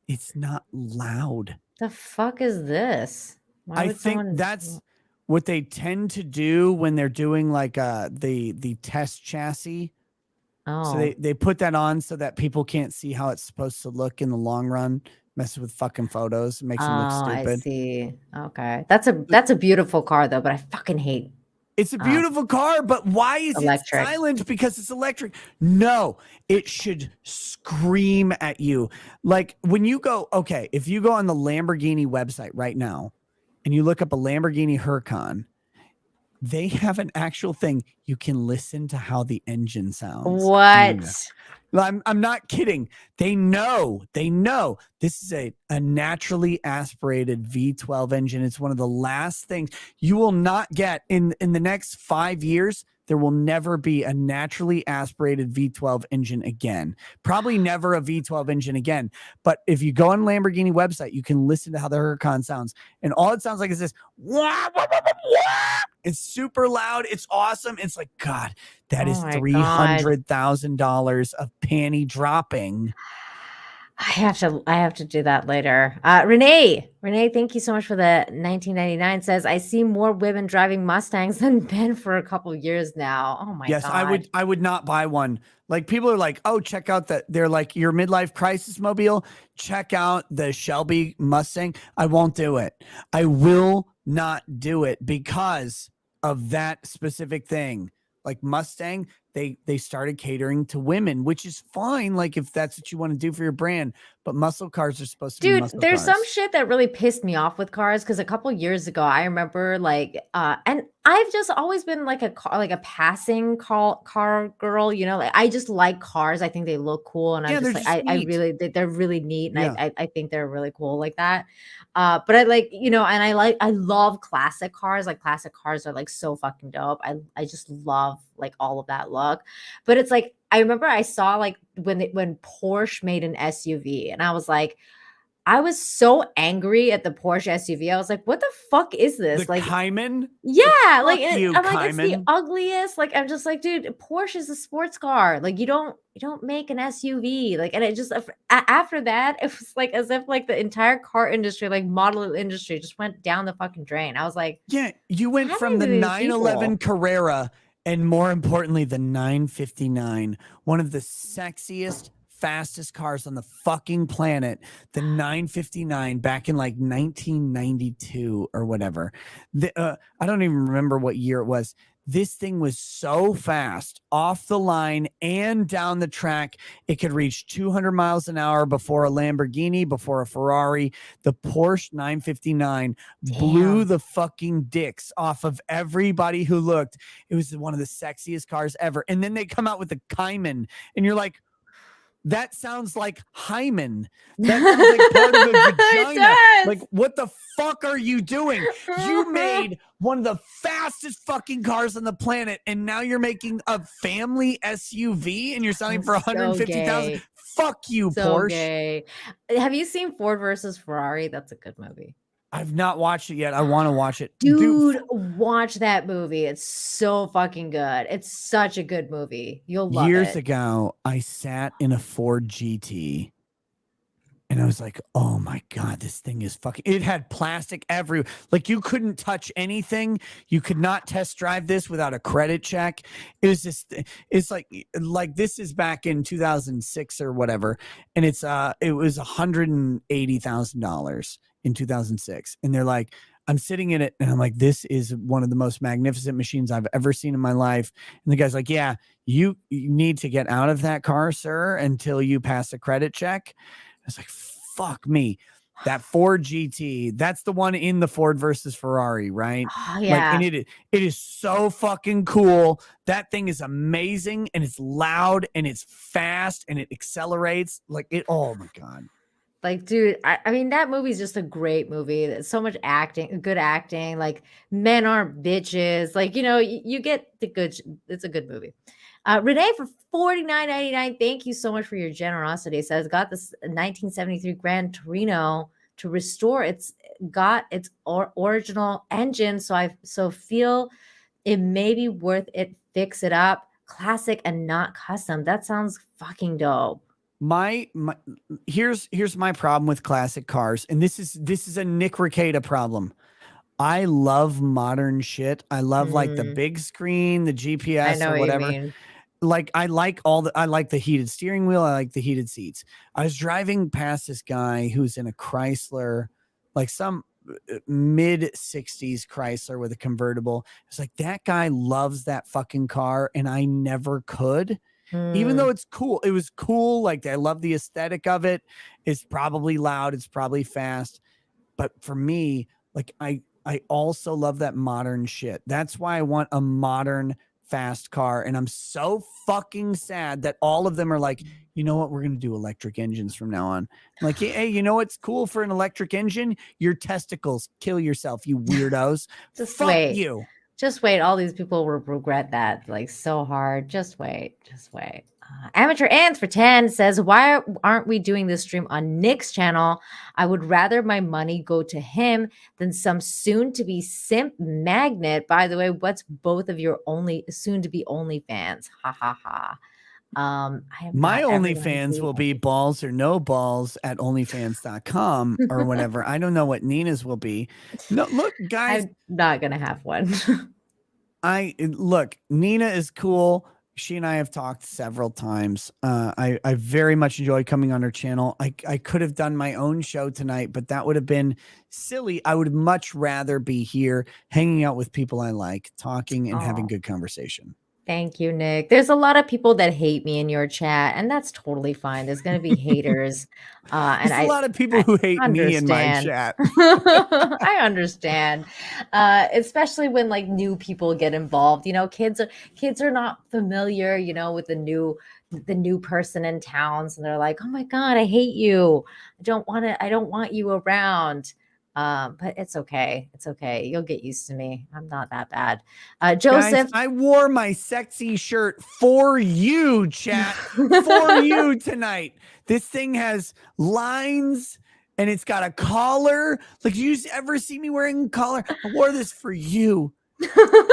it's not loud. The fuck is this? Why I would think someone- that's what they tend to do when they're doing like the test chassis. Oh. So they put that on so that people can't see how it's supposed to look in the long run. Messes with fucking photos, it makes them look stupid. I see. Okay. That's a beautiful car though, but I fucking hate. It's a beautiful car, but why is electric. it silent? Because it's electric. No, it should scream at you. Like when you go, okay, if you go on the Lamborghini website right now and you look up a Lamborghini Huracan, they have an actual thing. You can listen to how the engine sounds. What? I'm not kidding. They know this is a naturally aspirated V12 engine. It's one of the last things you will not get in the next 5 years. There will never be a naturally aspirated V12 engine again. Probably never a V12 engine again. But if you go on Lamborghini website, you can listen to how the Huracan sounds. And all it sounds like is this. Wah, wah, wah, wah, wah. It's super loud. It's awesome. It's like, God, that is $300,000 of panty dropping. I have to do that later. Renee, thank you so much for the 1999. Says I see more women driving Mustangs than men for a couple years now. Oh my Yes, god. I would not buy one. Like people are like, oh, check out that. They're like your midlife crisis mobile. Check out the Shelby Mustang. I won't do it. I will not do it because of that specific thing. Like Mustang, they started catering to women, which is fine. Like if that's what you want to do for your brand, but muscle cars are supposed to be muscle There's cars. some shit that really pissed me off with cars because a couple years ago I remember like and I've just always been like a passing car girl, you know, like I just like cars. I think they look cool and I'm just like I really they're really neat and I think they're really cool like that. But I like, you know, and I love classic cars. Like classic cars are like so fucking dope. I just love like all of that look. But it's like I remember I saw like when Porsche made an SUV and I was like, I was so angry at the Porsche SUV. I was like, what the fuck is this? The like Cayman? Yeah, like Fuck you, I'm like, it's the Cayman. ugliest. Like I'm just like, dude, Porsche is a sports car. Like you don't make an SUV. Like, and it just after that, it was like as if like the entire car industry, like model industry, just went down the fucking drain. I was like, Yeah, you went what from the happened to these 911 people? Carrera and more importantly, the 959, one of the sexiest, fastest cars on the fucking planet, the 959 back in like 1992 or whatever. I don't even remember what year it was. This thing was so fast off the line and down the track. It could reach 200 miles an hour before a Lamborghini, before a Ferrari. The Porsche 959 blew the fucking dicks off of everybody who looked. It was one of the sexiest cars ever. And then they come out with the Cayman and you're like, that sounds like hymen. That sounds like part of a vagina. Like, what the fuck are you doing? You made one of the fastest fucking cars on the planet, and now you're making a family SUV, and you're selling for $150,000. Fuck you, Porsche. Gay. Have you seen Ford versus Ferrari? That's a good movie. I've not watched it yet. I want to watch it. Dude, watch that movie. It's so fucking good. It's such a good movie. You'll love Years it. ago, I sat in a Ford GT and I was like, oh my God, this thing is fucking, it had plastic everywhere. Like you couldn't touch anything. You could not test drive this without a credit check. It was just, it's like this is back in 2006 or whatever. And it was $180,000 in 2006. And they're like, I'm sitting in it and I'm like, this is one of the most magnificent machines I've ever seen in my life. And the guy's like, yeah, you need to get out of that car, sir, until you pass a credit check. I was like, fuck me. that Ford GT, that's the one in the Ford versus Ferrari, right? Oh, Like, yeah. and it is so fucking cool. That thing is amazing, and it's loud, and it's fast, and it accelerates. Like it. Oh my god. Like, dude, I mean, that movie's just a great movie. There's so much acting, good acting. Like, men aren't bitches. Like, you know, you get the good. It's a good movie. Renee for $49.99. Thank you so much for your generosity. It says got this 1973 Gran Torino to restore its original engine. So I feel it may be worth it. Fix it up, classic and not custom. That sounds fucking dope. My here's my problem with classic cars, and this is a Nick Rekieta problem. I love modern shit. I love like the big screen, the GPS or whatever. Like I like the heated steering wheel. I like the heated seats. I was driving past this guy who's in a Chrysler, like some mid 60s Chrysler with a convertible. It's like that guy loves that fucking car, and I never could. Even though it's cool, it was cool. Like I love the aesthetic of it. It's probably loud. It's probably fast. But for me, like I also love that modern shit. That's why I want a modern fast car. And I'm so fucking sad that all of them are like, you know what? We're going to do electric engines from now on. I'm like, hey, you know what's cool for an electric engine? Your testicles. Kill yourself, you weirdos. Just Fuck wait. you. Just wait. All these people will regret that like so hard. Just wait. Just wait. Amateur Ants for 10 says, why aren't we doing this stream on Nick's channel? I would rather my money go to him than some soon-to-be simp magnet. By the way, what's both of your soon-to-be OnlyFans? Ha ha ha. My OnlyFans will be balls or no balls at onlyfans.com or whatever. I don't know what Nina's will be. No, look, guys. I'm not going to have one. Look, Nina is cool. She and I have talked several times. I very much enjoy coming on her channel. I could have done my own show tonight, but that would have been silly. I would much rather be here hanging out with people I like, talking and having good conversation. Thank you, Nick. There's a lot of people that hate me in your chat, and that's totally fine. There's going to be haters. There's a lot of people who hate me in my chat. I understand. Especially when like new people get involved. You know, kids are not familiar, you know, with the new person in towns, and they're like, oh my God, I hate you. I don't want you around. But it's okay. It's okay. You'll get used to me. I'm not that bad. Joseph, guys, I wore my sexy shirt for you, chat, for you tonight. This thing has lines and it's got a collar. Like, you ever see me wearing a collar? I wore this for you.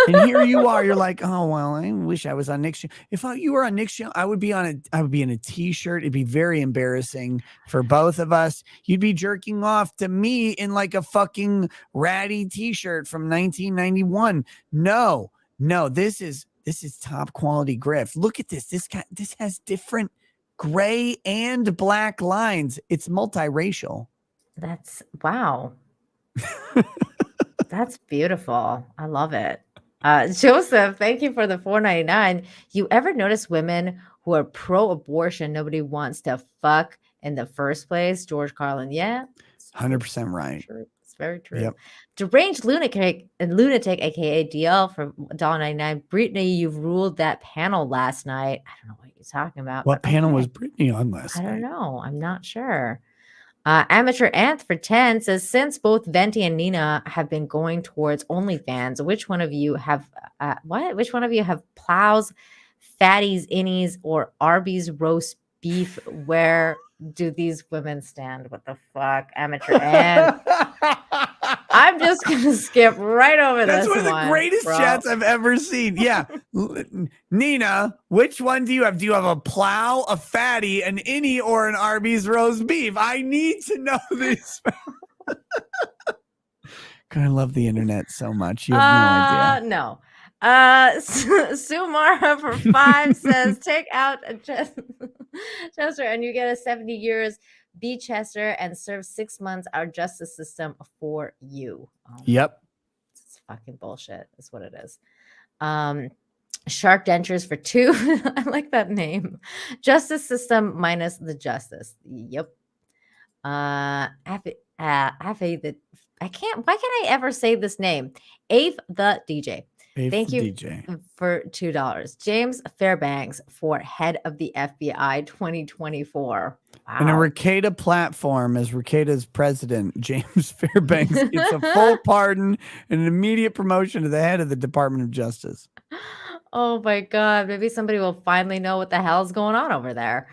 And here you are. You're like, oh well, I wish I was on Nick's channel. If you were on Nick's channel, I would be in a t-shirt. It'd be very embarrassing for both of us. You'd be jerking off to me in like a fucking ratty t-shirt from 1991. No, this is top quality grift. Look at this. This has different gray and black lines. It's multiracial. That's wow. That's beautiful. I love it. Joseph, thank you for the $4.99. You ever notice women who are pro-abortion, nobody wants to fuck in the first place? George Carlin, yeah. 100% right. True. It's very true. Yep. Deranged lunatic, aka DL for $1.99. Brittany, you've ruled that panel last night. I don't know what you're talking about. What panel was Brittany on last night? I don't know. I'm not sure. Amateur Anth for 10 says, since both Venti and Nina have been going towards OnlyFans, which one of you have Which one of you have plows, fatties, innies, or Arby's roast beef? Where do these women stand? What the fuck, Amateur Anth? I'm just gonna skip right over That's this. That's one of the greatest chats I've ever seen. Yeah. Nina, which one do you have? Do you have a plow, a fatty, an innie, or an Arby's roast beef? I need to know this. God, I love the internet so much. You have no idea. Sumara for 5 says, take out a Chester and you get a 70 years. Be Chester and serve 6 months our justice system for you. Yep. It's fucking bullshit. That's what it is. Shark dentures for 2. I like that name. Justice system minus the justice. Yep. I can't. Why can't I ever say this name? Ave the DJ. Ave Thank the you DJ. for $2. James Fairbanks for head of the FBI 2024. And a Wow. Rekieta platform as Rekieta's president, James Fairbanks, gets a full pardon and an immediate promotion to the head of the Department of Justice. Oh my God. Maybe somebody will finally know what the hell's going on over there.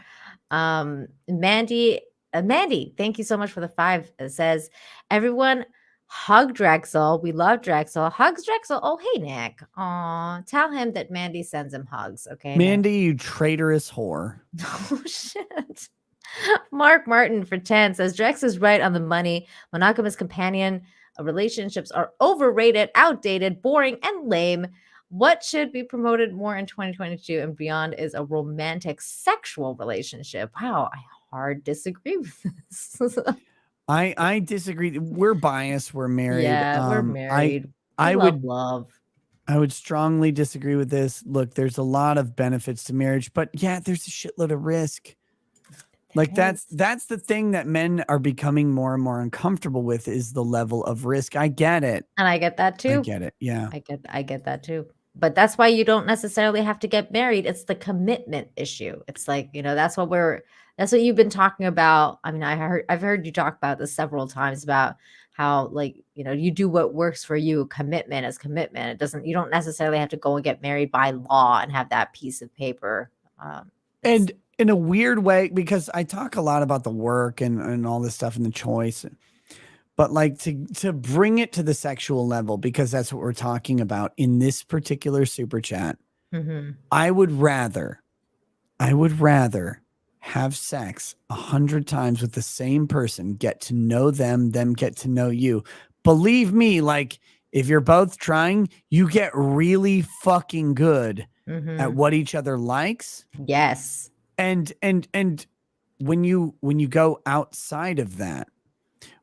Mandy, thank you so much for the 5. It says, everyone hug Drexel. We love Drexel. Hugs Drexel. Oh, hey, Nick. Aw, tell him that Mandy sends him hugs. Okay. Mandy, you traitorous whore. Oh, shit. Mark Martin for 10 says, Drex is right on the money. Monogamous companion relationships are overrated, outdated, boring, and lame. What should be promoted more in 2022 and beyond is a romantic sexual relationship. Wow, I hard disagree with this. I disagree. We're biased. We're married. Yeah, we're married. I We would love. I would strongly disagree with this. Look, there's a lot of benefits to marriage, but yeah, there's a shitload of risk. Like that's the thing that men are becoming more and more uncomfortable with is the level of risk. I get it. And I get that too. I get it. Yeah. I get that too. But that's why you don't necessarily have to get married. It's the commitment issue. It's like, that's what you've been talking about. I mean, I've heard you talk about this several times about how you do what works for you. Commitment is commitment. You don't necessarily have to go and get married by law and have that piece of paper. And in a weird way, because I talk a lot about the work and all this stuff and the choice, but like to bring it to the sexual level, because that's what we're talking about in this particular super chat. Mm-hmm. I would rather have sex 100 times with the same person, get to know them get to know you. Believe me, like if you're both trying, you get really fucking good at what each other likes. Yes. And when you go outside of that,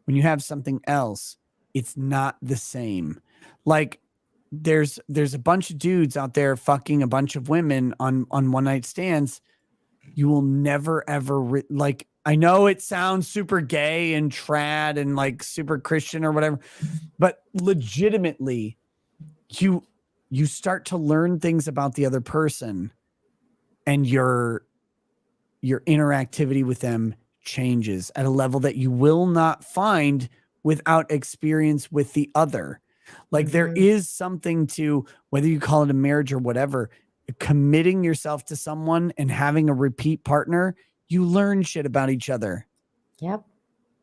when you have something else, it's not the same. Like there's a bunch of dudes out there fucking a bunch of women on one night stands. You will never ever I know it sounds super gay and trad and like super Christian or whatever, but legitimately you start to learn things about the other person and your interactivity with them changes at a level that you will not find without experience with the other. Like there is something to, whether you call it a marriage or whatever, committing yourself to someone and having a repeat partner, you learn shit about each other. Yep.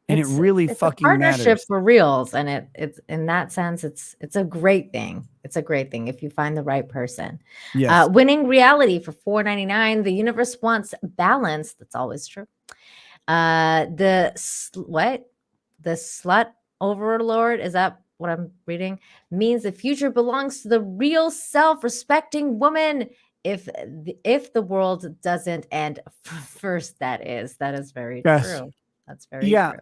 And it really fucking partnership matters. for reals. And it's in that sense, it's a great thing. It's a great thing if you find the right person. Yes. Winning reality for $4.99. The universe wants balance. That's always true. The slut overlord, is that what I'm reading? Means the future belongs to the real self-respecting woman. If the world doesn't end first, that is very true. That's very true.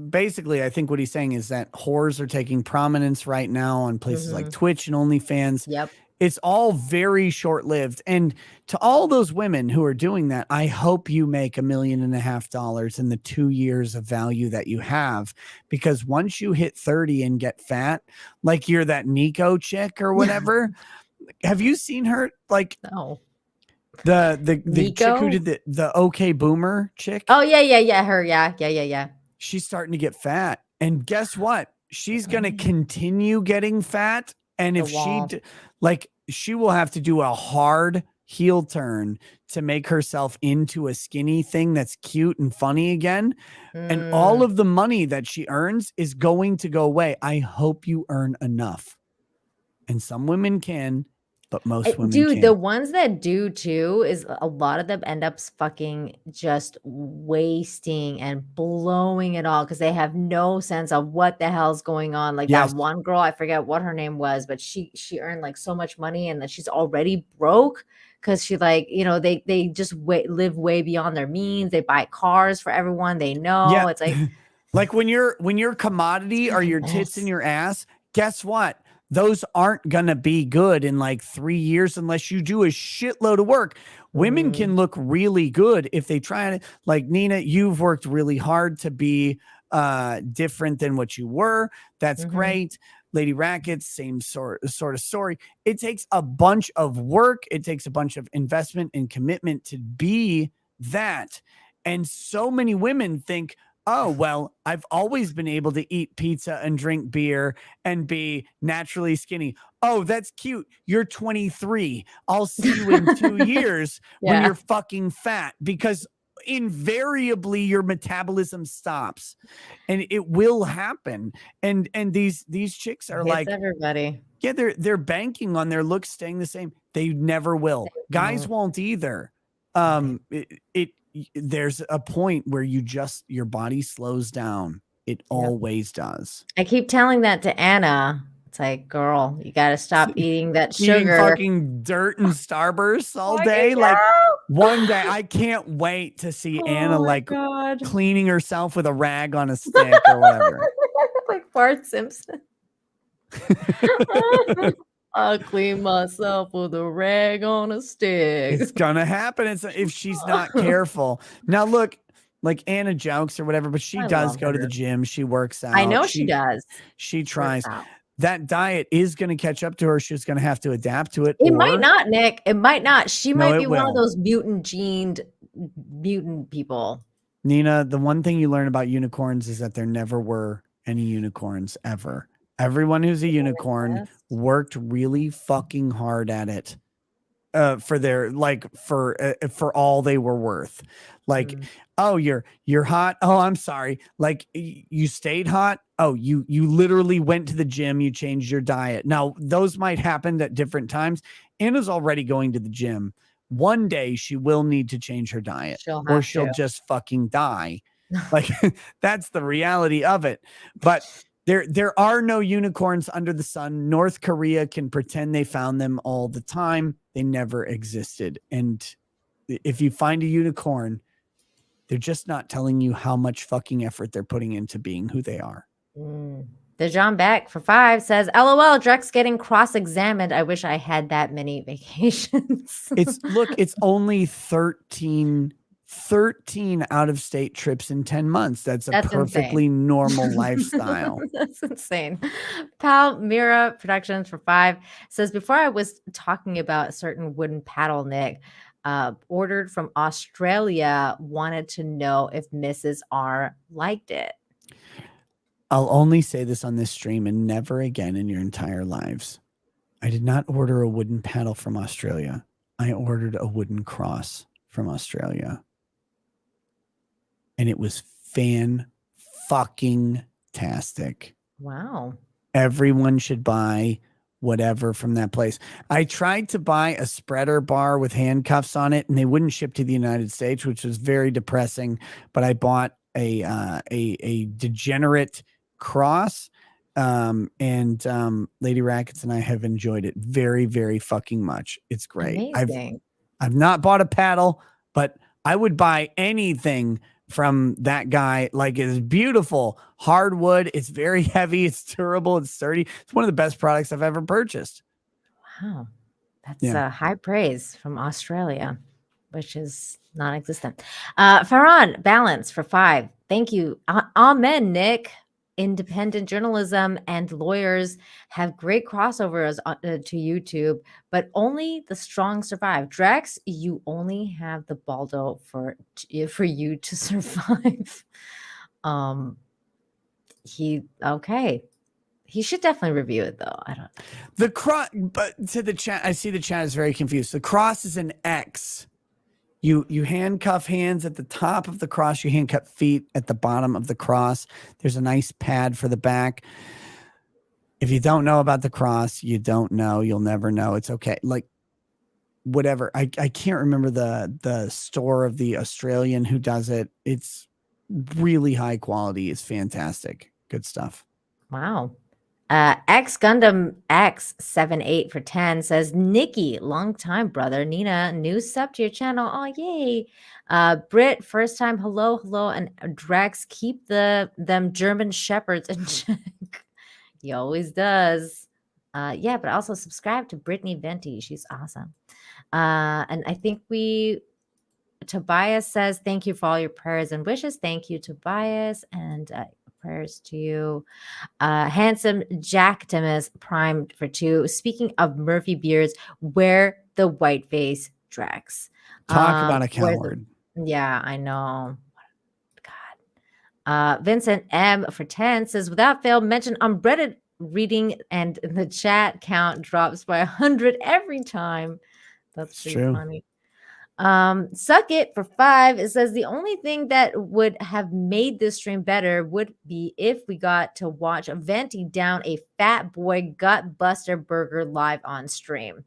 Basically, I think what he's saying is that whores are taking prominence right now on places like Twitch and OnlyFans. Yep. It's all very short-lived. And to all those women who are doing that, I hope you make $1.5 million in the 2 years of value that you have. Because once you hit 30 and get fat, like you're that Nico chick or whatever, have you seen her? Like, no. The chick who did the OK Boomer chick? Oh, yeah. Her, yeah. She's starting to get fat. And guess what? She's going to continue getting fat. And if she will have to do a hard heel turn to make herself into a skinny thing that's cute and funny again. And all of the money that she earns is going to go away. I hope you earn enough. And some women can, but most women can't. The ones that do too, is a lot of them end up fucking just wasting and blowing it all because they have no sense of what the hell's going on. Like that one girl, I forget what her name was, but she earned like so much money and then she's already broke because she they just live way beyond their means. They buy cars for everyone they know. Yeah. It's like like when your commodity are your tits and your ass, guess what? Those aren't going to be good in like 3 years unless you do a shitload of work. Women can look really good if they try to, like Nina, you've worked really hard to be different than what you were. That's great. Lady Rackets, same sort of story. It takes a bunch of work. It takes a bunch of investment and commitment to be that. And so many women think, oh, well, I've always been able to eat pizza and drink beer and be naturally skinny. Oh, that's cute. You're 23. I'll see you in 2 years when you're fucking fat, because invariably your metabolism stops, and it will happen. And these chicks are like, everybody. Yeah, they're banking on their looks staying the same. They never will. Guys won't either. There's a point where your body slows down. It always does. I keep telling that to Anna. It's like, girl, you got to stop eating that Eating sugar. fucking dirt and Starbursts all day. Like one day, I can't wait to see Anna like cleaning herself with a rag on a stick or whatever. Like Bart Simpson. I'll clean myself with a rag on a stick. It's gonna happen if she's not careful. Now look, like Anna jokes or whatever, but she does go to the gym. She works out. I know she does. She tries. That diet is going to catch up to her. She's going to have to adapt to it. It might not, Nick. It might not. She might be one will. of those mutant people. Nina, the one thing you learn about unicorns is that there never were any unicorns ever. Everyone who's a unicorn worked really fucking hard at it. For their for all they were worth. Like, oh, you're hot. Oh, I'm sorry. Like, you stayed hot. Oh, you literally went to the gym. You changed your diet. Now, those might happen at different times. Anna's already going to the gym. One day she will need to change her diet, or she'll just fucking die. Like, that's the reality of it. But there are no unicorns under the sun. North Korea can pretend they found them all the time. They never existed. And if you find a unicorn, they're just not telling you how much fucking effort they're putting into being who they are. The John Beck for 5 says, LOL, Drex getting cross-examined. I wish I had that many vacations. It's only 13 out-of-state trips in 10 months. That's perfectly insane. Normal lifestyle. That's insane. Palmyra Productions for 5 says, before I was talking about a certain wooden paddle, Nick, ordered from Australia, wanted to know if Mrs. R liked it. I'll only say this on this stream and never again in your entire lives. I did not order a wooden paddle from Australia. I ordered a wooden cross from Australia. And it was fan-fucking-tastic. Wow. Everyone should buy whatever from that place. I tried to buy a spreader bar with handcuffs on it, and they wouldn't ship to the United States, which was very depressing. But I bought a degenerate cross, and Lady Rackets and I have enjoyed it very, very fucking much. It's great. Amazing. I've not bought a paddle, but I would buy anything from that guy. Like, it's beautiful hardwood. It's very heavy. It's durable. It's sturdy. It's one of the best products I've ever purchased. Wow. That's high praise from Australia, which is non-existent. Farhan Balance for 5. Thank you. Amen, Nick. Independent journalism and lawyers have great crossovers to YouTube, but only the strong survive. Drex, you only have the Baldo for you to survive. He should definitely review it though. I don't. The cross, but to the chat, I see the chat is very confused. The cross is an X. You handcuff hands at the top of the cross. You handcuff feet at the bottom of the cross. There's a nice pad for the back. If you don't know about the cross, you don't know. You'll never know. It's okay. Like, whatever. I can't remember the store of the Australian who does it. It's really high quality. It's fantastic. Good stuff. Wow. X Gundam X78 for 10 says, Nikki, long time brother. Nina, new sub to your channel. Oh, yay. Britt, first time. Hello. And Drex, keep them German shepherds in check. He always does. But also subscribe to Brittany Venti. She's awesome. And I think Tobias says, thank you for all your prayers and wishes. Thank you, Tobias. And Prayers to you. Handsome Jack Timus primed for 2. Speaking of Murphy beards, where the white face Drex. Talk about a where's coward. Yeah, I know. Vincent M for 10 says, without fail, mention on Reddit reading and the chat count drops by 100 every time. That's It's pretty true. funny. Suck it for 5. It says the only thing that would have made this stream better would be if we got to watch Venti down a fat boy gut buster burger live on stream.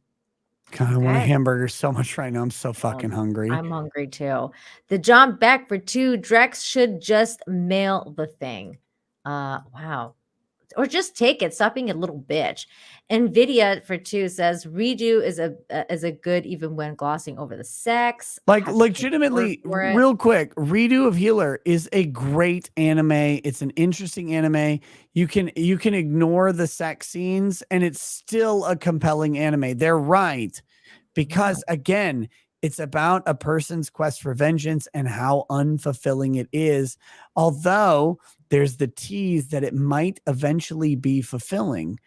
God, I want a Okay. hamburger so much right now. I'm so fucking hungry. I'm hungry too. The John Beck for 2. Drex should just mail the thing. Wow. Or just take it. Stop being a little bitch. Nvidia for 2 says redo is a good even when glossing over the sex. Like Have to legitimately, work for it. real quick, Redo of Healer is a great anime. It's an interesting anime. You can ignore the sex scenes and it's still a compelling anime. They're right. Because again, it's about a person's quest for vengeance and how unfulfilling it is. Although there's the tease that it might eventually be fulfilling.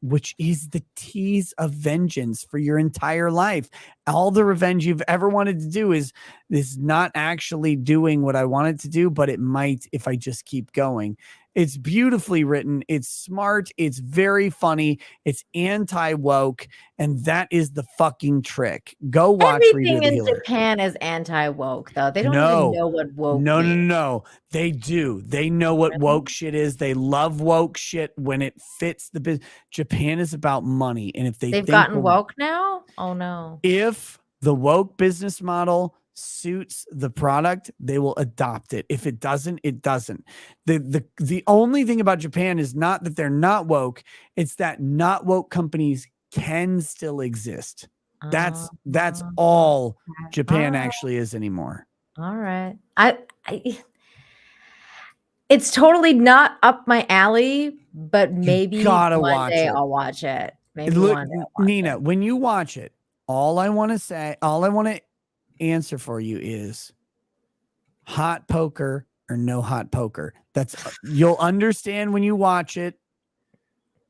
Which is the tease of vengeance for your entire life. All the revenge you've ever wanted to do is not actually doing what I wanted to do, but it might if I just keep going. It's beautifully written. It's smart. It's very funny. It's anti-woke. And that is the fucking trick. Go watch Redo Everything the in Healer. Japan is anti-woke, though. They don't even know what woke means. No. They do. They know what woke shit is. They love woke shit when it fits the business. Japan is about money. And if They've gotten woke now? Oh, no. if the woke business model suits the product, they will adopt it. If it doesn't, it doesn't. The only thing about Japan is not that they're not woke, it's that not woke companies can still exist. That's all Japan actually is anymore. All right. It's totally not up my alley, but maybe gotta one watch day it. I'll watch it. Maybe Look, one day I'll watch Nina, when you watch it, all I want to answer for you is hot poker or no hot poker. You'll understand when you watch it.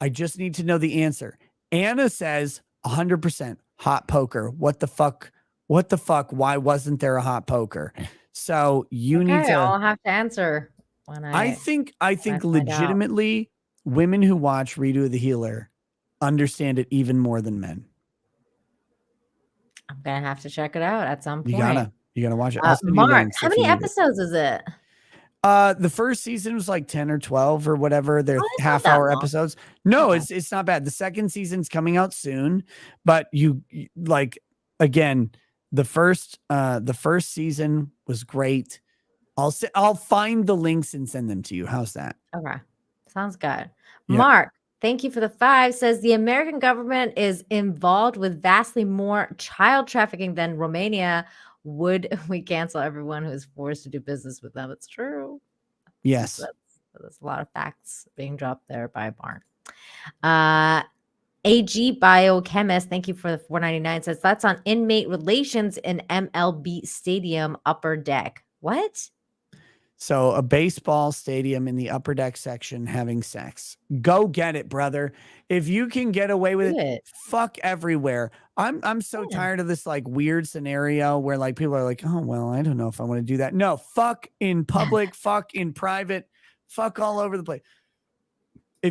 I just need to know the answer. Anna says 100% hot poker. What the fuck? Why wasn't there a hot poker? So you need to. I'll have to answer when I think legitimately women who watch Redo the Healer understand it even more than men. I'm gonna have to check it out at some point. You gotta watch it. Mark, how many episodes is it? The first season was like 10 or 12 or whatever. They're half-hour episodes. No, it's not bad. The second season's coming out soon, but again, the first season was great. I'll find the links and send them to you. How's that? Okay. Sounds good. Yep. Mark, thank you for the 5. Says the American government is involved with vastly more child trafficking than Romania. Would we cancel everyone who is forced to do business with them? It's true. Yes. That's a lot of facts being dropped there by Barn. AG Biochemist, thank you for the $4.99. Says that's on inmate relations in MLB Stadium upper deck. What? So a baseball stadium in the upper deck section having sex. Go get it, brother. If you can get away with it, fuck everywhere. I'm so tired of this like weird scenario where like people are like, oh, well, I don't know if I want to do that. No, fuck in public, fuck in private, fuck all over the place.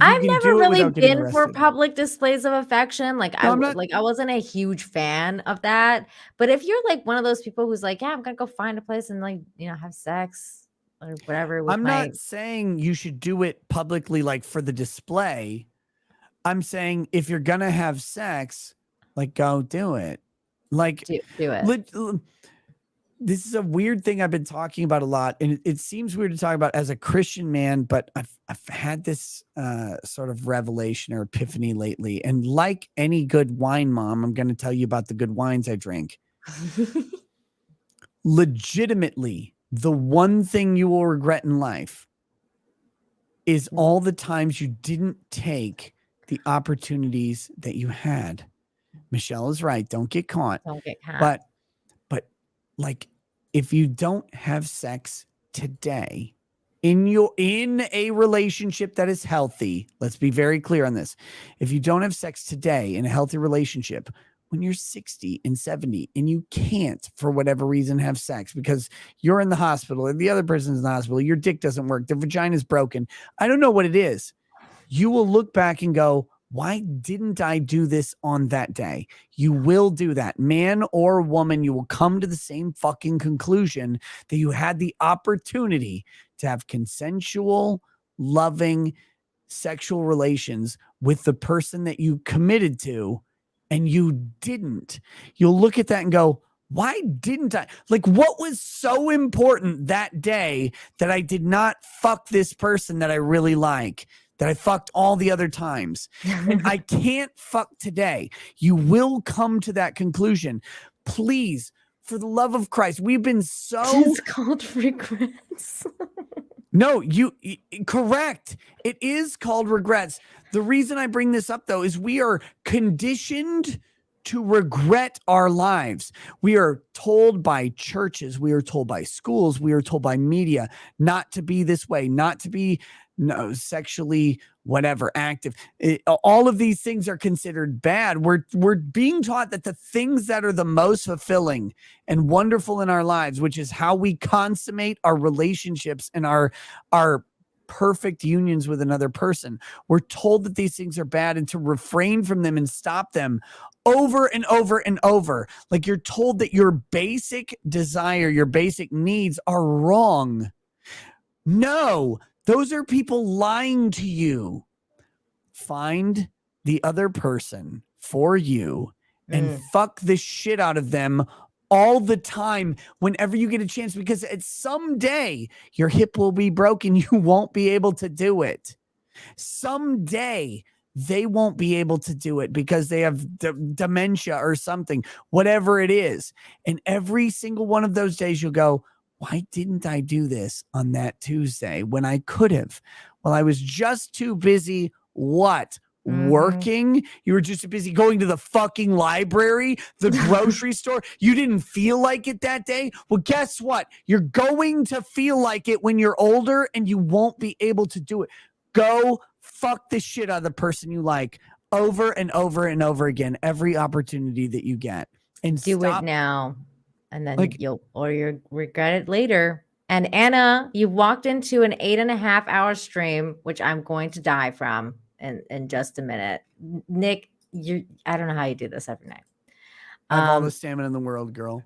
I've never really been for public displays of affection. Like I wasn't a huge fan of that. But if you're like one of those people who's like, yeah, I'm gonna go find a place and like, have sex or whatever. I'm not saying you should do it publicly, like for the display. I'm saying if you're gonna have sex, like go do it. Like do it. This is a weird thing I've been talking about a lot, and it seems weird to talk about as a Christian man, but I've had this sort of revelation or epiphany lately. And like any good wine mom, I'm going to tell you about the good wines I drink. Legitimately, the one thing you will regret in life is all the times you didn't take the opportunities that you had. Michelle is right. Don't get caught. Don't get caught. But like, if you don't have sex today, in a relationship that is healthy, let's be very clear on this. If you don't have sex today in a healthy relationship, when you're 60 and 70 and you can't, for whatever reason, have sex because you're in the hospital or the other person's in the hospital, your dick doesn't work, the vagina's broken, I don't know what it is, you will look back and go, why didn't I do this on that day? You will do that. Man or woman, you will come to the same fucking conclusion that you had the opportunity to have consensual, loving, sexual relations with the person that you committed to, and you didn't. You'll look at that and go, why didn't I? Like, what was so important that day that I did not fuck this person that I really like, that I fucked all the other times? And I can't fuck today. You will come to that conclusion. Please, for the love of Christ, we've been so... It's called regrets. No, correct. It is called regrets. The reason I bring this up, though, is we are conditioned to regret our lives. We are told by churches, we are told by schools, we are told by media not to be this way, not to be sexually whatever active. All of these things are considered bad. We're being taught that the things that are the most fulfilling and wonderful in our lives, which is how we consummate our relationships and our perfect unions with another person, we're told that these things are bad and to refrain from them and stop them over and over and over. Like, you're told that your basic desire, your basic needs are wrong. No, those are people lying to you. Find the other person for you and fuck the shit out of them all the time whenever you get a chance, because at someday your hip will be broken. You won't be able to do it. Someday they won't be able to do it because they have dementia or something, whatever it is. And every single one of those days you'll go, why didn't I do this on that Tuesday when I could have? Well, I was just too busy. What? Working? You were just too busy going to the fucking library, the grocery store. You didn't feel like it that day. Well, guess what? You're going to feel like it when you're older, and you won't be able to do it. Go fuck the shit out of the person you like over and over and over again, every opportunity that you get. And do it now. And then you'll regret it later. And Anna, you walked into an 8.5-hour stream, which I'm going to die from in just a minute. Nick, I don't know how you do this every night. I have all the stamina in the world, girl.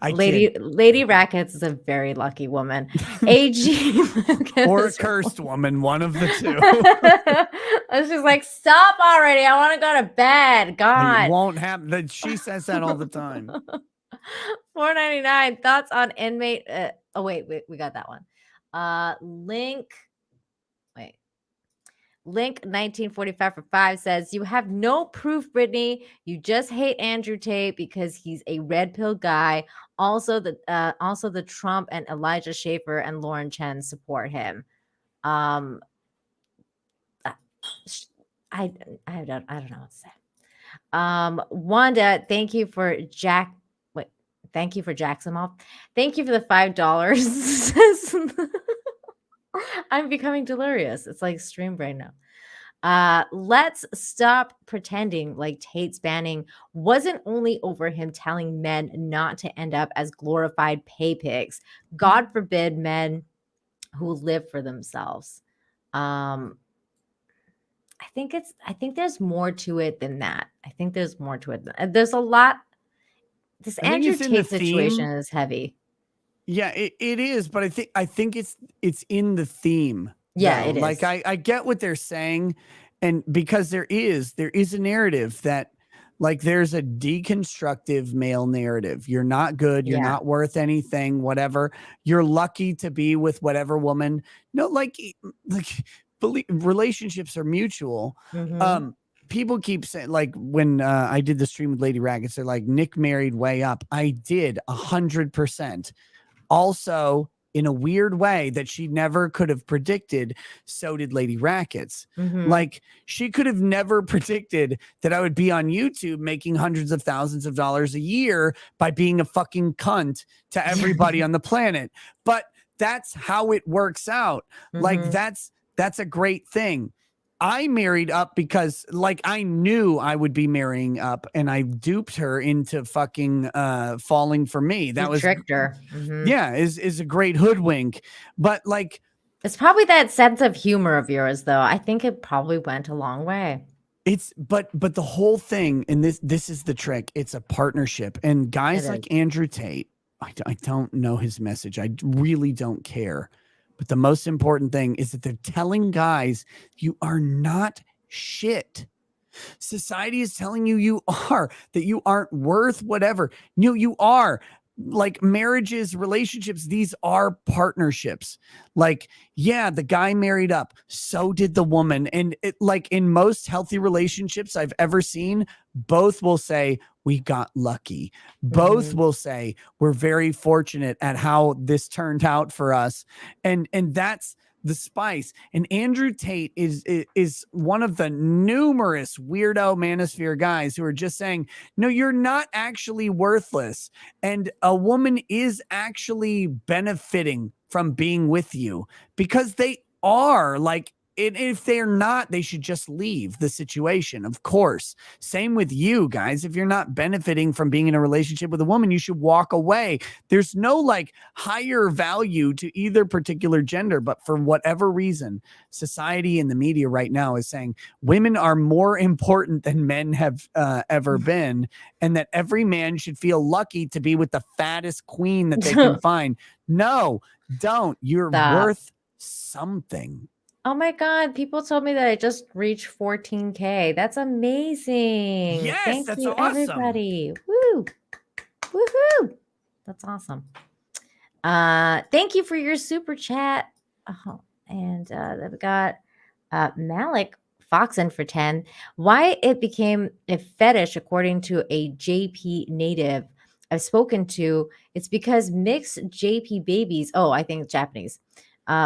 Lady Rackets is a very lucky woman. AG or a cursed woman, one of the two. I was just like, stop already. I want to go to bed. God. It won't happen. She says that all the time. $4.99. Thoughts on inmate. Oh, wait, we got that one. Link 1945 for 5 says, you have no proof, Brittany. You just hate Andrew Tate because he's a red pill guy. Also the Trump and Elijah Schaffer and Lauren Chen support him. I don't know what to say. Wanda, thank you for thank you for Jacksonville. Thank you for the $5. I'm becoming delirious. It's like stream brain now. Let's stop pretending like Tate's banning wasn't only over him telling men not to end up as glorified pay pigs. God forbid men who live for themselves. I think there's more to it than that. I think there's more to it. There's a lot. This Andrew Tate situation is heavy. Yeah, it is, but I think it's in the theme. Yeah, though. it is. Like I get what they're saying, and because there is a narrative that, like, there's a deconstructive male narrative. You're not good, you're not worth anything, whatever. You're lucky to be with whatever woman. No, like relationships are mutual. People keep saying, like, when I did the stream with Lady Rackets, they're like, Nick married way up. I did 100%. Also, in a weird way that she never could have predicted, so did Lady Rackets. Like, she could have never predicted that I would be on YouTube making hundreds of thousands of dollars a year by being a fucking cunt to everybody on the planet. But that's how it works out. Like that's a great thing. I married up because like I knew I would be marrying up, and I duped her into fucking falling for me. That was tricked her. Yeah, is a great hoodwink. But like it's probably that sense of humor of yours, though. I think it probably went a long way. It's but the whole thing, and this is the trick. It's a partnership, and guys like Andrew Tate, I don't know his message. I really don't care. But the most important thing is that they're telling guys you are not shit. Society is telling you are, that you aren't worth whatever. You are. Like marriages, relationships, these are partnerships. Like, yeah, the guy married up, so did the woman. And it, like in most healthy relationships I've ever seen, both will say, we got lucky. Both will say, we're very fortunate at how this turned out for us. And that's the spice. And Andrew Tate is one of the numerous weirdo manosphere guys who are just saying, no, you're not actually worthless. And a woman is actually benefiting from being with you, because they are. Like, if they're not, they should just leave the situation, of course. Same with you guys. If you're not benefiting from being in a relationship with a woman, you should walk away. There's no like higher value to either particular gender, but for whatever reason, society and the media right now is saying women are more important than men have ever been, and that every man should feel lucky to be with the fattest queen that they can find. No, don't. You're worth something. Oh my God. People told me that I just reached 14K. That's amazing. Yes, Thank that's you, awesome. everybody. Woo. Woohoo. That's awesome. Thank you for your super chat. Oh, and we've got Malik Foxen for 10. Why it became a fetish, according to a JP native I've spoken to, it's because mixed JP babies, I think it's Japanese,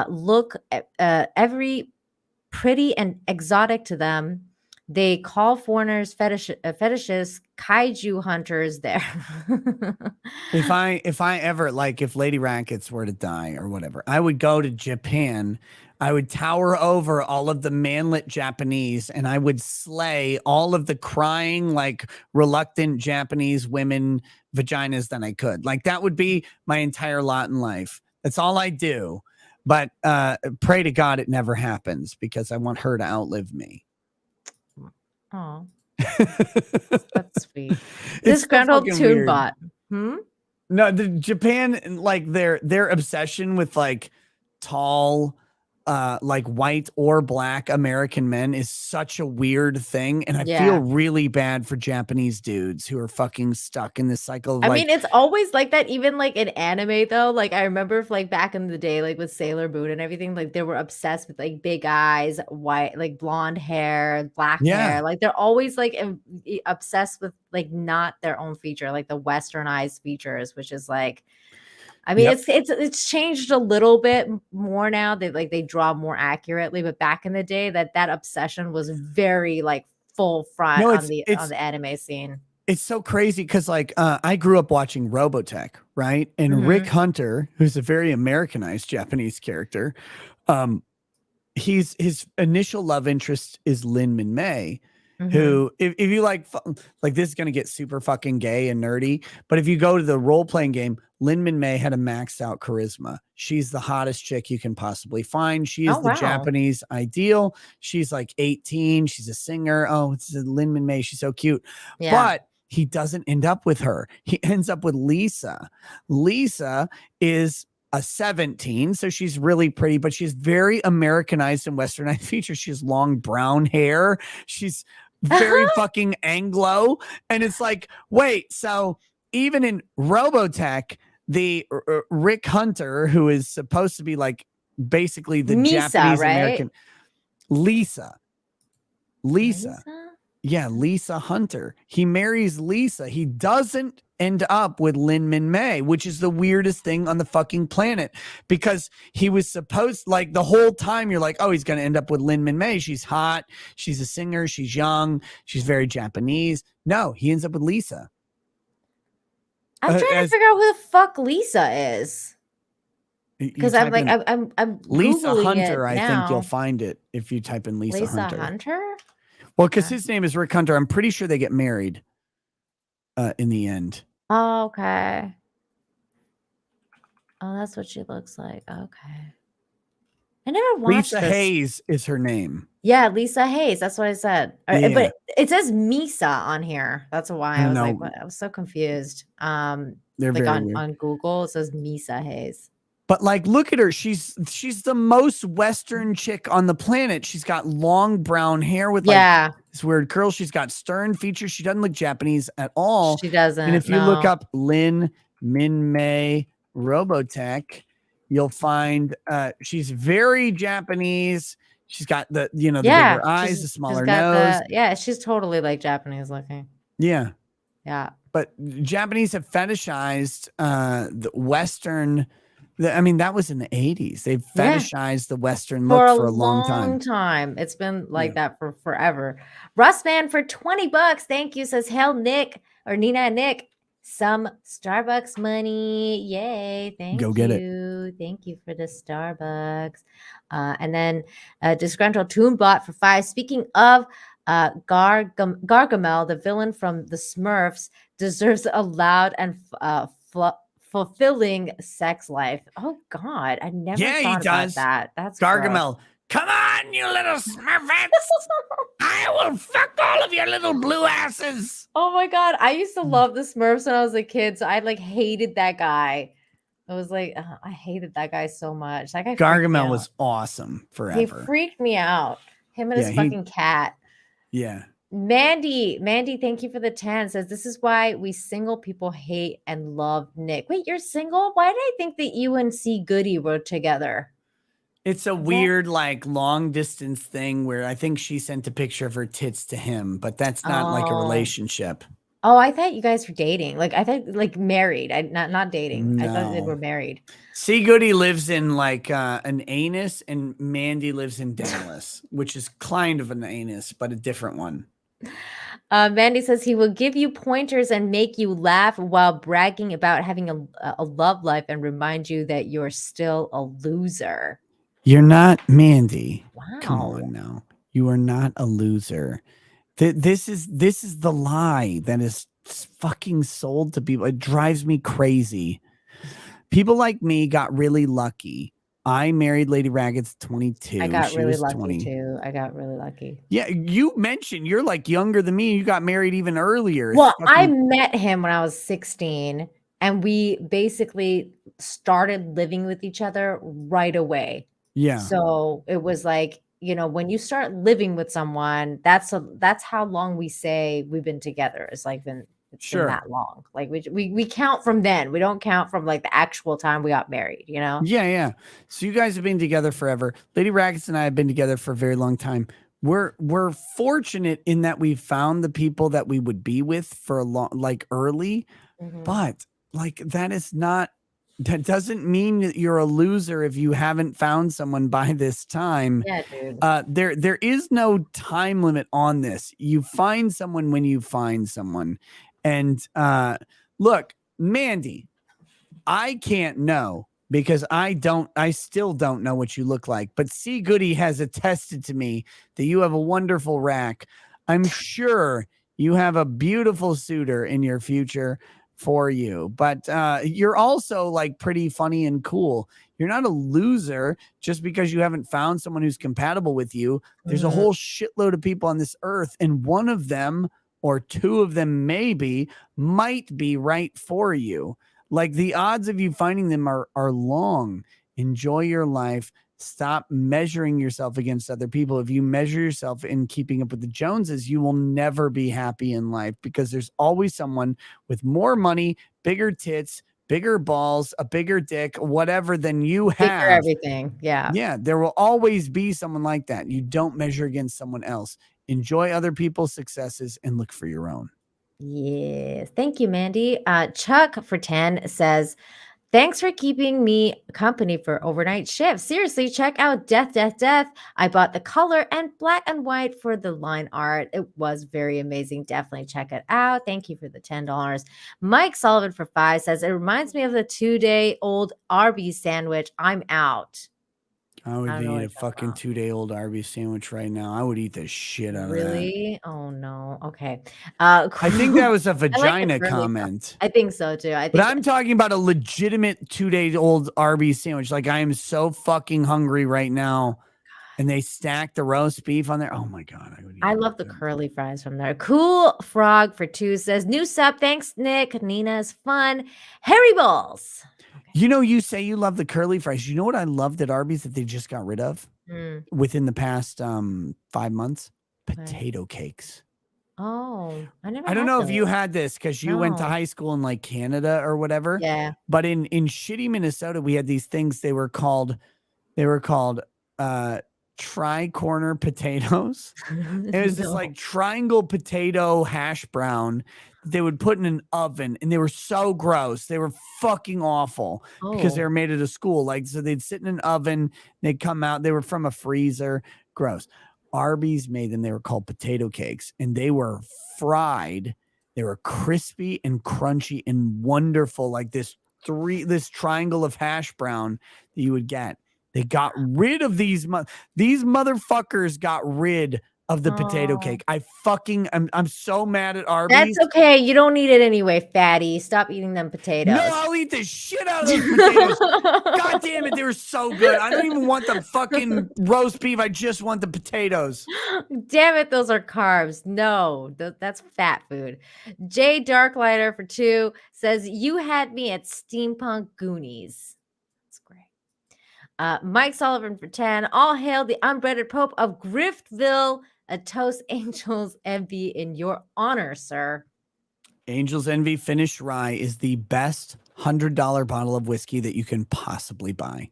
look every pretty and exotic to them. They call foreigners fetishists kaiju hunters there. If I ever, like, if Lady Rackets were to die or whatever, I would go to Japan. I would tower over all of the manlet Japanese, and I would slay all of the crying, like, reluctant Japanese women vaginas that I could. Like, that would be my entire lot in life. That's all I do. But pray to God it never happens, because I want her to outlive me. Oh, that's sweet. Disgruntled Toonbot. No, the Japan, like their obsession with like tall, like white or black American men is such a weird thing, and I feel really bad for Japanese dudes who are fucking stuck in this cycle of, I mean, it's always like that, even like in anime though. Like I remember like back in the day, like with Sailor Moon and everything, like they were obsessed with like big eyes, white, like blonde hair, black hair. Like they're always like obsessed with like not their own feature, like the westernized features, which is like, I mean, it's changed a little bit more now. They draw more accurately, but back in the day, that obsession was very like full front on the anime scene. It's so crazy because like I grew up watching Robotech, right? And Rick Hunter, who's a very Americanized Japanese character, his initial love interest is Lin Min Mei. Who, if you like this is going to get super fucking gay and nerdy, but if you go to the role-playing game, Lin Min Mei had a maxed out charisma. She's the hottest chick you can possibly find. She is the Japanese ideal. She's like 18. She's a singer. Oh, it's Lin Min Mei. She's so cute. Yeah. But he doesn't end up with her. He ends up with Lisa. Lisa is a 17, so she's really pretty, but she's very Americanized and westernized features. She has long brown hair. She's very fucking Anglo. And it's like, wait, so even in Robotech, the Rick Hunter, who is supposed to be like basically the Japanese American, Lisa. Yeah, Lisa Hunter. He marries Lisa. He doesn't end up with Lin Min Mei, which is the weirdest thing on the fucking planet, because he was supposed, like, the whole time you're like, oh, he's going to end up with Lin Min Mei. She's hot. She's a singer. She's young. She's very Japanese. No, he ends up with Lisa. I'm trying to figure out who the fuck Lisa is. Because I'm like, I'm Lisa Googling Hunter. it I think you'll now. find it if you type in Lisa Hunter. Hunter? Well, because his name is Rick Hunter. I'm pretty sure they get married in the end. Oh, okay. Oh, that's what she looks like. Okay. I never watched Lisa this. Hayes is her name. Yeah, Lisa Hayes. That's what I said. Yeah. But it says Misa on here. That's why I was No. like, what? I was so confused. They're like very on, weird. on Google, it says Misa Hayes. But like, look at her. She's the most Western chick on the planet. She's got long brown hair with like this weird curl. She's got stern features. She doesn't look Japanese at all. She doesn't. And if you look no. up Lin Min Mei Robotech, you'll find she's very Japanese. She's got the bigger eyes, the smaller nose. She's totally like Japanese looking. Yeah. Yeah. But Japanese have fetishized the Western. That was in the 80s. They've fetishized the Western look for a long time. It's been like that for forever. Russman for $20. Thank you. Says, hell, Nick or Nina and Nick. Some Starbucks money. Yay. Thank you. Go get it. Thank you for the Starbucks. And then Disgruntled Toonbot for 5. Speaking of Gargamel, the villain from the Smurfs, deserves a loud and fulfilling sex life. Oh God, I never thought about that. That's Gargamel. gross. Come on, you little Smurfettes! I will fuck all of your little blue asses. Oh my God, I used to love the Smurfs when I was a kid, so I like hated that guy. I was like, I hated that guy so much. That guy. Gargamel was awesome forever. He freaked me out. Him and his fucking cat. Yeah. Mandy, thank you for the 10. Says, this is why we single people hate and love Nick. Wait, you're single? Why did I think that you and C. Goody were together? It's a weird, like, long distance thing where I think she sent a picture of her tits to him, but that's not like a relationship. Oh, I thought you guys were dating. Like, I thought like married. Not dating. No. I thought they were married. C. Goody lives in like an anus, and Mandy lives in Dallas, which is kind of an anus, but a different one. Mandy says he will give you pointers and make you laugh while bragging about having a love life and remind you that you're still a loser. You're not Mandy. Wow. Come on now. You are not a loser. This is the lie that is fucking sold to people. It drives me crazy. People like me got really lucky. I married Lady Raggeds 22. I got She really was lucky 20. too. I got really lucky. Yeah, you mentioned you're like younger than me. You got married even earlier. It's Well, I fucking- met him when I was 16, and we basically started living with each other right away. Yeah. So it was like, when you start living with someone, that's how long we say we've been together. It's been that long. Like we count from then. We don't count from like the actual time we got married, Yeah. So you guys have been together forever. Lady Raggeds and I have been together for a very long time. We're fortunate in that we found the people that we would be with for a long, like early, but like that doesn't mean that you're a loser if you haven't found someone by this time. Yeah, dude. There is no time limit on this. You find someone when you find someone. And look, Mandy, I can't know because I still don't know what you look like. But C. Goody has attested to me that you have a wonderful rack. I'm sure you have a beautiful suitor in your future for you, but you're also like pretty funny and cool. You're not a loser just because you haven't found someone who's compatible with you. There's a whole shitload of people on this earth, and one of them or two of them maybe might be right for you. Like the odds of you finding them are long. Enjoy your life. Stop measuring yourself against other people. If you measure yourself in keeping up with the Joneses, you will never be happy in life because there's always someone with more money, bigger tits, bigger balls, a bigger dick, whatever than you have. Bigger everything. Yeah. Yeah. There will always be someone like that. You don't measure against someone else. Enjoy other people's successes and look for your own. Yes. Thank you, Mandy. Chuck for 10 says, Thanks for keeping me company for overnight shifts. Seriously, check out Death, Death, Death. I bought the color and black and white for the line art. It was very amazing. Definitely check it out. Thank you for the $10. Mike Sullivan for 5 says, it reminds me of the 2-day-old Arby's sandwich. I'm out. I would I don't know eat what a fucking 2-day-old Arby's sandwich right now. I would eat the shit out of that. Really? Oh no. Okay. I think that was a I like the vagina curly fries. comment. I think so too. I But think I'm talking about a legitimate 2-day-old Arby's sandwich. Like, I am so fucking hungry right now. And they stack the roast beef on there. Oh my God. I love the curly fries from there. Cool Frog for 2 says, new sub. Thanks, Nick. Nina's fun. Harry Balls. You know, you say you love the curly fries. You know what I loved at Arby's that they just got rid of within the past 5 months? Potato cakes. Oh, I never I don't had know if you those. had this because you went to No. high school in like Canada or whatever. Yeah. But in shitty Minnesota, we had these things. They were called tri-corner potatoes. It was this like triangle potato hash brown that they would put in an oven, and they were so gross. They were fucking awful because they Oh. were made at a school. Like, so they'd sit in an oven, they'd come out, they were from a freezer. Gross. Arby's made them. They were called potato cakes, and they were fried. They were crispy and crunchy and wonderful, like this triangle of hash brown that you would get. They got rid of these motherfuckers got rid of the potato cake. I'm so mad at Arby's. That's okay. You don't need it anyway, fatty. Stop eating them potatoes. No, I'll eat the shit out of those potatoes. God damn it, they were so good. I don't even want the fucking roast beef. I just want the potatoes. Damn it, those are carbs. No, that's fat food. Jay Darklighter for 2 says, you had me at Steampunk Goonies. That's great. Mike Sullivan for 10. All hail the unbreaded Pope of Griftville. A toast, Angels Envy, in your honor, sir. Angel's Envy Finished Rye is the best $100 bottle of whiskey that you can possibly buy.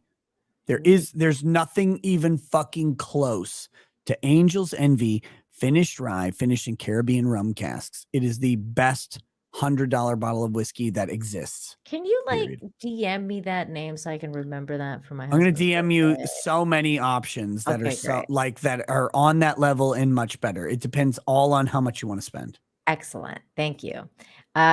There's nothing even fucking close to Angel's Envy Finished Rye, finished in Caribbean rum casks. It is the best $100 bottle of whiskey that exists. Can you Period. DM me that name so I can remember that for my I'm going husband? to DM you so many options that Okay, are so great. like that are on that level and much better. It depends all on how much you want to spend. Excellent. Thank you.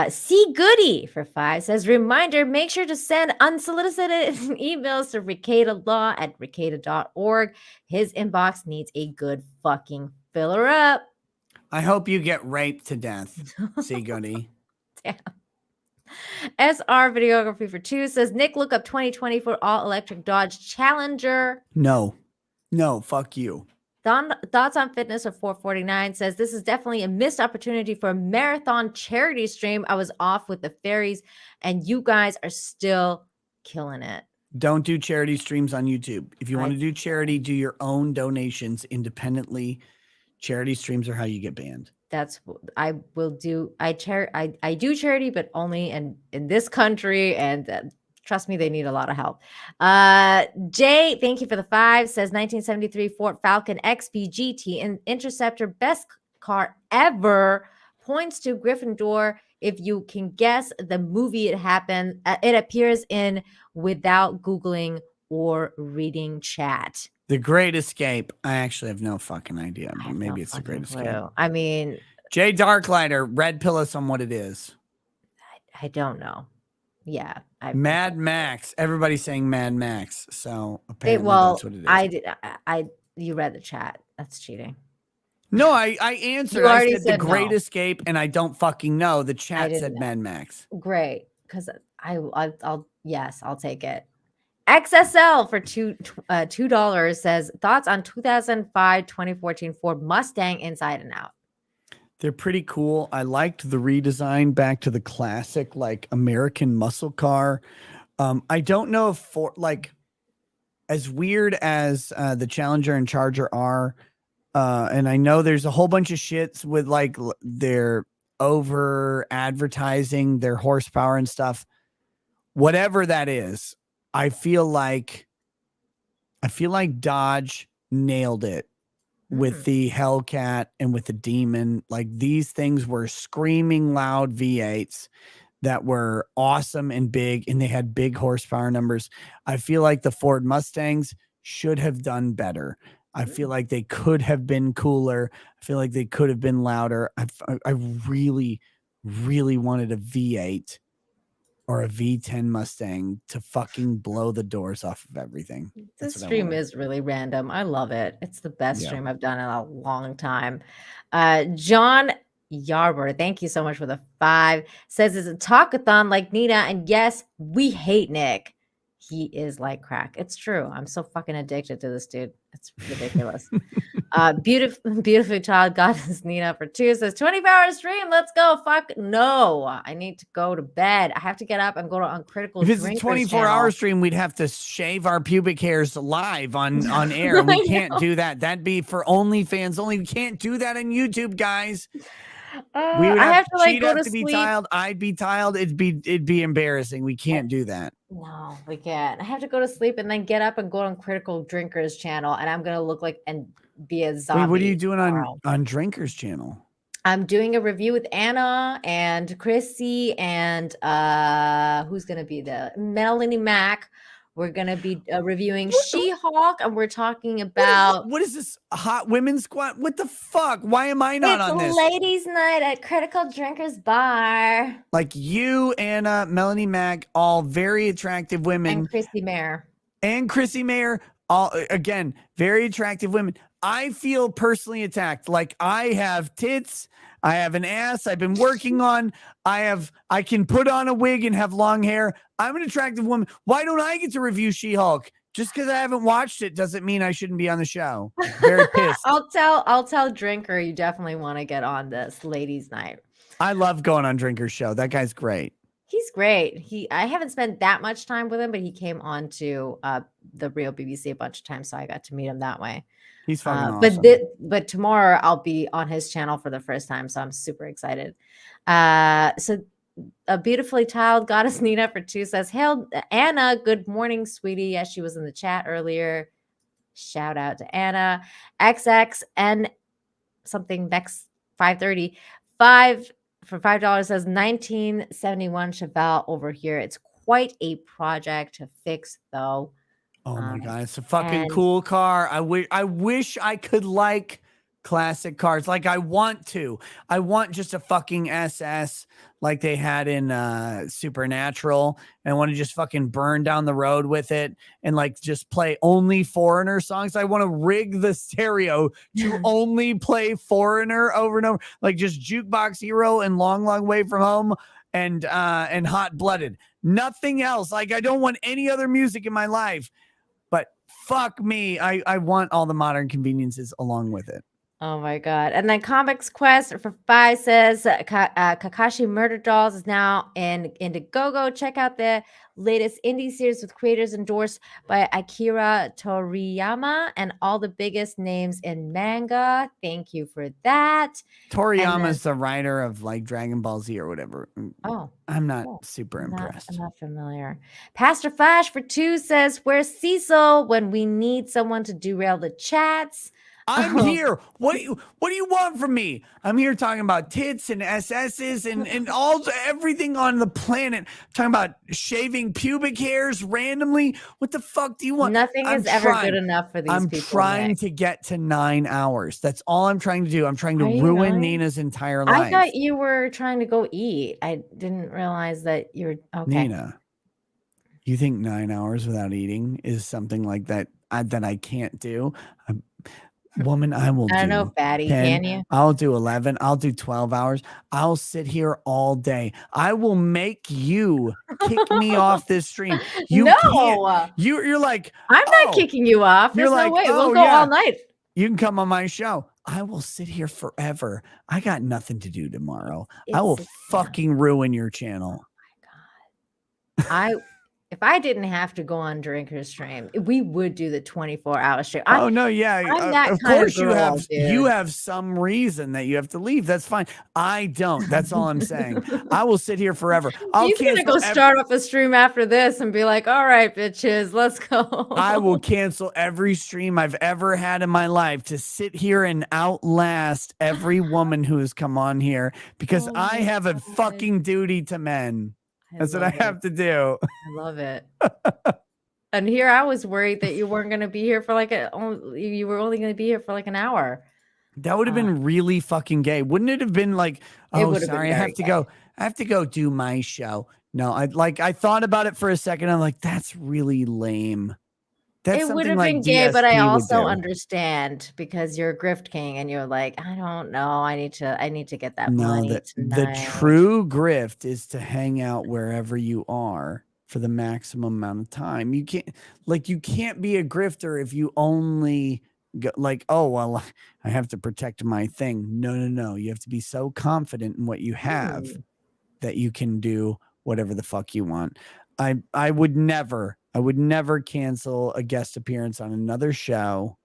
C Goody for 5 says, reminder, make sure to send unsolicited emails to rekieta@rekieta.org. His inbox needs a good fucking filler up. I hope you get raped to death, C Goody. Damn. SR Videography for 2 says, Nick, look up 2020 for all-electric Dodge Challenger. No, fuck you. Thoughts on Fitness for 449 says, this is definitely a missed opportunity for a marathon charity stream. I was off with the fairies, and you guys are still killing it. Don't do charity streams on YouTube. If you want to do charity, do your own donations independently. Charity streams are how you get banned. That's I will do. I do charity, but only in this country, and trust me, they need a lot of help. Jay, thank you for the 5. Says 1973 Ford Falcon XP GT and Interceptor, best car ever. Points to Gryffindor. If you can guess the movie it happened, it appears in without Googling or reading chat. The Great Escape. I actually have no fucking idea, but maybe it's The Great Escape. I mean, Jay Darklighter, red pill us on what it is. I don't know. Yeah. Mad Max. Everybody's saying Mad Max. So apparently that's what it is. You read the chat. That's cheating. No, I answered. You I already said The said Great no. Escape, and I don't fucking know. The I chat didn't said know. Mad Max. Great. Because I'll take it. XSL for $2 says, thoughts on 2005-2014 Ford Mustang inside and out. They're pretty cool. I liked the redesign back to the classic, like American muscle car. I don't know if Ford, like, as weird as the Challenger and Charger are, and I know there's a whole bunch of shits with like their over advertising their horsepower and stuff. Whatever that is, I feel like Dodge nailed it with the Hellcat and with the Demon. Like, these things were screaming loud V8s that were awesome and big, and they had big horsepower numbers. I feel like the Ford Mustangs should have done better. I feel like they could have been cooler. I feel like they could have been louder. I really, really wanted a V8 or a V10 Mustang to fucking blow the doors off of everything. This stream is really random. I love it. It's the best Yeah. stream I've done in a long time. John Yarber, thank you so much for the 5. Says it's a talkathon like Nina, and yes, we hate Nick. He is like crack. It's true. I'm so fucking addicted to this dude. It's ridiculous. Beautiful child goddess Nina for 2 says 24-hour stream. Let's go. Fuck no. I need to go to bed. I have to get up and go to Uncritical. If it's a 24-hour stream, we'd have to shave our pubic hairs live on air. We can't do that. That'd be for OnlyFans only. We can't do that on YouTube, guys. We would I have to like she'd go have to to be sleep. tiled. I'd be tiled. It'd be embarrassing. We can't do that. No, we can't. I have to go to sleep and then get up and go on Critical Drinkers channel, and I'm gonna look like and be a zombie. Wait, what are you doing tomorrow. on Drinkers channel? I'm doing a review with Anna and Chrissy and who's gonna be the Melanie Mack. We're gonna be reviewing She-Hulk, and we're talking about what is this hot women's squad? What the fuck? Why am I not on this? It's ladies' night at Critical Drinkers Bar. Like you, Anna, Melanie Mack, all very attractive women, And Chrissy Mayer. and Chrissy Mayer, all again very attractive women. I feel personally attacked. Like I have tits, I have an ass. I've been working on. I can put on a wig and have long hair. I'm an attractive woman. Why don't I get to review She-Hulk? Just because I haven't watched it doesn't mean I shouldn't be on the show. Very pissed. I'll tell Drinker you definitely want to get on this ladies' night. I love going on Drinker's show. That guy's great. He's great. I haven't spent that much time with him, but he came on to the Real BBC a bunch of times, so I got to meet him that way. He's fucking awesome. But tomorrow I'll be on his channel for the first time, so I'm super excited. So a beautifully tiled goddess Nina for 2 says, "Hail Anna, good morning, sweetie." Yes, she was in the chat earlier. Shout out to Anna. XXN something Bex 530 5 for $5 says 1971 Chevelle over here. It's quite a project to fix, though. Oh my god, it's a fucking cool car. I wish I could like classic cars. Like I want to. I want just a fucking SS like they had in Supernatural. And I want to just fucking burn down the road with it and like just play only Foreigner songs. I want to rig the stereo to only play Foreigner over and over. Like just Jukebox Hero and Long Long Way From Home and Hot Blooded. Nothing else. Like I don't want any other music in my life. But fuck me, I want all the modern conveniences along with it. Oh my god. And then Comics Quest for 5 says Kakashi Murder Dolls is now in Indiegogo. Check out the latest indie series with creators endorsed by Akira Toriyama and all the biggest names in manga. Thank you for that. Toriyama's the writer of like Dragon Ball Z or whatever. Oh, I'm not super impressed. I'm not familiar. Pastor Flash for 2 says, "Where's Cecil when we need someone to derail the chats?" I'm here. What do you want from me? I'm here talking about tits and SS's and everything on the planet. Talking about shaving pubic hairs randomly. What the fuck do you want? Nothing is ever good enough for these people. I'm trying to get to 9 hours. That's all I'm trying to do. I'm trying to ruin Nina's entire life. I thought you were trying to go eat. I didn't realize that you're okay. Nina, you think 9 hours without eating is something like that that I can't do? Woman, I will do. I don't know, fatty. 10, Can you? I'll do 11. I'll do 12 hours. I'll sit here all day. I will make you kick me off this stream. You can't. You're like, I'm not kicking you off. There's no way. We'll go all night. You can come on my show. I will sit here forever. I got nothing to do tomorrow. I will fucking ruin your channel. I if I didn't have to go on Drinker's Stream, we would do the 24-hour stream. Oh no, yeah, I'm that of kind course of girl, you dude. have some reason that you have to leave. That's fine. I don't. That's all I'm saying. I will sit here forever. I'll He's gonna go start up a stream after this and be like, "All right, bitches, let's go." I will cancel every stream I've ever had in my life to sit here and outlast every woman who has come on here because I have a fucking duty to men. That's what I have to do. I love it. And here I was worried that you weren't going to be here for you were only going to be here for like an hour. That would have been really fucking gay. Wouldn't it have been like, oh, sorry, I have to go do my show. No, I thought about it for a second. I'm like, that's really lame. That's It would something have like been gay, but I DSP would also do. understand because you're a grift king and you're like, I don't know. I need to get that No, money the tonight. true grift is to hang out wherever you are for the maximum amount of time. You can't be a grifter if you only go like, oh, well, I have to protect my thing. No. You have to be so confident in what you have that you can do whatever the fuck you want. I would never cancel a guest appearance on another show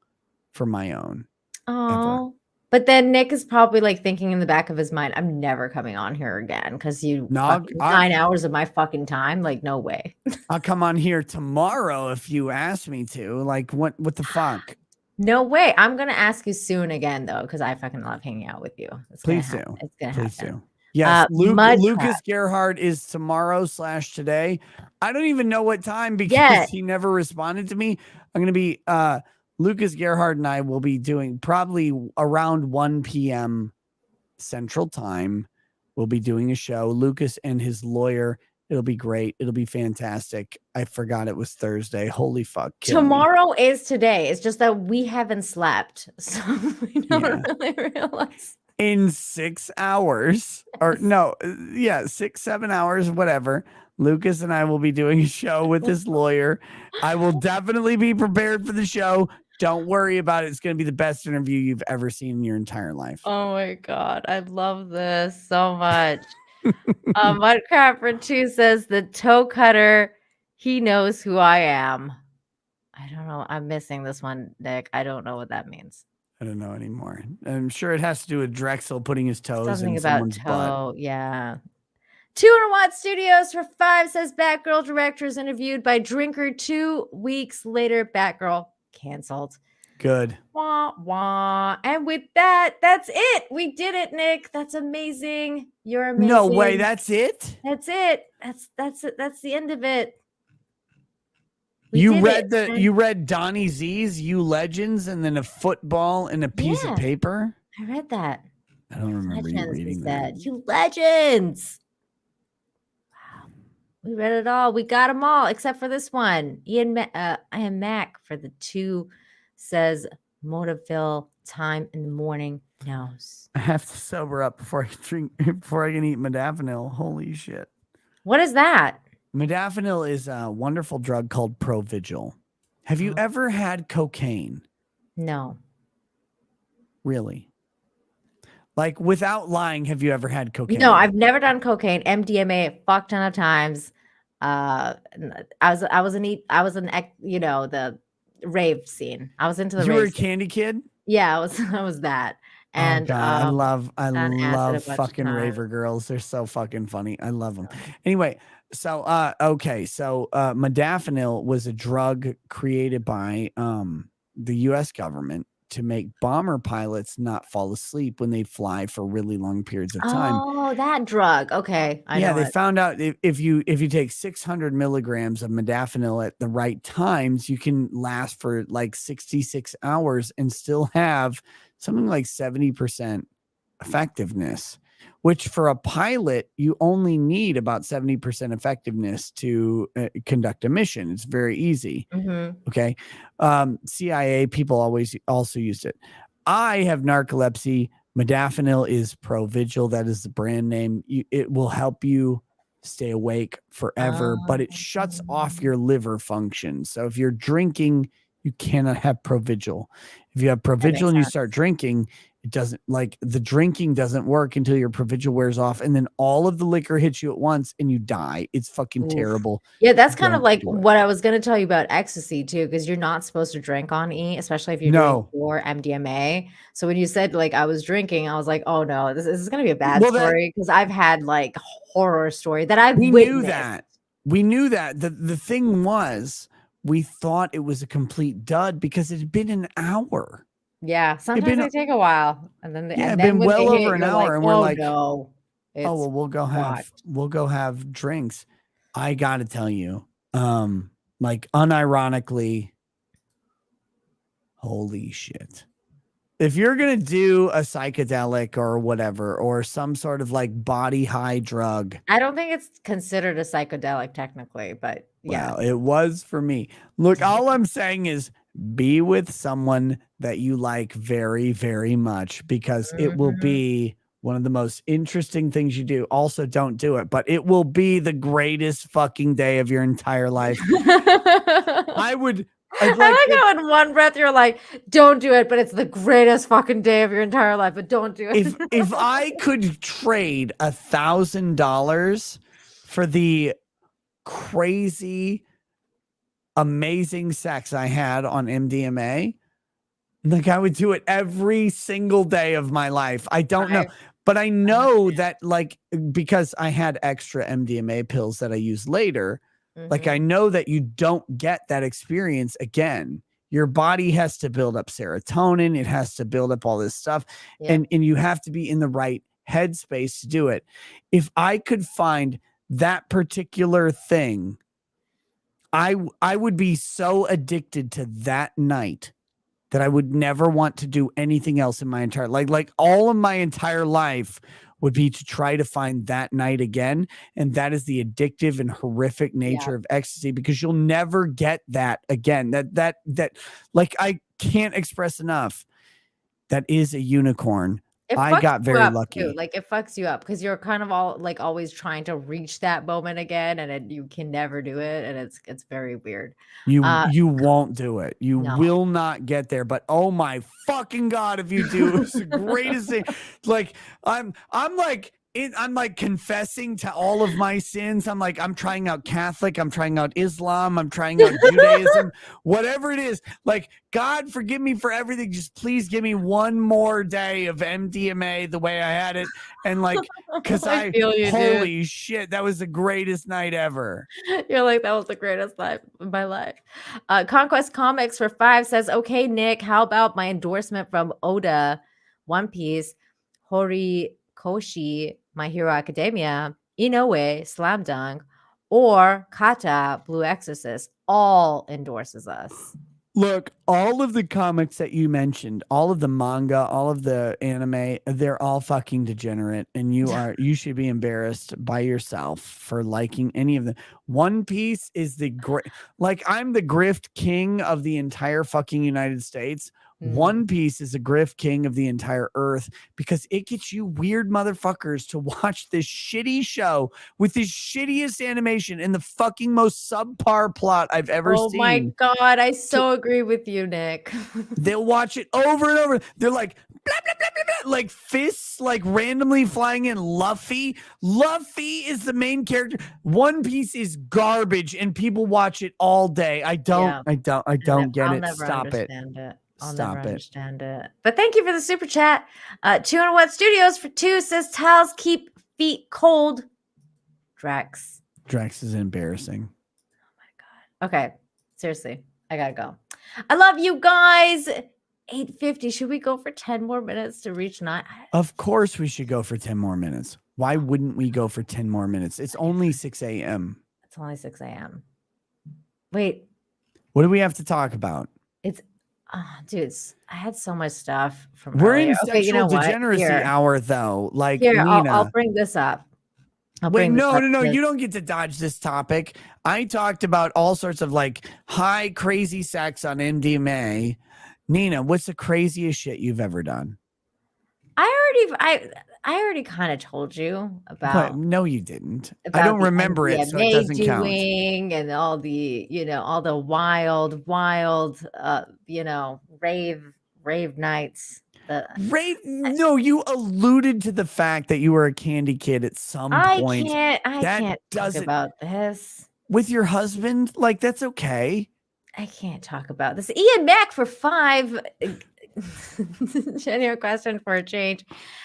for my own. Oh, but then Nick is probably like thinking in the back of his mind, I'm never coming on here again because you 9 hours of my fucking time. Like, no way. I'll come on here tomorrow if you ask me to. Like, what the fuck? No way. I'm gonna ask you soon again though, because I fucking love hanging out with you. Please do. It's gonna Please happen. do. Yes, Lucas Mudcrab. Gerhardt is tomorrow/today. I don't even know what time because he never responded to me. I'm gonna be Lucas Gerhardt and I will be doing probably around 1 p.m. Central Time. We'll be doing a show. Lucas and his lawyer. It'll be great. It'll be fantastic. I forgot it was Thursday. Holy fuck. Tomorrow is today. It's just that we haven't slept, so we don't really realize. In 6 hours, or no, 6-7 hours, whatever. Lucas and I will be doing a show with his lawyer. I will definitely be prepared for the show. Don't worry about it. It's going to be the best interview you've ever seen in your entire life. Oh my God. I love this so much. Mudcrapper 2 says the toe cutter, he knows who I am. I don't know. I'm missing this one, Nick. I don't know what that means. I don't know anymore. I'm sure it has to do with Drexel putting his toes Something in about someone's toe. butt. Yeah. 200 Watt Studios for 5 says Batgirl director is interviewed by Drinker 2 weeks later. Batgirl canceled. Good. Wah, wah. And with that, that's it. We did it, Nick. That's amazing. You're amazing. No way. That's it. That's it. That's it. That's the end of it. You read Donnie Z's You Legends and then a football and a piece of paper. I read that. I don't remember you reading that. You Legends. Wow. We read it all. We got them all except for this one. I am Mac for the 2 says Motiville time in the morning knows. I have to sober up before I can eat modafinil. Holy shit. What is that? Modafinil is a wonderful drug called Provigil. Have you ever had cocaine? No. Really? Like, without lying, have you ever had cocaine? No, I've never done cocaine. MDMA a fuck ton of times. I was in the rave scene. I was into the You rave were a scene. candy kid? Yeah, I was that. And I love done acid a bunch of fucking times. raver girls. They're so fucking funny. I love them. Anyway, so modafinil was a drug created by the US government to make bomber pilots not fall asleep when they fly for really long periods of time. Oh, that drug. Okay. I know They it. found out if you take 600 milligrams of modafinil at the right times, you can last for like 66 hours and still have something like 70% effectiveness, which for a pilot, you only need about 70% effectiveness to conduct a mission. It's very easy. Mhm. Okay. CIA people always also used it. I have narcolepsy. Modafinil is Provigil. That is the brand name. It will help you stay awake forever, but it shuts off your liver function. So if you're drinking, You cannot have provigil. If you have provigil and you start drinking, it doesn't, like, the drinking doesn't work until your provigil wears off, and then all of the liquor hits you at once and you die. It's fucking terrible. Yeah, that's kind of Don't like do it. what I was going to tell you about ecstasy too, because you're not supposed to drink on E, especially if you're doing pure MDMA. So when you said like I was drinking, I was like, oh no, this is going to be a bad story, because I've had like horror story that I've witnessed. We knew that. The thing was, we thought it was a complete dud because it had been an hour. Yeah, sometimes they take a while, and then It's been well over an hour, and we're like, no, oh well, we'll go have drinks. I gotta tell you, like unironically, holy shit. If you're gonna do a psychedelic or whatever, or some sort of like body high drug, I don't think it's considered a psychedelic technically, but yeah, well, it was for me. Look, all I'm saying is be with someone that you like very, very much, because it will be one of the most interesting things you do. Also, don't do it, but it will be the greatest fucking day of your entire life. I like how in one breath you're like, don't do it, but it's the greatest fucking day of your entire life, but don't do it. if I could trade $1,000 for the crazy, amazing sex I had on MDMA, like I would do it every single day of my life. I don't know, but I know that, like, because I had extra MDMA pills that I used later, like I know that you don't get that experience again. Your body has to build up serotonin. It has to build up all this stuff. And you have to be in the right headspace to do it. If I could find that particular thing, I would be so addicted to that night that I would never want to do anything else in my entire life. Like all of my entire life would be to try to find that night again. And that is the addictive and horrific nature of ecstasy, because you'll never get that again. That like, I can't express enough. That is a unicorn. I got very lucky. Too. Like it fucks you up because you're kind of all like always trying to reach that moment again, and you can never do it, and it's very weird. You won't do it. You will not get there. But oh my fucking god, if you do, it's the greatest thing. Like I'm like confessing to all of my sins. I'm trying out Catholic. I'm trying out Islam. I'm trying out Judaism. Whatever it is, like, God forgive me for everything. Just please give me one more day of MDMA the way I had it. And like, because I feel you, holy dude. shit, that was the greatest night ever. You're like, that was the greatest night of my life. Conquest Comics for 5 says, okay, Nick, how about my endorsement from Oda, One Piece, Horikoshi, My Hero Academia, Inoue, Slam Dunk, or Kata, Blue Exorcist, all endorses us. Look, all of the comics that you mentioned, all of the manga, all of the anime, they're all fucking degenerate, and you should be embarrassed by yourself for liking any of them. One Piece is like, I'm the grift king of the entire fucking United States. One Piece is a grift king of the entire earth, because it gets you weird motherfuckers to watch this shitty show with the shittiest animation and the fucking most subpar plot I've ever seen. Oh my god, I so agree with you, Nick. They'll watch it over and over. They're like, blah, blah, blah, blah, blah, like fists like randomly flying in. Luffy is the main character. One Piece is garbage, and people watch it all day. I don't get it. Stop it. I'll never understand it. But thank you for the super chat. 200 Watt Studios for 2 says towels keep feet cold. Drex is embarrassing. Okay, seriously, I gotta go. I love you guys. 8:50. Should we go for 10 more minutes to reach 9? Of course we should go for 10 more minutes. Why wouldn't we go for 10 more minutes? It's only 6 a.m. It's only 6 a.m. Wait. What do we have to talk about? Dude, I had so much stuff from We're earlier. in sexual degeneracy hour, though. Like, Nina, Nina. I'll bring this up. Wait, no. You don't get to dodge this topic. I talked about all sorts of like high, crazy sex on MDMA. Nina, what's the craziest shit you've ever done? I already kind of told you But about no, you didn't. I about don't the remember it, so it MDMA doesn't count. doing and all the, all the wild, rave nights. No, you alluded to the fact that you were a candy kid at some point. I That can't talk doesn't about this. with your husband. Like, that's okay. I can't talk about this. Ian Mack for 5. Genuine question for a change.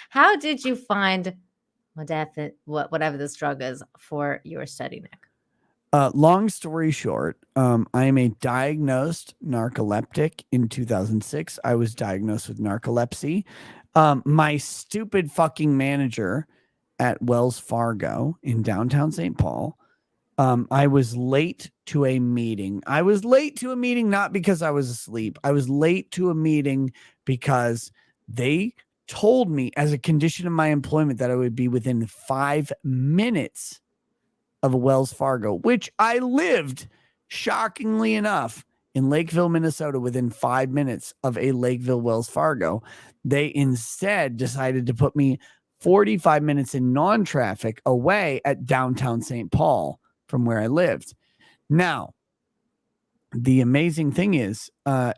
How did you find whatever this drug is for your study, Nick? Long story short, I am a diagnosed narcoleptic. In 2006, I was diagnosed with narcolepsy. My stupid fucking manager at Wells Fargo in downtown St. Paul, I was late to a meeting. I was late to a meeting not because I was asleep. I was late to a meeting because they told me as a condition of my employment that I would be within 5 minutes of a Wells Fargo, which I lived, shockingly enough, in Lakeville, Minnesota, within 5 minutes of a Lakeville Wells Fargo. They instead decided to put me 45 minutes in non-traffic away at downtown St. Paul from where I lived. Now, the amazing thing is,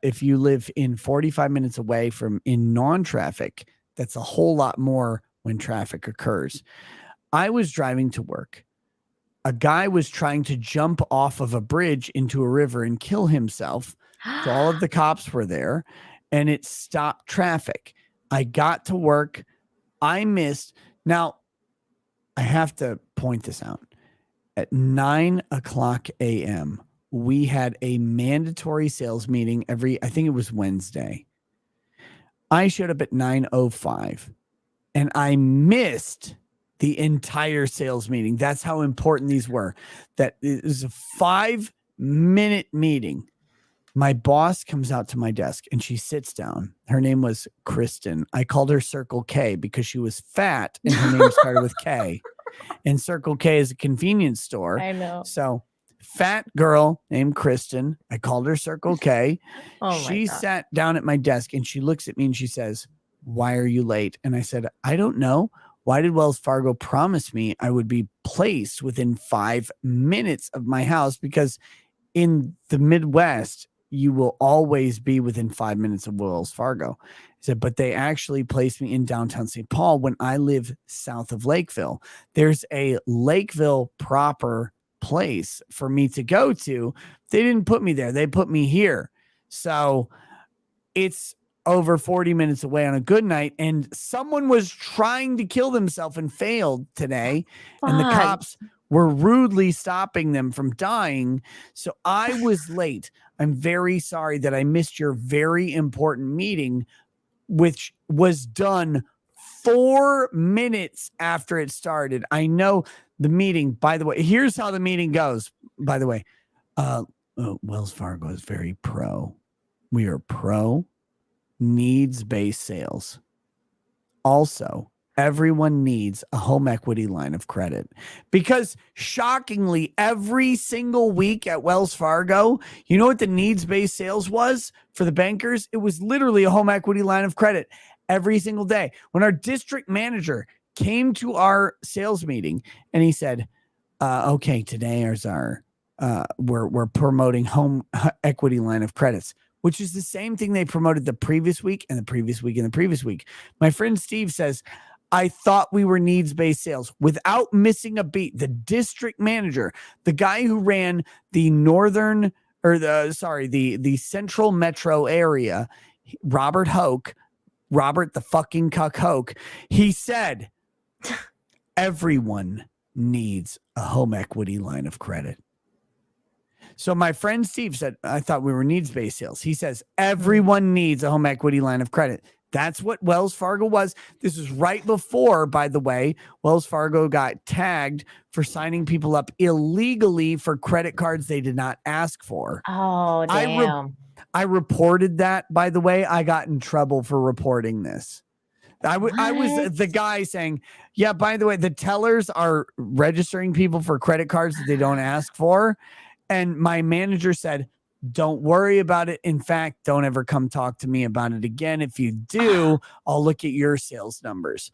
if you live in 45 minutes away from in non-traffic, that's a whole lot more when traffic occurs. I was driving to work. A guy was trying to jump off of a bridge into a river and kill himself. So all of the cops were there and it stopped traffic. I got to work. I missed. Now, I have to point this out. At 9:00 a.m., we had a mandatory sales meeting I think it was Wednesday. I showed up at 9:05 and I missed the entire sales meeting. That's how important these were. That it was a 5-minute meeting. My boss comes out to my desk and she sits down. Her name was Kristen. I called her Circle K because she was fat and her name started with K. And Circle K is a convenience store. I know. So fat girl named Kristen. I called her Circle K. She sat down at my desk and she looks at me and she says, "Why are you late?" And I said, "I don't know. Why did Wells Fargo promise me I would be placed within 5 minutes of my house? Because in the Midwest, you will always be within 5 minutes of Wells Fargo." I said, "But they actually placed me in downtown St. Paul when I live south of Lakeville. There's a Lakeville proper place for me to go to. They didn't put me there. They put me here. So it's over 40 minutes away on a good night. And someone was trying to kill themselves and failed today. And the cops were rudely stopping them from dying. So I was late. I'm very sorry that I missed your very important meeting, which was done 4 minutes after it started. I know the meeting, by the way, here's how the meeting goes, by the way. Wells Fargo is very pro. We are pro needs-based sales. Also, everyone needs a home equity line of credit because shockingly, every single week at Wells Fargo, you know what the needs-based sales was for the bankers? It was literally a home equity line of credit every single day. When our district manager came to our sales meeting and he said, okay, today is our, we're promoting home equity line of credits, which is the same thing they promoted the previous week and the previous week and the previous week. My friend Steve says, "I thought we were needs-based sales." Without missing a beat, the district manager, the guy who ran the the central metro area, Robert the fucking cuck Hoke, he said, everyone needs a home equity line of credit. So my friend Steve said, "I thought we were needs-based sales." He says, everyone needs a home equity line of credit. That's what Wells Fargo was. This is right before, by the way, Wells Fargo got tagged for signing people up illegally for credit cards they did not ask for. Oh, damn. I reported that, by the way. I got in trouble for reporting this. I was the guy saying, "Yeah, by the way, the tellers are registering people for credit cards that they don't ask for." And my manager said, "Don't worry about it. In fact, don't ever come talk to me about it again. If you do, I'll look at your sales numbers."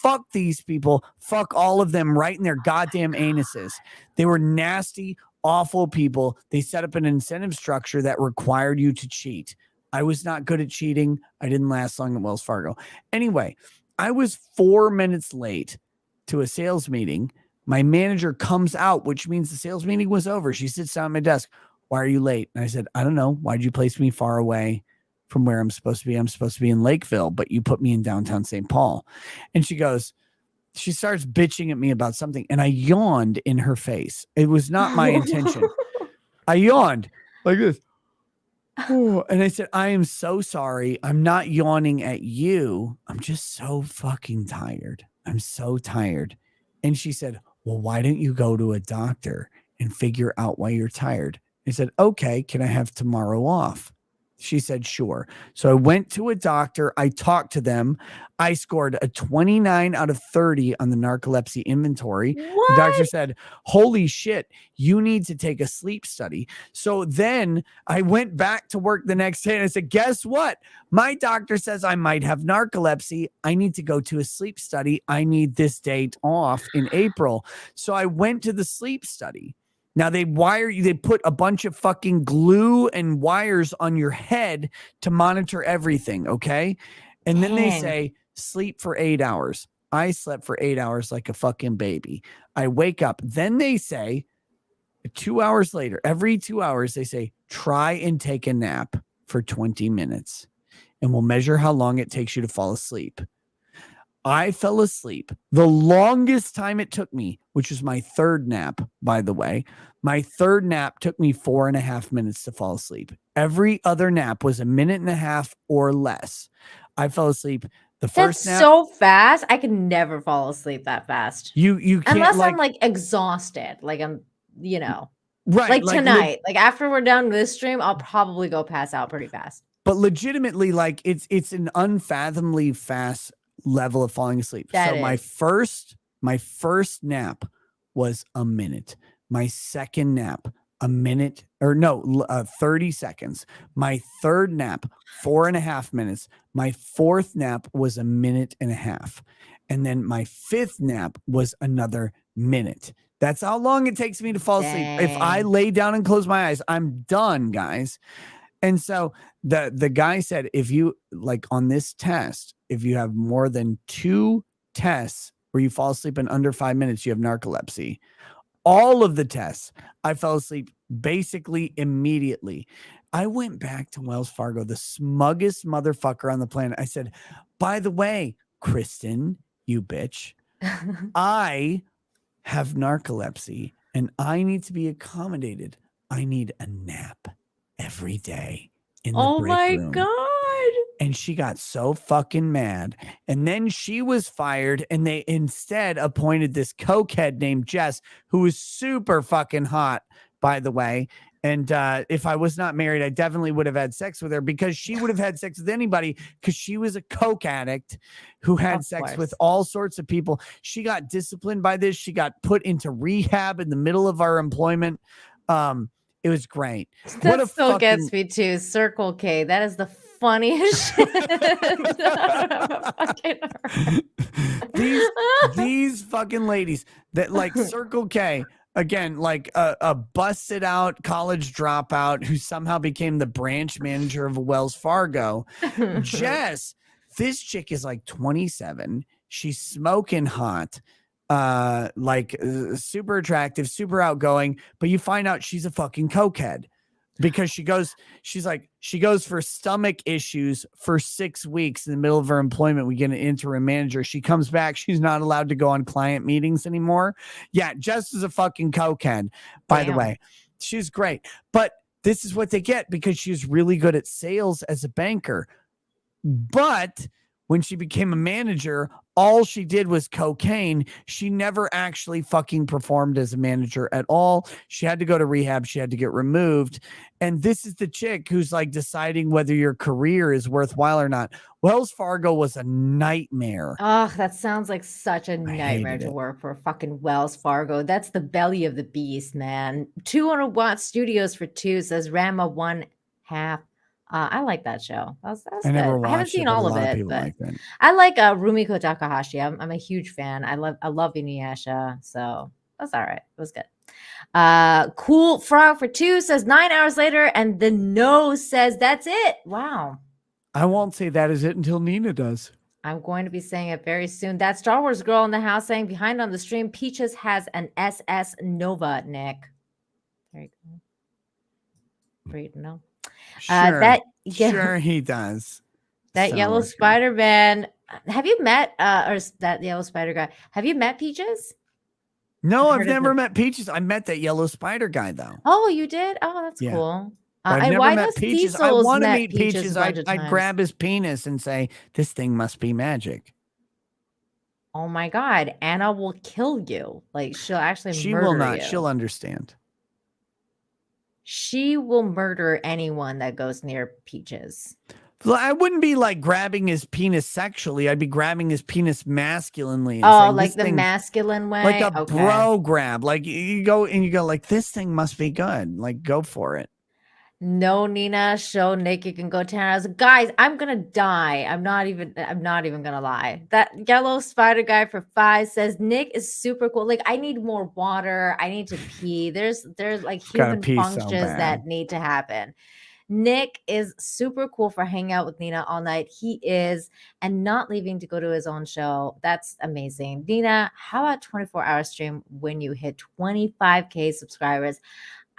fuck these people. Fuck all of them right in their goddamn anuses. They were nasty, awful people. They set up an incentive structure that required you to cheat. I was not good at cheating. I didn't last long at Wells Fargo. Anyway, I was 4 minutes late to a sales meeting. My manager comes out, which means the sales meeting was over. She sits down at my desk. Why are you late? And I said, I don't know. Why'd you place me far away from where I'm supposed to be? I'm supposed to be in Lakeville, but you put me in downtown St. Paul. And she starts bitching at me about something. And I yawned in her face. It was not my intention. I yawned like this. And I said, I am so sorry. I'm not yawning at you. I'm just so fucking tired. I'm so tired. And she said, well, why don't you go to a doctor and figure out why you're tired? I said, okay, can I have tomorrow off? She said, sure. So I went to a doctor. I talked to them. I scored a 29 out of 30 on the narcolepsy inventory. What? The doctor said, holy shit, you need to take a sleep study. So then I went back to work the next day and I said, guess what? My doctor says I might have narcolepsy. I need to go to a sleep study. I need this date off in April. So I went to the sleep study. Now they wire you, they put a bunch of fucking glue and wires on your head to monitor everything, okay? And then they say, sleep for 8 hours. I slept for 8 hours like a fucking baby. I wake up. Then they say, 2 hours later, every 2 hours, they say, try and take a nap for 20 minutes. And we'll measure how long it takes you to fall asleep. I fell asleep. The longest time it took me, which was my third nap, by the way, my third nap took me 4.5 minutes to fall asleep. Every other nap was 1.5 minutes or less. I fell asleep. The first nap. That's so fast. I can never fall asleep that fast. You can't, unless I'm like exhausted. Like I'm, right. Like tonight. Like after we're done with this stream, I'll probably go pass out pretty fast. But legitimately, like it's an unfathomably fast level of falling asleep. That so my first nap was a minute. My second nap, 30 seconds. My third nap, 4.5 minutes. My fourth nap was 1.5 minutes. And then my fifth nap was another minute. That's how long it takes me to fall asleep. If I lay down and close my eyes, I'm done, guys. And so the guy said, if you like on this test, if you have more than 2 tests where you fall asleep in under 5 minutes, you have narcolepsy. All of the tests, I fell asleep basically immediately. I went back to Wells Fargo, the smuggest motherfucker on the planet. I said, by the way, Kristen, you bitch, I have narcolepsy and I need to be accommodated. I need a nap every day in the break room. God. And she got so fucking mad. And then she was fired and they instead appointed this cokehead named Jess, who was super fucking hot, by the way. And if I was not married, I definitely would have had sex with her because she would have had sex with anybody because she was a coke addict who had sex with all sorts of people. She got disciplined by this. She got put into rehab in the middle of our employment. It was great. That still gets me too. Circle K. That is the funniest shit. these fucking ladies that like Circle K, again, like a busted out college dropout who somehow became the branch manager of Wells Fargo. Jess, this chick is like 27. She's smoking hot. Super attractive, super outgoing, but you find out she's a fucking cokehead because she goes for stomach issues for 6 weeks in the middle of her employment. We get an interim manager. She comes back. She's not allowed to go on client meetings anymore. Yeah. Jess is a fucking cokehead, by the way. She's great, but this is what they get because she's really good at sales as a banker. But when she became a manager, all she did was cocaine. She never actually fucking performed as a manager at all. She had to go to rehab. She had to get removed. And this is the chick who's like deciding whether your career is worthwhile or not. Wells Fargo was a nightmare. Oh, that sounds like such a nightmare to work for fucking Wells Fargo. That's the belly of the beast, man. 200-watt studios for 2, says Rama 1/2 I like that show. That was I never good. I haven't watched it, seen but a all of lot of it, people but like that. I like Rumiko Takahashi. I'm a huge fan. I love Inuyasha, so that's all right. It was good. Cool Frog for 2 says 9 hours later, and the no says that's it. Wow. I won't say that is it until Nina does. I'm going to be saying it very soon. That Star Wars girl in the house saying behind on the stream, Peaches has an SS Nova, Nick. There you go. For you to know. Sure, sure he does. That Star yellow Wars girl. Spider-Man. Have you met or that yellow spider guy? Have you met Peaches? No, I've I've heard of never him. met Peaches. I met that yellow spider guy though. Oh, you did? Oh, that's Yeah. cool. But I've never why met does Peaches. I Cecil's want to met meet Peaches. a bunch of I'd times? grab his penis and say, "This thing must be magic." Oh my God, Anna will kill you. Like she'll actually She murder will not. you. She'll understand. She will murder anyone that goes near Peaches. Well, I wouldn't be like grabbing his penis sexually. I'd be grabbing his penis masculinely. And Oh, saying, like "This the thing-" masculine way? like a Okay. bro grab. Like you go like, "This thing must be good." Like, go for it. No, Nina, show Nick you can go 10 hours. Guys, I'm gonna die. I'm not even gonna lie. That yellow spider guy for 5 says Nick is super cool. Like, I need more water. I need to pee. There's like Gotta human pee so functions bad. that need to happen. Nick is super cool for hanging out with Nina all night. He is, and not leaving to go to his own show. That's amazing. Nina, how about 24-hour stream when you hit 25K subscribers?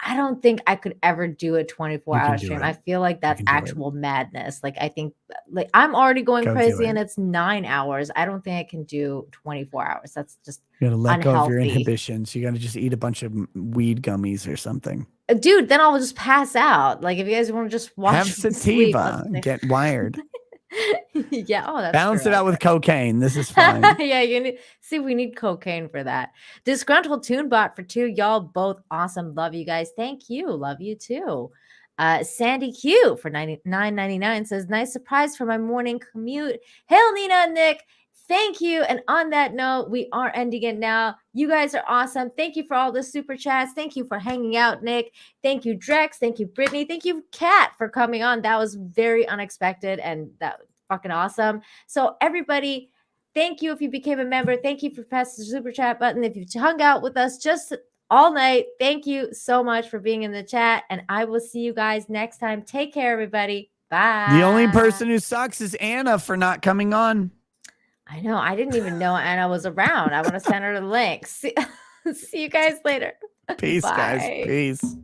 I don't think I could ever do a 24-hour do stream. it. I feel like that's can do it. actual madness. Like I think like I'm already going Go do crazy it. and it's 9 hours. I don't think I can do 24 hours. That's just You gotta let go of your unhealthy. inhibitions. You gotta just eat a bunch of weed gummies or something. Dude, then I'll just pass out. Like if you guys want to just watch Have me sleep, sativa. Get wired. yeah, oh, that's Balance true. it out with cocaine. This is fine. Yeah, you need see we need cocaine for that. Disgruntled Tunebot for 2. Y'all both awesome. Love you guys. Thank you. Love you too. Sandy Q for $9.99 says nice surprise for my morning commute. Hail Nina and Nick. Thank you. And on that note, we are ending it now. You guys are awesome. Thank you for all the super chats. Thank you for hanging out, Nick. Thank you, Drex. Thank you, Brittany. Thank you, Kat, for coming on. That was very unexpected and that was fucking awesome. So everybody, thank you if you became a member. Thank you for pressing the super chat button. If you've hung out with us just all night, thank you so much for being in the chat. And I will see you guys next time. Take care, everybody. Bye. The only person who sucks is Anna for not coming on. I know. I didn't even know Anna was around. I want to send her the link. See you guys later. Peace, guys. Bye. Peace.